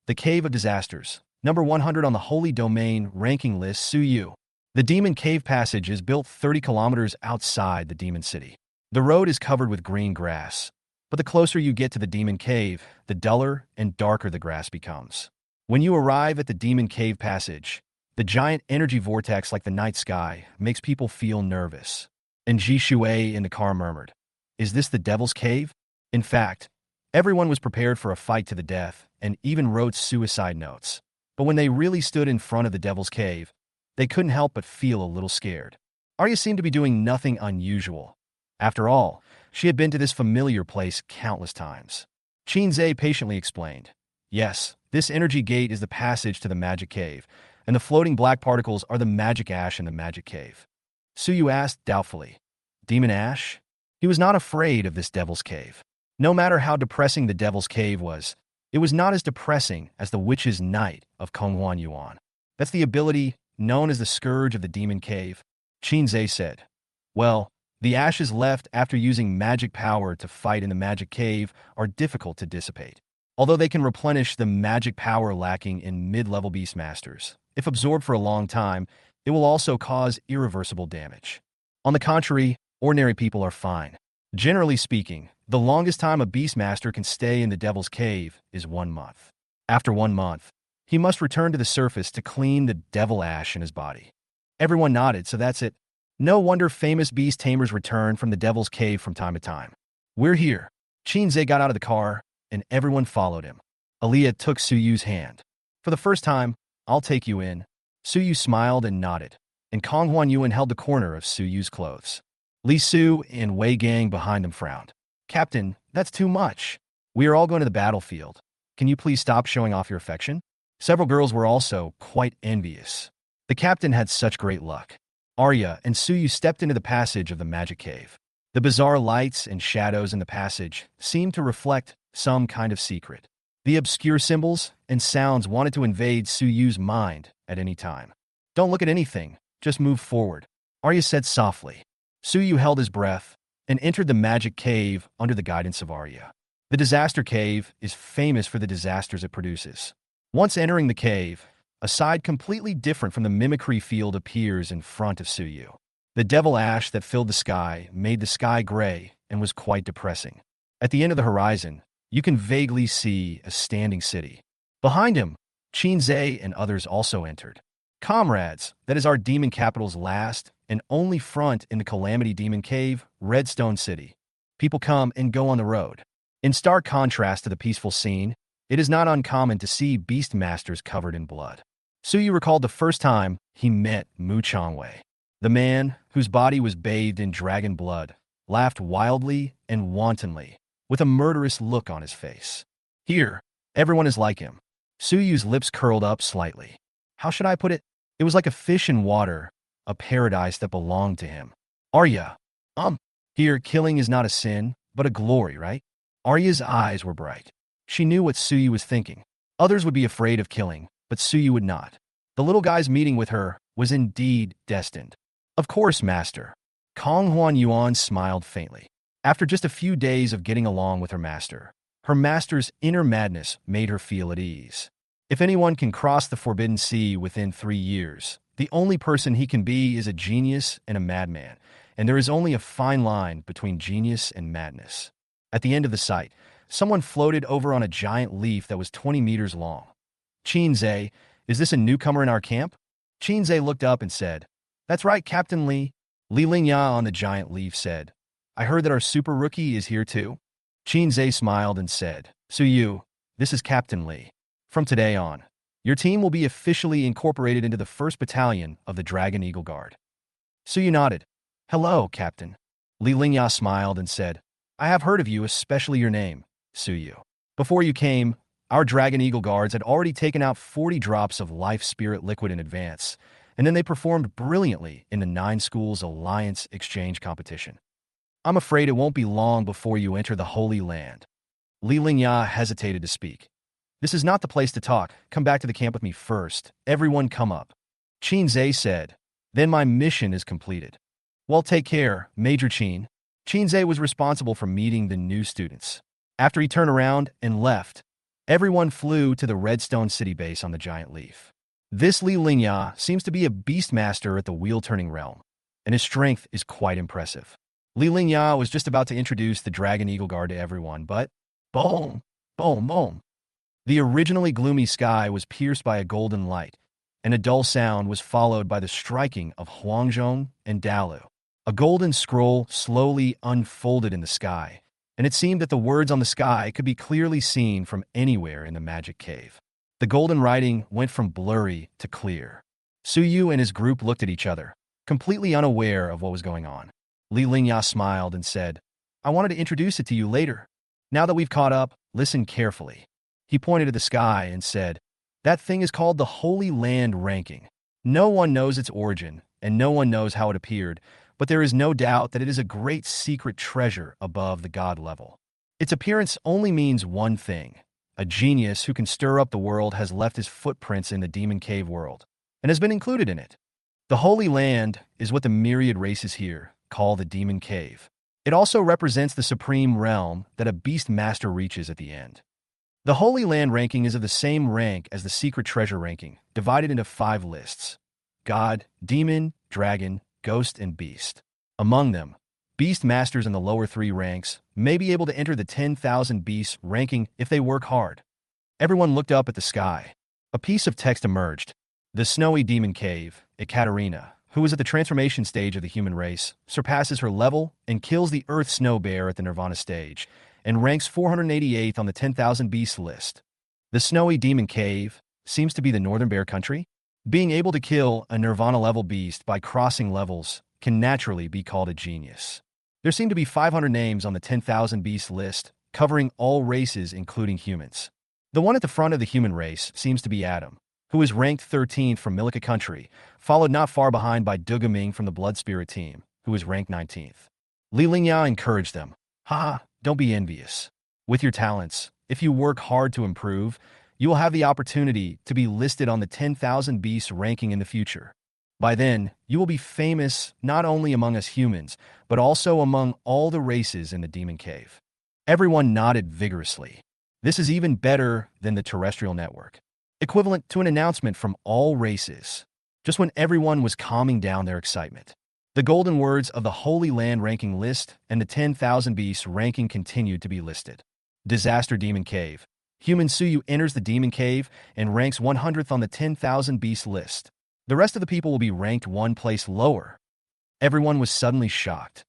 The Cave of Disasters. Number 100 on the Holy Domain ranking list, Suyu. The Demon Cave Passage is built 30 kilometers outside the Demon City. The road is covered with green grass, but the closer you get to the Demon Cave, the duller and darker the grass becomes. When you arrive at the Demon Cave Passage, the giant energy vortex like the night sky makes people feel nervous. And Ji Shui in the car murmured, "Is this the Devil's Cave?" In fact, everyone was prepared for a fight to the death and even wrote suicide notes. But when they really stood in front of the Devil's Cave, they couldn't help but feel a little scared. Arya seemed to be doing nothing unusual. After all, she had been to this familiar place countless times. Qinze patiently explained, "Yes, this energy gate is the passage to the magic cave, and the floating black particles are the magic ash in the magic cave." Suyu asked doubtfully, "Demon ash?" He was not afraid of this Devil's Cave. No matter how depressing the Devil's Cave was, it was not as depressing as the Witch's Night of Konghuan Yuan. That's the ability known as the Scourge of the Demon Cave. Qinze said, "Well, the ashes left after using magic power to fight in the magic cave are difficult to dissipate. Although they can replenish the magic power lacking in mid-level Beastmasters, if absorbed for a long time, it will also cause irreversible damage. On the contrary, ordinary people are fine. Generally speaking, the longest time a Beastmaster can stay in the Devil's Cave is 1 month. After 1 month, he must return to the surface to clean the devil ash in his body." Everyone nodded, so that's it. No wonder famous Beast Tamers return from the Devil's Cave from time to time. "We're here." Qinze got out of the car, and everyone followed him. Aaliyah took Suyu's hand. "For the first time, I'll take you in." Suyu smiled and nodded, and Kong Huan Yuan held the corner of Suyu's clothes. Li Su and Wei Gang behind him frowned. "Captain, that's too much. We are all going to the battlefield. Can you please stop showing off your affection?" Several girls were also quite envious. The captain had such great luck. Arya and Suyu stepped into the passage of the magic cave. The bizarre lights and shadows in the passage seemed to reflect some kind of secret. The obscure symbols and sounds wanted to invade Suyu's mind at any time. "Don't look at anything, just move forward," Arya said softly. Suyu held his breath and entered the magic cave under the guidance of Arya. The Disaster Cave is famous for the disasters it produces. Once entering the cave, a side completely different from the mimicry field appears in front of Suyu. The devil ash that filled the sky made the sky gray and was quite depressing. At the end of the horizon, you can vaguely see a standing city. Behind him, Qinze and others also entered. "Comrades, that is our demon capital's last and only front in the Calamity Demon Cave, Redstone City. People come and go on the road." In stark contrast to the peaceful scene, it is not uncommon to see Beastmasters covered in blood. Suyu recalled the first time he met Mu Changwei. The man, whose body was bathed in dragon blood, laughed wildly and wantonly, with a murderous look on his face. "Here, everyone is like him." Suyu's lips curled up slightly. How should I put it? It was like a fish in water, a paradise that belonged to him. "Arya, here killing is not a sin, but a glory, right?" Arya's eyes were bright. She knew what Suyu was thinking. Others would be afraid of killing, but Suyu would not. The little guy's meeting with her was indeed destined. Of course, master. Kong Huan Yuan smiled faintly. After just a few days of getting along with her master's inner madness made her feel at ease. If anyone can cross the Forbidden Sea within 3 years, the only person he can be is a genius and a madman, and there is only a fine line between genius and madness. At the end of the sight, someone floated over on a giant leaf that was 20 meters long. Qinze, is this a newcomer in our camp? Qinze looked up and said, That's right, Captain Li. Li Lingya on the giant leaf said, I heard that our super rookie is here too. Qinze smiled and said, Suyu, this is Captain Li. From today on, your team will be officially incorporated into the 1st Battalion of the Dragon Eagle Guard. Suyu nodded. Hello, Captain. Li Lingya smiled and said, I have heard of you, especially your name, Suyu. Before you came, our Dragon Eagle Guards had already taken out 40 drops of Life Spirit Liquid in advance, and then they performed brilliantly in the 9 Schools Alliance Exchange competition. I'm afraid it won't be long before you enter the Holy Land. Li Lingya hesitated to speak. This is not the place to talk. Come back to the camp with me first. Everyone come up. Qinze said, Then my mission is completed. Well, take care, Major Qin. Qinze was responsible for meeting the new students. After he turned around and left, everyone flew to the Redstone City base on the giant leaf. This Li Lingya seems to be a beast master at the wheel-turning realm, and his strength is quite impressive. Li Lingya was just about to introduce the Dragon Eagle Guard to everyone, but boom, boom, boom. The originally gloomy sky was pierced by a golden light, and a dull sound was followed by the striking of Huangzhong and Dalu. A golden scroll slowly unfolded in the sky, and it seemed that the words on the sky could be clearly seen from anywhere in the magic cave. The golden writing went from blurry to clear. Suyu and his group looked at each other, completely unaware of what was going on. Li Lingya smiled and said, I wanted to introduce it to you later. Now that we've caught up, listen carefully. He pointed to the sky and said, That thing is called the Holy Land Ranking. No one knows its origin, and no one knows how it appeared, but there is no doubt that it is a great secret treasure above the god level. Its appearance only means one thing. A genius who can stir up the world has left his footprints in the Demon Cave world, and has been included in it. The Holy Land is what the myriad races here call the Demon Cave. It also represents the supreme realm that a beast master reaches at the end. The Holy Land ranking is of the same rank as the Secret Treasure ranking, divided into 5 lists: God, Demon, Dragon, Ghost, and Beast. Among them, Beast Masters in the lower 3 ranks may be able to enter the 10,000 Beasts ranking if they work hard. Everyone looked up at the sky. A piece of text emerged. The Snowy Demon Cave, Ekaterina, who is at the transformation stage of the human race, surpasses her level and kills the Earth Snow Bear at the Nirvana stage, and ranks 488th on the 10,000 Beasts list. The Snowy Demon Cave seems to be the Northern Bear country. Being able to kill a Nirvana-level beast by crossing levels can naturally be called a genius. There seem to be 500 names on the 10,000 Beasts list, covering all races including humans. The one at the front of the human race seems to be Adam, who is ranked 13th from Milika country, followed not far behind by Dugaming from the Blood Spirit team, who is ranked 19th. Li Lingya encouraged them. Haha, don't be envious. With your talents, if you work hard to improve, you will have the opportunity to be listed on the 10,000 Beasts ranking in the future. By then, you will be famous not only among us humans, but also among all the races in the Demon Cave. Everyone nodded vigorously. This is even better than the terrestrial network, equivalent to an announcement from all races. Just when everyone was calming down their excitement, the golden words of the Holy Land ranking list and the 10,000 Beasts ranking continued to be listed. Disaster Demon Cave. Human Suyu enters the Demon Cave and ranks 100th on the 10,000 Beasts list. The rest of the people will be ranked 1 place lower. Everyone was suddenly shocked.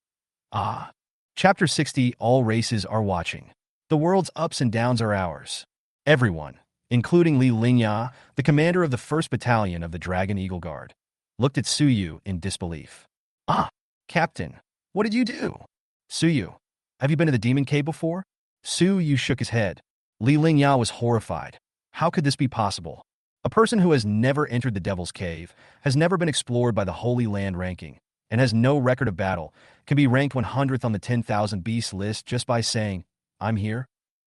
Ah. Chapter 60. All races are watching. The world's ups and downs are ours. Everyone, including Li Lingya, the commander of the 1st Battalion of the Dragon Eagle Guard, looked at Suyu in disbelief. Ah, Captain, what did you do? Suyu, have you been to the Demon Cave before? Suyu shook his head. Li Lingya was horrified. How could this be possible? A person who has never entered the Devil's Cave, has never been explored by the Holy Land ranking, and has no record of battle, can be ranked 100th on the 10,000 Beasts list just by saying, I'm here?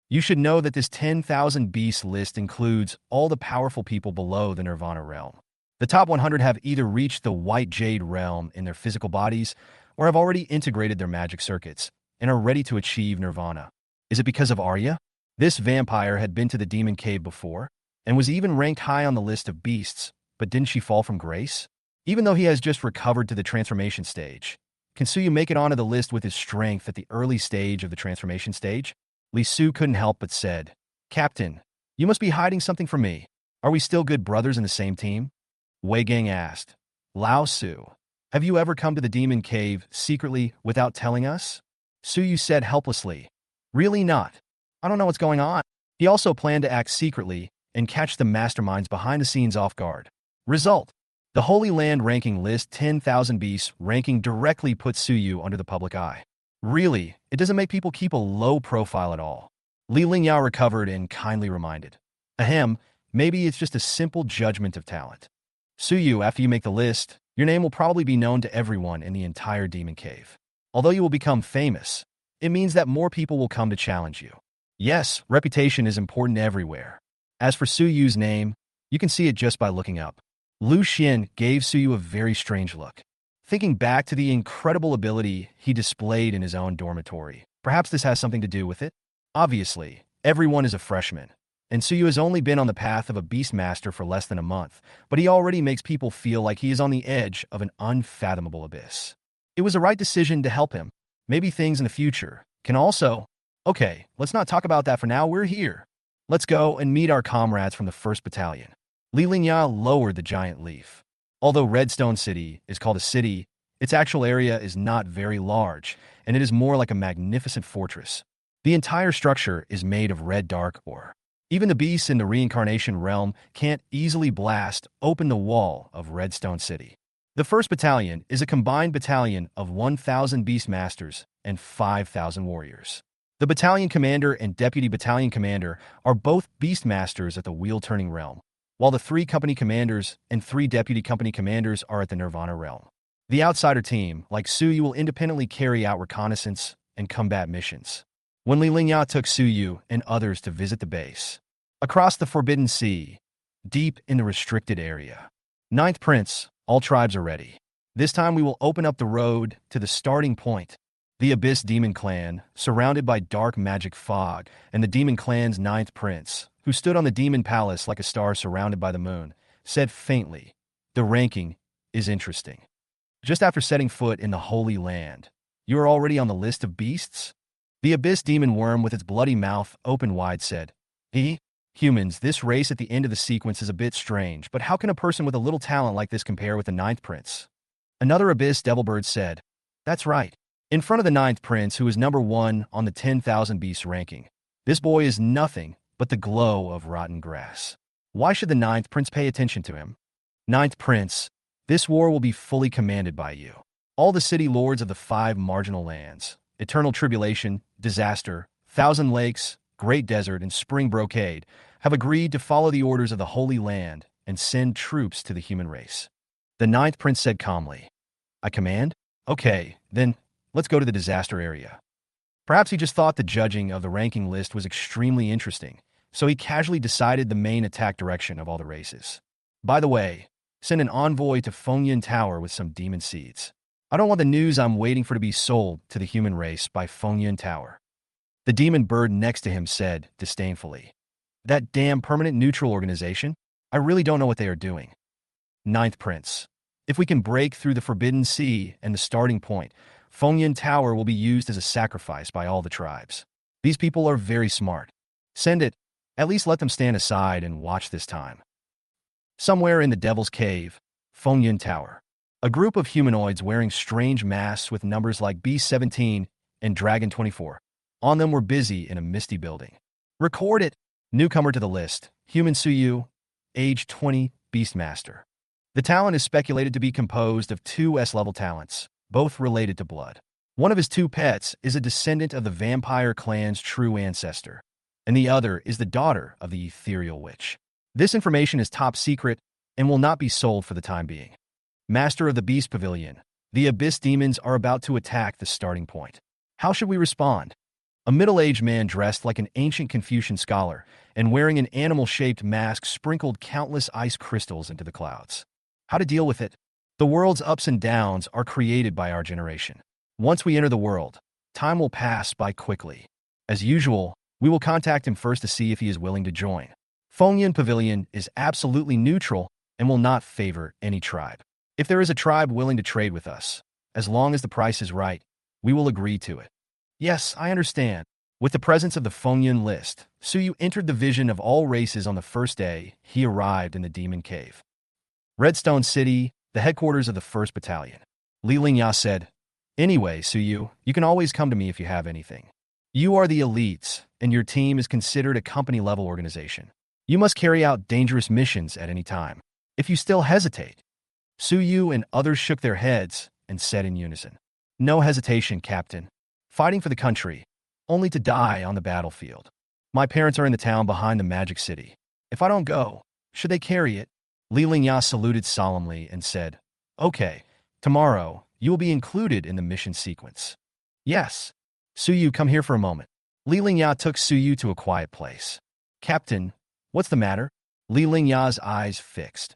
You should know that this 10,000 beasts list includes all the powerful people below the Nirvana realm. The top 100 have either reached the White Jade realm in their physical bodies or have already integrated their magic circuits and are ready to achieve Nirvana. Is it because of Arya? This vampire had been to the demon cave before and was even ranked high on the list of beasts, but didn't she fall from grace? Even though he has just recovered to the transformation stage, can Suyu make it onto the list with his strength at the early stage of the transformation stage? Li Su couldn't help but said, Captain, you must be hiding something from me. Are we still good brothers in the same team? Wei Gang asked, Lao Su, have you ever come to the demon cave secretly without telling us? Suyu said helplessly, Really not. I don't know what's going on. He also planned to act secretly and catch the masterminds behind the scenes off guard. Result: the Holy Land ranking list 10,000 beasts ranking directly puts Suyu under the public eye. Really, it doesn't make people keep a low profile at all. Li Lingyao recovered and kindly reminded, Ahem, maybe it's just a simple judgment of talent. Suyu, after you make the list, your name will probably be known to everyone in the entire demon cave. Although you will become famous, it means that more people will come to challenge you. Yes, reputation is important everywhere. As for Suyu's name, you can see it just by looking up. Lu Xian gave Suyu a very strange look. Thinking back to the incredible ability he displayed in his own dormitory, perhaps this has something to do with it? Obviously, everyone is a freshman, and Suyu has only been on the path of a beast master for less than a month, but he already makes people feel like he is on the edge of an unfathomable abyss. It was the right decision to help him. Maybe things in the future can also... Okay, let's not talk about that for now, we're here. Let's go and meet our comrades from the 1st Battalion. Li Lingyao lowered the giant leaf. Although Redstone City is called a city, its actual area is not very large, and it is more like a magnificent fortress. The entire structure is made of red dark ore. Even the beasts in the reincarnation realm can't easily blast open the wall of Redstone City. The 1st Battalion is a combined battalion of 1,000 beast masters and 5,000 warriors. The battalion commander and deputy battalion commander are both beast masters at the wheel-turning realm, while the 3 company commanders and 3 deputy company commanders are at the Nirvana realm. The outsider team, like Suyu, will independently carry out reconnaissance and combat missions. When Li Lingyao took Suyu and others to visit the base, across the Forbidden Sea, deep in the restricted area. 9th Prince, all tribes are ready. This time we will open up the road to the starting point. The Abyss Demon Clan, surrounded by dark magic fog, and the Demon Clan's 9th Prince, who stood on the Demon Palace like a star surrounded by the moon, said faintly, The ranking is interesting. Just after setting foot in the Holy Land, you are already on the list of beasts? The Abyss Demon Worm with its bloody mouth open wide said, Humans, this race at the end of the sequence is a bit strange, but how can a person with a little talent like this compare with the 9th Prince? Another Abyss Devilbird said, That's right. In front of the 9th Prince, who is number 1 on the 10,000 beasts ranking, this boy is nothing but the glow of rotten grass. Why should the 9th Prince pay attention to him? 9th Prince, this war will be fully commanded by you. All the city lords of the 5 marginal lands, Eternal Tribulation, Disaster, Thousand Lakes, Great Desert, and Spring Brocade, have agreed to follow the orders of the Holy Land and send troops to the human race. The 9th Prince said calmly, I command? Okay, then let's go to the disaster area. Perhaps he just thought the judging of the ranking list was extremely interesting, so he casually decided the main attack direction of all the races. By the way, send an envoy to Fengyan Tower with some demon seeds. I don't want the news I'm waiting for to be sold to the human race by Fengyan Tower. The demon bird next to him said disdainfully, That damn permanent neutral organization? I really don't know what they are doing. 9th Prince, if we can break through the Forbidden Sea and the starting point, Fengyan Tower will be used as a sacrifice by all the tribes. These people are very smart. Send it. At least let them stand aside and watch this time. Somewhere in the Devil's Cave, Fengyan Tower, a group of humanoids wearing strange masks with numbers like B17 and Dragon 24. On them were busy in a misty building. Record it. Newcomer to the list, Human Suyu, age 20, Beastmaster. The talent is speculated to be composed of 2 S-level talents, both related to blood. One of his 2 pets is a descendant of the vampire clan's true ancestor, and the other is the daughter of the ethereal witch. This information is top secret and will not be sold for the time being. Master of the Beast Pavilion, the Abyss Demons are about to attack the starting point. How should we respond? A middle-aged man dressed like an ancient Confucian scholar and wearing an animal-shaped mask sprinkled countless ice crystals into the clouds. How to deal with it? The world's ups and downs are created by our generation. Once we enter the world, time will pass by quickly. As usual, we will contact him first to see if he is willing to join. Fengyan Pavilion is absolutely neutral and will not favor any tribe. If there is a tribe willing to trade with us, as long as the price is right, we will agree to it. Yes, I understand. With the presence of the Fengyan list, Suyu entered the vision of all races on the first day he arrived in the Demon Cave. Redstone City, the headquarters of the 1st Battalion. Li Lingya said, "Anyway, Suyu, you can always come to me if you have anything. You are the elites, and your team is considered a company-level organization. You must carry out dangerous missions at any time. If you still hesitate..." Suyu and others shook their heads and said in unison, "No hesitation, Captain. Fighting for the country, only to die on the battlefield. My parents are in the town behind the Magic City. If I don't go, should they carry it?" Li Lingya saluted solemnly and said, "Okay, tomorrow you will be included in the mission sequence." "Yes." "Suyu, come here for a moment." Li Lingya took Suyu to a quiet place. "Captain, what's the matter?" Li Lingya's eyes fixed.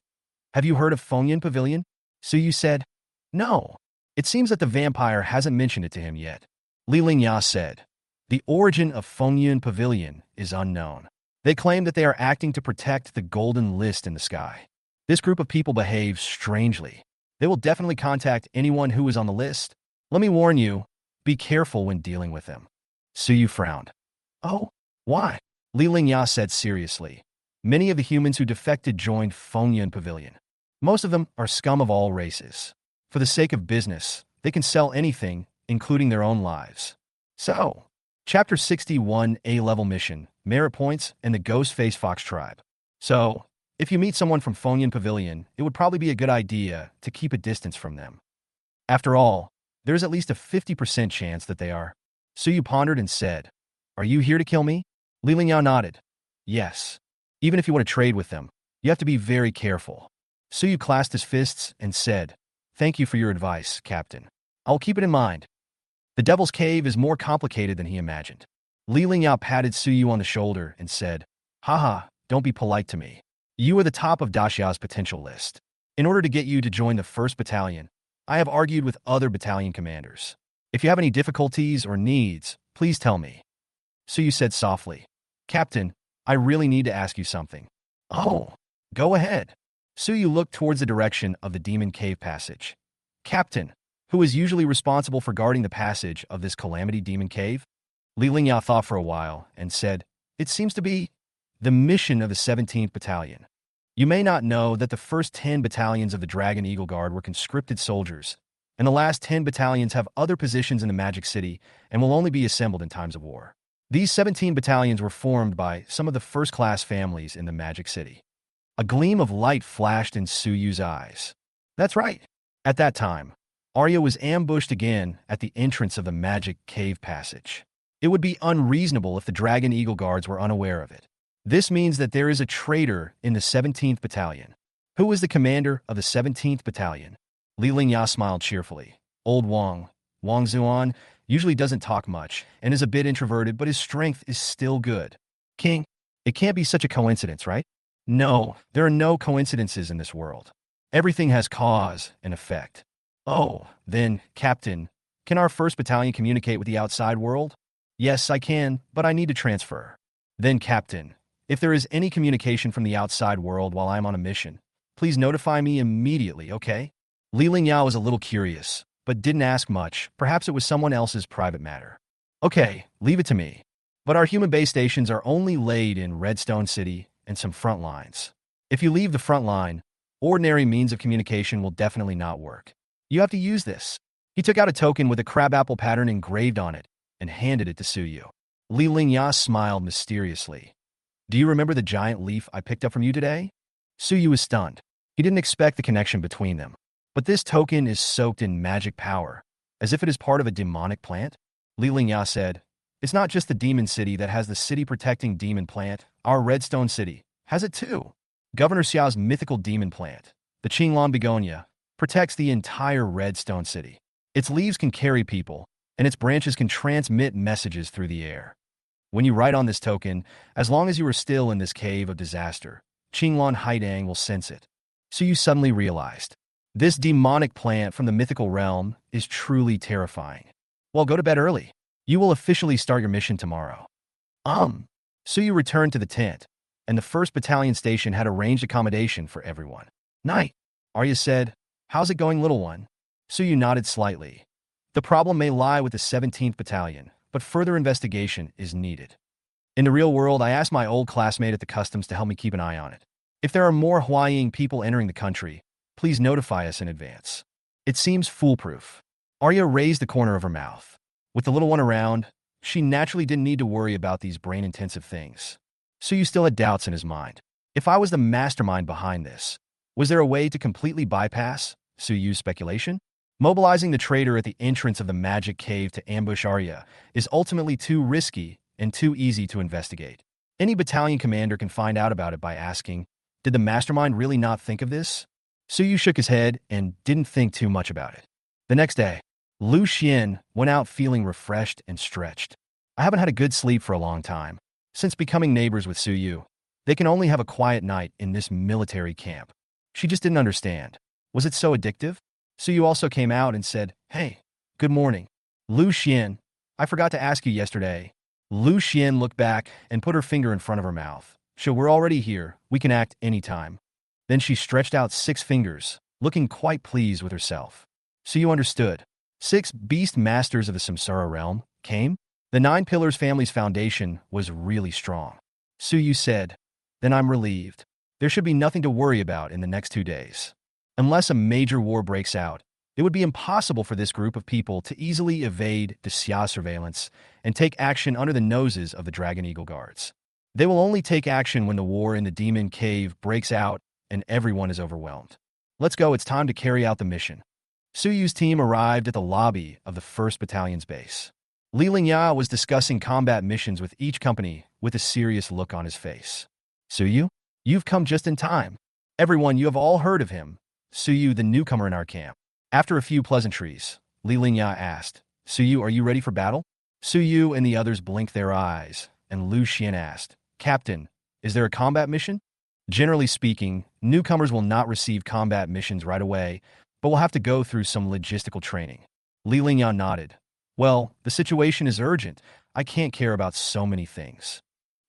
"Have you heard of Fengyan Pavilion?" Suyu said. "No. It seems that the vampire hasn't mentioned it to him yet." Li Lingya said, "The origin of Fengyan Pavilion is unknown. They claim that they are acting to protect the golden list in the sky. This group of people behaves strangely. They will definitely contact anyone who is on the list. Let me warn you, be careful when dealing with them." Suyu frowned. "Oh, why?" Li Lingya said seriously. "Many of the humans who defected joined Fengyan Pavilion. Most of them are scum of all races. For the sake of business, they can sell anything, including their own lives. So, Chapter 61 A-level mission, merit points, and the Ghost-Face Fox tribe. So, if you meet someone from Fengyan Pavilion, it would probably be a good idea to keep a distance from them. After all, there's at least a 50% chance that they are." Suyu pondered and said, "Are you here to kill me?" Li Lingyao nodded. "Yes. Even if you want to trade with them, you have to be very careful." Suyu clasped his fists and said, "Thank you for your advice, Captain. I'll keep it in mind." The Devil's Cave is more complicated than he imagined. Li Lingyao patted Suyu on the shoulder and said, "Haha, don't be polite to me. You are the top of Daxia's potential list. In order to get you to join the 1st Battalion, I have argued with other battalion commanders. If you have any difficulties or needs, please tell me." Suyu said softly, "Captain, I really need to ask you something." "Oh, go ahead." Suyu looked towards the direction of the Demon Cave passage. "Captain, who is usually responsible for guarding the passage of this Calamity Demon Cave?" Li Lingya thought for a while and said, "It seems to be the mission of the 17th Battalion. You may not know that the first 10 battalions of the Dragon Eagle Guard were conscripted soldiers, and the last 10 battalions have other positions in the Magic City and will only be assembled in times of war. These 17 battalions were formed by some of the first-class families in the Magic City." A gleam of light flashed in Suyu's eyes. "That's right. At that time, Arya was ambushed again at the entrance of the Magic Cave passage. It would be unreasonable if the Dragon Eagle Guards were unaware of it. This means that there is a traitor in the 17th Battalion. Who is the commander of the 17th Battalion?" Li Lingya smiled cheerfully. "Old Wang Zuan, usually doesn't talk much and is a bit introverted, but his strength is still good. King, it can't be such a coincidence, right?" "No, there are no coincidences in this world. Everything has cause and effect." "Oh, then, Captain, can our 1st Battalion communicate with the outside world?" "Yes, I can, but I need to transfer." "Then, Captain, if there is any communication from the outside world while I'm on a mission, please notify me immediately, okay?" Li Lingyao was a little curious, but didn't ask much. Perhaps it was someone else's private matter. "Okay, leave it to me. But our human base stations are only laid in Redstone City and some front lines. If you leave the front line, ordinary means of communication will definitely not work. You have to use this." He took out a token with a crabapple pattern engraved on it and handed it to Suyu. Li Lingya smiled mysteriously. "Do you remember the giant leaf I picked up from you today?" Suyu was stunned. He didn't expect the connection between them. "But this token is soaked in magic power, as if it is part of a demonic plant?" Li Lingya said, "It's not just the Demon City that has the city-protecting demon plant. Our Redstone City has it too. Governor Xiao's mythical demon plant, the Qinglan Begonia, protects the entire Redstone City. Its leaves can carry people, and its branches can transmit messages through the air. When you write on this token, as long as you are still in this cave of disaster, Qinglan Haidang will sense it. So you suddenly realized, this demonic plant from the mythical realm is truly terrifying. Well, go to bed early. You will officially start your mission tomorrow. So you returned to the tent, and the 1st Battalion station had arranged accommodation for everyone. Night. Arya said, "How's it going, little one?" So you nodded slightly. The problem may lie with the 17th Battalion, but further investigation is needed. In the real world, I asked my old classmate at the customs to help me keep an eye on it. If there are more Huaying people entering the country, please notify us in advance. It seems foolproof. Arya raised the corner of her mouth. With the little one around, she naturally didn't need to worry about these brain-intensive things. So you still had doubts in his mind. If I was the mastermind behind this, was there a way to completely bypass Suyu's speculation? Mobilizing the traitor at the entrance of the magic cave to ambush Arya is ultimately too risky and too easy to investigate. Any battalion commander can find out about it by asking, did the mastermind really not think of this? Suyu shook his head and didn't think too much about it. The next day, Lu Xian went out feeling refreshed and stretched. I haven't had a good sleep for a long time. Since becoming neighbors with Suyu, they can only have a quiet night in this military camp. She just didn't understand. Was it so addictive? Suyu also came out and said, "Hey, good morning." Lu Xian, I forgot to ask you yesterday. Lu Xian looked back and put her finger in front of her mouth. "So we're already here. We can act anytime." Then she stretched out 6 fingers, looking quite pleased with herself. Suyu understood. 6 beast masters of the Samsara realm came. The 9 Pillars family's foundation was really strong. Suyu said, "Then I'm relieved. There should be nothing to worry about in the next 2 days. Unless a major war breaks out, it would be impossible for this group of people to easily evade the Xia surveillance and take action under the noses of the Dragon Eagle guards. They will only take action when the war in the Demon Cave breaks out and everyone is overwhelmed. Let's go, it's time to carry out the mission." Suyu's team arrived at the lobby of the 1st Battalion's base. Li Lingya was discussing combat missions with each company with a serious look on his face. "Suyu, you've come just in time. Everyone, you have all heard of him. Suyu, the newcomer in our camp." After a few pleasantries, Li Lingya asked, "Suyu, are you ready for battle?" Suyu and the others blinked their eyes, and Lu Xian asked, "Captain, is there a combat mission?" Generally speaking, newcomers will not receive combat missions right away, but will have to go through some logistical training. Li Lingya nodded. "Well, the situation is urgent. I can't care about so many things.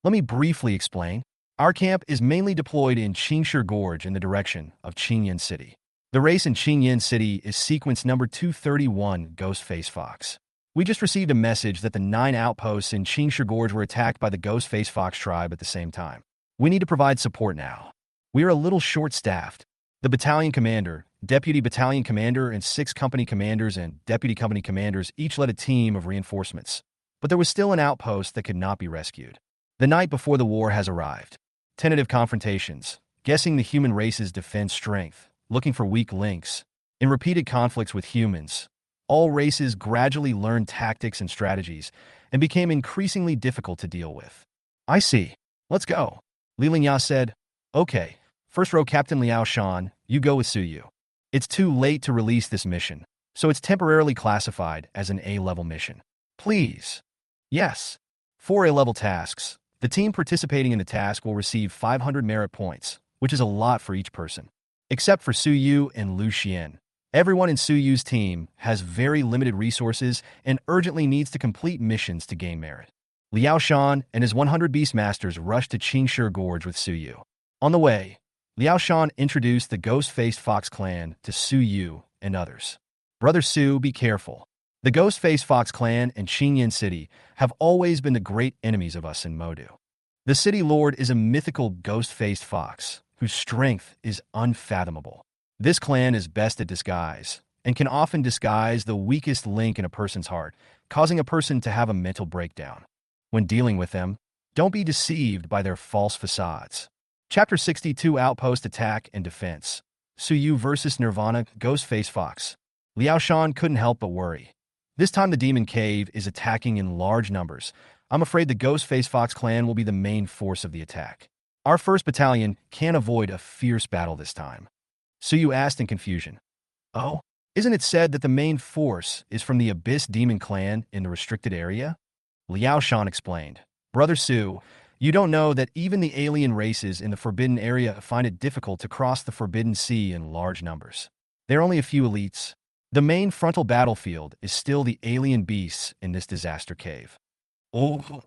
Let me briefly explain. Our camp is mainly deployed in Qingshi Gorge in the direction of Qingyan City. The race in Qingyan City is sequence number 231, Ghostface Fox. We just received a message that the 9 outposts in Qingshi Gorge were attacked by the Ghostface Fox tribe at the same time. We need to provide support now. We are a little short-staffed. The battalion commander, deputy battalion commander, and 6 company commanders and deputy company commanders each led a team of reinforcements. But there was still an outpost that could not be rescued. The night before the war has arrived. Tentative confrontations, guessing the human race's defense strength, looking for weak links. In repeated conflicts with humans, all races gradually learned tactics and strategies and became increasingly difficult to deal with. "I see. Let's go." Li Lingya said, "Okay, first row Captain Liao Shan, you go with Suyu. It's too late to release this mission, so it's temporarily classified as an A-level mission. Please." "Yes." 4 A-level tasks. The team participating in the task will receive 500 merit points, which is a lot for each person. Except for Suyu and Lu Xian. Everyone in Suyu's team has very limited resources and urgently needs to complete missions to gain merit. Liao Shan and his 100 Beastmasters rushed to Qingshi Gorge with Suyu. On the way, Liao Shan introduced the Ghost-Faced Fox clan to Suyu and others. "Brother Su, be careful. The Ghost-Faced Fox clan and Qingyan City have always been the great enemies of us in Modu. The city lord is a mythical ghost-faced fox whose strength is unfathomable. This clan is best at disguise and can often disguise the weakest link in a person's heart, causing a person to have a mental breakdown. When dealing with them, don't be deceived by their false facades." Chapter 62, Outpost Attack and Defense. Suyu versus Nirvana, Ghost-Faced Fox. Liao Shan couldn't help but worry. This time the Demon Cave is attacking in large numbers. I'm afraid the Ghost-Faced Fox clan will be the main force of the attack. Our 1st Battalion can't avoid a fierce battle this time. Suyu asked in confusion. "Oh, Isn't it said that the main force is from the Abyss Demon clan in the restricted area? Liao Shan explained. Brother Su, you don't know that even the alien races in the Forbidden Area find it difficult to cross the Forbidden Sea in large numbers. There are only a few elites. The main frontal battlefield is still the alien beasts in this disaster cave. Oh,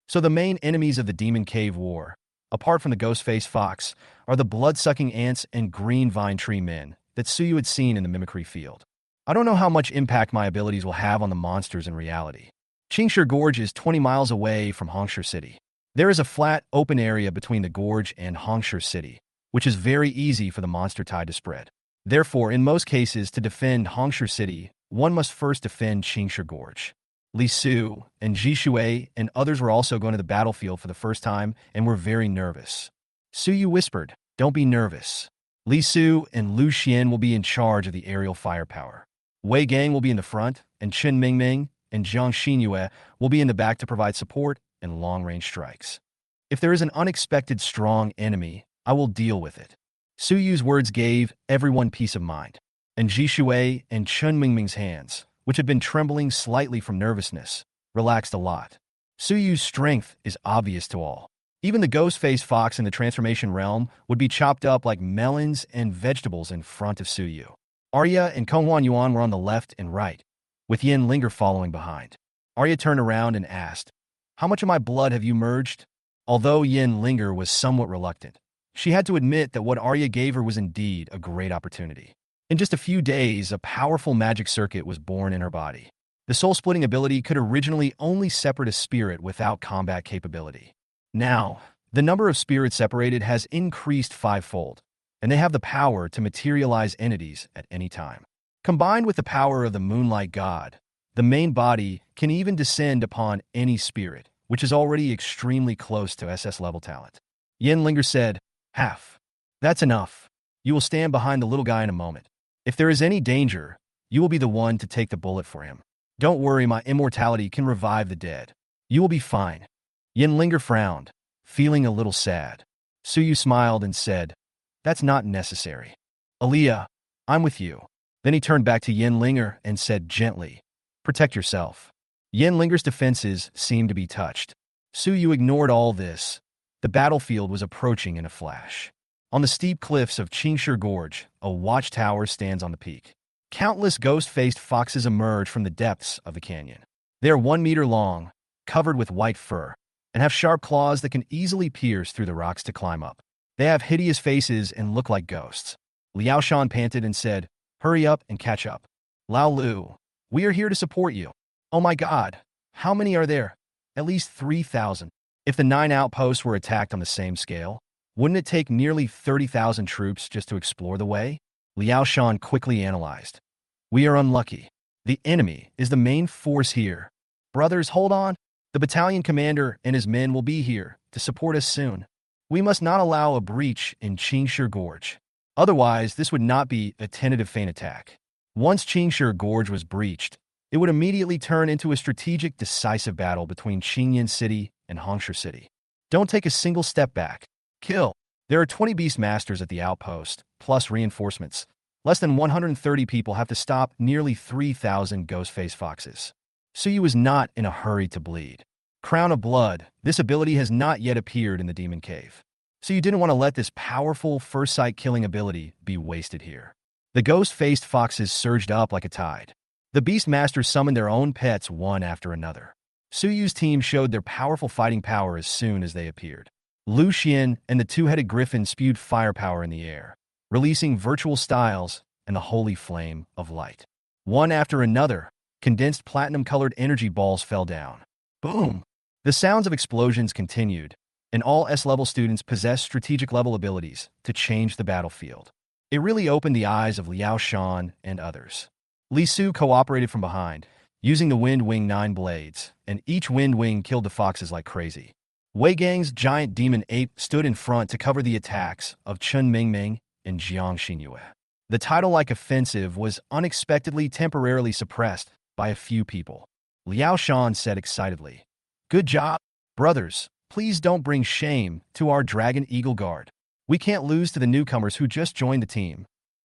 so the main enemies of the Demon Cave War, apart from the Ghostface Fox, are the blood-sucking ants and green vine tree men that Suyu had seen in the mimicry field. I don't know how much impact my abilities will have on the monsters in reality. Qingshi Gorge is 20 miles away from Hongxi City. There is a flat, open area between the gorge and Hongxi City, which is very easy for the monster tide to spread. Therefore, in most cases, to defend Hongxi City, one must first defend Qingshi Gorge. Li Su and Ji Shui and others were also going to the battlefield for the first time and were very nervous. Suyu whispered, "Don't be nervous. Li Su and Lu Xian will be in charge of the aerial firepower. Wei Gang will be in the front, and Chen Mingming and Jiang Xinyue will be in the back to provide support and long-range strikes. If there is an unexpected strong enemy, I will deal with it." Suyu's words gave everyone peace of mind, and Ji Shui and Chen Mingming's hands, which had been trembling slightly from nervousness, relaxed a lot. Suyu's strength is obvious to all. Even the Ghostface Fox in the transformation realm would be chopped up like melons and vegetables in front of Suyu. Arya and Konghuan Yuan were on the left and right, with Yin Linger following behind. Arya turned around and asked, "How much of my blood have you merged?" Although Yin Linger was somewhat reluctant, she had to admit that what Arya gave her was indeed a great opportunity. In just a few days, a powerful magic circuit was born in her body. The soul-splitting ability could originally only separate a spirit without combat capability. Now, the number of spirits separated has increased fivefold, and they have the power to materialize entities at any time. Combined with the power of the Moonlight God, the main body can even descend upon any spirit, which is already extremely close to SS level talent. Yin Linger said, "Half. That's enough. You will stand behind the little guy in a moment. If there is any danger, you will be the one to take the bullet for him. Don't worry, my immortality can revive the dead. You will be fine." Yin Linger frowned, feeling a little sad. Suyu smiled and said, "That's not necessary. Aliyah, I'm with you." Then he turned back to Yin Linger and said gently, "Protect yourself." Yin Linger's defenses seemed to be touched. Suyu ignored all this. The battlefield was approaching in a flash. On the steep cliffs of Qingshi Gorge, a watchtower stands on the peak. Countless ghost-faced foxes emerge from the depths of the canyon. They are 1 meter long, covered with white fur, and have sharp claws that can easily pierce through the rocks to climb up. They have hideous faces and look like ghosts. Liao Shan panted and said, "Hurry up and catch up. Lao Lu, we are here to support you." "Oh my god, how many are there?" "At least 3,000. If the 9 outposts were attacked on the same scale, wouldn't it take nearly 30,000 troops just to explore the way?" Liao Shan quickly analyzed. "We are unlucky. The enemy is the main force here. Brothers, hold on. The battalion commander and his men will be here to support us soon. We must not allow a breach in Qingshi Gorge. Otherwise, this would not be a tentative feint attack. Once Qingshi Gorge was breached, it would immediately turn into a strategic decisive battle between Qingyan City and Hongxi City. Don't take a single step back. Kill." There are 20 beast masters at the outpost, plus reinforcements. Less than 130 people have to stop nearly 3,000 ghost-faced foxes. Suyu is not in a hurry to bleed. Crown of Blood, this ability has not yet appeared in the Demon Cave. So you didn't want to let this powerful first-sight killing ability be wasted here. The ghost-faced foxes surged up like a tide. The beast masters summoned their own pets one after another. Suyu's team showed their powerful fighting power as soon as they appeared. Lu Xian and the two-headed griffin spewed firepower in the air, releasing virtual styles and the holy flame of light. One after another, condensed platinum-colored energy balls fell down. Boom! The sounds of explosions continued, and all S-level students possessed strategic-level abilities to change the battlefield. It really opened the eyes of Liao Shan and others. Li Su cooperated from behind, using the Wind Wing 9 blades, and each Wind Wing killed the foxes like crazy. Wei Gang's giant demon ape stood in front to cover the attacks of Chen Mingming and Jiang Xinyue. The title-like offensive was unexpectedly temporarily suppressed by a few people. Liao Shan said excitedly, "Good job, brothers. Please don't bring shame to our Dragon Eagle Guard. We can't lose to the newcomers who just joined the team."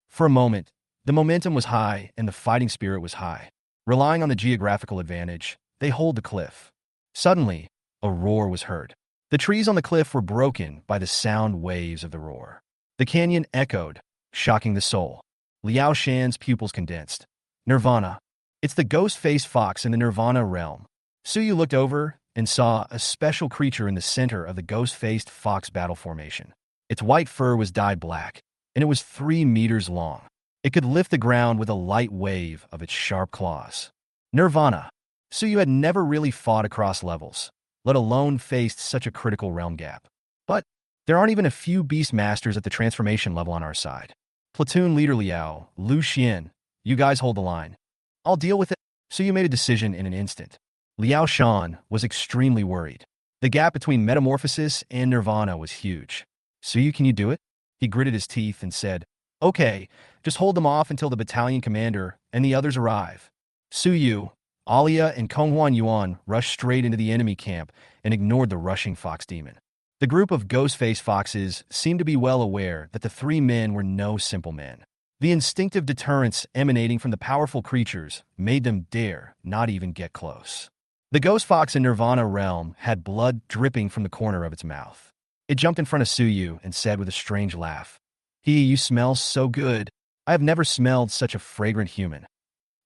For a moment, The momentum was high and the fighting spirit was high. Relying on the geographical advantage, they hold the cliff. Suddenly, a roar was heard. The trees on the cliff were broken by the sound waves of the roar. The canyon echoed, shocking the soul. Liao Shan's pupils condensed. Nirvana. It's the ghost-faced fox in the Nirvana realm. Suyu looked over and saw a special creature in the center of the ghost-faced fox battle formation. Its white fur was dyed black, and it was 3 meters long. It could lift the ground with a light wave of its sharp claws. Nirvana. Suyu had never really fought across levels, let alone faced such a critical realm gap. But there aren't even a few beast masters at the transformation level on our side. Platoon leader Liao, Lu Xian, you guys hold the line. I'll deal with it. Suyu made a decision in an instant. Liao Shan was extremely worried. The gap between metamorphosis and Nirvana was huge. Suyu, can you do it? He gritted his teeth and said, okay, just hold them off until the battalion commander and the others arrive. Suyu, Alia, and Konghuan Yuan rushed straight into the enemy camp and ignored the rushing fox demon. The group of ghost-faced foxes seemed to be well aware that the 3 men were no simple men. The instinctive deterrence emanating from the powerful creatures made them dare not even get close. The ghost fox in Nirvana realm had blood dripping from the corner of its mouth. It jumped in front of Suyu and said with a strange laugh, you smell so good. I have never smelled such a fragrant human.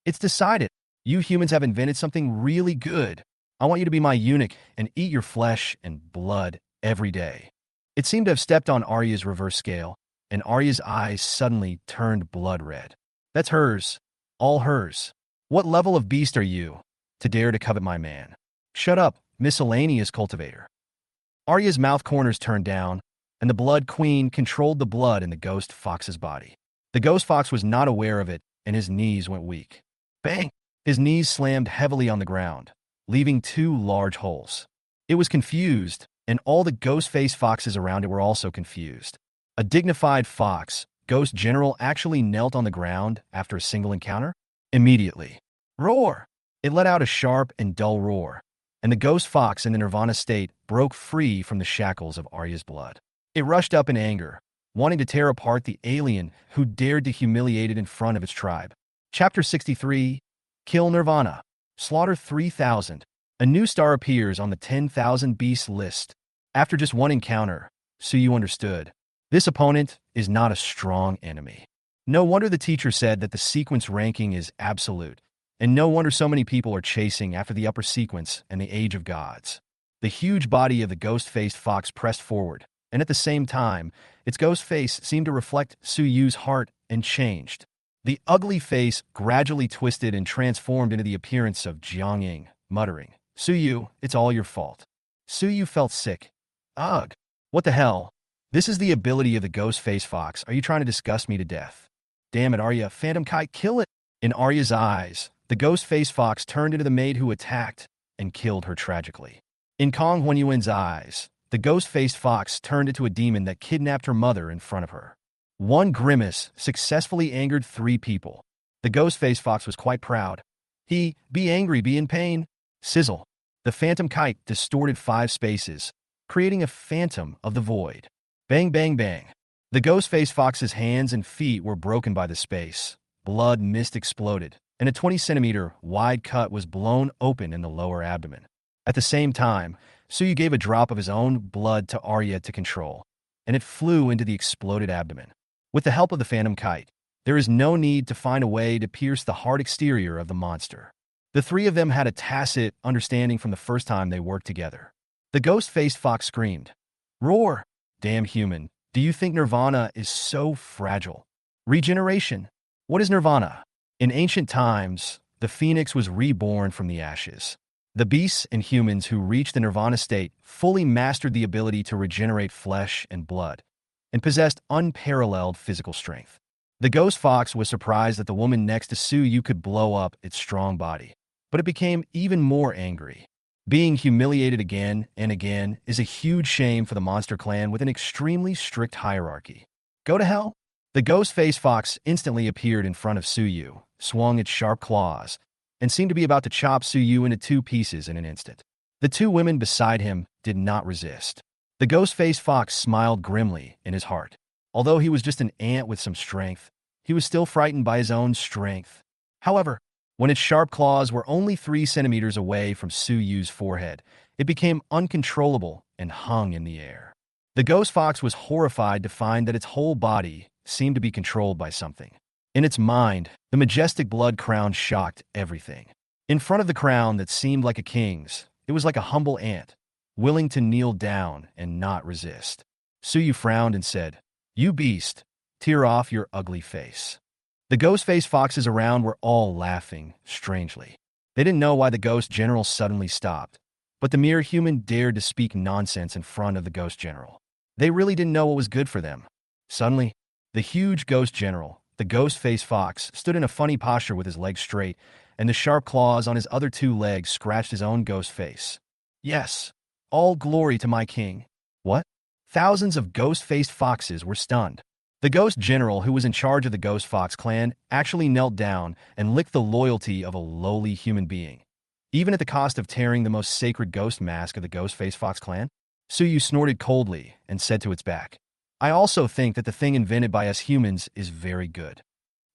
It's decided. You humans have invented something really good. I want you to be my eunuch and eat your flesh and blood every day. It seemed to have stepped on Arya's reverse scale, and Arya's eyes suddenly turned blood red. That's hers. All hers. What level of beast are you to dare to covet my man? Shut up, miscellaneous cultivator. Arya's mouth corners turned down, and the Blood Queen controlled the blood in the ghost fox's body. The ghost fox was not aware of it, and his knees went weak. Bang! His knees slammed heavily on the ground, leaving 2 large holes. It was confused, and all the ghost-faced foxes around it were also confused. A dignified fox, Ghost General, actually knelt on the ground after a single encounter? Immediately. Roar! It let out a sharp and dull roar, and the ghost fox in the Nirvana state broke free from the shackles of Arya's blood. It rushed up in anger, wanting to tear apart the alien who dared to humiliate it in front of its tribe. Chapter 63, Kill Nirvana. Slaughter 3,000. A new star appears on the 10,000 beasts list. After just one encounter, Suyu understood. This opponent is not a strong enemy. No wonder the teacher said that the sequence ranking is absolute, and no wonder so many people are chasing after the upper sequence and the Age of Gods. The huge body of the ghost-faced fox pressed forward, and at the same time, its ghost face seemed to reflect Suyu's heart and changed. The ugly face gradually twisted and transformed into the appearance of Jiangying, muttering, Suyu, it's all your fault. Suyu felt sick. Ugh. What the hell? This is the ability of the ghost-faced fox. Are you trying to disgust me to death? Damn it, Arya. Phantom Kite, kill it! In Arya's eyes, the ghost-faced fox turned into the maid who attacked and killed her tragically. In Kong Huanyuan's eyes, the ghost-faced fox turned into a demon that kidnapped her mother in front of her. One grimace successfully angered 3 people. The ghost-faced fox was quite proud. Be angry, be in pain. Sizzle. The phantom kite distorted 5 spaces, creating a phantom of the void. Bang, bang, bang. The ghost-faced fox's hands and feet were broken by the space. Blood mist exploded, and a 20-centimeter wide cut was blown open in the lower abdomen. At the same time, Suyu gave a drop of his own blood to Arya to control, and it flew into the exploded abdomen. With the help of the phantom kite, there is no need to find a way to pierce the hard exterior of the monster. The 3 of them had a tacit understanding from the first time they worked together. The ghost-faced fox screamed, Roar! Damn human, do you think Nirvana is so fragile? Regeneration. What is Nirvana? In ancient times, the phoenix was reborn from the ashes. The beasts and humans who reached the Nirvana state fully mastered the ability to regenerate flesh and blood, and possessed unparalleled physical strength. The ghost fox was surprised that the woman next to Suyu could blow up its strong body, but it became even more angry. Being humiliated again and again is a huge shame for the monster clan with an extremely strict hierarchy. Go to hell? The ghost-faced fox instantly appeared in front of Suyu, swung its sharp claws, and seemed to be about to chop Suyu into 2 pieces in an instant. The 2 women beside him did not resist. The ghost-faced fox smiled grimly in his heart. Although he was just an ant with some strength, he was still frightened by his own strength. However, when its sharp claws were only 3 centimeters away from Su Yu's forehead, it became uncontrollable and hung in the air. The ghost fox was horrified to find that its whole body seemed to be controlled by something. In its mind, the majestic blood crown shocked everything. In front of the crown that seemed like a king's, it was like a humble ant, willing to kneel down and not resist. Su Yu frowned and said, "You beast, tear off your ugly face." The ghost-faced foxes around were all laughing, strangely. They didn't know why the ghost general suddenly stopped, but the mere human dared to speak nonsense in front of the ghost general. They really didn't know what was good for them. Suddenly, the huge ghost general, the ghost-faced fox, stood in a funny posture with his legs straight, and the sharp claws on his other 2 legs scratched his own ghost face. "Yes, all glory to my king." What? Thousands of ghost-faced foxes were stunned. The ghost general, who was in charge of the ghost fox clan, actually knelt down and licked the loyalty of a lowly human being, even at the cost of tearing the most sacred ghost mask of the ghost-faced fox clan. Su Yu snorted coldly and said to its back, "I also think that the thing invented by us humans is very good.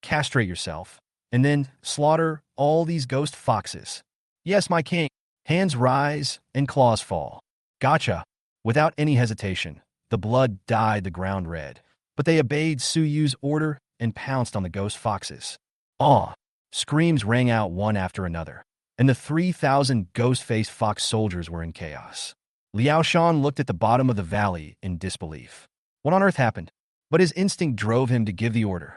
Castrate yourself, and then slaughter all these ghost foxes." "Yes, my king." Hands rise and claws fall. Gotcha. Without any hesitation, the blood dyed the ground red, but they obeyed Su Yu's order and pounced on the ghost foxes. Aw! Screams rang out one after another, and the 3,000 ghost-faced fox soldiers were in chaos. Liao Shan looked at the bottom of the valley in disbelief. What on earth happened? But his instinct drove him to give the order.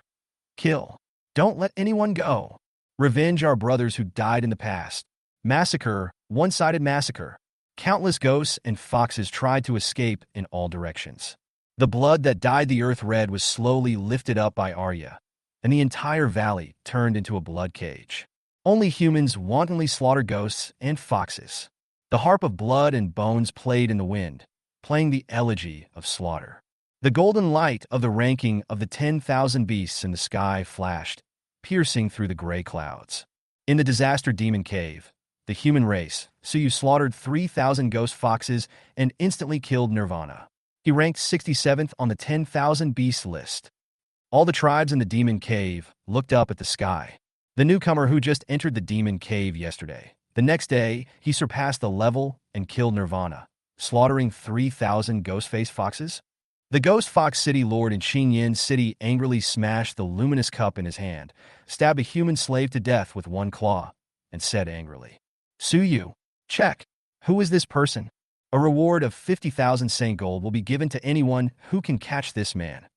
Kill. Don't let anyone go. Revenge our brothers who died in the past. Massacre, one-sided massacre. Countless ghosts and foxes tried to escape in all directions. The blood that dyed the earth red was slowly lifted up by Arya, and the entire valley turned into a blood cage. Only humans wantonly slaughter ghosts and foxes. The harp of blood and bones played in the wind, playing the elegy of slaughter. The golden light of the ranking of the 10,000 beasts in the sky flashed, piercing through the gray clouds. In the disaster demon cave, the human race, Su Yu slaughtered 3,000 ghost foxes and instantly killed Nirvana. He ranked 67th on the 10,000 beasts list. All the tribes in the demon cave looked up at the sky. The newcomer who just entered the demon cave yesterday. The next day, he surpassed the level and killed Nirvana, slaughtering 3,000 ghost-faced foxes. The ghost fox city lord in Xingyan City angrily smashed the luminous cup in his hand, stabbed a human slave to death with one claw, and said angrily, "Su Yu, check. Who is this person? A reward of 50,000 Saint gold will be given to anyone who can catch this man."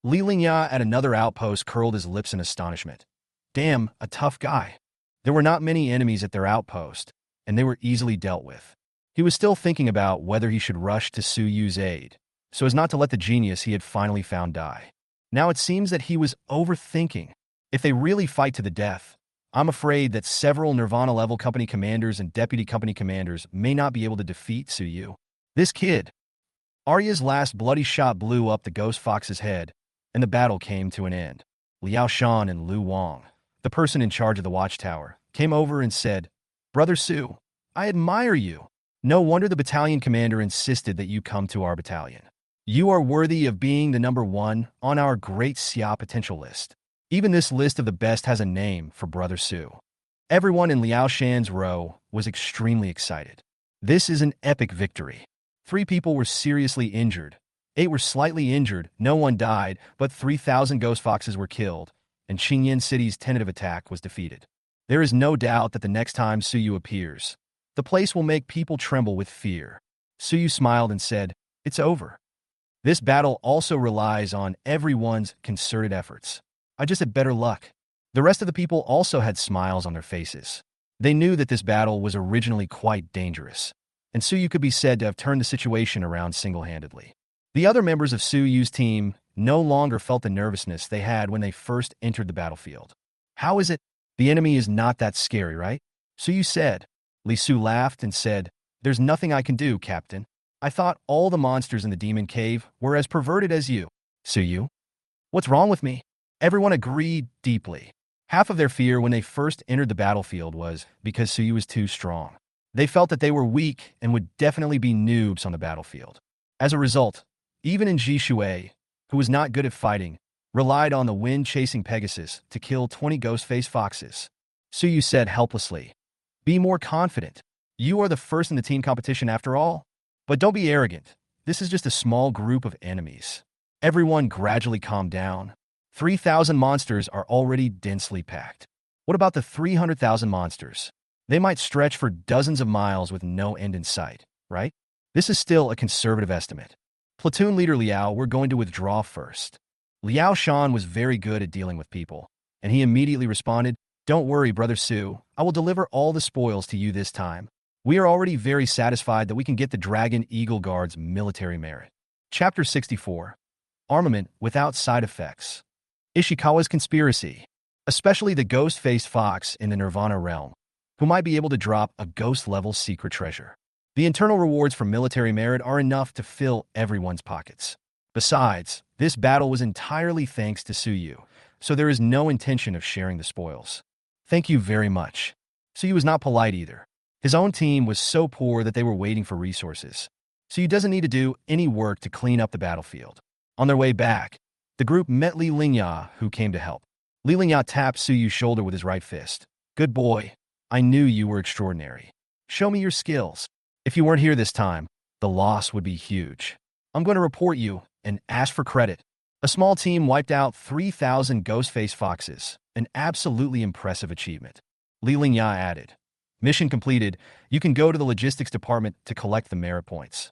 Li Lingya at another outpost curled his lips in astonishment. Damn, a tough guy. There were not many enemies at their outpost, and they were easily dealt with. He was still thinking about whether he should rush to Su Yu's aid, so as not to let the genius he had finally found die. Now it seems that he was overthinking. If they really fight to the death, I'm afraid that several Nirvana-level company commanders and deputy company commanders may not be able to defeat Su Yu. This kid. Arya's last bloody shot blew up the ghost fox's head, and the battle came to an end. Liao Shan and Lu Wang, the person in charge of the watchtower, came over and said, "Brother Su, I admire you. No wonder the battalion commander insisted that you come to our battalion. You are worthy of being the number 1 on our great Xia potential list. Even this list of the best has a name for Brother Su." Everyone in Liao Shan's row was extremely excited. This is an epic victory. 3 people were seriously injured. 8 were slightly injured, no one died, but 3,000 ghost foxes were killed, and Xingyan City's tentative attack was defeated. There is no doubt that the next time Su Yu appears, the place will make people tremble with fear. Su Yu smiled and said, "It's over. This battle also relies on everyone's concerted efforts. I just had better luck." The rest of the people also had smiles on their faces. They knew that this battle was originally quite dangerous, and Su Yu could be said to have turned the situation around single-handedly. The other members of Su Yu's team no longer felt the nervousness they had when they first entered the battlefield. "How is it? The enemy is not that scary, right?" Su Yu said. Li Su laughed and said, "There's nothing I can do, Captain. I thought all the monsters in the demon cave were as perverted as you." "Su Yu? What's wrong with me?" Everyone agreed deeply. Half of their fear when they first entered the battlefield was because Su Yu was too strong. They felt that they were weak and would definitely be noobs on the battlefield. As a result, even in Ji Shui, who was not good at fighting, relied on the wind-chasing Pegasus to kill 20 ghost-faced foxes. Suyu said helplessly, "Be more confident. You are the first in the team competition after all. But don't be arrogant. This is just a small group of enemies." Everyone gradually calmed down. 3,000 monsters are already densely packed. What about the 300,000 monsters? They might stretch for dozens of miles with no end in sight, right? This is still a conservative estimate. Platoon leader Liao, we're going to withdraw first. Liao Shan was very good at dealing with people, and he immediately responded, "Don't worry, Brother Su, I will deliver all the spoils to you this time. We are already very satisfied that we can get the Dragon Eagle Guard's military merit." Chapter 64. Armament without side effects. Ishikawa's conspiracy, especially the ghost-faced fox in the Nirvana realm, who might be able to drop a ghost-level secret treasure. The internal rewards for military merit are enough to fill everyone's pockets. Besides, this battle was entirely thanks to Suyu, so there is no intention of sharing the spoils. "Thank you very much." Suyu was not polite either. His own team was so poor that they were waiting for resources. Suyu doesn't need to do any work to clean up the battlefield. On their way back, the group met Li Lingya, who came to help. Li Lingya tapped Suyu's shoulder with his right fist. "Good boy. I knew you were extraordinary. Show me your skills. If you weren't here this time, the loss would be huge. I'm going to report you and ask for credit." A small team wiped out 3,000 ghost-faced foxes, an absolutely impressive achievement. Li Lingya added, "Mission completed. You can go to the logistics department to collect the merit points."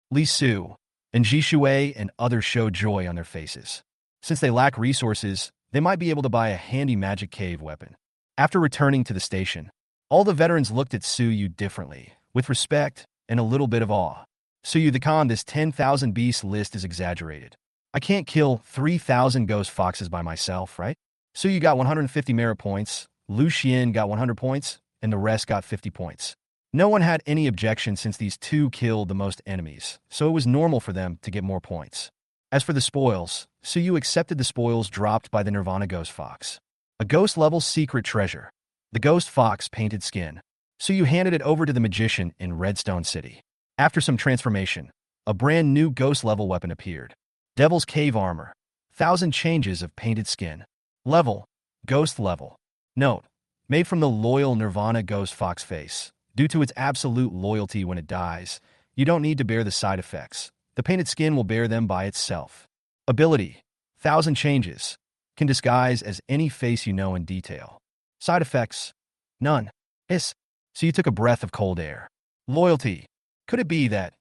Li Su and Ji Shui and others showed joy on their faces. Since they lack resources, they might be able to buy a handy magic cave weapon. After returning to the station, all the veterans looked at Suyu differently, with respect and a little bit of awe. "Suyu the Khan, this 10,000 beast list is exaggerated. I can't kill 3,000 ghost foxes by myself, right?" Suyu got 150 merit points, Lu Xian got 100 points, and the rest got 50 points. No one had any objection since these two killed the most enemies, so it was normal for them to get more points. As for the spoils, Suyu accepted the spoils dropped by the Nirvana Ghost Fox. A ghost-level secret treasure. The Ghost Fox painted skin. Suyu handed it over to the magician in Redstone City. After some transformation, a brand new ghost-level weapon appeared. Devil's Cave Armor. 1,000 changes of painted skin. Level. Ghost level. Note. Made from the loyal Nirvana Ghost Fox face. Due to its absolute loyalty when it dies, you don't need to bear the side effects. The painted skin will bear them by itself. Ability. 1,000 changes. Can disguise as any face you know in detail. Side effects. None. So you took a breath of cold air. Loyalty. Could it be that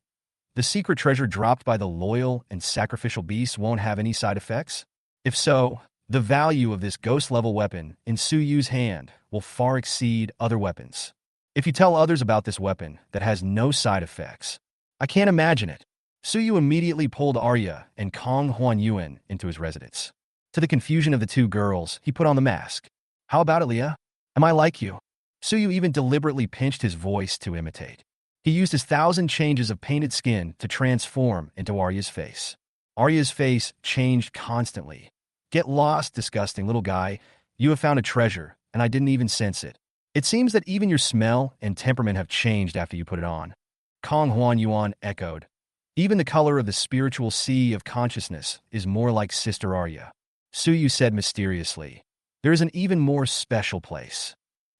the secret treasure dropped by the loyal and sacrificial beasts won't have any side effects? If so, the value of this ghost-level weapon in Suyu's hand will far exceed other weapons. If you tell others about this weapon that has no side effects, I can't imagine it. Suyu immediately pulled Arya and Kong Huanyuan into his residence. To the confusion of the two girls, he put on the mask. "How about it, Leah? Am I like you?" Suyu even deliberately pinched his voice to imitate. He used his 1,000 changes of painted skin to transform into Arya's face. Arya's face changed constantly. "Get lost, disgusting little guy. You have found a treasure, and I didn't even sense it. It seems that even your smell and temperament have changed after you put it on." Kong Huanyuan echoed. "Even the color of the spiritual sea of consciousness is more like Sister Arya." Suyu said mysteriously, "There is an even more special place."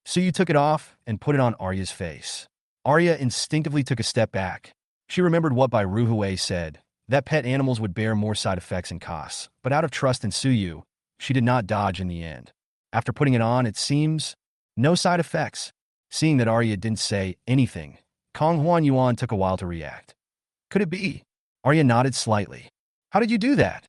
Suyu took it off and put it on Arya's face. Arya instinctively took a step back. She remembered what Bai Ruhui said, that pet animals would bear more side effects and costs, but out of trust in Suyu, she did not dodge in the end. After putting it on, it seems, no side effects. Seeing that Arya didn't say anything, Kong Huanyuan took a while to react. "Could it be?" Arya nodded slightly. "How did you do that?"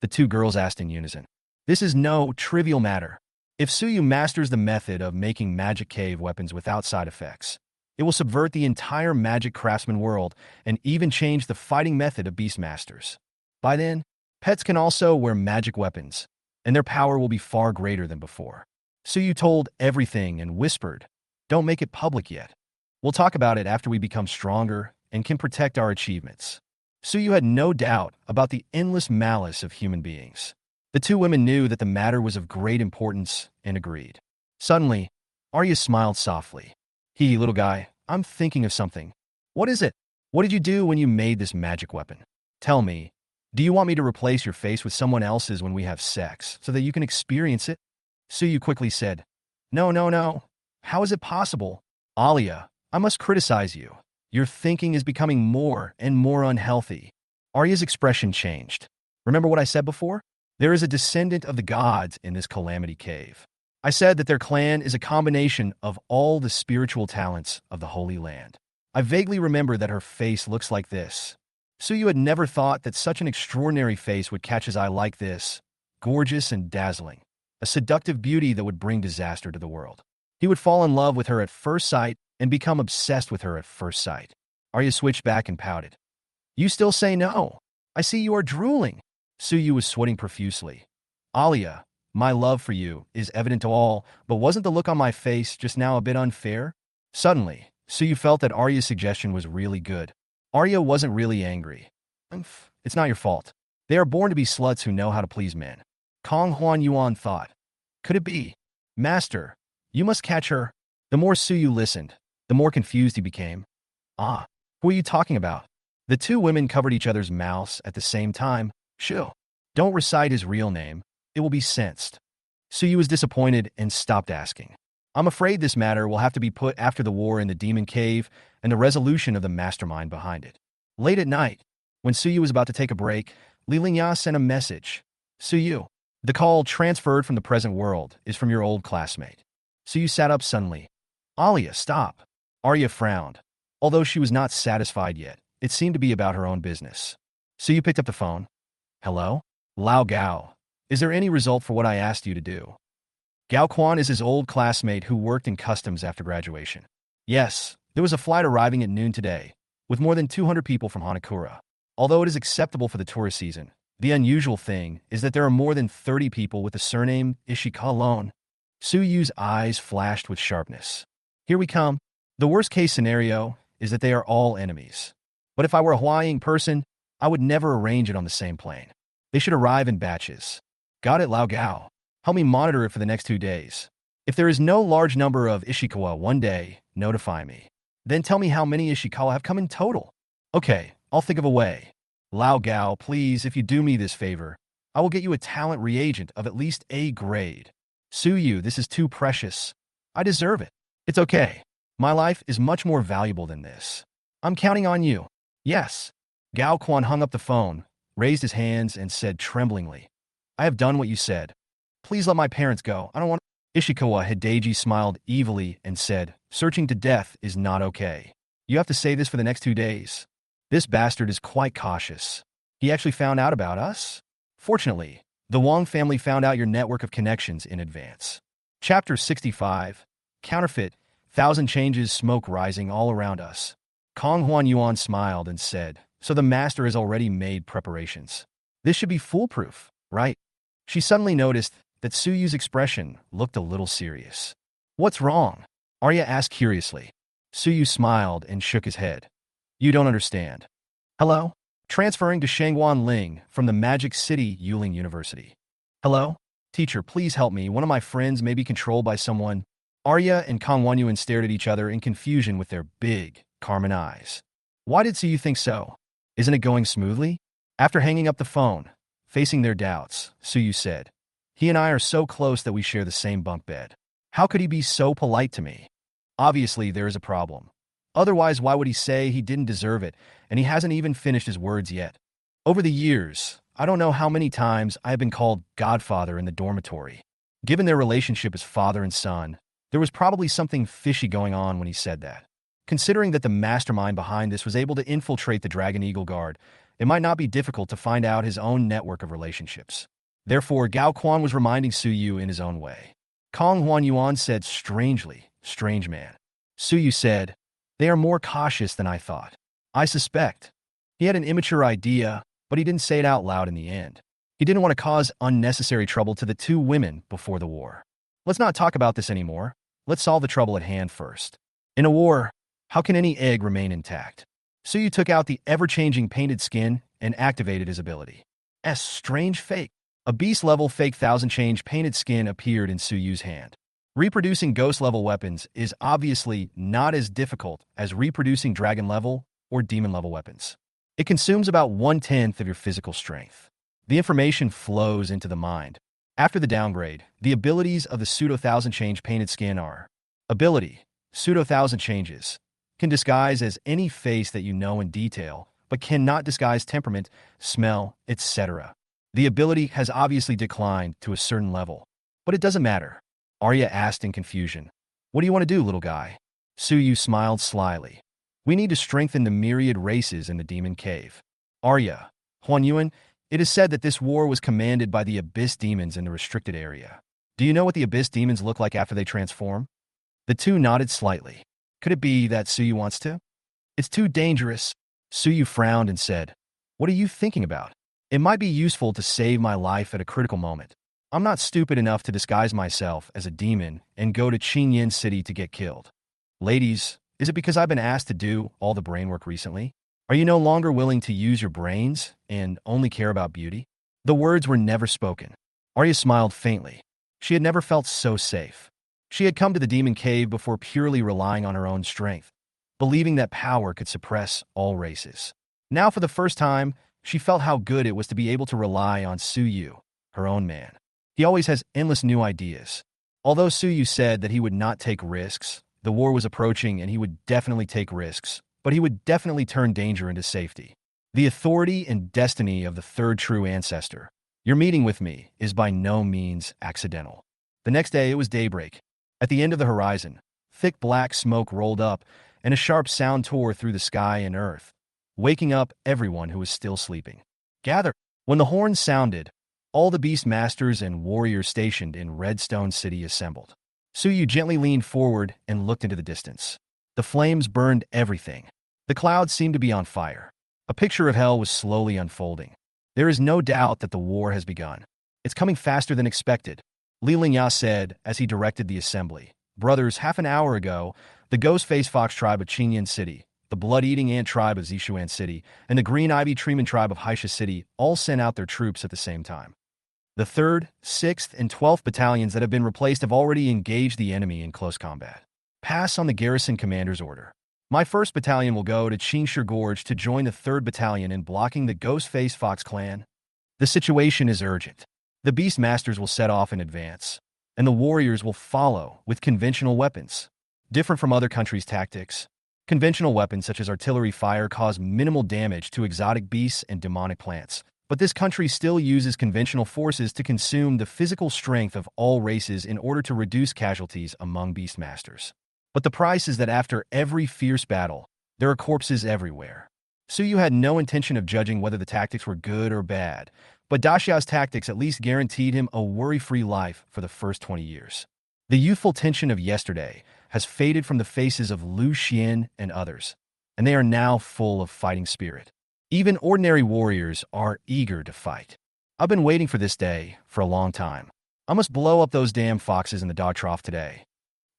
The two girls asked in unison. This is no trivial matter. If Suyu masters the method of making magic cave weapons without side effects, it will subvert the entire magic craftsman world and even change the fighting method of beastmasters. By then, pets can also wear magic weapons, and their power will be far greater than before. Suyu told everything and whispered, "Don't make it public yet. We'll talk about it after we become stronger and can protect our achievements." Suyu had no doubt about the endless malice of human beings. The two women knew that the matter was of great importance and agreed. Suddenly, Arya smiled softly. "Hee, little guy, I'm thinking of something." "What is it? What did you do when you made this magic weapon?" "Tell me, Do you want me to replace your face with someone else's when we have sex, so that you can experience it? Suyu quickly said, No, no, no. How is it possible? Alia, I must criticize you. Your thinking is becoming more and more unhealthy. Arya's expression changed. Remember what I said before? There is a descendant of the gods in this Calamity Cave. I said that their clan is a combination of all the spiritual talents of the Holy Land. I vaguely remember that her face looks like this. Suyu had never thought that such an extraordinary face would catch his eye like this, gorgeous and dazzling, a seductive beauty that would bring disaster to the world. He would fall in love with her at first sight and become obsessed with her at first sight. Arya switched back and pouted. You still say no. I see you are drooling. Suyu was sweating profusely. Alia, my love for you is evident to all, but wasn't the look on my face just now a bit unfair? Suddenly, Suyu felt that Arya's suggestion was really good. Arya wasn't really angry. It's not your fault. They are born to be sluts who know how to please men. Kong Huan Yuan thought. Could it be? Master, you must catch her. The more Suyu listened, the more confused he became. Ah, who are you talking about? The two women covered each other's mouths at the same time. Shoo. Don't recite his real name. It will be sensed. Suyu was disappointed and stopped asking. I'm afraid this matter will have to be put after the war in the Demon Cave and the resolution of the mastermind behind it. Late at night, when Suyu was about to take a break, Li Lingya sent a message. Suyu, the call transferred from the present world is from your old classmate. Suyu sat up suddenly. Alia, stop. Arya frowned. Although she was not satisfied yet, it seemed to be about her own business. Suyu picked up the phone. Hello? Lao Gao. Is there any result for what I asked you to do? Gao Quan is his old classmate who worked in customs after graduation. Yes, there was a flight arriving at noon today, with more than 200 people from Hanakura. Although it is acceptable for the tourist season, the unusual thing is that there are more than 30 people with the surname Ishikawa alone. Suyu's eyes flashed with sharpness. Here we come. The worst-case scenario is that they are all enemies. But if I were a Hawaiian person, I would never arrange it on the same plane. They should arrive in batches. Got it, Lao Gao. Help me monitor it for the next 2 days. If there is no large number of Ishikawa one day, notify me. Then tell me how many Ishikawa have come in total. Okay, I'll think of a way. Lao Gao, please, if you do me this favor, I will get you a talent reagent of at least A grade. Suyu, this is too precious. I deserve it. It's okay. My life is much more valuable than this. I'm counting on you. Yes. Gao Quan hung up the phone, raised his hands, and said tremblingly, I have done what you said. Please let my parents go. I don't want... Ishikawa Hideji smiled evilly and said, searching to death is not okay. You have to say this for the next 2 days. This bastard is quite cautious. He actually found out about us? Fortunately, the Wang family found out your network of connections in advance. Chapter 65. Counterfeit. 1,000 changes, smoke rising all around us. Kong Huan Yuan smiled and said, so the master has already made preparations. This should be foolproof, right? She suddenly noticed that Suyu's expression looked a little serious. What's wrong? Arya asked curiously. Suyu smiled and shook his head. You don't understand. Hello? Transferring to Shangguan Ling from the Magic City Yuling University. Hello? Teacher, please help me. One of my friends may be controlled by someone. Arya and Kong Wanyuan stared at each other in confusion with their big, carmine eyes. Why did Suyu think so? Isn't it going smoothly? After hanging up the phone, facing their doubts, Suyu said, he and I are so close that we share the same bunk bed. How could he be so polite to me? Obviously, there is a problem. Otherwise, why would he say he didn't deserve it, and he hasn't even finished his words yet? Over the years, I don't know how many times I have been called Godfather in the dormitory. Given their relationship as father and son, there was probably something fishy going on when he said that. Considering that the mastermind behind this was able to infiltrate the Dragon Eagle Guard, it might not be difficult to find out his own network of relationships. Therefore, Gao Quan was reminding Suyu in his own way. Kong Huan Yuan said strangely, strange man. Suyu said, they are more cautious than I thought. I suspect. He had an immature idea, but he didn't say it out loud in the end. He didn't want to cause unnecessary trouble to the two women before the war. Let's not talk about this anymore. Let's solve the trouble at hand first. In a war, how can any egg remain intact? Suyu took out the ever-changing painted skin and activated his ability. Strange fake. A beast-level fake 1,000-change painted skin appeared in Suyu's hand. Reproducing ghost-level weapons is obviously not as difficult as reproducing dragon-level or demon-level weapons. It consumes about 1/10 of your physical strength. The information flows into the mind. After the downgrade, the abilities of the pseudo-thousand change painted skin are: ability, pseudo-thousand changes, can disguise as any face that you know in detail, but cannot disguise temperament, smell, etc. The ability has obviously declined to a certain level, but it doesn't matter. Arya asked in confusion. What do you want to do, little guy? Suyu smiled slyly. We need to strengthen the myriad races in the demon cave. Arya, Huanyuan, it is said that this war was commanded by the abyss demons in the restricted area. Do you know what the abyss demons look like after they transform? The two nodded slightly. Could it be that Suyu wants to? It's too dangerous. Suyu frowned and said, What are you thinking about? It might be useful to save my life at a critical moment. I'm not stupid enough to disguise myself as a demon and go to Qingyan City to get killed. Ladies, is it because I've been asked to do all the brain work recently? Are you no longer willing to use your brains and only care about beauty? The words were never spoken. Arya smiled faintly. She had never felt so safe. She had come to the demon cave before purely relying on her own strength, believing that power could suppress all races. Now, for the first time, she felt how good it was to be able to rely on Suyu, her own man. He always has endless new ideas. Although Suyu said that he would not take risks, the war was approaching and he would definitely take risks, but he would definitely turn danger into safety. The authority and destiny of the third true ancestor. Your meeting with me is by no means accidental. The next day it was daybreak. At the end of the horizon, thick black smoke rolled up and a sharp sound tore through the sky and earth, waking up everyone who was still sleeping. Gather! When the horn sounded, all the beast masters and warriors stationed in Redstone City assembled. Suyu gently leaned forward and looked into the distance. The flames burned everything. The clouds seemed to be on fire. A picture of hell was slowly unfolding. There is no doubt that the war has begun. It's coming faster than expected, Li Lingya said as he directed the assembly. Brothers, half an hour ago, the Ghost-Face Fox tribe of Qingyan City, the Blood-Eating Ant tribe of Zishuan City, and the Green Ivy Treeman tribe of Haisha City all sent out their troops at the same time. The 3rd, 6th, and 12th battalions that have been replaced have already engaged the enemy in close combat. Pass on the garrison commander's order. My 1st battalion will go to Qingshi Gorge to join the 3rd battalion in blocking the Ghost-Face Fox clan. The situation is urgent. The Beast Masters will set off in advance, and the warriors will follow with conventional weapons. Different from other countries' tactics, conventional weapons such as artillery fire cause minimal damage to exotic beasts and demonic plants, but this country still uses conventional forces to consume the physical strength of all races in order to reduce casualties among Beast Masters. But the price is that after every fierce battle, there are corpses everywhere. Suyu had no intention of judging whether the tactics were good or bad, but Daxia's tactics at least guaranteed him a worry-free life for the first 20 years. The youthful tension of yesterday has faded from the faces of Lu Xian and others, and they are now full of fighting spirit. Even ordinary warriors are eager to fight. I've been waiting for this day for a long time. I must blow up those damn foxes in the dog trough today.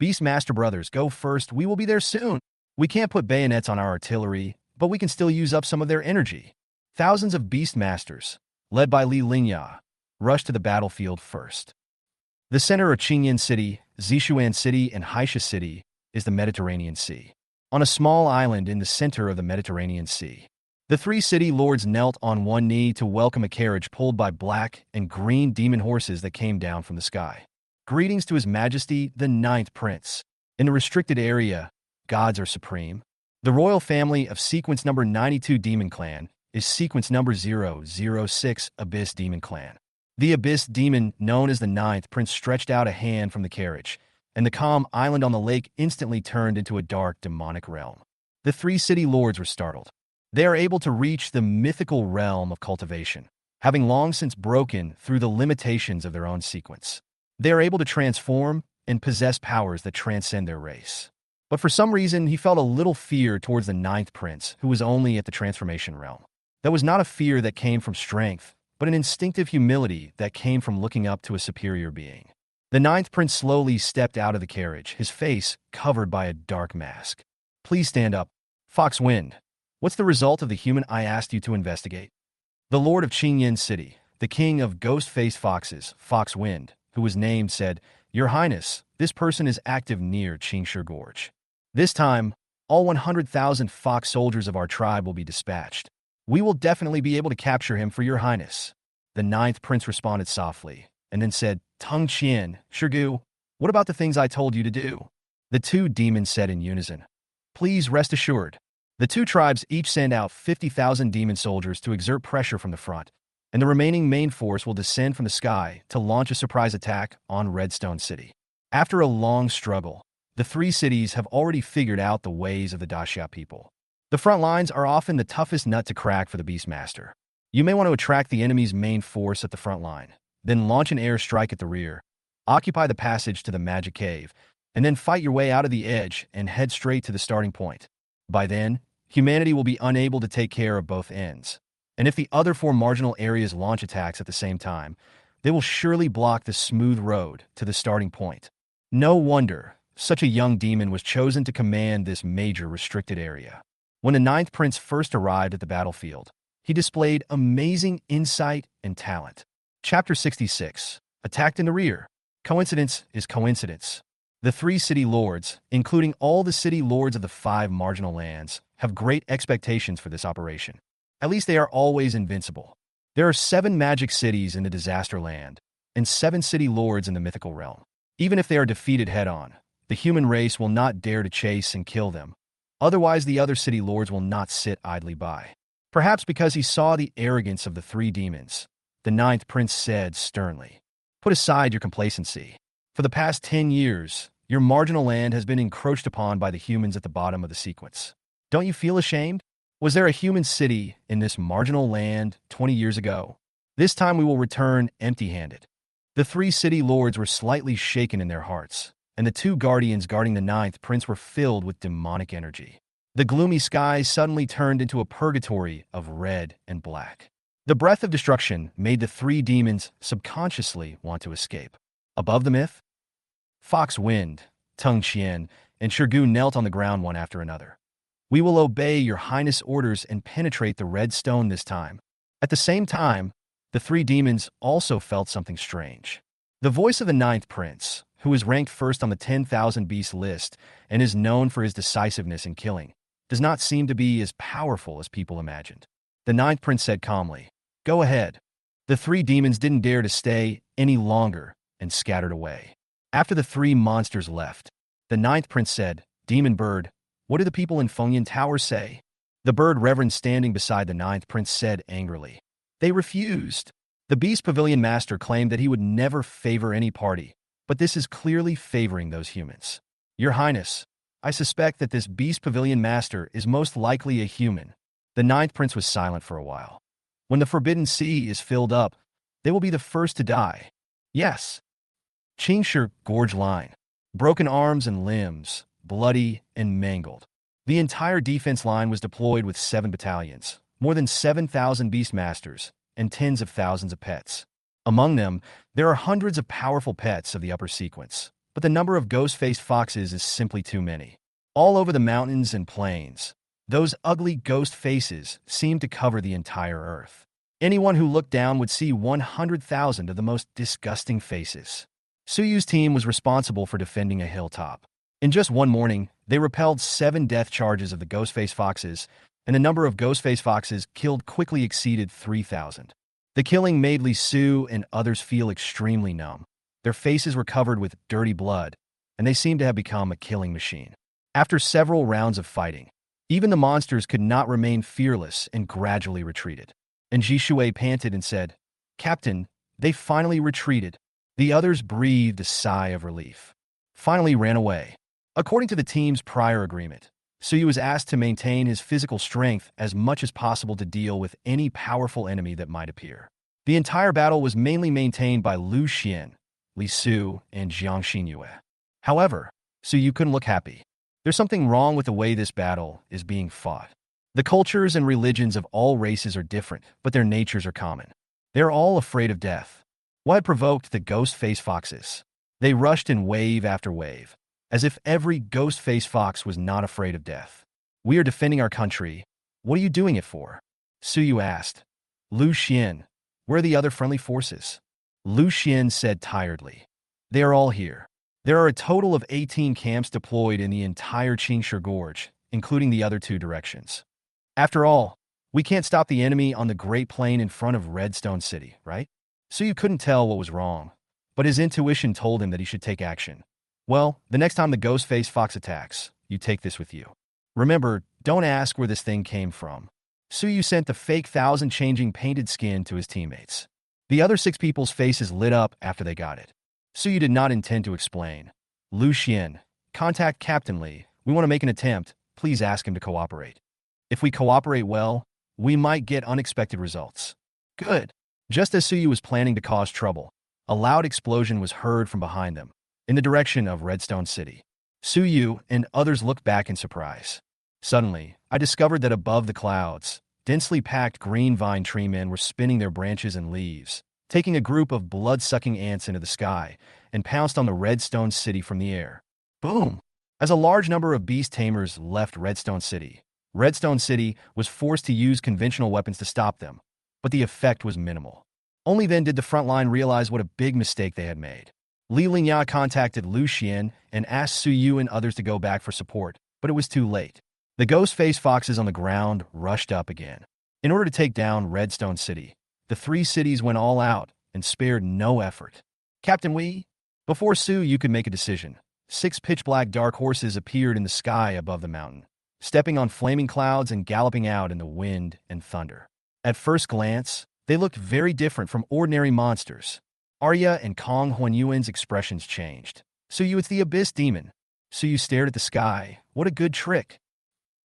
Beastmaster brothers, go first. We will be there soon. We can't put bayonets on our artillery, but we can still use up some of their energy. Thousands of Beastmasters, led by Li Lingya, rushed to the battlefield first. The center of Qingyan City, Zishuan City, and Haisha City is the Mediterranean Sea. On a small island in the center of the Mediterranean Sea, the 3 city lords knelt on one knee to welcome a carriage pulled by black and green demon horses that came down from the sky. Greetings to His Majesty, the 9th Prince. In the restricted area, gods are supreme. The royal family of sequence number 92 Demon Clan is sequence number 006 Abyss Demon Clan. The Abyss Demon, known as the 9th Prince, stretched out a hand from the carriage, and the calm island on the lake instantly turned into a dark demonic realm. The 3 city lords were startled. They are able to reach the mythical realm of cultivation, having long since broken through the limitations of their own sequence. They are able to transform and possess powers that transcend their race. But for some reason, he felt a little fear towards the 9th Prince, who was only at the transformation realm. That was not a fear that came from strength, but an instinctive humility that came from looking up to a superior being. The 9th Prince slowly stepped out of the carriage, his face covered by a dark mask. Please stand up. Fox Wind, what's the result of the human I asked you to investigate? The Lord of Qingyan City, the king of ghost-faced foxes, Fox Wind, who was named, said, Your Highness, this person is active near Qingshi Gorge. This time, all 100,000 fox soldiers of our tribe will be dispatched. We will definitely be able to capture him for your highness. The ninth prince responded softly, and then said, Tung Qian, Shirgu, what about the things I told you to do? The two demons said in unison, Please rest assured. The two tribes each send out 50,000 demon soldiers to exert pressure from the front, and the remaining main force will descend from the sky to launch a surprise attack on Redstone City. After a long struggle, the three cities have already figured out the ways of the Daxia people. The front lines are often the toughest nut to crack for the Beastmaster. You may want to attract the enemy's main force at the front line, then launch an airstrike at the rear, occupy the passage to the magic cave, and then fight your way out of the edge and head straight to the starting point. By then, humanity will be unable to take care of both ends. And if the other four marginal areas launch attacks at the same time, they will surely block the smooth road to the starting point. No wonder such a young demon was chosen to command this major restricted area. When the ninth prince first arrived at the battlefield, he displayed amazing insight and talent. Chapter 66. Attacked in the rear. Coincidence is coincidence. The three city lords, including all the city lords of the 5 marginal lands, have great expectations for this operation. At least they are always invincible. There are 7 magic cities in the disaster land, and 7 city lords in the mythical realm. Even if they are defeated head-on, the human race will not dare to chase and kill them. Otherwise, the other city lords will not sit idly by. Perhaps because he saw the arrogance of the 3 demons, the ninth prince said sternly, Put aside your complacency. For the past 10 years, your marginal land has been encroached upon by the humans at the bottom of the sequence. Don't you feel ashamed? Was there a human city in this marginal land 20 years ago? This time we will return empty-handed. The 3 city lords were slightly shaken in their hearts, and the 2 guardians guarding the ninth prince were filled with demonic energy. The gloomy sky suddenly turned into a purgatory of red and black. The breath of destruction made the 3 demons subconsciously want to escape. Above the myth, Fox Wind, Tung Qian, and Shirgu knelt on the ground one after another. We will obey your highness' orders and penetrate the red stone this time. At the same time, the 3 demons also felt something strange. The voice of the ninth prince, who is ranked first on the 10,000 beast list and is known for his decisiveness in killing, does not seem to be as powerful as people imagined. The ninth prince said calmly, Go ahead. The 3 demons didn't dare to stay any longer and scattered away. After the 3 monsters left, the ninth prince said, Demon bird, what do the people in Fengyan Tower say? The bird reverend standing beside the ninth prince said angrily, They refused. The Beast Pavilion Master claimed that he would never favor any party, but this is clearly favoring those humans. Your Highness, I suspect that this Beast Pavilion Master is most likely a human. The ninth prince was silent for a while. When the Forbidden Sea is filled up, they will be the first to die. Yes. Qingshi Gorge Line. Broken arms and limbs, bloody and mangled. The entire defense line was deployed with 7 battalions, more than 7,000 Beastmasters, and tens of thousands of pets. Among them, there are hundreds of powerful pets of the upper sequence, but the number of ghost-faced foxes is simply too many. All over the mountains and plains, those ugly ghost faces seem to cover the entire earth. Anyone who looked down would see 100,000 of the most disgusting faces. Suyu's team was responsible for defending a hilltop. In just one morning, they repelled 7 death charges of the ghost-faced foxes, and the number of ghost-faced foxes killed quickly exceeded 3,000. The killing made Li Su and others feel extremely numb. Their faces were covered with dirty blood, and they seemed to have become a killing machine. After several rounds of fighting, even the monsters could not remain fearless and gradually retreated. And Ji Shui panted and said, Captain, they finally retreated. The others breathed a sigh of relief. Finally ran away. According to the team's prior agreement, Suyu was asked to maintain his physical strength as much as possible to deal with any powerful enemy that might appear. The entire battle was mainly maintained by Lu Xian, Li Su, and Jiang Xinyue. However, Suyu couldn't look happy. There's something wrong with the way this battle is being fought. The cultures and religions of all races are different, but their natures are common. They are all afraid of death. What had provoked the ghost-faced foxes? They rushed in wave after wave, as if every ghost-faced fox was not afraid of death. We are defending our country. What are you doing it for? Suyu asked. Lu Xian, where are the other friendly forces? Lu Xian said tiredly. They are all here. There are a total of 18 camps deployed in the entire Qingshi Gorge, including the other 2 directions. After all, We can't stop the enemy on the Great Plain in front of Redstone City, right? Suyu couldn't tell what was wrong, but his intuition told him that he should take action. Well, the next time the ghost-faced fox attacks, you take this with you. Remember, don't ask where this thing came from. Suyu sent the fake thousand-changing painted skin to his teammates. The other 6 people's faces lit up after they got it. Suyu did not intend to explain. Lu Xian, contact Captain Li. We want to make an attempt. Please ask him to cooperate. If we cooperate well, we might get unexpected results. Good. Just as Suyu was planning to cause trouble, a loud explosion was heard from behind them, in the direction of Redstone City. Suyu and others looked back in surprise. Suddenly, I discovered that above the clouds, densely packed green vine tree men were spinning their branches and leaves, taking a group of blood-sucking ants into the sky, and pounced on the Redstone City from the air. Boom! As a large number of Beast Tamers left Redstone City was forced to use conventional weapons to stop them, but the effect was minimal. Only then did the front line realize what a big mistake they had made. Li Lingya contacted Lu Xian and asked Suyu and others to go back for support, but it was too late. The ghost-faced foxes on the ground rushed up again. In order to take down Redstone City, the 3 cities went all out and spared no effort. Captain Wei, before Suyu could make a decision, 6 pitch-black dark horses appeared in the sky above the mountain, stepping on flaming clouds and galloping out in the wind and thunder. At first glance, they looked very different from ordinary monsters. Arya and Kong Huanyuan's expressions changed. Suyu, it's the Abyss Demon. Suyu stared at the sky. What a good trick.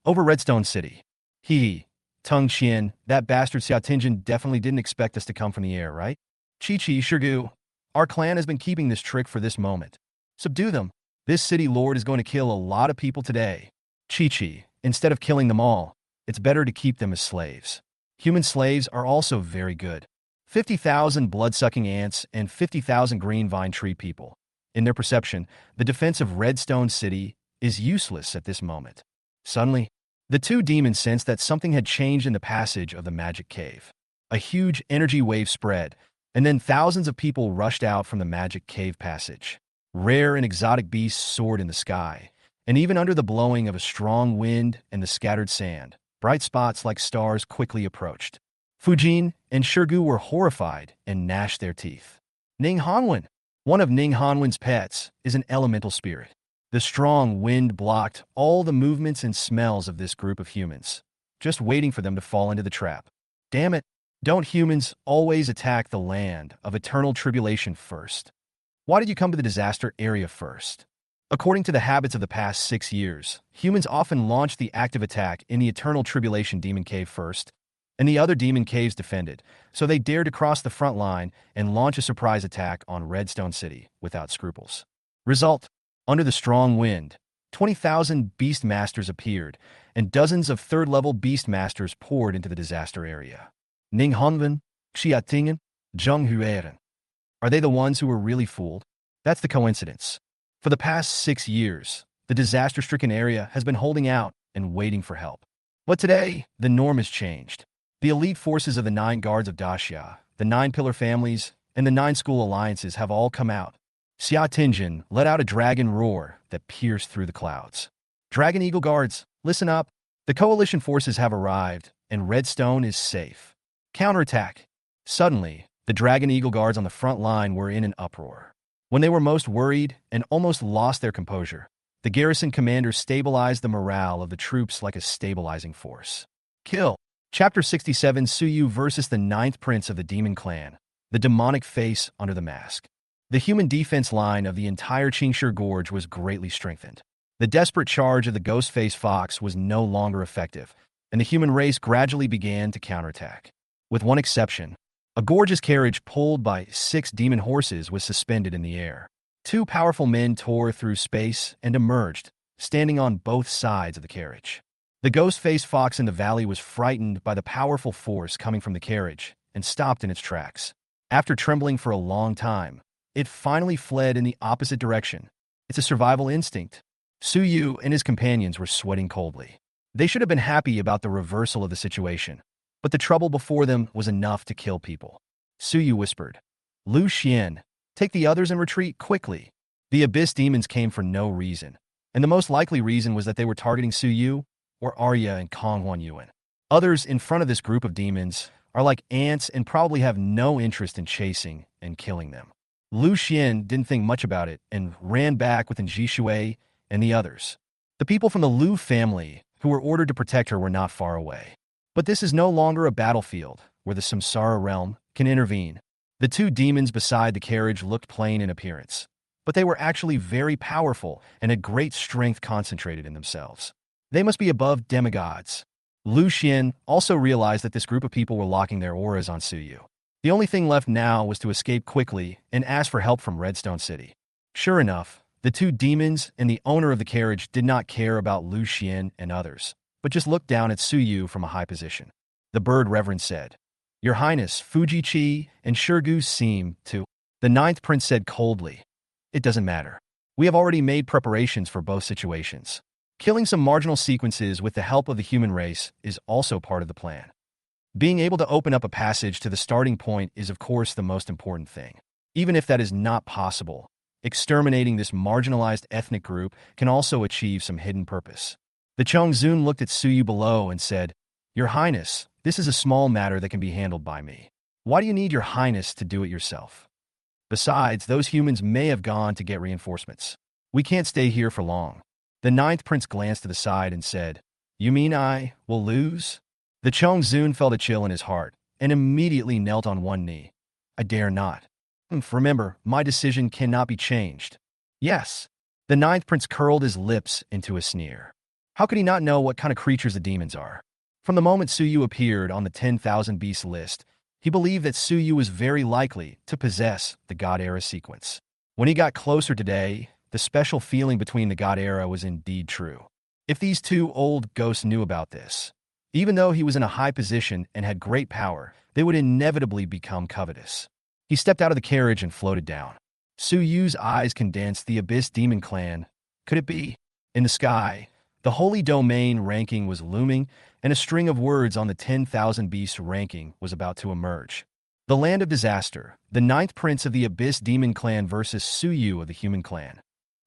Over Redstone City. Tung Qian, that bastard Xiaotingjin definitely didn't expect us to come from the air, right? Chi-Chi, Shirgu, our clan has been keeping this trick for this moment. Subdue them. This city lord is going to kill a lot of people today. Chi-Chi, instead of killing them all, it's better to keep them as slaves. Human slaves are also very good. 50,000 blood-sucking ants and 50,000 green vine tree people. In their perception, the defense of Redstone City is useless at this moment. Suddenly, the 2 demons sensed that something had changed in the passage of the magic cave. A huge energy wave spread, and then thousands of people rushed out from the magic cave passage. Rare and exotic beasts soared in the sky, and even under the blowing of a strong wind and the scattered sand, bright spots like stars quickly approached. Fujin and Shirgu were horrified and gnashed their teeth. Ning Hanwen, one of Ning Hanwen's pets, is an elemental spirit. The strong wind blocked all the movements and smells of this group of humans, just waiting for them to fall into the trap. Damn it, don't humans always attack the land of eternal tribulation first? Why did you come to the disaster area first? According to the habits of the past 6 years, humans often launch the active attack in the eternal tribulation demon cave first, and the other demon caves defended, so they dared to cross the front line and launch a surprise attack on Redstone City without scruples. Result: under the strong wind, 20,000 Beast Masters appeared, and dozens of 3rd-level Beast Masters poured into the disaster area. Ning Hanwen, Xia Tingen, Zheng Hueren. Are they the ones who were really fooled? That's the coincidence. For the past 6 years, the disaster-stricken area has been holding out and waiting for help. But today, the norm has changed. The elite forces of the 9 guards of Daxia, the 9 pillar families, and the 9 school alliances have all come out. Xia Tingjin let out a dragon roar that pierced through the clouds. Dragon Eagle Guards, listen up. The coalition forces have arrived, and Redstone is safe. Counterattack. Suddenly, the Dragon Eagle Guards on the front line were in an uproar. When they were most worried and almost lost their composure, the garrison commander stabilized the morale of the troops like a stabilizing force. Kill. Chapter 67, Suyu versus the 9th Prince of the Demon Clan, the demonic face under the mask. The human defense line of the entire Qingshi Gorge was greatly strengthened. The desperate charge of the ghost-faced fox was no longer effective, and the human race gradually began to counterattack. With one exception, a gorgeous carriage pulled by 6 demon horses was suspended in the air. 2 powerful men tore through space and emerged, standing on both sides of the carriage. The ghost-faced fox in the valley was frightened by the powerful force coming from the carriage and stopped in its tracks. After trembling for a long time, it finally fled in the opposite direction. It's a survival instinct. Suyu and his companions were sweating coldly. They should have been happy about the reversal of the situation, but the trouble before them was enough to kill people. Suyu whispered, Lu Xian, take the others and retreat quickly. The Abyss Demons came for no reason, and the most likely reason was that they were targeting Suyu or Arya and Kong Huanyuan. Others in front of this group of demons are like ants and probably have no interest in chasing and killing them. Lu Xian didn't think much about it and ran back with Ji Shui and the others. The people from the Lu family who were ordered to protect her were not far away. But this is no longer a battlefield where the Samsara realm can intervene. The two demons beside the carriage looked plain in appearance, but they were actually very powerful and had great strength concentrated in themselves. They must be above demigods. Lu Xian also realized that this group of people were locking their auras on Suyu. The only thing left now was to escape quickly and ask for help from Redstone City. Sure enough, the two demons and the owner of the carriage did not care about Lu Xian and others, but just looked down at Suyu from a high position. The bird reverend said, "Your Highness, Fuji-Chi and Shirgu seem to..." The ninth prince said coldly, "It doesn't matter. We have already made preparations for both situations. Killing some marginal sequences with the help of the human race is also part of the plan. Being able to open up a passage to the starting point is of course the most important thing. Even if that is not possible, exterminating this marginalized ethnic group can also achieve some hidden purpose." The Chongzun looked at Suyu below and said, "Your Highness, this is a small matter that can be handled by me. Why do you need Your Highness to do it yourself? Besides, those humans may have gone to get reinforcements. We can't stay here for long." The ninth prince glanced to the side and said, "You mean I will lose?" The Chongzun felt a chill in his heart and immediately knelt on one knee. "I dare not. Remember, my decision cannot be changed." "Yes." The ninth prince curled his lips into a sneer. How could he not know what kind of creatures the demons are? From the moment Suyu appeared on the 10,000 Beast list, he believed that Suyu was very likely to possess the God Era sequence. When he got closer today, the special feeling between the God Era was indeed true. If these two old ghosts knew about this, even though he was in a high position and had great power, they would inevitably become covetous. He stepped out of the carriage and floated down. Suyu's eyes condensed. The Abyss Demon Clan. Could it be? In the sky, the Holy Domain ranking was looming, and a string of words on the 10,000 Beast ranking was about to emerge. The Land of Disaster, the ninth prince of the Abyss Demon Clan versus Suyu of the Human Clan.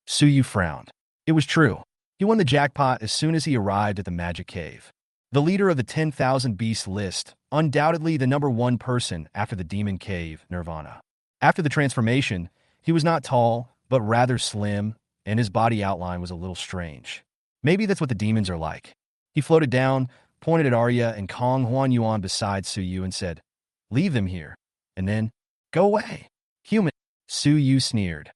Suyu frowned. It was true. He won the jackpot as soon as he arrived at the Magic Cave. The leader of the 10,000 Beast list, undoubtedly the number one person after the Demon Cave, Nirvana. After the transformation, he was not tall, but rather slim, and his body outline was a little strange. Maybe that's what the demons are like. He floated down, pointed at Arya and Kong Huanyuan beside Suyu and said, "Leave them here, and then go away." "Human," Suyu sneered.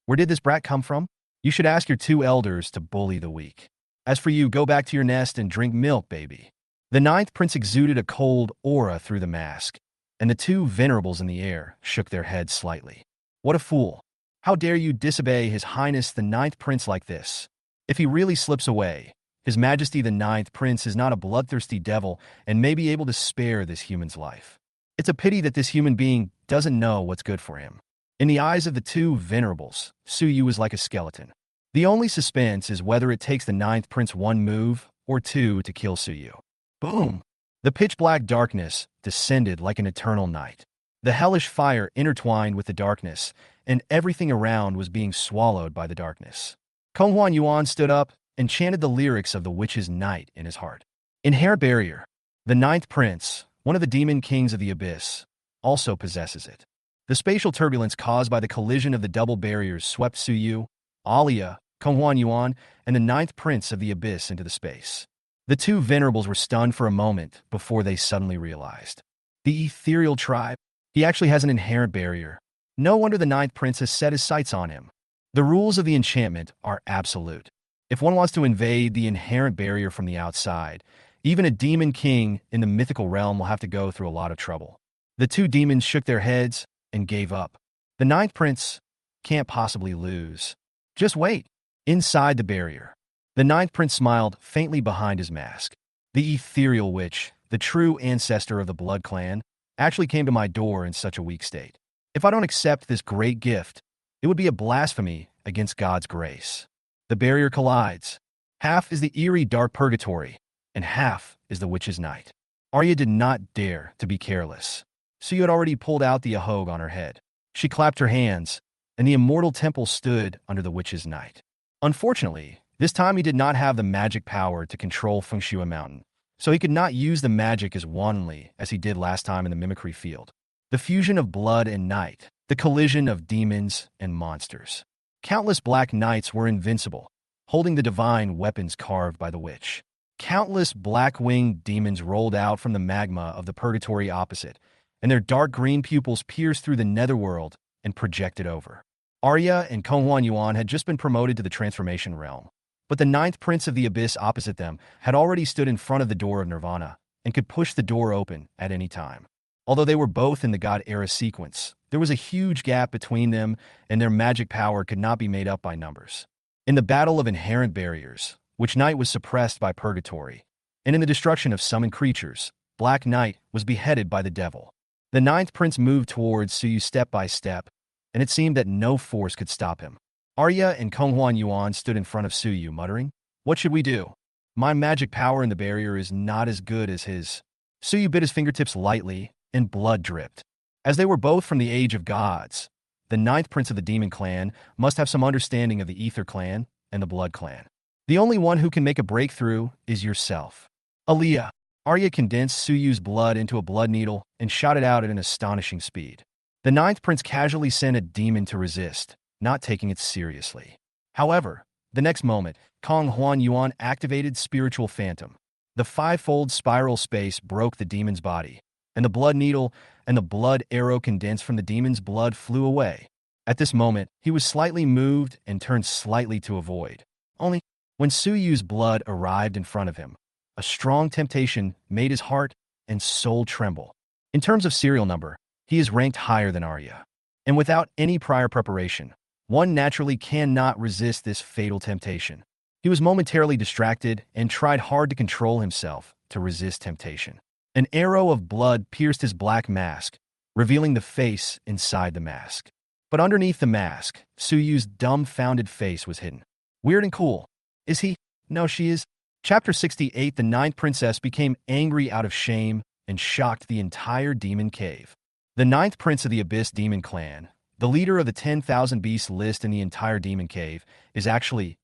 "Where did this brat come from? You should ask your two elders to bully the weak. As for you, go back to your nest and drink milk, baby." The ninth prince exuded a cold aura through the mask, and the two venerables in the air shook their heads slightly. What a fool. How dare you disobey His Highness the ninth prince like this? If he really slips away, His Majesty the ninth prince is not a bloodthirsty devil and may be able to spare this human's life. It's a pity that this human being doesn't know what's good for him. In the eyes of the two venerables, Suyu is like a skeleton. The only suspense is whether it takes the ninth prince one move or two to kill Suyu. Boom! The pitch-black darkness descended like an eternal night. The hellish fire intertwined with the darkness, and everything around was being swallowed by the darkness. Kong Huanyuan stood up and chanted the lyrics of the Witch's Night in his heart. Inherent barrier. The ninth prince, one of the demon kings of the Abyss, also possesses it. The spatial turbulence caused by the collision of the double barriers swept Suyu, Alia, Kong Huanyuan, and the ninth prince of the Abyss into the space. The two venerables were stunned for a moment before they suddenly realized. The ethereal tribe. He actually has an inherent barrier. No wonder the ninth prince has set his sights on him. The rules of the enchantment are absolute. If one wants to invade the inherent barrier from the outside, even a demon king in the mythical realm will have to go through a lot of trouble. The two demons shook their heads and gave up. The ninth prince can't possibly lose. Just wait. Inside the barrier, the ninth prince smiled faintly behind his mask. The ethereal witch, the true ancestor of the Blood Clan, actually came to my door in such a weak state. If I don't accept this great gift, it would be a blasphemy against God's grace. The barrier collides. Half is the eerie dark purgatory, and half is the witch's night. Arya did not dare to be careless. Suyu had already pulled out the ahog on her head. She clapped her hands, and the immortal temple stood under the witch's night. Unfortunately, this time he did not have the magic power to control Fengshui Mountain, so he could not use the magic as wantonly as he did last time in the mimicry field. The fusion of blood and night, the collision of demons and monsters. Countless black knights were invincible, holding the divine weapons carved by the witch. Countless black-winged demons rolled out from the magma of the purgatory opposite, and their dark green pupils pierced through the netherworld and projected over. Arya and Kong Yuan had just been promoted to the transformation realm, but the ninth prince of the abyss opposite them had already stood in front of the door of Nirvana and could push the door open at any time. Although they were both in the God era sequence, there was a huge gap between them, and their magic power could not be made up by numbers. In the battle of inherent barriers, which Night was suppressed by Purgatory, and in the destruction of summoned creatures, Black Knight was beheaded by the devil. The ninth prince moved towards Suyu step by step, and it seemed that no force could stop him. Arya and Kong Yuan stood in front of Suyu, muttering, "What should we do? My magic power in the barrier is not as good as his." Suyu bit his fingertips lightly, and blood dripped. As they were both from the age of gods, the ninth prince of the demon clan must have some understanding of the ether clan and the blood clan. The only one who can make a breakthrough is yourself. Aliyah. Arya condensed Suyu's blood into a blood needle and shot it out at an astonishing speed. The ninth prince casually sent a demon to resist, not taking it seriously. However, the next moment, Kong Yuan activated Spiritual Phantom. The five-fold spiral space broke the demon's body, and the blood needle and the blood arrow condensed from the demon's blood flew away. At this moment, he was slightly moved and turned slightly to avoid. Only when Suyu's blood arrived in front of him, a strong temptation made his heart and soul tremble. In terms of serial number, he is ranked higher than Arya. And without any prior preparation, one naturally cannot resist this fatal temptation. He was momentarily distracted and tried hard to control himself to resist temptation. An arrow of blood pierced his black mask, revealing the face inside the mask. But underneath the mask, Suyu's dumbfounded face was hidden. Weird and cool. Is he? No, she is. Chapter 68. The ninth princess became angry out of shame and shocked the entire demon cave. The ninth prince of the Abyss Demon Clan, the leader of the 10,000 beasts list in the entire demon cave, is actually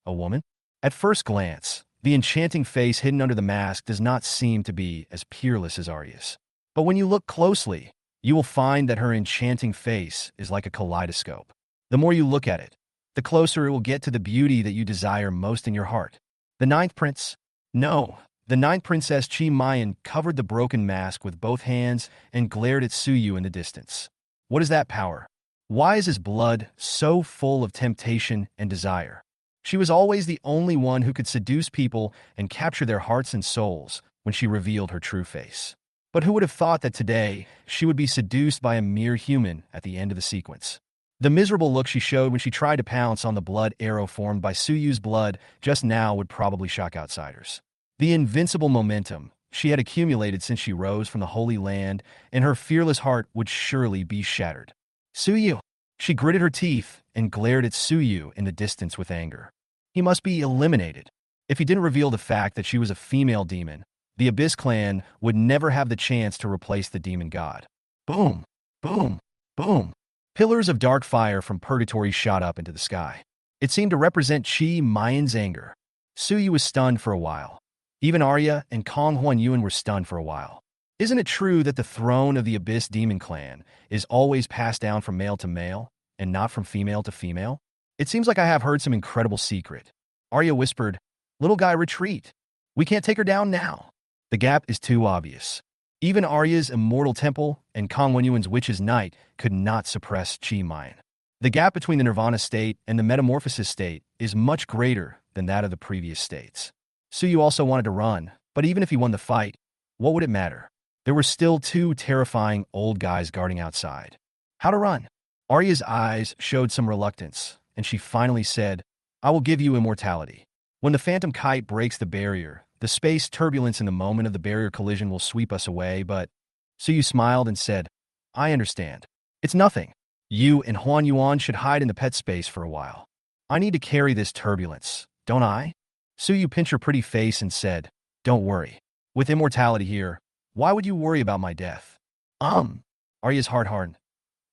a woman? At first glance, the enchanting face hidden under the mask does not seem to be as peerless as Arya's. But when you look closely, you will find that her enchanting face is like a kaleidoscope. The more you look at it, the closer it will get to the beauty that you desire most in your heart. The ninth prince? No. The ninth princess Chi Mayan covered the broken mask with both hands and glared at Suyu in the distance. What is that power? Why is his blood so full of temptation and desire? She was always the only one who could seduce people and capture their hearts and souls when she revealed her true face. But who would have thought that today she would be seduced by a mere human at the end of the sequence? The miserable look she showed when she tried to pounce on the blood arrow formed by Suyu's blood just now would probably shock outsiders. The invincible momentum she had accumulated since she rose from the Holy Land, and her fearless heart would surely be shattered. Suyu! She gritted her teeth and glared at Suyu in the distance with anger. He must be eliminated. If he didn't reveal the fact that she was a female demon, the Abyss clan would never have the chance to replace the demon god. Boom! Boom! Boom! Pillars of dark fire from Purgatory shot up into the sky. It seemed to represent Chi Mayan's anger. Suyu was stunned for a while. Even Arya and Kong Yuan were stunned for a while. Isn't it true that the throne of the Abyss Demon Clan is always passed down from male to male, and not from female to female? It seems like I have heard some incredible secret. Arya whispered, "Little guy, retreat. We can't take her down now." The gap is too obvious. Even Arya's immortal temple and Kong Yuan's witch's night could not suppress Chi Mayan. The gap between the Nirvana state and the Metamorphosis state is much greater than that of the previous states. Suyu also wanted to run, but even if he won the fight, what would it matter? There were still two terrifying old guys guarding outside. How to run? Arya's eyes showed some reluctance, and she finally said, "I will give you immortality. When the phantom kite breaks the barrier, the space turbulence in the moment of the barrier collision will sweep us away, but..." Suyu smiled and said, "I understand. It's nothing. You and Huan Yuan should hide in the pet space for a while. I need to carry this turbulence, don't I?" Suyu pinched her pretty face and said, "Don't worry. With immortality here, why would you worry about my death?" Arya's heart hardened.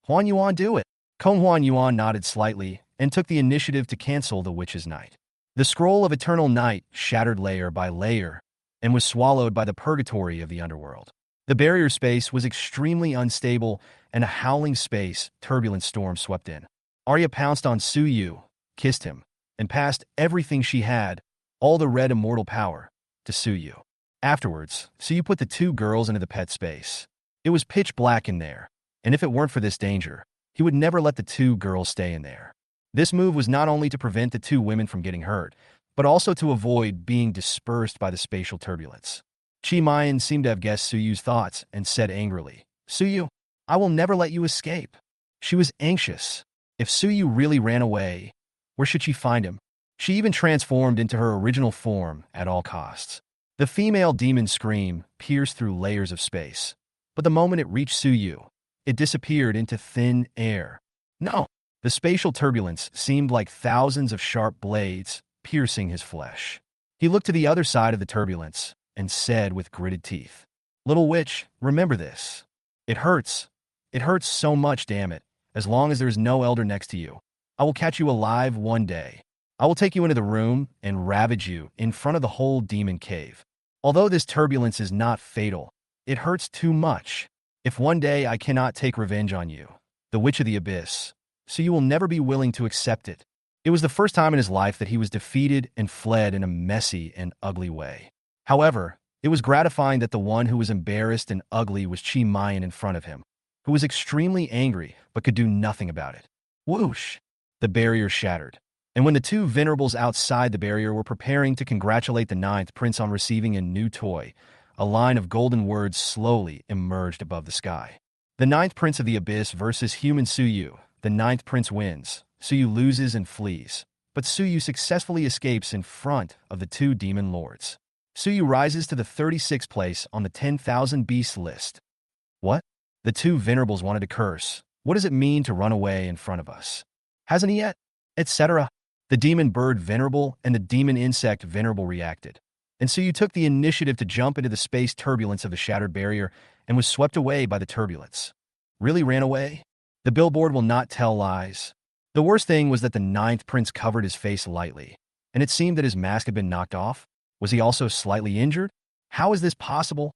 "Huan Yuan, do it." Kong Yuan nodded slightly and took the initiative to cancel the witch's night. The scroll of eternal night shattered layer by layer, and was swallowed by the purgatory of the underworld. The barrier space was extremely unstable, and a howling space, turbulent storm swept in. Arya pounced on Suyu, kissed him, and passed everything she had, all the red immortal power, to Suyu. Afterwards, Suyu put the two girls into the pet space. It was pitch black in there, and if it weren't for this danger, he would never let the two girls stay in there. This move was not only to prevent the two women from getting hurt, but also to avoid being dispersed by the spatial turbulence. Chi Mayan seemed to have guessed Suyu's thoughts and said angrily, "Suyu, I will never let you escape." She was anxious. If Suyu really ran away, where should she find him? She even transformed into her original form at all costs. The female demon scream pierced through layers of space, but the moment it reached Suyu, it disappeared into thin air. No! The spatial turbulence seemed like thousands of sharp blades piercing his flesh. He looked to the other side of the turbulence and said with gritted teeth, "Little witch, remember this. It hurts. It hurts so much, damn it. As long as there's no elder next to you, I will catch you alive one day. I will take you into the room and ravage you in front of the whole demon cave. Although this turbulence is not fatal, it hurts too much. If one day I cannot take revenge on you, the Witch of the Abyss, so you will never be willing to accept it." It was the first time in his life that he was defeated and fled in a messy and ugly way. However, it was gratifying that the one who was embarrassed and ugly was Chi Mayan in front of him, who was extremely angry but could do nothing about it. Whoosh! The barrier shattered. And when the two venerables outside the barrier were preparing to congratulate the ninth prince on receiving a new toy, a line of golden words slowly emerged above the sky. The ninth prince of the abyss versus human Suyu. The ninth prince wins. Suyu loses and flees, but Suyu successfully escapes in front of the two demon lords. Suyu rises to the 36th place on the 10,000 beasts list. What? The two venerables wanted to curse. What does it mean to run away in front of us? Hasn't he yet? Etc. The demon bird venerable and the demon insect venerable reacted, and Suyu took the initiative to jump into the space turbulence of the shattered barrier and was swept away by the turbulence. Really ran away? The billboard will not tell lies. The worst thing was that the ninth prince covered his face lightly, and it seemed that his mask had been knocked off. Was he also slightly injured? How is this possible?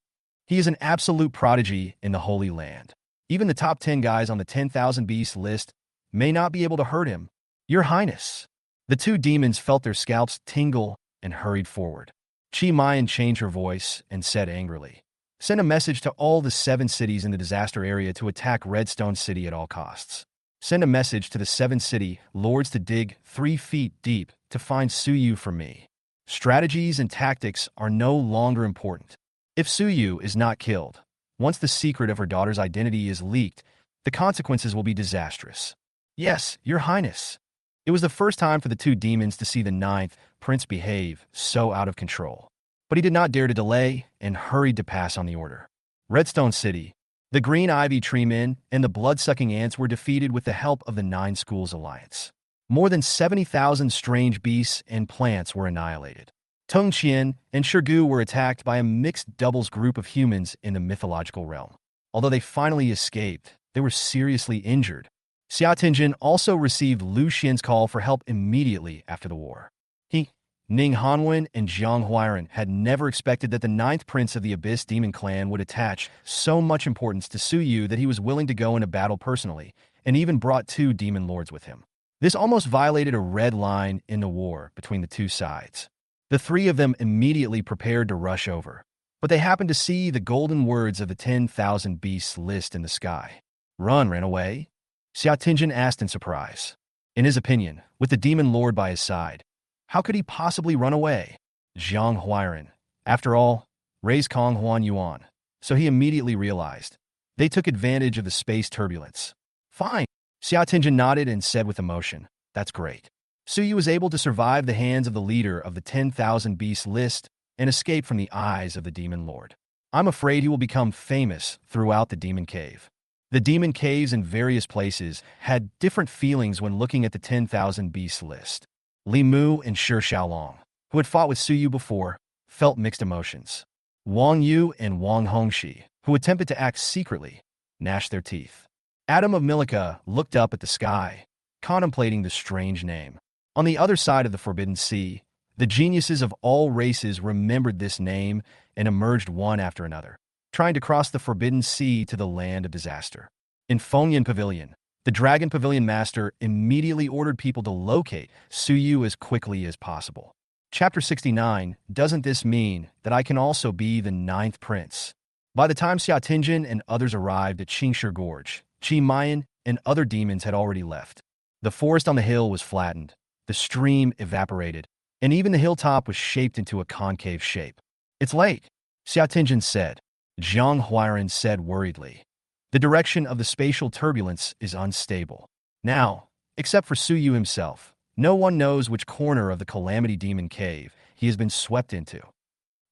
He is an absolute prodigy in the Holy Land. Even the top 10 guys on the 10,000 beasts list may not be able to hurt him. Your Highness. The two demons felt their scalps tingle and hurried forward. Chi Mayan changed her voice and said angrily, "Send a message to all the 7 cities in the disaster area to attack Redstone City at all costs. Send a message to the 7 city lords to dig 3 feet deep to find Suyu for me. Strategies and tactics are no longer important. If Suyu is not killed, once the secret of her daughter's identity is leaked, the consequences will be disastrous." Yes, Your Highness. It was the first time for the two demons to see the ninth prince behave so out of control. But he did not dare to delay and hurried to pass on the order. Redstone City. The green ivy tree men and the blood-sucking ants were defeated with the help of the 9 Schools Alliance. More than 70,000 strange beasts and plants were annihilated. Tongqian and Shirgu were attacked by a mixed doubles group of humans in the mythological realm. Although they finally escaped, they were seriously injured. Xiaotingjin also received Lu Xian's call for help immediately after the war. He, Ning Hanwen, and Jiang Huairan had never expected that the 9th prince of the Abyss Demon Clan would attach so much importance to Suyu that he was willing to go into battle personally, and even brought 2 demon lords with him. This almost violated a red line in the war between the two sides. The 3 of them immediately prepared to rush over, but they happened to see the golden words of the 10,000 beasts list in the sky. Ran away? Xiaotingjin asked in surprise. In his opinion, with the demon lord by his side, how could he possibly run away? Jiang Huairan. After all, raised Kong Huan Yuan, so he immediately realized. They took advantage of the space turbulence. Fine. Xiaotingjin nodded and said with emotion, "That's great." Suyu was able to survive the hands of the leader of the 10,000 beasts list and escape from the eyes of the demon lord. I'm afraid he will become famous throughout the demon cave. The demon caves in various places had different feelings when looking at the 10,000 beasts list. Li Mu and Shi Xiaolong, who had fought with Suyu before, felt mixed emotions. Wang Yu and Wang Hongxi, who attempted to act secretly, gnashed their teeth. Adam of Milica looked up at the sky, contemplating the strange name. On the other side of the Forbidden Sea, The geniuses of all races remembered this name and emerged one after another, trying to cross the forbidden sea to the land of disaster. In Fengyan Pavilion, the Dragon Pavilion Master immediately ordered people to locate Suyu as quickly as possible. Chapter 69, doesn't this mean that I can also be the ninth prince? By the time Xia Tingjin and others arrived at Qingshi Gorge, Qi Mayan and other demons had already left. The forest on the hill was flattened, the stream evaporated, and even the hilltop was shaped into a concave shape. It's late, Xia Tingjin said. Zhang Huairan said worriedly. The direction of the spatial turbulence is unstable. Now, except for Suyu himself, no one knows which corner of the Calamity Demon Cave he has been swept into.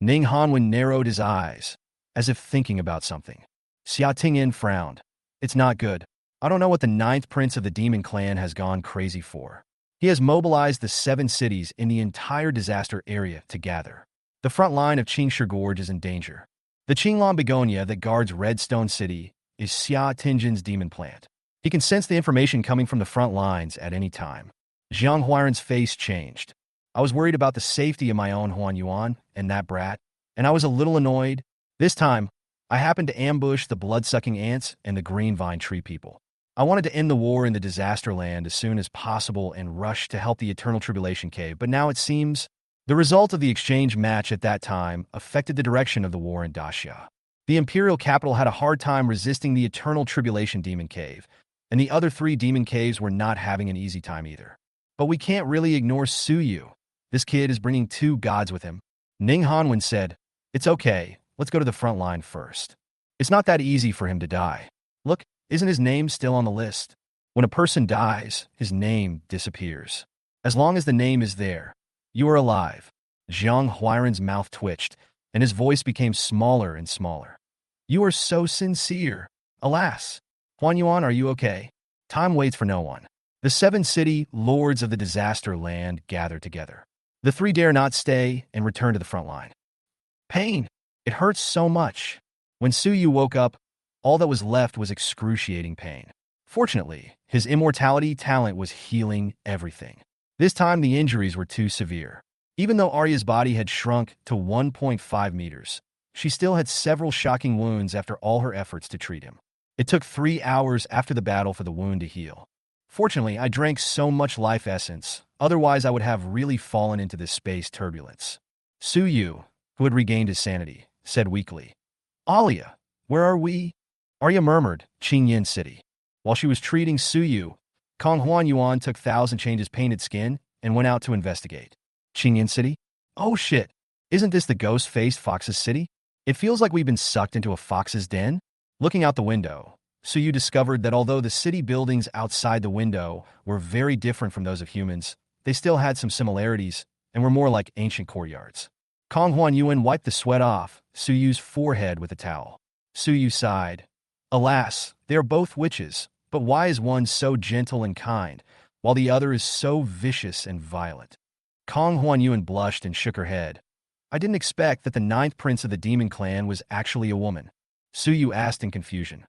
Ning Hanwen narrowed his eyes, as if thinking about something. Xia Tingyin frowned. It's not good. I don't know what the ninth prince of the demon clan has gone crazy for. He has mobilized the 7 cities in the entire disaster area to gather. The front line of Qingshi Gorge is in danger. The Qinglan begonia that guards Redstone City is Xia Tingjin's demon plant. He can sense the information coming from the front lines at any time. Zhang Huairan's face changed. I was worried about the safety of my own Huan Yuan and that brat, and I was a little annoyed. This time, I happened to ambush the blood-sucking ants and the green vine tree people. I wanted to end the war in the disaster land as soon as possible and rush to help the Eternal Tribulation Cave, but now it seems the result of the exchange match at that time affected the direction of the war in Daxia. The Imperial capital had a hard time resisting the Eternal Tribulation Demon Cave, and the other 3 demon caves were not having an easy time either. But we can't really ignore Suyu. This kid is bringing 2 gods with him. Ning Hanwen said, It's okay, let's go to the front line first. It's not that easy for him to die. Look, isn't his name still on the list? When a person dies, his name disappears. As long as the name is there, you are alive. Zhang Huairan's mouth twitched, and his voice became smaller and smaller. You are so sincere. Alas. Huan Yuan, are you okay? Time waits for no one. The 7 city lords of the disaster land gather together. The 3 dare not stay and return to the front line. Pain. It hurts so much. When Suyu woke up, all that was left was excruciating pain. Fortunately, his immortality talent was healing everything. This time the injuries were too severe. Even though Arya's body had shrunk to 1.5 meters, she still had several shocking wounds after all her efforts to treat him. It took 3 hours after the battle for the wound to heal. Fortunately, I drank so much life essence, otherwise I would have really fallen into this space turbulence. Suyu, who had regained his sanity, said weakly, Alia, where are we? Arya murmured, Qingyan City. While she was treating Suyu, Kong Huan Yuan took 1,000 Change's painted skin and went out to investigate. Qingyan City? Oh shit, isn't this the ghost-faced fox's city? It feels like we've been sucked into a fox's den. Looking out the window, Suyu discovered that although the city buildings outside the window were very different from those of humans, they still had some similarities and were more like ancient courtyards. Kong Huan Yuan wiped the sweat off Suyu's forehead with a towel. Suyu sighed. Alas, they are both witches, but why is one so gentle and kind, while the other is so vicious and violent? Kong Huan Yuan blushed and shook her head. I didn't expect that the 9th prince of the demon clan was actually a woman. Suyu asked in confusion.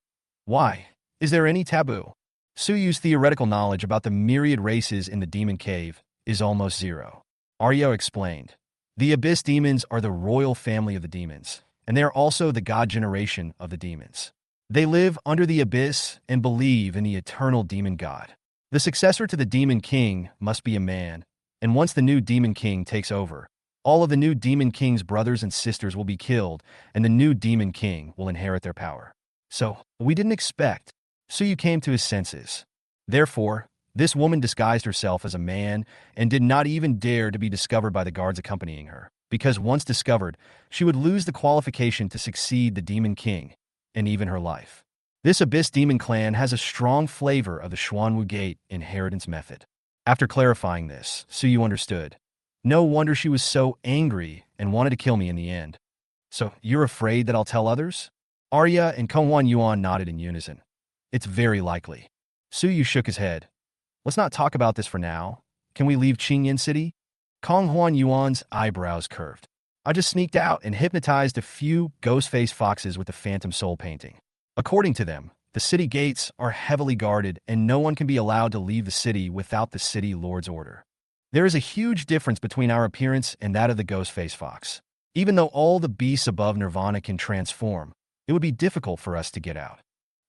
Why? Is there any taboo? Suyu's theoretical knowledge about the myriad races in the demon cave is almost zero. Arya explained. The Abyss demons are the royal family of the demons, and they are also the god generation of the demons. They live under the Abyss and believe in the eternal demon god. The successor to the demon king must be a man, and once the new demon king takes over, all of the new demon king's brothers and sisters will be killed, and the new demon king will inherit their power. So, we didn't expect. Suyu came to his senses. Therefore, this woman disguised herself as a man and did not even dare to be discovered by the guards accompanying her, because once discovered, she would lose the qualification to succeed the demon king, and even her life. This Abyss demon clan has a strong flavor of the Xuanwu Gate inheritance method. After clarifying this, Suyu understood. No wonder she was so angry and wanted to kill me in the end. So, you're afraid that I'll tell others? Arya and Kong Huan Yuan nodded in unison. It's very likely. Suyu shook his head. Let's not talk about this for now. Can we leave Qingyan City? Kong Huan Yuan's eyebrows curved. I just sneaked out and hypnotized a few ghost-faced foxes with the Phantom Soul painting. According to them, the city gates are heavily guarded and no one can be allowed to leave the city without the city lord's order. There is a huge difference between our appearance and that of the ghost-faced fox. Even though all the beasts above Nirvana can transform, it would be difficult for us to get out.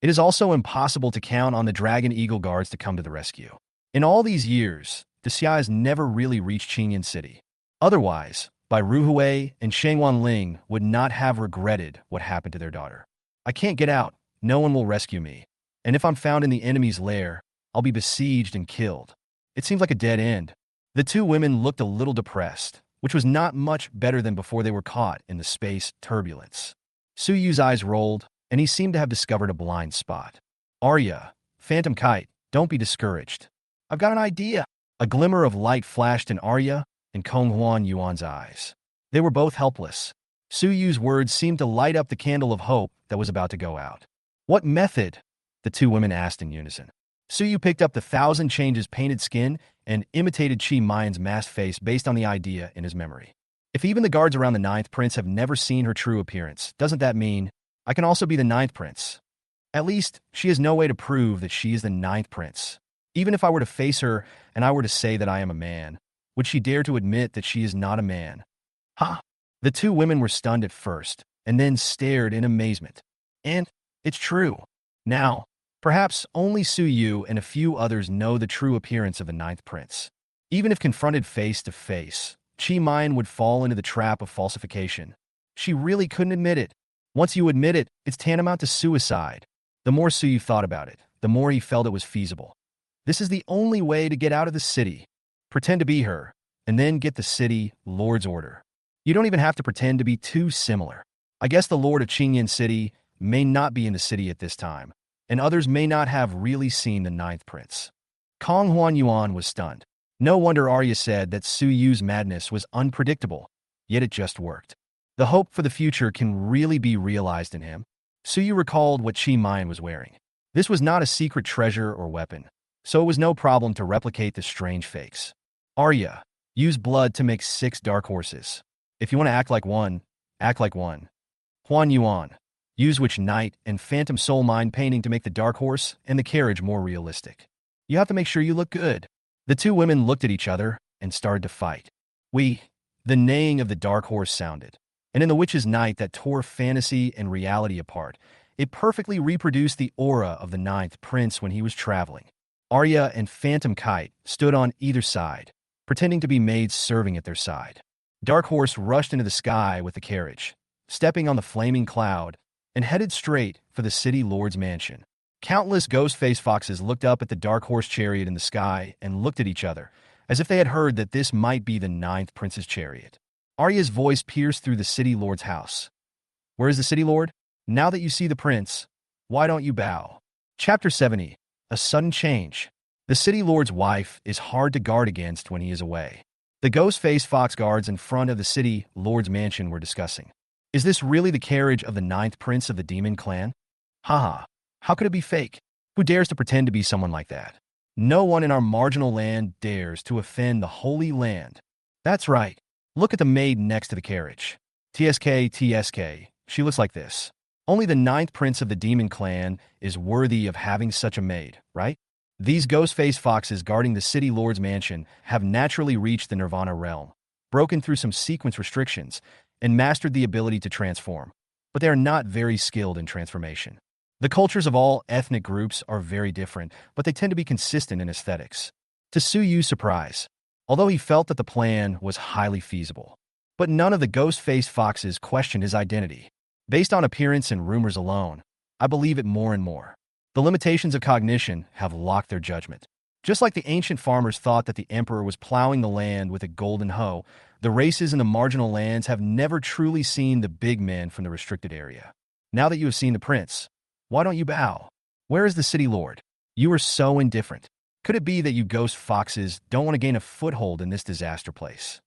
It is also impossible to count on the Dragon Eagle guards to come to the rescue. In all these years, the Xia has never really reached Qingyan City. Otherwise, Bai Ruhui and Shangwan Ling would not have regretted what happened to their daughter. I can't get out. No one will rescue me. And if I'm found in the enemy's lair, I'll be besieged and killed. It seems like a dead end. The two women looked a little depressed, which was not much better than before they were caught in the space turbulence. Su Yu's eyes rolled, and he seemed to have discovered a blind spot. Arya, Phantom Kite, don't be discouraged. I've got an idea. A glimmer of light flashed in Arya and Kong Huan Yuan's eyes. They were both helpless. Su Yu's words seemed to light up the candle of hope that was about to go out. What method? The two women asked in unison. Su Yu picked up the Thousand Changes painted skin and imitated Qi Mine's masked face based on the idea in his memory. If even the guards around the Ninth Prince have never seen her true appearance, doesn't that mean I can also be the Ninth Prince? At least, she has no way to prove that she is the Ninth Prince. Even if I were to face her and I were to say that I am a man, would she dare to admit that she is not a man? Ha! The two women were stunned at first, and then stared in amazement. And it's true. Now, perhaps only Su Yu and a few others know the true appearance of the Ninth Prince. Even if confronted face to face, Qi Mine would fall into the trap of falsification. She really couldn't admit it. Once you admit it, it's tantamount to suicide. The more Su Yu thought about it, the more he felt it was feasible. This is the only way to get out of the city. Pretend to be her, and then get the city Lord's order. You don't even have to pretend to be too similar. I guess the Lord of Qingyan City may not be in the city at this time, and others may not have really seen the Ninth Prince. Kong Huan Yuan was stunned. No wonder Arya said that Su Yu's madness was unpredictable, yet it just worked. The hope for the future can really be realized in him. Su Yu recalled what Qi Mine was wearing. This was not a secret treasure or weapon, so it was no problem to replicate the strange fakes. Arya, use blood to make 6 dark horses. If you want to act like one, act like one. Huan Yuan, use Witch Knight and Phantom Soul Mind painting to make the dark horse and the carriage more realistic. You have to make sure you look good. The two women looked at each other and started to fight. The neighing of the dark horse sounded, and in the Witch's Knight that tore fantasy and reality apart, it perfectly reproduced the aura of the Ninth Prince when he was traveling. Arya and Phantom Kite stood on either side, pretending to be maids serving at their side. Dark Horse rushed into the sky with the carriage, stepping on the flaming cloud, and headed straight for the city lord's mansion. Countless ghost-faced foxes looked up at the Dark Horse chariot in the sky and looked at each other, as if they had heard that this might be the Ninth Prince's chariot. Arya's voice pierced through the city lord's house. Where is the city lord? Now that you see the prince, why don't you bow? Chapter 70. A sudden change. The city lord's wife is hard to guard against when he is away. The ghost-faced fox guards in front of the city lord's mansion were discussing. Is this really the carriage of the Ninth Prince of the Demon Clan? Haha, how could it be fake? Who dares to pretend to be someone like that? No one in our marginal land dares to offend the Holy Land. That's right. Look at the maid next to the carriage. TSK, she looks like this. Only the Ninth Prince of the Demon Clan is worthy of having such a maid, right? These ghost-faced foxes guarding the city lord's mansion have naturally reached the Nirvana realm, broken through some sequence restrictions, and mastered the ability to transform. But they are not very skilled in transformation. The cultures of all ethnic groups are very different, but they tend to be consistent in aesthetics. To Su Yu's surprise, although he felt that the plan was highly feasible, but none of the ghost-faced foxes questioned his identity. Based on appearance and rumors alone, I believe it more and more. The limitations of cognition have locked their judgment. Just like the ancient farmers thought that the emperor was plowing the land with a golden hoe, the races in the marginal lands have never truly seen the big men from the restricted area. Now that you have seen the prince, why don't you bow? Where is the city lord? You are so indifferent. Could it be that you ghost foxes don't want to gain a foothold in this disaster place?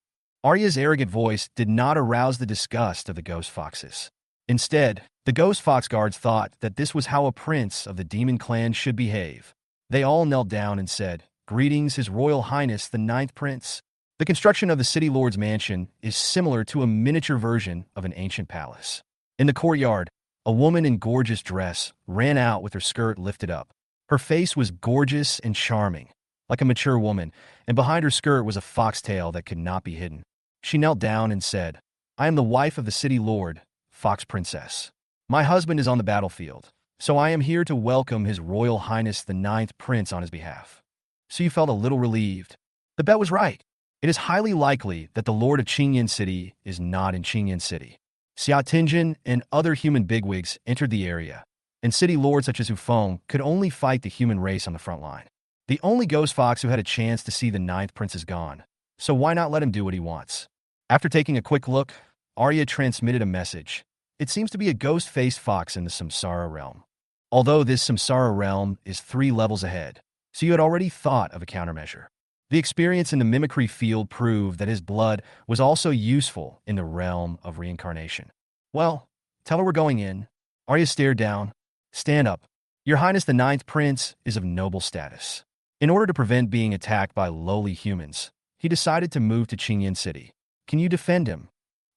Arya's arrogant voice did not arouse the disgust of the ghost foxes. Instead, the ghost fox guards thought that this was how a prince of the demon clan should behave. They all knelt down and said, "Greetings, His Royal Highness, the Ninth Prince." The construction of the city lord's mansion is similar to a miniature version of an ancient palace. In the courtyard, a woman in gorgeous dress ran out with her skirt lifted up. Her face was gorgeous and charming, like a mature woman, and behind her skirt was a foxtail that could not be hidden. She knelt down and said, "I am the wife of the city lord, Fox Princess. My husband is on the battlefield, so I am here to welcome His Royal Highness the Ninth Prince on his behalf." So you felt a little relieved. The bet was right. It is highly likely that the Lord of Qingyan City is not in Qingyan City. Xia Tingjin and other human bigwigs entered the area, and city lords such as Hu Feng could only fight the human race on the front line. The only ghost fox who had a chance to see the Ninth Prince is gone, so why not let him do what he wants? After taking a quick look, Arya transmitted a message. It seems to be a ghost-faced fox in the Samsara realm. Although this Samsara realm is 3 levels ahead, so you had already thought of a countermeasure. The experience in the mimicry field proved that his blood was also useful in the realm of reincarnation. Well, tell her we're going in. Arya stared down. Stand up. Your Highness the Ninth Prince is of noble status. In order to prevent being attacked by lowly humans, he decided to move to Qingyan City. Can you defend him?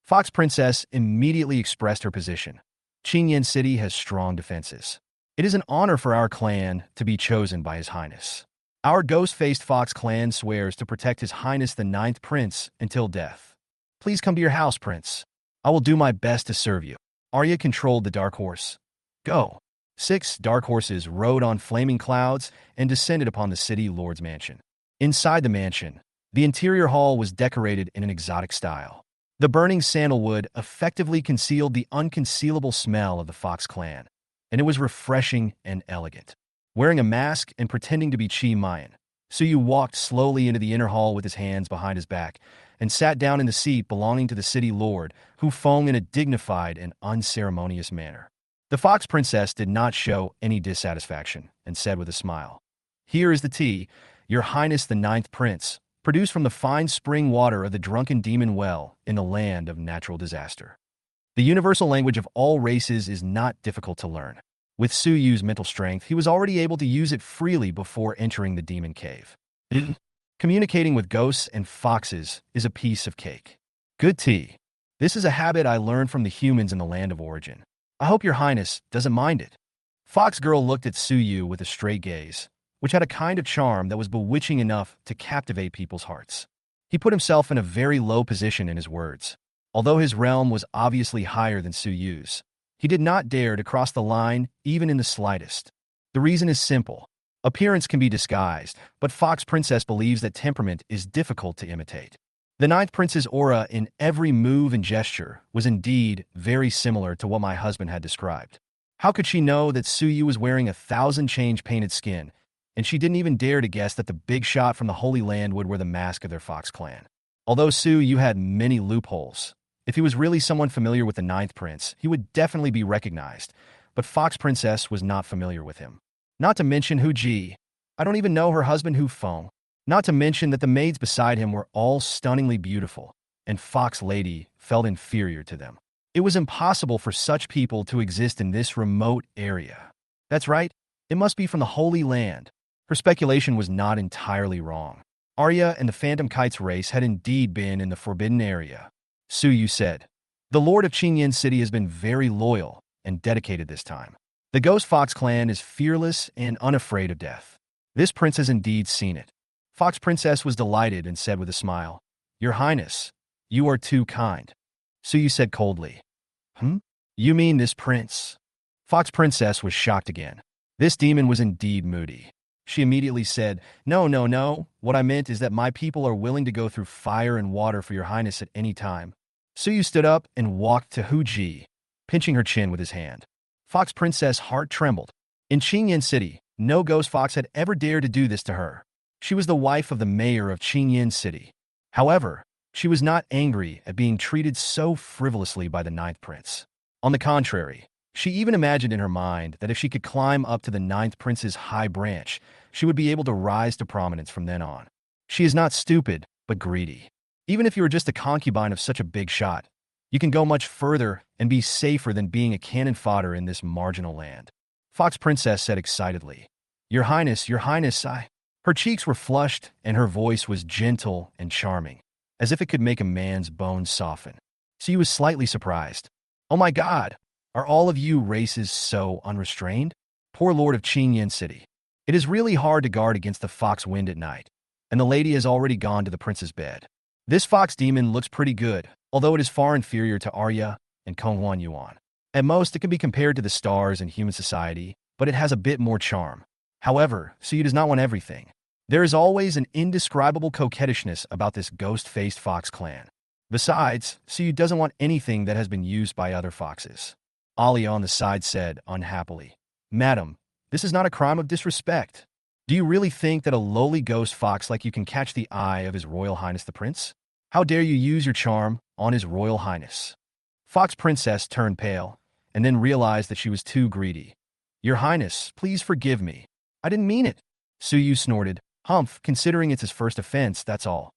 Fox Princess immediately expressed her position. Qingyan City has strong defenses. It is an honor for our clan to be chosen by His Highness. Our ghost-faced fox clan swears to protect His Highness the Ninth Prince until death. Please come to your house, Prince. I will do my best to serve you. Arya controlled the dark horse. Go. 6 dark horses rode on flaming clouds and descended upon the city lord's mansion. Inside the mansion, the interior hall was decorated in an exotic style. The burning sandalwood effectively concealed the unconcealable smell of the Fox clan, and it was refreshing and elegant. Wearing a mask and pretending to be Chi Mayan, Suyu walked slowly into the inner hall with his hands behind his back and sat down in the seat belonging to the city lord, Hu Feng, in a dignified and unceremonious manner. The Fox Princess did not show any dissatisfaction and said with a smile, "Here is the tea, Your Highness the Ninth Prince, produced from the fine spring water of the drunken demon well in the land of natural disaster." The universal language of all races is not difficult to learn. With Su Yu's mental strength, he was already able to use it freely before entering the demon cave. Communicating with ghosts and foxes is a piece of cake. Good tea. This is a habit I learned from the humans in the land of origin. I hope Your Highness doesn't mind it. Fox Girl looked at Su Yu with a straight gaze, which had a kind of charm that was bewitching enough to captivate people's hearts. He put himself in a very low position in his words. Although his realm was obviously higher than Su Yu's, he did not dare to cross the line even in the slightest. The reason is simple. Appearance can be disguised, but Fox Princess believes that temperament is difficult to imitate. The Ninth Prince's aura in every move and gesture was indeed very similar to what my husband had described. How could she know that Su Yu was wearing 1,000-change painted skin, and she didn't even dare to guess that the big shot from the Holy Land would wear the mask of their Fox clan? Although Su Yu had many loopholes, if he was really someone familiar with the Ninth Prince, he would definitely be recognized, but Fox Princess was not familiar with him. Not to mention Hu Ji. I don't even know her husband Hu Feng. Not to mention that the maids beside him were all stunningly beautiful, and Fox Lady felt inferior to them. It was impossible for such people to exist in this remote area. That's right, it must be from the Holy Land. Her speculation was not entirely wrong. Arya and the Phantom Kite's race had indeed been in the Forbidden Area. Su Yu said, "The Lord of Qingyan City has been very loyal and dedicated this time. The Ghost Fox clan is fearless and unafraid of death. This prince has indeed seen it." Fox Princess was delighted and said with a smile, "Your Highness, you are too kind." Su Yu said coldly, You mean this prince?" Fox Princess was shocked again. This demon was indeed moody. She immediately said, No. What I meant is that my people are willing to go through fire and water for Your Highness at any time." Su Yu stood up and walked to Hu Ji, pinching her chin with his hand. Fox Princess' heart trembled. In Qingyan City, no ghost fox had ever dared to do this to her. She was the wife of the mayor of Qingyan City. However, she was not angry at being treated so frivolously by the Ninth Prince. On the contrary, she even imagined in her mind that if she could climb up to the Ninth Prince's high branch, she would be able to rise to prominence from then on. She is not stupid, but greedy. Even if you are just a concubine of such a big shot, you can go much further and be safer than being a cannon fodder in this marginal land. Fox Princess said excitedly, Your Highness, I... Her cheeks were flushed and her voice was gentle and charming, as if it could make a man's bones soften. So he was slightly surprised. Oh my God, are all of you races so unrestrained? Poor Lord of Qingyan City. It is really hard to guard against the fox wind at night, and the lady has already gone to the prince's bed. This fox demon looks pretty good, although it is far inferior to Arya and Konghuan Yuan. At most, it can be compared to the stars in human society, but it has a bit more charm. However, Suyu does not want everything. There is always an indescribable coquettishness about this ghost-faced fox clan. Besides, Suyu doesn't want anything that has been used by other foxes. Alia on the side said, unhappily, "Madam, this is not a crime of disrespect. Do you really think that a lowly ghost fox like you can catch the eye of His Royal Highness the Prince? How dare you use your charm on His Royal Highness?" Fox Princess turned pale, and then realized that she was too greedy. "Your Highness, please forgive me. I didn't mean it." Suyu snorted, "Humph, considering it's his first offense, that's all.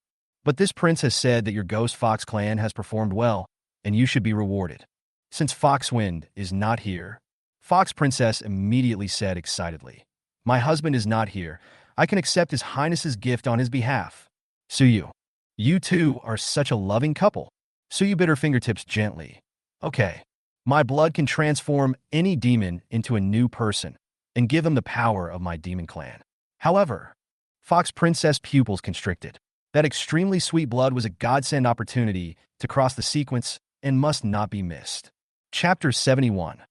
But this prince has said that your ghost fox clan has performed well, and you should be rewarded. Since Foxwind is not here," Fox Princess immediately said excitedly, "My husband is not here. I can accept His Highness's gift on his behalf." "Suyu, you two are such a loving couple." Suyu bit her fingertips gently. "Okay. My blood can transform any demon into a new person and give them the power of my demon clan. However," Fox Princess pupils constricted. That extremely sweet blood was a godsend opportunity to cross the sequence and must not be missed. Chapter 71.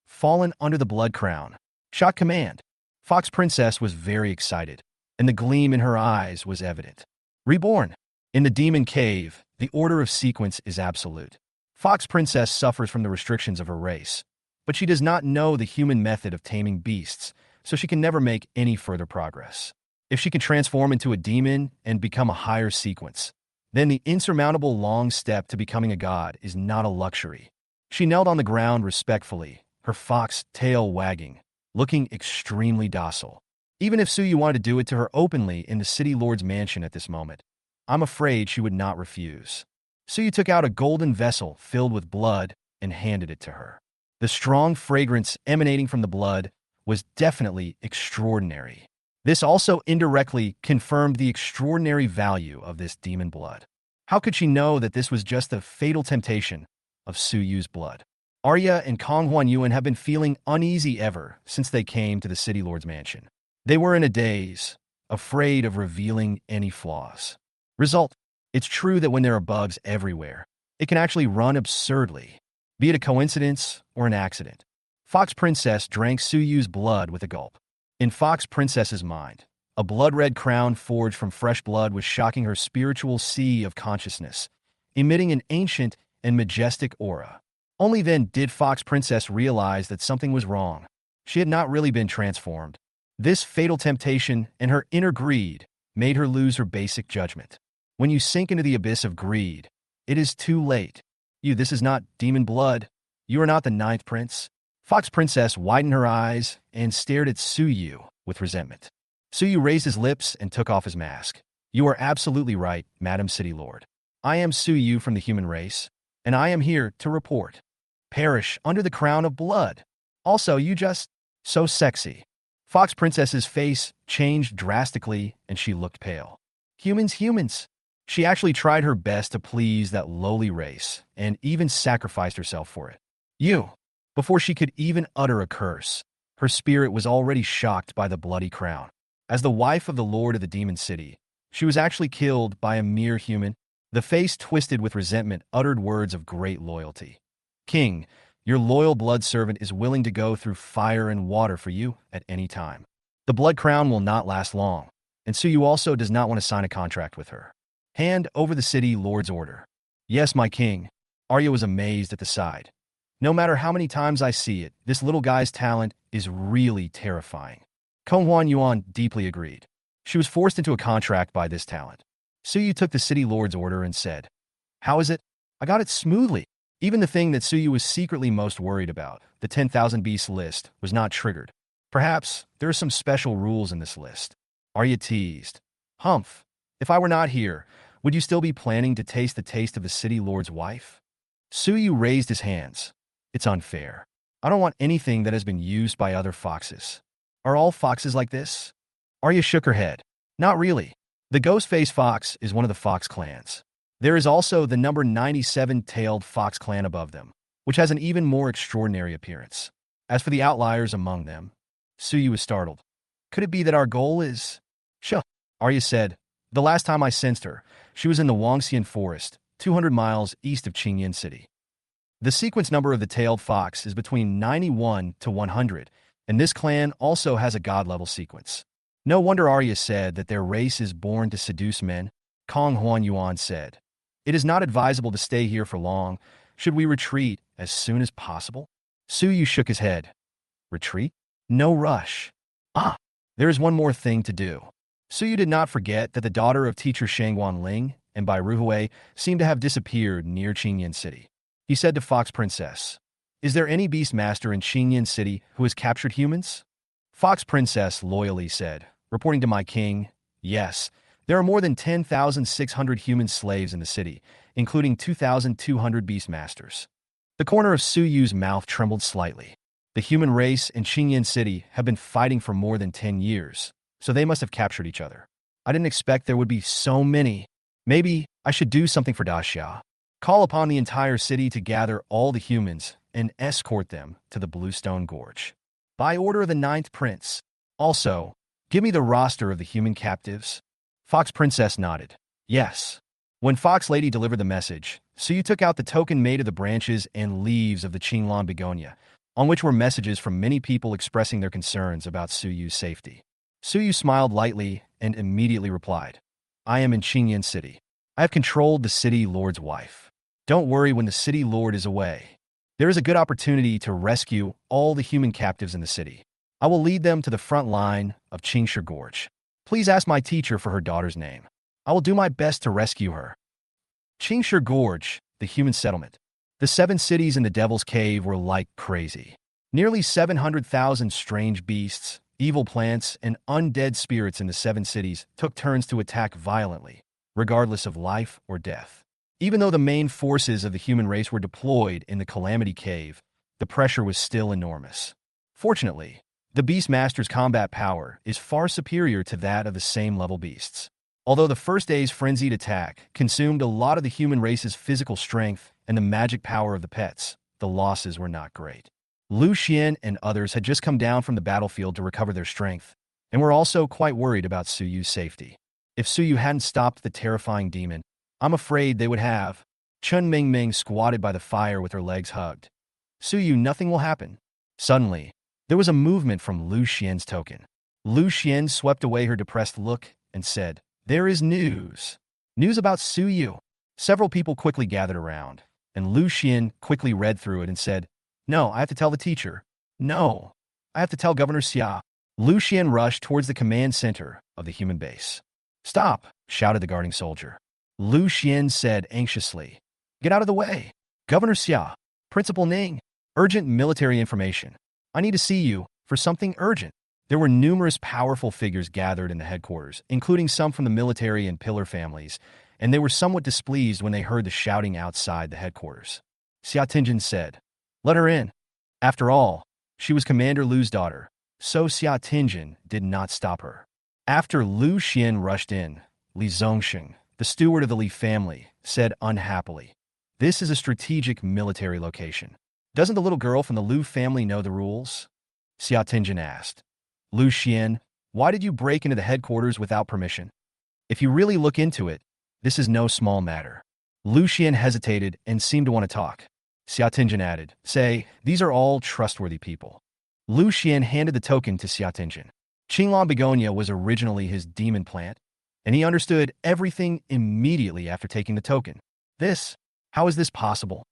Fallen Under the Blood Crown. Shot command. Fox Princess was very excited, and the gleam in her eyes was evident. Reborn. In the demon cave, the order of sequence is absolute. Fox Princess suffers from the restrictions of her race, but she does not know the human method of taming beasts, so she can never make any further progress. If she can transform into a demon and become a higher sequence, then the insurmountable long step to becoming a god is not a luxury. She knelt on the ground respectfully, her fox tail wagging, looking extremely docile. Even if Suyu wanted to do it to her openly in the city lord's mansion at this moment, I'm afraid she would not refuse. Suyu took out a golden vessel filled with blood and handed it to her. The strong fragrance emanating from the blood was definitely extraordinary. This also indirectly confirmed the extraordinary value of this demon blood. How could she know that this was just the fatal temptation of Suyu's blood? Arya and Konghuan Yuan have been feeling uneasy ever since they came to the city lord's mansion. They were in a daze, afraid of revealing any flaws. Result: it's true that when there are bugs everywhere, it can actually run absurdly, be it a coincidence or an accident. Fox Princess drank Suyu's blood with a gulp. In Fox Princess's mind, a blood-red crown forged from fresh blood was shocking her spiritual sea of consciousness, emitting an ancient and majestic aura. Only then did Fox Princess realize that something was wrong. She had not really been transformed. This fatal temptation and her inner greed made her lose her basic judgment. When you sink into the abyss of greed, it is too late. This is not demon blood. You are not the ninth prince. Fox Princess widened her eyes and stared at Suyu with resentment. Suyu raised his lips and took off his mask. "You are absolutely right, Madam City Lord. I am Suyu from the human race, and I am here to report. Perish under the crown of blood. Also, you just so sexy." Fox Princess's face changed drastically and she looked pale. Humans. She actually tried her best to please that lowly race and even sacrificed herself for it. Before she could even utter a curse, her spirit was already shocked by the bloody crown. As the wife of the Lord of the Demon City, she was actually killed by a mere human. The face twisted with resentment uttered words of great loyalty. "King, your loyal blood servant is willing to go through fire and water for you at any time. The blood crown will not last long, and Suyu also does not want to sign a contract with her. Hand over the city lord's order." "Yes, my king." Arya was amazed at the sight. "No matter how many times I see it, this little guy's talent is really terrifying." Konghuan Yuan deeply agreed. She was forced into a contract by this talent. Suyu took the city lord's order and said, "How is it? I got it smoothly." Even the thing that Suyu was secretly most worried about, the 10,000 beasts list, was not triggered. Perhaps there are some special rules in this list. Arya teased. "Humph, if I were not here, would you still be planning to taste the taste of the city lord's wife?" Suyu raised his hands. "It's unfair. I don't want anything that has been used by other foxes." "Are all foxes like this?" Arya shook her head. "Not really. The ghost-faced fox is one of the fox clans. There is also the number 97-tailed fox clan above them, which has an even more extraordinary appearance. As for the outliers among them," Suyu was startled. Could it be that our goal is... Sure, Arya said. The last time I sensed her, she was in the Wangxian forest, 200 miles east of Qingyan City. The sequence number of the tailed fox is between 91 to 100, and this clan also has a god-level sequence. No wonder Arya said that their race is born to seduce men, Kong Huanyuan said. It is not advisable to stay here for long. Should we retreat as soon as possible? Su Yu shook his head. Retreat? No rush. There is one more thing to do. Su Yu did not forget that the daughter of teacher Shangguan Ling and Bai Ruhui seemed to have disappeared near Qingyan City. He said to Fox Princess, "Is there any beast master in Qingyan City who has captured humans?" Fox Princess loyally said, reporting to my king, "Yes, there are more than 10,600 human slaves in the city, including 2,200 beast masters." The corner of Su Yu's mouth trembled slightly. The human race in Qingyan City have been fighting for more than 10 years, so they must have captured each other. I didn't expect there would be so many. Maybe I should do something for Daxia. Call upon the entire city to gather all the humans and escort them to the Bluestone Gorge. By order of the 9th Prince. Also, give me the roster of the human captives. Fox Princess nodded. Yes. When Fox Lady delivered the message, Su Yu took out the token made of the branches and leaves of the Qinglan begonia, on which were messages from many people expressing their concerns about Su Yu's safety. Su Yu smiled lightly and immediately replied, "I am in Qingyan City. I have controlled the city lord's wife. Don't worry when the city lord is away. There is a good opportunity to rescue all the human captives in the city. I will lead them to the front line of Qingsha Gorge. Please ask my teacher for her daughter's name. I will do my best to rescue her." Qingsha Gorge, the human settlement. The 7 cities in the Devil's Cave were like crazy. Nearly 700,000 strange beasts, evil plants, and undead spirits in the 7 cities took turns to attack violently, regardless of life or death. Even though the main forces of the human race were deployed in the Calamity Cave, the pressure was still enormous. Fortunately, the Beastmaster's combat power is far superior to that of the same level beasts. Although the first day's frenzied attack consumed a lot of the human race's physical strength and the magic power of the pets, the losses were not great. Lu Xian and others had just come down from the battlefield to recover their strength, and were also quite worried about Su Yu's safety. If Su Yu hadn't stopped the terrifying demon, I'm afraid they would have. Chun Mingming squatted by the fire with her legs hugged. Su Yu, nothing will happen. Suddenly, there was a movement from Lu Xian's token. Lu Xian swept away her depressed look and said, "There is news. News about Su Yu." Several people quickly gathered around, and Lu Xian quickly read through it and said, "No, I have to tell the teacher. No, I have to tell Governor Xia." Lu Xian rushed towards the command center of the human base. "Stop," shouted the guarding soldier. Lu Xian said anxiously, "Get out of the way. Governor Xia, Principal Ning, urgent military information. I need to see you for something urgent." There were numerous powerful figures gathered in the headquarters, including some from the military and pillar families, and they were somewhat displeased when they heard the shouting outside the headquarters. Xia Tingjin said, "Let her in." After all, she was Commander Lu's daughter, so Xia Tingjin did not stop her. After Lu Xian rushed in, Li Zongsheng, the steward of the Li family, said unhappily, "This is a strategic military location. Doesn't the little girl from the Lu family know the rules?" Xia Tingjin asked. "Lu Xian, why did you break into the headquarters without permission? If you really look into it, this is no small matter." Lu Xian hesitated and seemed to want to talk. Xia Tingjin added, "Say, these are all trustworthy people." Lu Xian handed the token to Xia Tingjin. Qinglan begonia was originally his demon plant, and he understood everything immediately after taking the token. How is this possible?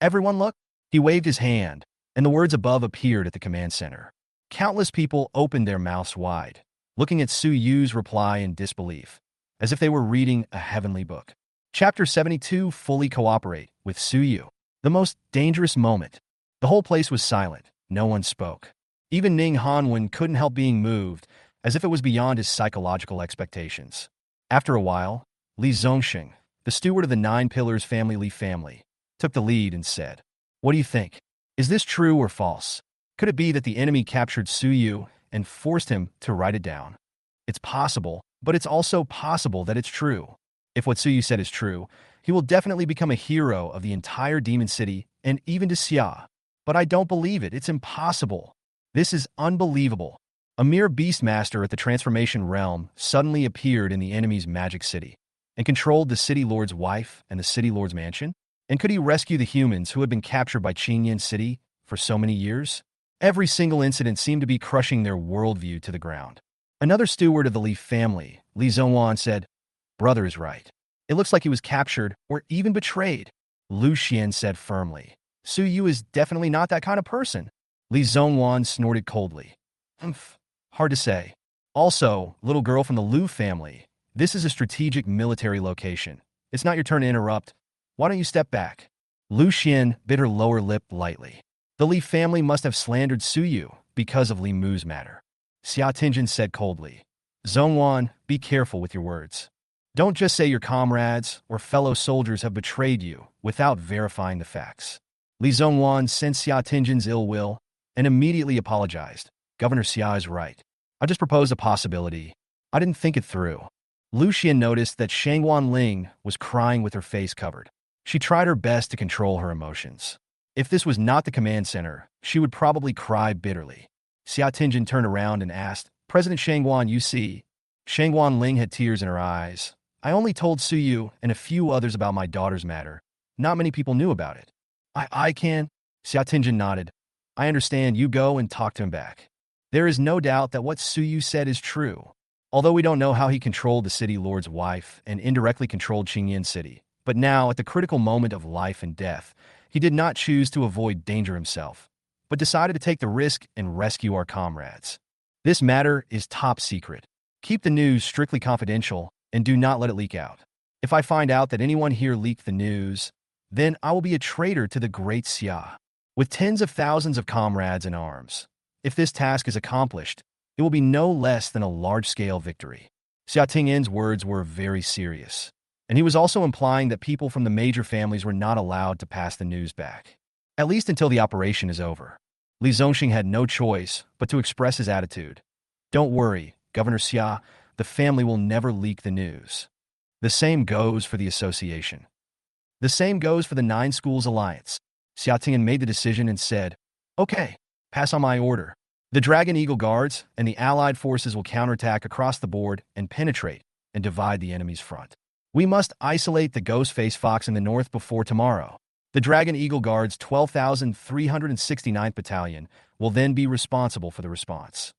Everyone look. He waved his hand, and the words above appeared at the command center. Countless people opened their mouths wide, looking at Su Yu's reply in disbelief, as if they were reading a heavenly book. Chapter 72, Fully Cooperate with Su Yu. The most dangerous moment. The whole place was silent. No one spoke. Even Ning Hanwen couldn't help being moved, as if it was beyond his psychological expectations. After a while, Li Zongsheng, the steward of the 9 Pillars family Li family, took the lead and said, "What do you think? Is this true or false? Could it be that the enemy captured Su Yu and forced him to write it down? It's possible, but it's also possible that it's true. If what Su Yu said is true, he will definitely become a hero of the entire Demon City and even to Xia. But I don't believe it. It's impossible. This is unbelievable." A mere beastmaster at the transformation realm suddenly appeared in the enemy's magic city and controlled the city lord's wife and the city lord's mansion? And could he rescue the humans who had been captured by Qingyan City for so many years? Every single incident seemed to be crushing their worldview to the ground. Another steward of the Li family, Li Zhongwan, said, "Brother is right. It looks like he was captured or even betrayed." Lu Xian said firmly, "Su Yu is definitely not that kind of person." Li Zhongwan snorted coldly. "Humph, hard to say. Also, little girl from the Lu family, this is a strategic military location. It's not your turn to interrupt. Why don't you step back?" Lu Xian bit her lower lip lightly. The Li family must have slandered Su Yu because of Li Mu's matter. Xia Tingjin said coldly, "Zhongwan, be careful with your words. Don't just say your comrades or fellow soldiers have betrayed you without verifying the facts." Li Zhongwan sensed Xia Tingjin's ill will and immediately apologized. "Governor Xia is right. I just proposed a possibility. I didn't think it through." Lu Xian noticed that Shangguan Ling was crying with her face covered. She tried her best to control her emotions. If this was not the command center, she would probably cry bitterly. Xia Tingjin turned around and asked, "President Shangguan, you see?" Shangguan Ling had tears in her eyes. "I only told Su Yu and a few others about my daughter's matter. Not many people knew about it." I can." Xia Tingjin nodded. "I understand. You go and talk to him back." There is no doubt that what Su Yu said is true. Although we don't know how he controlled the city lord's wife and indirectly controlled Qingyan City, but now, at the critical moment of life and death, he did not choose to avoid danger himself, but decided to take the risk and rescue our comrades. This matter is top secret. Keep the news strictly confidential and do not let it leak out. If I find out that anyone here leaked the news, then I will be a traitor to the great Xia, with tens of thousands of comrades in arms. If this task is accomplished, it will be no less than a large-scale victory. Xia Tingyan's words were very serious, and he was also implying that people from the major families were not allowed to pass the news back, at least until the operation is over. Li Zongxing had no choice but to express his attitude. "Don't worry, Governor Xia, the family will never leak the news. The same goes for the association. The same goes for the 9 Schools Alliance." Xia Tingyan made the decision and said, "Okay, pass on my order. The Dragon Eagle Guards and the allied forces will counterattack across the board and penetrate and divide the enemy's front. We must isolate the Ghost-Face Fox in the north before tomorrow. The Dragon Eagle Guard's 12,369th Battalion will then be responsible for the response.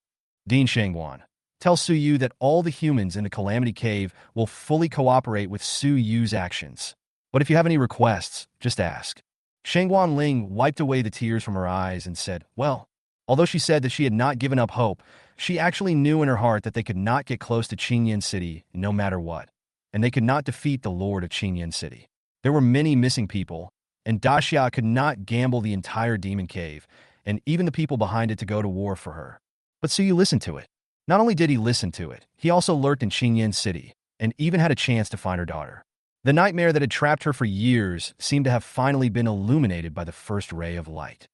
Dean Shangguan, tell Su Yu that all the humans in the Calamity Cave will fully cooperate with Su Yu's actions. But if you have any requests, just ask." Shangguan Ling wiped away the tears from her eyes and said, "Well," although she said that she had not given up hope, she actually knew in her heart that they could not get close to Qingyan City no matter what, and they could not defeat the Lord of Qingyan City. There were many missing people, and Daxia could not gamble the entire Demon Cave, and even the people behind it to go to war for her. But Su Yu listened to it. Not only did he listen to it, he also lurked in Qingyan City, and even had a chance to find her daughter. The nightmare that had trapped her for years seemed to have finally been illuminated by the first ray of light.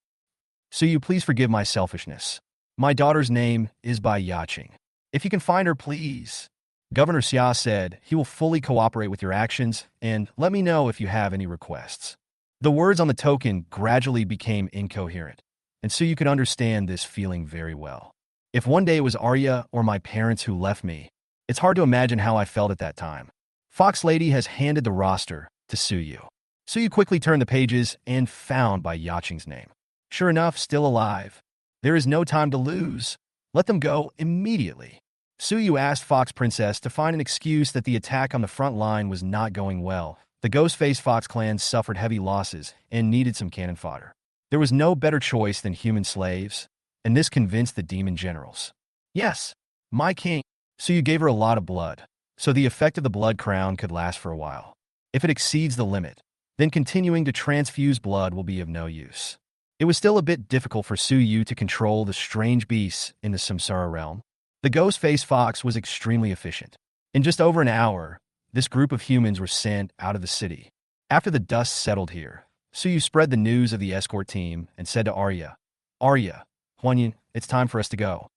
"Su Yu, please forgive my selfishness. My daughter's name is Bai Yaqing. If you can find her, please." Governor Xia said he will fully cooperate with your actions, and let me know if you have any requests. The words on the token gradually became incoherent, and Su Yu could understand this feeling very well. If one day it was Arya or my parents who left me, it's hard to imagine how I felt at that time. Fox Lady has handed the roster to Su Yu. Su Yu quickly turned the pages and found Bai Yaqing's name. Sure enough, still alive. There is no time to lose. Let them go immediately. Su Yu asked Fox Princess to find an excuse that the attack on the front line was not going well. The Ghostface Fox clan suffered heavy losses and needed some cannon fodder. There was no better choice than human slaves, and this convinced the demon generals. "Yes, my king." Su Yu gave her a lot of blood, so the effect of the blood crown could last for a while. If it exceeds the limit, then continuing to transfuse blood will be of no use. It was still a bit difficult for Su Yu to control the strange beasts in the Samsara realm. The Ghost-Face Fox was extremely efficient. In just over an hour, this group of humans were sent out of the city. After the dust settled here, Su Yu spread the news of the escort team and said to Arya, "Arya, Huanyan, it's time for us to go."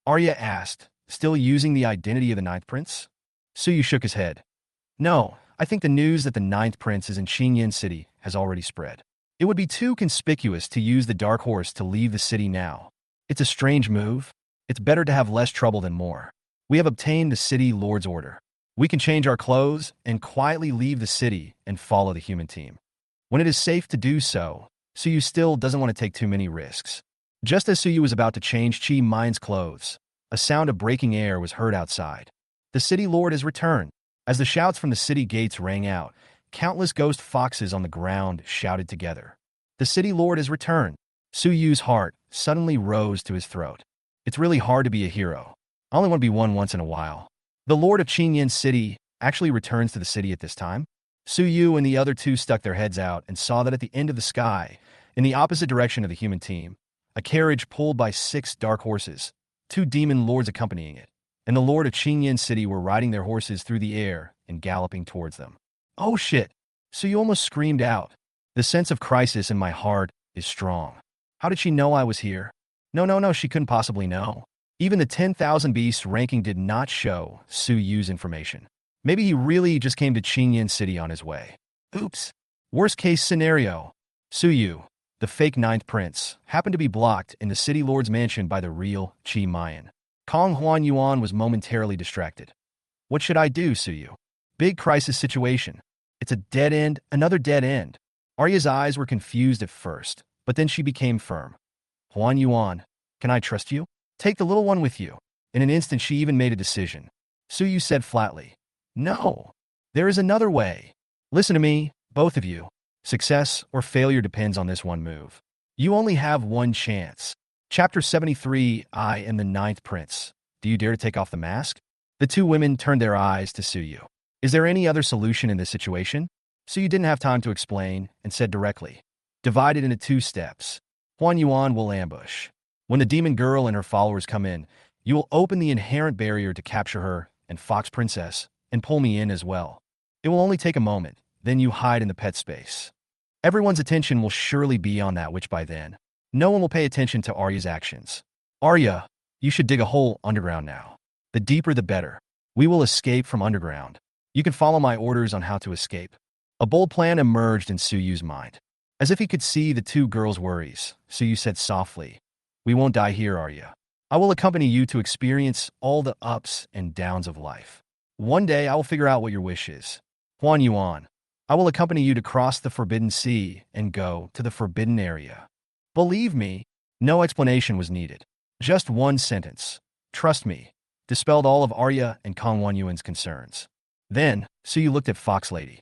Arya asked, still using the identity of the Ninth Prince? Su Yu shook his head. "No, I think the news that the Ninth Prince is in Qingyan City has already spread. It would be too conspicuous to use the Dark Horse to leave the city now. It's a strange move." It's better to have less trouble than more. We have obtained the city lord's order. We can change our clothes and quietly leave the city and follow the human team. When it is safe to do so, Suyu still doesn't want to take too many risks. Just as Suyu was about to change Chi Mind's clothes, a sound of breaking air was heard outside. The city lord has returned. As the shouts from the city gates rang out, countless ghost foxes on the ground shouted together. The city lord has returned. Suyu's heart suddenly rose to his throat. It's really hard to be a hero. I only want to be one once in a while. The lord of Qingyan City actually returns to the city at this time. Suyu and the other two stuck their heads out and saw that at the end of the sky, in the opposite direction of the human team, a carriage pulled by 6 dark horses, 2 demon lords accompanying it, and the lord of Qingyan City were riding their horses through the air and galloping towards them. Oh shit! Suyu almost screamed out. The sense of crisis in my heart is strong. How did she know I was here? No, she couldn't possibly know. Even the 10,000 beasts ranking did not show Suyu's information. Maybe he really just came to Qingyan City on his way. Oops. Worst case scenario. Suyu, the fake 9th prince, happened to be blocked in the city lord's mansion by the real Qi Mayan. Kong Huan Yuan was momentarily distracted. What should I do, Suyu? Big crisis situation. It's a dead end, another dead end. Arya's eyes were confused at first, but then she became firm. Huan Yuan, can I trust you? Take the little one with you. In an instant she even made a decision. Suyu said flatly, no. There is another way. Listen to me, both of you. Success or failure depends on this one move. You only have one chance. Chapter 73, I am the 9th prince. Do you dare to take off the mask? The two women turned their eyes to Suyu. Is there any other solution in this situation? Suyu didn't have time to explain and said directly, divide it into 2 steps. Huan Yuan will ambush. When the demon girl and her followers come in, you will open the inherent barrier to capture her and Fox Princess and pull me in as well. It will only take a moment, then you hide in the pet space. Everyone's attention will surely be on that witch by then. No one will pay attention to Arya's actions. Arya, you should dig a hole underground now. The deeper the better. We will escape from underground. You can follow my orders on how to escape. A bold plan emerged in Suyu's mind. As if he could see the 2 girls' worries, Suyu said softly, we won't die here, Arya. I will accompany you to experience all the ups and downs of life. One day I will figure out what your wish is. Huan Yuan, I will accompany you to cross the Forbidden Sea and go to the Forbidden Area. Believe me, no explanation was needed. Just one sentence. Trust me. Dispelled all of Arya and Kong Wanyuan's concerns. Then, Suyu looked at Fox Lady.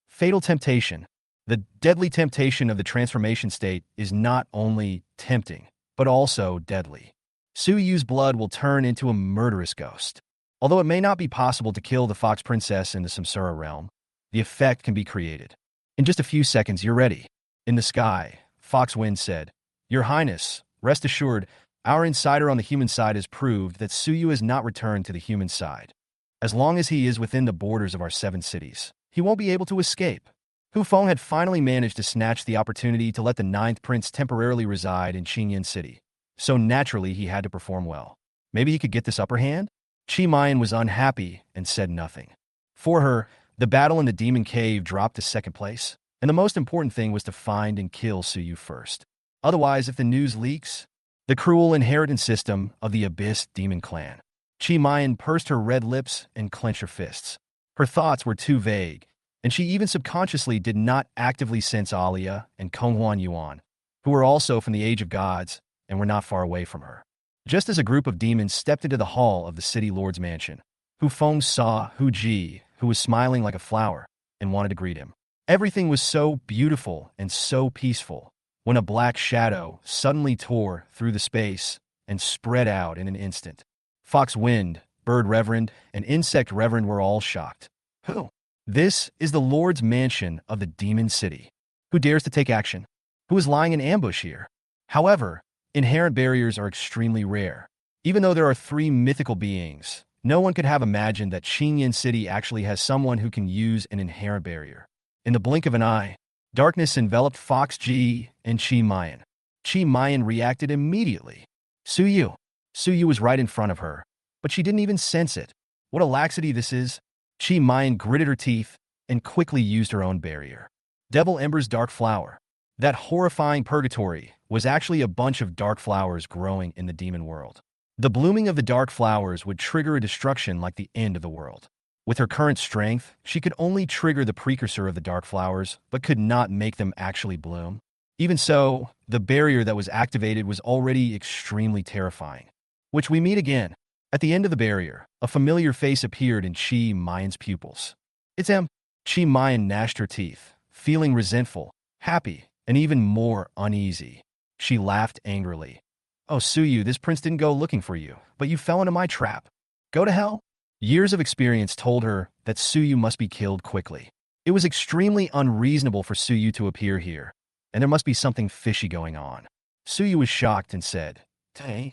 Fatal temptation. The deadly temptation of the transformation state is not only tempting, but also deadly. Suyu's blood will turn into a murderous ghost. Although it may not be possible to kill the Fox Princess in the Samsara realm, the effect can be created. In just a few seconds, you're ready. In the sky, Fox Wind said, Your Highness, rest assured, our insider on the human side has proved that Suyu has not returned to the human side. As long as he is within the borders of our 7 cities, he won't be able to escape. Hu Feng had finally managed to snatch the opportunity to let the 9th prince temporarily reside in Qingyan City, so naturally he had to perform well. Maybe he could get this upper hand? Qi Mayan was unhappy and said nothing. For her, the battle in the demon cave dropped to 2nd place, and the most important thing was to find and kill Suyu first. Otherwise, if the news leaks, the cruel inheritance system of the Abyss Demon Clan. Qi Mayan pursed her red lips and clenched her fists. Her thoughts were too vague, and she even subconsciously did not actively sense Alia and Kong Huan Yuan, who were also from the Age of Gods and were not far away from her. Just as a group of demons stepped into the hall of the city lord's mansion, Hu Feng saw Hu Ji, who was smiling like a flower, and wanted to greet him. Everything was so beautiful and so peaceful, when a black shadow suddenly tore through the space and spread out in an instant. Fox Wind, Bird Reverend, and Insect Reverend were all shocked. Who? This is the Lord's mansion of the Demon City. Who dares to take action? Who is lying in ambush here? However, inherent barriers are extremely rare. Even though there are 3 mythical beings, no one could have imagined that Qingyan City actually has someone who can use an inherent barrier. In the blink of an eye, darkness enveloped Fox Ji and Qi Mayan. Qi Mayan reacted immediately. Suyu. Suyu was right in front of her, but she didn't even sense it. What a laxity this is. Qi Mayan gritted her teeth and quickly used her own barrier. Devil Ember's dark flower. That horrifying purgatory was actually a bunch of dark flowers growing in the demon world. The blooming of the dark flowers would trigger a destruction like the end of the world. With her current strength, she could only trigger the precursor of the dark flowers, but could not make them actually bloom. Even so, the barrier that was activated was already extremely terrifying. Which we meet again. At the end of the barrier, a familiar face appeared in Chi Mayan's pupils. It's him. Chi Mayan gnashed her teeth, feeling resentful, happy, and even more uneasy. She laughed angrily. Oh, Suyu, this prince didn't go looking for you, but you fell into my trap. Go to hell. Years of experience told her that Suyu must be killed quickly. It was extremely unreasonable for Suyu to appear here, and there must be something fishy going on. Suyu was shocked and said, Tame,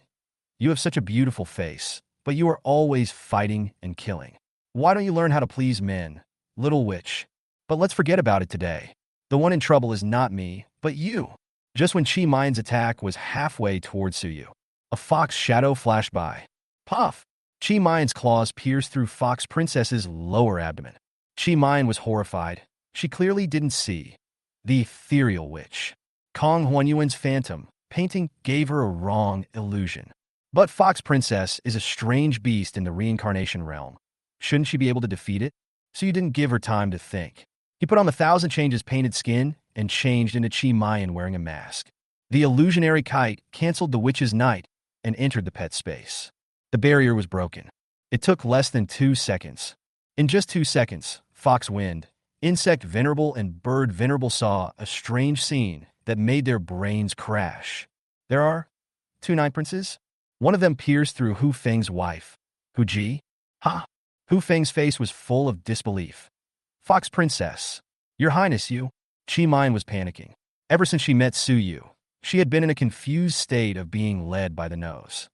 you have such a beautiful face, but you are always fighting and killing. Why don't you learn how to please men, little witch? But let's forget about it today. The one in trouble is not me, but you. Just when Chi Mayan's attack was halfway towards Suyu, a fox shadow flashed by. Puff! Chi Mayan's claws pierced through Fox Princess's lower abdomen. Chi Mayan was horrified. She clearly didn't see the ethereal witch. Kong Huanyuan's phantom painting gave her a wrong illusion. But Fox Princess is a strange beast in the reincarnation realm. Shouldn't she be able to defeat it? So you didn't give her time to think. He put on the Thousand Changes painted skin and changed into Chi Mayan wearing a mask. The illusionary kite canceled the witch's night and entered the pet space. The barrier was broken. It took less than 2 seconds. In just 2 seconds, Fox Wind, Insect Venerable, and Bird Venerable saw a strange scene that made their brains crash. There are 2 Night Princes. One of them pierced through Hu Feng's wife. Hu Ji? Ha! Hu Feng's face was full of disbelief. Fox Princess. Your Highness, you. Chi Mayan was panicking. Ever since she met Suyu, she had been in a confused state of being led by the nose.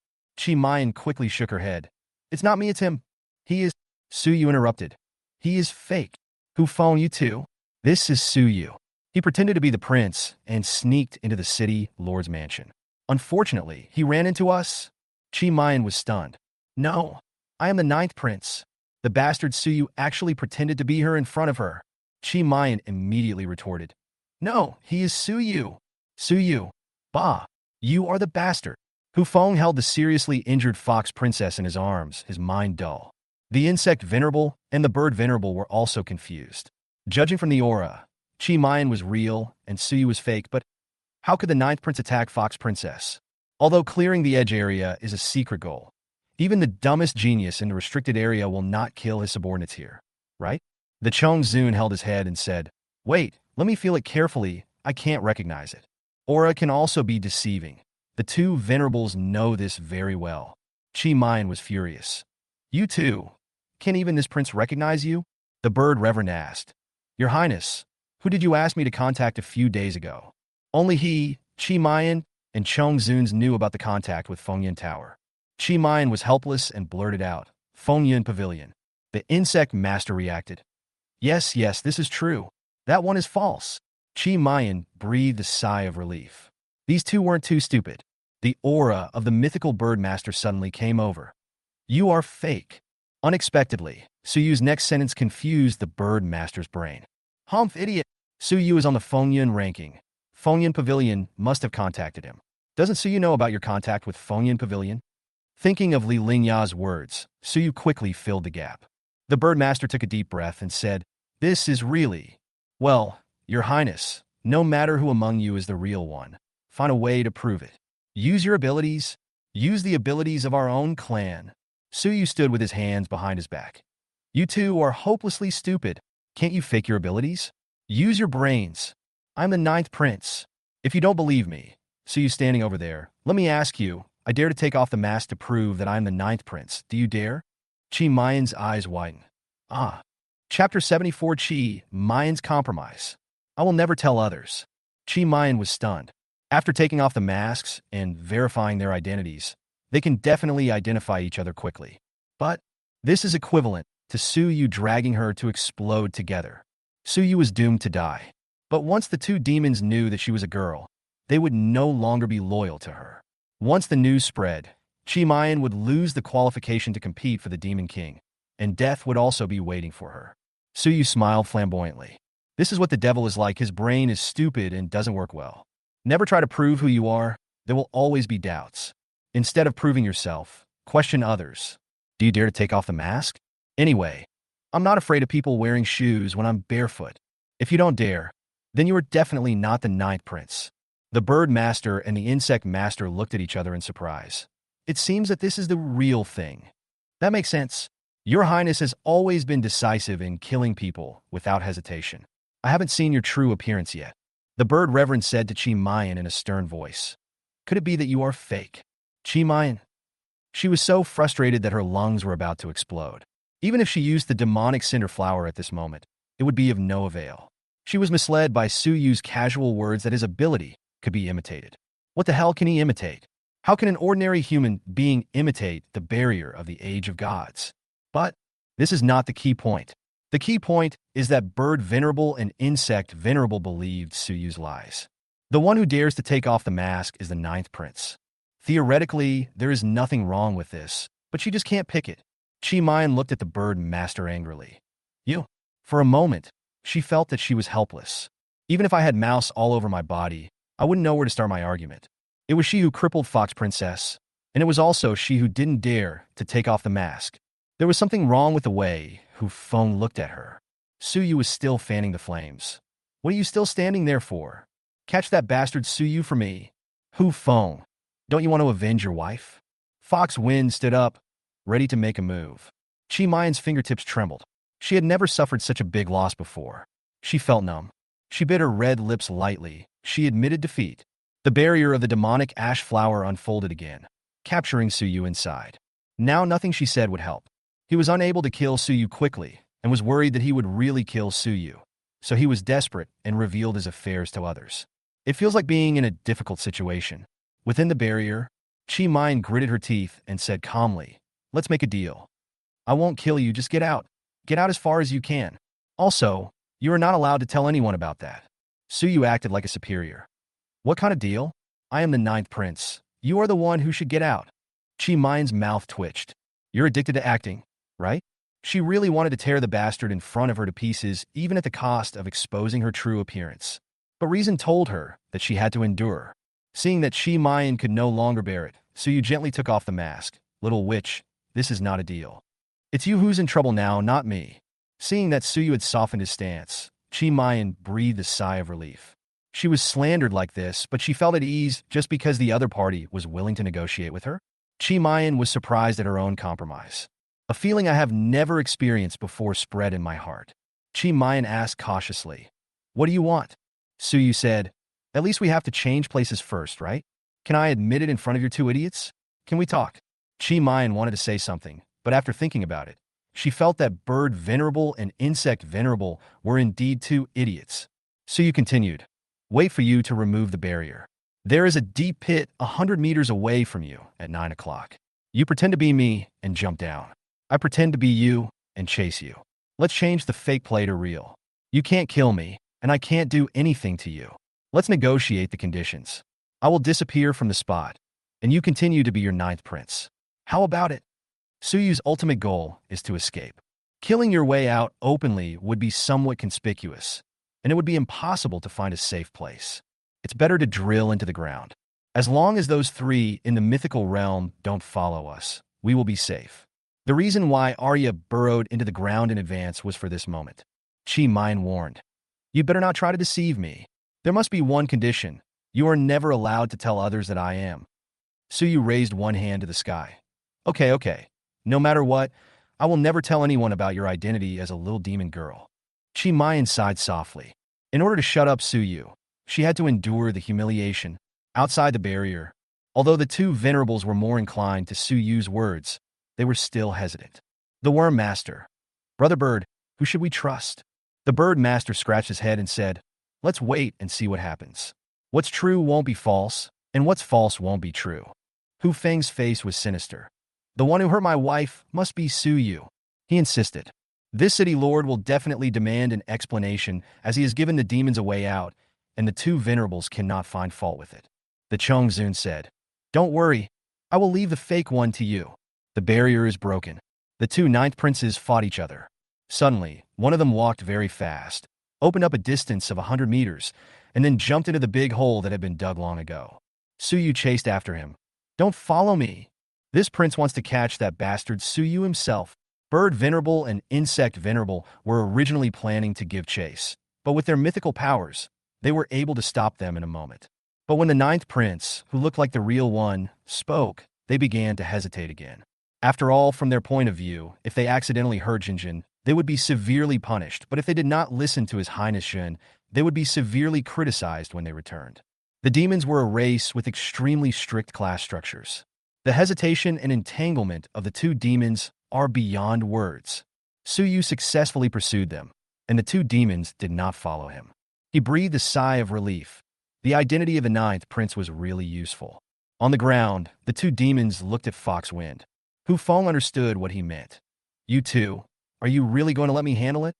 Chi Mayan quickly shook her head. It's not me, it's him. He is... Suyu interrupted. He is fake. Who phoned you too? This is Suyu. He pretended to be the prince and sneaked into the city lord's mansion. Unfortunately, he ran into us. Chi Mayan was stunned. No, I am the 9th prince. The bastard Suyu actually pretended to be her in front of her. Chi Mayan immediately retorted. No, he is Suyu. Suyu. Bah, you are the bastard. Hu Feng held the seriously injured fox princess in his arms, his mind dull. The insect venerable and the bird venerable were also confused. Judging from the aura, Chi Mayan was real and Suyu was fake, but how could the 9th prince attack fox princess? Although clearing the edge area is a secret goal, even the dumbest genius in the restricted area will not kill his subordinates here, right? The Chong Zun held his head and said, Wait, let me feel it carefully. I can't recognize it. Aura can also be deceiving. The 2 venerables know this very well. Chi Mayan was furious. You too. Can even this prince recognize you? The bird reverend asked. Your Highness, who did you ask me to contact a few days ago? Only he, Chi Mayan, and Chong Zun's knew about the contact with Fengyan Tower. Chi Mayan was helpless and blurted out, Fengyan Pavilion. The insect master reacted. Yes, this is true. That one is false. Chi Mayan breathed a sigh of relief. These 2 weren't too stupid. The aura of the mythical bird master suddenly came over. You are fake. Unexpectedly, Suyu's next sentence confused the bird master's brain. Humph, idiot. Suyu is on the Fengyan ranking. Fengyan Pavilion must have contacted him. Doesn't Suyu know about your contact with Fengyan Pavilion? Thinking of Li Lingya's words, Suyu quickly filled the gap. The bird master took a deep breath and said, This is really... Well, Your Highness, no matter who among you is the real one, find a way to prove it. Use your abilities. Use the abilities of our own clan. Suyu stood with his hands behind his back. You 2 are hopelessly stupid. Can't you fake your abilities? Use your brains. I'm the 9th prince. If you don't believe me, Suyu standing over there, let me ask you, I dare to take off the mask to prove that I'm the 9th prince. Do you dare? Chi Mayan's eyes widen. Ah. Chapter 74 Chi Mayan's Compromise. I will never tell others. Chi Mayan was stunned. After taking off the masks and verifying their identities, they can definitely identify each other quickly. But this is equivalent to Suyu dragging her to explode together. Suyu was doomed to die. But once the 2 demons knew that she was a girl, they would no longer be loyal to her. Once the news spread, Chi Mayan would lose the qualification to compete for the Demon King, and death would also be waiting for her. Suyu smiled flamboyantly. This is what the devil is like. His brain is stupid and doesn't work well. Never try to prove who you are. There will always be doubts. Instead of proving yourself, question others. Do you dare to take off the mask? Anyway, I'm not afraid of people wearing shoes when I'm barefoot. If you don't dare, then you are definitely not the ninth prince. The bird master and the insect master looked at each other in surprise. It seems that this is the real thing. That makes sense. Your Highness has always been decisive in killing people without hesitation. I haven't seen your true appearance yet. The bird reverend said to Chi Mayan in a stern voice. Could it be that you are fake? Chi Mayan? She was so frustrated that her lungs were about to explode. Even if she used the demonic cinder flower at this moment, it would be of no avail. She was misled by Su Yu's casual words that his ability could be imitated. What the hell can he imitate? How can an ordinary human being imitate the barrier of the age of gods? But this is not the key point. The key point is that bird venerable and insect venerable believed Su Yu's lies. The one who dares to take off the mask is the ninth prince. Theoretically, there is nothing wrong with this, but she just can't pick it. Chi Mayan looked at the bird master angrily. You? For a moment, she felt that she was helpless. Even if I had mouse all over my body, I wouldn't know where to start my argument. It was she who crippled Fox Princess, and it was also she who didn't dare to take off the mask. There was something wrong with the way Hu Feng looked at her. Su Yu was still fanning the flames. What are you still standing there for? Catch that bastard Su Yu for me. Hu Feng, don't you want to avenge your wife? Fox Wind stood up, ready to make a move. Chi Mayan's fingertips trembled. She had never suffered such a big loss before. She felt numb. She bit her red lips lightly. She admitted defeat. The barrier of the demonic ash flower unfolded again, capturing Su Yu inside. Now nothing she said would help. He was unable to kill Su Yu quickly and was worried that he would really kill Su Yu. So he was desperate and revealed his affairs to others. It feels like being in a difficult situation. Within the barrier, Chi Mayan gritted her teeth and said calmly, let's make a deal. I won't kill you, just get out. Get out as far as you can. Also, you are not allowed to tell anyone about that. Su Yu acted like a superior. What kind of deal? I am the ninth prince. You are the one who should get out. Chi Mayan's mouth twitched. You're addicted to acting, right? She really wanted to tear the bastard in front of her to pieces, even at the cost of exposing her true appearance. But reason told her that she had to endure. Seeing that Chi Mayan could no longer bear it, Su Yu gently took off the mask. Little witch, this is not a deal. It's you who's in trouble now, not me. Seeing that Su Yu had softened his stance, Chi Mayan breathed a sigh of relief. She was slandered like this, but she felt at ease just because the other party was willing to negotiate with her. Chi Mayan was surprised at her own compromise. A feeling I have never experienced before spread in my heart. Chi Mayan asked cautiously, what do you want? Su Yu said, at least we have to change places first, right? Can I admit it in front of your two idiots? Can we talk? Chi Mayan wanted to say something, but after thinking about it, she felt that bird venerable and insect venerable were indeed two idiots. Su Yu continued, wait for you to remove the barrier. There is a deep pit 100 meters away from you at 9 o'clock. You pretend to be me and jump down. I pretend to be you and chase you. Let's change the fake play to real. You can't kill me, and I can't do anything to you. Let's negotiate the conditions. I will disappear from the spot, and you continue to be your ninth prince. How about it? Su Yu's ultimate goal is to escape. Killing your way out openly would be somewhat conspicuous, and it would be impossible to find a safe place. It's better to drill into the ground. As long as those three in the mythical realm don't follow us, we will be safe. The reason why Arya burrowed into the ground in advance was for this moment. Chi Mayan warned, you better not try to deceive me. There must be one condition. You are never allowed to tell others that I am. Su Yu raised one hand to the sky. Okay. No matter what, I will never tell anyone about your identity as a little demon girl. Chi Mayan sighed softly. In order to shut up Su Yu, she had to endure the humiliation outside the barrier. Although the two venerables were more inclined to Su Yu's words, they were still hesitant. The Worm Master. Brother Bird, who should we trust? The Bird Master scratched his head and said, let's wait and see what happens. What's true won't be false, and what's false won't be true. Hu Feng's face was sinister. The one who hurt my wife must be Su Yu. He insisted. This city lord will definitely demand an explanation as he has given the demons a way out, and the two venerables cannot find fault with it. The Chongzun said, don't worry, I will leave the fake one to you. The barrier is broken. The two ninth princes fought each other. Suddenly, one of them walked very fast, opened up a distance of 100 meters, and then jumped into the big hole that had been dug long ago. Suyu chased after him. "Don't follow me. This prince wants to catch that bastard Suyu himself." Bird Venerable and Insect Venerable were originally planning to give chase, but with their mythical powers, they were able to stop them in a moment. But when the ninth prince, who looked like the real one, spoke, they began to hesitate again. After all, from their point of view, if they accidentally hurt Jinjin, they would be severely punished, but if they did not listen to His Highness Shen, they would be severely criticized when they returned. The demons were a race with extremely strict class structures. The hesitation and entanglement of the two demons are beyond words. Suyu successfully pursued them, and the two demons did not follow him. He breathed a sigh of relief. The identity of the ninth prince was really useful. On the ground, the two demons looked at Fox Wind. Hu Feng understood what he meant. "You two, are you really going to let me handle it?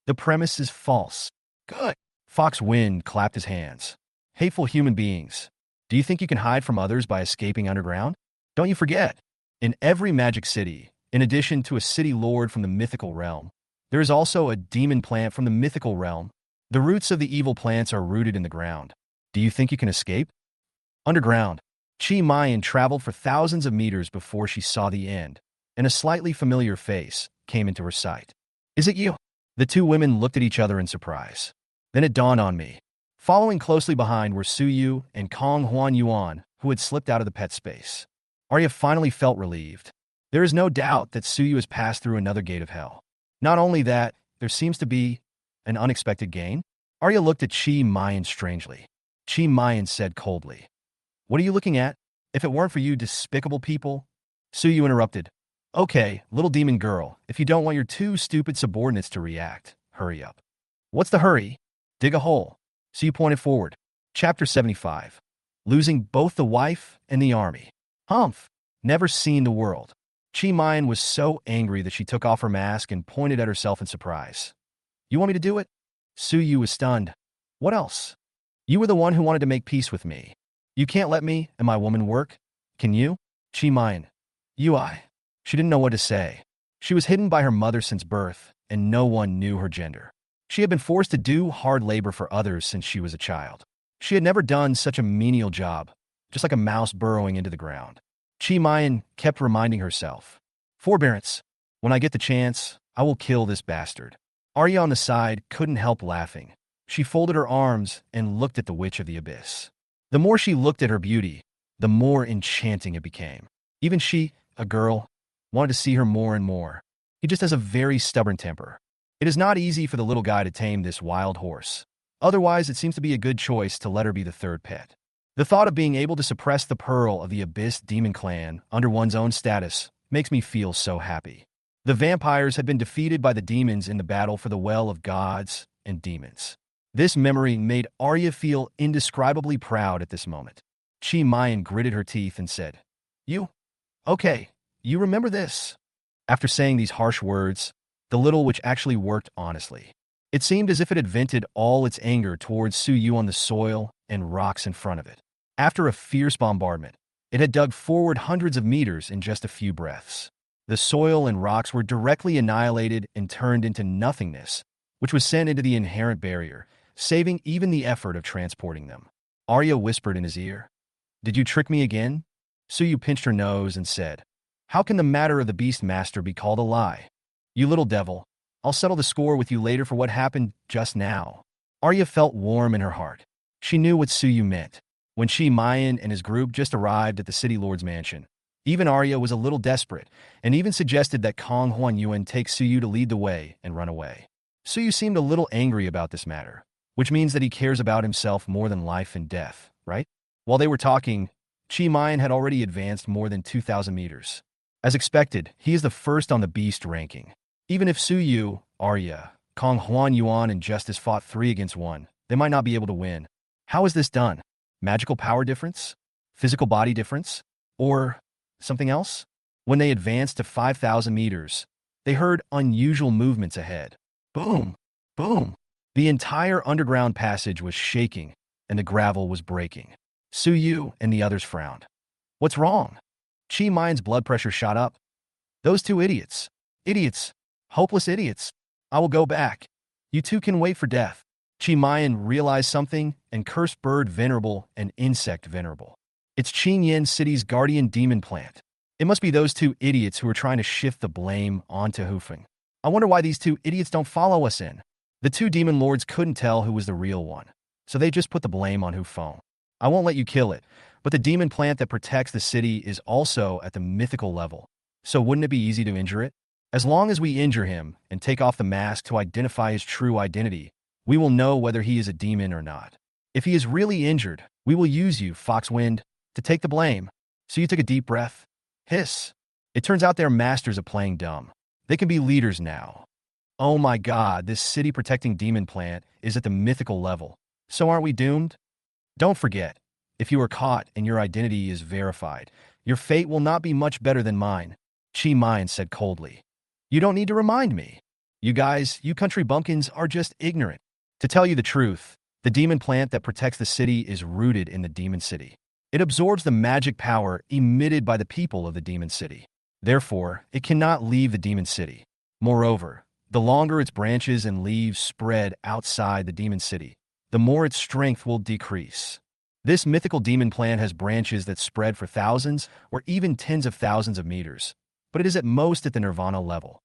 The premise is false." "Good." Fox Wind clapped his hands. "Hateful human beings. Do you think you can hide from others by escaping underground? Don't you forget, in every magic city, in addition to a city lord from the mythical realm, there is also a demon plant from the mythical realm. The roots of the evil plants are rooted in the ground. Do you think you can escape?" Underground, Chi Mayan traveled for thousands of meters before she saw the end, and a slightly familiar face came into her sight. "Is it you?" The two women looked at each other in surprise. Then it dawned on me. Following closely behind were Suyu and Kong Huan Yuan, who had slipped out of the pet space. Arya finally felt relieved. There is no doubt that Suyu has passed through another gate of hell. Not only that, there seems to be an unexpected gain. Arya looked at Chi Mayan strangely. Chi Mayan said coldly, "What are you looking at? If it weren't for you despicable people..." Suyu interrupted. "Okay, little demon girl, if you don't want your two stupid subordinates to react, hurry up." "What's the hurry?" "Dig a hole." Suyu pointed forward. Chapter 75. Losing both the wife and the army. Humph. Never seen the world. Chi Mayan was so angry that she took off her mask and pointed at herself in surprise. "You want me to do it?" Suyu was stunned. "What else? You were the one who wanted to make peace with me. You can't let me and my woman work, can you?" Chi Mayan. "I." She didn't know what to say. She was hidden by her mother since birth, and no one knew her gender. She had been forced to do hard labor for others since she was a child. She had never done such a menial job, just like a mouse burrowing into the ground. Chi Mayan kept reminding herself, "Forbearance. When I get the chance, I will kill this bastard." Arya on the side couldn't help laughing. She folded her arms and looked at the Witch of the Abyss. The more she looked at her beauty, the more enchanting it became. Even she, a girl, wanted to see her more and more. He just has a very stubborn temper. It is not easy for the little guy to tame this wild horse. Otherwise, it seems to be a good choice to let her be the third pet. The thought of being able to suppress the pearl of the Abyss Demon Clan under one's own status makes me feel so happy. The vampires had been defeated by the demons in the battle for the Well of Gods and Demons. This memory made Arya feel indescribably proud at this moment. Chi Mayan gritted her teeth and said, "You? Okay, you remember this." After saying these harsh words, the little witch actually worked honestly. It seemed as if it had vented all its anger towards Suyu on the soil and rocks in front of it. After a fierce bombardment, it had dug forward hundreds of meters in just a few breaths. The soil and rocks were directly annihilated and turned into nothingness, which was sent into the inherent barrier, saving even the effort of transporting them. Arya whispered in his ear, "Did you trick me again?" Suyu pinched her nose and said, "How can the matter of the Beast Master be called a lie? You little devil, I'll settle the score with you later for what happened just now." Arya felt warm in her heart. She knew what Suyu meant. When Chi Mayan and his group just arrived at the city lord's mansion, even Arya was a little desperate, and even suggested that Kong Huan Yuan take Suyu to lead the way and run away. Suyu seemed a little angry about this matter, which means that he cares about himself more than life and death, right? While they were talking, Chi Mayan had already advanced more than 2,000 meters. As expected, he is the first on the beast ranking. Even if Suyu, Arya, Kong Huan Yuan, and Justice fought 3 against 1, they might not be able to win. How is this done? Magical power difference? Physical body difference? Or something else? When they advanced to 5,000 meters, they heard unusual movements ahead. Boom! Boom! The entire underground passage was shaking, and the gravel was breaking. Suyu and the others frowned. What's wrong? Chi Mayan's blood pressure shot up. Those two idiots. Idiots. Hopeless idiots. I will go back. You two can wait for death. Chi Mayan realized something and cursed bird venerable and insect venerable. It's Qingyan City's guardian demon plant. It must be those two idiots who are trying to shift the blame onto Hufeng. I wonder why these two idiots don't follow us in. The two demon lords couldn't tell who was the real one, so they just put the blame on Hufeng. I won't let you kill it, but the demon plant that protects the city is also at the mythical level, so wouldn't it be easy to injure it? As long as we injure him and take off the mask to identify his true identity, we will know whether he is a demon or not. If he is really injured, we will use you, Foxwind, to take the blame. So you took a deep breath. Hiss. It turns out they're masters of playing dumb. They can be leaders now. Oh my god, this city-protecting demon plant is at the mythical level. So aren't we doomed? Don't forget, if you are caught and your identity is verified, your fate will not be much better than mine, Chi Mayan said coldly. You don't need to remind me. You guys, you country bumpkins, are just ignorant. To tell you the truth, the demon plant that protects the city is rooted in the demon city. It absorbs the magic power emitted by the people of the demon city. Therefore, it cannot leave the demon city. Moreover, the longer its branches and leaves spread outside the demon city, the more its strength will decrease. This mythical demon plant has branches that spread for thousands or even tens of thousands of meters, but it is at most at the nirvana level.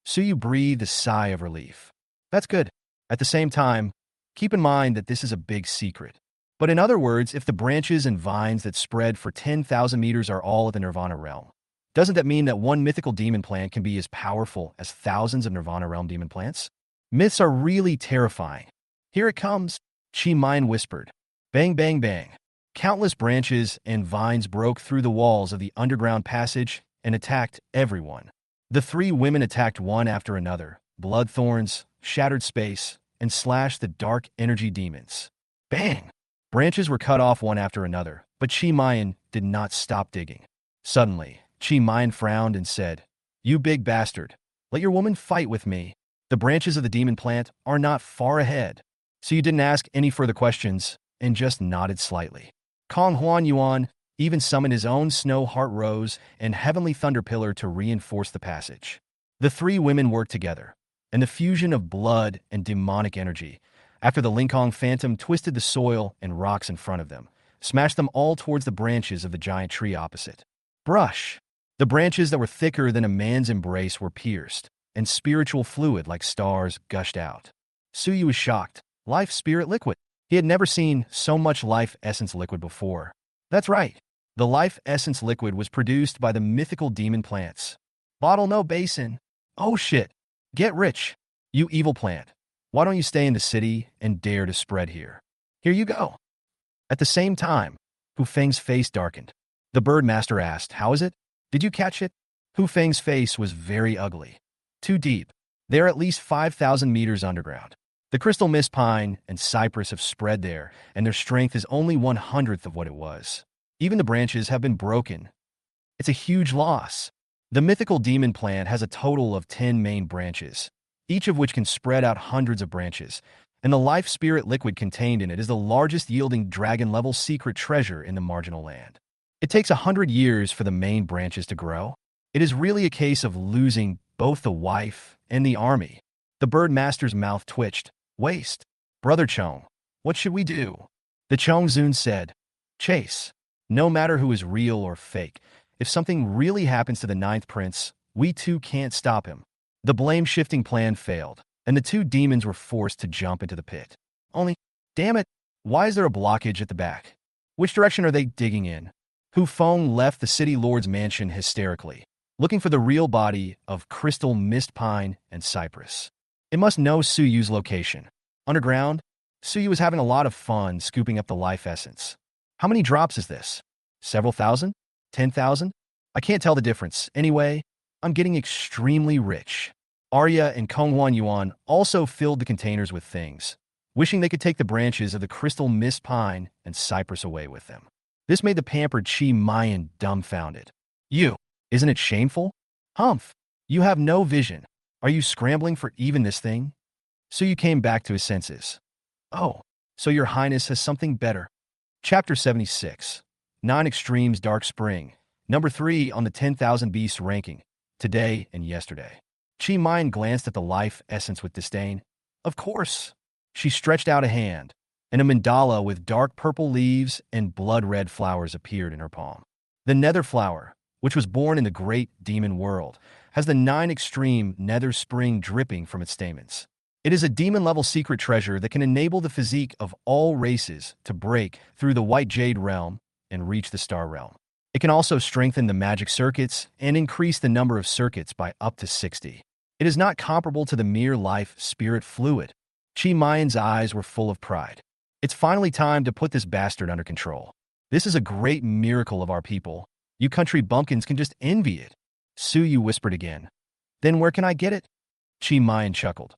So you breathe a sigh of relief. That's good. At the same time, keep in mind that this is a big secret. But in other words, if the branches and vines that spread for 10,000 meters are all at the nirvana realm, doesn't that mean that one mythical demon plant can be as powerful as thousands of nirvana realm demon plants? Myths are really terrifying. Here it comes, Chi Mayan whispered. Bang, bang, bang. Countless branches and vines broke through the walls of the underground passage and attacked everyone. The three women attacked one after another, blood thorns, shattered space, and slashed the dark energy demons. Bang! Branches were cut off one after another, but Chi Mayan did not stop digging. Suddenly, Chi Mayan frowned and said, You big bastard, let your woman fight with me. The branches of the demon plant are not far ahead. So you didn't ask any further questions and just nodded slightly. Kong Huan Yuan even summoned his own snow heart rose and heavenly thunder pillar to reinforce the passage. The three women worked together, and the fusion of blood and demonic energy, after the Linkong phantom twisted the soil and rocks in front of them, smashed them all towards the branches of the giant tree opposite. Brush! The branches that were thicker than a man's embrace were pierced, and spiritual fluid like stars gushed out. Suyu was shocked. Life spirit liquid. He had never seen so much life essence liquid before. That's right. The life essence liquid was produced by the mythical demon plants. Bottle no basin. Oh shit. Get rich. You evil plant. Why don't you stay in the city and dare to spread here? Here you go. At the same time, Hu Feng's face darkened. The bird master asked, How is it? Did you catch it? Hu Feng's face was very ugly. Too deep. They are at least 5,000 meters underground. The crystal mist pine and cypress have spread there, and their strength is only 1/100th of what it was. Even the branches have been broken. It's a huge loss. The mythical demon plant has a total of 10 main branches, each of which can spread out hundreds of branches, and the life spirit liquid contained in it is the largest yielding dragon-level secret treasure in the marginal land. It takes 100 years for the main branches to grow. It is really a case of losing both the wife and the army. The bird master's mouth twitched. Waste. Brother Chong, what should we do? The Chongzun said, Chase. No matter who is real or fake, if something really happens to the ninth prince, we too can't stop him. The blame-shifting plan failed, and the two demons were forced to jump into the pit. Only, damn it, why is there a blockage at the back? Which direction are they digging in? Hu Feng left the city lord's mansion hysterically, looking for the real body of crystal mist pine and cypress. It must know Suyu's location. Underground, Suyu was having a lot of fun scooping up the life essence. How many drops is this? Several thousand? 10,000? I can't tell the difference. Anyway, I'm getting extremely rich. Arya and Konghuan Yuan also filled the containers with things, wishing they could take the branches of the crystal mist pine and cypress away with them. This made the pampered Chi Mayan dumbfounded. Isn't it shameful? Humph, you have no vision. Are you scrambling for even this thing? Suyu came back to his senses. Oh, so your highness has something better. Chapter 76. 9 Extremes Dark Spring. Number 3 on the 10,000 Beasts ranking. Today and yesterday. Chi Mayan glanced at the life essence with disdain. Of course. She stretched out a hand, and a mandala with dark purple leaves and blood-red flowers appeared in her palm. The nether flower, which was born in the great demon world, has the 9 extreme nether spring dripping from its stamens. It is a demon-level secret treasure that can enable the physique of all races to break through the white jade realm and reach the star realm. It can also strengthen the magic circuits and increase the number of circuits by up to 60. It is not comparable to the mere life spirit fluid. Chi Mayan's eyes were full of pride. It's finally time to put this bastard under control. This is a great miracle of our people. You country bumpkins can just envy it. Suyu whispered again. Then where can I get it? Chi Mayan chuckled.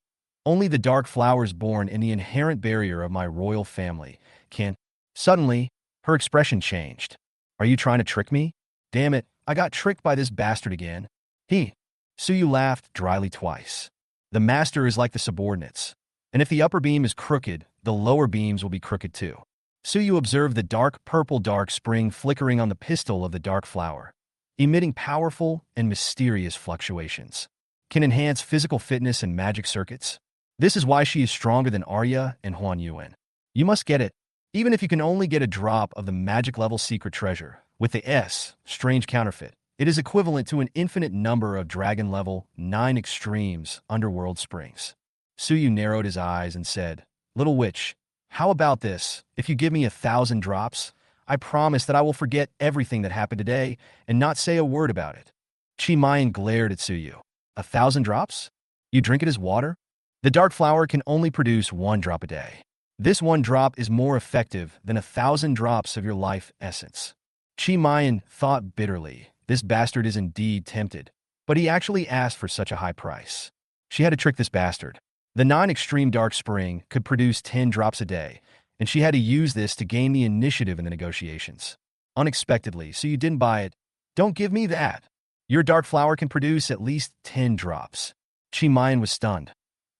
Only the dark flowers born in the inherent barrier of my royal family can. Suddenly, her expression changed. Are you trying to trick me? Damn it, I got tricked by this bastard again. Suyu laughed dryly twice. The master is like the subordinates. And if the upper beam is crooked, the lower beams will be crooked too. Suyu observed the dark purple dark spring flickering on the pistil of the dark flower, emitting powerful and mysterious fluctuations. Can enhance physical fitness and magic circuits. This is why she is stronger than Arya and Huan Yuan. You must get it. Even if you can only get a drop of the magic-level secret treasure, with the strange counterfeit, it is equivalent to an infinite number of dragon-level 9 extremes underworld springs. Suyu narrowed his eyes and said, Little witch, how about this? If you give me 1,000 drops, I promise that I will forget everything that happened today and not say a word about it. Chi Mayan glared at Suyu. 1,000 drops? You drink it as water? The dark flower can only produce 1 drop a day. This 1 drop is more effective than 1,000 drops of your life essence. Chi Mayan thought bitterly, this bastard is indeed tempted, but he actually asked for such a high price. She had to trick this bastard. The 9 extreme dark spring could produce 10 drops a day, and she had to use this to gain the initiative in the negotiations. Unexpectedly, so you didn't buy it. Don't give me that. Your dark flower can produce at least 10 drops. Chi Mayan was stunned.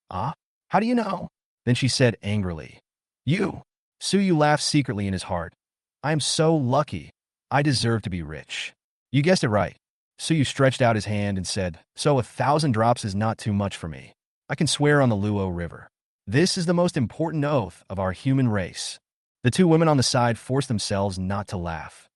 Ah? How do you know? Then she said angrily. You. Suyu laughed secretly in his heart. I am so lucky. I deserve to be rich. You guessed it right. Suyu stretched out his hand and said, So 1,000 drops is not too much for me. I can swear on the Luo River. This is the most important oath of our human race. The 2 women on the side forced themselves not to laugh.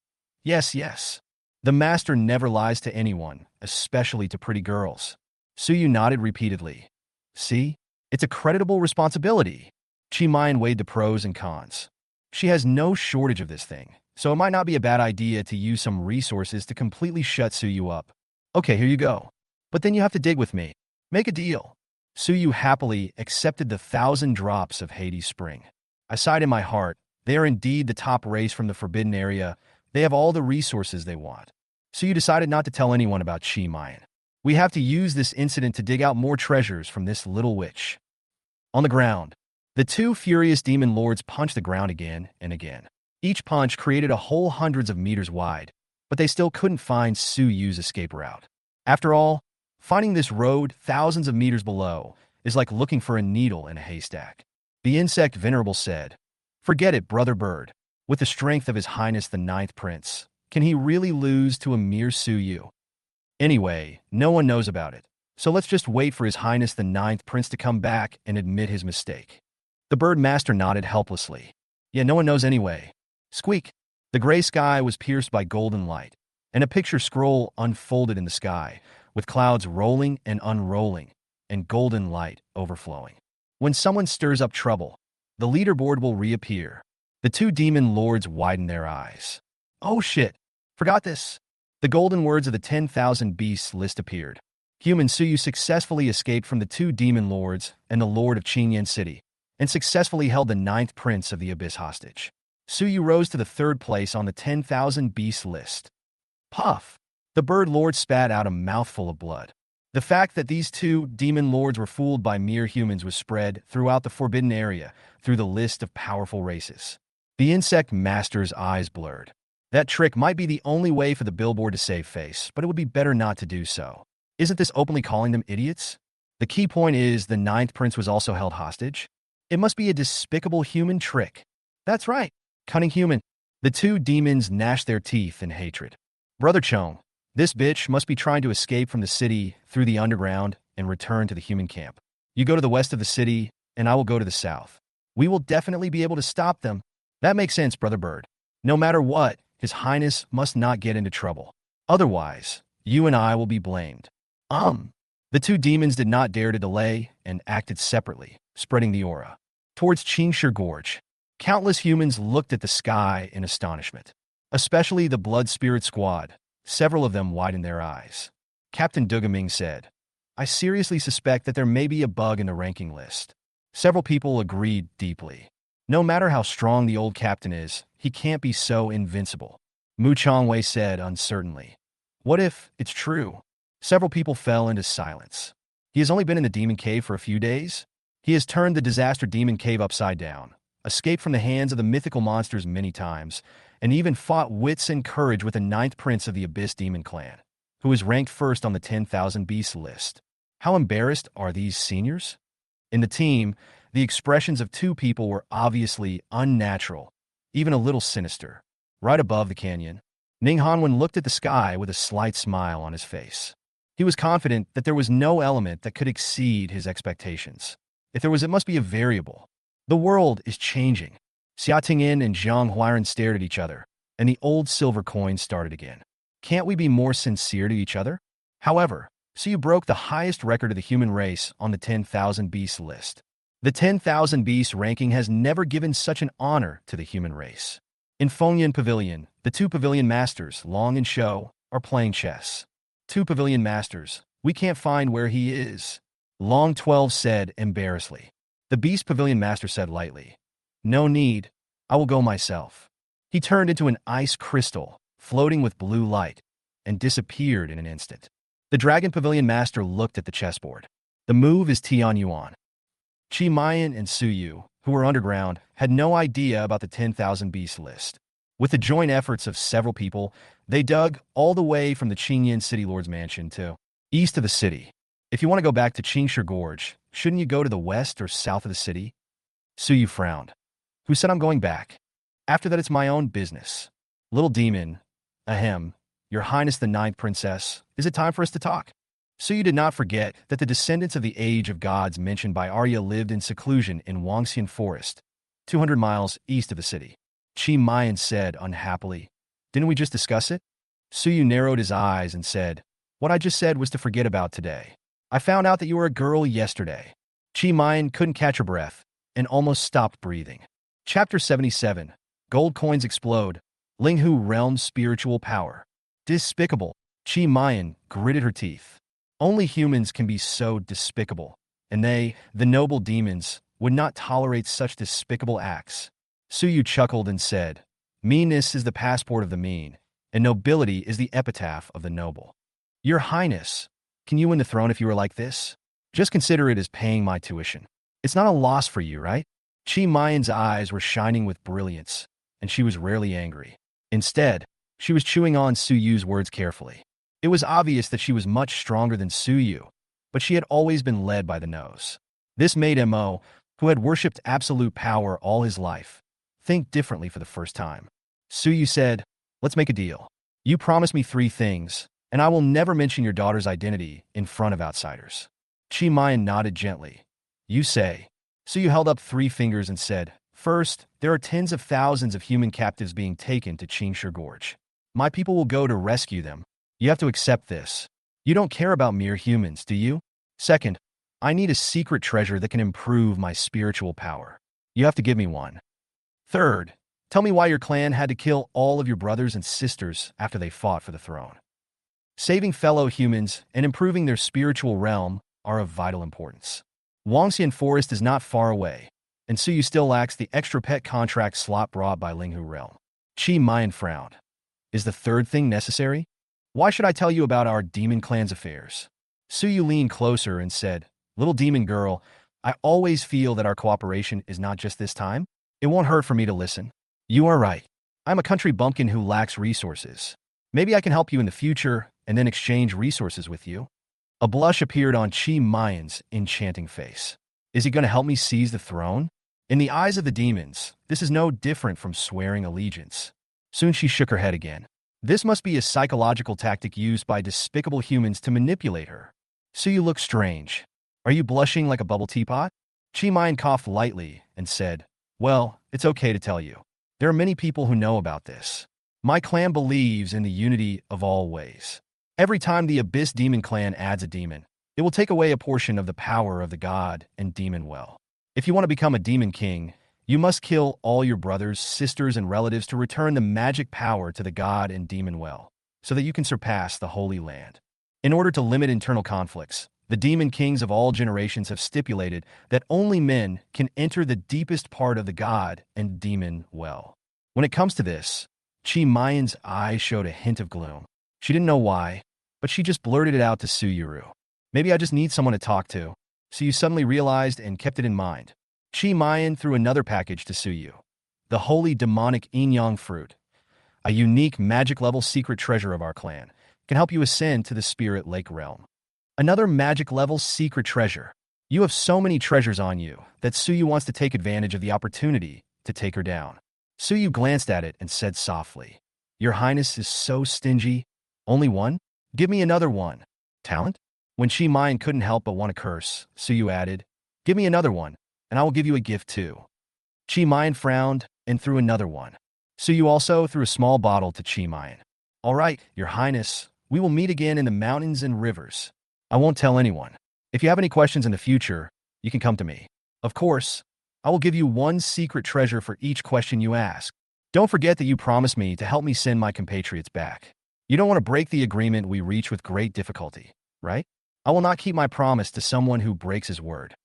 Yes, yes. The master never lies to anyone, especially to pretty girls. Suyu nodded repeatedly. See? It's a creditable responsibility. Chi Mayan weighed the pros and cons. She has no shortage of this thing, so it might not be a bad idea to use some resources to completely shut Suyu up. Okay, here you go. But then you have to dig with me. Make a deal. Suyu happily accepted the 1,000 drops of Hades Spring. I sighed in my heart. They are indeed the top race from the Forbidden Area. They have all the resources they want. Suyu decided not to tell anyone about Chi Mayan. We have to use this incident to dig out more treasures from this little witch. On the ground, the 2 furious demon lords punched the ground again and again. Each punch created a hole hundreds of meters wide, but they still couldn't find Suyu's escape route. After all, finding this road thousands of meters below is like looking for a needle in a haystack. The insect venerable said, Forget it, brother bird. With the strength of His Highness the 9th Prince, can he really lose to a mere Suyu? Anyway, no one knows about it, so let's just wait for His Highness the 9th Prince to come back and admit his mistake. The bird master nodded helplessly. Yeah, no one knows anyway. Squeak! The gray sky was pierced by golden light, and a picture scroll unfolded in the sky, with clouds rolling and unrolling, and golden light overflowing. When someone stirs up trouble, the leaderboard will reappear. The 2 demon lords widened their eyes. Oh shit! Forgot this! The golden words of the 10,000 beasts list appeared. Human Suyu successfully escaped from the 2 demon lords and the lord of Qingyan City, and successfully held the 9th prince of the abyss hostage. Suyu rose to the 3rd place on the 10,000 beasts list. Puff! The bird lord spat out a mouthful of blood. The fact that these 2 demon lords were fooled by mere humans was spread throughout the Forbidden Area through the list of powerful races. The insect master's eyes blurred. That trick might be the only way for the billboard to save face, but it would be better not to do so. Isn't this openly calling them idiots? The key point is the 9th prince was also held hostage. It must be a despicable human trick. That's right, cunning human. The 2 demons gnashed their teeth in hatred. Brother Chong, this bitch must be trying to escape from the city through the underground and return to the human camp. You go to the west of the city, and I will go to the south. We will definitely be able to stop them. That makes sense, Brother Bird. No matter what, His Highness must not get into trouble. Otherwise, you and I will be blamed. The two demons did not dare to delay and acted separately, spreading the aura. Towards Qingshi Gorge, countless humans looked at the sky in astonishment. Especially the Blood Spirit Squad. Several of them widened their eyes. Captain Dugaming said, I seriously suspect that there may be a bug in the ranking list. Several people agreed deeply. No matter how strong the old captain is, he can't be so invincible. Mu Chongwei said uncertainly. What if it's true? Several people fell into silence. He has only been in the demon cave for a few days. He has turned the disaster demon cave upside down, escaped from the hands of the mythical monsters many times, and even fought wits and courage with the 9th prince of the Abyss Demon Clan, who is ranked first on the 10,000 Beasts list. How embarrassed are these seniors? In the team, the expressions of two people were obviously unnatural, even a little sinister. Right above the canyon, Ning Hanwen looked at the sky with a slight smile on his face. He was confident that there was no element that could exceed his expectations. If there was, it must be a variable. The world is changing. Xia Tingyin and Zhang Huiran stared at each other, and the old silver coin started again. Can't we be more sincere to each other? However, Su broke the highest record of the human race on the 10,000 Beasts list. The 10,000 Beasts ranking has never given such an honor to the human race. In Fengyan Pavilion, the two pavilion masters, Long and Shou, are playing chess. Two pavilion masters, we can't find where he is. Long 12 said embarrassedly. The Beast Pavilion Master said lightly, no need, I will go myself. He turned into an ice crystal, floating with blue light, and disappeared in an instant. The Dragon Pavilion Master looked at the chessboard. The move is Tian Yuan. Qi Mayan and Su Yu, who were underground, had no idea about the 10,000 Beast list. With the joint efforts of several people, they dug all the way from the Qingyan City Lord's mansion to east of the city. If you want to go back to Qingshi Gorge, shouldn't you go to the west or south of the city? Su Yu frowned. Who said I'm going back? After that, it's my own business. Little demon, ahem, Your Highness the 9th Princess, is it time for us to talk? Su Yu did not forget that the descendants of the Age of Gods mentioned by Arya lived in seclusion in Wangxian Forest, 200 miles east of the city. Qi Mayan said unhappily, didn't we just discuss it? Su Yu narrowed his eyes and said, what I just said was to forget about today. I found out that you were a girl yesterday. Qi Mayan couldn't catch her breath and almost stopped breathing. Chapter 77. Gold coins explode. Linghu Realm's spiritual power. Despicable. Qi Mayan gritted her teeth. Only humans can be so despicable, and they, the noble demons, would not tolerate such despicable acts. Su Yu chuckled and said, meanness is the passport of the mean, and nobility is the epitaph of the noble. Your Highness, can you win the throne if you were like this? Just consider it as paying my tuition. It's not a loss for you, right? Qi Mayan's eyes were shining with brilliance, and she was rarely angry. Instead, she was chewing on Su Yu's words carefully. It was obvious that she was much stronger than Su Yu, but she had always been led by the nose. This made Mo, who had worshipped absolute power all his life, think differently for the first time. Su Yu said, let's make a deal. You promise me 3 things, and I will never mention your daughter's identity in front of outsiders. Qi Mayan nodded gently. You say. Su Yu held up 3 fingers and said, first, there are tens of thousands of human captives being taken to Qingshi Gorge. My people will go to rescue them. You have to accept this. You don't care about mere humans, do you? Second, I need a secret treasure that can improve my spiritual power. You have to give me one. Third, tell me why your clan had to kill all of your brothers and sisters after they fought for the throne. Saving fellow humans and improving their spiritual realm are of vital importance. Wangxian Forest is not far away, and Su Yu still lacks the extra pet contract slot brought by Linghu Realm. Qi Mayan frowned. Is the third thing necessary? Why should I tell you about our demon clan's affairs? Su Yu leaned closer and said, little demon girl, I always feel that our cooperation is not just this time. It won't hurt for me to listen. You are right. I'm a country bumpkin who lacks resources. Maybe I can help you in the future and then exchange resources with you. A blush appeared on Qi Mayan's enchanting face. Is he going to help me seize the throne? In the eyes of the demons, this is no different from swearing allegiance. Soon she shook her head again. This must be a psychological tactic used by despicable humans to manipulate her. Su Yu looked strange. Are you blushing like a bubble teapot? Qi Mayan coughed lightly and said, Well, it's okay to tell you. There are many people who know about this. My clan believes in the unity of all ways. Every time the Abyss Demon clan adds a demon, it will take away a portion of the power of the god and demon well. If you want to become a demon king, you must kill all your brothers, sisters, and relatives to return the magic power to the god and demon well, so that you can surpass the Holy Land. In order to limit internal conflicts, the demon kings of all generations have stipulated that only men can enter the deepest part of the god and demon well. When it comes to this, Chi Mayan's eyes showed a hint of gloom. She didn't know why, but she just blurted it out to Suyuru. Maybe I just need someone to talk to. Suyu suddenly realized and kept it in mind. Chi Mayan threw another package to Suyu. The holy demonic yin-yang fruit, a unique magic-level secret treasure of our clan, can help you ascend to the Spirit Lake realm. Another magic-level secret treasure. You have so many treasures on you that Suyu wants to take advantage of the opportunity to take her down. Suyu glanced at it and said softly, "Your Highness is so stingy. Only one? Give me another one." Talent? When Chi Mayan couldn't help but want to curse, Suyu added, "Give me another one, and I will give you a gift too." Chi Mayan frowned and threw another one. Suyu also threw a small bottle to Chi Mayan. "All right, Your Highness, we will meet again in the mountains and rivers. I won't tell anyone. If you have any questions in the future, you can come to me. Of course, I will give you one secret treasure for each question you ask. Don't forget that you promised me to help me send my compatriots back. You don't want to break the agreement we reach with great difficulty, right? I will not keep my promise to someone who breaks his word.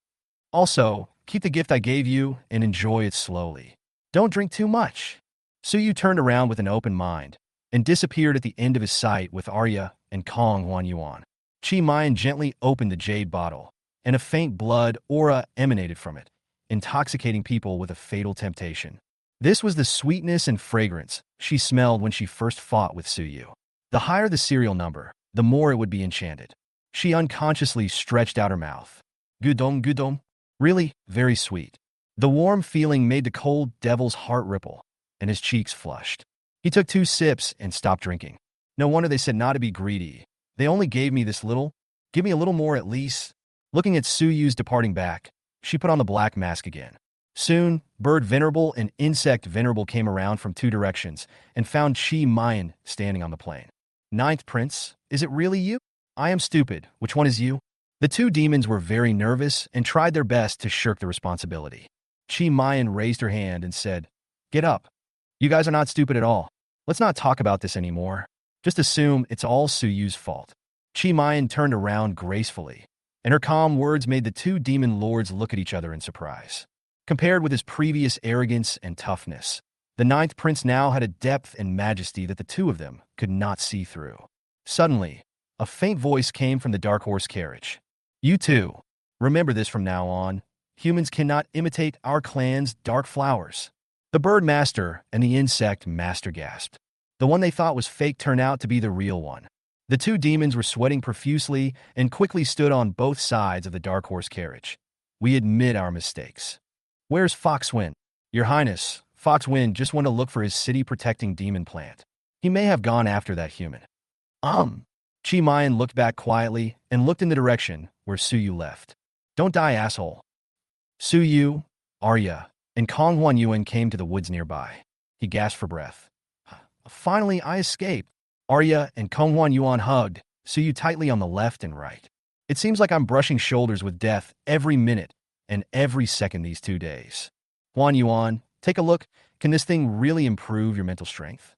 Also, keep the gift I gave you and enjoy it slowly. Don't drink too much." Suyu turned around with an open mind and disappeared at the end of his sight with Arya and Kong Huanyuan. Chi Mayan gently opened the jade bottle, and a faint blood aura emanated from it, intoxicating people with a fatal temptation. This was the sweetness and fragrance she smelled when she first fought with Suyu. The higher the serial number, the more it would be enchanted. She unconsciously stretched out her mouth. Gudom, gudom. Really, very sweet. The warm feeling made the cold devil's heart ripple, and his cheeks flushed. He took 2 sips and stopped drinking. No wonder they said not to be greedy. They only gave me this little. Give me a little more at least. Looking at Suyu's departing back, she put on the black mask again. Soon, Bird Venerable and Insect Venerable came around from 2 directions and found Chi Mayan standing on the plain. "Ninth Prince, is it really you?" "I am stupid. Which one is you?" The 2 demons were very nervous and tried their best to shirk the responsibility. Chi Mayan raised her hand and said, "Get up. You guys are not stupid at all. Let's not talk about this anymore. Just assume it's all Suyu's fault." Chi Mayan turned around gracefully, and her calm words made the 2 demon lords look at each other in surprise. Compared with his previous arrogance and toughness, the 9th Prince now had a depth and majesty that the 2 of them could not see through. Suddenly, a faint voice came from the Dark Horse carriage. "You two, remember this from now on. Humans cannot imitate our clan's dark flowers." The Bird Master and the Insect Master gasped. The one they thought was fake turned out to be the real one. The 2 demons were sweating profusely and quickly stood on both sides of the Dark Horse carriage. "We admit our mistakes. Where's Foxwind?" "Your Highness, Foxwind just went to look for his city-protecting demon plant. He may have gone after that human." Chi Mayan looked back quietly and looked in the direction where Suyu left. "Don't die, asshole." Suyu, Arya, and Kong Huanyuan came to the woods nearby. He gasped for breath. "Finally, I escaped." Arya and Kong Huanyuan hugged Suyu tightly on the left and right. "It seems like I'm brushing shoulders with death every minute and every second these 2 days. Huanyuan, take a look. Can this thing really improve your mental strength?"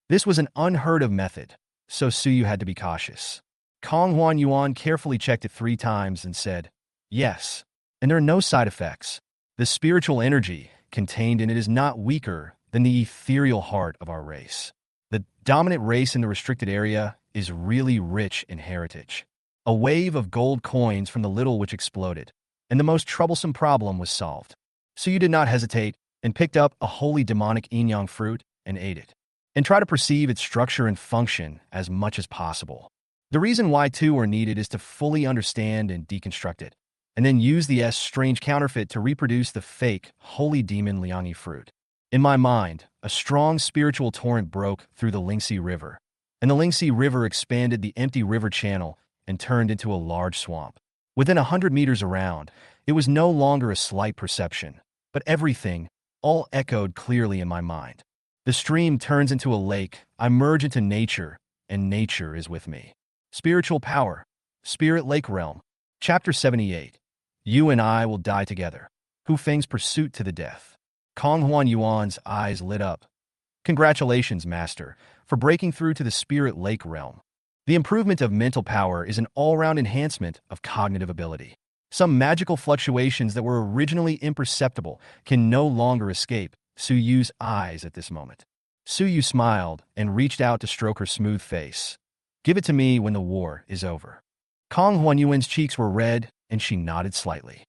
This was an unheard of method, so Suyu had to be cautious. Kong Huanyuan carefully checked it 3 times and said, "Yes, and there are no side effects. The spiritual energy contained in it is not weaker than the ethereal heart of our race. The dominant race in the restricted area is really rich in heritage." A wave of gold coins from the little witch exploded, and the most troublesome problem was solved. Suyu did not hesitate and picked up a holy demonic yin-yang fruit and ate it, and try to perceive its structure and function as much as possible. The reason why 2 are needed is to fully understand and deconstruct it, and then use the strange counterfeit to reproduce the fake holy demon Liangyi fruit. In my mind, a strong spiritual torrent broke through the Lingxi River, and the Lingxi River expanded the empty river channel and turned into a large swamp. Within 100 meters around, it was no longer a slight perception, but everything all echoed clearly in my mind. The stream turns into a lake, I merge into nature, and nature is with me. Spiritual power. Spirit Lake Realm. Chapter 78. You and I will die together. Hu Feng's pursuit to the death. Kong Huan Yuan's eyes lit up. Congratulations, Master, for breaking through to the Spirit Lake Realm. The improvement of mental power is an all-round enhancement of cognitive ability. Some magical fluctuations that were originally imperceptible can no longer escape Su Yu's eyes at this moment. Su Yu smiled and reached out to stroke her smooth face. Give it to me when the war is over. Kong Huanyuan's cheeks were red, and she nodded slightly.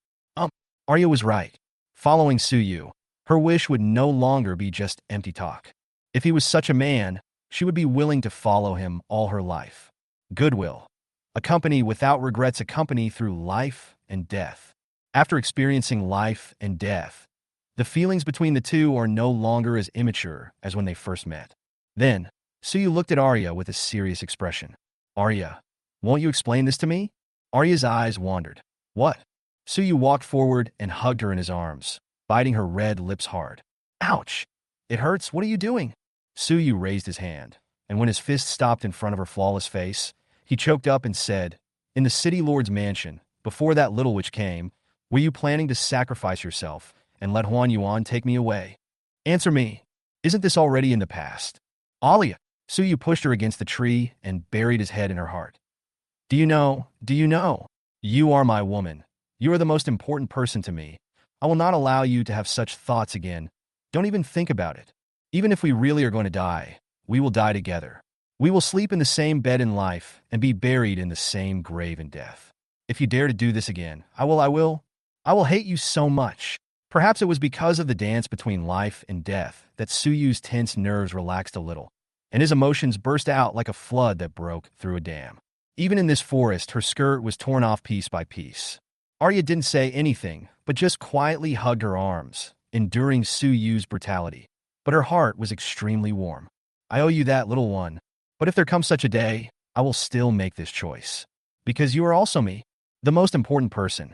Arya was right. Following Su Yu, her wish would no longer be just empty talk. If he was such a man, she would be willing to follow him all her life. Goodwill. A company without regrets, a company through life and death. After experiencing life and death, the feelings between the two are no longer as immature as when they first met. Then, Su Yu looked at Arya with a serious expression. Arya, won't you explain this to me? Arya's eyes wandered. What? Su Yu walked forward and hugged her in his arms, biting her red lips hard. Ouch! It hurts. What are you doing? Su Yu raised his hand, and when his fist stopped in front of her flawless face, he choked up and said, In the city lord's mansion, before that little witch came, were you planning to sacrifice yourself and let Huan Yuan take me away? Answer me. Isn't this already in the past? Alia. Su Yu pushed her against the tree and buried his head in her heart. Do you know? You are my woman. You are the most important person to me. I will not allow you to have such thoughts again. Don't even think about it. Even if we really are going to die, we will die together. We will sleep in the same bed in life and be buried in the same grave in death. If you dare to do this again, I will hate you so much. Perhaps it was because of the dance between life and death that Su Yu's tense nerves relaxed a little, and his emotions burst out like a flood that broke through a dam. Even in this forest, her skirt was torn off piece by piece. Arya didn't say anything, but just quietly hugged her arms, enduring Su Yu's brutality. But her heart was extremely warm. I owe you that, little one. But if there comes such a day, I will still make this choice. Because you are also me, the most important person.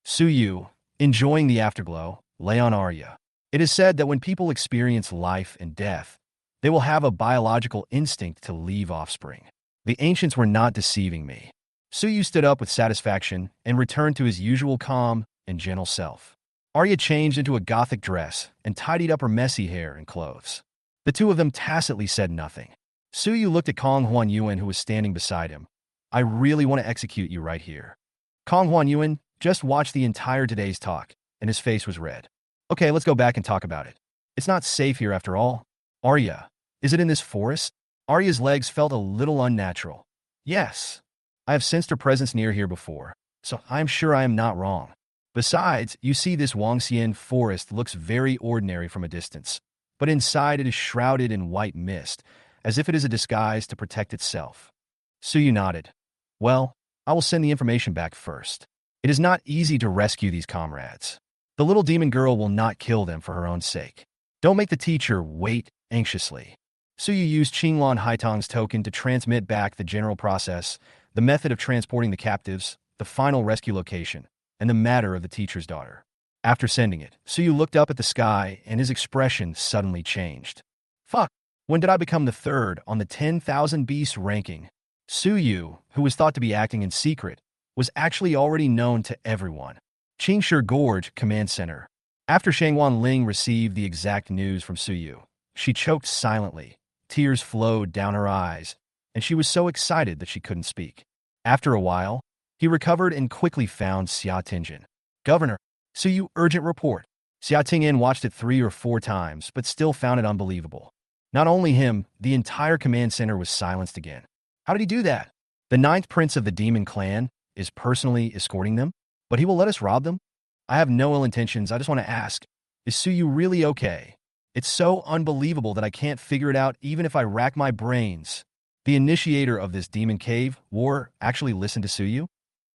Su Yu, enjoying the afterglow, lay on Arya. It is said that when people experience life and death, they will have a biological instinct to leave offspring. The ancients were not deceiving me. Su Yu stood up with satisfaction and returned to his usual calm and gentle self. Arya changed into a gothic dress and tidied up her messy hair and clothes. The two of them tacitly said nothing. Su Yu looked at Kong Huanyuan, who was standing beside him. I really want to execute you right here. Kong Huanyuan just watched the entire today's talk, and his face was red. Okay, let's go back and talk about it. It's not safe here after all. Arya, is it in this forest? Arya's legs felt a little unnatural. Yes. I have sensed her presence near here before, so I'm sure I am not wrong. Besides, you see, this Wangxian forest looks very ordinary from a distance, but inside it is shrouded in white mist, as if it is a disguise to protect itself. Su Yu nodded. Well, I will send the information back first. It is not easy to rescue these comrades. The little demon girl will not kill them for her own sake. Don't make the teacher wait anxiously. Su Yu used Qinglan Haitong's token to transmit back the general process, the method of transporting the captives, the final rescue location, and the matter of the teacher's daughter. After sending it, Su Yu looked up at the sky and his expression suddenly changed. Fuck, when did I become the third on the 10,000 beasts ranking? Su Yu, who was thought to be acting in secret, was actually already known to everyone. Qingshi Gorge Command Center. After Shangwan Ling received the exact news from Su Yu, she choked silently. Tears flowed down her eyes, and she was so excited that she couldn't speak. After a while, he recovered and quickly found Xia Tingjin. Governor, Su Yu, urgent report. Xia Tingjin watched it 3 or 4 times, but still found it unbelievable. Not only him, the entire command center was silenced again. How did he do that? The 9th prince of the demon clan is personally escorting them, but he will let us rob them? I have no ill intentions. I just want to ask, is Su Yu really okay? It's so unbelievable that I can't figure it out even if I rack my brains. The initiator of this demon cave war actually listened to Su Yu?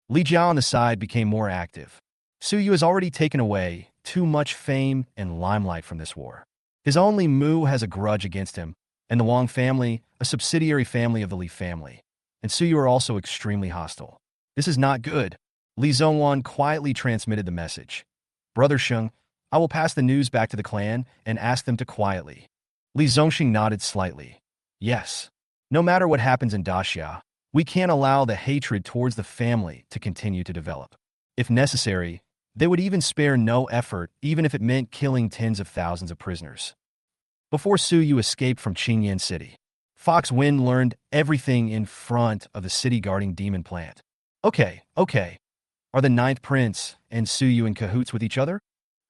Li Jiao on the side became more active. Su Yu has already taken away too much fame and limelight from this war. His only Mu has a grudge against him, and the Wang family, a subsidiary family of the Li family, and Su Yu are also extremely hostile. This is not good. Li Zhongwan quietly transmitted the message. Brother Sheng, I will pass the news back to the clan and ask them to quietly. Li Zongxing nodded slightly. Yes. No matter what happens in Daxia, we can't allow the hatred towards the family to continue to develop. If necessary, they would even spare no effort, even if it meant killing tens of thousands of prisoners. Before Su Yu escaped from Qingyan City, Fox Wind learned everything in front of the city-guarding demon plant. Okay. Are the Ninth Prince and Su Yu in cahoots with each other?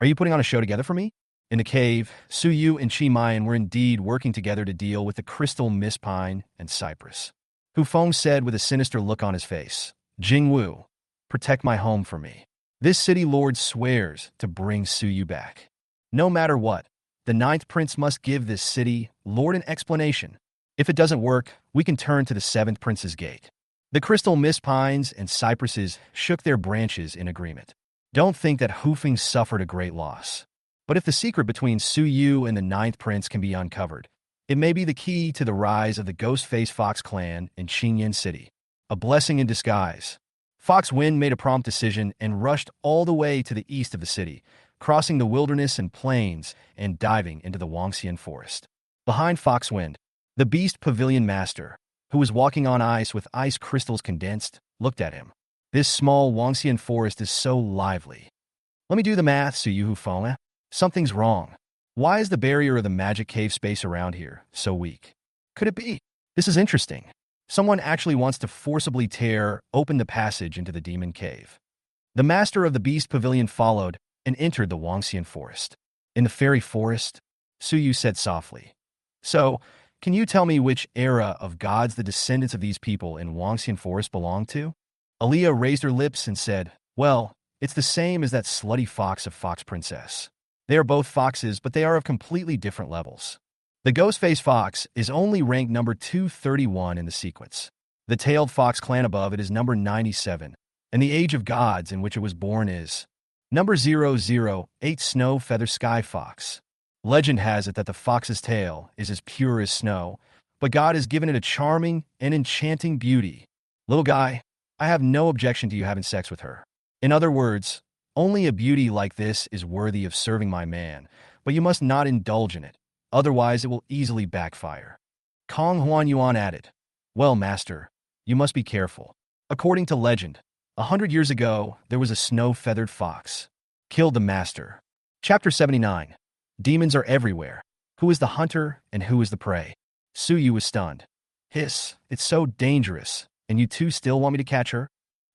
Are you putting on a show together for me? In the cave, Su Yu and Qi Mayan were indeed working together to deal with the crystal mist pine and cypress. Hu Feng said with a sinister look on his face, Jing Wu, protect my home for me. This city lord swears to bring Su Yu back. No matter what, the Ninth Prince must give this city lord an explanation. If it doesn't work, we can turn to the Seventh Prince's gate. The crystal mist pines and cypresses shook their branches in agreement. Don't think that Hu Feng suffered a great loss. But if the secret between Su Yu and the Ninth Prince can be uncovered, it may be the key to the rise of the Ghost-Face Fox clan in Qingyan City. A blessing in disguise. Fox Wind made a prompt decision and rushed all the way to the east of the city, crossing the wilderness and plains and diving into the Wangxian forest. Behind Fox Wind, the Beast Pavilion Master, who was walking on ice with ice crystals condensed, looked at him. This small Wangxian forest is so lively. Let me do the math, Su Yu Hu Feng. Something's wrong. Why is the barrier of the magic cave space around here so weak? Could it be? This is interesting. Someone actually wants to forcibly tear open the passage into the demon cave. The master of the Beast Pavilion followed and entered the Wangxian forest. In the fairy forest, Su Yu said softly. So, can you tell me which era of gods the descendants of these people in Wangxian forest belong to? Aaliyah raised her lips and said, well, it's the same as that slutty fox of Fox Princess. They are both foxes, but they are of completely different levels. The Ghostface Fox is only ranked number 231 in the sequence. The Tailed Fox clan above it is number 97, and the Age of Gods in which it was born is number 008 Snow Feather Sky Fox. Legend has it that the fox's tail is as pure as snow, but God has given it a charming and enchanting beauty. Little guy, I have no objection to you having sex with her. In other words, only a beauty like this is worthy of serving my man, but you must not indulge in it, otherwise it will easily backfire. Kong Huan Yuan added, well, master, you must be careful. According to legend, 100 years ago, there was a snow-feathered fox. Killed the master. Chapter 79. Demons are everywhere. Who is the hunter and who is the prey? Su Yu was stunned. Hiss, it's so dangerous, and you two still want me to catch her?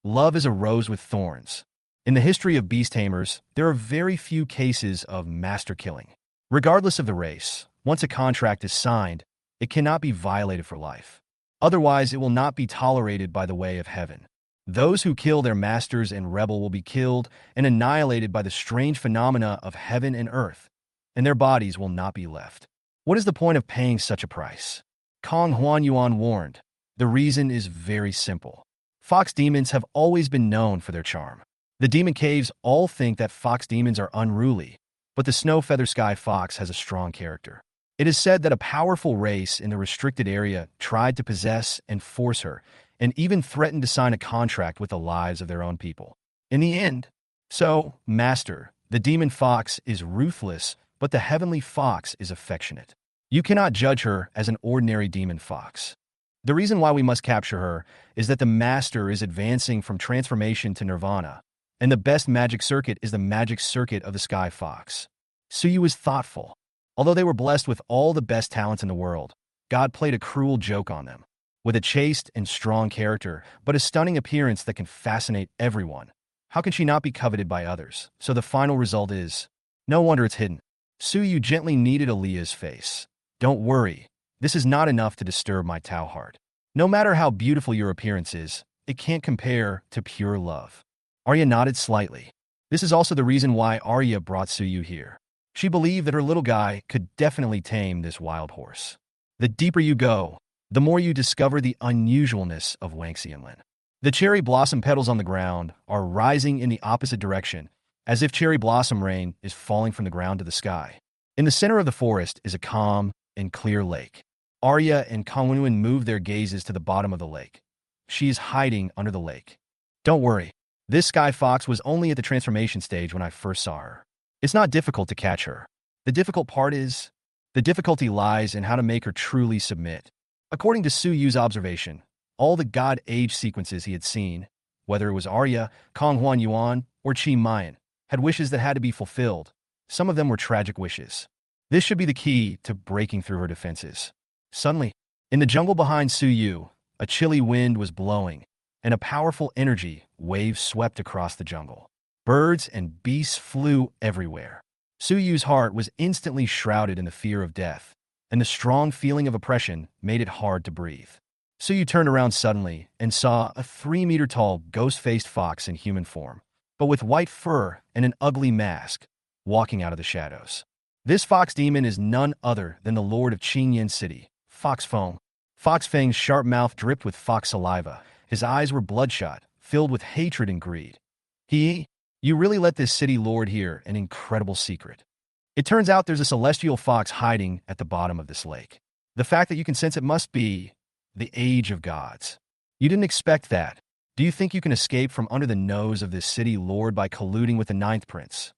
Love is a rose with thorns. In the history of Beast Tamers, there are very few cases of master killing. Regardless of the race, once a contract is signed, it cannot be violated for life. Otherwise, it will not be tolerated by the way of heaven. Those who kill their masters and rebel will be killed and annihilated by the strange phenomena of heaven and earth, and their bodies will not be left. What is the point of paying such a price? Kong Huan Yuan warned. The reason is very simple. Fox demons have always been known for their charm. The demon caves all think that fox demons are unruly, but the Snow Feather Sky Fox has a strong character. It is said that a powerful race in the restricted area tried to possess and force her, and even threatened to sign a contract with the lives of their own people. In the end, so, master, the demon fox is ruthless, but the heavenly fox is affectionate. You cannot judge her as an ordinary demon fox. The reason why we must capture her is that the master is advancing from transformation to nirvana, and the best magic circuit is the magic circuit of the Sky Fox. Su Yu is thoughtful. Although they were blessed with all the best talents in the world, God played a cruel joke on them. With a chaste and strong character, but a stunning appearance that can fascinate everyone, how can she not be coveted by others? So the final result is, no wonder it's hidden. Su Yu gently kneaded Aaliyah's face. Don't worry, this is not enough to disturb my Tao heart. No matter how beautiful your appearance is, it can't compare to pure love. Arya nodded slightly. This is also the reason why Arya brought Su Yu here. She believed that her little guy could definitely tame this wild horse. The deeper you go, the more you discover the unusualness of Wang Hongxi. The cherry blossom petals on the ground are rising in the opposite direction, as if cherry blossom rain is falling from the ground to the sky. In the center of the forest is a calm and clear lake. Arya and Kangwinwen moved their gazes to the bottom of the lake. She is hiding under the lake. Don't worry. This Sky Fox was only at the transformation stage when I first saw her. It's not difficult to catch her. The difficulty lies in how to make her truly submit. According to Su Yu's observation, all the God Age sequences he had seen, whether it was Arya, Kong Huan Yuan, or Qi Mayan, had wishes that had to be fulfilled. Some of them were tragic wishes. This should be the key to breaking through her defenses. Suddenly, in the jungle behind Su Yu, a chilly wind was blowing, and a powerful energy wave swept across the jungle. Birds and beasts flew everywhere. Su Yu's heart was instantly shrouded in the fear of death, and the strong feeling of oppression made it hard to breathe. Su Yu turned around suddenly and saw a 3-meter-tall ghost-faced fox in human form, but with white fur and an ugly mask, walking out of the shadows. This fox demon is none other than the lord of Qingyan City, Fox Feng. Fox Feng's sharp mouth dripped with fox saliva. His eyes were bloodshot, filled with hatred and greed. You really let this city lord hear an incredible secret. It turns out there's a celestial fox hiding at the bottom of this lake. The fact that you can sense it must be the age of gods. You didn't expect that. Do you think you can escape from under the nose of this city lord by colluding with the ninth prince?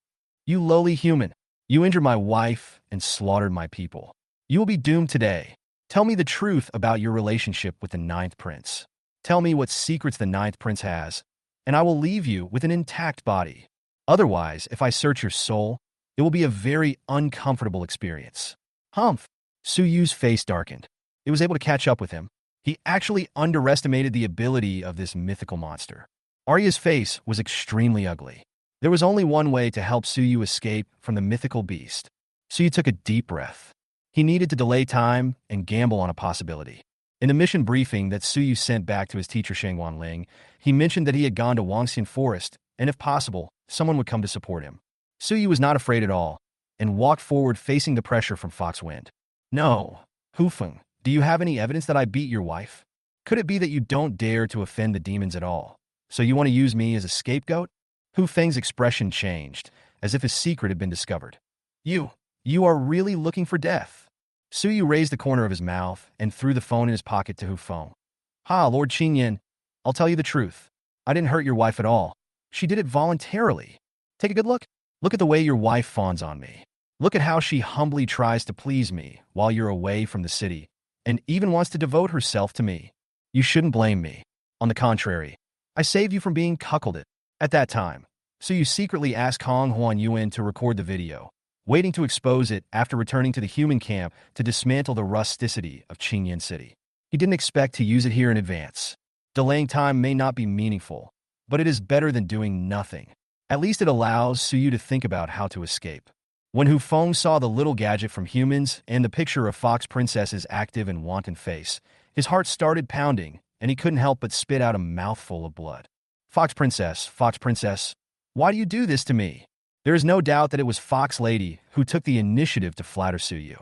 You lowly human. You injured my wife and slaughtered my people. You will be doomed today. Tell me the truth about your relationship with the ninth prince. Tell me what secrets the ninth prince has, and I will leave you with an intact body. Otherwise, if I search your soul, it will be a very uncomfortable experience. Humph! Su Yu's face darkened. It was able to catch up with him. He actually underestimated the ability of this mythical monster. Arya's face was extremely ugly. There was only one way to help Su Yu escape from the mythical beast. Su Yu took a deep breath. He needed to delay time and gamble on a possibility. In the mission briefing that Su Yu sent back to his teacher Shang Wanling, he mentioned that he had gone to Wangxian Forest, and if possible, someone would come to support him. Su Yu was not afraid at all, and walked forward facing the pressure from Fox Wind. No, Hufeng, do you have any evidence that I beat your wife? Could it be that you don't dare to offend the demons at all? So you want to use me as a scapegoat? Hu Feng's expression changed, as if his secret had been discovered. You are really looking for death. Su Yu raised the corner of his mouth and threw the phone in his pocket to Hu Feng. Ha, Lord Qingyan, I'll tell you the truth. I didn't hurt your wife at all. She did it voluntarily. Take a good look. Look at the way your wife fawns on me. Look at how she humbly tries to please me while you're away from the city, and even wants to devote herself to me. You shouldn't blame me. On the contrary, I saved you from being cuckolded. At that time, Su Yu secretly asked Kong Huan Yuan to record the video, waiting to expose it after returning to the human camp to dismantle the rusticity of Qingyan City. He didn't expect to use it here in advance. Delaying time may not be meaningful, but it is better than doing nothing. At least it allows Su Yu to think about how to escape. When Hu Feng saw the little gadget from humans and the picture of Fox Princess's active and wanton face, his heart started pounding, and he couldn't help but spit out a mouthful of blood. Fox Princess, why do you do this to me? There is no doubt that it was Fox Lady who took the initiative to flatter Su Yu.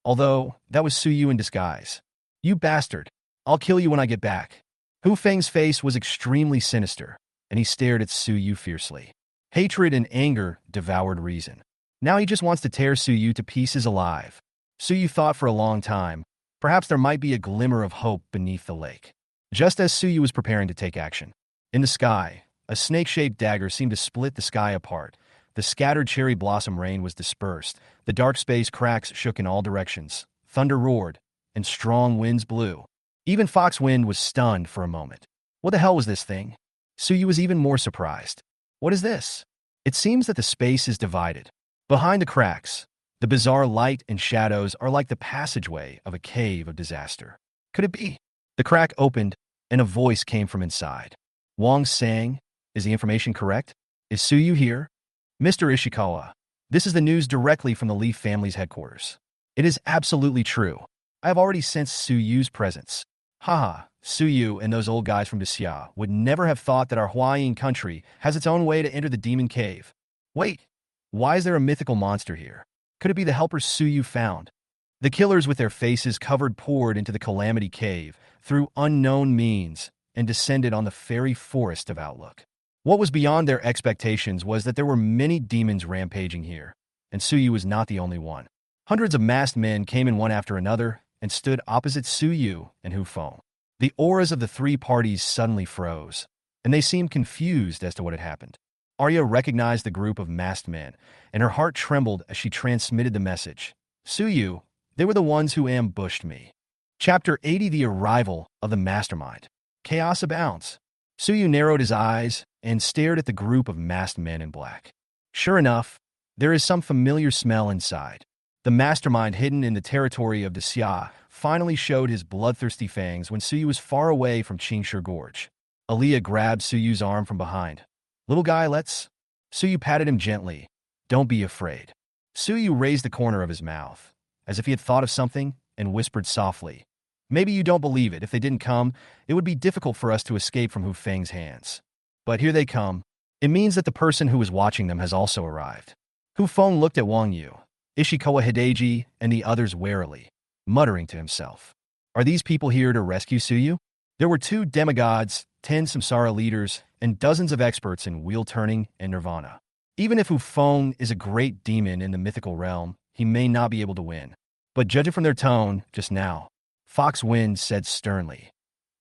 Although, that was Su Yu in disguise. You bastard. I'll kill you when I get back. Hu Feng's face was extremely sinister, and he stared at Su Yu fiercely. Hatred and anger devoured reason. Now he just wants to tear Su Yu to pieces alive. Su Yu thought for a long time. Perhaps there might be a glimmer of hope beneath the lake. Just as Su Yu was preparing to take action, in the sky, a snake-shaped dagger seemed to split the sky apart. The scattered cherry blossom rain was dispersed. The dark space cracks shook in all directions. Thunder roared, and strong winds blew. Even Fox Wind was stunned for a moment. What the hell was this thing? Su Yu was even more surprised. What is this? It seems that the space is divided. Behind the cracks, the bizarre light and shadows are like the passageway of a cave of disaster. Could it be? The crack opened, and a voice came from inside. Wang sang, is the information correct? Is Su Yu here? Mr. Ishikawa, this is the news directly from the Leaf family's headquarters. It is absolutely true. I have already sensed Su Yu's presence. Haha, Su Yu and those old guys from Xia would never have thought that our Huayin country has its own way to enter the demon cave. Wait, why is there a mythical monster here? Could it be the helpers Su Yu found? The killers with their faces covered poured into the Calamity Cave through unknown means and descended on the fairy forest of Outlook. What was beyond their expectations was that there were many demons rampaging here, and Su Yu was not the only one. Hundreds of masked men came in one after another and stood opposite Su Yu and Hu Feng. The auras of the three parties suddenly froze, and they seemed confused as to what had happened. Arya recognized the group of masked men, and her heart trembled as she transmitted the message. Suyu, they were the ones who ambushed me. Chapter 80: The Arrival of the Mastermind. Chaos abounds. Suyu narrowed his eyes and stared at the group of masked men in black. Sure enough, there is some familiar smell inside. The mastermind hidden in the territory of Decisive finally showed his bloodthirsty fangs when Suyu was far away from Qingshi Gorge. Aaliyah grabbed Suyu's arm from behind. Little guy, let's... Suyu patted him gently. Don't be afraid. Suyu raised the corner of his mouth, as if he had thought of something, and whispered softly. Maybe you don't believe it. If they didn't come, it would be difficult for us to escape from Hu Feng's hands. But here they come. It means that the person who was watching them has also arrived. Hu Feng looked at Wang Yu, Ishikawa Hideji, and the others warily, muttering to himself. Are these people here to rescue Suyu? There were 2 demigods, 10 samsara leaders, and dozens of experts in wheel-turning and nirvana. Even if Hu Feng is a great demon in the mythical realm, he may not be able to win. But judging from their tone just now, Fox Wind said sternly,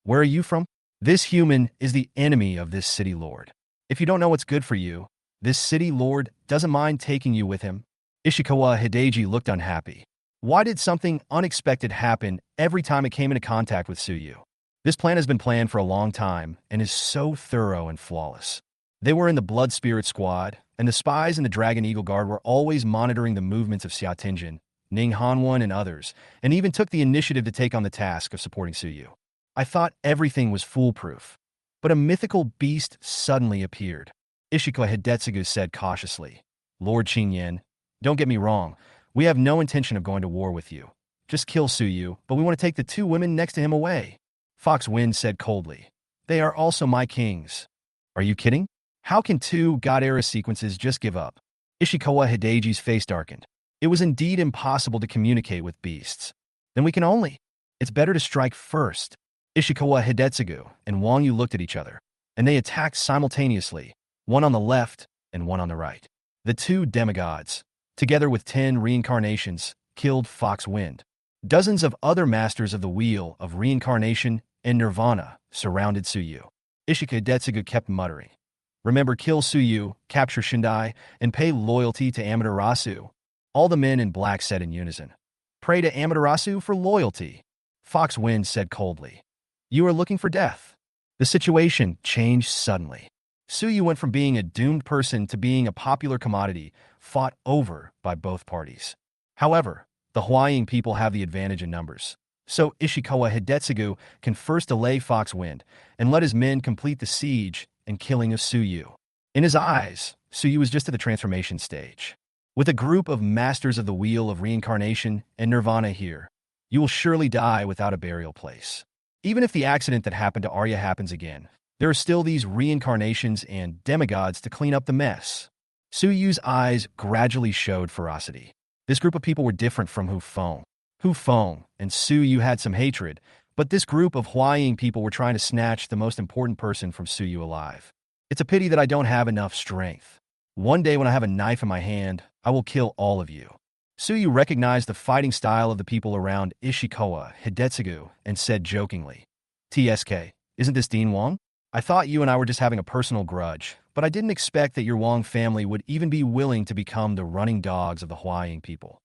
Where are you from? This human is the enemy of this city lord. If you don't know what's good for you, this city lord doesn't mind taking you with him. Ishikawa Hideji looked unhappy. Why did something unexpected happen every time it came into contact with Suyu? This plan has been planned for a long time and is so thorough and flawless. They were in the Blood Spirit Squad, and the spies in the Dragon Eagle Guard were always monitoring the movements of Xia Tingjin, Ning Hanwan, and others, and even took the initiative to take on the task of supporting Suyu. I thought everything was foolproof, but a mythical beast suddenly appeared. Ishikawa Hidetsugu said cautiously, Lord Qingyan, don't get me wrong, we have no intention of going to war with you. Just kill Suyu, but we want to take the 2 women next to him away. Fox Wind said coldly, They are also my kings. Are you kidding? How can 2 God-era sequences just give up? Ishikawa Hideji's face darkened. It was indeed impossible to communicate with beasts. Then we can only. It's better to strike first. Ishikawa Hidetsugu and Wang Yu looked at each other, and they attacked simultaneously, one on the left and one on the right. The 2 demigods, together with 10 reincarnations, killed Fox Wind. Dozens of other masters of the Wheel of Reincarnation and Nirvana surrounded Suyu. Ishikawa Hidetsugu kept muttering, Remember, kill Suyu, capture Shindai, and pay loyalty to Amaterasu. All the men in black said in unison, Pray to Amaterasu for loyalty. Fox Wind said coldly, You are looking for death. The situation changed suddenly. Suyu went from being a doomed person to being a popular commodity, fought over by both parties. However, the Huaying people have the advantage in numbers, so Ishikawa Hidetsugu can first delay Fox Wind and let his men complete the siege and killing of Suyu. In his eyes, Suyu was just at the transformation stage. With a group of masters of the Wheel of Reincarnation and Nirvana here, you will surely die without a burial place. Even if the accident that happened to Arya happens again, there are still these reincarnations and demigods to clean up the mess. Suyu's eyes gradually showed ferocity. This group of people were different from Hu Feng. Hu Feng and Suyu had some hatred, but this group of Huaying people were trying to snatch the most important person from Suyu alive. It's a pity that I don't have enough strength. One day when I have a knife in my hand, I will kill all of you. Suyu recognized the fighting style of the people around Ishikawa Hidetsugu and said jokingly, TSK, isn't this Dean Wang? I thought you and I were just having a personal grudge, but I didn't expect that your Wang family would even be willing to become the running dogs of the Huaying people.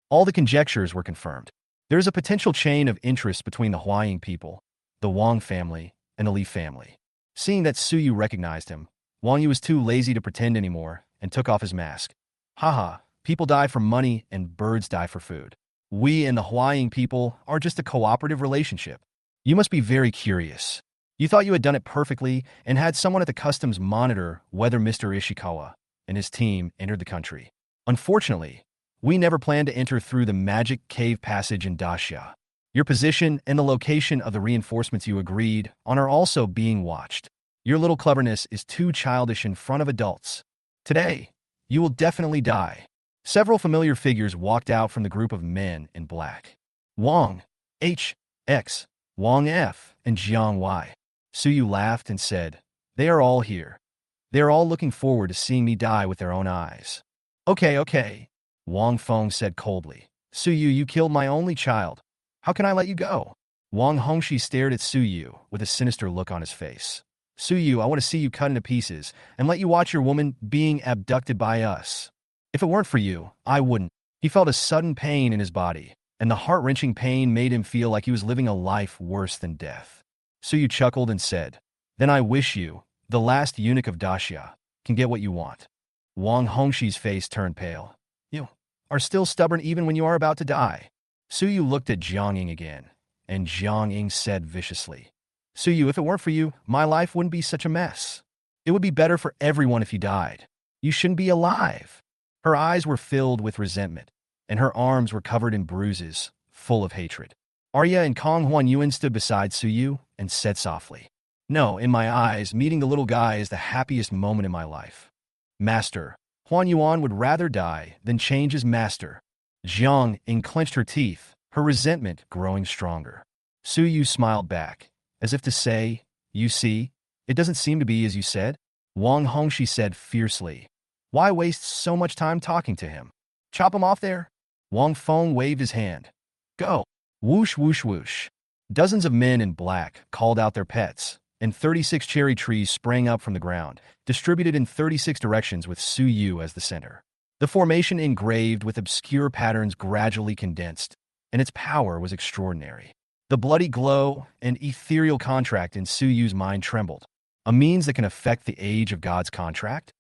All the conjectures were confirmed. There is a potential chain of interest between the Huaying people, the Wang family, and the Li family. Seeing that Suyu recognized him, Wang Yu was too lazy to pretend anymore and took off his mask. Haha, people die for money and birds die for food. We and the Huaying people are just a cooperative relationship. You must be very curious. You thought you had done it perfectly and had someone at the customs monitor whether Mr. Ishikawa and his team entered the country. Unfortunately, we never planned to enter through the magic cave passage in Daxia. Your position and the location of the reinforcements you agreed on are also being watched. Your little cleverness is too childish in front of adults. Today, you will definitely die. Several familiar figures walked out from the group of men in black. Wang H. X, Wang F, and Jiang Y. Suyu laughed and said, They are all here. They are all looking forward to seeing me die with their own eyes. Okay. Wang Feng said coldly. Suyu, you killed my only child. How can I let you go? Wang Hongxi stared at Suyu with a sinister look on his face. Suyu, I want to see you cut into pieces and let you watch your woman being abducted by us. If it weren't for you, I wouldn't. He felt a sudden pain in his body, and the heart-wrenching pain made him feel like he was living a life worse than death. Suyu chuckled and said, "Then I wish you, the last eunuch of Daxia, can get what you want." Wang Hongxi's face turned pale. "You are still stubborn even when you are about to die." Suyu looked at Jiang Ying again, and Jiang Ying said viciously, "Suyu, if it weren't for you, my life wouldn't be such a mess. It would be better for everyone if you died. You shouldn't be alive." Her eyes were filled with resentment, and her arms were covered in bruises, full of hatred. Arya and Kong Huan Yuan stood beside Suyu and said softly, "No, in my eyes, meeting the little guy is the happiest moment in my life. Master, Huan Yuan would rather die than change his master." Jiang Ying clenched her teeth, her resentment growing stronger. Suyu smiled back, as if to say, "You see, it doesn't seem to be as you said." Wang Hongxi said fiercely, "Why waste so much time talking to him? Chop him off there." Wang Feng waved his hand. "Go." Whoosh, whoosh, whoosh. Dozens of men in black called out their pets, and 36 cherry trees sprang up from the ground, distributed in 36 directions with Suyu as the center. The formation engraved with obscure patterns gradually condensed, and its power was extraordinary. The bloody glow and ethereal contract in Suyu's mind trembled. A means that can affect the Age of Gods contract?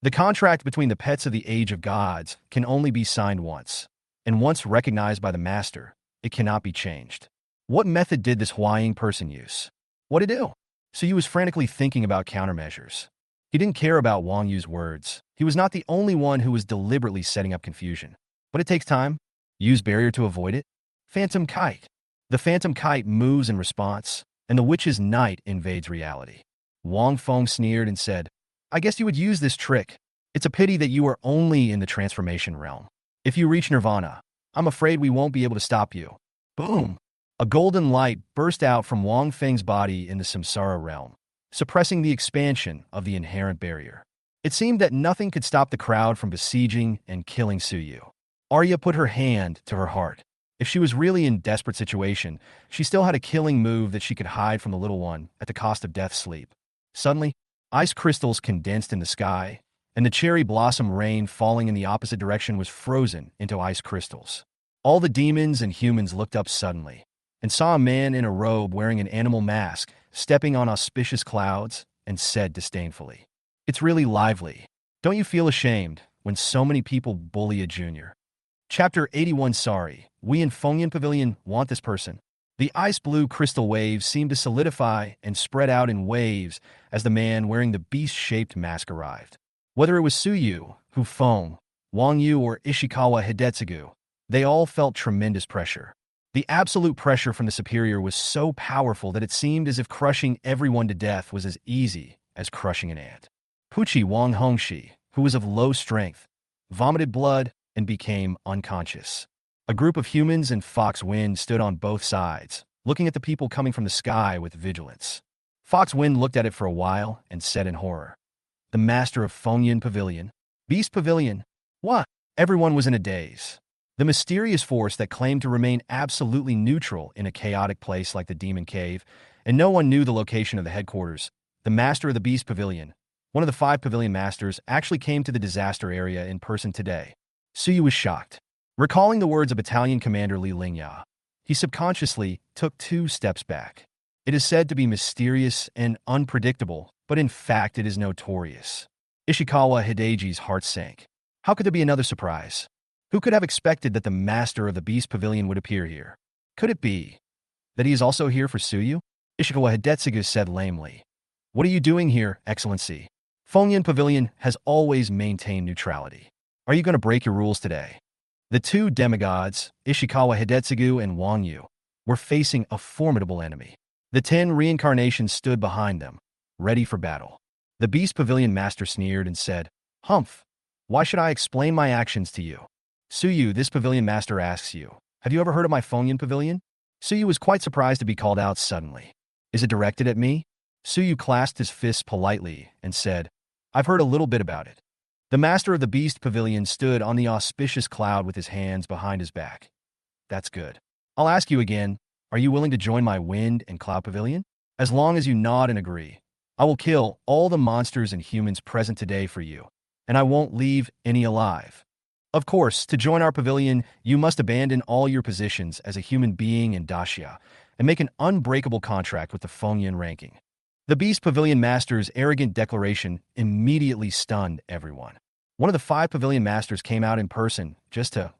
The contract between the pets of the Age of Gods can only be signed once, and once recognized by the Master, it cannot be changed. What method did this Huaying person use? What to do? Suyu was frantically thinking about countermeasures. He didn't care about Wang Yu's words. He was not the only one who was deliberately setting up confusion. But it takes time. Use barrier to avoid it. Phantom kite. The phantom kite moves in response, and the witch's night invades reality. Wang Feng sneered and said, "I guess you would use this trick. It's a pity that you are only in the transformation realm. If you reach nirvana, I'm afraid we won't be able to stop you." Boom! A golden light burst out from Wang Feng's body in the samsara realm, suppressing the expansion of the inherent barrier. It seemed that nothing could stop the crowd from besieging and killing Suyu. Arya put her hand to her heart. If she was really in desperate situation, she still had a killing move that she could hide from the little one at the cost of death's sleep. Suddenly, ice crystals condensed in the sky, and the cherry blossom rain falling in the opposite direction was frozen into ice crystals. All the demons and humans looked up suddenly, and saw a man in a robe wearing an animal mask, stepping on auspicious clouds, and said disdainfully, "It's really lively. Don't you feel ashamed when so many people bully a junior?" Chapter 81. Sorry, we in Fengyan Pavilion want this person. The ice-blue crystal waves seemed to solidify and spread out in waves as the man wearing the beast-shaped mask arrived. Whether it was Suyu, Hu Feng, Wang Yu, or Ishikawa Hidetsugu, they all felt tremendous pressure. The absolute pressure from the superior was so powerful that it seemed as if crushing everyone to death was as easy as crushing an ant. Pucci Wang Hongxi, who was of low strength, vomited blood and became unconscious. A group of humans and Fox Wind stood on both sides, looking at the people coming from the sky with vigilance. Fox Wind looked at it for a while and said in horror, "The master of Fengyan Pavilion? Beast Pavilion? What?" Everyone was in a daze. The mysterious force that claimed to remain absolutely neutral in a chaotic place like the Demon Cave, and no one knew the location of the headquarters. The master of the Beast Pavilion, one of the 5 pavilion masters, actually came to the disaster area in person today. Suyu was shocked. Recalling the words of Battalion Commander Li Lingya, he subconsciously took 2 steps back. It is said to be mysterious and unpredictable, but in fact it is notorious. Ishikawa Hideji's heart sank. How could there be another surprise? Who could have expected that the master of the Beast Pavilion would appear here? Could it be that he is also here for Suyu? Ishikawa Hidetsugu said lamely, "What are you doing here, Excellency? Fengyan Pavilion has always maintained neutrality. Are you going to break your rules today?" The 2 demigods, Ishikawa Hidetsugu and Wang Yu, were facing a formidable enemy. The 10 reincarnations stood behind them, ready for battle. The Beast Pavilion master sneered and said, "Humph, why should I explain my actions to you?" "Suyu, this pavilion master asks you, have you ever heard of my Fengyan Pavilion?" Suyu was quite surprised to be called out suddenly. "Is it directed at me?" Suyu clasped his fists politely and said, "I've heard a little bit about it." The master of the Beast Pavilion stood on the auspicious cloud with his hands behind his back. "That's good. I'll ask you again, are you willing to join my Wind and Cloud Pavilion? As long as you nod and agree, I will kill all the monsters and humans present today for you, and I won't leave any alive. Of course, to join our pavilion, you must abandon all your positions as a human being in Daxia and make an unbreakable contract with the Fengyan ranking. The Beast Pavilion Master's arrogant declaration immediately stunned everyone. One of the 5 Pavilion Masters came out in person just to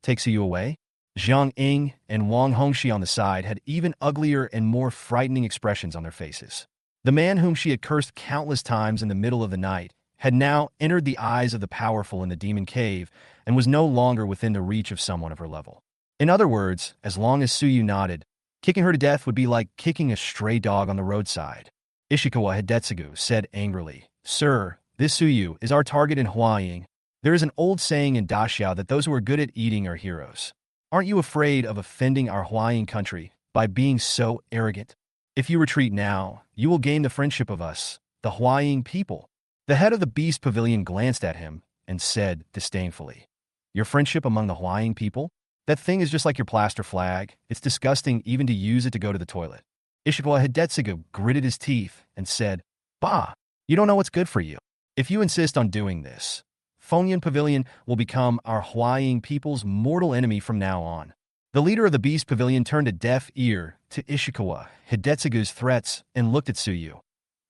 take you away. Zhang Ying and Wang Hongxi on the side had even uglier and more frightening expressions on their faces. The man whom she had cursed countless times in the middle of the night had now entered the eyes of the powerful in the demon cave and was no longer within the reach of someone of her level. In other words, as long as Suyu nodded, kicking her to death would be like kicking a stray dog on the roadside. Ishikawa Hidetsugu said angrily, "Sir, this Suyu is our target in Huaying. There is an old saying in Daxiao that those who are good at eating are heroes. Aren't you afraid of offending our Huaying country by being so arrogant? If you retreat now, you will gain the friendship of us, the Huaying people." The head of the Beast Pavilion glanced at him and said disdainfully, "Your friendship among the Huaying people? That thing is just like your plaster flag. It's disgusting even to use it to go to the toilet." Ishikawa Hidetsugu gritted his teeth and said, "Bah, you don't know what's good for you. If you insist on doing this, Fengyan Pavilion will become our Huaying people's mortal enemy from now on." The leader of the Beast Pavilion turned a deaf ear to Ishikawa Hidetsugu's threats and looked at Suyu.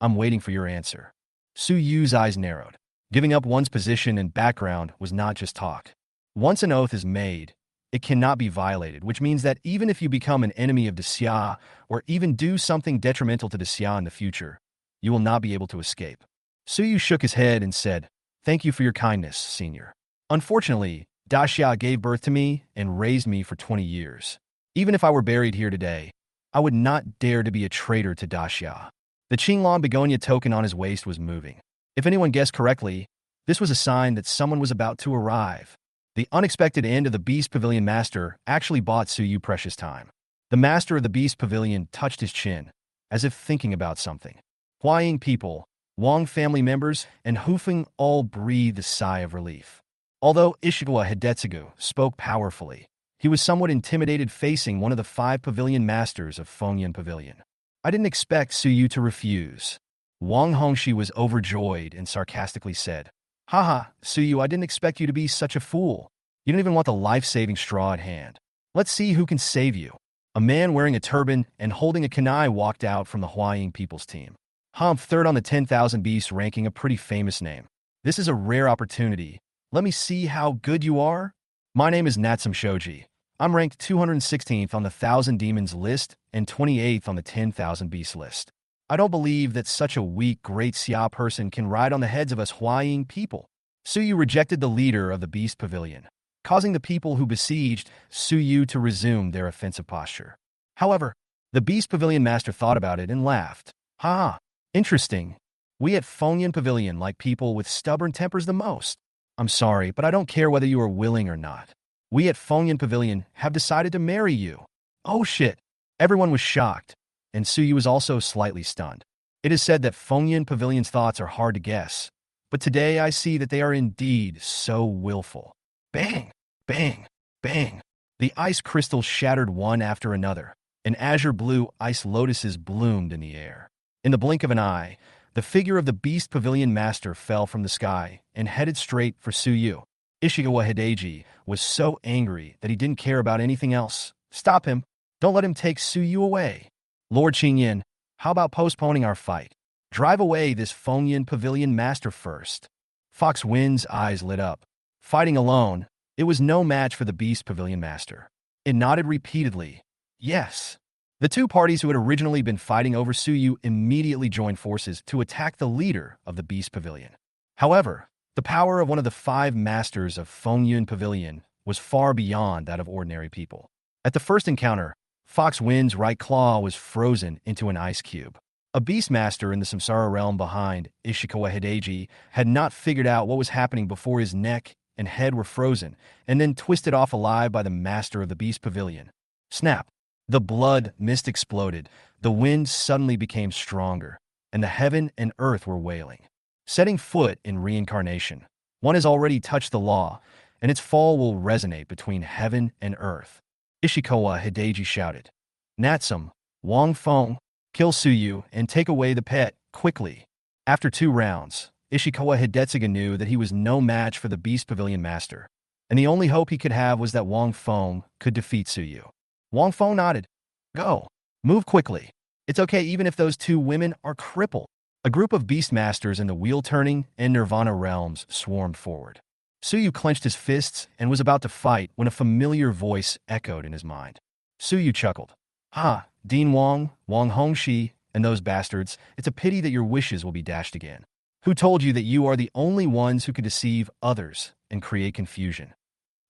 "I'm waiting for your answer." Suyu's eyes narrowed. Giving up one's position and background was not just talk. Once an oath is made, it cannot be violated, which means that even if you become an enemy of Daxia or even do something detrimental to Daxia in the future, you will not be able to escape. Suyu shook his head and said, "Thank you for your kindness, senior. Unfortunately, Daxia gave birth to me and raised me for 20 years. Even if I were buried here today, I would not dare to be a traitor to Daxia." The Qinglong begonia token on his waist was moving. If anyone guessed correctly, this was a sign that someone was about to arrive. The unexpected end of the Beast Pavilion Master actually bought Suyu precious time. The Master of the Beast Pavilion touched his chin, as if thinking about something. Huaying people, Wang family members, and Hufeng all breathed a sigh of relief. Although Ishikawa Hidetsugu spoke powerfully, he was somewhat intimidated facing one of the 5 Pavilion Masters of Fengyan Pavilion. "I didn't expect Suyu to refuse." Wang Hongxi was overjoyed and sarcastically said, "Haha, Suyu, I didn't expect you to be such a fool. You don't even want the life-saving straw at hand. Let's see who can save you." A man wearing a turban and holding a kunai walked out from the Huaying people's team. "Humph, third on the 10,000 beasts ranking, a pretty famous name. This is a rare opportunity. Let me see how good you are." "My name is Natsum Shoji. I'm ranked 216th on the 1,000 Demons list and 28th on the 10,000 Beasts list. I don't believe that such a weak Great Xia person can ride on the heads of us Huaying people." Suyu rejected the leader of the Beast Pavilion, causing the people who besieged Suyu to resume their offensive posture. However, the Beast Pavilion Master thought about it and laughed. "Ha, interesting. We at Fengyan Pavilion like people with stubborn tempers the most. I'm sorry, but I don't care whether you are willing or not. We at Fengyan Pavilion have decided to marry you." Oh shit! Everyone was shocked, and Suyu was also slightly stunned. It is said that Fengyan Pavilion's thoughts are hard to guess, but today I see that they are indeed so willful. Bang! Bang! Bang! The ice crystals shattered one after another, and azure blue ice lotuses bloomed in the air. In the blink of an eye, the figure of the Beast Pavilion Master fell from the sky and headed straight for Suyu. Ishikawa Hideji was so angry that he didn't care about anything else. "Stop him! Don't let him take Suyu away. Lord Qingyan, how about postponing our fight? Drive away this Fengyan Pavilion Master first." Fox Wind's eyes lit up. Fighting alone, it was no match for the Beast Pavilion Master. It nodded repeatedly. Yes. The two parties who had originally been fighting over Suyu immediately joined forces to attack the leader of the Beast Pavilion. However, the power of one of the 5 masters of Fengyan Pavilion was far beyond that of ordinary people. At the first encounter, Fox Wind's right claw was frozen into an ice cube. A Beastmaster in the Samsara realm behind Ishikawa Hideji had not figured out what was happening before his neck and head were frozen and then twisted off alive by the master of the Beast Pavilion. Snap! The blood mist exploded, the wind suddenly became stronger, and the heaven and earth were wailing. Setting foot in reincarnation, one has already touched the law, and its fall will resonate between heaven and earth. Ishikawa Hideji shouted. "Natsum, Wang Feng, kill Suyu and take away the pet quickly. After 2 rounds, Ishikawa Hidetsuga knew that he was no match for the Beast Pavilion Master, and the only hope he could have was that Wang Feng could defeat Suyu. Wang Feng nodded. Go. Move quickly. It's okay even if those 2 women are crippled. A group of beast masters in the wheel-turning and Nirvana realms swarmed forward. Suyu clenched his fists and was about to fight when a familiar voice echoed in his mind. Suyu chuckled. Ha, Dean Wang, Wang Hongxi, and those bastards, it's a pity that your wishes will be dashed again. Who told you that you are the only ones who can deceive others and create confusion?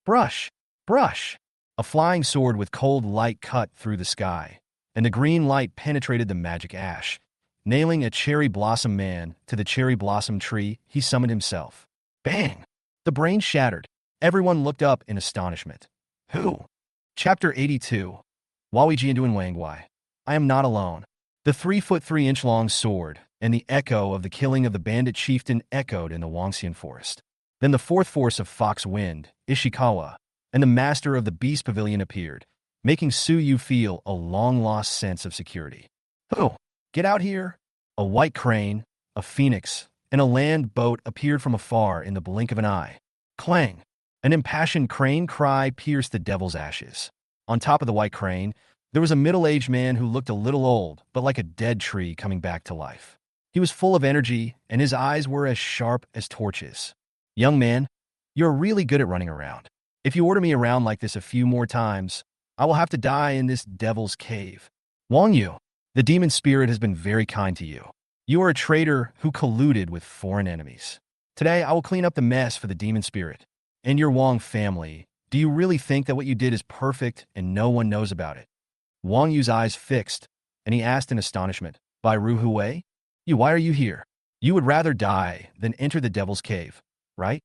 Brush! Brush! A flying sword with cold light cut through the sky, and the green light penetrated the magic ash. Nailing a cherry blossom man to the cherry blossom tree, he summoned himself. Bang! The brain shattered. Everyone looked up in astonishment. Who? Chapter 82. Wawi Jianduan Wangwai. I am not alone. The 3-foot-3-inch-long sword and the echo of the killing of the bandit chieftain echoed in the Wangxian forest. Then the fourth force of Fox Wind, Ishikawa, and the master of the Beast Pavilion appeared, making Suyu feel a long-lost sense of security. Who? Get out here! A white crane, a phoenix, and a land boat appeared from afar in the blink of an eye. Clang! An impassioned crane cry pierced the devil's ashes. On top of the white crane, there was a middle-aged man who looked a little old, but like a dead tree coming back to life. He was full of energy, and his eyes were as sharp as torches. Young man, you're really good at running around. If you order me around like this a few more times, I will have to die in this devil's cave. Wang Yu, the demon spirit has been very kind to you. You are a traitor who colluded with foreign enemies. Today, I will clean up the mess for the demon spirit. And your Wang family, do you really think that what you did is perfect and no one knows about it? Wang Yu's eyes fixed, and he asked in astonishment, By Ru Hui? Why are you here? You would rather die than enter the devil's cave, right?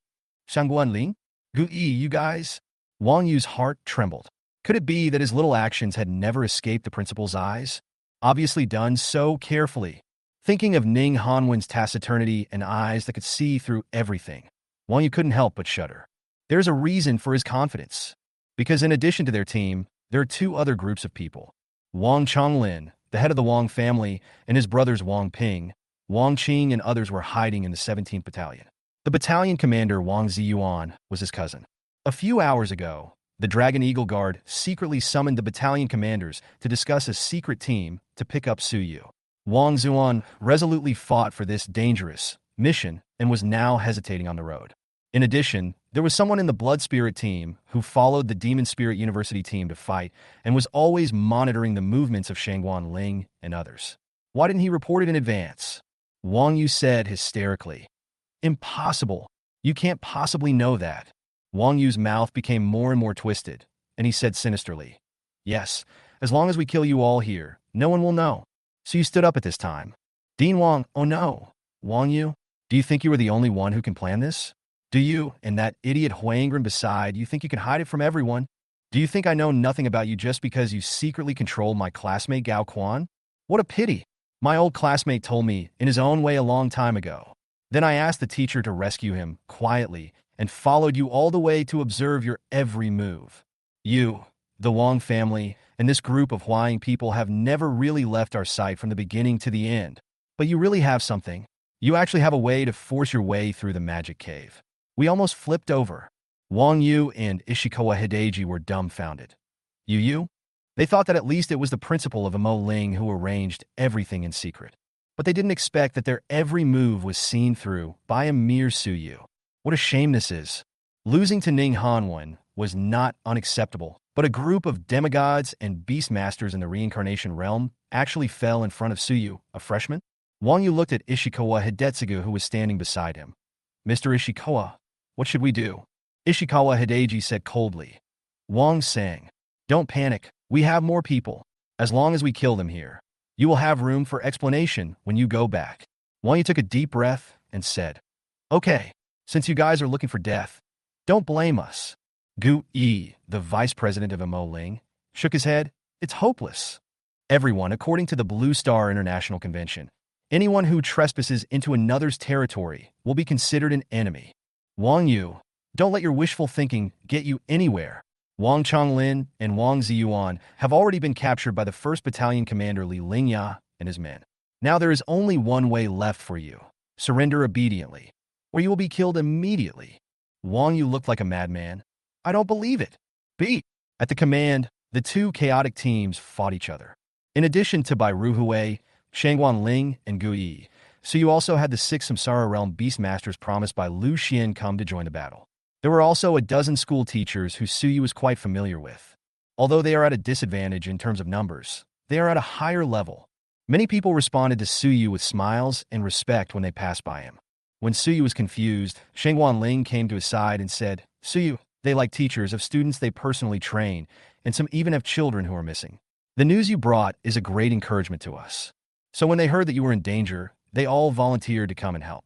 Shangguan Ling? Gu Yi, you guys? Wang Yu's heart trembled. Could it be that his little actions had never escaped the principal's eyes? Obviously done so carefully. Thinking of Ning Hanwen's taciturnity and eyes that could see through everything, Wang Yu couldn't help but shudder. There's a reason for his confidence. Because in addition to their team, there are 2 other groups of people. Wang Chonglin, the head of the Wang family, and his brothers Wang Ping, Wang Qing, and others were hiding in the 17th Battalion. The battalion commander Wang Ziyuan was his cousin. A few hours ago, the Dragon Eagle Guard secretly summoned the battalion commanders to discuss a secret team to pick up Suyu. Wang Zuan resolutely fought for this dangerous mission and was now hesitating on the road. In addition, there was someone in the Blood Spirit team who followed the Demon Spirit University team to fight and was always monitoring the movements of Shangguan Ling and others. Why didn't he report it in advance? Wang Yu said hysterically. Impossible. You can't possibly know that. Wang Yu's mouth became more and more twisted, and he said sinisterly, Yes, as long as we kill you all here, no one will know. So you stood up at this time. Dean Wang, oh no. Wang Yu, do you think you were the only one who can plan this? Do you, and that idiot Huangren beside, you think you can hide it from everyone? Do you think I know nothing about you just because you secretly control my classmate Gao Quan? What a pity. My old classmate told me in his own way a long time ago. Then I asked the teacher to rescue him quietly and followed you all the way to observe your every move. You, the Wang family, and this group of Huang people have never really left our sight from the beginning to the end. But you really have something. You actually have a way to force your way through the magic cave. We almost flipped over. Wang Yu and Ishikawa Hideji were dumbfounded. You? They thought that at least it was the principal of Mo Ling who arranged everything in secret. But they didn't expect that their every move was seen through by a mere Suyu. What a shame this is. Losing to Ning Hanwen was not unacceptable, but a group of demigods and beast masters in the reincarnation realm actually fell in front of Suyu, a freshman. Wang Yu looked at Ishikawa Hidetsugu, who was standing beside him. Mr. Ishikawa, what should we do? Ishikawa Hideji said coldly. Wang sang, Don't panic, we have more people. As long as we kill them here, you will have room for explanation when you go back. Wang Yu took a deep breath and said, Okay, since you guys are looking for death, don't blame us. Gu Yi, the vice president of Mo Ling, shook his head. It's hopeless. Everyone, according to the Blue Star International Convention, anyone who trespasses into another's territory will be considered an enemy. Wang Yu, don't let your wishful thinking get you anywhere. Wang Chonglin and Wang Ziyuan have already been captured by the 1st Battalion Commander Li Lingya and his men. Now there is only one way left for you. Surrender obediently, or you will be killed immediately. Wang Yu looked like a madman. I don't believe it. Beat. At the command, the two chaotic teams fought each other. In addition to Bai Ruhui, Shangguan Ling, and Gu Yi, so you also had the 6 Samsara Realm Beastmasters promised by Lu Xian come to join the battle. There were also a dozen school teachers who Suyu was quite familiar with. Although they are at a disadvantage in terms of numbers, they are at a higher level. Many people responded to Suyu with smiles and respect when they passed by him. When Suyu was confused, Shangguan Ling came to his side and said, Suyu, they like teachers of students they personally train, and some even have children who are missing. The news you brought is a great encouragement to us. So when they heard that you were in danger, they all volunteered to come and help.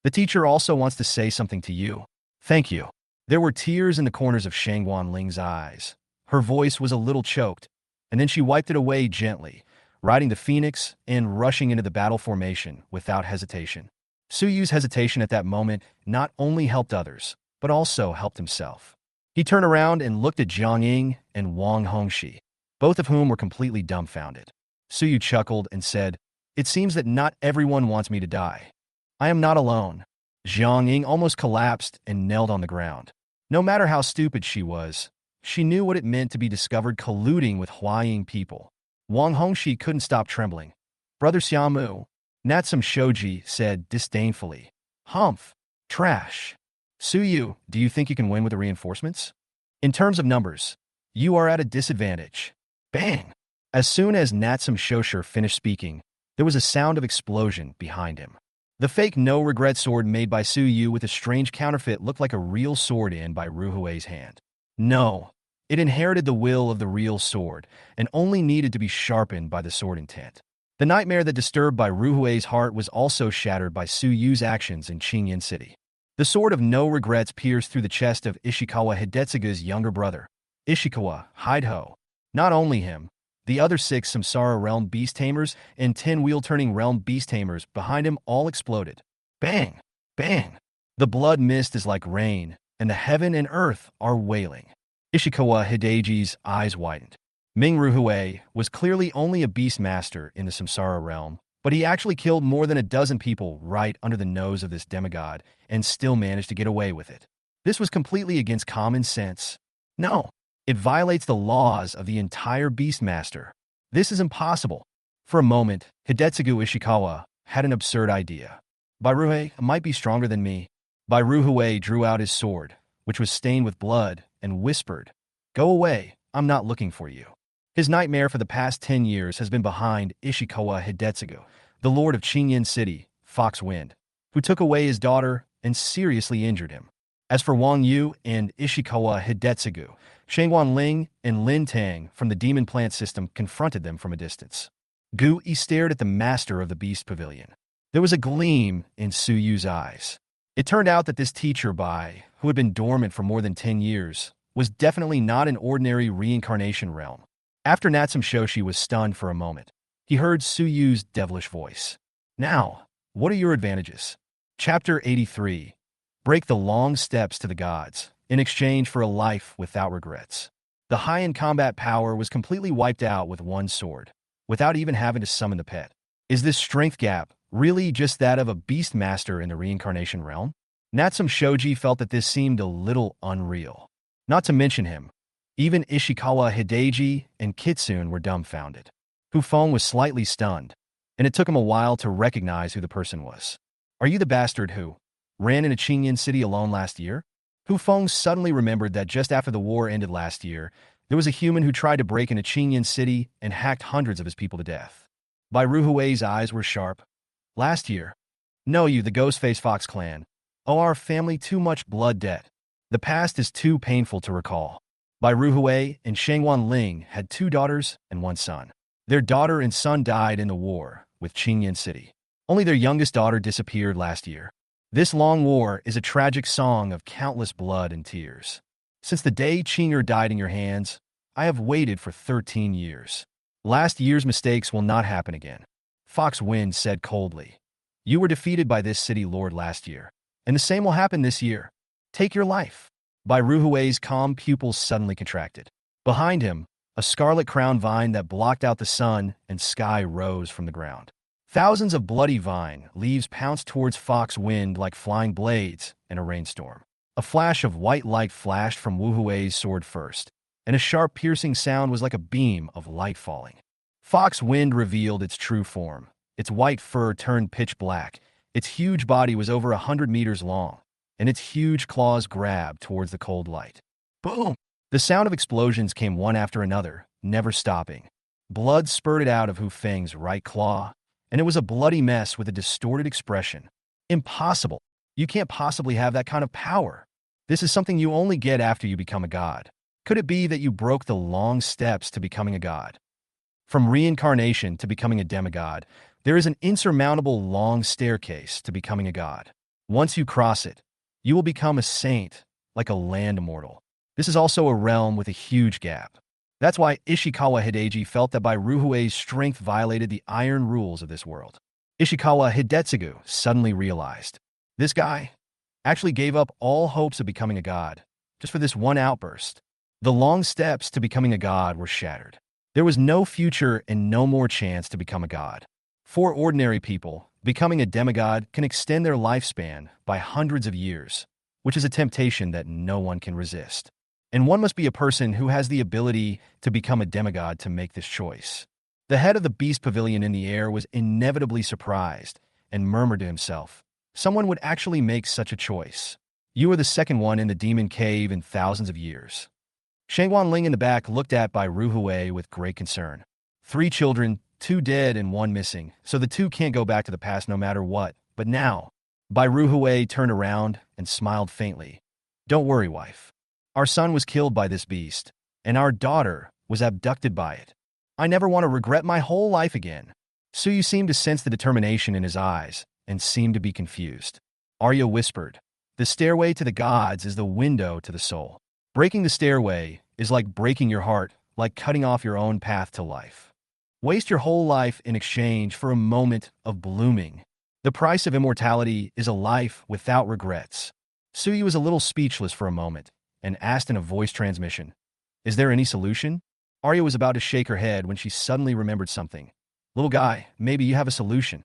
The teacher also wants to say something to you. Thank you. There were tears in the corners of Shangguan Ling's eyes. Her voice was a little choked, and then she wiped it away gently, riding the phoenix and rushing into the battle formation without hesitation. Suyu's hesitation at that moment not only helped others, but also helped himself. He turned around and looked at Zhang Ying and Wang Hongxi, both of whom were completely dumbfounded. Suyu chuckled and said, It seems that not everyone wants me to die. I am not alone. Zhang Ying almost collapsed and knelt on the ground. No matter how stupid she was, she knew what it meant to be discovered colluding with Huaying people. Wang Hongxi couldn't stop trembling. Brother Xiaomu, Natsum Shoji said disdainfully, Humph, trash. Suyu, do you think you can win with the reinforcements? In terms of numbers, you are at a disadvantage. Bang! As soon as Natsum Shosher finished speaking, there was a sound of explosion behind him. The fake no-regret sword made by Suyu with a strange counterfeit looked like a real sword in by Ruhui's hand. No, it inherited the will of the real sword and only needed to be sharpened by the sword intent. The nightmare that disturbed by Ruhui's heart was also shattered by Suyu's actions in Qingyan City. The sword of no regrets pierced through the chest of Ishikawa Hidetsuga's younger brother, Ishikawa Hideho. Not only him, the other 6 Samsara Realm Beast Tamers and 10 Wheel-Turning Realm Beast Tamers behind him all exploded. Bang! Bang! The blood mist is like rain, and the heaven and earth are wailing. Ishikawa Hideji's eyes widened. Ming Ruhui was clearly only a beast master in the Samsara realm, but he actually killed more than a dozen people right under the nose of this demigod and still managed to get away with it. This was completely against common sense. No, it violates the laws of the entire Beastmaster. This is impossible. For a moment, Hidetsugu Ishikawa had an absurd idea. Bairuhei might be stronger than me. Bairuhei drew out his sword, which was stained with blood, and whispered, Go away, I'm not looking for you. His nightmare for the past 10 years has been behind Ishikawa Hidetsugu, the lord of Qingyan City, Fox Wind, who took away his daughter and seriously injured him. As for Wang Yu and Ishikawa Hidetsugu, Shangguan Ling and Lin Tang from the Demon Plant System confronted them from a distance. Gu Yi stared at the master of the Beast Pavilion. There was a gleam in Su Yu's eyes. It turned out that this teacher Bai, who had been dormant for more than 10 years, was definitely not an ordinary reincarnation realm. After Natsum Shoshi was stunned for a moment, he heard Su Yu's devilish voice. Now, what are your advantages? Chapter 83. Break the long steps to the gods, in exchange for a life without regrets. The high-end combat power was completely wiped out with one sword, without even having to summon the pet. Is this strength gap really just that of a beast master in the reincarnation realm? Natsum Shoji felt that this seemed a little unreal. Not to mention him, even Ishikawa Hideji and Kitsune were dumbfounded. Hufeng was slightly stunned, and it took him a while to recognize who the person was. Are you the bastard who ran into Qingyan City alone last year? Hufeng suddenly remembered that just after the war ended last year, there was a human who tried to break into Qingyan City and hacked hundreds of his people to death. Bai Ruhui's eyes were sharp. Last year. No, you, the Ghostface Fox clan. Owe our family too much blood debt. The past is too painful to recall. Bai Ruhui and Shangguan Ling had 2 daughters and 1 son. Their daughter and son died in the war with Qingyan City. Only their youngest daughter disappeared last year. This long war is a tragic song of countless blood and tears. Since the day Qinger died in your hands, I have waited for 13 years. Last year's mistakes will not happen again. Fox Wind said coldly. You were defeated by this city lord last year, and the same will happen this year. Take your life. Bai Ruhui's calm pupils suddenly contracted. Behind him, a scarlet crown vine that blocked out the sun and sky rose from the ground. Thousands of bloody vine leaves pounced towards Fox Wind like flying blades in a rainstorm. A flash of white light flashed from Wu Hui's sword first, and a sharp piercing sound was like a beam of light falling. Fox Wind revealed its true form. Its white fur turned pitch black, its huge body was over 100 meters long, and its huge claws grabbed towards the cold light. Boom! The sound of explosions came one after another, never stopping. Blood spurted out of Hu Feng's right claw, and it was a bloody mess with a distorted expression. Impossible! You can't possibly have that kind of power. This is something you only get after you become a god. Could it be that you broke the long steps to becoming a god? From reincarnation to becoming a demigod, there is an insurmountable long staircase to becoming a god. Once you cross it, you will become a saint, like a land immortal. This is also a realm with a huge gap. That's why Ishikawa Hideji felt that by Ruhui's strength violated the iron rules of this world. Ishikawa Hidetsugu suddenly realized, this guy actually gave up all hopes of becoming a god, just for this one outburst. The long steps to becoming a god were shattered. There was no future and no more chance to become a god. For ordinary people, becoming a demigod can extend their lifespan by hundreds of years, which is a temptation that no one can resist. And one must be a person who has the ability to become a demigod to make this choice. The head of the Beast Pavilion in the air was inevitably surprised and murmured to himself, someone would actually make such a choice. You are the second one in the demon cave in thousands of years. Shangwan Ling in the back looked at by Ruhui with great concern. 3 children, 2 dead and 1 missing, so the 2 can't go back to the past no matter what. But now, Bai Ruhui turned around and smiled faintly. Don't worry, wife. Our son was killed by this beast, and our daughter was abducted by it. I never want to regret my whole life again. Suyu seemed to sense the determination in his eyes and seemed to be confused. Arya whispered, the stairway to the gods is the window to the soul. Breaking the stairway is like breaking your heart, like cutting off your own path to life. Waste your whole life in exchange for a moment of blooming. The price of immortality is a life without regrets. Suyu was a little speechless for a moment and asked in a voice transmission, is there any solution? Arya was about to shake her head when she suddenly remembered something. Little guy, maybe you have a solution.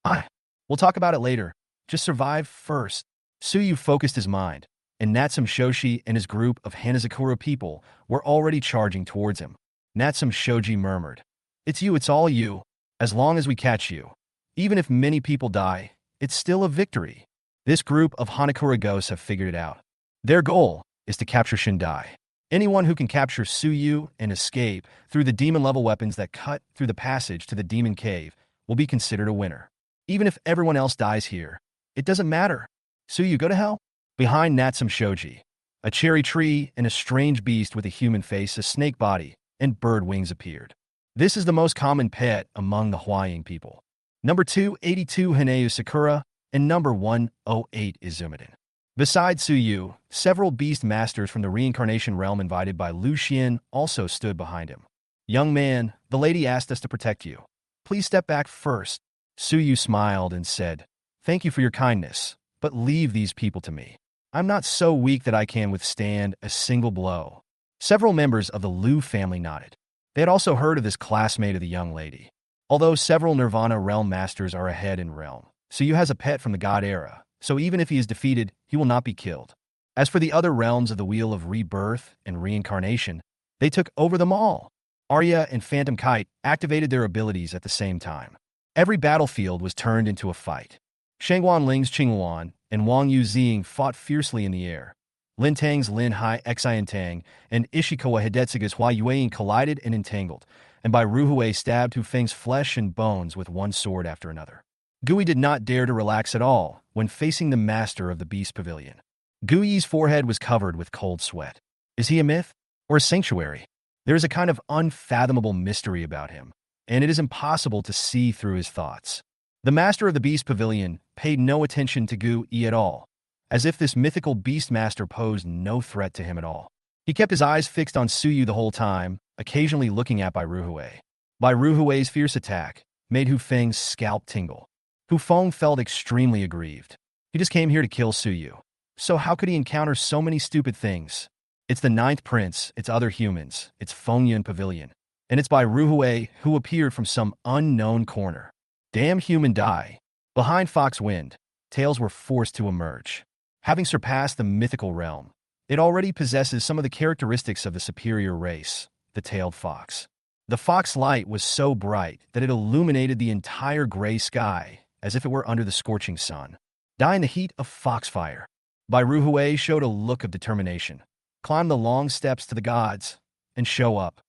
We'll talk about it later. Just survive first. Suyu focused his mind, and Natsum Shoshi and his group of Hanazakura people were already charging towards him. Natsum Shoji murmured, it's you, it's all you. As long as we catch you. Even if many people die, it's still a victory. This group of Hanakura ghosts have figured it out. Their goal is to capture Shindai. Anyone who can capture Suyu and escape through the demon-level weapons that cut through the passage to the demon cave will be considered a winner. Even if everyone else dies here, it doesn't matter. Suyu, go to hell? Behind Natsum Shoji, a cherry tree and a strange beast with a human face, a snake body, and bird wings appeared. This is the most common pet among the Huaying people. Number 282 Hineu Sakura, and number 108 is Izumiden. Besides Suyu, several beast masters from the reincarnation realm invited by Lu Xian also stood behind him. Young man, the lady asked us to protect you. Please step back first. Suyu smiled and said, thank you for your kindness, but leave these people to me. I'm not so weak that I can withstand a single blow. Several members of the Lu family nodded. They had also heard of this classmate of the young lady. Although several Nirvana realm masters are ahead in realm, Suyu has a pet from the god era, so even if he is defeated, he will not be killed. As for the other realms of the Wheel of Rebirth and Reincarnation, they took over them all. Arya and Phantom Kite activated their abilities at the same time. Every battlefield was turned into a fight. Shangwan Ling's Qinghuan and Wang Yuzing fought fiercely in the air. Lin Tang's Lin Hai Xiantang and Ishikawa Hidetsuga's Hua Yueyin collided and entangled, and Bai Ruhui stabbed Hu Feng's flesh and bones with one sword after another. Gui did not dare to relax at all when facing the master of the Beast Pavilion. Gui's forehead was covered with cold sweat. Is he a myth or a sanctuary? There is a kind of unfathomable mystery about him, and it is impossible to see through his thoughts. The master of the Beast Pavilion paid no attention to Gui at all, as if this mythical beast master posed no threat to him at all. He kept his eyes fixed on Suyu the whole time, occasionally looking at Bai Ruhui. Bai Ruhui's fierce attack made Hu Feng's scalp tingle. Hu Feng felt extremely aggrieved. He just came here to kill Suyu. So how could he encounter so many stupid things? It's the Ninth Prince, it's other humans, it's Fengyun Pavilion, and it's Bai Ruhui who appeared from some unknown corner. Damn human die. Behind Fox Wind, tales were forced to emerge. Having surpassed the mythical realm, it already possesses some of the characteristics of the superior race, the tailed fox. The fox light was so bright that it illuminated the entire gray sky as if it were under the scorching sun. Die in the heat of foxfire. Bai Ruhui showed a look of determination. Climb the long steps to the gods and show up.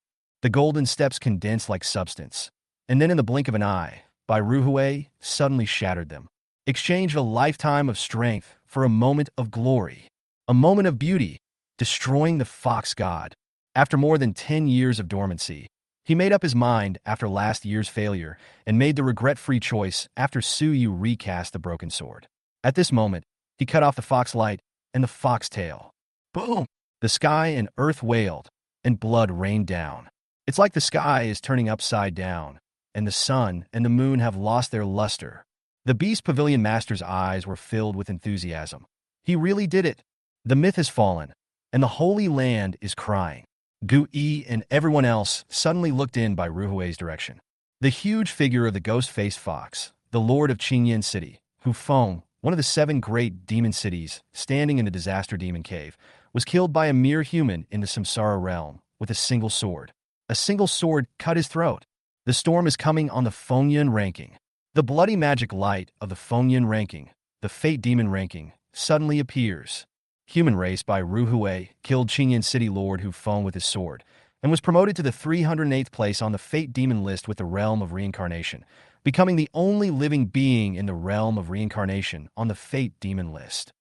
The golden steps condensed like substance, and then in the blink of an eye, Bai Ruhui suddenly shattered them. Exchanged a lifetime of strength for a moment of glory, a moment of beauty, destroying the fox god. After more than 10 years of dormancy, he made up his mind after last year's failure and made the regret-free choice after Su Yu recast the broken sword. At this moment, he cut off the fox light and the fox tail. Boom! The sky and earth wailed, and blood rained down. It's like the sky is turning upside down, and the sun and the moon have lost their luster. The Beast Pavilion Master's eyes were filled with enthusiasm. He really did it. The myth has fallen, and the Holy Land is crying. Gu Yi and everyone else suddenly looked in Bai Ruhui's direction. The huge figure of the ghost-faced fox, the lord of Qingyan City, Hu Feng, one of the 7 great demon cities, standing in the disaster demon cave, was killed by a mere human in the Samsara realm with a single sword. A single sword cut his throat. The storm is coming on the Fengyan ranking. The bloody magic light of the Fengyan ranking, the fate demon ranking, suddenly appears. Human race by Ruhui killed Qingyan City Lord Hu Feng with his sword, and was promoted to the 308th place on the fate demon list with the realm of reincarnation, becoming the only living being in the realm of reincarnation on the fate demon list.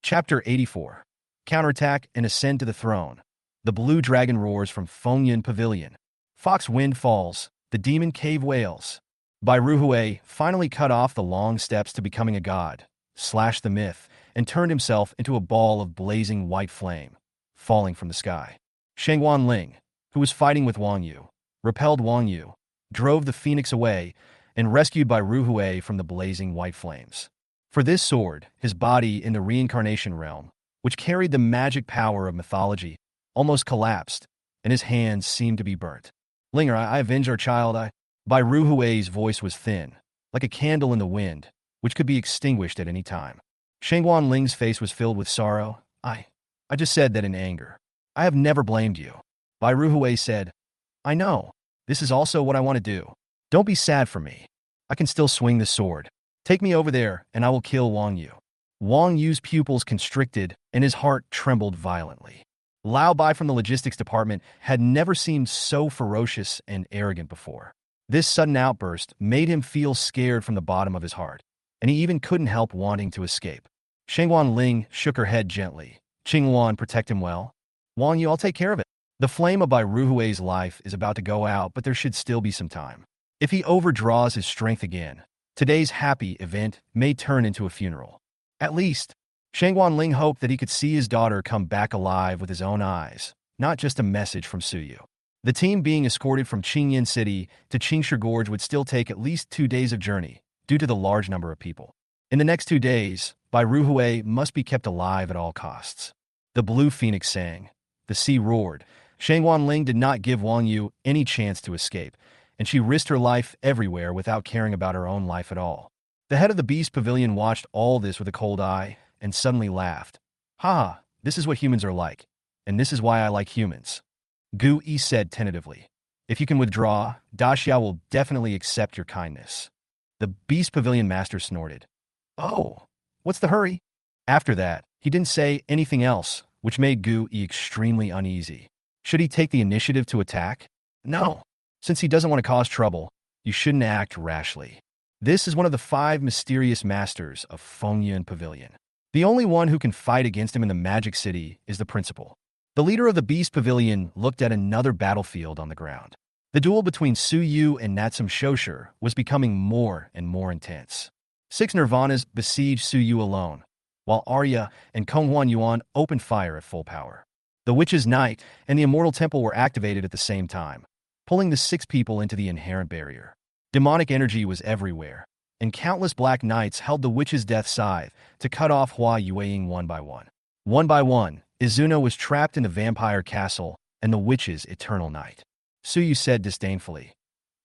Chapter 84. Counterattack and ascend to the throne. The blue dragon roars from Fengyan Pavilion. Fox Wind falls, the demon cave wails. Bai Ruhui finally cut off the long steps to becoming a god, slashed the myth, and turned himself into a ball of blazing white flame, falling from the sky. Shangwan Ling, who was fighting with Wang Yu, repelled Wang Yu, drove the phoenix away, and rescued Bai Ruhui from the blazing white flames. For this sword, his body in the reincarnation realm, which carried the magic power of mythology, almost collapsed, and his hands seemed to be burnt. Linger, I avenge our child, Bai Ruhui's voice was thin, like a candle in the wind, which could be extinguished at any time. Shangwan Ling's face was filled with sorrow. I just said that in anger. I have never blamed you. Bai Ruhui said, I know. This is also what I want to do. Don't be sad for me. I can still swing the sword. Take me over there, and I will kill Wang Yu. Wang Yu's pupils constricted, and his heart trembled violently. Lao Bai from the logistics department had never seemed so ferocious and arrogant before. This sudden outburst made him feel scared from the bottom of his heart, and he even couldn't help wanting to escape. Shangwan Ling shook her head gently. Qingwan, protect him well. Wang Yu, I'll take care of it. The flame of Bai Ruhui's life is about to go out, but there should still be some time. If he overdraws his strength again, today's happy event may turn into a funeral. At least, Shangwan Ling hoped that he could see his daughter come back alive with his own eyes, not just a message from Su Yu. The team being escorted from Qingyan City to Qingshu Gorge would still take at least 2 days of journey, due to the large number of people. In the next 2 days, Bai Ruhui must be kept alive at all costs. The blue phoenix sang. The sea roared. Shangwan Ling did not give Wang Yu any chance to escape, and she risked her life everywhere without caring about her own life at all. The head of the Beast Pavilion watched all this with a cold eye and suddenly laughed. Ha, this is what humans are like, and this is why I like humans. Gu Yi said tentatively. If you can withdraw, Daxia will definitely accept your kindness. The Beast Pavilion Master snorted. Oh, what's the hurry? After that, he didn't say anything else, which made Gu Yi extremely uneasy. Should he take the initiative to attack? No. Since he doesn't want to cause trouble, you shouldn't act rashly. This is one of the 5 mysterious masters of Fengyan Pavilion. The only one who can fight against him in the Magic City is the principal. The leader of the Beast Pavilion looked at another battlefield on the ground. The duel between Su Yu and Natsum Shoshir was becoming more and more intense. 6 Nirvanas besieged Su Yu alone, while Arya and Konghuan Yuan opened fire at full power. The Witch's Knight and the Immortal Temple were activated at the same time, pulling the 6 people into the inherent barrier. Demonic energy was everywhere, and countless black knights held the Witch's Death Scythe to cut off Hua Yueying one by one. One by one, Izuna was trapped in the vampire castle and the Witch's eternal night. Su Yu said disdainfully,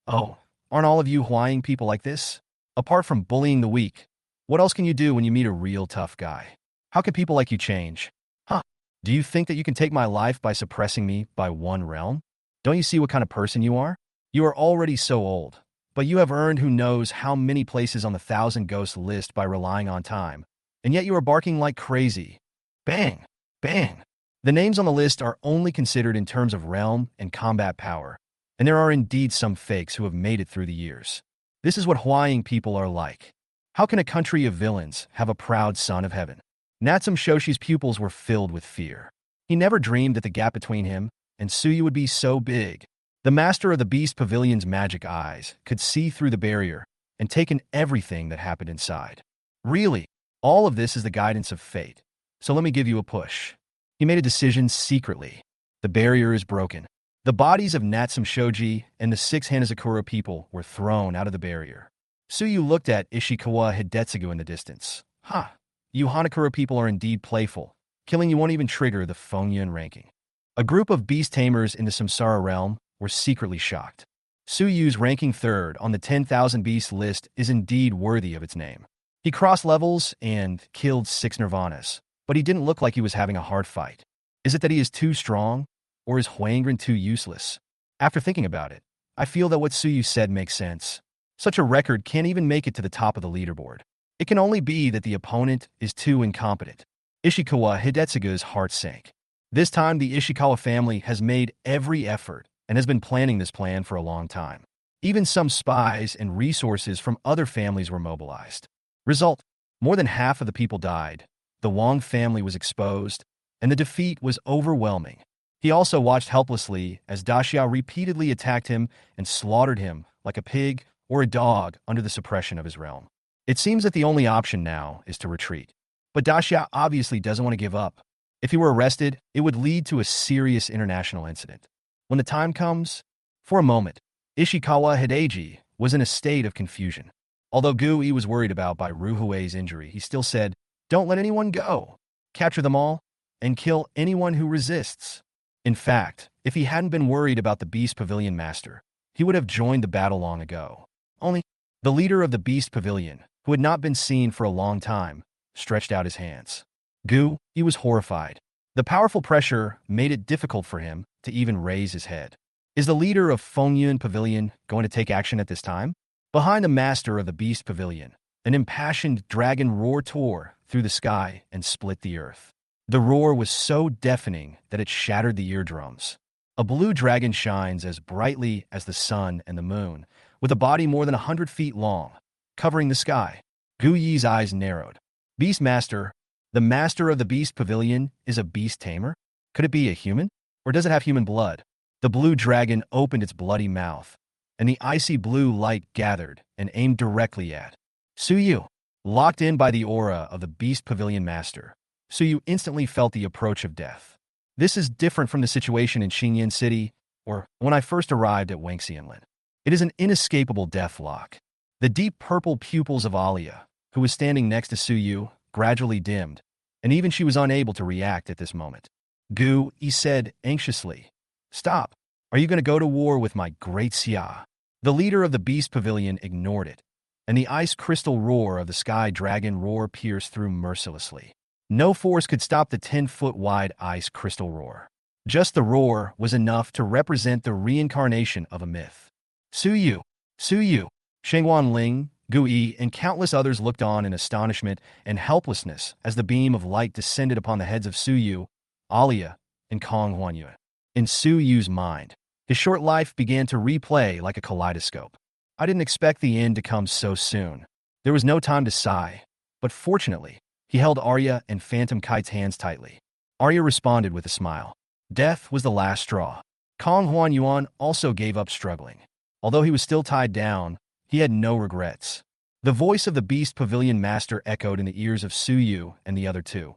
Oh, aren't all of you Huaying people like this? Apart from bullying the weak, what else can you do when you meet a real tough guy? How can people like you change? Huh? Do you think that you can take my life by suppressing me by one realm? Don't you see what kind of person you are? You are already so old, but you have earned who knows how many places on the thousand ghost list by relying on time, and yet you are barking like crazy. Bang! Bang! The names on the list are only considered in terms of realm and combat power, and there are indeed some fakes who have made it through the years. This is what Hawaiian people are like. How can a country of villains have a proud son of heaven? Natsum Shoshi's pupils were filled with fear. He never dreamed that the gap between him and Suyu would be so big. The master of the Beast Pavilion's magic eyes could see through the barrier and take in everything that happened inside. Really, all of this is the guidance of fate. So let me give you a push. He made a decision secretly. The barrier is broken. The bodies of Natsum Shoji and the 6 Hanazakura people were thrown out of the barrier. Suyu looked at Ishikawa Hidetsugu in the distance. Ha! You Hanakura people are indeed playful. Killing you won't even trigger the Fengyun ranking. A group of Beast Tamers in the Samsara realm were secretly shocked. Suyu's ranking 3rd on the 10,000 Beast list is indeed worthy of its name. He crossed levels and killed 6 Nirvanas, but he didn't look like he was having a hard fight. Is it that he is too strong, or is Huangren too useless? After thinking about it, I feel that what Suyu said makes sense. Such a record can't even make it to the top of the leaderboard. It can only be that the opponent is too incompetent. Ishikawa Hidetsugu's heart sank. This time, the Ishikawa family has made every effort and has been planning this plan for a long time. Even some spies and resources from other families were mobilized. Result: more than half of the people died, the Wang family was exposed, and the defeat was overwhelming. He also watched helplessly as Daxia repeatedly attacked him and slaughtered him like a pig or a dog under the suppression of his realm. It seems that the only option now is to retreat. But Daxia obviously doesn't want to give up. If he were arrested, it would lead to a serious international incident. When the time comes, for a moment, Ishikawa Hideji was in a state of confusion. Although Gu-i was worried about by Ruhuei's injury, he still said, "Don't let anyone go. Capture them all and kill anyone who resists." In fact, if he hadn't been worried about the Beast Pavilion Master, he would have joined the battle long ago. Only, the leader of the Beast Pavilion, who had not been seen for a long time, stretched out his hands. Gu-i was horrified. The powerful pressure made it difficult for him to even raise his head. Is the leader of Fengyun Pavilion going to take action at this time? Behind the master of the Beast Pavilion, an impassioned dragon roar tore through the sky and split the earth. The roar was so deafening that it shattered the eardrums. A blue dragon shines as brightly as the sun and the moon, with a body more than 100 feet long, covering the sky. Gu-yi's eyes narrowed. Beast Master, the master of the Beast Pavilion, is a beast tamer? Could it be a human? Or does it have human blood? The blue dragon opened its bloody mouth, and the icy blue light gathered and aimed directly at Suyu. Locked in by the aura of the Beast Pavilion Master, Suyu instantly felt the approach of death. This is different from the situation in Xinyan City or when I first arrived at Wang Hongxi. It is an inescapable death lock. The deep purple pupils of Alia, who was standing next to Suyu, gradually dimmed, and even she was unable to react at this moment. Gu-i said anxiously, "Stop. Are you going to go to war with my great Xia?" The leader of the Beast Pavilion ignored it, and the ice crystal roar of the sky dragon roar pierced through mercilessly. No force could stop the 10-foot wide ice crystal roar. Just the roar was enough to represent the reincarnation of a myth. Suyu, Suyu, Shengwan Ling, Gu-i, and countless others looked on in astonishment and helplessness as the beam of light descended upon the heads of Suyu, Alia, and Kong Huanyue. In Suyu's mind, his short life began to replay like a kaleidoscope. I didn't expect the end to come so soon. There was no time to sigh, but fortunately, he held Arya and Phantom Kite's hands tightly. Arya responded with a smile. Death was the last straw. Kong Huanyuan also gave up struggling. Although he was still tied down, he had no regrets. The voice of the Beast Pavilion Master echoed in the ears of Suyu and the other two.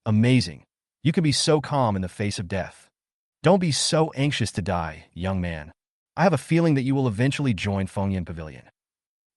Amazing. You can be so calm in the face of death. Don't be so anxious to die, young man. I have a feeling that you will eventually join Fengyun Pavilion.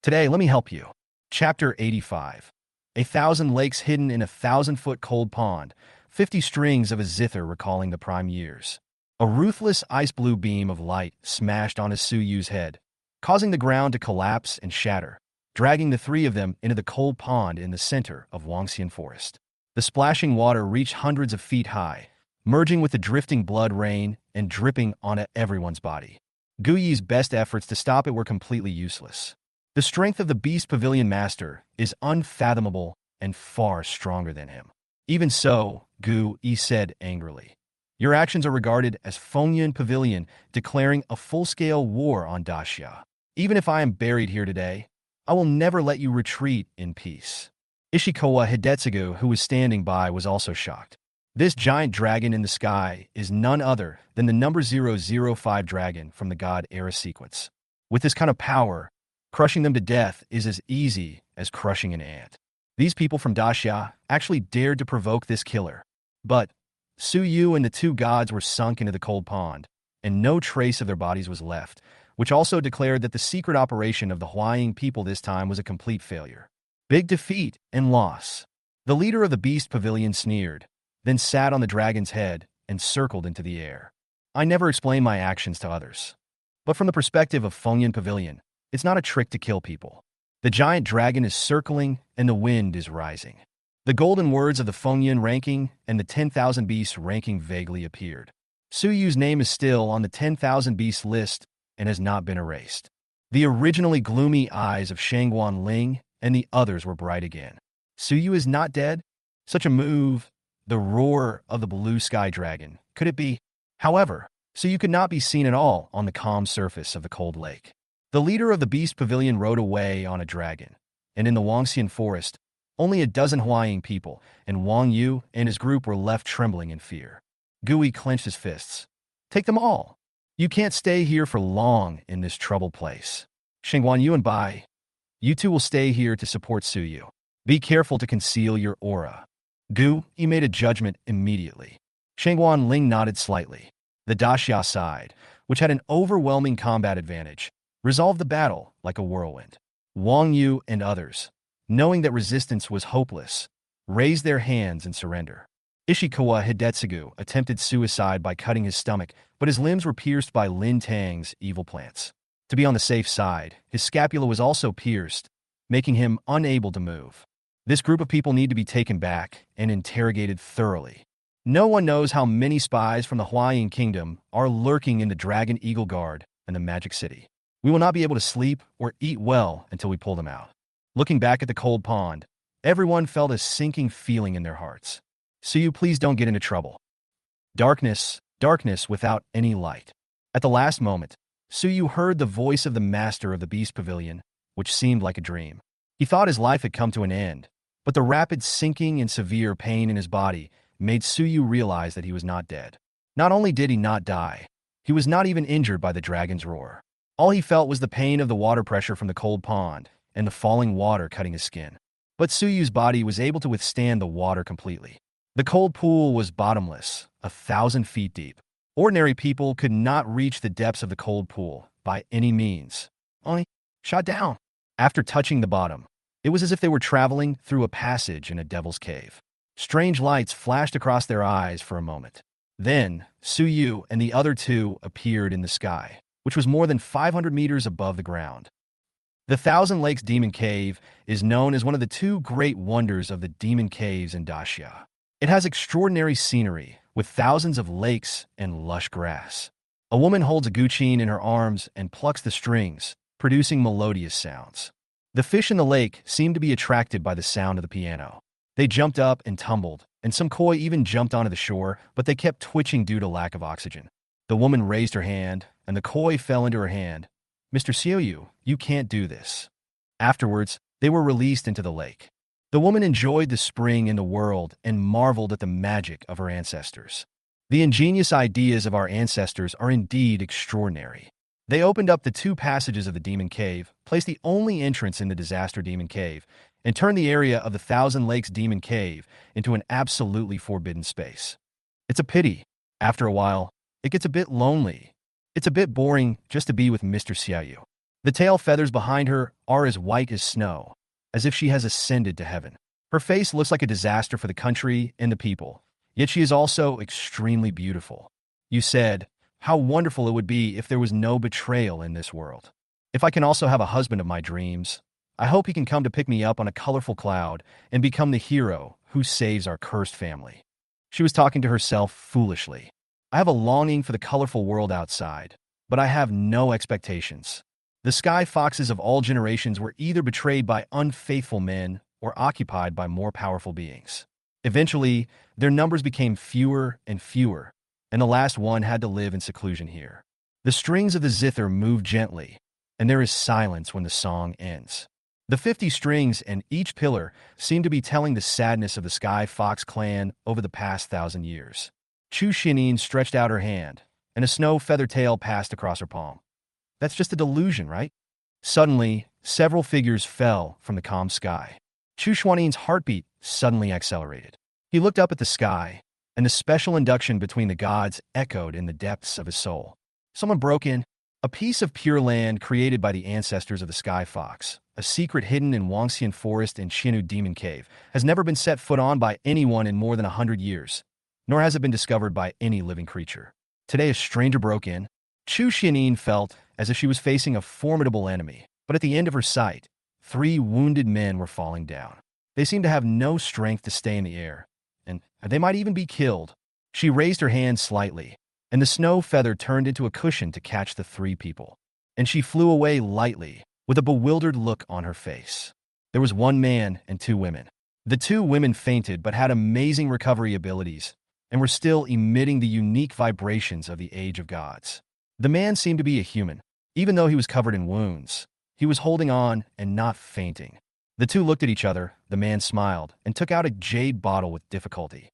Today, let me help you. Chapter 85. 1,000 lakes hidden in a 1,000-foot cold pond, 50 strings of a zither recalling the prime years. A ruthless ice-blue beam of light smashed onto Suyu's head, causing the ground to collapse and shatter. dragging the three of them into the cold pond in the center of Wangxian Forest. The splashing water reached hundreds of feet high, merging with the drifting blood rain and dripping onto everyone's body. Gu Yi's best efforts to stop it were completely useless. The strength of the Beast Pavilion Master is unfathomable and far stronger than him. Even so, Gu Yi said angrily, your actions are regarded as Fengyan Pavilion declaring a full-scale war on Daxia. Even if I am buried here today, I will never let you retreat in peace. Ishikawa Hidetsugu, who was standing by, was also shocked. This giant dragon in the sky is none other than the number 005 dragon from the God Era sequence. With this kind of power, crushing them to death is as easy as crushing an ant. These people from Daxia actually dared to provoke this killer. But Su Yu and the two gods were sunk into the cold pond, and no trace of their bodies was left, which also declared that the secret operation of the Huaying people this time was a complete failure. Big defeat and loss. The leader of the Beast Pavilion sneered, then sat on the dragon's head and circled into the air. I never explain my actions to others. But from the perspective of Fengyan Pavilion, it's not a trick to kill people. The giant dragon is circling and the wind is rising. The golden words of the Fengyan ranking and the 10,000 beasts ranking vaguely appeared. Su Yu's name is still on the 10,000 beasts list and has not been erased. The originally gloomy eyes of Shangguan Ling and the others were bright again. Su Yu is not dead? Such a move. The roar of the blue sky dragon. Could it be? However, Su Yu could not be seen at all on the calm surface of the cold lake. The leader of the Beast Pavilion rode away on a dragon, and in the Wangxian Forest, only a dozen Huaying people, and Wang Yu and his group were left trembling in fear. Gu Yi clenched his fists. Take them all. You can't stay here for long in this troubled place. Shangguan Yu and Bai, you two will stay here to support Su Yu. Be careful to conceal your aura. Gu Yi made a judgment immediately. Shangguan Ling nodded slightly. The Daxia side, which had an overwhelming combat advantage, resolved the battle like a whirlwind. Wang Yu and others, knowing that resistance was hopeless, raised their hands in surrender. Ishikawa Hidetsugu attempted suicide by cutting his stomach, but his limbs were pierced by Lin Tang's evil plants. To be on the safe side, his scapula was also pierced, making him unable to move. This group of people need to be taken back and interrogated thoroughly. No one knows how many spies from the Huaying Kingdom are lurking in the Dragon Eagle Guard and the Magic City. We will not be able to sleep or eat well until we pull them out. Looking back at the cold pond, everyone felt a sinking feeling in their hearts. Su Yu, please don't get into trouble. Darkness, darkness without any light. At the last moment, Su Yu heard the voice of the master of the Beast Pavilion, which seemed like a dream. He thought his life had come to an end, but the rapid sinking and severe pain in his body made Su Yu realize that he was not dead. Not only did he not die, he was not even injured by the dragon's roar. All he felt was the pain of the water pressure from the cold pond and the falling water cutting his skin. But Su Yu's body was able to withstand the water completely. The cold pool was bottomless, 1,000 feet deep. Ordinary people could not reach the depths of the cold pool by any means. Only shot down. After touching the bottom, it was as if they were traveling through a passage in a devil's cave. Strange lights flashed across their eyes for a moment. Then, Su Yu and the other two appeared in the sky, which was more than 500 meters above the ground. The Thousand Lakes Demon Cave is known as one of the two great wonders of the demon caves in Daxia. It has extraordinary scenery, with thousands of lakes and lush grass. A woman holds a guqin in her arms and plucks the strings, producing melodious sounds. The fish in the lake seemed to be attracted by the sound of the piano. They jumped up and tumbled, and some koi even jumped onto the shore, but they kept twitching due to lack of oxygen. The woman raised her hand, and the koi fell into her hand. Mr. Xiaoyu, you can't do this. Afterwards, they were released into the lake. The woman enjoyed the spring in the world and marveled at the magic of her ancestors. The ingenious ideas of our ancestors are indeed extraordinary. They opened up the two passages of the Demon Cave, placed the only entrance in the Disaster Demon Cave, and turned the area of the Thousand Lakes Demon Cave into an absolutely forbidden space. It's a pity. After a while, it gets a bit lonely. It's a bit boring just to be with Mr. Xiaoyu. The tail feathers behind her are as white as snow, as if she has ascended to heaven. Her face looks like a disaster for the country and the people, yet she is also extremely beautiful. You said, how wonderful it would be if there was no betrayal in this world. If I can also have a husband of my dreams, I hope he can come to pick me up on a colorful cloud and become the hero who saves our cursed family. She was talking to herself foolishly. I have a longing for the colorful world outside, but I have no expectations. The sky foxes of all generations were either betrayed by unfaithful men or occupied by more powerful beings. Eventually, their numbers became fewer and fewer, and the last one had to live in seclusion here. The strings of the zither move gently, and there is silence when the song ends. The 50 strings and each pillar seem to be telling the sadness of the Sky Fox clan over the past 1,000 years. Chu Xinin stretched out her hand, and a snow feather tail passed across her palm. That's just a delusion, right? Suddenly, several figures fell from the calm sky. Chu Xuanin's heartbeat suddenly accelerated. He looked up at the sky, and the special induction between the gods echoed in the depths of his soul. Someone broke in. A piece of pure land created by the ancestors of the Sky Fox, a secret hidden in Wangxian Forest and Xinu Demon Cave, has never been set foot on by anyone in more than 100 years, nor has it been discovered by any living creature. Today a stranger broke in. Chu Xinin felt as if she was facing a formidable enemy, but at the end of her sight, 3 wounded men were falling down. They seemed to have no strength to stay in the air, and they might even be killed. She raised her hand slightly, and the snow feather turned into a cushion to catch the 3 people, and she flew away lightly, with a bewildered look on her face. There was 1 man and 2 women. The 2 women fainted but had amazing recovery abilities, and were still emitting the unique vibrations of the Age of Gods. The man seemed to be a human. Even though he was covered in wounds, he was holding on and not fainting. The 2 looked at each other, the man smiled, and took out a jade bottle with difficulty.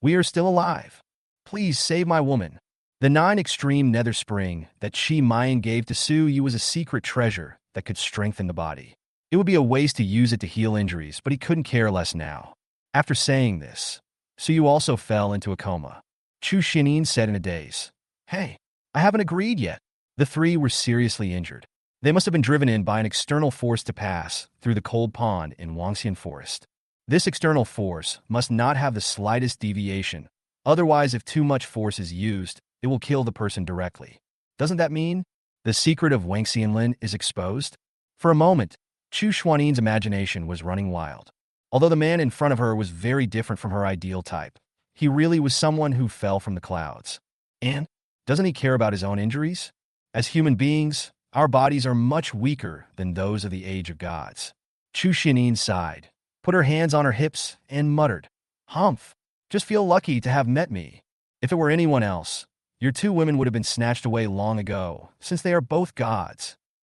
"We are still alive. Please save my woman." The 9 extreme nether spring that Chi Mayan gave to Su Yu was a secret treasure that could strengthen the body. It would be a waste to use it to heal injuries, but he couldn't care less now. After saying this, Su Yu also fell into a coma. Chu Xinin said in a daze, "Hey, I haven't agreed yet." The 3 were seriously injured. They must have been driven in by an external force to pass through the cold pond in Wangxian Forest. This external force must not have the slightest deviation. Otherwise, if too much force is used, it will kill the person directly. Doesn't that mean the secret of Wang Xianlin is exposed? For a moment, Chu Xuanin's imagination was running wild. Although the man in front of her was very different from her ideal type, he really was someone who fell from the clouds. And doesn't he care about his own injuries? As human beings, our bodies are much weaker than those of the Age of Gods. Chu Xinin sighed, put her hands on her hips, and muttered, "Humph, just feel lucky to have met me. If it were anyone else, your 2 women would have been snatched away long ago, since they are both gods.